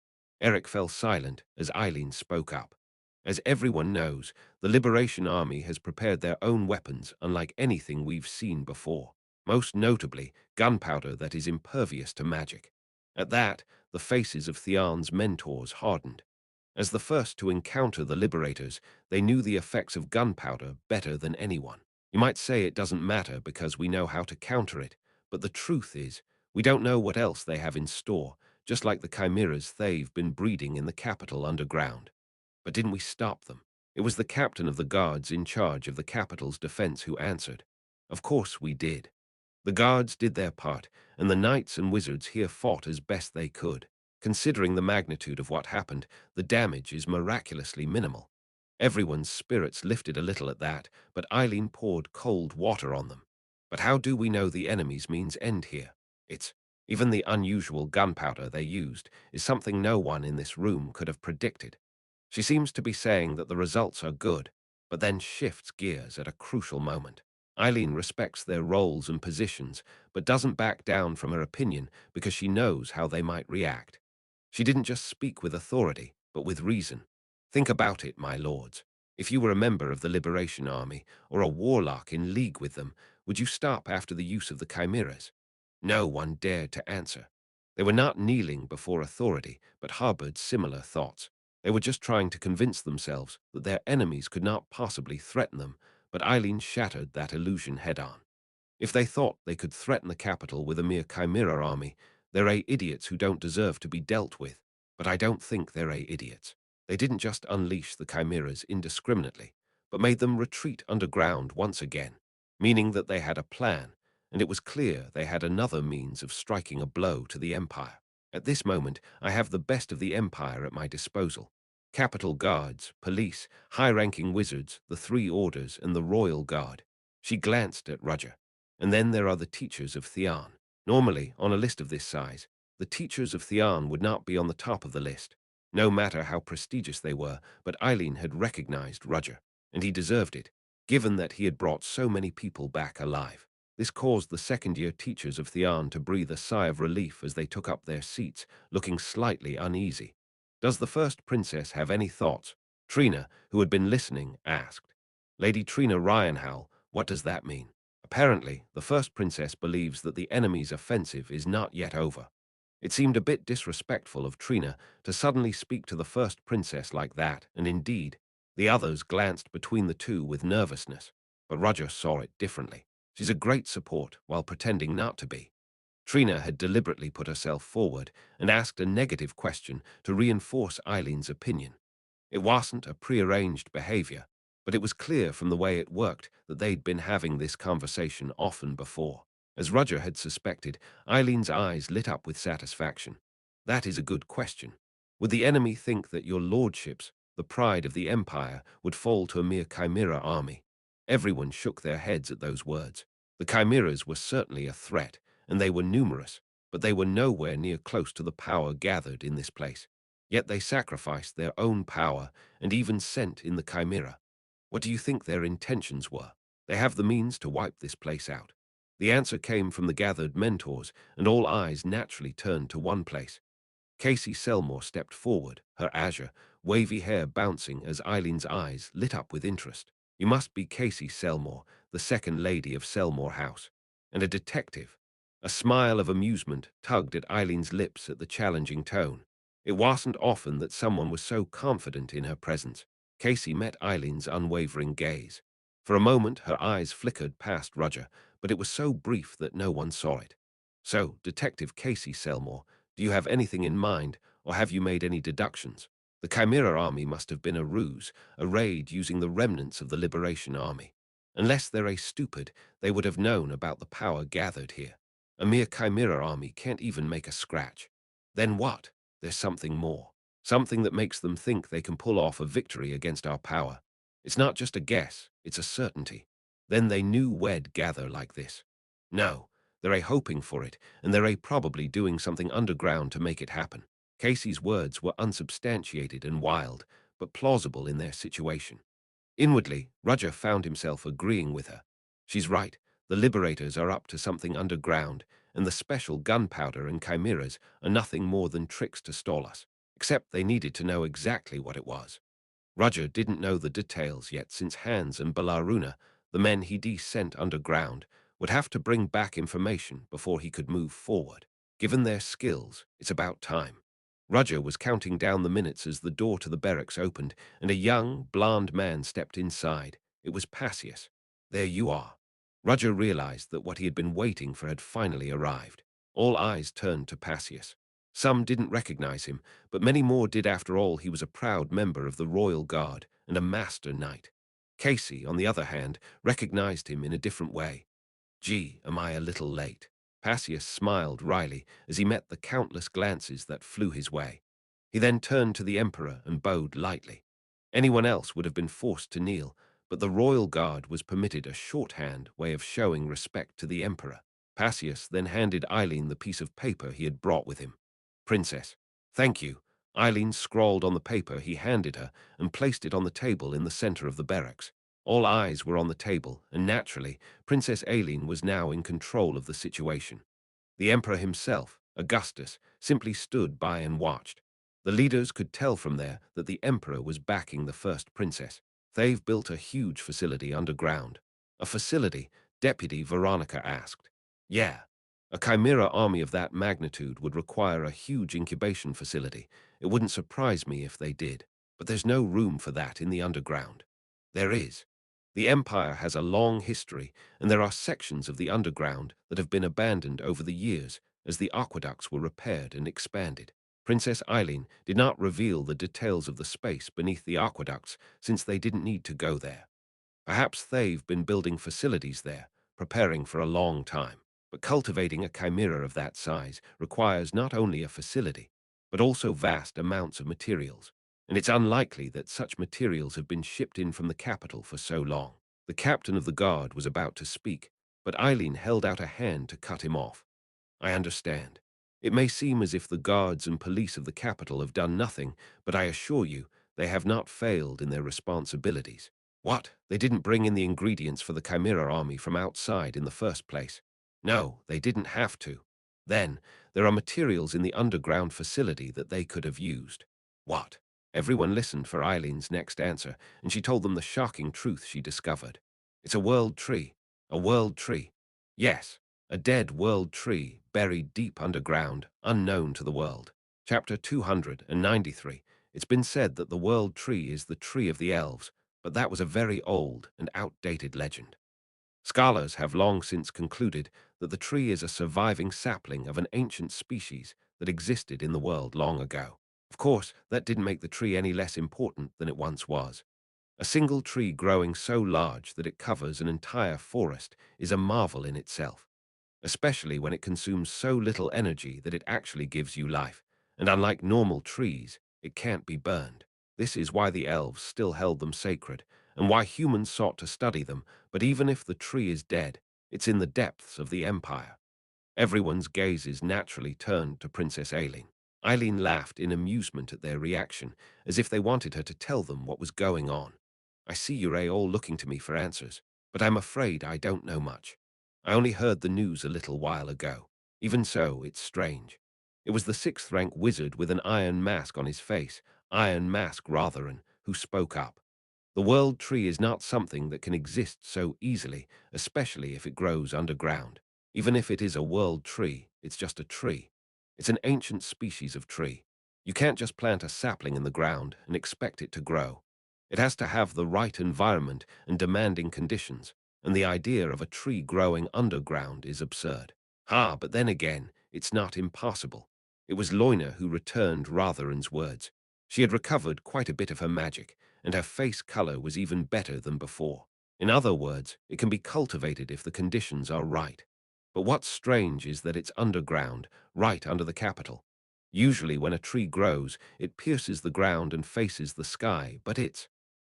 Eric fell silent as Eileen spoke up. As everyone knows, the Liberation Army has prepared their own weapons unlike anything we've seen before, most notably gunpowder that is impervious to magic. At that, the faces of Theon's mentors hardened. As the first to encounter the Liberators, they knew the effects of gunpowder better than anyone. You might say it doesn't matter because we know how to counter it, but the truth is, we don't know what else they have in store, just like the chimeras they've been breeding in the capital underground. But didn't we stop them? It was the captain of the guards in charge of the capital's defense who answered. Of course we did. The guards did their part, and the knights and wizards here fought as best they could. Considering the magnitude of what happened, the damage is miraculously minimal. Everyone's spirits lifted a little at that, but Eileen poured cold water on them. But how do we know the enemy's means end here? It's even the unusual gunpowder they used is something no one in this room could have predicted. She seems to be saying that the results are good, but then shifts gears at a crucial moment. Eileen respects their roles and positions, but doesn't back down from her opinion because she knows how they might react. She didn't just speak with authority, but with reason. Think about it, my lords. If you were a member of the Liberation Army, or a warlock in league with them, would you stop after the use of the chimeras? No one dared to answer. They were not kneeling before authority, but harbored similar thoughts. They were just trying to convince themselves that their enemies could not possibly threaten them, but Eileen shattered that illusion head-on. If they thought they could threaten the capital with a mere chimera army, they're idiots who don't deserve to be dealt with. But I don't think they're idiots. They didn't just unleash the chimeras indiscriminately, but made them retreat underground once again, meaning that they had a plan, and it was clear they had another means of striking a blow to the Empire. At this moment, I have the best of the Empire at my disposal. Capital guards, police, high-ranking wizards, the three orders, and the royal guard. She glanced at Roger. And then there are the teachers of Theon. Normally, on a list of this size, the teachers of Theon would not be on the top of the list, no matter how prestigious they were, but Eileen had recognized Roger, and he deserved it, given that he had brought so many people back alive. This caused the second-year teachers of Theon to breathe a sigh of relief as they took up their seats, looking slightly uneasy. Does the first princess have any thoughts? Trina, who had been listening, asked. Lady Trina Ryanhowl, what does that mean? Apparently, the first princess believes that the enemy's offensive is not yet over. It seemed a bit disrespectful of Trina to suddenly speak to the first princess like that, and indeed, the others glanced between the two with nervousness. But Roger saw it differently. She's a great support while pretending not to be. Trina had deliberately put herself forward and asked a negative question to reinforce Eileen's opinion. It wasn't a prearranged behavior, but it was clear from the way it worked that they'd been having this conversation often before. As Roger had suspected, Eileen's eyes lit up with satisfaction. That is a good question. Would the enemy think that your lordships, the pride of the Empire, would fall to a mere chimera army? Everyone shook their heads at those words. The chimeras were certainly a threat, and they were numerous, but they were nowhere near close to the power gathered in this place. Yet they sacrificed their own power and even sent in the chimera. What do you think their intentions were? They have the means to wipe this place out. The answer came from the gathered mentors, and all eyes naturally turned to one place. Casey Selmore stepped forward, her azure, wavy hair bouncing as Eileen's eyes lit up with interest. You must be Casey Selmore, the second lady of Selmore House. And a detective. A smile of amusement tugged at Eileen's lips at the challenging tone. It wasn't often that someone was so confident in her presence. Casey met Eileen's unwavering gaze. For a moment, her eyes flickered past Roger, but it was so brief that no one saw it. So, Detective Casey Selmore, do you have anything in mind, or have you made any deductions? The Chimera Army must have been a ruse, a raid using the remnants of the Liberation Army. Unless they're stupid, they would have known about the power gathered here. A mere Chimera Army can't even make a scratch. Then what? There's something more. Something that makes them think they can pull off a victory against our power. It's not just a guess, it's a certainty. Then they knew we'd gather like this. No, they're hoping for it, and they're probably doing something underground to make it happen. Casey's words were unsubstantiated and wild, but plausible in their situation. Inwardly, Roger found himself agreeing with her. She's right, the Liberators are up to something underground, and the special gunpowder and chimeras are nothing more than tricks to stall us, except they needed to know exactly what it was. Roger didn't know the details yet since Hans and Balaruna, the men he'd sent underground, would have to bring back information before he could move forward. Given their skills, it's about time. Roger was counting down the minutes as the door to the barracks opened and a young, blond man stepped inside. It was Passius. There you are. Roger realized that what he had been waiting for had finally arrived. All eyes turned to Passius. Some didn't recognize him, but many more did. After all, he was a proud member of the Royal Guard and a master knight. Casey, on the other hand, recognized him in a different way. Gee, am I a little late? Passius smiled wryly as he met the countless glances that flew his way. He then turned to the Emperor and bowed lightly. Anyone else would have been forced to kneel, but the Royal Guard was permitted a shorthand way of showing respect to the Emperor. Passius then handed Eileen the piece of paper he had brought with him. Princess, thank you. Eileen scrawled on the paper he handed her and placed it on the table in the center of the barracks. All eyes were on the table, and naturally, Princess Aileen was now in control of the situation. The Emperor himself, Augustus, simply stood by and watched. The leaders could tell from there that the Emperor was backing the first princess. They've built a huge facility underground. A facility? Deputy Veronica asked. Yeah. A chimera army of that magnitude would require a huge incubation facility. It wouldn't surprise me if they did. But there's no room for that in the underground. There is. The Empire has a long history, and there are sections of the underground that have been abandoned over the years as the aqueducts were repaired and expanded. Princess Eileen did not reveal the details of the space beneath the aqueducts since they didn't need to go there. Perhaps they've been building facilities there, preparing for a long time. But cultivating a chimera of that size requires not only a facility, but also vast amounts of materials. And it's unlikely that such materials have been shipped in from the capital for so long. The captain of the guard was about to speak, but Eileen held out a hand to cut him off. I understand. It may seem as if the guards and police of the capital have done nothing, but I assure you, they have not failed in their responsibilities. What? They didn't bring in the ingredients for the Chimera army from outside in the first place. No, they didn't have to. Then, there are materials in the underground facility that they could have used. What? Everyone listened for Eileen's next answer, and she told them the shocking truth she discovered. It's a world tree. A world tree. Yes, a dead world tree buried deep underground, unknown to the world. Chapter 293. It's been said that the world tree is the tree of the elves, but that was a very old and outdated legend. Scholars have long since concluded that the tree is a surviving sapling of an ancient species that existed in the world long ago. Of course, that didn't make the tree any less important than it once was. A single tree growing so large that it covers an entire forest is a marvel in itself, especially when it consumes so little energy that it actually gives you life, and unlike normal trees, it can't be burned. This is why the elves still held them sacred, and why humans sought to study them, but even if the tree is dead, it's in the depths of the Empire. Everyone's gazes naturally turned to Princess Aileen. Eileen laughed in amusement at their reaction, as if they wanted her to tell them what was going on. I see you're all looking to me for answers, but I'm afraid I don't know much. I only heard the news a little while ago. Even so, it's strange. It was the sixth-rank wizard with an iron mask on his face, iron mask rather, and who spoke up. The world tree is not something that can exist so easily, especially if it grows underground. Even if it is a world tree, it's just a tree. It's an ancient species of tree. You can't just plant a sapling in the ground and expect it to grow. It has to have the right environment and demanding conditions, and the idea of a tree growing underground is absurd. But then again, it's not impossible. It was Loina who returned Rotharin's words. She had recovered quite a bit of her magic, and her face color was even better than before. In other words, it can be cultivated if the conditions are right. But what's strange is that it's underground, right under the capital. Usually when a tree grows, it pierces the ground and faces the sky, but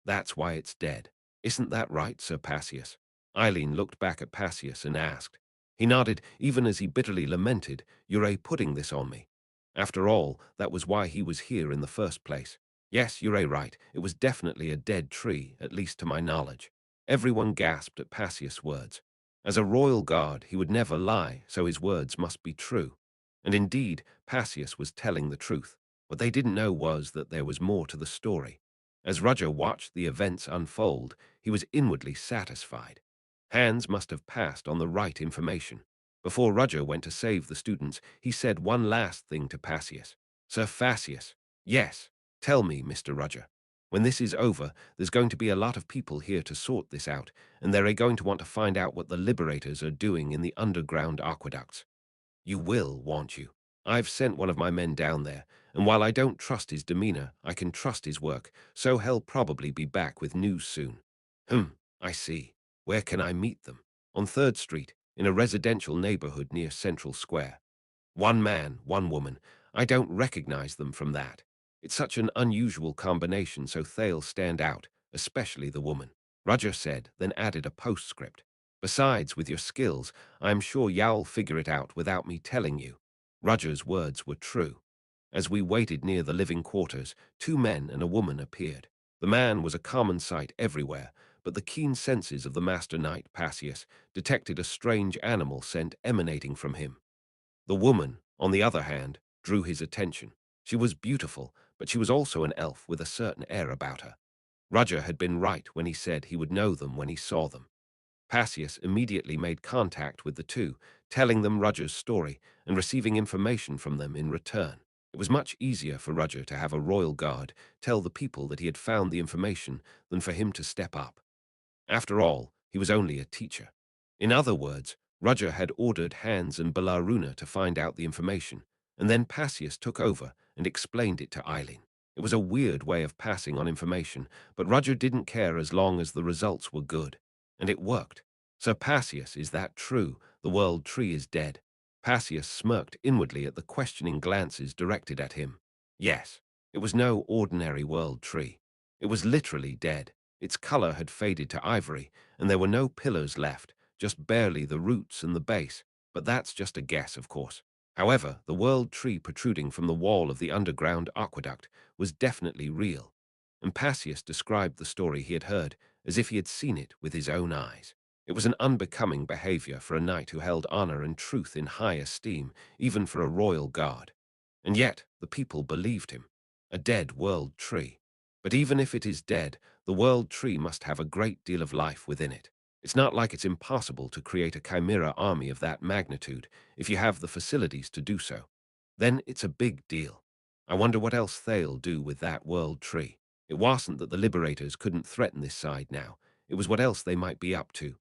that's why it's dead. Isn't that right, Sir Passius? Eileen looked back at Passius and asked. He nodded, even as he bitterly lamented, You're putting this on me. After all, that was why he was here in the first place. Yes, you're right, it was definitely a dead tree, at least to my knowledge. Everyone gasped at Passius' words. As a royal guard, he would never lie, so his words must be true. And indeed, Passius was telling the truth. What they didn't know was that there was more to the story. As Roger watched the events unfold, he was inwardly satisfied. Hands must have passed on the right information. Before Roger went to save the students, he said one last thing to Passius. Sir Facius, yes, tell me, Mr. Roger. When this is over, there's going to be a lot of people here to sort this out, and they're going to want to find out what the liberators are doing in the underground aqueducts. You will, won't you? I've sent one of my men down there, and while I don't trust his demeanor, I can trust his work, so he'll probably be back with news soon. I see. Where can I meet them? On 3rd Street, in a residential neighborhood near Central Square. One man, one woman. I don't recognize them from that. It's such an unusual combination, so they'll stand out, especially the woman. Roger said, then added a postscript. Besides, with your skills, I'm sure you'll figure it out without me telling you. Roger's words were true. As we waited near the living quarters, 2 men and a woman appeared. The man was a common sight everywhere, but the keen senses of the master knight Passius detected a strange animal scent emanating from him. The woman, on the other hand, drew his attention. She was beautiful, but she was also an elf with a certain air about her. Roger had been right when he said he would know them when he saw them. Passius immediately made contact with the two, telling them Roger's story and receiving information from them in return. It was much easier for Roger to have a royal guard tell the people that he had found the information than for him to step up. After all, he was only a teacher. In other words, Roger had ordered Hans and Bellaruna to find out the information, and then Passius took over and explained it to Eileen. It was a weird way of passing on information, but Roger didn't care as long as the results were good. And it worked. Sir Passius, is that true? The world tree is dead. Passius smirked inwardly at the questioning glances directed at him. Yes, it was no ordinary world tree. It was literally dead. Its color had faded to ivory, and there were no pillars left, just barely the roots and the base, but that's just a guess, of course. However, the world tree protruding from the wall of the underground aqueduct was definitely real, and Passius described the story he had heard as if he had seen it with his own eyes. It was an unbecoming behavior for a knight who held honor and truth in high esteem, even for a royal guard. And yet, the people believed him. A dead world tree. But even if it is dead, the world tree must have a great deal of life within it. It's not like it's impossible to create a chimera army of that magnitude if you have the facilities to do so. Then it's a big deal. I wonder what else they'll do with that world tree. It wasn't that the liberators couldn't threaten this side now. It was what else they might be up to.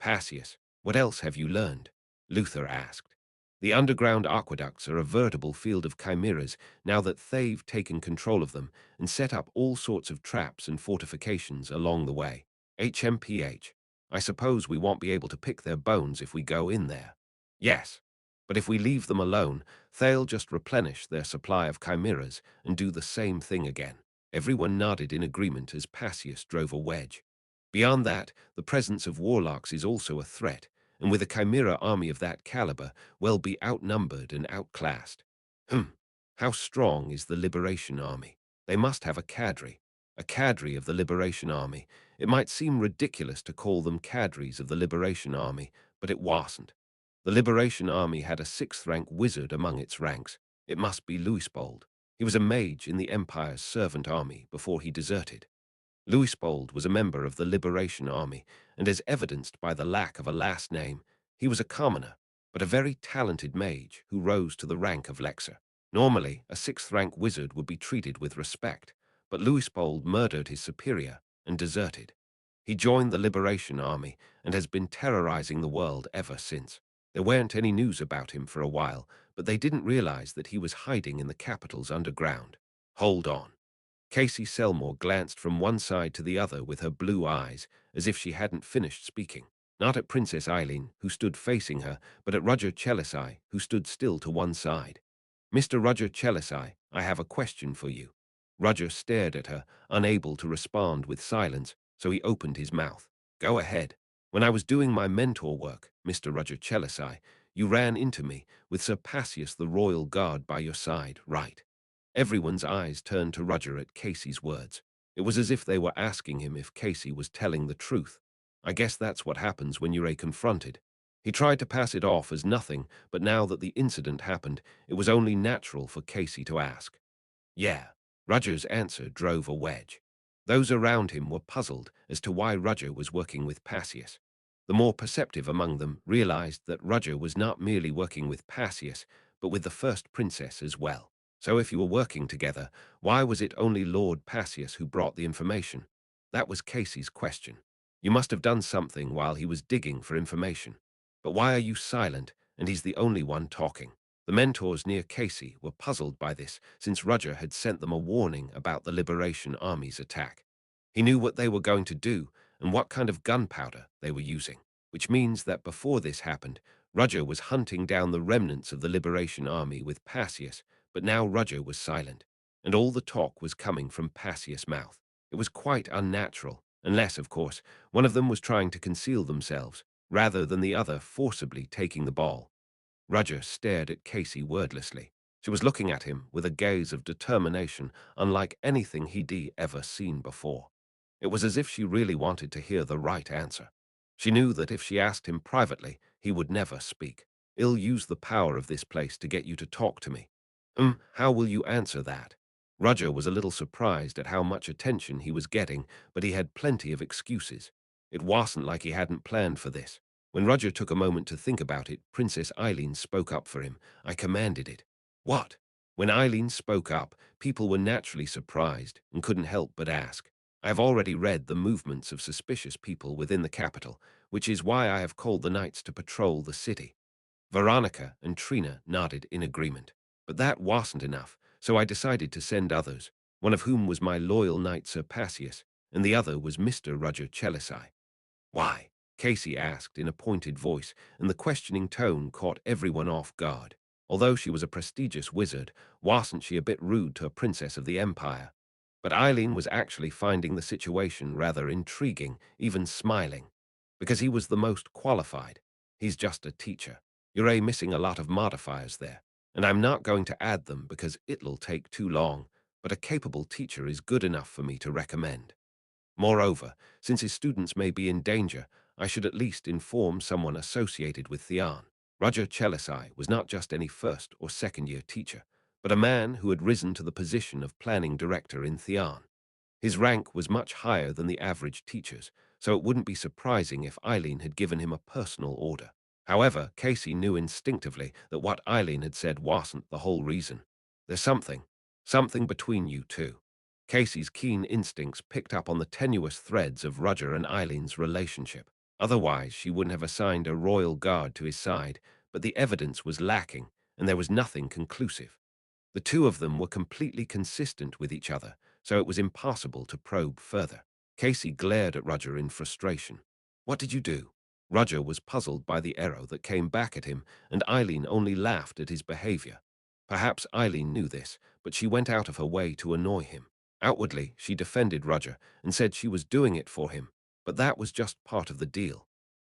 Passius, what else have you learned? Luther asked. The underground aqueducts are a veritable field of chimeras now that they've taken control of them and set up all sorts of traps and fortifications along the way. HMPH. I suppose we won't be able to pick their bones if we go in there. Yes, but if we leave them alone, they'll just replenish their supply of chimeras and do the same thing again. Everyone nodded in agreement as Passius drove a wedge. Beyond that, the presence of warlocks is also a threat, and with a chimera army of that caliber, we'll be outnumbered and outclassed. How strong is the Liberation Army? They must have a cadre of the Liberation Army. It might seem ridiculous to call them cadres of the Liberation Army, but it wasn't. The Liberation Army had a 6th-rank wizard among its ranks. It must be Louisbold. He was a mage in the Empire's servant army before he deserted. Louisbold was a member of the Liberation Army, and as evidenced by the lack of a last name, he was a commoner, but a very talented mage who rose to the rank of Lexer. Normally, a 6th-rank wizard would be treated with respect, but Louisbold murdered his superior and deserted. He joined the Liberation Army and has been terrorizing the world ever since. There weren't any news about him for a while, but they didn't realize that he was hiding in the capital's underground. Hold on. Casey Selmore glanced from one side to the other with her blue eyes, as if she hadn't finished speaking. Not at Princess Eileen, who stood facing her, but at Roger Chelisai, who stood still to one side. Mr. Roger Chelisai, I have a question for you. Roger stared at her, unable to respond with silence, so he opened his mouth. Go ahead. When I was doing my mentor work, Mr. Roger Chelisai, you ran into me, with Sir Passius the Royal Guard by your side, right? Everyone's eyes turned to Roger at Casey's words. It was as if they were asking him if Casey was telling the truth. I guess that's what happens when you're confronted. He tried to pass it off as nothing, but now that the incident happened, it was only natural for Casey to ask. Yeah, Roger's answer drove a wedge. Those around him were puzzled as to why Roger was working with Passius. The more perceptive among them realized that Roger was not merely working with Passius, but with the first princess as well. So if you were working together, why was it only Lord Passius who brought the information? That was Casey's question. You must have done something while he was digging for information. But why are you silent, and he's the only one talking? The mentors near Casey were puzzled by this, since Roger had sent them a warning about the Liberation Army's attack. He knew what they were going to do and what kind of gunpowder they were using, which means that before this happened, Roger was hunting down the remnants of the Liberation Army with Passius, but now Roger was silent, and all the talk was coming from Passius' mouth. It was quite unnatural, unless, of course, one of them was trying to conceal themselves, rather than the other forcibly taking the ball. Roger stared at Casey wordlessly. She was looking at him with a gaze of determination unlike anything he'd ever seen before. It was as if she really wanted to hear the right answer. She knew that if she asked him privately, he would never speak. "I'll use the power of this place to get you to talk to me." How will you answer that?" Roger was a little surprised at how much attention he was getting, but he had plenty of excuses. It wasn't like he hadn't planned for this. When Roger took a moment to think about it, Princess Eileen spoke up for him. "I commanded it." "What?" When Eileen spoke up, people were naturally surprised and couldn't help but ask. "I have already read the movements of suspicious people within the capital, which is why I have called the knights to patrol the city." Veronica and Trina nodded in agreement. But that wasn't enough, so I decided to send others, one of whom was my loyal knight Sir Passius, and the other was Mr. Roger Chelisai. "Why?" Casey asked in a pointed voice, and the questioning tone caught everyone off guard. Although she was a prestigious wizard, wasn't she a bit rude to a princess of the Empire? But Eileen was actually finding the situation rather intriguing, even smiling. Because he was the most qualified. He's just a teacher. You're missing a lot of modifiers there, and I'm not going to add them because it'll take too long, but a capable teacher is good enough for me to recommend. Moreover, since his students may be in danger, I should at least inform someone associated with Theon. Roger Chelisai was not just any first or second-year teacher, but a man who had risen to the position of planning director in Theon. His rank was much higher than the average teacher's, so it wouldn't be surprising if Eileen had given him a personal order. However, Casey knew instinctively that what Eileen had said wasn't the whole reason. "There's something between you two." Casey's keen instincts picked up on the tenuous threads of Roger and Eileen's relationship. Otherwise, she wouldn't have assigned a royal guard to his side, but the evidence was lacking, and there was nothing conclusive. The two of them were completely consistent with each other, so it was impossible to probe further. Casey glared at Roger in frustration. "What did you do?" Roger was puzzled by the arrow that came back at him, and Eileen only laughed at his behavior. Perhaps Eileen knew this, but she went out of her way to annoy him. Outwardly, she defended Roger and said she was doing it for him, but that was just part of the deal.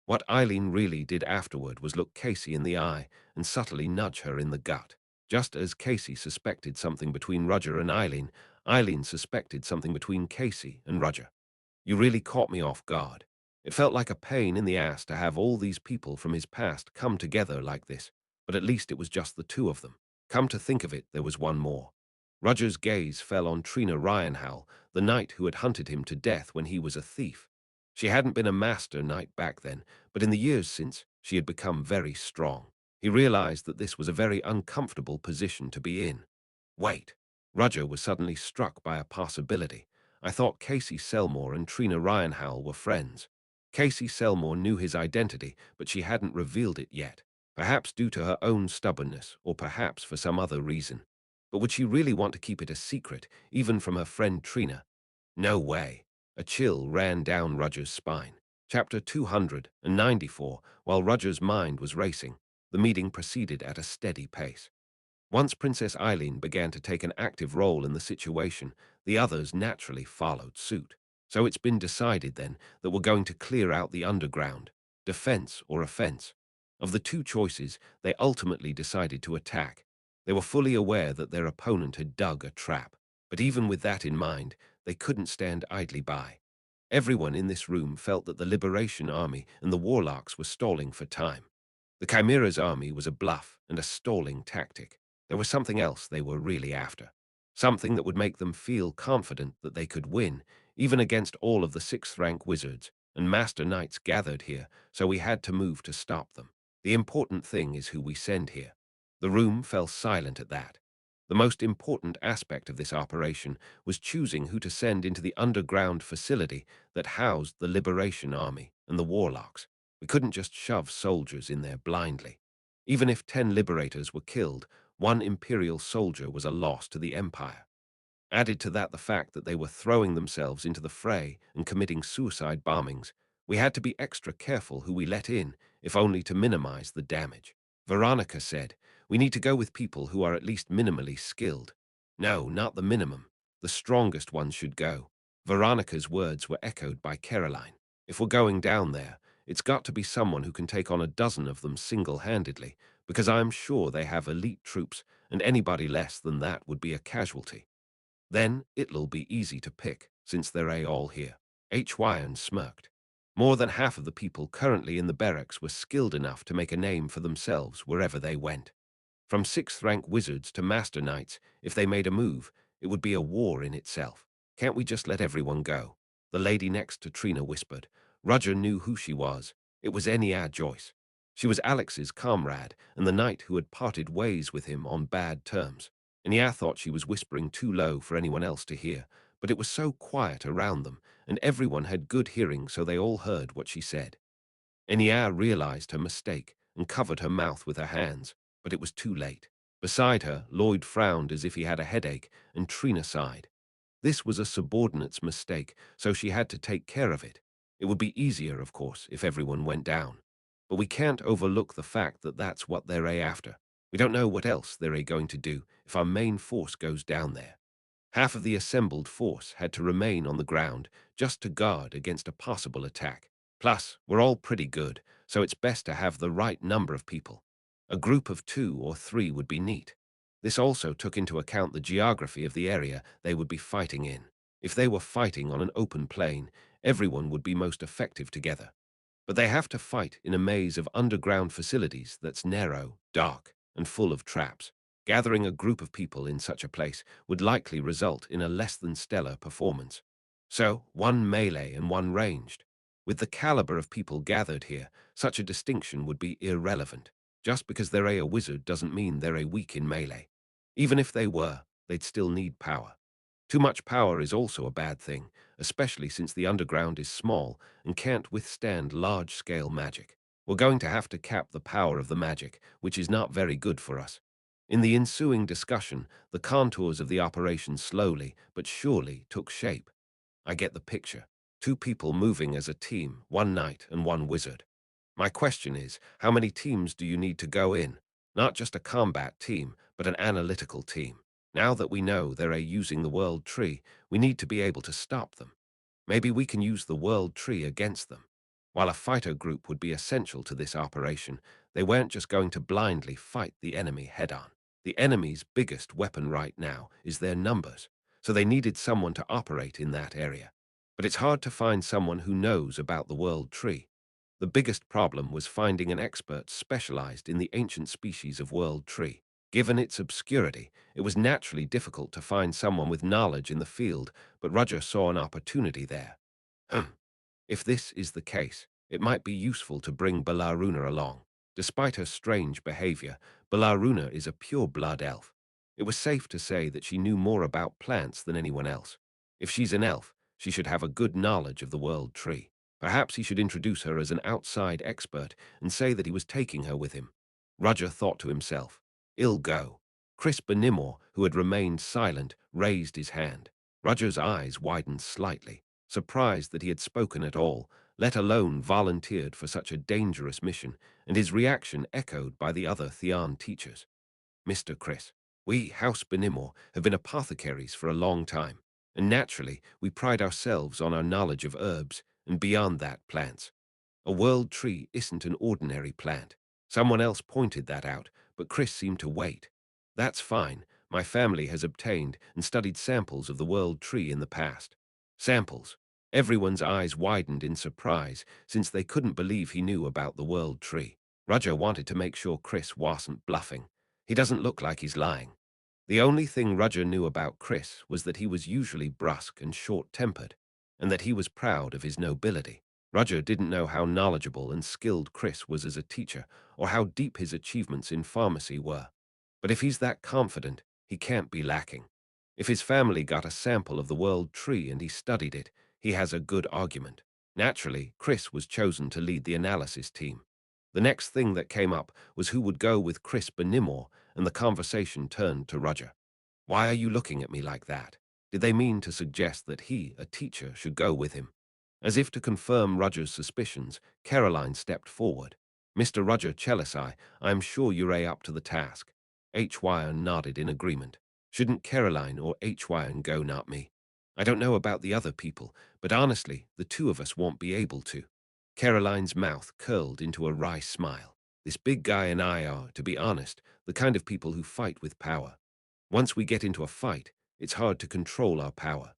What Eileen really did afterward was look Casey in the eye and subtly nudge her in the gut. Just as Casey suspected something between Roger and Eileen, Eileen suspected something between Casey and Roger. "You really caught me off guard." It felt like a pain in the ass to have all these people from his past come together like this, but at least it was just the two of them. Come to think of it, there was one more. Roger's gaze fell on Trina Ryanhowl, the knight who had hunted him to death when he was a thief. She hadn't been a master knight back then, but in the years since, she had become very strong. He realized that this was a very uncomfortable position to be in. Wait. Roger was suddenly struck by a possibility. I thought Casey Selmore and Trina Ryanhowl were friends. Casey Selmore knew his identity, but she hadn't revealed it yet. Perhaps due to her own stubbornness, or perhaps for some other reason. But would she really want to keep it a secret, even from her friend Trina? No way. A chill ran down Roger's spine. Chapter 294. While Roger's mind was racing, the meeting proceeded at a steady pace. Once Princess Eileen began to take an active role in the situation, the others naturally followed suit. So it's been decided then that we're going to clear out the underground, defense or offense. Of the two choices, they ultimately decided to attack. They were fully aware that their opponent had dug a trap, but even with that in mind, they couldn't stand idly by. Everyone in this room felt that the Liberation Army and the Warlocks were stalling for time. The Chimera's army was a bluff and a stalling tactic. There was something else they were really after. Something that would make them feel confident that they could win, even against all of the sixth-rank wizards and master knights gathered here, so we had to move to stop them. The important thing is who we send here. The room fell silent at that. The most important aspect of this operation was choosing who to send into the underground facility that housed the Liberation Army and the Warlocks. We couldn't just shove soldiers in there blindly. Even if 10 liberators were killed, one Imperial soldier was a loss to the Empire. Added to that the fact that they were throwing themselves into the fray and committing suicide bombings, we had to be extra careful who we let in, if only to minimize the damage. Veronica said, "We need to go with people who are at least minimally skilled." No, not the minimum. The strongest ones should go. Veronica's words were echoed by Caroline. If we're going down there, it's got to be someone who can take on a dozen of them single-handedly, because I'm sure they have elite troops, and anybody less than that would be a casualty. Then it'll be easy to pick, since they're all here. Hyan smirked. More than half of the people currently in the barracks were skilled enough to make a name for themselves wherever they went. From sixth-rank wizards to master knights, if they made a move, it would be a war in itself. Can't we just let everyone go? The lady next to Trina whispered. Roger knew who she was. It was Enya Joyce. She was Alex's comrade and the knight who had parted ways with him on bad terms. Enya thought she was whispering too low for anyone else to hear, but it was so quiet around them, and everyone had good hearing, so they all heard what she said. Enya realized her mistake and covered her mouth with her hands, but it was too late. Beside her, Lloyd frowned as if he had a headache, and Trina sighed. This was a subordinate's mistake, so she had to take care of it. It would be easier, of course, if everyone went down. But we can't overlook the fact that that's what they're after. We don't know what else they're going to do if our main force goes down there. Half of the assembled force had to remain on the ground just to guard against a possible attack. Plus, we're all pretty good, so it's best to have the right number of people. A group of 2 or 3 would be neat. This also took into account the geography of the area they would be fighting in. If they were fighting on an open plain, everyone would be most effective together. But they have to fight in a maze of underground facilities that's narrow, dark, and full of traps. Gathering a group of people in such a place would likely result in a less than stellar performance. So, one melee and one ranged. With the caliber of people gathered here, such a distinction would be irrelevant. Just because they're a wizard doesn't mean they're weak in melee. Even if they were, they'd still need power. Too much power is also a bad thing, especially since the underground is small and can't withstand large-scale magic. We're going to have to cap the power of the magic, which is not very good for us. In the ensuing discussion, the contours of the operation slowly but surely took shape. I get the picture. 2 people moving as a team, 1 knight and 1 wizard. My question is, how many teams do you need to go in? Not just a combat team, but an analytical team. Now that we know they're using the world tree, we need to be able to stop them. Maybe we can use the world tree against them. While a fighter group would be essential to this operation, they weren't just going to blindly fight the enemy head-on. The enemy's biggest weapon right now is their numbers, so they needed someone to operate in that area. But it's hard to find someone who knows about the world tree. The biggest problem was finding an expert specialized in the ancient species of world tree. Given its obscurity, it was naturally difficult to find someone with knowledge in the field, but Roger saw an opportunity there. If this is the case, it might be useful to bring Bellaruna along. Despite her strange behavior, Bellaruna is a pure-blood elf. It was safe to say that she knew more about plants than anyone else. If she's an elf, she should have a good knowledge of the world tree. Perhaps he should introduce her as an outside expert and say that he was taking her with him. Roger thought to himself, "Ill go." Chris Benimor, who had remained silent, raised his hand. Roger's eyes widened slightly, surprised that he had spoken at all, let alone volunteered for such a dangerous mission, and his reaction echoed by the other Theon teachers. "Mr. Chris, we, House Benimor, have been apothecaries for a long time, and naturally we pride ourselves on our knowledge of herbs, and beyond that, plants. A world tree isn't an ordinary plant. Someone else pointed that out, but Chris seemed to wait. That's fine. My family has obtained and studied samples of the world tree in the past." Samples. Everyone's eyes widened in surprise, since they couldn't believe he knew about the world tree. Roger wanted to make sure Chris wasn't bluffing. He doesn't look like he's lying. The only thing Roger knew about Chris was that he was usually brusque and short-tempered. and that he was proud of his nobility. Roger didn't know how knowledgeable and skilled Chris was as a teacher, or how deep his achievements in pharmacy were. But if he's that confident, he can't be lacking. If his family got a sample of the world tree and he studied it, he has a good argument. Naturally, Chris was chosen to lead the analysis team. The next thing that came up was who would go with Chris Benimor, and the conversation turned to Roger. Why are you looking at me like that? Did they mean to suggest that he, a teacher, should go with him? As if to confirm Roger's suspicions, Caroline stepped forward. Mr. Roger Chelisai, I am sure you're up to the task. H. Wyan nodded in agreement. Shouldn't Caroline or H. Wyan go, not me? I don't know about the other people, but honestly, the two of us won't be able to. Caroline's mouth curled into a wry smile. This big guy and I are, to be honest, the kind of people who fight with power. Once we get into a fight, it's hard to control our power.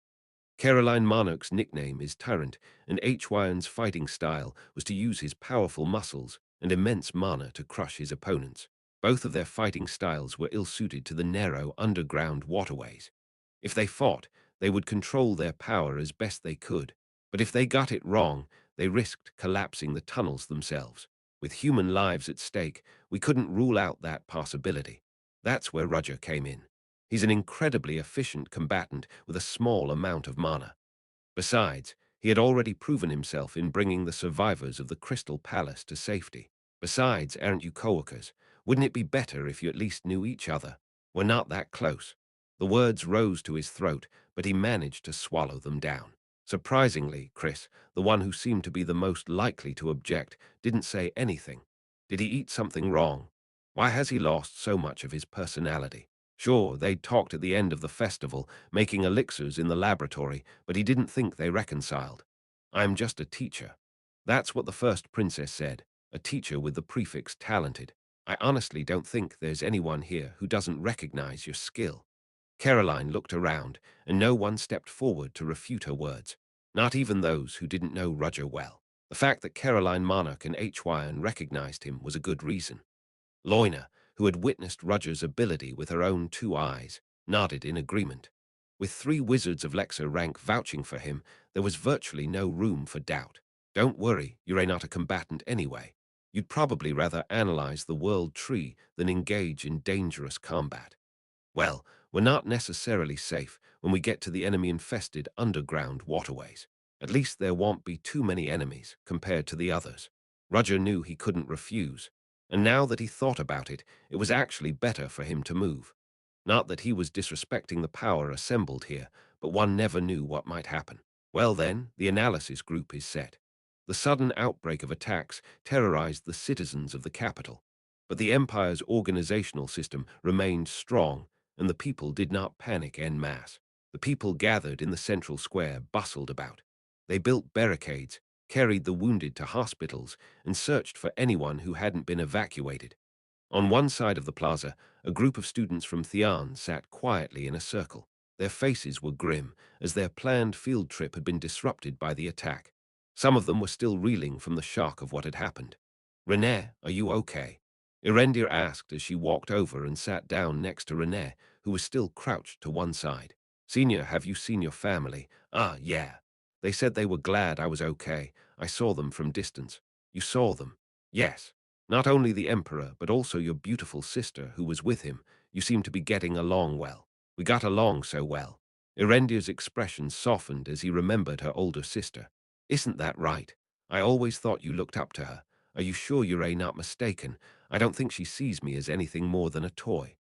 Caroline Monarch's nickname is Tyrant, and H. Wyan's fighting style was to use his powerful muscles and immense mana to crush his opponents. Both of their fighting styles were ill-suited to the narrow underground waterways. If they fought, they would control their power as best they could, but if they got it wrong, they risked collapsing the tunnels themselves. With human lives at stake, we couldn't rule out that possibility. That's where Roger came in. He's an incredibly efficient combatant with a small amount of mana. Besides, he had already proven himself in bringing the survivors of the Crystal Palace to safety. Besides, aren't you coworkers? Wouldn't it be better if you at least knew each other? We're not that close. The words rose to his throat, but he managed to swallow them down. Surprisingly, Chris, the one who seemed to be the most likely to object, didn't say anything. Did he eat something wrong? Why has he lost so much of his personality? Sure, they'd talked at the end of the festival, making elixirs in the laboratory, but he didn't think they reconciled. I'm just a teacher. That's what the first princess said, a teacher with the prefix talented. I honestly don't think there's anyone here who doesn't recognize your skill. Caroline looked around, and no one stepped forward to refute her words, not even those who didn't know Roger well. The fact that Caroline Monarch and H. Wyan recognized him was a good reason. Loina, who had witnessed Roger's ability with her own two eyes, nodded in agreement. With 3 wizards of Lexer rank vouching for him, there was virtually no room for doubt. Don't worry, you're not a combatant anyway. You'd probably rather analyze the world tree than engage in dangerous combat. Well, we're not necessarily safe when we get to the enemy-infested underground waterways. At least there won't be too many enemies compared to the others. Roger knew he couldn't refuse, and now that he thought about it, it was actually better for him to move. Not that he was disrespecting the power assembled here, but one never knew what might happen. Well then, the analysis group is set. The sudden outbreak of attacks terrorized the citizens of the capital, but the Empire's organizational system remained strong, and the people did not panic en masse. The people gathered in the central square bustled about. They built barricades, carried the wounded to hospitals, and searched for anyone who hadn't been evacuated. On one side of the plaza, a group of students from Theon sat quietly in a circle. Their faces were grim, as their planned field trip had been disrupted by the attack. Some of them were still reeling from the shock of what had happened. "Renee, are you okay?" Erendir asked as she walked over and sat down next to Renee, who was still crouched to one side. "Senior, have you seen your family?" "Ah, yeah. They said they were glad I was okay. I saw them from distance." "You saw them?" "Yes. Not only the Emperor, but also your beautiful sister who was with him. You seem to be getting along well." "We got along so well." Erendir's expression softened as he remembered her older sister. "Isn't that right? I always thought you looked up to her. Are you sure you're not mistaken? I don't think she sees me as anything more than a toy."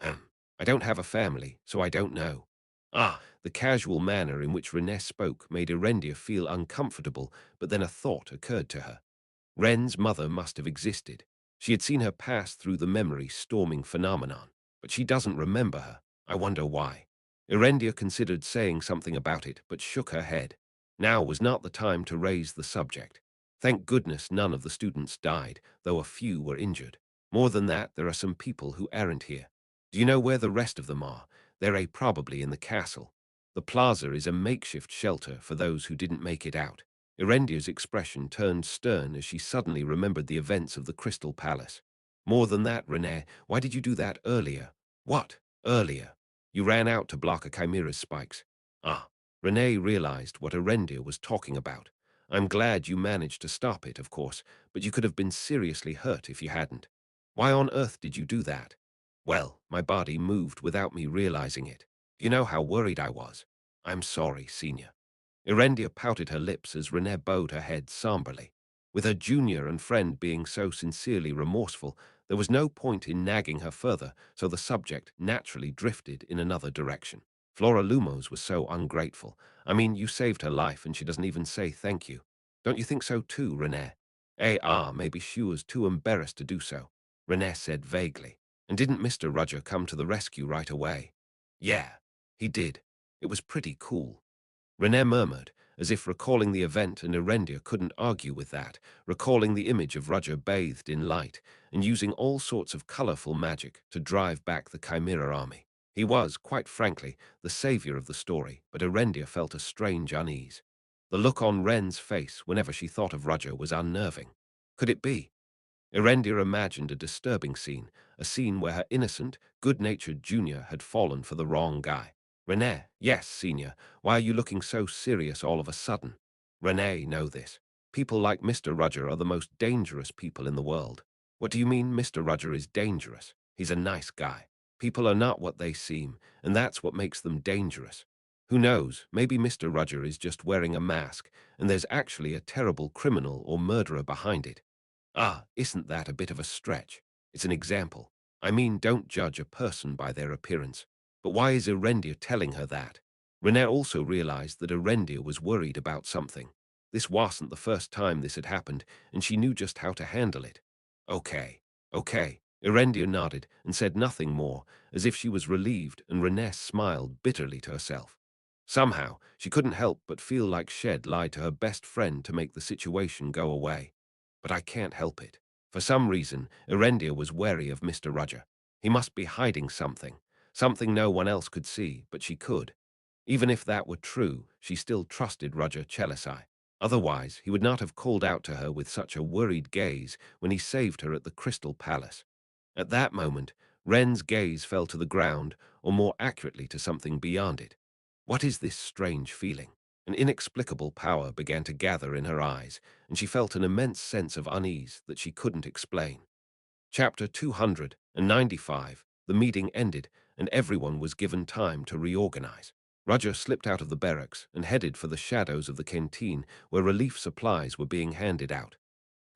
I don't have a family, so I don't know." Ah, the casual manner in which Renée spoke made Erendir feel uncomfortable, but then a thought occurred to her. Ren's mother must have existed. She had seen her pass through the memory-storming phenomenon, but she doesn't remember her. I wonder why. Erendir considered saying something about it, but shook her head. Now was not the time to raise the subject. Thank goodness none of the students died, though a few were injured. More than that, there are some people who aren't here. Do you know where the rest of them are? They're probably in the castle. The plaza is a makeshift shelter for those who didn't make it out. Erendir's expression turned stern as she suddenly remembered the events of the Crystal Palace. "More than that, Renée, why did you do that earlier?" "What? Earlier?" "You ran out to block a chimera's spikes." "Ah, Renee realized what Erendir was talking about. I'm glad you managed to stop it, of course, but you could have been seriously hurt if you hadn't. Why on earth did you do that? Well, my body moved without me realizing it. You know how worried I was. I'm sorry, Senior. Erendia pouted her lips as Renee bowed her head somberly. With her junior and friend being so sincerely remorseful, there was no point in nagging her further, so the subject naturally drifted in another direction. Flora Lumos was so ungrateful. I mean, you saved her life and she doesn't even say thank you. Don't you think so too, Renee? Maybe she was too embarrassed to do so, Renee said vaguely. And didn't Mr. Rudger come to the rescue right away? Yeah, he did. It was pretty cool. Renee murmured, as if recalling the event, and Erendia couldn't argue with that, recalling the image of Rudger bathed in light and using all sorts of colorful magic to drive back the Chimera army. He was, quite frankly, the savior of the story, but Erendia felt a strange unease. The look on Ren's face whenever she thought of Rudger was unnerving. Could it be? Erendia imagined a disturbing scene, a scene where her innocent, good-natured junior had fallen for the wrong guy. Renee, yes, senior, why are you looking so serious all of a sudden? Renee, know this. People like Mr. Rudger are the most dangerous people in the world. What do you mean Mr. Rudger is dangerous? He's a nice guy. People are not what they seem, and that's what makes them dangerous. Who knows, maybe Mr. Rudger is just wearing a mask, and there's actually a terrible criminal or murderer behind it. Isn't that a bit of a stretch? It's an example. I mean, don't judge a person by their appearance. But why is Erendia telling her that? Renee also realized that Erendia was worried about something. This wasn't the first time this had happened, and she knew just how to handle it. Okay. Erendia nodded and said nothing more, as if she was relieved, and Renee smiled bitterly to herself. Somehow, she couldn't help but feel like Shed lied to her best friend to make the situation go away. But I can't help it. For some reason, Erendia was wary of Mr. Rudger. He must be hiding something, something no one else could see, but she could. Even if that were true, she still trusted Rudger Chelisai. Otherwise, he would not have called out to her with such a worried gaze when he saved her at the Crystal Palace. At that moment, Ren's gaze fell to the ground, or more accurately to something beyond it. What is this strange feeling? An inexplicable power began to gather in her eyes, and she felt an immense sense of unease that she couldn't explain. Chapter 295. The meeting ended, and everyone was given time to reorganize. Roger slipped out of the barracks and headed for the shadows of the canteen where relief supplies were being handed out.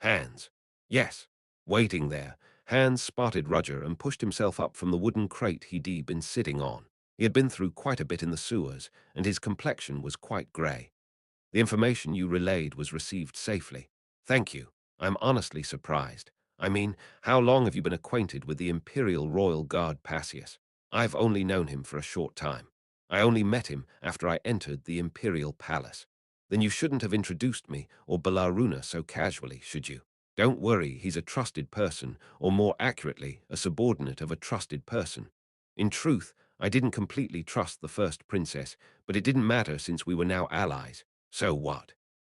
Hans. Yes. Waiting there, Hans spotted Roger and pushed himself up from the wooden crate he'd been sitting on. He had been through quite a bit in the sewers, and his complexion was quite grey. The information you relayed was received safely. Thank you. I'm honestly surprised. I mean, how long have you been acquainted with the Imperial Royal Guard Passius? I've only known him for a short time. I only met him after I entered the Imperial Palace. Then you shouldn't have introduced me or Belaruna so casually, should you? Don't worry, he's a trusted person, or more accurately, a subordinate of a trusted person. In truth, I didn't completely trust the first princess, but it didn't matter since we were now allies. So what?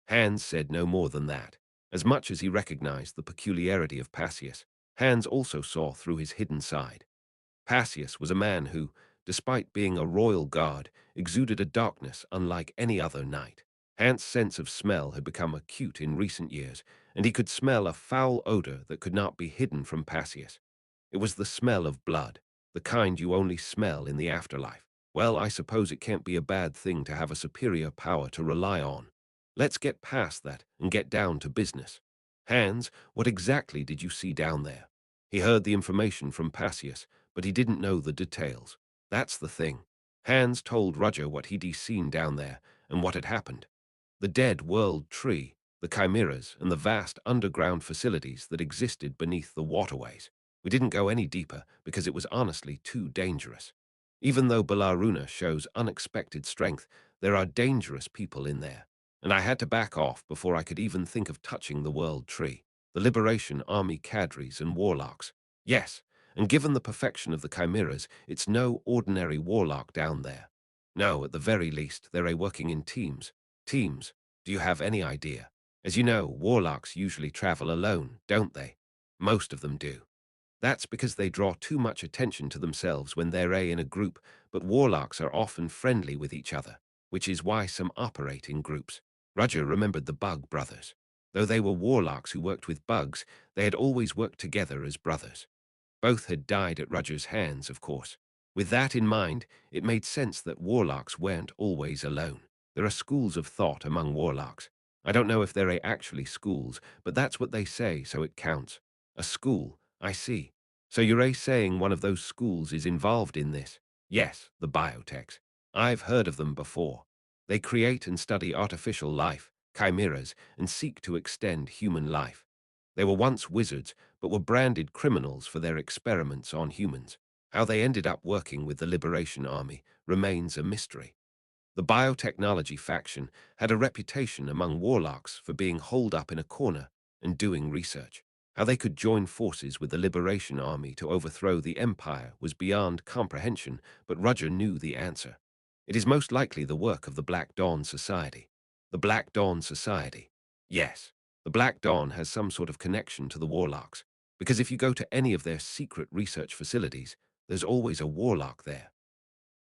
Hans said no more than that. As much as he recognized the peculiarity of Passius, Hans also saw through his hidden side. Passius was a man who, despite being a royal guard, exuded a darkness unlike any other knight. Hans' sense of smell had become acute in recent years, and he could smell a foul odor that could not be hidden from Passius. It was the smell of blood, the kind you only smell in the afterlife. Well, I suppose it can't be a bad thing to have a superior power to rely on. Let's get past that and get down to business. Hans, what exactly did you see down there? He heard the information from Passius, but he didn't know the details. That's the thing. Hans told Roger what he'd seen down there and what had happened. The dead world tree, the chimeras, and the vast underground facilities that existed beneath the waterways. We didn't go any deeper because it was honestly too dangerous. Even though Belaruna shows unexpected strength, there are dangerous people in there, and I had to back off before I could even think of touching the world tree. The Liberation Army cadres and warlocks. Yes, and given the perfection of the chimeras, it's no ordinary warlock down there. No, at the very least, they're working in teams. Teams? Do you have any idea? As you know, warlocks usually travel alone, don't they? Most of them do. That's because they draw too much attention to themselves when they're in a group, but warlocks are often friendly with each other. which is why some operate in groups. Roger remembered the Bug brothers. Though they were warlocks who worked with bugs, they had always worked together as brothers. Both had died at Roger's hands, of course. With that in mind, it made sense that warlocks weren't always alone. There are schools of thought among warlocks. I don't know if there are actually schools, but that's what they say, so it counts. A school, I see. So you're saying one of those schools is involved in this? Yes, the biotechs. I've heard of them before. They create and study artificial life, chimeras, and seek to extend human life. They were once wizards, but were branded criminals for their experiments on humans. How they ended up working with the Liberation Army remains a mystery. The biotechnology faction had a reputation among warlocks for being holed up in a corner and doing research. How they could join forces with the Liberation Army to overthrow the Empire was beyond comprehension, but Roger knew the answer. It is most likely the work of the Black Dawn Society. The Black Dawn Society. Yes, the Black Dawn has some sort of connection to the warlocks, because if you go to any of their secret research facilities, there's always a warlock there.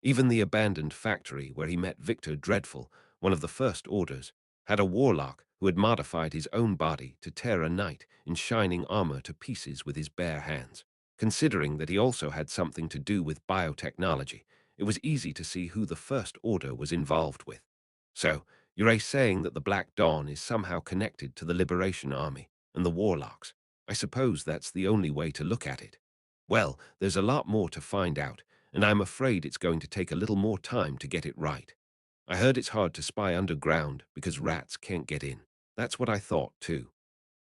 Even the abandoned factory where he met Victor Dreadful, one of the First Orders, had a warlock who had modified his own body to tear a knight in shining armor to pieces with his bare hands. Considering that he also had something to do with biotechnology, it was easy to see who the First Order was involved with. So, you're saying that the Black Dawn is somehow connected to the Liberation Army and the warlocks. I suppose that's the only way to look at it. Well, there's a lot more to find out, and I'm afraid it's going to take a little more time to get it right. I heard it's hard to spy underground because rats can't get in. That's what I thought, too.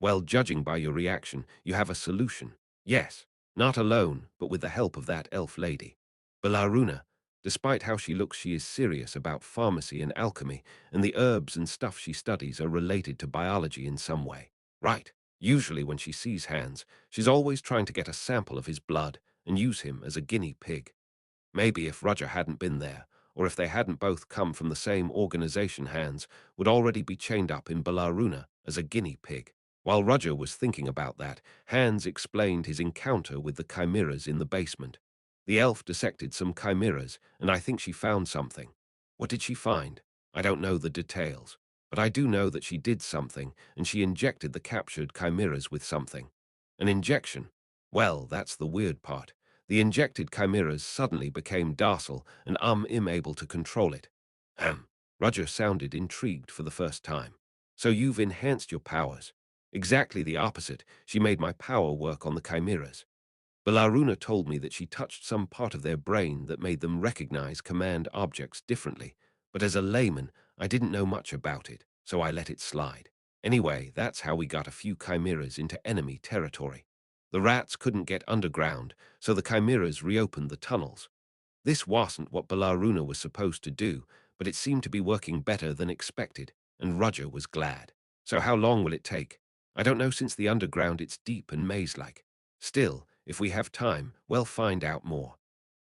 Well, judging by your reaction, you have a solution. Yes, not alone, but with the help of that elf lady. Belaruna, despite how she looks, she is serious about pharmacy and alchemy, and the herbs and stuff she studies are related to biology in some way. Right. Usually when she sees Hans, she's always trying to get a sample of his blood and use him as a guinea pig. Maybe if Roger hadn't been there, or if they hadn't both come from the same organization, Hans would already be chained up in Belaruna as a guinea pig. While Roger was thinking about that, Hans explained his encounter with the chimeras in the basement. The elf dissected some chimeras, and I think she found something. What did she find? I don't know the details, but I do know that she did something, and she injected the captured chimeras with something. An injection? Well, that's the weird part. The injected chimeras suddenly became docile, and I'm able to control it. Roger sounded intrigued for the first time. So you've enhanced your powers. Exactly the opposite. She made my power work on the chimeras. Belaruna told me that she touched some part of their brain that made them recognize command objects differently, but as a layman, I didn't know much about it, so I let it slide. Anyway, that's how we got a few chimeras into enemy territory. The rats couldn't get underground, so the chimeras reopened the tunnels. This wasn't what Belaruna was supposed to do, but it seemed to be working better than expected, and Roger was glad. So how long will it take? I don't know, since the underground it's deep and maze-like. Still, if we have time, we'll find out more.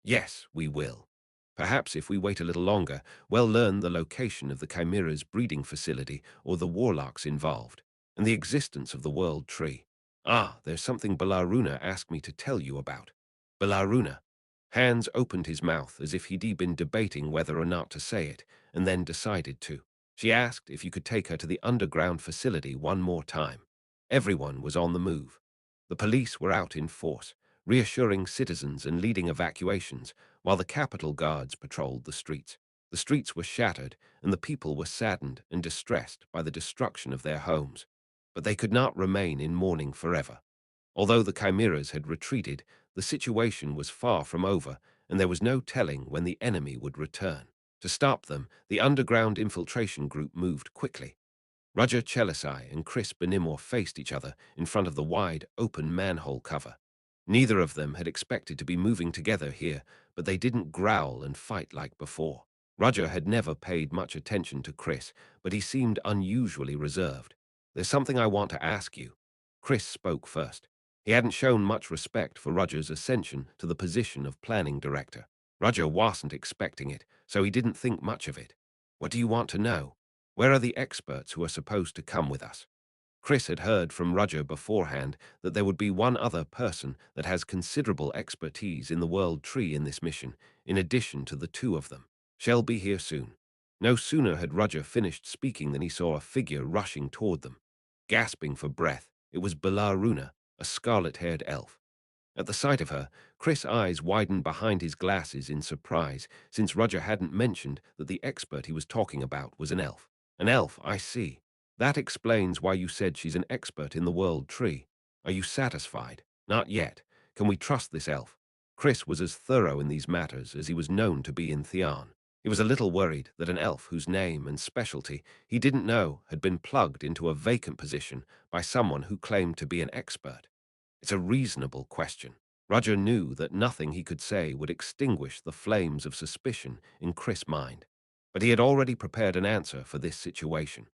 Yes, we will. Perhaps if we wait a little longer, we'll learn the location of the Chimera's breeding facility or the warlocks involved, and the existence of the World Tree. Ah, there's something Belaruna asked me to tell you about. Belaruna. Hans opened his mouth as if he'd been debating whether or not to say it, and then decided to. She asked if you could take her to the underground facility one more time. Everyone was on the move. The police were out in force, reassuring citizens and leading evacuations, while the Capitol Guards patrolled the streets. The streets were shattered, and the people were saddened and distressed by the destruction of their homes. But they could not remain in mourning forever. Although the chimeras had retreated, the situation was far from over, and there was no telling when the enemy would return. To stop them, the underground infiltration group moved quickly. Roger Chelisai and Chris Benimor faced each other in front of the wide, open manhole cover. Neither of them had expected to be moving together here, but they didn't growl and fight like before. Roger had never paid much attention to Chris, but he seemed unusually reserved. "There's something I want to ask you." Chris spoke first. He hadn't shown much respect for Roger's ascension to the position of planning director. Roger wasn't expecting it, so he didn't think much of it. "What do you want to know? Where are the experts who are supposed to come with us?" Chris had heard from Roger beforehand that there would be one other person that has considerable expertise in the World Tree in this mission, in addition to the two of them. "She'll be here soon." No sooner had Roger finished speaking than he saw a figure rushing toward them. Gasping for breath, it was Belaruna, a scarlet-haired elf. At the sight of her, Chris' eyes widened behind his glasses in surprise, since Roger hadn't mentioned that the expert he was talking about was an elf. An elf, I see. That explains why you said she's an expert in the world tree. Are you satisfied? Not yet. Can we trust this elf? Chris was as thorough in these matters as he was known to be in Theon. He was a little worried that an elf whose name and specialty he didn't know had been plugged into a vacant position by someone who claimed to be an expert. It's a reasonable question. Roger knew that nothing he could say would extinguish the flames of suspicion in Chris' mind. But he had already prepared an answer for this situation.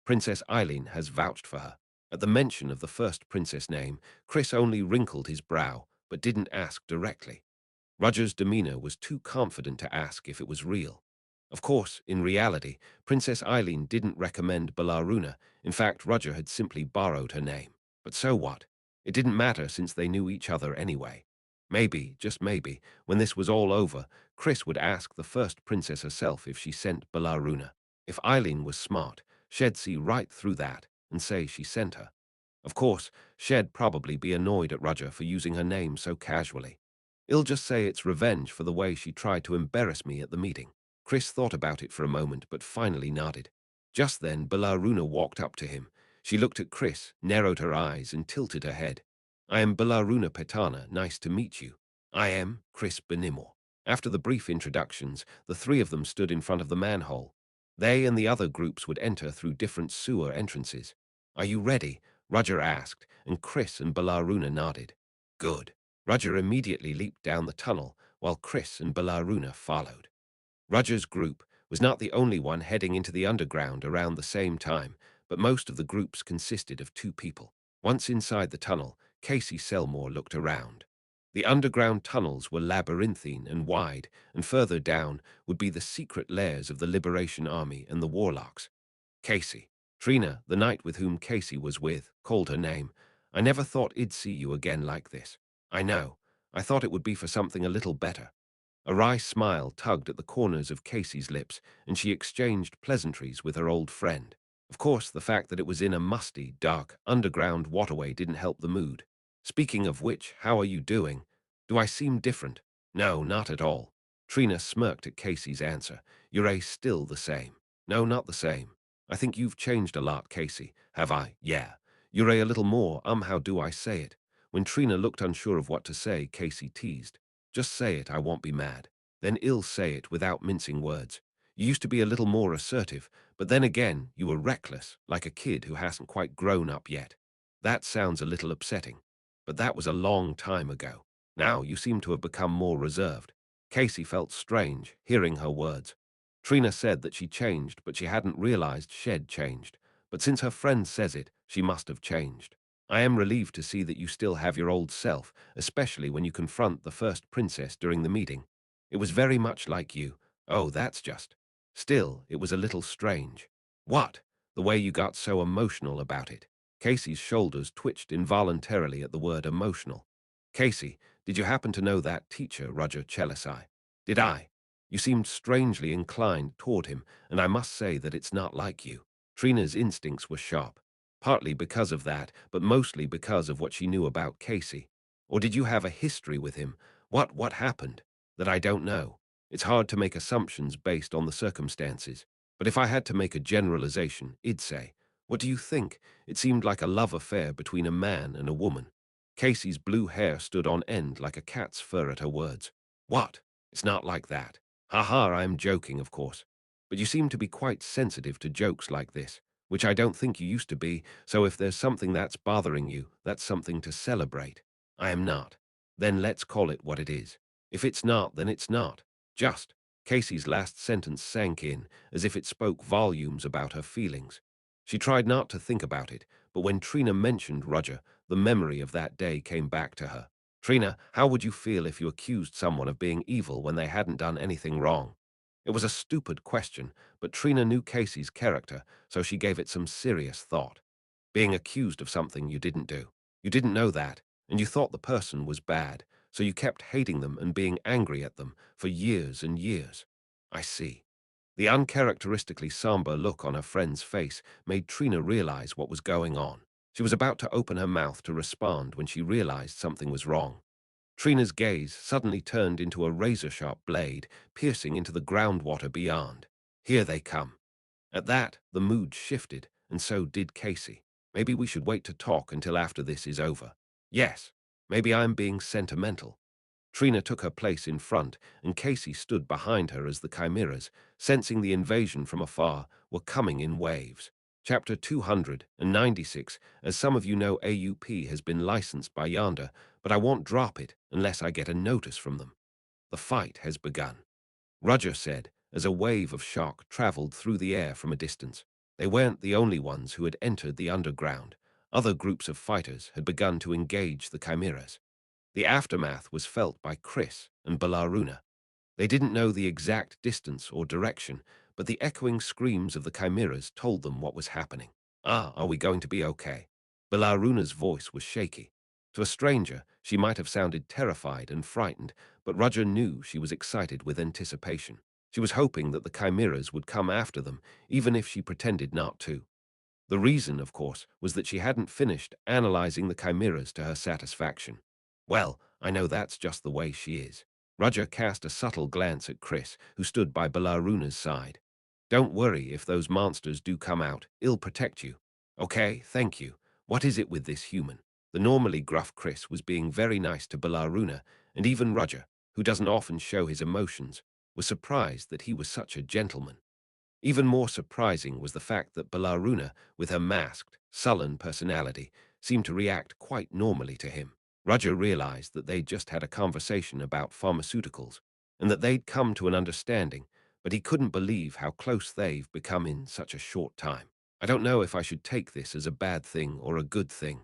Princess Eileen has vouched for her. At the mention of the first princess name, Chris only wrinkled his brow, but didn't ask directly. Roger's demeanor was too confident to ask if it was real. Of course, in reality, Princess Eileen didn't recommend Belaruna. In fact, Roger had simply borrowed her name. But so what? It didn't matter since they knew each other anyway. Maybe, just maybe, when this was all over, Chris would ask the first princess herself if she sent Belaruna. If Eileen was smart, she'd see right through that and say she sent her. Of course, she'd probably be annoyed at Roger for using her name so casually. I'll just say it's revenge for the way she tried to embarrass me at the meeting. Chris thought about it for a moment, but finally nodded. Just then, Belaruna walked up to him. She looked at Chris, narrowed her eyes, and tilted her head. I am Belaruna Petana. Nice to meet you. I am Chris Benimor. After the brief introductions, the three of them stood in front of the manhole. They and the other groups would enter through different sewer entrances. Are you ready? Roger asked, and Chris and Belaruna nodded. Good. Roger immediately leaped down the tunnel, while Chris and Belaruna followed. Roger's group was not the only one heading into the underground around the same time, but most of the groups consisted of two people. Once inside the tunnel, Casey Selmore looked around. The underground tunnels were labyrinthine and wide, and further down would be the secret lairs of the Liberation Army and the Warlocks. Casey. Trina, the knight with whom Casey was with, called her name. I never thought I'd see you again like this. I know. I thought it would be for something a little better. A wry smile tugged at the corners of Casey's lips, and she exchanged pleasantries with her old friend. Of course, the fact that it was in a musty, dark, underground waterway didn't help the mood. Speaking of which, how are you doing? Do I seem different? No, not at all. Trina smirked at Casey's answer. You're still the same. No, not the same. I think you've changed a lot, Casey. Have I? Yeah. You're a little more, how do I say it? When Trina looked unsure of what to say, Casey teased. Just say it, I won't be mad. Then I'll say it without mincing words. You used to be a little more assertive, but then again, you were reckless, like a kid who hasn't quite grown up yet. That sounds a little upsetting. But that was a long time ago. Now you seem to have become more reserved. Casey felt strange, hearing her words. Trina said that she changed, but she hadn't realized she'd changed. But since her friend says it, she must have changed. I am relieved to see that you still have your old self, especially when you confront the first princess during the meeting. It was very much like you. Oh, that's just. Still, it was a little strange. What? The way you got so emotional about it. Casey's shoulders twitched involuntarily at the word emotional. Casey, did you happen to know that teacher, Roger Chelisai? Did I? You seemed strangely inclined toward him, and I must say that it's not like you. Trina's instincts were sharp. Partly because of that, but mostly because of what she knew about Casey. Or did you have a history with him? What happened? That I don't know. It's hard to make assumptions based on the circumstances. But if I had to make a generalization, I'd say, what do you think? It seemed like a love affair between a man and a woman. Casey's blue hair stood on end like a cat's fur at her words. What? It's not like that. Ha, I'm joking, of course. But you seem to be quite sensitive to jokes like this, which I don't think you used to be, so if there's something that's bothering you, that's something to celebrate. I am not. Then let's call it what it is. If it's not, then it's not. Just. Casey's last sentence sank in, as if it spoke volumes about her feelings. She tried not to think about it, but when Trina mentioned Roger, the memory of that day came back to her. Trina, how would you feel if you accused someone of being evil when they hadn't done anything wrong? It was a stupid question, but Trina knew Casey's character, so she gave it some serious thought. Being accused of something you didn't do. You didn't know that, and you thought the person was bad, so you kept hating them and being angry at them for years and years. I see. The uncharacteristically somber look on her friend's face made Trina realize what was going on. She was about to open her mouth to respond when she realized something was wrong. Trina's gaze suddenly turned into a razor-sharp blade, piercing into the groundwater beyond. Here they come. At that, the mood shifted, and so did Casey. Maybe we should wait to talk until after this is over. Yes, maybe I'm being sentimental. Trina took her place in front, and Casey stood behind her as the chimeras, sensing the invasion from afar, were coming in waves. Chapter 296. As some of you know, AUP has been licensed by Yonder, but I won't drop it unless I get a notice from them. The fight has begun. Roger said, as a wave of shock traveled through the air from a distance. They weren't the only ones who had entered the underground. Other groups of fighters had begun to engage the chimeras. The aftermath was felt by Chris and Balaruna. They didn't know the exact distance or direction, but the echoing screams of the chimeras told them what was happening. Are we going to be okay? Belaruna's voice was shaky. To a stranger, she might have sounded terrified and frightened, but Roger knew she was excited with anticipation. She was hoping that the chimeras would come after them, even if she pretended not to. The reason, of course, was that she hadn't finished analyzing the chimeras to her satisfaction. Well, I know that's just the way she is. Roger cast a subtle glance at Chris, who stood by Belaruna's side. Don't worry if those monsters do come out. I'll protect you. Okay, thank you. What is it with this human? The normally gruff Chris was being very nice to Belaruna, and even Roger, who doesn't often show his emotions, was surprised that he was such a gentleman. Even more surprising was the fact that Belaruna, with her masked, sullen personality, seemed to react quite normally to him. Roger realized that they'd just had a conversation about pharmaceuticals, and that they'd come to an understanding, but he couldn't believe how close they've become in such a short time. I don't know if I should take this as a bad thing or a good thing.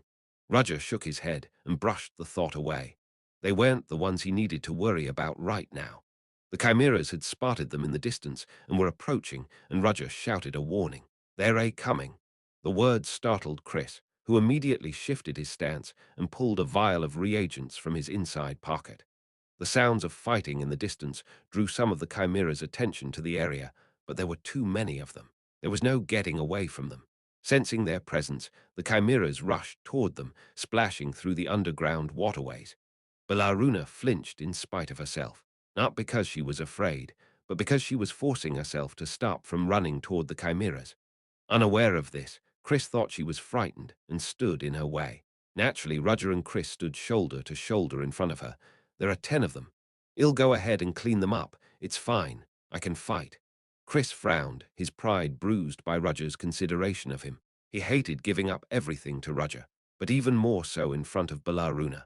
Roger shook his head and brushed the thought away. They weren't the ones he needed to worry about right now. The chimeras had spotted them in the distance and were approaching, and Roger shouted a warning. They're coming. The words startled Chris, who immediately shifted his stance and pulled a vial of reagents from his inside pocket. The sounds of fighting in the distance drew some of the chimeras' attention to the area, but there were too many of them. There was no getting away from them. Sensing their presence, the chimeras rushed toward them, splashing through the underground waterways. Belaruna flinched in spite of herself, not because she was afraid, but because she was forcing herself to stop from running toward the chimeras. Unaware of this, Chris thought she was frightened and stood in her way. Naturally, Roger and Chris stood shoulder to shoulder in front of her. There are 10 of them. I'll go ahead and clean them up. It's fine. I can fight. Chris frowned, his pride bruised by Roger's consideration of him. He hated giving up everything to Roger, but even more so in front of Belaruna.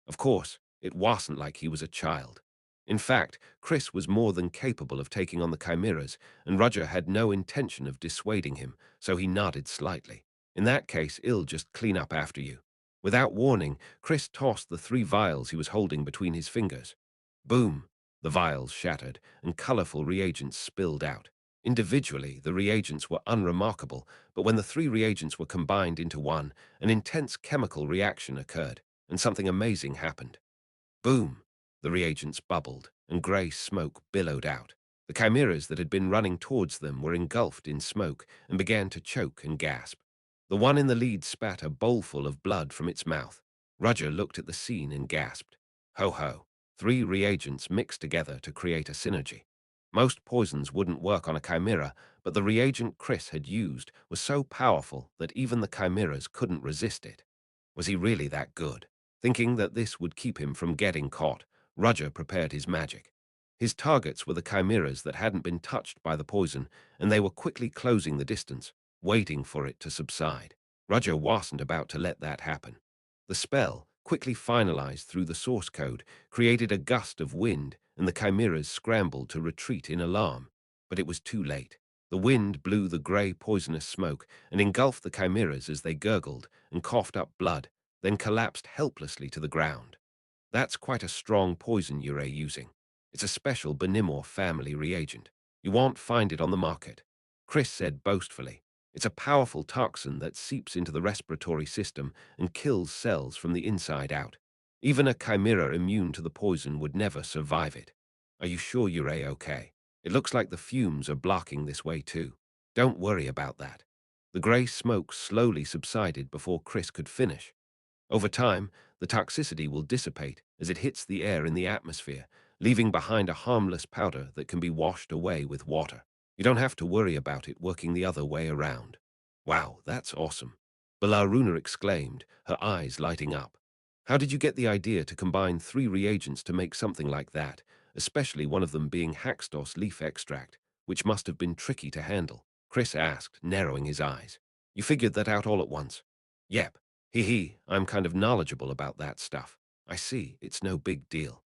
Of course, it wasn't like he was a child. In fact, Chris was more than capable of taking on the chimeras, and Roger had no intention of dissuading him, so he nodded slightly. In that case, I'll just clean up after you. Without warning, Chris tossed the 3 vials he was holding between his fingers. Boom! The vials shattered, and colorful reagents spilled out. Individually, the reagents were unremarkable, but when the 3 reagents were combined into one, an intense chemical reaction occurred, and something amazing happened. Boom! The reagents bubbled, and grey smoke billowed out. The chimeras that had been running towards them were engulfed in smoke and began to choke and gasp. The one in the lead spat a bowlful of blood from its mouth. Roger looked at the scene and gasped. Ho ho! 3 reagents mixed together to create a synergy. Most poisons wouldn't work on a chimera, but the reagent Chris had used was so powerful that even the chimeras couldn't resist it. Was he really that good? Thinking that this would keep him from getting caught, Roger prepared his magic. His targets were the chimeras that hadn't been touched by the poison, and they were quickly closing the distance, waiting for it to subside. Roger wasn't about to let that happen. The spell, quickly finalized through the source code, created a gust of wind, and the chimeras scrambled to retreat in alarm. But it was too late. The wind blew the grey poisonous smoke and engulfed the chimeras as they gurgled and coughed up blood, then collapsed helplessly to the ground. That's quite a strong poison you're using. It's a special Benimor family reagent. You won't find it on the market. Chris said boastfully. It's a powerful toxin that seeps into the respiratory system and kills cells from the inside out. Even a chimera immune to the poison would never survive it. Are you sure you're okay? It looks like the fumes are blocking this way too. Don't worry about that. The grey smoke slowly subsided before Chris could finish. Over time, the toxicity will dissipate as it hits the air in the atmosphere, leaving behind a harmless powder that can be washed away with water. You don't have to worry about it working the other way around. Wow, that's awesome. Balaruna exclaimed, her eyes lighting up. How did you get the idea to combine 3 reagents to make something like that, especially one of them being Haxtos leaf extract, which must have been tricky to handle? Chris asked, narrowing his eyes. You figured that out all at once? Yep. Hee, I'm kind of knowledgeable about that stuff. I see, it's no big deal.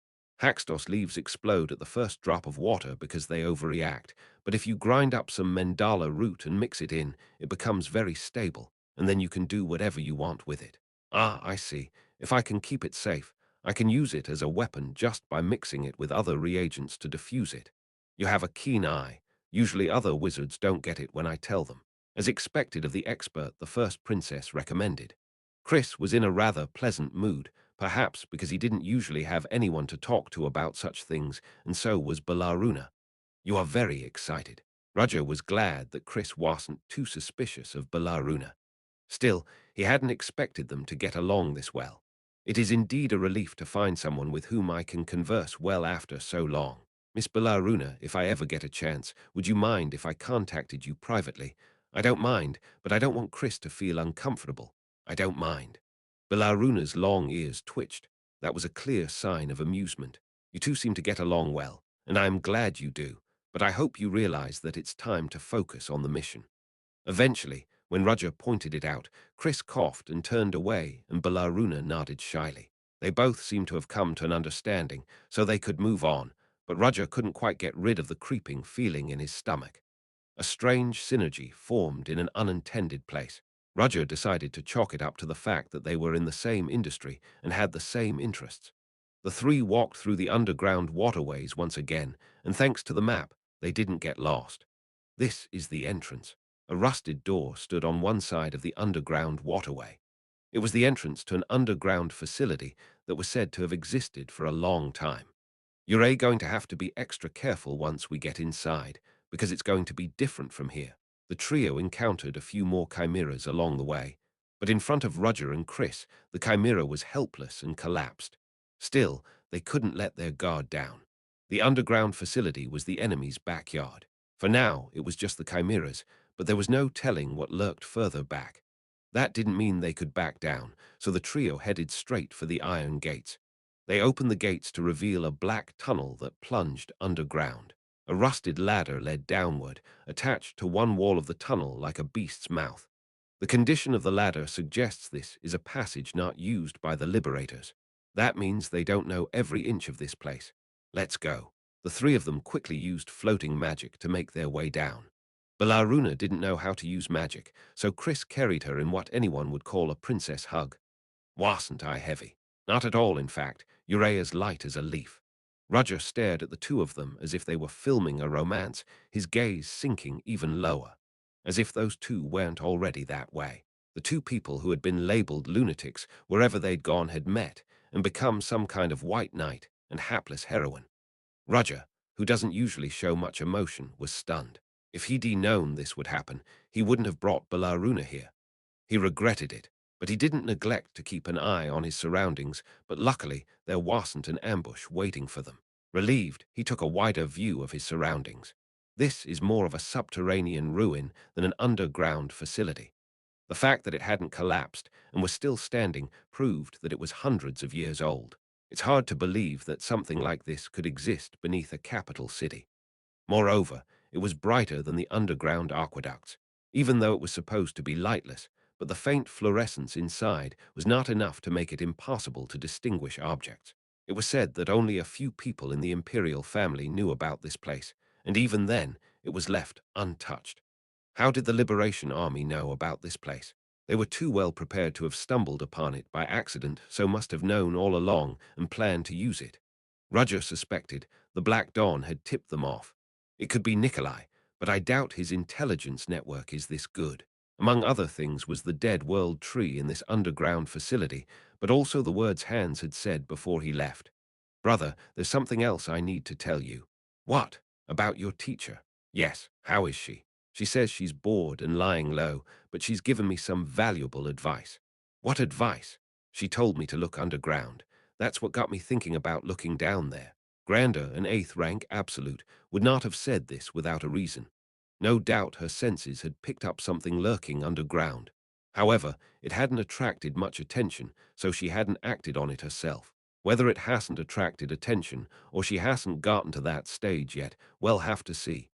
Haxtos leaves explode at the first drop of water because they overreact, but if you grind up some mandala root and mix it in, it becomes very stable, and then you can do whatever you want with it. Ah, I see. If I can keep it safe, I can use it as a weapon just by mixing it with other reagents to diffuse it. You have a keen eye. Usually other wizards don't get it when I tell them. As expected of the expert the first princess recommended. Chris was in a rather pleasant mood, perhaps because he didn't usually have anyone to talk to about such things, and so was Balaruna. You are very excited. Roger was glad that Chris wasn't too suspicious of Balaruna. Still, he hadn't expected them to get along this well. It is indeed a relief to find someone with whom I can converse well after so long. Miss Balaruna, if I ever get a chance, would you mind if I contacted you privately? I don't mind, but I don't want Chris to feel uncomfortable. I don't mind. Belaruna's long ears twitched. That was a clear sign of amusement. You two seem to get along well, and I am glad you do, but I hope you realize that it's time to focus on the mission. Eventually, when Roger pointed it out, Chris coughed and turned away, and Balaruna nodded shyly. They both seemed to have come to an understanding, so they could move on, but Roger couldn't quite get rid of the creeping feeling in his stomach. A strange synergy formed in an unintended place. Roger decided to chalk it up to the fact that they were in the same industry and had the same interests. The 3 walked through the underground waterways once again, and thanks to the map, they didn't get lost. This is the entrance. A rusted door stood on one side of the underground waterway. It was the entrance to an underground facility that was said to have existed for a long time. You're going to have to be extra careful once we get inside, because it's going to be different from here. The trio encountered a few more chimeras along the way, but in front of Roger and Chris, the chimera was helpless and collapsed. Still, they couldn't let their guard down. The underground facility was the enemy's backyard. For now, it was just the chimeras, but there was no telling what lurked further back. That didn't mean they could back down, so the trio headed straight for the iron gates. They opened the gates to reveal a black tunnel that plunged underground. A rusted ladder led downward, attached to one wall of the tunnel like a beast's mouth. The condition of the ladder suggests this is a passage not used by the liberators. That means they don't know every inch of this place. Let's go. The 3 of them quickly used floating magic to make their way down. Balaruna didn't know how to use magic, so Chris carried her in what anyone would call a princess hug. Wasn't I heavy? Not at all, in fact. You're as light as a leaf. Roger stared at the 2 of them as if they were filming a romance, his gaze sinking even lower. As if those 2 weren't already that way. The 2 people who had been labeled lunatics wherever they'd gone had met and become some kind of white knight and hapless heroine. Roger, who doesn't usually show much emotion, was stunned. If he'd known this would happen, he wouldn't have brought Balaruna here. He regretted it, but he didn't neglect to keep an eye on his surroundings, but luckily there wasn't an ambush waiting for them. Relieved, he took a wider view of his surroundings. This is more of a subterranean ruin than an underground facility. The fact that it hadn't collapsed and was still standing proved that it was hundreds of years old. It's hard to believe that something like this could exist beneath a capital city. Moreover, it was brighter than the underground aqueducts, even though it was supposed to be lightless, but the faint fluorescence inside was not enough to make it impossible to distinguish objects. It was said that only a few people in the imperial family knew about this place, and even then, it was left untouched. How did the Liberation Army know about this place? They were too well prepared to have stumbled upon it by accident, so must have known all along and planned to use it. Roger suspected the Black Dawn had tipped them off. It could be Nikolai, but I doubt his intelligence network is this good. Among other things was the dead world tree in this underground facility, but also the words Hans had said before he left. Brother, there's something else I need to tell you. What? About your teacher. Yes, how is she? She says she's bored and lying low, but she's given me some valuable advice. What advice? She told me to look underground. That's what got me thinking about looking down there. Grander, an eighth rank absolute, would not have said this without a reason. No doubt her senses had picked up something lurking underground. However, it hadn't attracted much attention, so she hadn't acted on it herself. Whether it hasn't attracted attention, or she hasn't gotten to that stage yet, we'll have to see.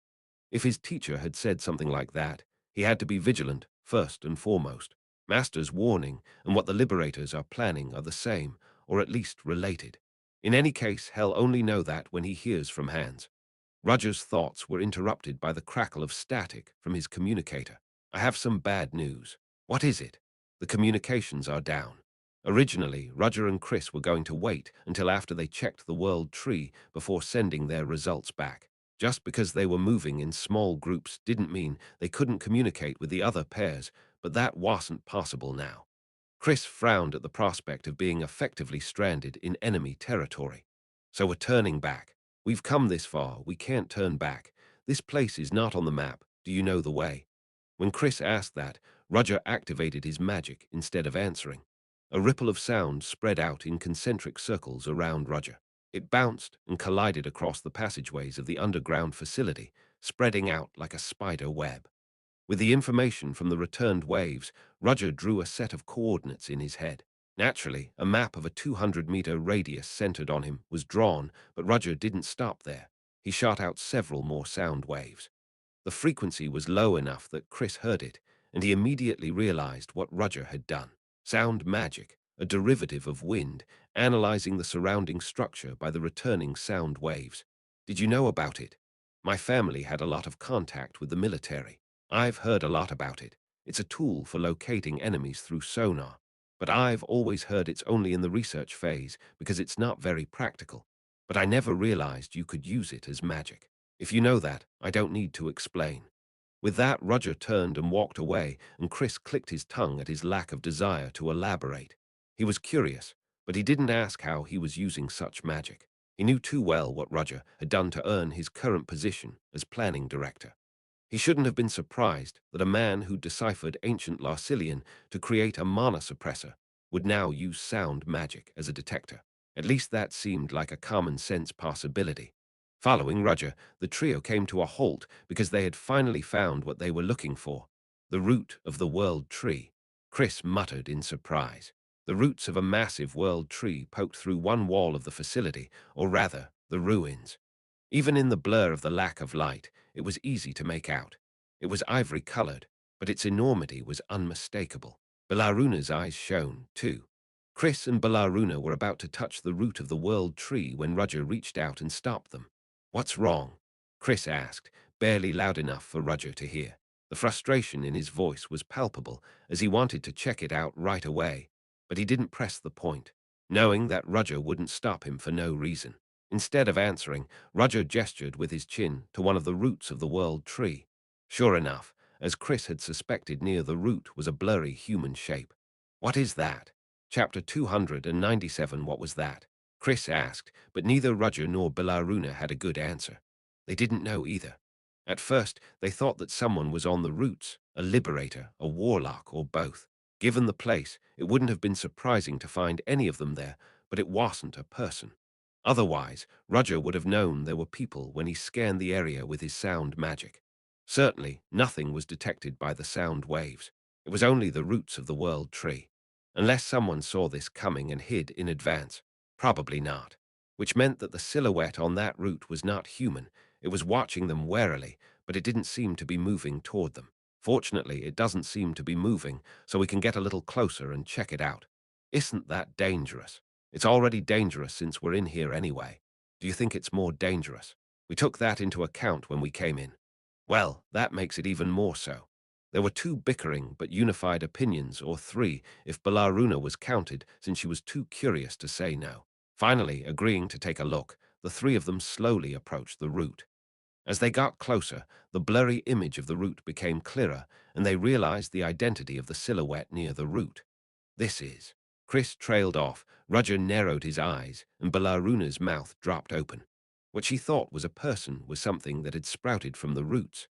If his teacher had said something like that, he had to be vigilant, first and foremost. Master's warning and what the liberators are planning are the same, or at least related. In any case, he'll only know that when he hears from Hans. Roger's thoughts were interrupted by the crackle of static from his communicator. I have some bad news. What is it? The communications are down. Originally, Roger and Chris were going to wait until after they checked the world tree before sending their results back. Just because they were moving in small groups didn't mean they couldn't communicate with the other pairs, but that wasn't possible now. Chris frowned at the prospect of being effectively stranded in enemy territory. So we're turning back. We've come this far, we can't turn back. This place is not on the map. Do you know the way? When Chris asked that, Roger activated his magic instead of answering. A ripple of sound spread out in concentric circles around Roger. It bounced and collided across the passageways of the underground facility, spreading out like a spider web. With the information from the returned waves, Roger drew a set of coordinates in his head. Naturally, a map of a 200-meter radius centered on him was drawn, but Roger didn't stop there. He shot out several more sound waves. The frequency was low enough that Chris heard it, and he immediately realized what Roger had done. Sound magic, a derivative of wind, analyzing the surrounding structure by the returning sound waves. Did you know about it? My family had a lot of contact with the military. I've heard a lot about it. It's a tool for locating enemies through sonar, but I've always heard it's only in the research phase because it's not very practical. But I never realized you could use it as magic. If you know that, I don't need to explain. With that, Roger turned and walked away, and Chris clicked his tongue at his lack of desire to elaborate. He was curious, but he didn't ask how he was using such magic. He knew too well what Roger had done to earn his current position as planning director. He shouldn't have been surprised that a man who deciphered ancient Larsilian to create a mana suppressor would now use sound magic as a detector. At least that seemed like a common-sense possibility. Following Roger, the trio came to a halt because they had finally found what they were looking for, the root of the world tree. Chris muttered in surprise. The roots of a massive world tree poked through one wall of the facility, or rather, the ruins. Even in the blur of the lack of light, it was easy to make out. It was ivory-colored, but its enormity was unmistakable. Belaruna's eyes shone, too. Chris and Belaruna were about to touch the root of the world tree when Roger reached out and stopped them. "What's wrong?" Chris asked, barely loud enough for Roger to hear. The frustration in his voice was palpable as he wanted to check it out right away, but he didn't press the point, knowing that Roger wouldn't stop him for no reason. Instead of answering, Roger gestured with his chin to one of the roots of the world tree. Sure enough, as Chris had suspected, near the root was a blurry human shape. "What is that?" Chapter 297. What was that? Chris asked, but neither Roger nor Belaruna had a good answer. They didn't know either. At first, they thought that someone was on the roots, a liberator, a warlock, or both. Given the place, it wouldn't have been surprising to find any of them there, but it wasn't a person. Otherwise, Roger would have known there were people when he scanned the area with his sound magic. Certainly, nothing was detected by the sound waves. It was only the roots of the world tree. Unless someone saw this coming and hid in advance. Probably not. Which meant that the silhouette on that root was not human. It was watching them warily, but it didn't seem to be moving toward them. Fortunately, it doesn't seem to be moving, so we can get a little closer and check it out. Isn't that dangerous? It's already dangerous since we're in here anyway. Do you think it's more dangerous? We took that into account when we came in. Well, that makes it even more so. There were two bickering but unified opinions, or three if Belaruna was counted, since she was too curious to say no. Finally, agreeing to take a look, the three of them slowly approached the root. As they got closer, the blurry image of the root became clearer, and they realized the identity of the silhouette near the root. This is. Chris trailed off, Roger narrowed his eyes, and Belaruna's mouth dropped open. What she thought was a person was something that had sprouted from the roots.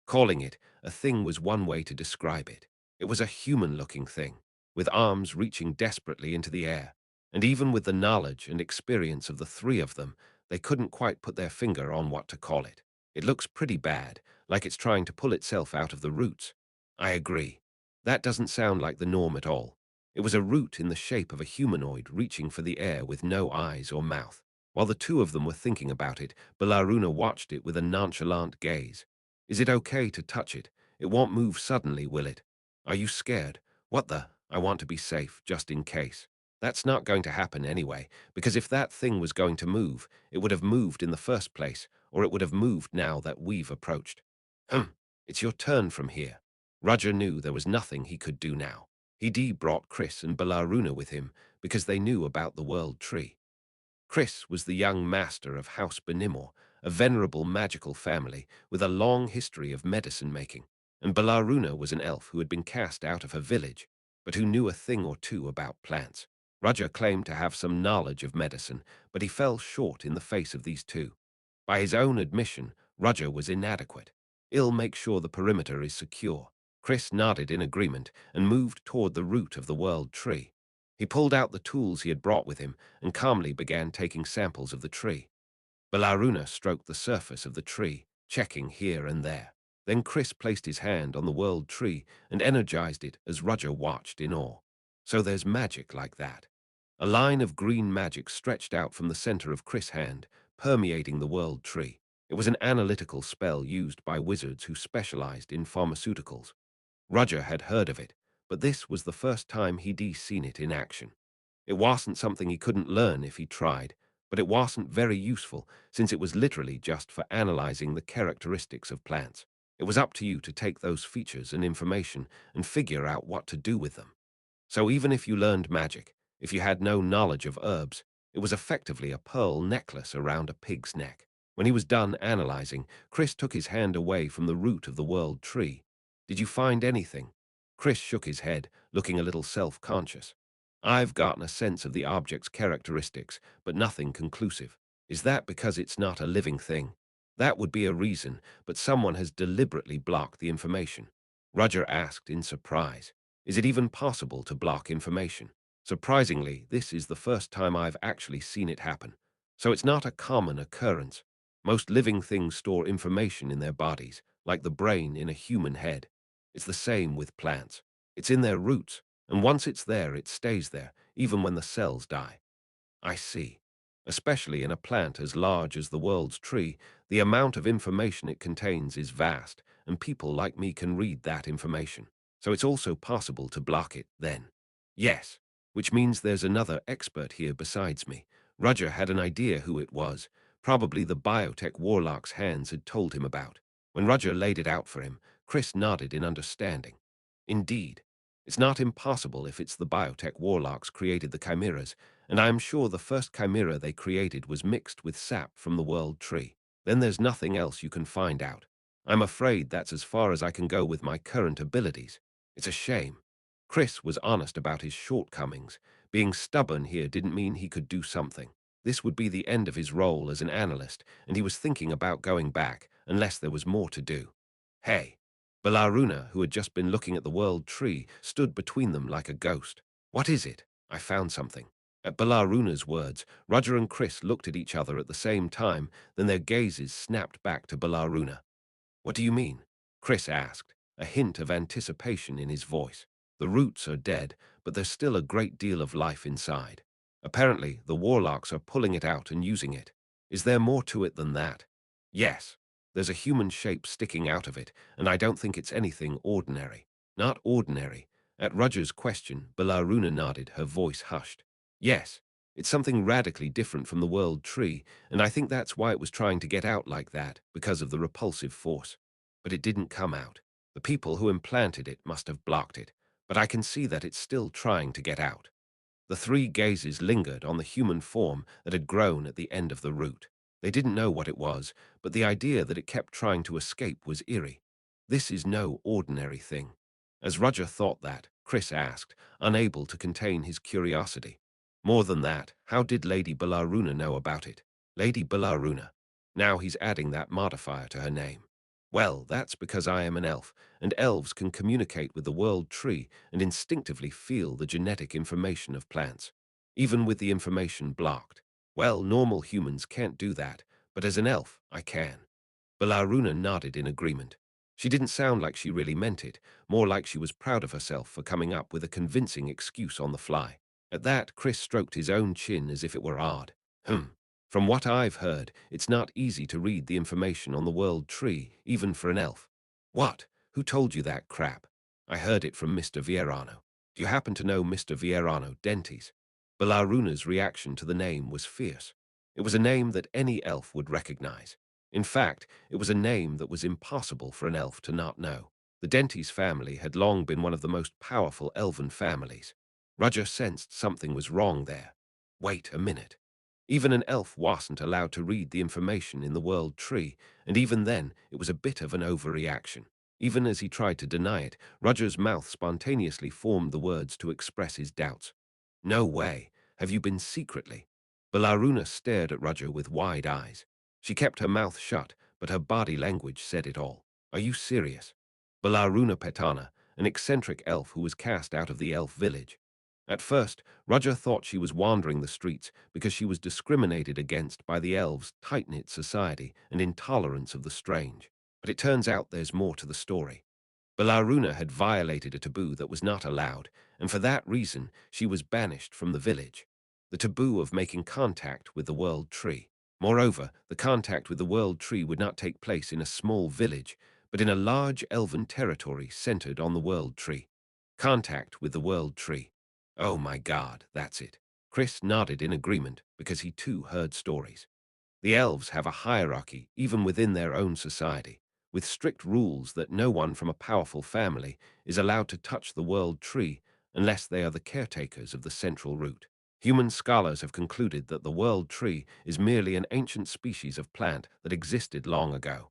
Calling it a thing was one way to describe it. It was a human-looking thing, with arms reaching desperately into the air, and even with the knowledge and experience of the three of them, they couldn't quite put their finger on what to call it. It looks pretty bad, like it's trying to pull itself out of the roots. I agree. That doesn't sound like the norm at all. It was a root in the shape of a humanoid reaching for the air with no eyes or mouth. While the two of them were thinking about it, Belaruna watched it with a nonchalant gaze. Is it okay to touch it? It won't move suddenly, will it? Are you scared? What the? I want to be safe, just in case. That's not going to happen anyway, because if that thing was going to move, it would have moved in the first place, or it would have moved now that we've approached. It's your turn from here. Roger knew there was nothing he could do now. He brought Chris and Belaruna with him because they knew about the World Tree. Chris was the young master of House Benimor, a venerable magical family with a long history of medicine-making, and Belaruna was an elf who had been cast out of her village, but who knew a thing or two about plants. Roger claimed to have some knowledge of medicine, but he fell short in the face of these two. By his own admission, Roger was inadequate. I'll make sure the perimeter is secure. Chris nodded in agreement and moved toward the root of the World Tree. He pulled out the tools he had brought with him and calmly began taking samples of the tree. Belaruna stroked the surface of the tree, checking here and there. Then Chris placed his hand on the World Tree and energized it as Roger watched in awe. So there's magic like that. A line of green magic stretched out from the center of Chris' hand, permeating the World Tree. It was an analytical spell used by wizards who specialized in pharmaceuticals. Roger had heard of it, but this was the first time he'd seen it in action. It wasn't something he couldn't learn if he tried, but it wasn't very useful since it was literally just for analyzing the characteristics of plants. It was up to you to take those features and information and figure out what to do with them. So even if you learned magic, if you had no knowledge of herbs, it was effectively a pearl necklace around a pig's neck. When he was done analyzing, Chris took his hand away from the root of the World Tree. Did you find anything? Chris shook his head, looking a little self-conscious. I've gotten a sense of the object's characteristics, but nothing conclusive. Is that because it's not a living thing? That would be a reason, but someone has deliberately blocked the information. Roger asked in surprise. Is it even possible to block information? Surprisingly, this is the first time I've actually seen it happen. So it's not a common occurrence. Most living things store information in their bodies, like the brain in a human head. It's the same with plants. It's in their roots, and once it's there, it stays there, even when the cells die. I see. Especially in a plant as large as the world's tree, the amount of information it contains is vast, and people like me can read that information. So it's also possible to block it, then. Yes, which means there's another expert here besides me. Roger had an idea who it was. Probably the biotech warlock's hands had told him about. When Roger laid it out for him, Chris nodded in understanding. Indeed. It's not impossible if it's the biotech warlocks created the chimeras, and I am sure the first chimera they created was mixed with sap from the World Tree. Then there's nothing else you can find out. I'm afraid that's as far as I can go with my current abilities. It's a shame. Chris was honest about his shortcomings. Being stubborn here didn't mean he could do something. This would be the end of his role as an analyst, and he was thinking about going back, unless there was more to do. Hey. Belaruna, who had just been looking at the World Tree, stood between them like a ghost. What is it? I found something. At Belaruna's words, Roger and Chris looked at each other at the same time, then their gazes snapped back to Belaruna. What do you mean? Chris asked, a hint of anticipation in his voice. The roots are dead, but there's still a great deal of life inside. Apparently, the warlocks are pulling it out and using it. Is there more to it than that? Yes. There's a human shape sticking out of it, and I don't think it's anything ordinary. Not ordinary. At Roger's question, Belaruna nodded, her voice hushed. Yes, it's something radically different from the World Tree, and I think that's why it was trying to get out like that, because of the repulsive force. But it didn't come out. The people who implanted it must have blocked it, but I can see that it's still trying to get out. The three gazes lingered on the human form that had grown at the end of the root. They didn't know what it was, but the idea that it kept trying to escape was eerie. This is no ordinary thing. As Roger thought that, Chris asked, unable to contain his curiosity. More than that, how did Lady Belaruna know about it? Lady Belaruna. Now he's adding that modifier to her name. Well, that's because I am an elf, and elves can communicate with the world tree and instinctively feel the genetic information of plants, even with the information blocked. Well, normal humans can't do that, but as an elf, I can. Balaruna nodded in agreement. She didn't sound like she really meant it, more like she was proud of herself for coming up with a convincing excuse on the fly. At that, Chris stroked his own chin as if it were odd. From what I've heard, it's not easy to read the information on the world tree, even for an elf. What? Who told you that crap? I heard it from Mr. Vierano. Do you happen to know Mr. Vierano Dentes? Balaruna's reaction to the name was fierce. It was a name that any elf would recognize. In fact, it was a name that was impossible for an elf to not know. The Dentes family had long been one of the most powerful elven families. Roger sensed something was wrong there. Wait a minute. Even an elf wasn't allowed to read the information in the world tree, and even then it was a bit of an overreaction. Even as he tried to deny it, Roger's mouth spontaneously formed the words to express his doubts. No way. Have you been secretly? Balaruna stared at Roger with wide eyes. She kept her mouth shut, but her body language said it all. Are you serious? Balaruna Petana, an eccentric elf who was cast out of the elf village. At first, Roger thought she was wandering the streets because she was discriminated against by the elves' tight-knit society and intolerance of the strange. But it turns out there's more to the story. Balaruna had violated a taboo that was not allowed, and for that reason she was banished from the village. The taboo of making contact with the world tree. Moreover, the contact with the world tree would not take place in a small village, but in a large elven territory centered on the world tree. Contact with the world tree. Oh my God, that's it. Chris nodded in agreement because he too heard stories. The elves have a hierarchy even within their own society, with strict rules that no one from a powerful family is allowed to touch the world tree unless they are the caretakers of the central root. Human scholars have concluded that the world tree is merely an ancient species of plant that existed long ago.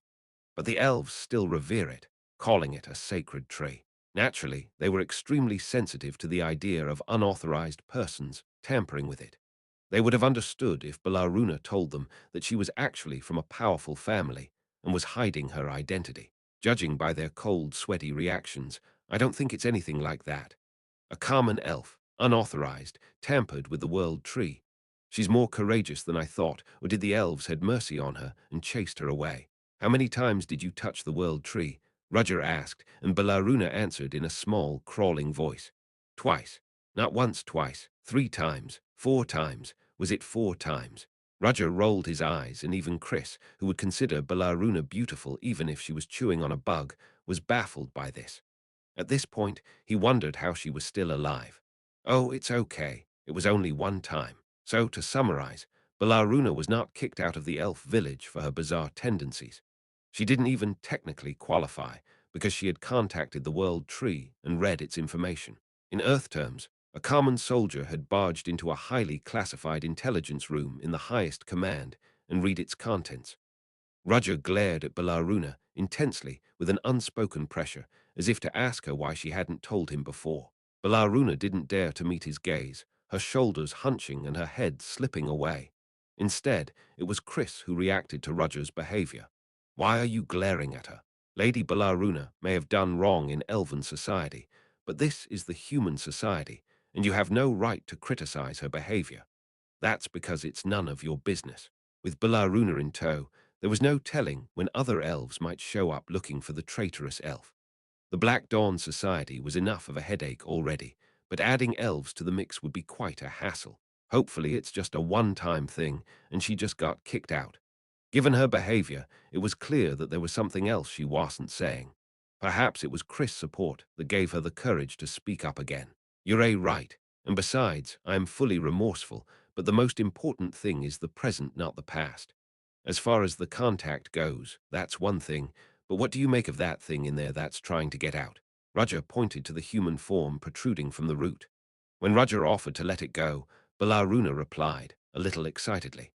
But the elves still revere it, calling it a sacred tree. Naturally, they were extremely sensitive to the idea of unauthorized persons tampering with it. They would have understood if Balaruna told them that she was actually from a powerful family and was hiding her identity. Judging by their cold, sweaty reactions, I don't think it's anything like that. A common elf, unauthorized, tampered with the world tree. She's more courageous than I thought, or did the elves had mercy on her and chased her away? How many times did you touch the world tree? Roger asked, and Balaruna answered in a small, crawling voice. Twice. Not once, twice. 3 times. 4 times. Was it 4 times? Roger rolled his eyes, and even Chris, who would consider Balaruna beautiful even if she was chewing on a bug, was baffled by this. At this point, he wondered how she was still alive. Oh, it's okay. It was only 1 time. So, to summarize, Balaruna was not kicked out of the elf village for her bizarre tendencies. She didn't even technically qualify because she had contacted the world tree and read its information. In Earth terms, a common soldier had barged into a highly classified intelligence room in the highest command and read its contents. Roger glared at Balaruna intensely with an unspoken pressure, as if to ask her why she hadn't told him before. Balaruna didn't dare to meet his gaze, her shoulders hunching and her head slipping away. Instead, it was Chris who reacted to Roger's behavior. Why are you glaring at her? Lady Balaruna may have done wrong in elven society, but this is the human society, and you have no right to criticize her behavior. That's because it's none of your business. With Balaruna in tow, there was no telling when other elves might show up looking for the traitorous elf. The Black Dawn Society was enough of a headache already, but adding elves to the mix would be quite a hassle. Hopefully it's just a one-time thing, and she just got kicked out. Given her behavior, it was clear that there was something else she wasn't saying. Perhaps it was Chris' support that gave her the courage to speak up again. You're right, and besides, I am fully remorseful, but the most important thing is the present, not the past. As far as the contact goes, that's one thing, but what do you make of that thing in there that's trying to get out? Roger pointed to the human form protruding from the root. When Roger offered to let it go, Balaruna replied, a little excitedly.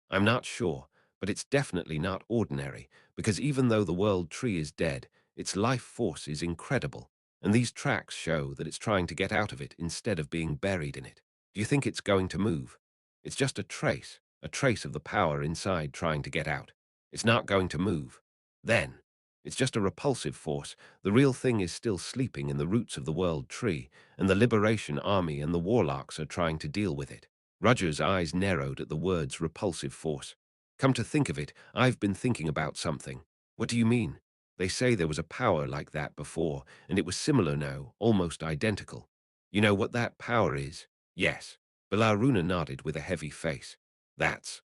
I'm not sure, but it's definitely not ordinary, because even though the world tree is dead, its life force is incredible, and these tracks show that it's trying to get out of it instead of being buried in it. Do you think it's going to move? It's just a trace of the power inside trying to get out. It's not going to move. Then, it's just a repulsive force. The real thing is still sleeping in the roots of the world tree, and the Liberation Army and the warlocks are trying to deal with it. Roger's eyes narrowed at the words repulsive force. Come to think of it, I've been thinking about something. What do you mean? They say there was a power like that before, and it was similar now, almost identical. You know what that power is? Yes. Belaruna nodded with a heavy face. That's,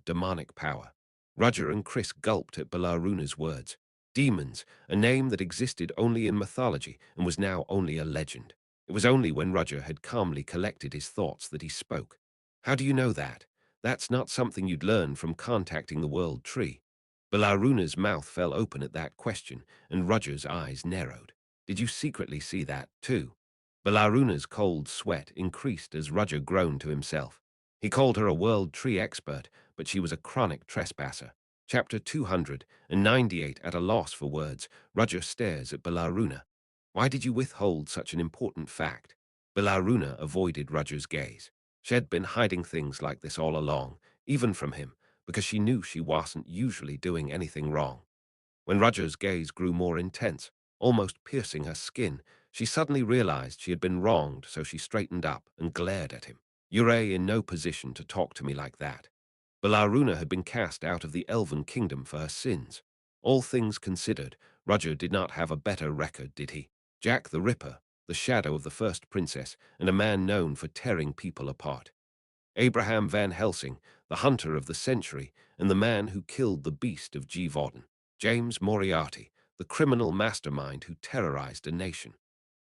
demonic power. Roger and Chris gulped at Belaruna's words. Demons, a name that existed only in mythology and was now only a legend. It was only when Roger had calmly collected his thoughts that he spoke. How do you know that? That's not something you'd learn from contacting the world tree. Belaruna's mouth fell open at that question, and Roger's eyes narrowed. Did you secretly see that, too? Belaruna's cold sweat increased as Roger groaned to himself. He called her a world tree expert, but she was a chronic trespasser. Chapter 298. At a loss for words, Roger stares at Belaruna. Why did you withhold such an important fact? Belaruna avoided Roger's gaze. She had been hiding things like this all along, even from him, because she knew she wasn't usually doing anything wrong. When Roger's gaze grew more intense, almost piercing her skin, she suddenly realized she had been wronged, so she straightened up and glared at him. You're in no position to talk to me like that. Belaruna had been cast out of the Elven Kingdom for her sins. All things considered, Roger did not have a better record, did he? Jack the Ripper, the shadow of the first princess, and a man known for tearing people apart. Abraham Van Helsing, the hunter of the century, and the man who killed the beast of Gévaudan. James Moriarty, the criminal mastermind who terrorized a nation.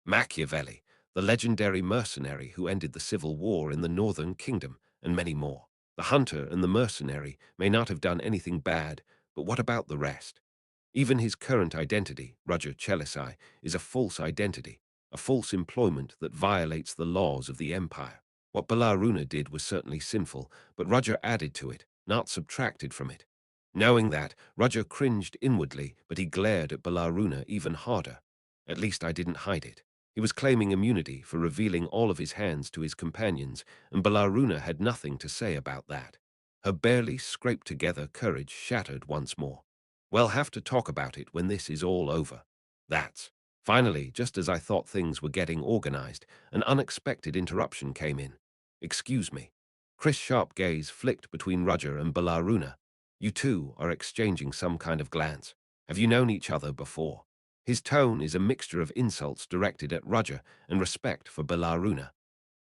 Machiavelli, the legendary mercenary who ended the civil war in the Northern Kingdom, and many more. The hunter and the mercenary may not have done anything bad, but what about the rest? Even his current identity, Roger Chelisai, is a false identity, a false employment that violates the laws of the Empire. What Belaruna did was certainly sinful, but Roger added to it, not subtracted from it. Knowing that, Roger cringed inwardly, but he glared at Belaruna even harder. At least I didn't hide it. He was claiming immunity for revealing all of his hands to his companions, and Belaruna had nothing to say about that. Her barely scraped-together courage shattered once more. We'll have to talk about it when this is all over. That's. Finally, just as I thought things were getting organized, an unexpected interruption came in. Excuse me. Chris' sharp gaze flicked between Roger and Belaruna. You two are exchanging some kind of glance. Have you known each other before? His tone is a mixture of insults directed at Roger and respect for Belaruna.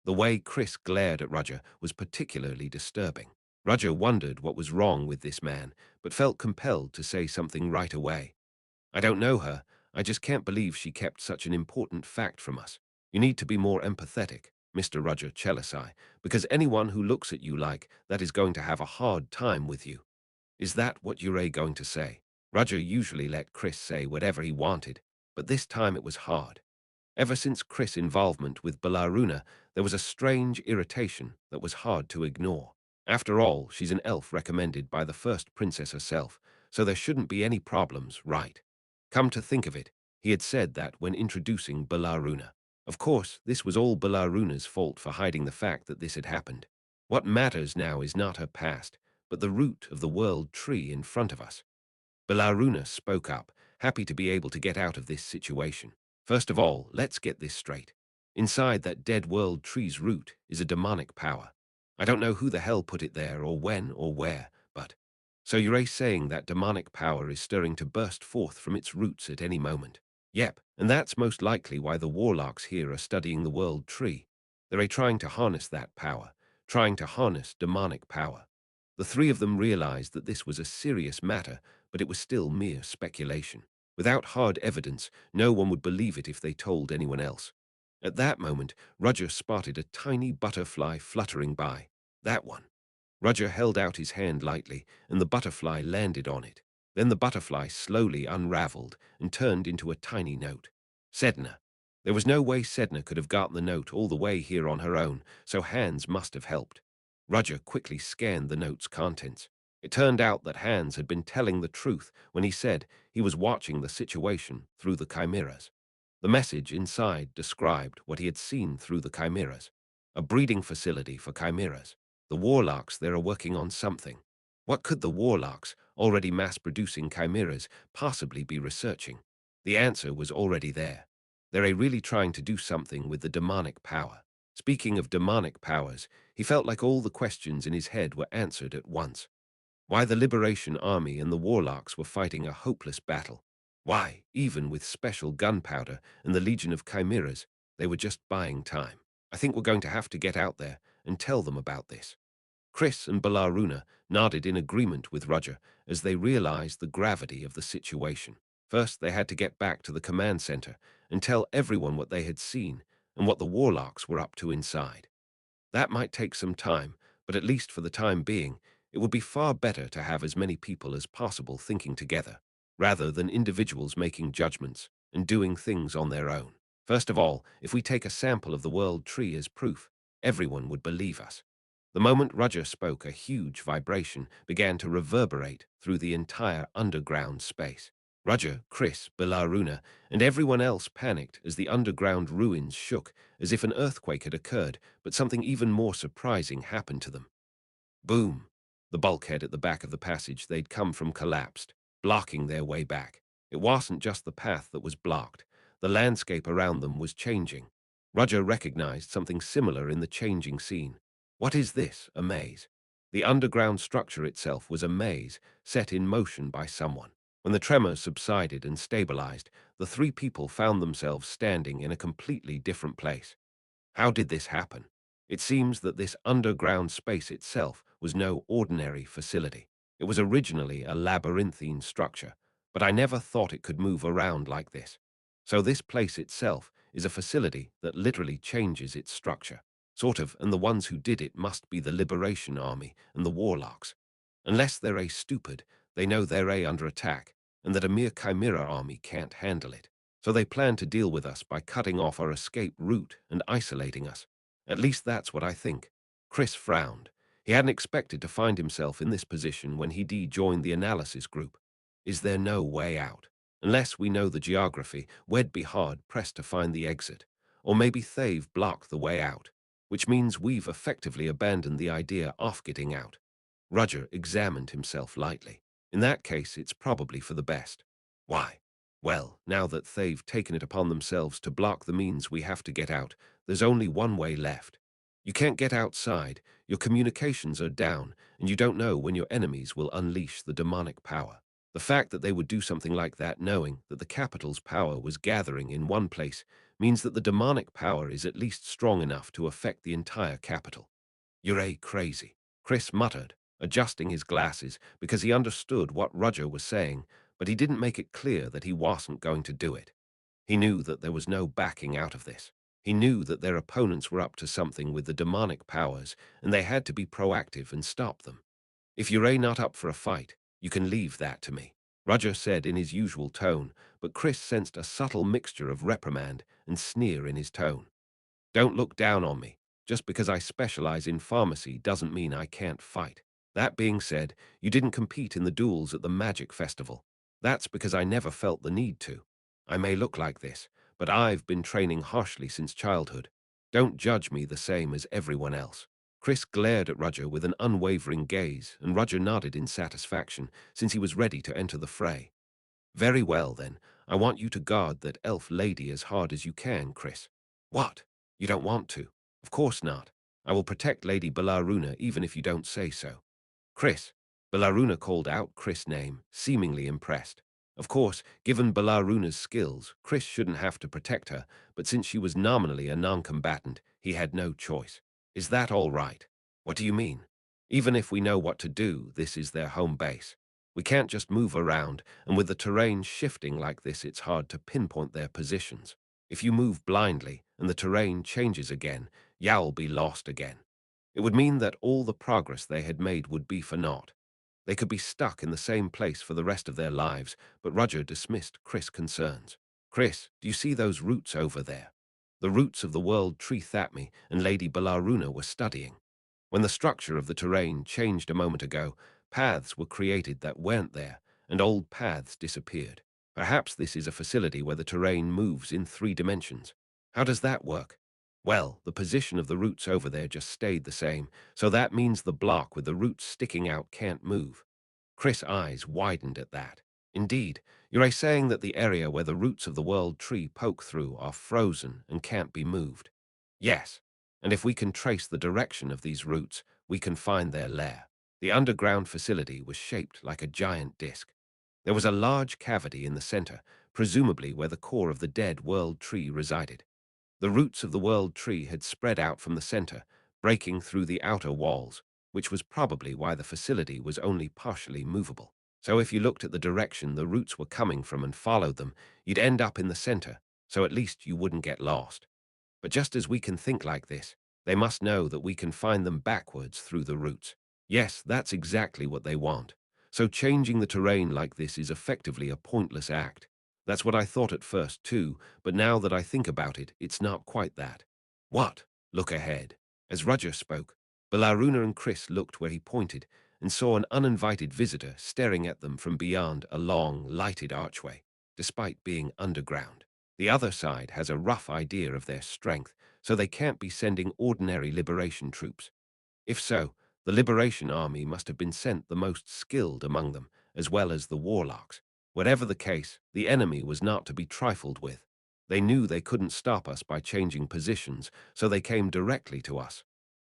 The way Chris glared at Roger was particularly disturbing. Roger wondered what was wrong with this man, but felt compelled to say something right away. I don't know her. I just can't believe she kept such an important fact from us. You need to be more empathetic, Mr. Roger Chelisai, because anyone who looks at you like that is going to have a hard time with you. Is that what you're going to say? Roger usually let Chris say whatever he wanted, but this time it was hard. Ever since Chris' involvement with Belaruna, there was a strange irritation that was hard to ignore. After all, she's an elf recommended by the first princess herself, so there shouldn't be any problems, right? Come to think of it, he had said that when introducing Belaruna. Of course, this was all Belaruna's fault for hiding the fact that this had happened. What matters now is not her past, but the root of the world tree in front of us. Belaruna spoke up, happy to be able to get out of this situation. First of all, let's get this straight. Inside that dead world tree's root is a demonic power. I don't know who the hell put it there or when or where, but... So you're saying that demonic power is stirring to burst forth from its roots at any moment? Yep, and that's most likely why the warlocks here are studying the world tree. They're trying to harness that power, trying to harness demonic power. The three of them realized that this was a serious matter, but it was still mere speculation. Without hard evidence, no one would believe it if they told anyone else. At that moment, Roger spotted a tiny butterfly fluttering by. That one. Roger held out his hand lightly, and the butterfly landed on it. Then the butterfly slowly unraveled and turned into a tiny note. Sedna. There was no way Sedna could have gotten the note all the way here on her own, so Hans must have helped. Roger quickly scanned the note's contents. It turned out that Hans had been telling the truth when he said he was watching the situation through the chimeras. The message inside described what he had seen through the chimeras. A breeding facility for chimeras. The warlocks there are working on something. What could the warlocks, already mass-producing chimeras, possibly be researching? The answer was already there. They're really trying to do something with the demonic power. Speaking of demonic powers, he felt like all the questions in his head were answered at once. Why the Liberation Army and the Warlocks were fighting a hopeless battle. Why, even with special gunpowder and the Legion of Chimeras, they were just buying time. I think we're going to have to get out there and tell them about this. Chris and Balaruna nodded in agreement with Roger as they realized the gravity of the situation. First, they had to get back to the command center and tell everyone what they had seen and what the Warlocks were up to inside. That might take some time, but at least for the time being, it would be far better to have as many people as possible thinking together, rather than individuals making judgments and doing things on their own. First of all, if we take a sample of the world tree as proof, everyone would believe us. The moment Roger spoke, a huge vibration began to reverberate through the entire underground space. Roger, Chris, Bilaruna, and everyone else panicked as the underground ruins shook, as if an earthquake had occurred, but something even more surprising happened to them. Boom! The bulkhead at the back of the passage they'd come from collapsed, blocking their way back. It wasn't just the path that was blocked. The landscape around them was changing. Roger recognized something similar in the changing scene. What is this? A maze? The underground structure itself was a maze set in motion by someone. When the tremor subsided and stabilized, the three people found themselves standing in a completely different place. How did this happen? It seems that this underground space itself was no ordinary facility. It was originally a labyrinthine structure, but I never thought it could move around like this. So this place itself is a facility that literally changes its structure. Sort of, and the ones who did it must be the Liberation Army and the Warlocks. Unless they're stupid, they know they're under attack, and that a mere Chimera army can't handle it. So they plan to deal with us by cutting off our escape route and isolating us. At least that's what I think. Chris frowned. He hadn't expected to find himself in this position when he joined the analysis group. Is there no way out? Unless we know the geography, we'd be hard-pressed to find the exit. Or maybe they've blocked the way out, which means we've effectively abandoned the idea of getting out. Roger examined himself lightly. In that case, it's probably for the best. Why? Well, now that they've taken it upon themselves to block the means we have to get out, there's only one way left. You can't get outside, your communications are down, and you don't know when your enemies will unleash the demonic power. The fact that they would do something like that knowing that the capital's power was gathering in one place means that the demonic power is at least strong enough to affect the entire capital. You're crazy, Chris muttered, adjusting his glasses because he understood what Roger was saying, but he didn't make it clear that he wasn't going to do it. He knew that there was no backing out of this. He knew that their opponents were up to something with the demonic powers, and they had to be proactive and stop them. If you're not up for a fight, you can leave that to me, Roger said in his usual tone, but Chris sensed a subtle mixture of reprimand and sneer in his tone. Don't look down on me. Just because I specialize in pharmacy doesn't mean I can't fight. That being said, you didn't compete in the duels at the Magic Festival. That's because I never felt the need to. I may look like this, but I've been training harshly since childhood. Don't judge me the same as everyone else. Chris glared at Roger with an unwavering gaze, and Roger nodded in satisfaction, since he was ready to enter the fray. Very well, then. I want you to guard that elf lady as hard as you can, Chris. What? You don't want to? Of course not. I will protect Lady Belaruna even if you don't say so. Chris. Belaruna called out Chris' name, seemingly impressed. Of course, given Belaruna's skills, Chris shouldn't have to protect her, but since she was nominally a non-combatant, he had no choice. Is that all right? What do you mean? Even if we know what to do, this is their home base. We can't just move around, and with the terrain shifting like this, it's hard to pinpoint their positions. If you move blindly and the terrain changes again, you'll be lost again. It would mean that all the progress they had made would be for naught. They could be stuck in the same place for the rest of their lives, but Roger dismissed Chris' concerns. Chris, do you see those roots over there? The roots of the world tree Thapmi and Lady Belaruna were studying. When the structure of the terrain changed a moment ago, paths were created that weren't there, and old paths disappeared. Perhaps this is a facility where the terrain moves in 3 dimensions. How does that work? Well, the position of the roots over there just stayed the same, so that means the block with the roots sticking out can't move. Chris' eyes widened at that. Indeed, you're saying that the area where the roots of the world tree poke through are frozen and can't be moved? Yes, and if we can trace the direction of these roots, we can find their lair. The underground facility was shaped like a giant disk. There was a large cavity in the center, presumably where the core of the dead world tree resided. The roots of the world tree had spread out from the center, breaking through the outer walls, which was probably why the facility was only partially movable. So if you looked at the direction the roots were coming from and followed them, you'd end up in the center, so at least you wouldn't get lost. But just as we can think like this, they must know that we can find them backwards through the roots. Yes, that's exactly what they want. So changing the terrain like this is effectively a pointless act. That's what I thought at first too, but now that I think about it, it's not quite that. What? Look ahead. As Roger spoke, Belaruna and Chris looked where he pointed and saw an uninvited visitor staring at them from beyond a long, lighted archway, despite being underground. The other side has a rough idea of their strength, so they can't be sending ordinary liberation troops. If so, the Liberation Army must have been sent the most skilled among them, as well as the warlocks. Whatever the case, the enemy was not to be trifled with. They knew they couldn't stop us by changing positions, so they came directly to us.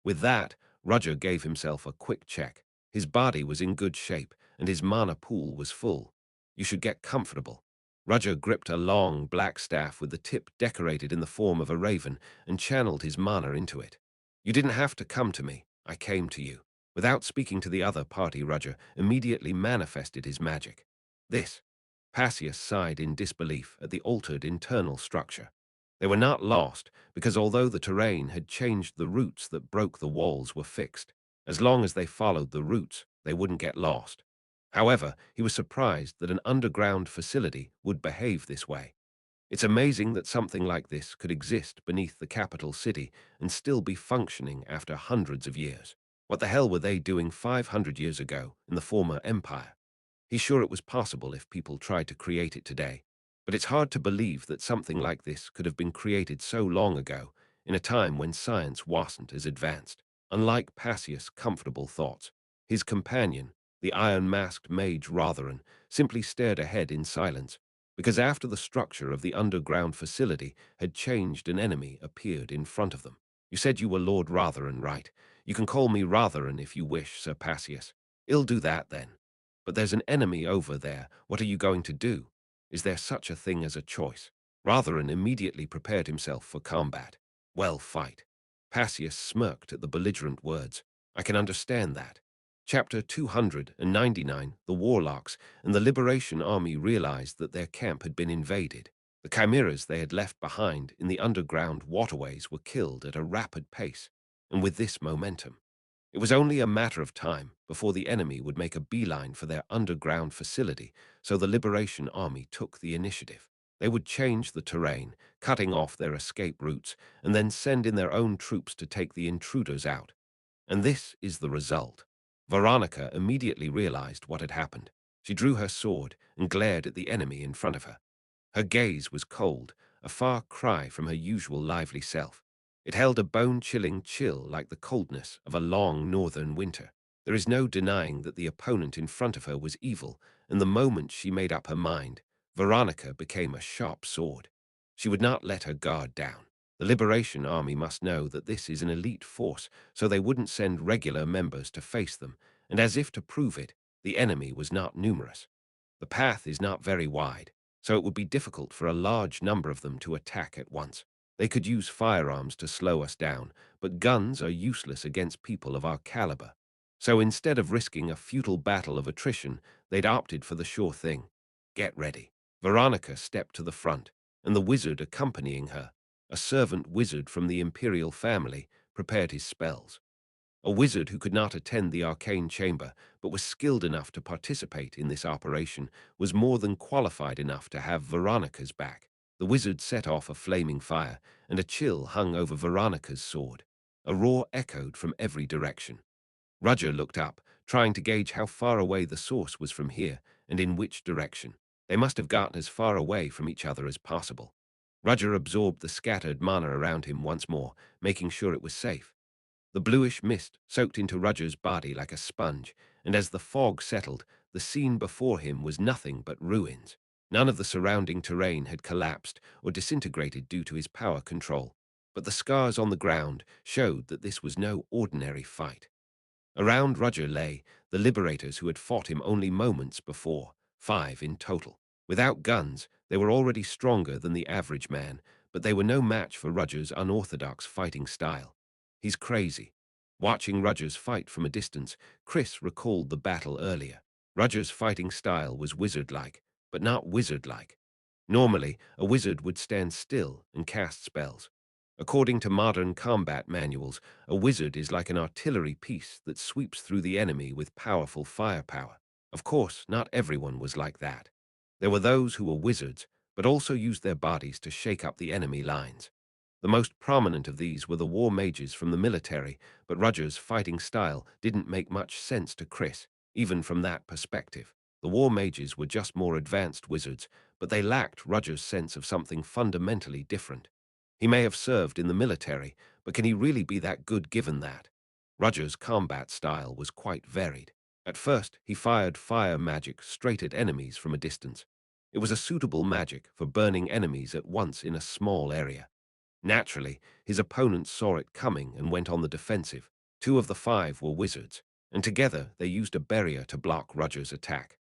With that, Roger gave himself a quick check. His body was in good shape, and his mana pool was full. You should get comfortable. Roger gripped a long black staff with the tip decorated in the form of a raven and channeled his mana into it. You didn't have to come to me. I came to you. Without speaking to the other party, Roger immediately manifested his magic. This. Passius sighed in disbelief at the altered internal structure. They were not lost, because although the terrain had changed, the roots that broke the walls were fixed. As long as they followed the roots, they wouldn't get lost. However, he was surprised that an underground facility would behave this way. It's amazing that something like this could exist beneath the capital city and still be functioning after hundreds of years. What the hell were they doing 500 years ago in the former empire? He's sure it was possible if people tried to create it today. But it's hard to believe that something like this could have been created so long ago, in a time when science wasn't as advanced. Unlike Passius' comfortable thoughts, his companion, the iron-masked mage Rotharan, simply stared ahead in silence, because after the structure of the underground facility had changed, an enemy appeared in front of them. You said you were Lord Rotharan, right? You can call me Rotharan if you wish, Sir Passius. I'll do that then. But there's an enemy over there. What are you going to do? Is there such a thing as a choice? Rotharan immediately prepared himself for combat. Well, fight. Passius smirked at the belligerent words. I can understand that. Chapter 299, The Warlocks and the Liberation Army realized that their camp had been invaded. The chimeras they had left behind in the underground waterways were killed at a rapid pace, and with this momentum, it was only a matter of time before the enemy would make a beeline for their underground facility, so the Liberation Army took the initiative. They would change the terrain, cutting off their escape routes, and then send in their own troops to take the intruders out. And this is the result. Veronica immediately realized what had happened. She drew her sword and glared at the enemy in front of her. Her gaze was cold, a far cry from her usual lively self. It held a bone-chilling chill like the coldness of a long northern winter. There is no denying that the opponent in front of her was evil, and the moment she made up her mind, Veronica became a sharp sword. She would not let her guard down. The Liberation Army must know that this is an elite force, so they wouldn't send regular members to face them, and as if to prove it, the enemy was not numerous. The path is not very wide, so it would be difficult for a large number of them to attack at once. They could use firearms to slow us down, but guns are useless against people of our caliber. So instead of risking a futile battle of attrition, they'd opted for the sure thing. Get ready. Veronica stepped to the front, and the wizard accompanying her, a servant wizard from the imperial family, prepared his spells. A wizard who could not attend the arcane chamber, but was skilled enough to participate in this operation, was more than qualified enough to have Veronica's back. The wizard set off a flaming fire, and a chill hung over Veronica's sword. A roar echoed from every direction. Roger looked up, trying to gauge how far away the source was from here, and in which direction. They must have gotten as far away from each other as possible. Roger absorbed the scattered mana around him once more, making sure it was safe. The bluish mist soaked into Roger's body like a sponge, and as the fog settled, the scene before him was nothing but ruins. None of the surrounding terrain had collapsed or disintegrated due to his power control, but the scars on the ground showed that this was no ordinary fight. Around Roger lay the liberators who had fought him only moments before, 5 in total. Without guns, they were already stronger than the average man, but they were no match for Roger's unorthodox fighting style. He's crazy. Watching Roger's fight from a distance, Chris recalled the battle earlier. Roger's fighting style was wizard-like, but not wizard-like. Normally, a wizard would stand still and cast spells. According to modern combat manuals, a wizard is like an artillery piece that sweeps through the enemy with powerful firepower. Of course, not everyone was like that. There were those who were wizards, but also used their bodies to shake up the enemy lines. The most prominent of these were the war mages from the military, but Roger's fighting style didn't make much sense to Chris, even from that perspective. The war mages were just more advanced wizards, but they lacked Roger's sense of something fundamentally different. He may have served in the military, but can he really be that good given that? Roger's combat style was quite varied. At first, he fired fire magic straight at enemies from a distance. It was a suitable magic for burning enemies at once in a small area. Naturally, his opponents saw it coming and went on the defensive. 2 of the 5 were wizards, and together they used a barrier to block Roger's attack.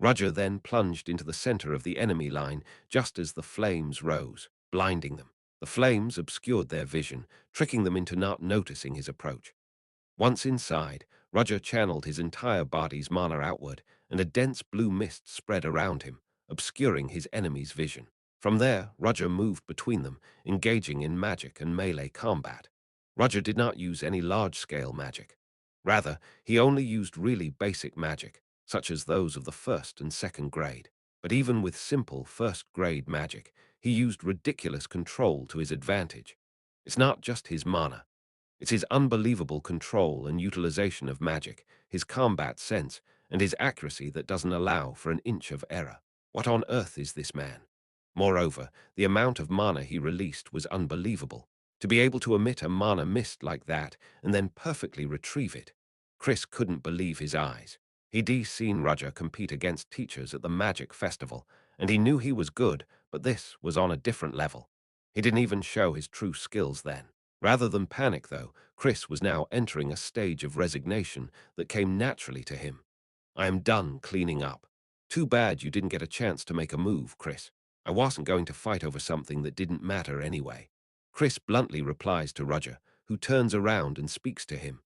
Roger then plunged into the center of the enemy line just as the flames rose, blinding them. The flames obscured their vision, tricking them into not noticing his approach. Once inside, Roger channeled his entire body's mana outward, and a dense blue mist spread around him, obscuring his enemy's vision. From there, Roger moved between them, engaging in magic and melee combat. Roger did not use any large-scale magic. Rather, he only used really basic magic, such as those of the first and second grade. But even with simple first-grade magic, he used ridiculous control to his advantage. It's not just his mana. It's his unbelievable control and utilization of magic, his combat sense, and his accuracy that doesn't allow for an inch of error. What on earth is this man? Moreover, the amount of mana he released was unbelievable. To be able to emit a mana mist like that and then perfectly retrieve it. Chris couldn't believe his eyes. He'd seen Roger compete against teachers at the Magic Festival, and he knew he was good, but this was on a different level. He didn't even show his true skills then. Rather than panic, though, Chris was now entering a stage of resignation that came naturally to him. I am done cleaning up. Too bad you didn't get a chance to make a move, Chris. I wasn't going to fight over something that didn't matter anyway. Chris bluntly replies to Roger, who turns around and speaks to him.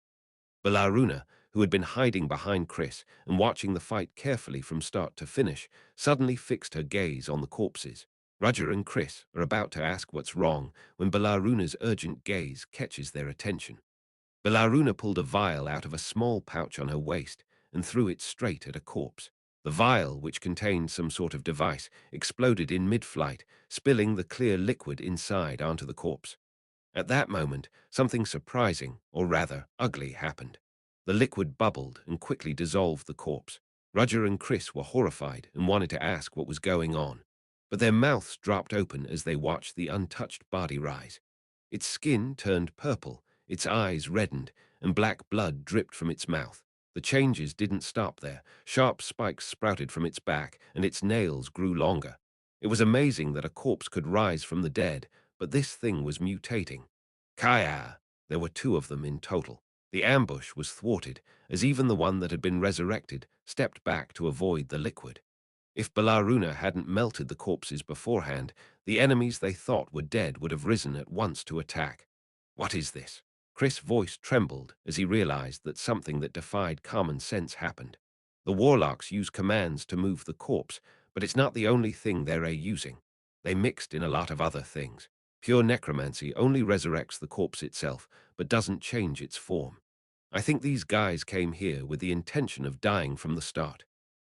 Ballaruna, who had been hiding behind Chris and watching the fight carefully from start to finish, suddenly fixed her gaze on the corpses. Roger and Chris are about to ask what's wrong when Ballaruna's urgent gaze catches their attention. Ballaruna pulled a vial out of a small pouch on her waist and threw it straight at a corpse. The vial, which contained some sort of device, exploded in mid-flight, spilling the clear liquid inside onto the corpse. At that moment, something surprising, or rather ugly, happened. The liquid bubbled and quickly dissolved the corpse. Roger and Chris were horrified and wanted to ask what was going on, but their mouths dropped open as they watched the untouched body rise. Its skin turned purple, its eyes reddened, and black blood dripped from its mouth. The changes didn't stop there. Sharp spikes sprouted from its back, and its nails grew longer. It was amazing that a corpse could rise from the dead, but this thing was mutating. Kaya! There were 2 of them in total. The ambush was thwarted, as even the one that had been resurrected stepped back to avoid the liquid. If Ballaruna hadn't melted the corpses beforehand, the enemies they thought were dead would have risen at once to attack. What is this? Chris' voice trembled as he realized that something that defied common sense happened. The warlocks use commands to move the corpse, but it's not the only thing they're using. They mixed in a lot of other things. Pure necromancy only resurrects the corpse itself, but doesn't change its form. I think these guys came here with the intention of dying from the start.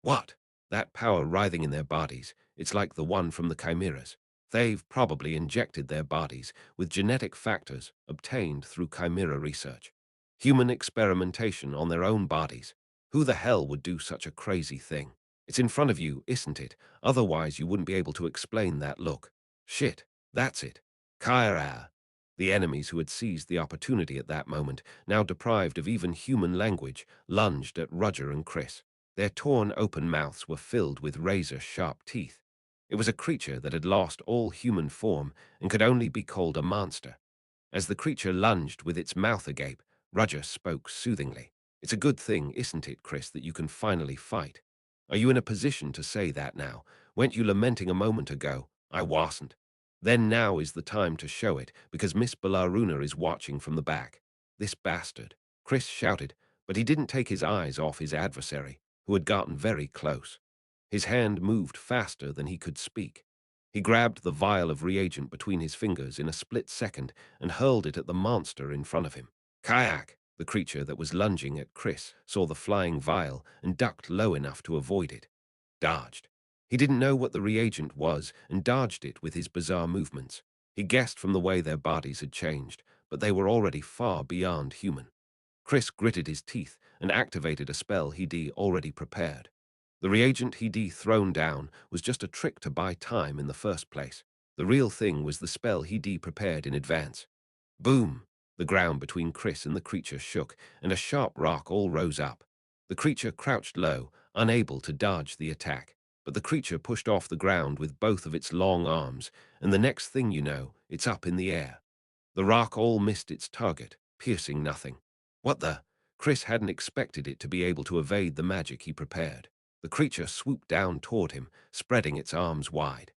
What? That power writhing in their bodies, it's like the one from the chimeras. They've probably injected their bodies with genetic factors obtained through chimera research. Human experimentation on their own bodies. Who the hell would do such a crazy thing? It's in front of you, isn't it? Otherwise you wouldn't be able to explain that look. Shit, that's it. Kaira. The enemies who had seized the opportunity at that moment, now deprived of even human language, lunged at Roger and Chris. Their torn open mouths were filled with razor-sharp teeth. It was a creature that had lost all human form and could only be called a monster. As the creature lunged with its mouth agape, Roger spoke soothingly. "It's a good thing, isn't it, Chris, that you can finally fight? Are you in a position to say that now? Weren't you lamenting a moment ago? I wasn't. Then now is the time to show it, because Miss Ballaruna is watching from the back." "This bastard," Chris shouted, but he didn't take his eyes off his adversary, who had gotten very close. His hand moved faster than he could speak. He grabbed the vial of reagent between his fingers in a split second and hurled it at the monster in front of him. Kayak! The creature that was lunging at Chris saw the flying vial and ducked low enough to avoid it. Dodged. He didn't know what the reagent was and dodged it with his bizarre movements. He guessed from the way their bodies had changed, but they were already far beyond human. Chris gritted his teeth and activated a spell he'd already prepared. The reagent he'd thrown down was just a trick to buy time in the first place. The real thing was the spell he'd prepared in advance. Boom! The ground between Chris and the creature shook, and a sharp rock all rose up. The creature crouched low, unable to dodge the attack, but the creature pushed off the ground with both of its long arms, and the next thing you know, it's up in the air. The rock all missed its target, piercing nothing. What the? Chris hadn't expected it to be able to evade the magic he prepared. The creature swooped down toward him, spreading its arms wide.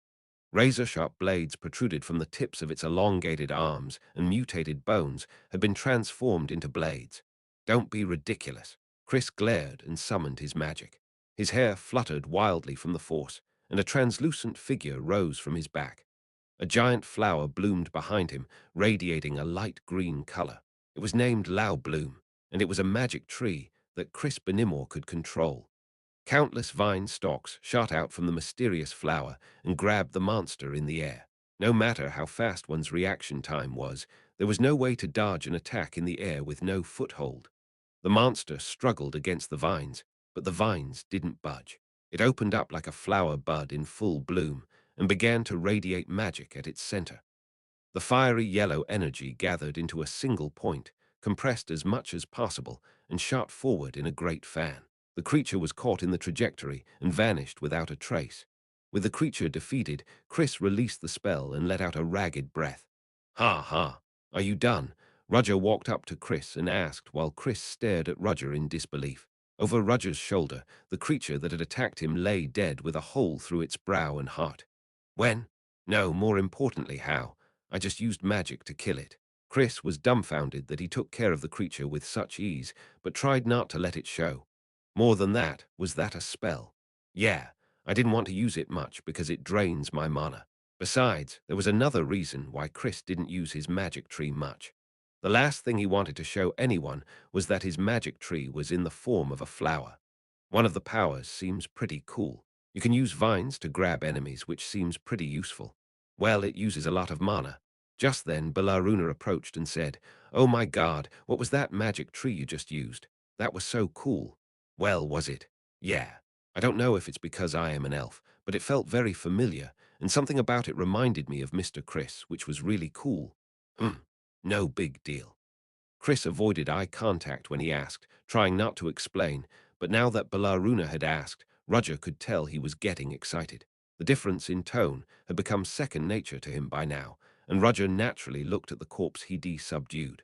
Razor-sharp blades protruded from the tips of its elongated arms, and mutated bones had been transformed into blades. "Don't be ridiculous." Chris glared and summoned his magic. His hair fluttered wildly from the force, and a translucent figure rose from his back. A giant flower bloomed behind him, radiating a light green color. It was named Lao Bloom, and it was a magic tree that Chris Benimor could control. Countless vine stalks shot out from the mysterious flower and grabbed the monster in the air. No matter how fast one's reaction time was, there was no way to dodge an attack in the air with no foothold. The monster struggled against the vines, but the vines didn't budge. It opened up like a flower bud in full bloom and began to radiate magic at its center. The fiery yellow energy gathered into a single point, compressed as much as possible, and shot forward in a great fan. The creature was caught in the trajectory and vanished without a trace. With the creature defeated, Chris released the spell and let out a ragged breath. "Ha ha! Are you done?" Roger walked up to Chris and asked while Chris stared at Roger in disbelief. Over Roger's shoulder, the creature that had attacked him lay dead with a hole through its brow and heart. "When? No, more importantly, how? I just used magic to kill it." Chris was dumbfounded that he took care of the creature with such ease, but tried not to let it show. "More than that, was that a spell?" "Yeah, I didn't want to use it much because it drains my mana." Besides, there was another reason why Chris didn't use his magic tree much. The last thing he wanted to show anyone was that his magic tree was in the form of a flower. One of the powers seems pretty cool. You can use vines to grab enemies, which seems pretty useful. Well, it uses a lot of mana. Just then, Ballaruna approached and said, "Oh my god, what was that magic tree you just used? That was so cool." "Well, was it?" "Yeah. I don't know if it's because I am an elf, but it felt very familiar, and something about it reminded me of Mr. Chris, which was really cool." "Hmm. No big deal." Chris avoided eye contact when he asked, trying not to explain, but now that Ballaruna had asked, Roger could tell he was getting excited. The difference in tone had become second nature to him by now, and Roger naturally looked at the corpse he'd subdued.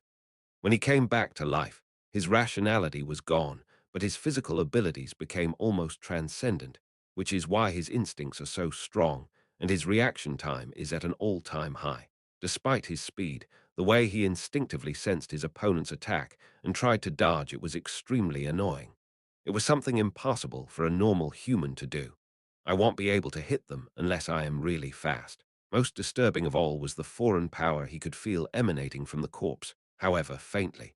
When he came back to life, his rationality was gone, but his physical abilities became almost transcendent, which is why his instincts are so strong, and his reaction time is at an all-time high. Despite his speed, the way he instinctively sensed his opponent's attack and tried to dodge it was extremely annoying. It was something impossible for a normal human to do. "I won't be able to hit them unless I am really fast." Most disturbing of all was the foreign power he could feel emanating from the corpse, however faintly.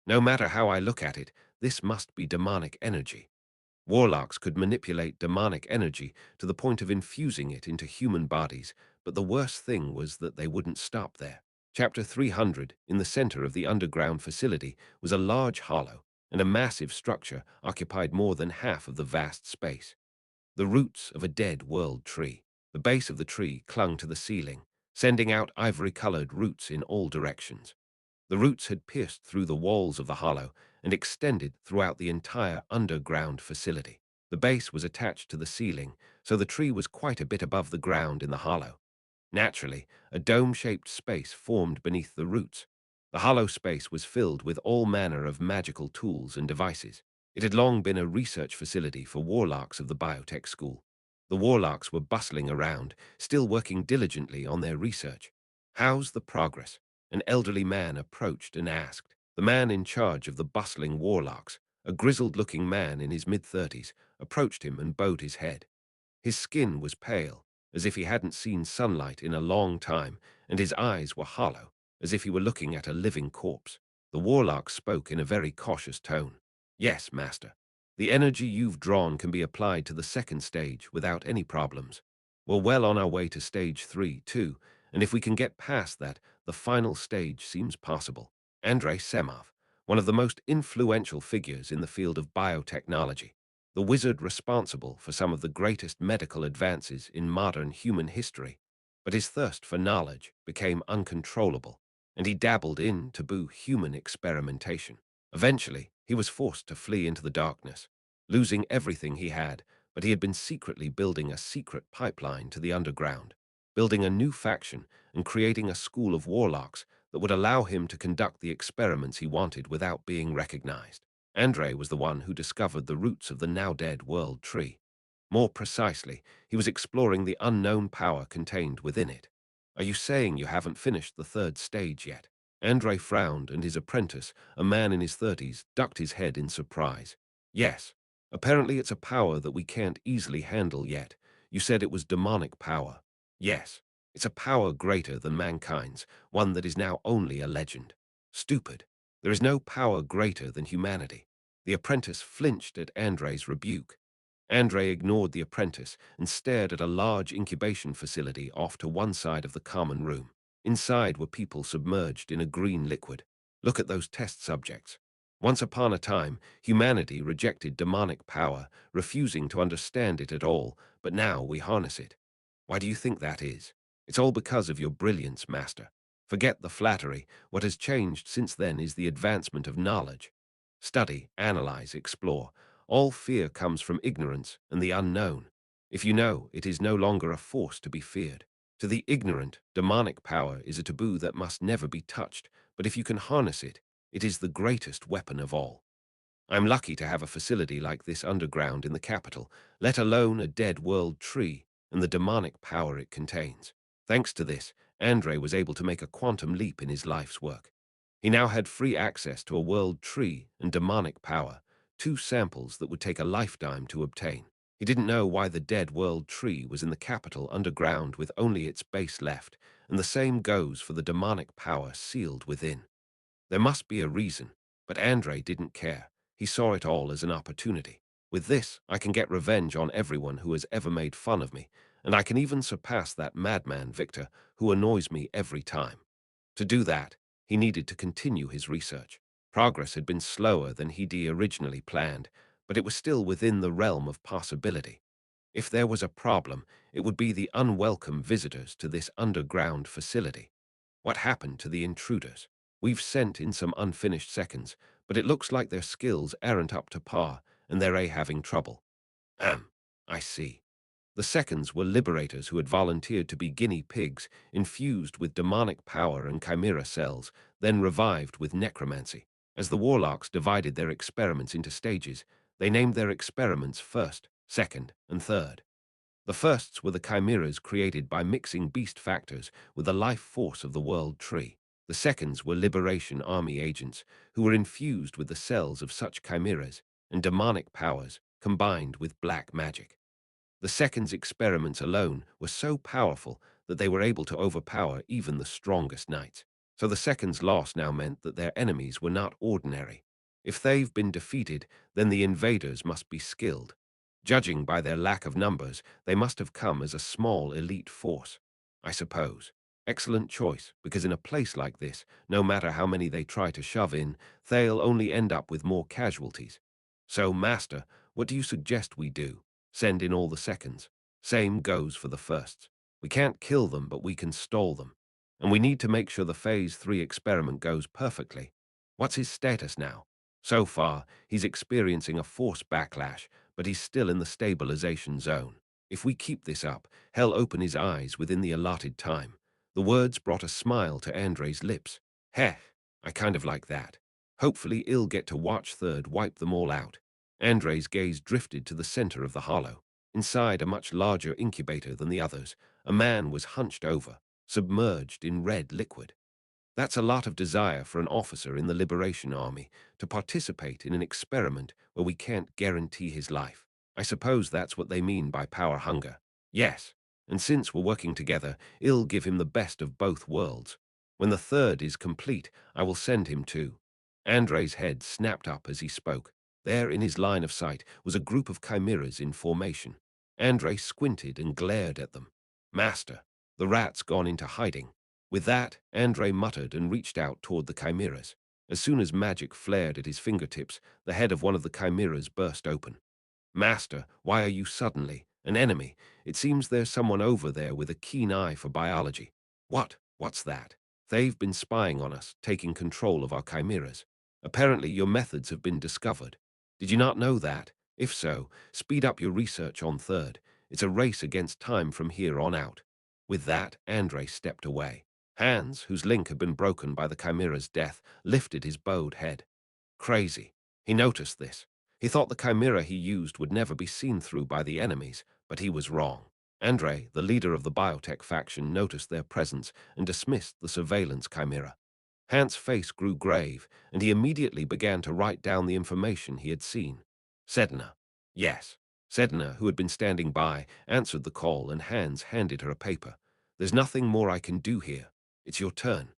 "No matter how I look at it, this must be demonic energy." Warlocks could manipulate demonic energy to the point of infusing it into human bodies, but the worst thing was that they wouldn't stop there. Chapter 300, in the center of the underground facility, was a large hollow, and a massive structure occupied more than half of the vast space. The roots of a dead world tree. The base of the tree clung to the ceiling, sending out ivory-colored roots in all directions. The roots had pierced through the walls of the hollow and extended throughout the entire underground facility. The base was attached to the ceiling, so the tree was quite a bit above the ground in the hollow. Naturally, a dome-shaped space formed beneath the roots. The hollow space was filled with all manner of magical tools and devices. It had long been a research facility for warlocks of the biotech school. The warlocks were bustling around, still working diligently on their research. "How's the progress?" An elderly man approached and asked. The man in charge of the bustling warlocks, a grizzled-looking man in his mid-30s, approached him and bowed his head. His skin was pale, as if he hadn't seen sunlight in a long time, and his eyes were hollow, as if he were looking at a living corpse. The warlock spoke in a very cautious tone. "Yes, master. The energy you've drawn can be applied to the second stage without any problems. We're well on our way to stage 3, too, and if we can get past that, the final stage seems possible." Andrei Semov, one of the most influential figures in the field of biotechnology, the wizard responsible for some of the greatest medical advances in modern human history. But his thirst for knowledge became uncontrollable, and he dabbled in taboo human experimentation. Eventually, he was forced to flee into the darkness, losing everything he had, but he had been secretly building a secret pipeline to the underground, building a new faction and creating a school of warlocks that would allow him to conduct the experiments he wanted without being recognized. Andrei was the one who discovered the roots of the now-dead world tree. More precisely, he was exploring the unknown power contained within it. "Are you saying you haven't finished the third stage yet?" Andrei frowned, and his apprentice, a man in his 30s, ducked his head in surprise. "Yes. Apparently it's a power that we can't easily handle yet. You said it was demonic power." "Yes. It's a power greater than mankind's, one that is now only a legend." "Stupid. There is no power greater than humanity." The apprentice flinched at Andrei's rebuke. Andrei ignored the apprentice and stared at a large incubation facility off to one side of the common room. Inside were people submerged in a green liquid. "Look at those test subjects. Once upon a time, humanity rejected demonic power, refusing to understand it at all, but now we harness it. Why do you think that is? It's all because of your brilliance, master. Forget the flattery. What has changed since then is the advancement of knowledge. Study, analyze, explore. All fear comes from ignorance and the unknown. If you know, it is no longer a force to be feared. To the ignorant, demonic power is a taboo that must never be touched, but if you can harness it, it is the greatest weapon of all. I'm lucky to have a facility like this underground in the capital, let alone a dead world tree and the demonic power it contains. Thanks to this, Andrei was able to make a quantum leap in his life's work. He now had free access to a world tree and demonic power, two samples that would take a lifetime to obtain. He didn't know why the dead world tree was in the capital underground with only its base left, and the same goes for the demonic power sealed within. There must be a reason, but Andrei didn't care. He saw it all as an opportunity. With this, I can get revenge on everyone who has ever made fun of me, and I can even surpass that madman Victor who annoys me every time. To do that, he needed to continue his research. Progress had been slower than he'd originally planned, but it was still within the realm of possibility. If there was a problem, it would be the unwelcome visitors to this underground facility. What happened to the intruders? We've sent in some unfinished seconds, but it looks like their skills aren't up to par, and they're having trouble. I see. The seconds were liberators who had volunteered to be guinea pigs, infused with demonic power and chimera cells, then revived with necromancy. As the warlocks divided their experiments into stages, they named their experiments first, second, and third. The firsts were the chimeras created by mixing beast factors with the life force of the world tree. The seconds were liberation army agents who were infused with the cells of such chimeras and demonic powers combined with black magic. The seconds' experiments alone were so powerful that they were able to overpower even the strongest knights. So the seconds' loss now meant that their enemies were not ordinary. If they've been defeated, then the invaders must be skilled. Judging by their lack of numbers, they must have come as a small elite force, I suppose. Excellent choice, because in a place like this, no matter how many they try to shove in, they'll only end up with more casualties. So, Master, what do you suggest we do? Send in all the seconds. Same goes for the firsts. We can't kill them, but we can stall them. And we need to make sure the Phase 3 experiment goes perfectly. What's his status now? So far, he's experiencing a force backlash, but he's still in the stabilization zone. If we keep this up, he'll open his eyes within the allotted time. The words brought a smile to Andre's lips. Heh, I kind of like that. Hopefully he'll get to watch Third wipe them all out. Andre's gaze drifted to the center of the hollow. Inside a much larger incubator than the others, a man was hunched over, submerged in red liquid. That's a lot of desire for an officer in the Liberation Army to participate in an experiment where we can't guarantee his life. I suppose that's what they mean by power hunger. Yes, and since we're working together, I'll give him the best of both worlds. When the third is complete, I will send him to. Andre's head snapped up as he spoke. There in his line of sight was a group of chimeras in formation. Andre squinted and glared at them. Master, the rat's gone into hiding. With that, Andre muttered and reached out toward the chimeras. As soon as magic flared at his fingertips, the head of one of the chimeras burst open. Master, why are you suddenly an enemy? It seems there's someone over there with a keen eye for biology. What? What's that? They've been spying on us, taking control of our chimeras. Apparently your methods have been discovered. Did you not know that? If so, speed up your research on Third. It's a race against time from here on out. With that, Andre stepped away. Hans, whose link had been broken by the chimera's death, lifted his bowed head. Crazy. He noticed this. He thought the chimera he used would never be seen through by the enemies, but he was wrong. Andre, the leader of the biotech faction, noticed their presence and dismissed the surveillance chimera. Hans's face grew grave, and he immediately began to write down the information he had seen. Sedna. Yes. Sedna, who had been standing by, answered the call, and Hans handed her a paper. There's nothing more I can do here. It's your turn.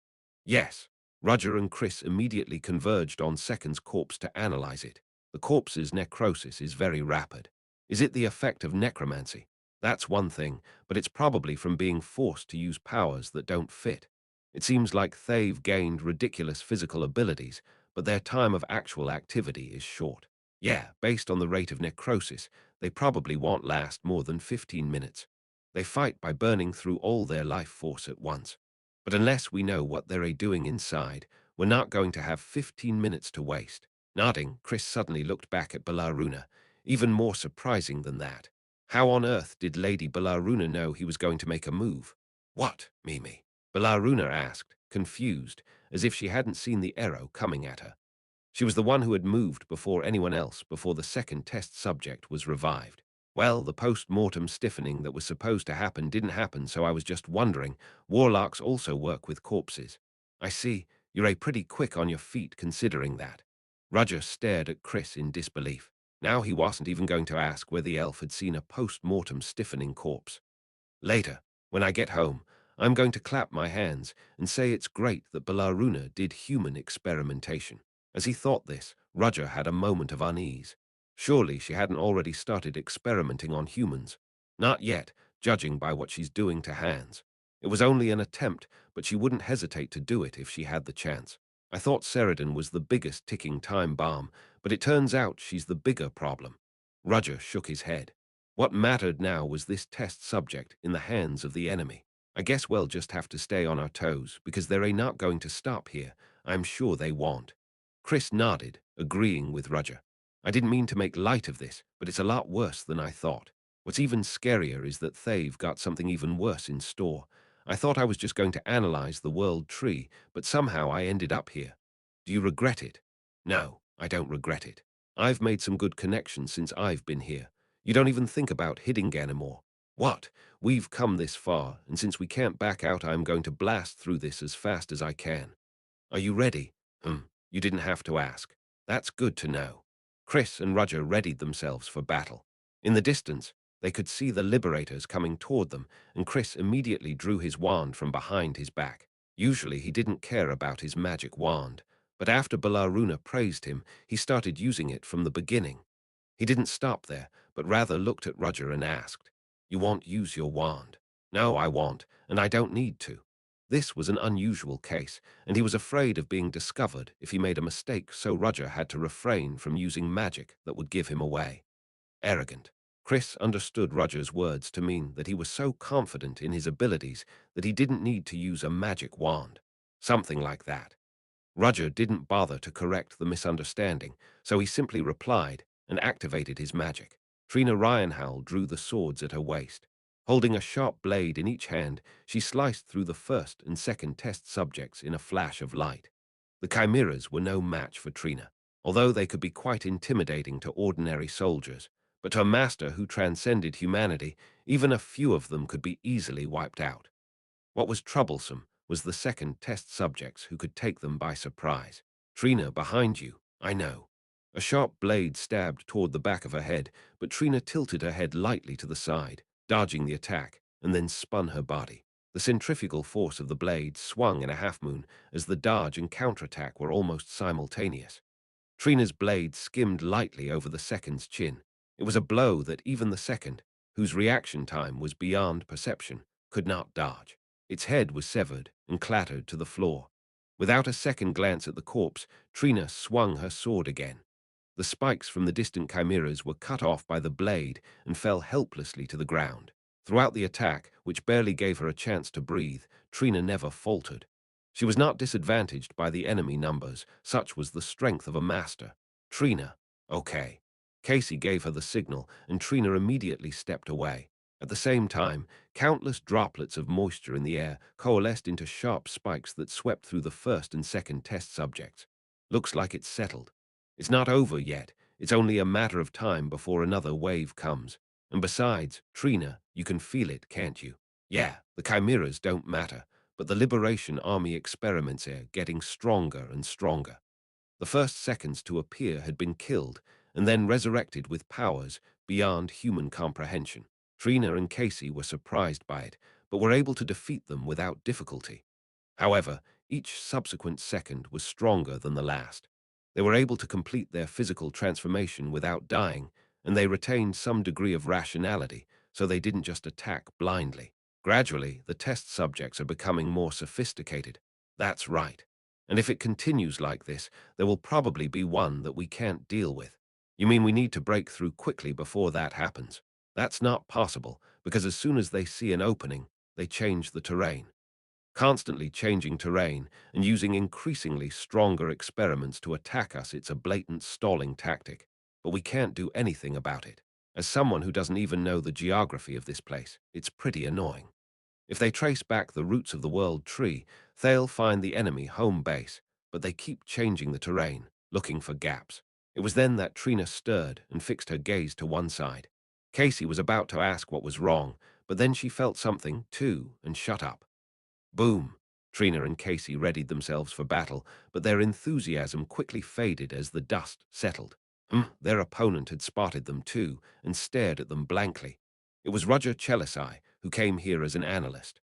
Yes. Roger and Chris immediately converged on Second's corpse to analyze it. The corpse's necrosis is very rapid. Is it the effect of necromancy? That's one thing, but it's probably from being forced to use powers that don't fit. It seems like they've gained ridiculous physical abilities, but their time of actual activity is short. Yeah, based on the rate of necrosis, they probably won't last more than 15 minutes. They fight by burning through all their life force at once. But unless we know what they're doing inside, we're not going to have 15 minutes to waste. Nodding, Chris suddenly looked back at Belaruna. Even more surprising than that. How on earth did Lady Belaruna know he was going to make a move? What, Mimi? Belaruna asked, confused, as if she hadn't seen the arrow coming at her. She was the one who had moved before anyone else before the second test subject was revived. Well, the post-mortem stiffening that was supposed to happen didn't happen, so I was just wondering. Warlocks also work with corpses. I see. You're pretty quick on your feet considering that. Roger stared at Chris in disbelief. Now he wasn't even going to ask where the elf had seen a post-mortem stiffening corpse. Later, when I get home, I'm going to clap my hands and say it's great that Belaruna did human experimentation. As he thought this, Roger had a moment of unease. Surely she hadn't already started experimenting on humans. Not yet, judging by what she's doing to Hans. It was only an attempt, but she wouldn't hesitate to do it if she had the chance. I thought Sheridan was the biggest ticking time bomb, but it turns out she's the bigger problem. Roger shook his head. What mattered now was this test subject in the hands of the enemy. I guess we'll just have to stay on our toes, because they're not going to stop here. I'm sure they won't. Chris nodded, agreeing with Roger. I didn't mean to make light of this, but it's a lot worse than I thought. What's even scarier is that they've got something even worse in store. I thought I was just going to analyze the world tree, but somehow I ended up here. Do you regret it? No, I don't regret it. I've made some good connections since I've been here. You don't even think about hitting anymore. What? We've come this far, and since we can't back out, I'm going to blast through this as fast as I can. Are you ready? You didn't have to ask. That's good to know. Chris and Roger readied themselves for battle. In the distance, they could see the liberators coming toward them, and Chris immediately drew his wand from behind his back. Usually he didn't care about his magic wand, but after Belaruna praised him, he started using it from the beginning. He didn't stop there, but rather looked at Roger and asked, "You won't use your wand?" "No, I won't, and I don't need to." This was an unusual case, and he was afraid of being discovered if he made a mistake, so Roger had to refrain from using magic that would give him away. Arrogant. Chris understood Roger's words to mean that he was so confident in his abilities that he didn't need to use a magic wand. Something like that. Roger didn't bother to correct the misunderstanding, so he simply replied and activated his magic. Trina Ryanhowell drew the swords at her waist. Holding a sharp blade in each hand, she sliced through the first and second test subjects in a flash of light. The chimeras were no match for Trina, although they could be quite intimidating to ordinary soldiers. But to a master who transcended humanity, even a few of them could be easily wiped out. What was troublesome was the second test subjects who could take them by surprise. Trina, behind you, I know. A sharp blade stabbed toward the back of her head, but Trina tilted her head lightly to the side, dodging the attack, and then spun her body. The centrifugal force of the blade swung in a half-moon as the dodge and counterattack were almost simultaneous. Trina's blade skimmed lightly over the second's chin. It was a blow that even the second, whose reaction time was beyond perception, could not dodge. Its head was severed and clattered to the floor. Without a second glance at the corpse, Trina swung her sword again. The spikes from the distant chimeras were cut off by the blade and fell helplessly to the ground. Throughout the attack, which barely gave her a chance to breathe, Trina never faltered. She was not disadvantaged by the enemy numbers, such was the strength of a master. Trina, okay. Casey gave her the signal, and Trina immediately stepped away. At the same time, countless droplets of moisture in the air coalesced into sharp spikes that swept through the first and second test subjects. Looks like it's settled. It's not over yet. It's only a matter of time before another wave comes. And besides, Trina, you can feel it, can't you? Yeah, the chimeras don't matter, but the Liberation Army experiments are getting stronger and stronger. The first seconds to appear had been killed, and then resurrected with powers beyond human comprehension. Trina and Casey were surprised by it, but were able to defeat them without difficulty. However, each subsequent second was stronger than the last. They were able to complete their physical transformation without dying, and they retained some degree of rationality, so they didn't just attack blindly. Gradually, the test subjects are becoming more sophisticated. That's right. And if it continues like this, there will probably be one that we can't deal with. You mean we need to break through quickly before that happens? That's not possible, because as soon as they see an opening, they change the terrain. Constantly changing terrain and using increasingly stronger experiments to attack us, it's a blatant stalling tactic. But we can't do anything about it. As someone who doesn't even know the geography of this place, it's pretty annoying. If they trace back the roots of the world tree, they'll find the enemy home base, but they keep changing the terrain, looking for gaps. It was then that Trina stirred and fixed her gaze to one side. Casey was about to ask what was wrong, but then she felt something, too, and shut up. Boom! Trina and Casey readied themselves for battle, but their enthusiasm quickly faded as the dust settled. Their opponent had spotted them too, and stared at them blankly. It was Roger Chelisai, who came here as an analyst.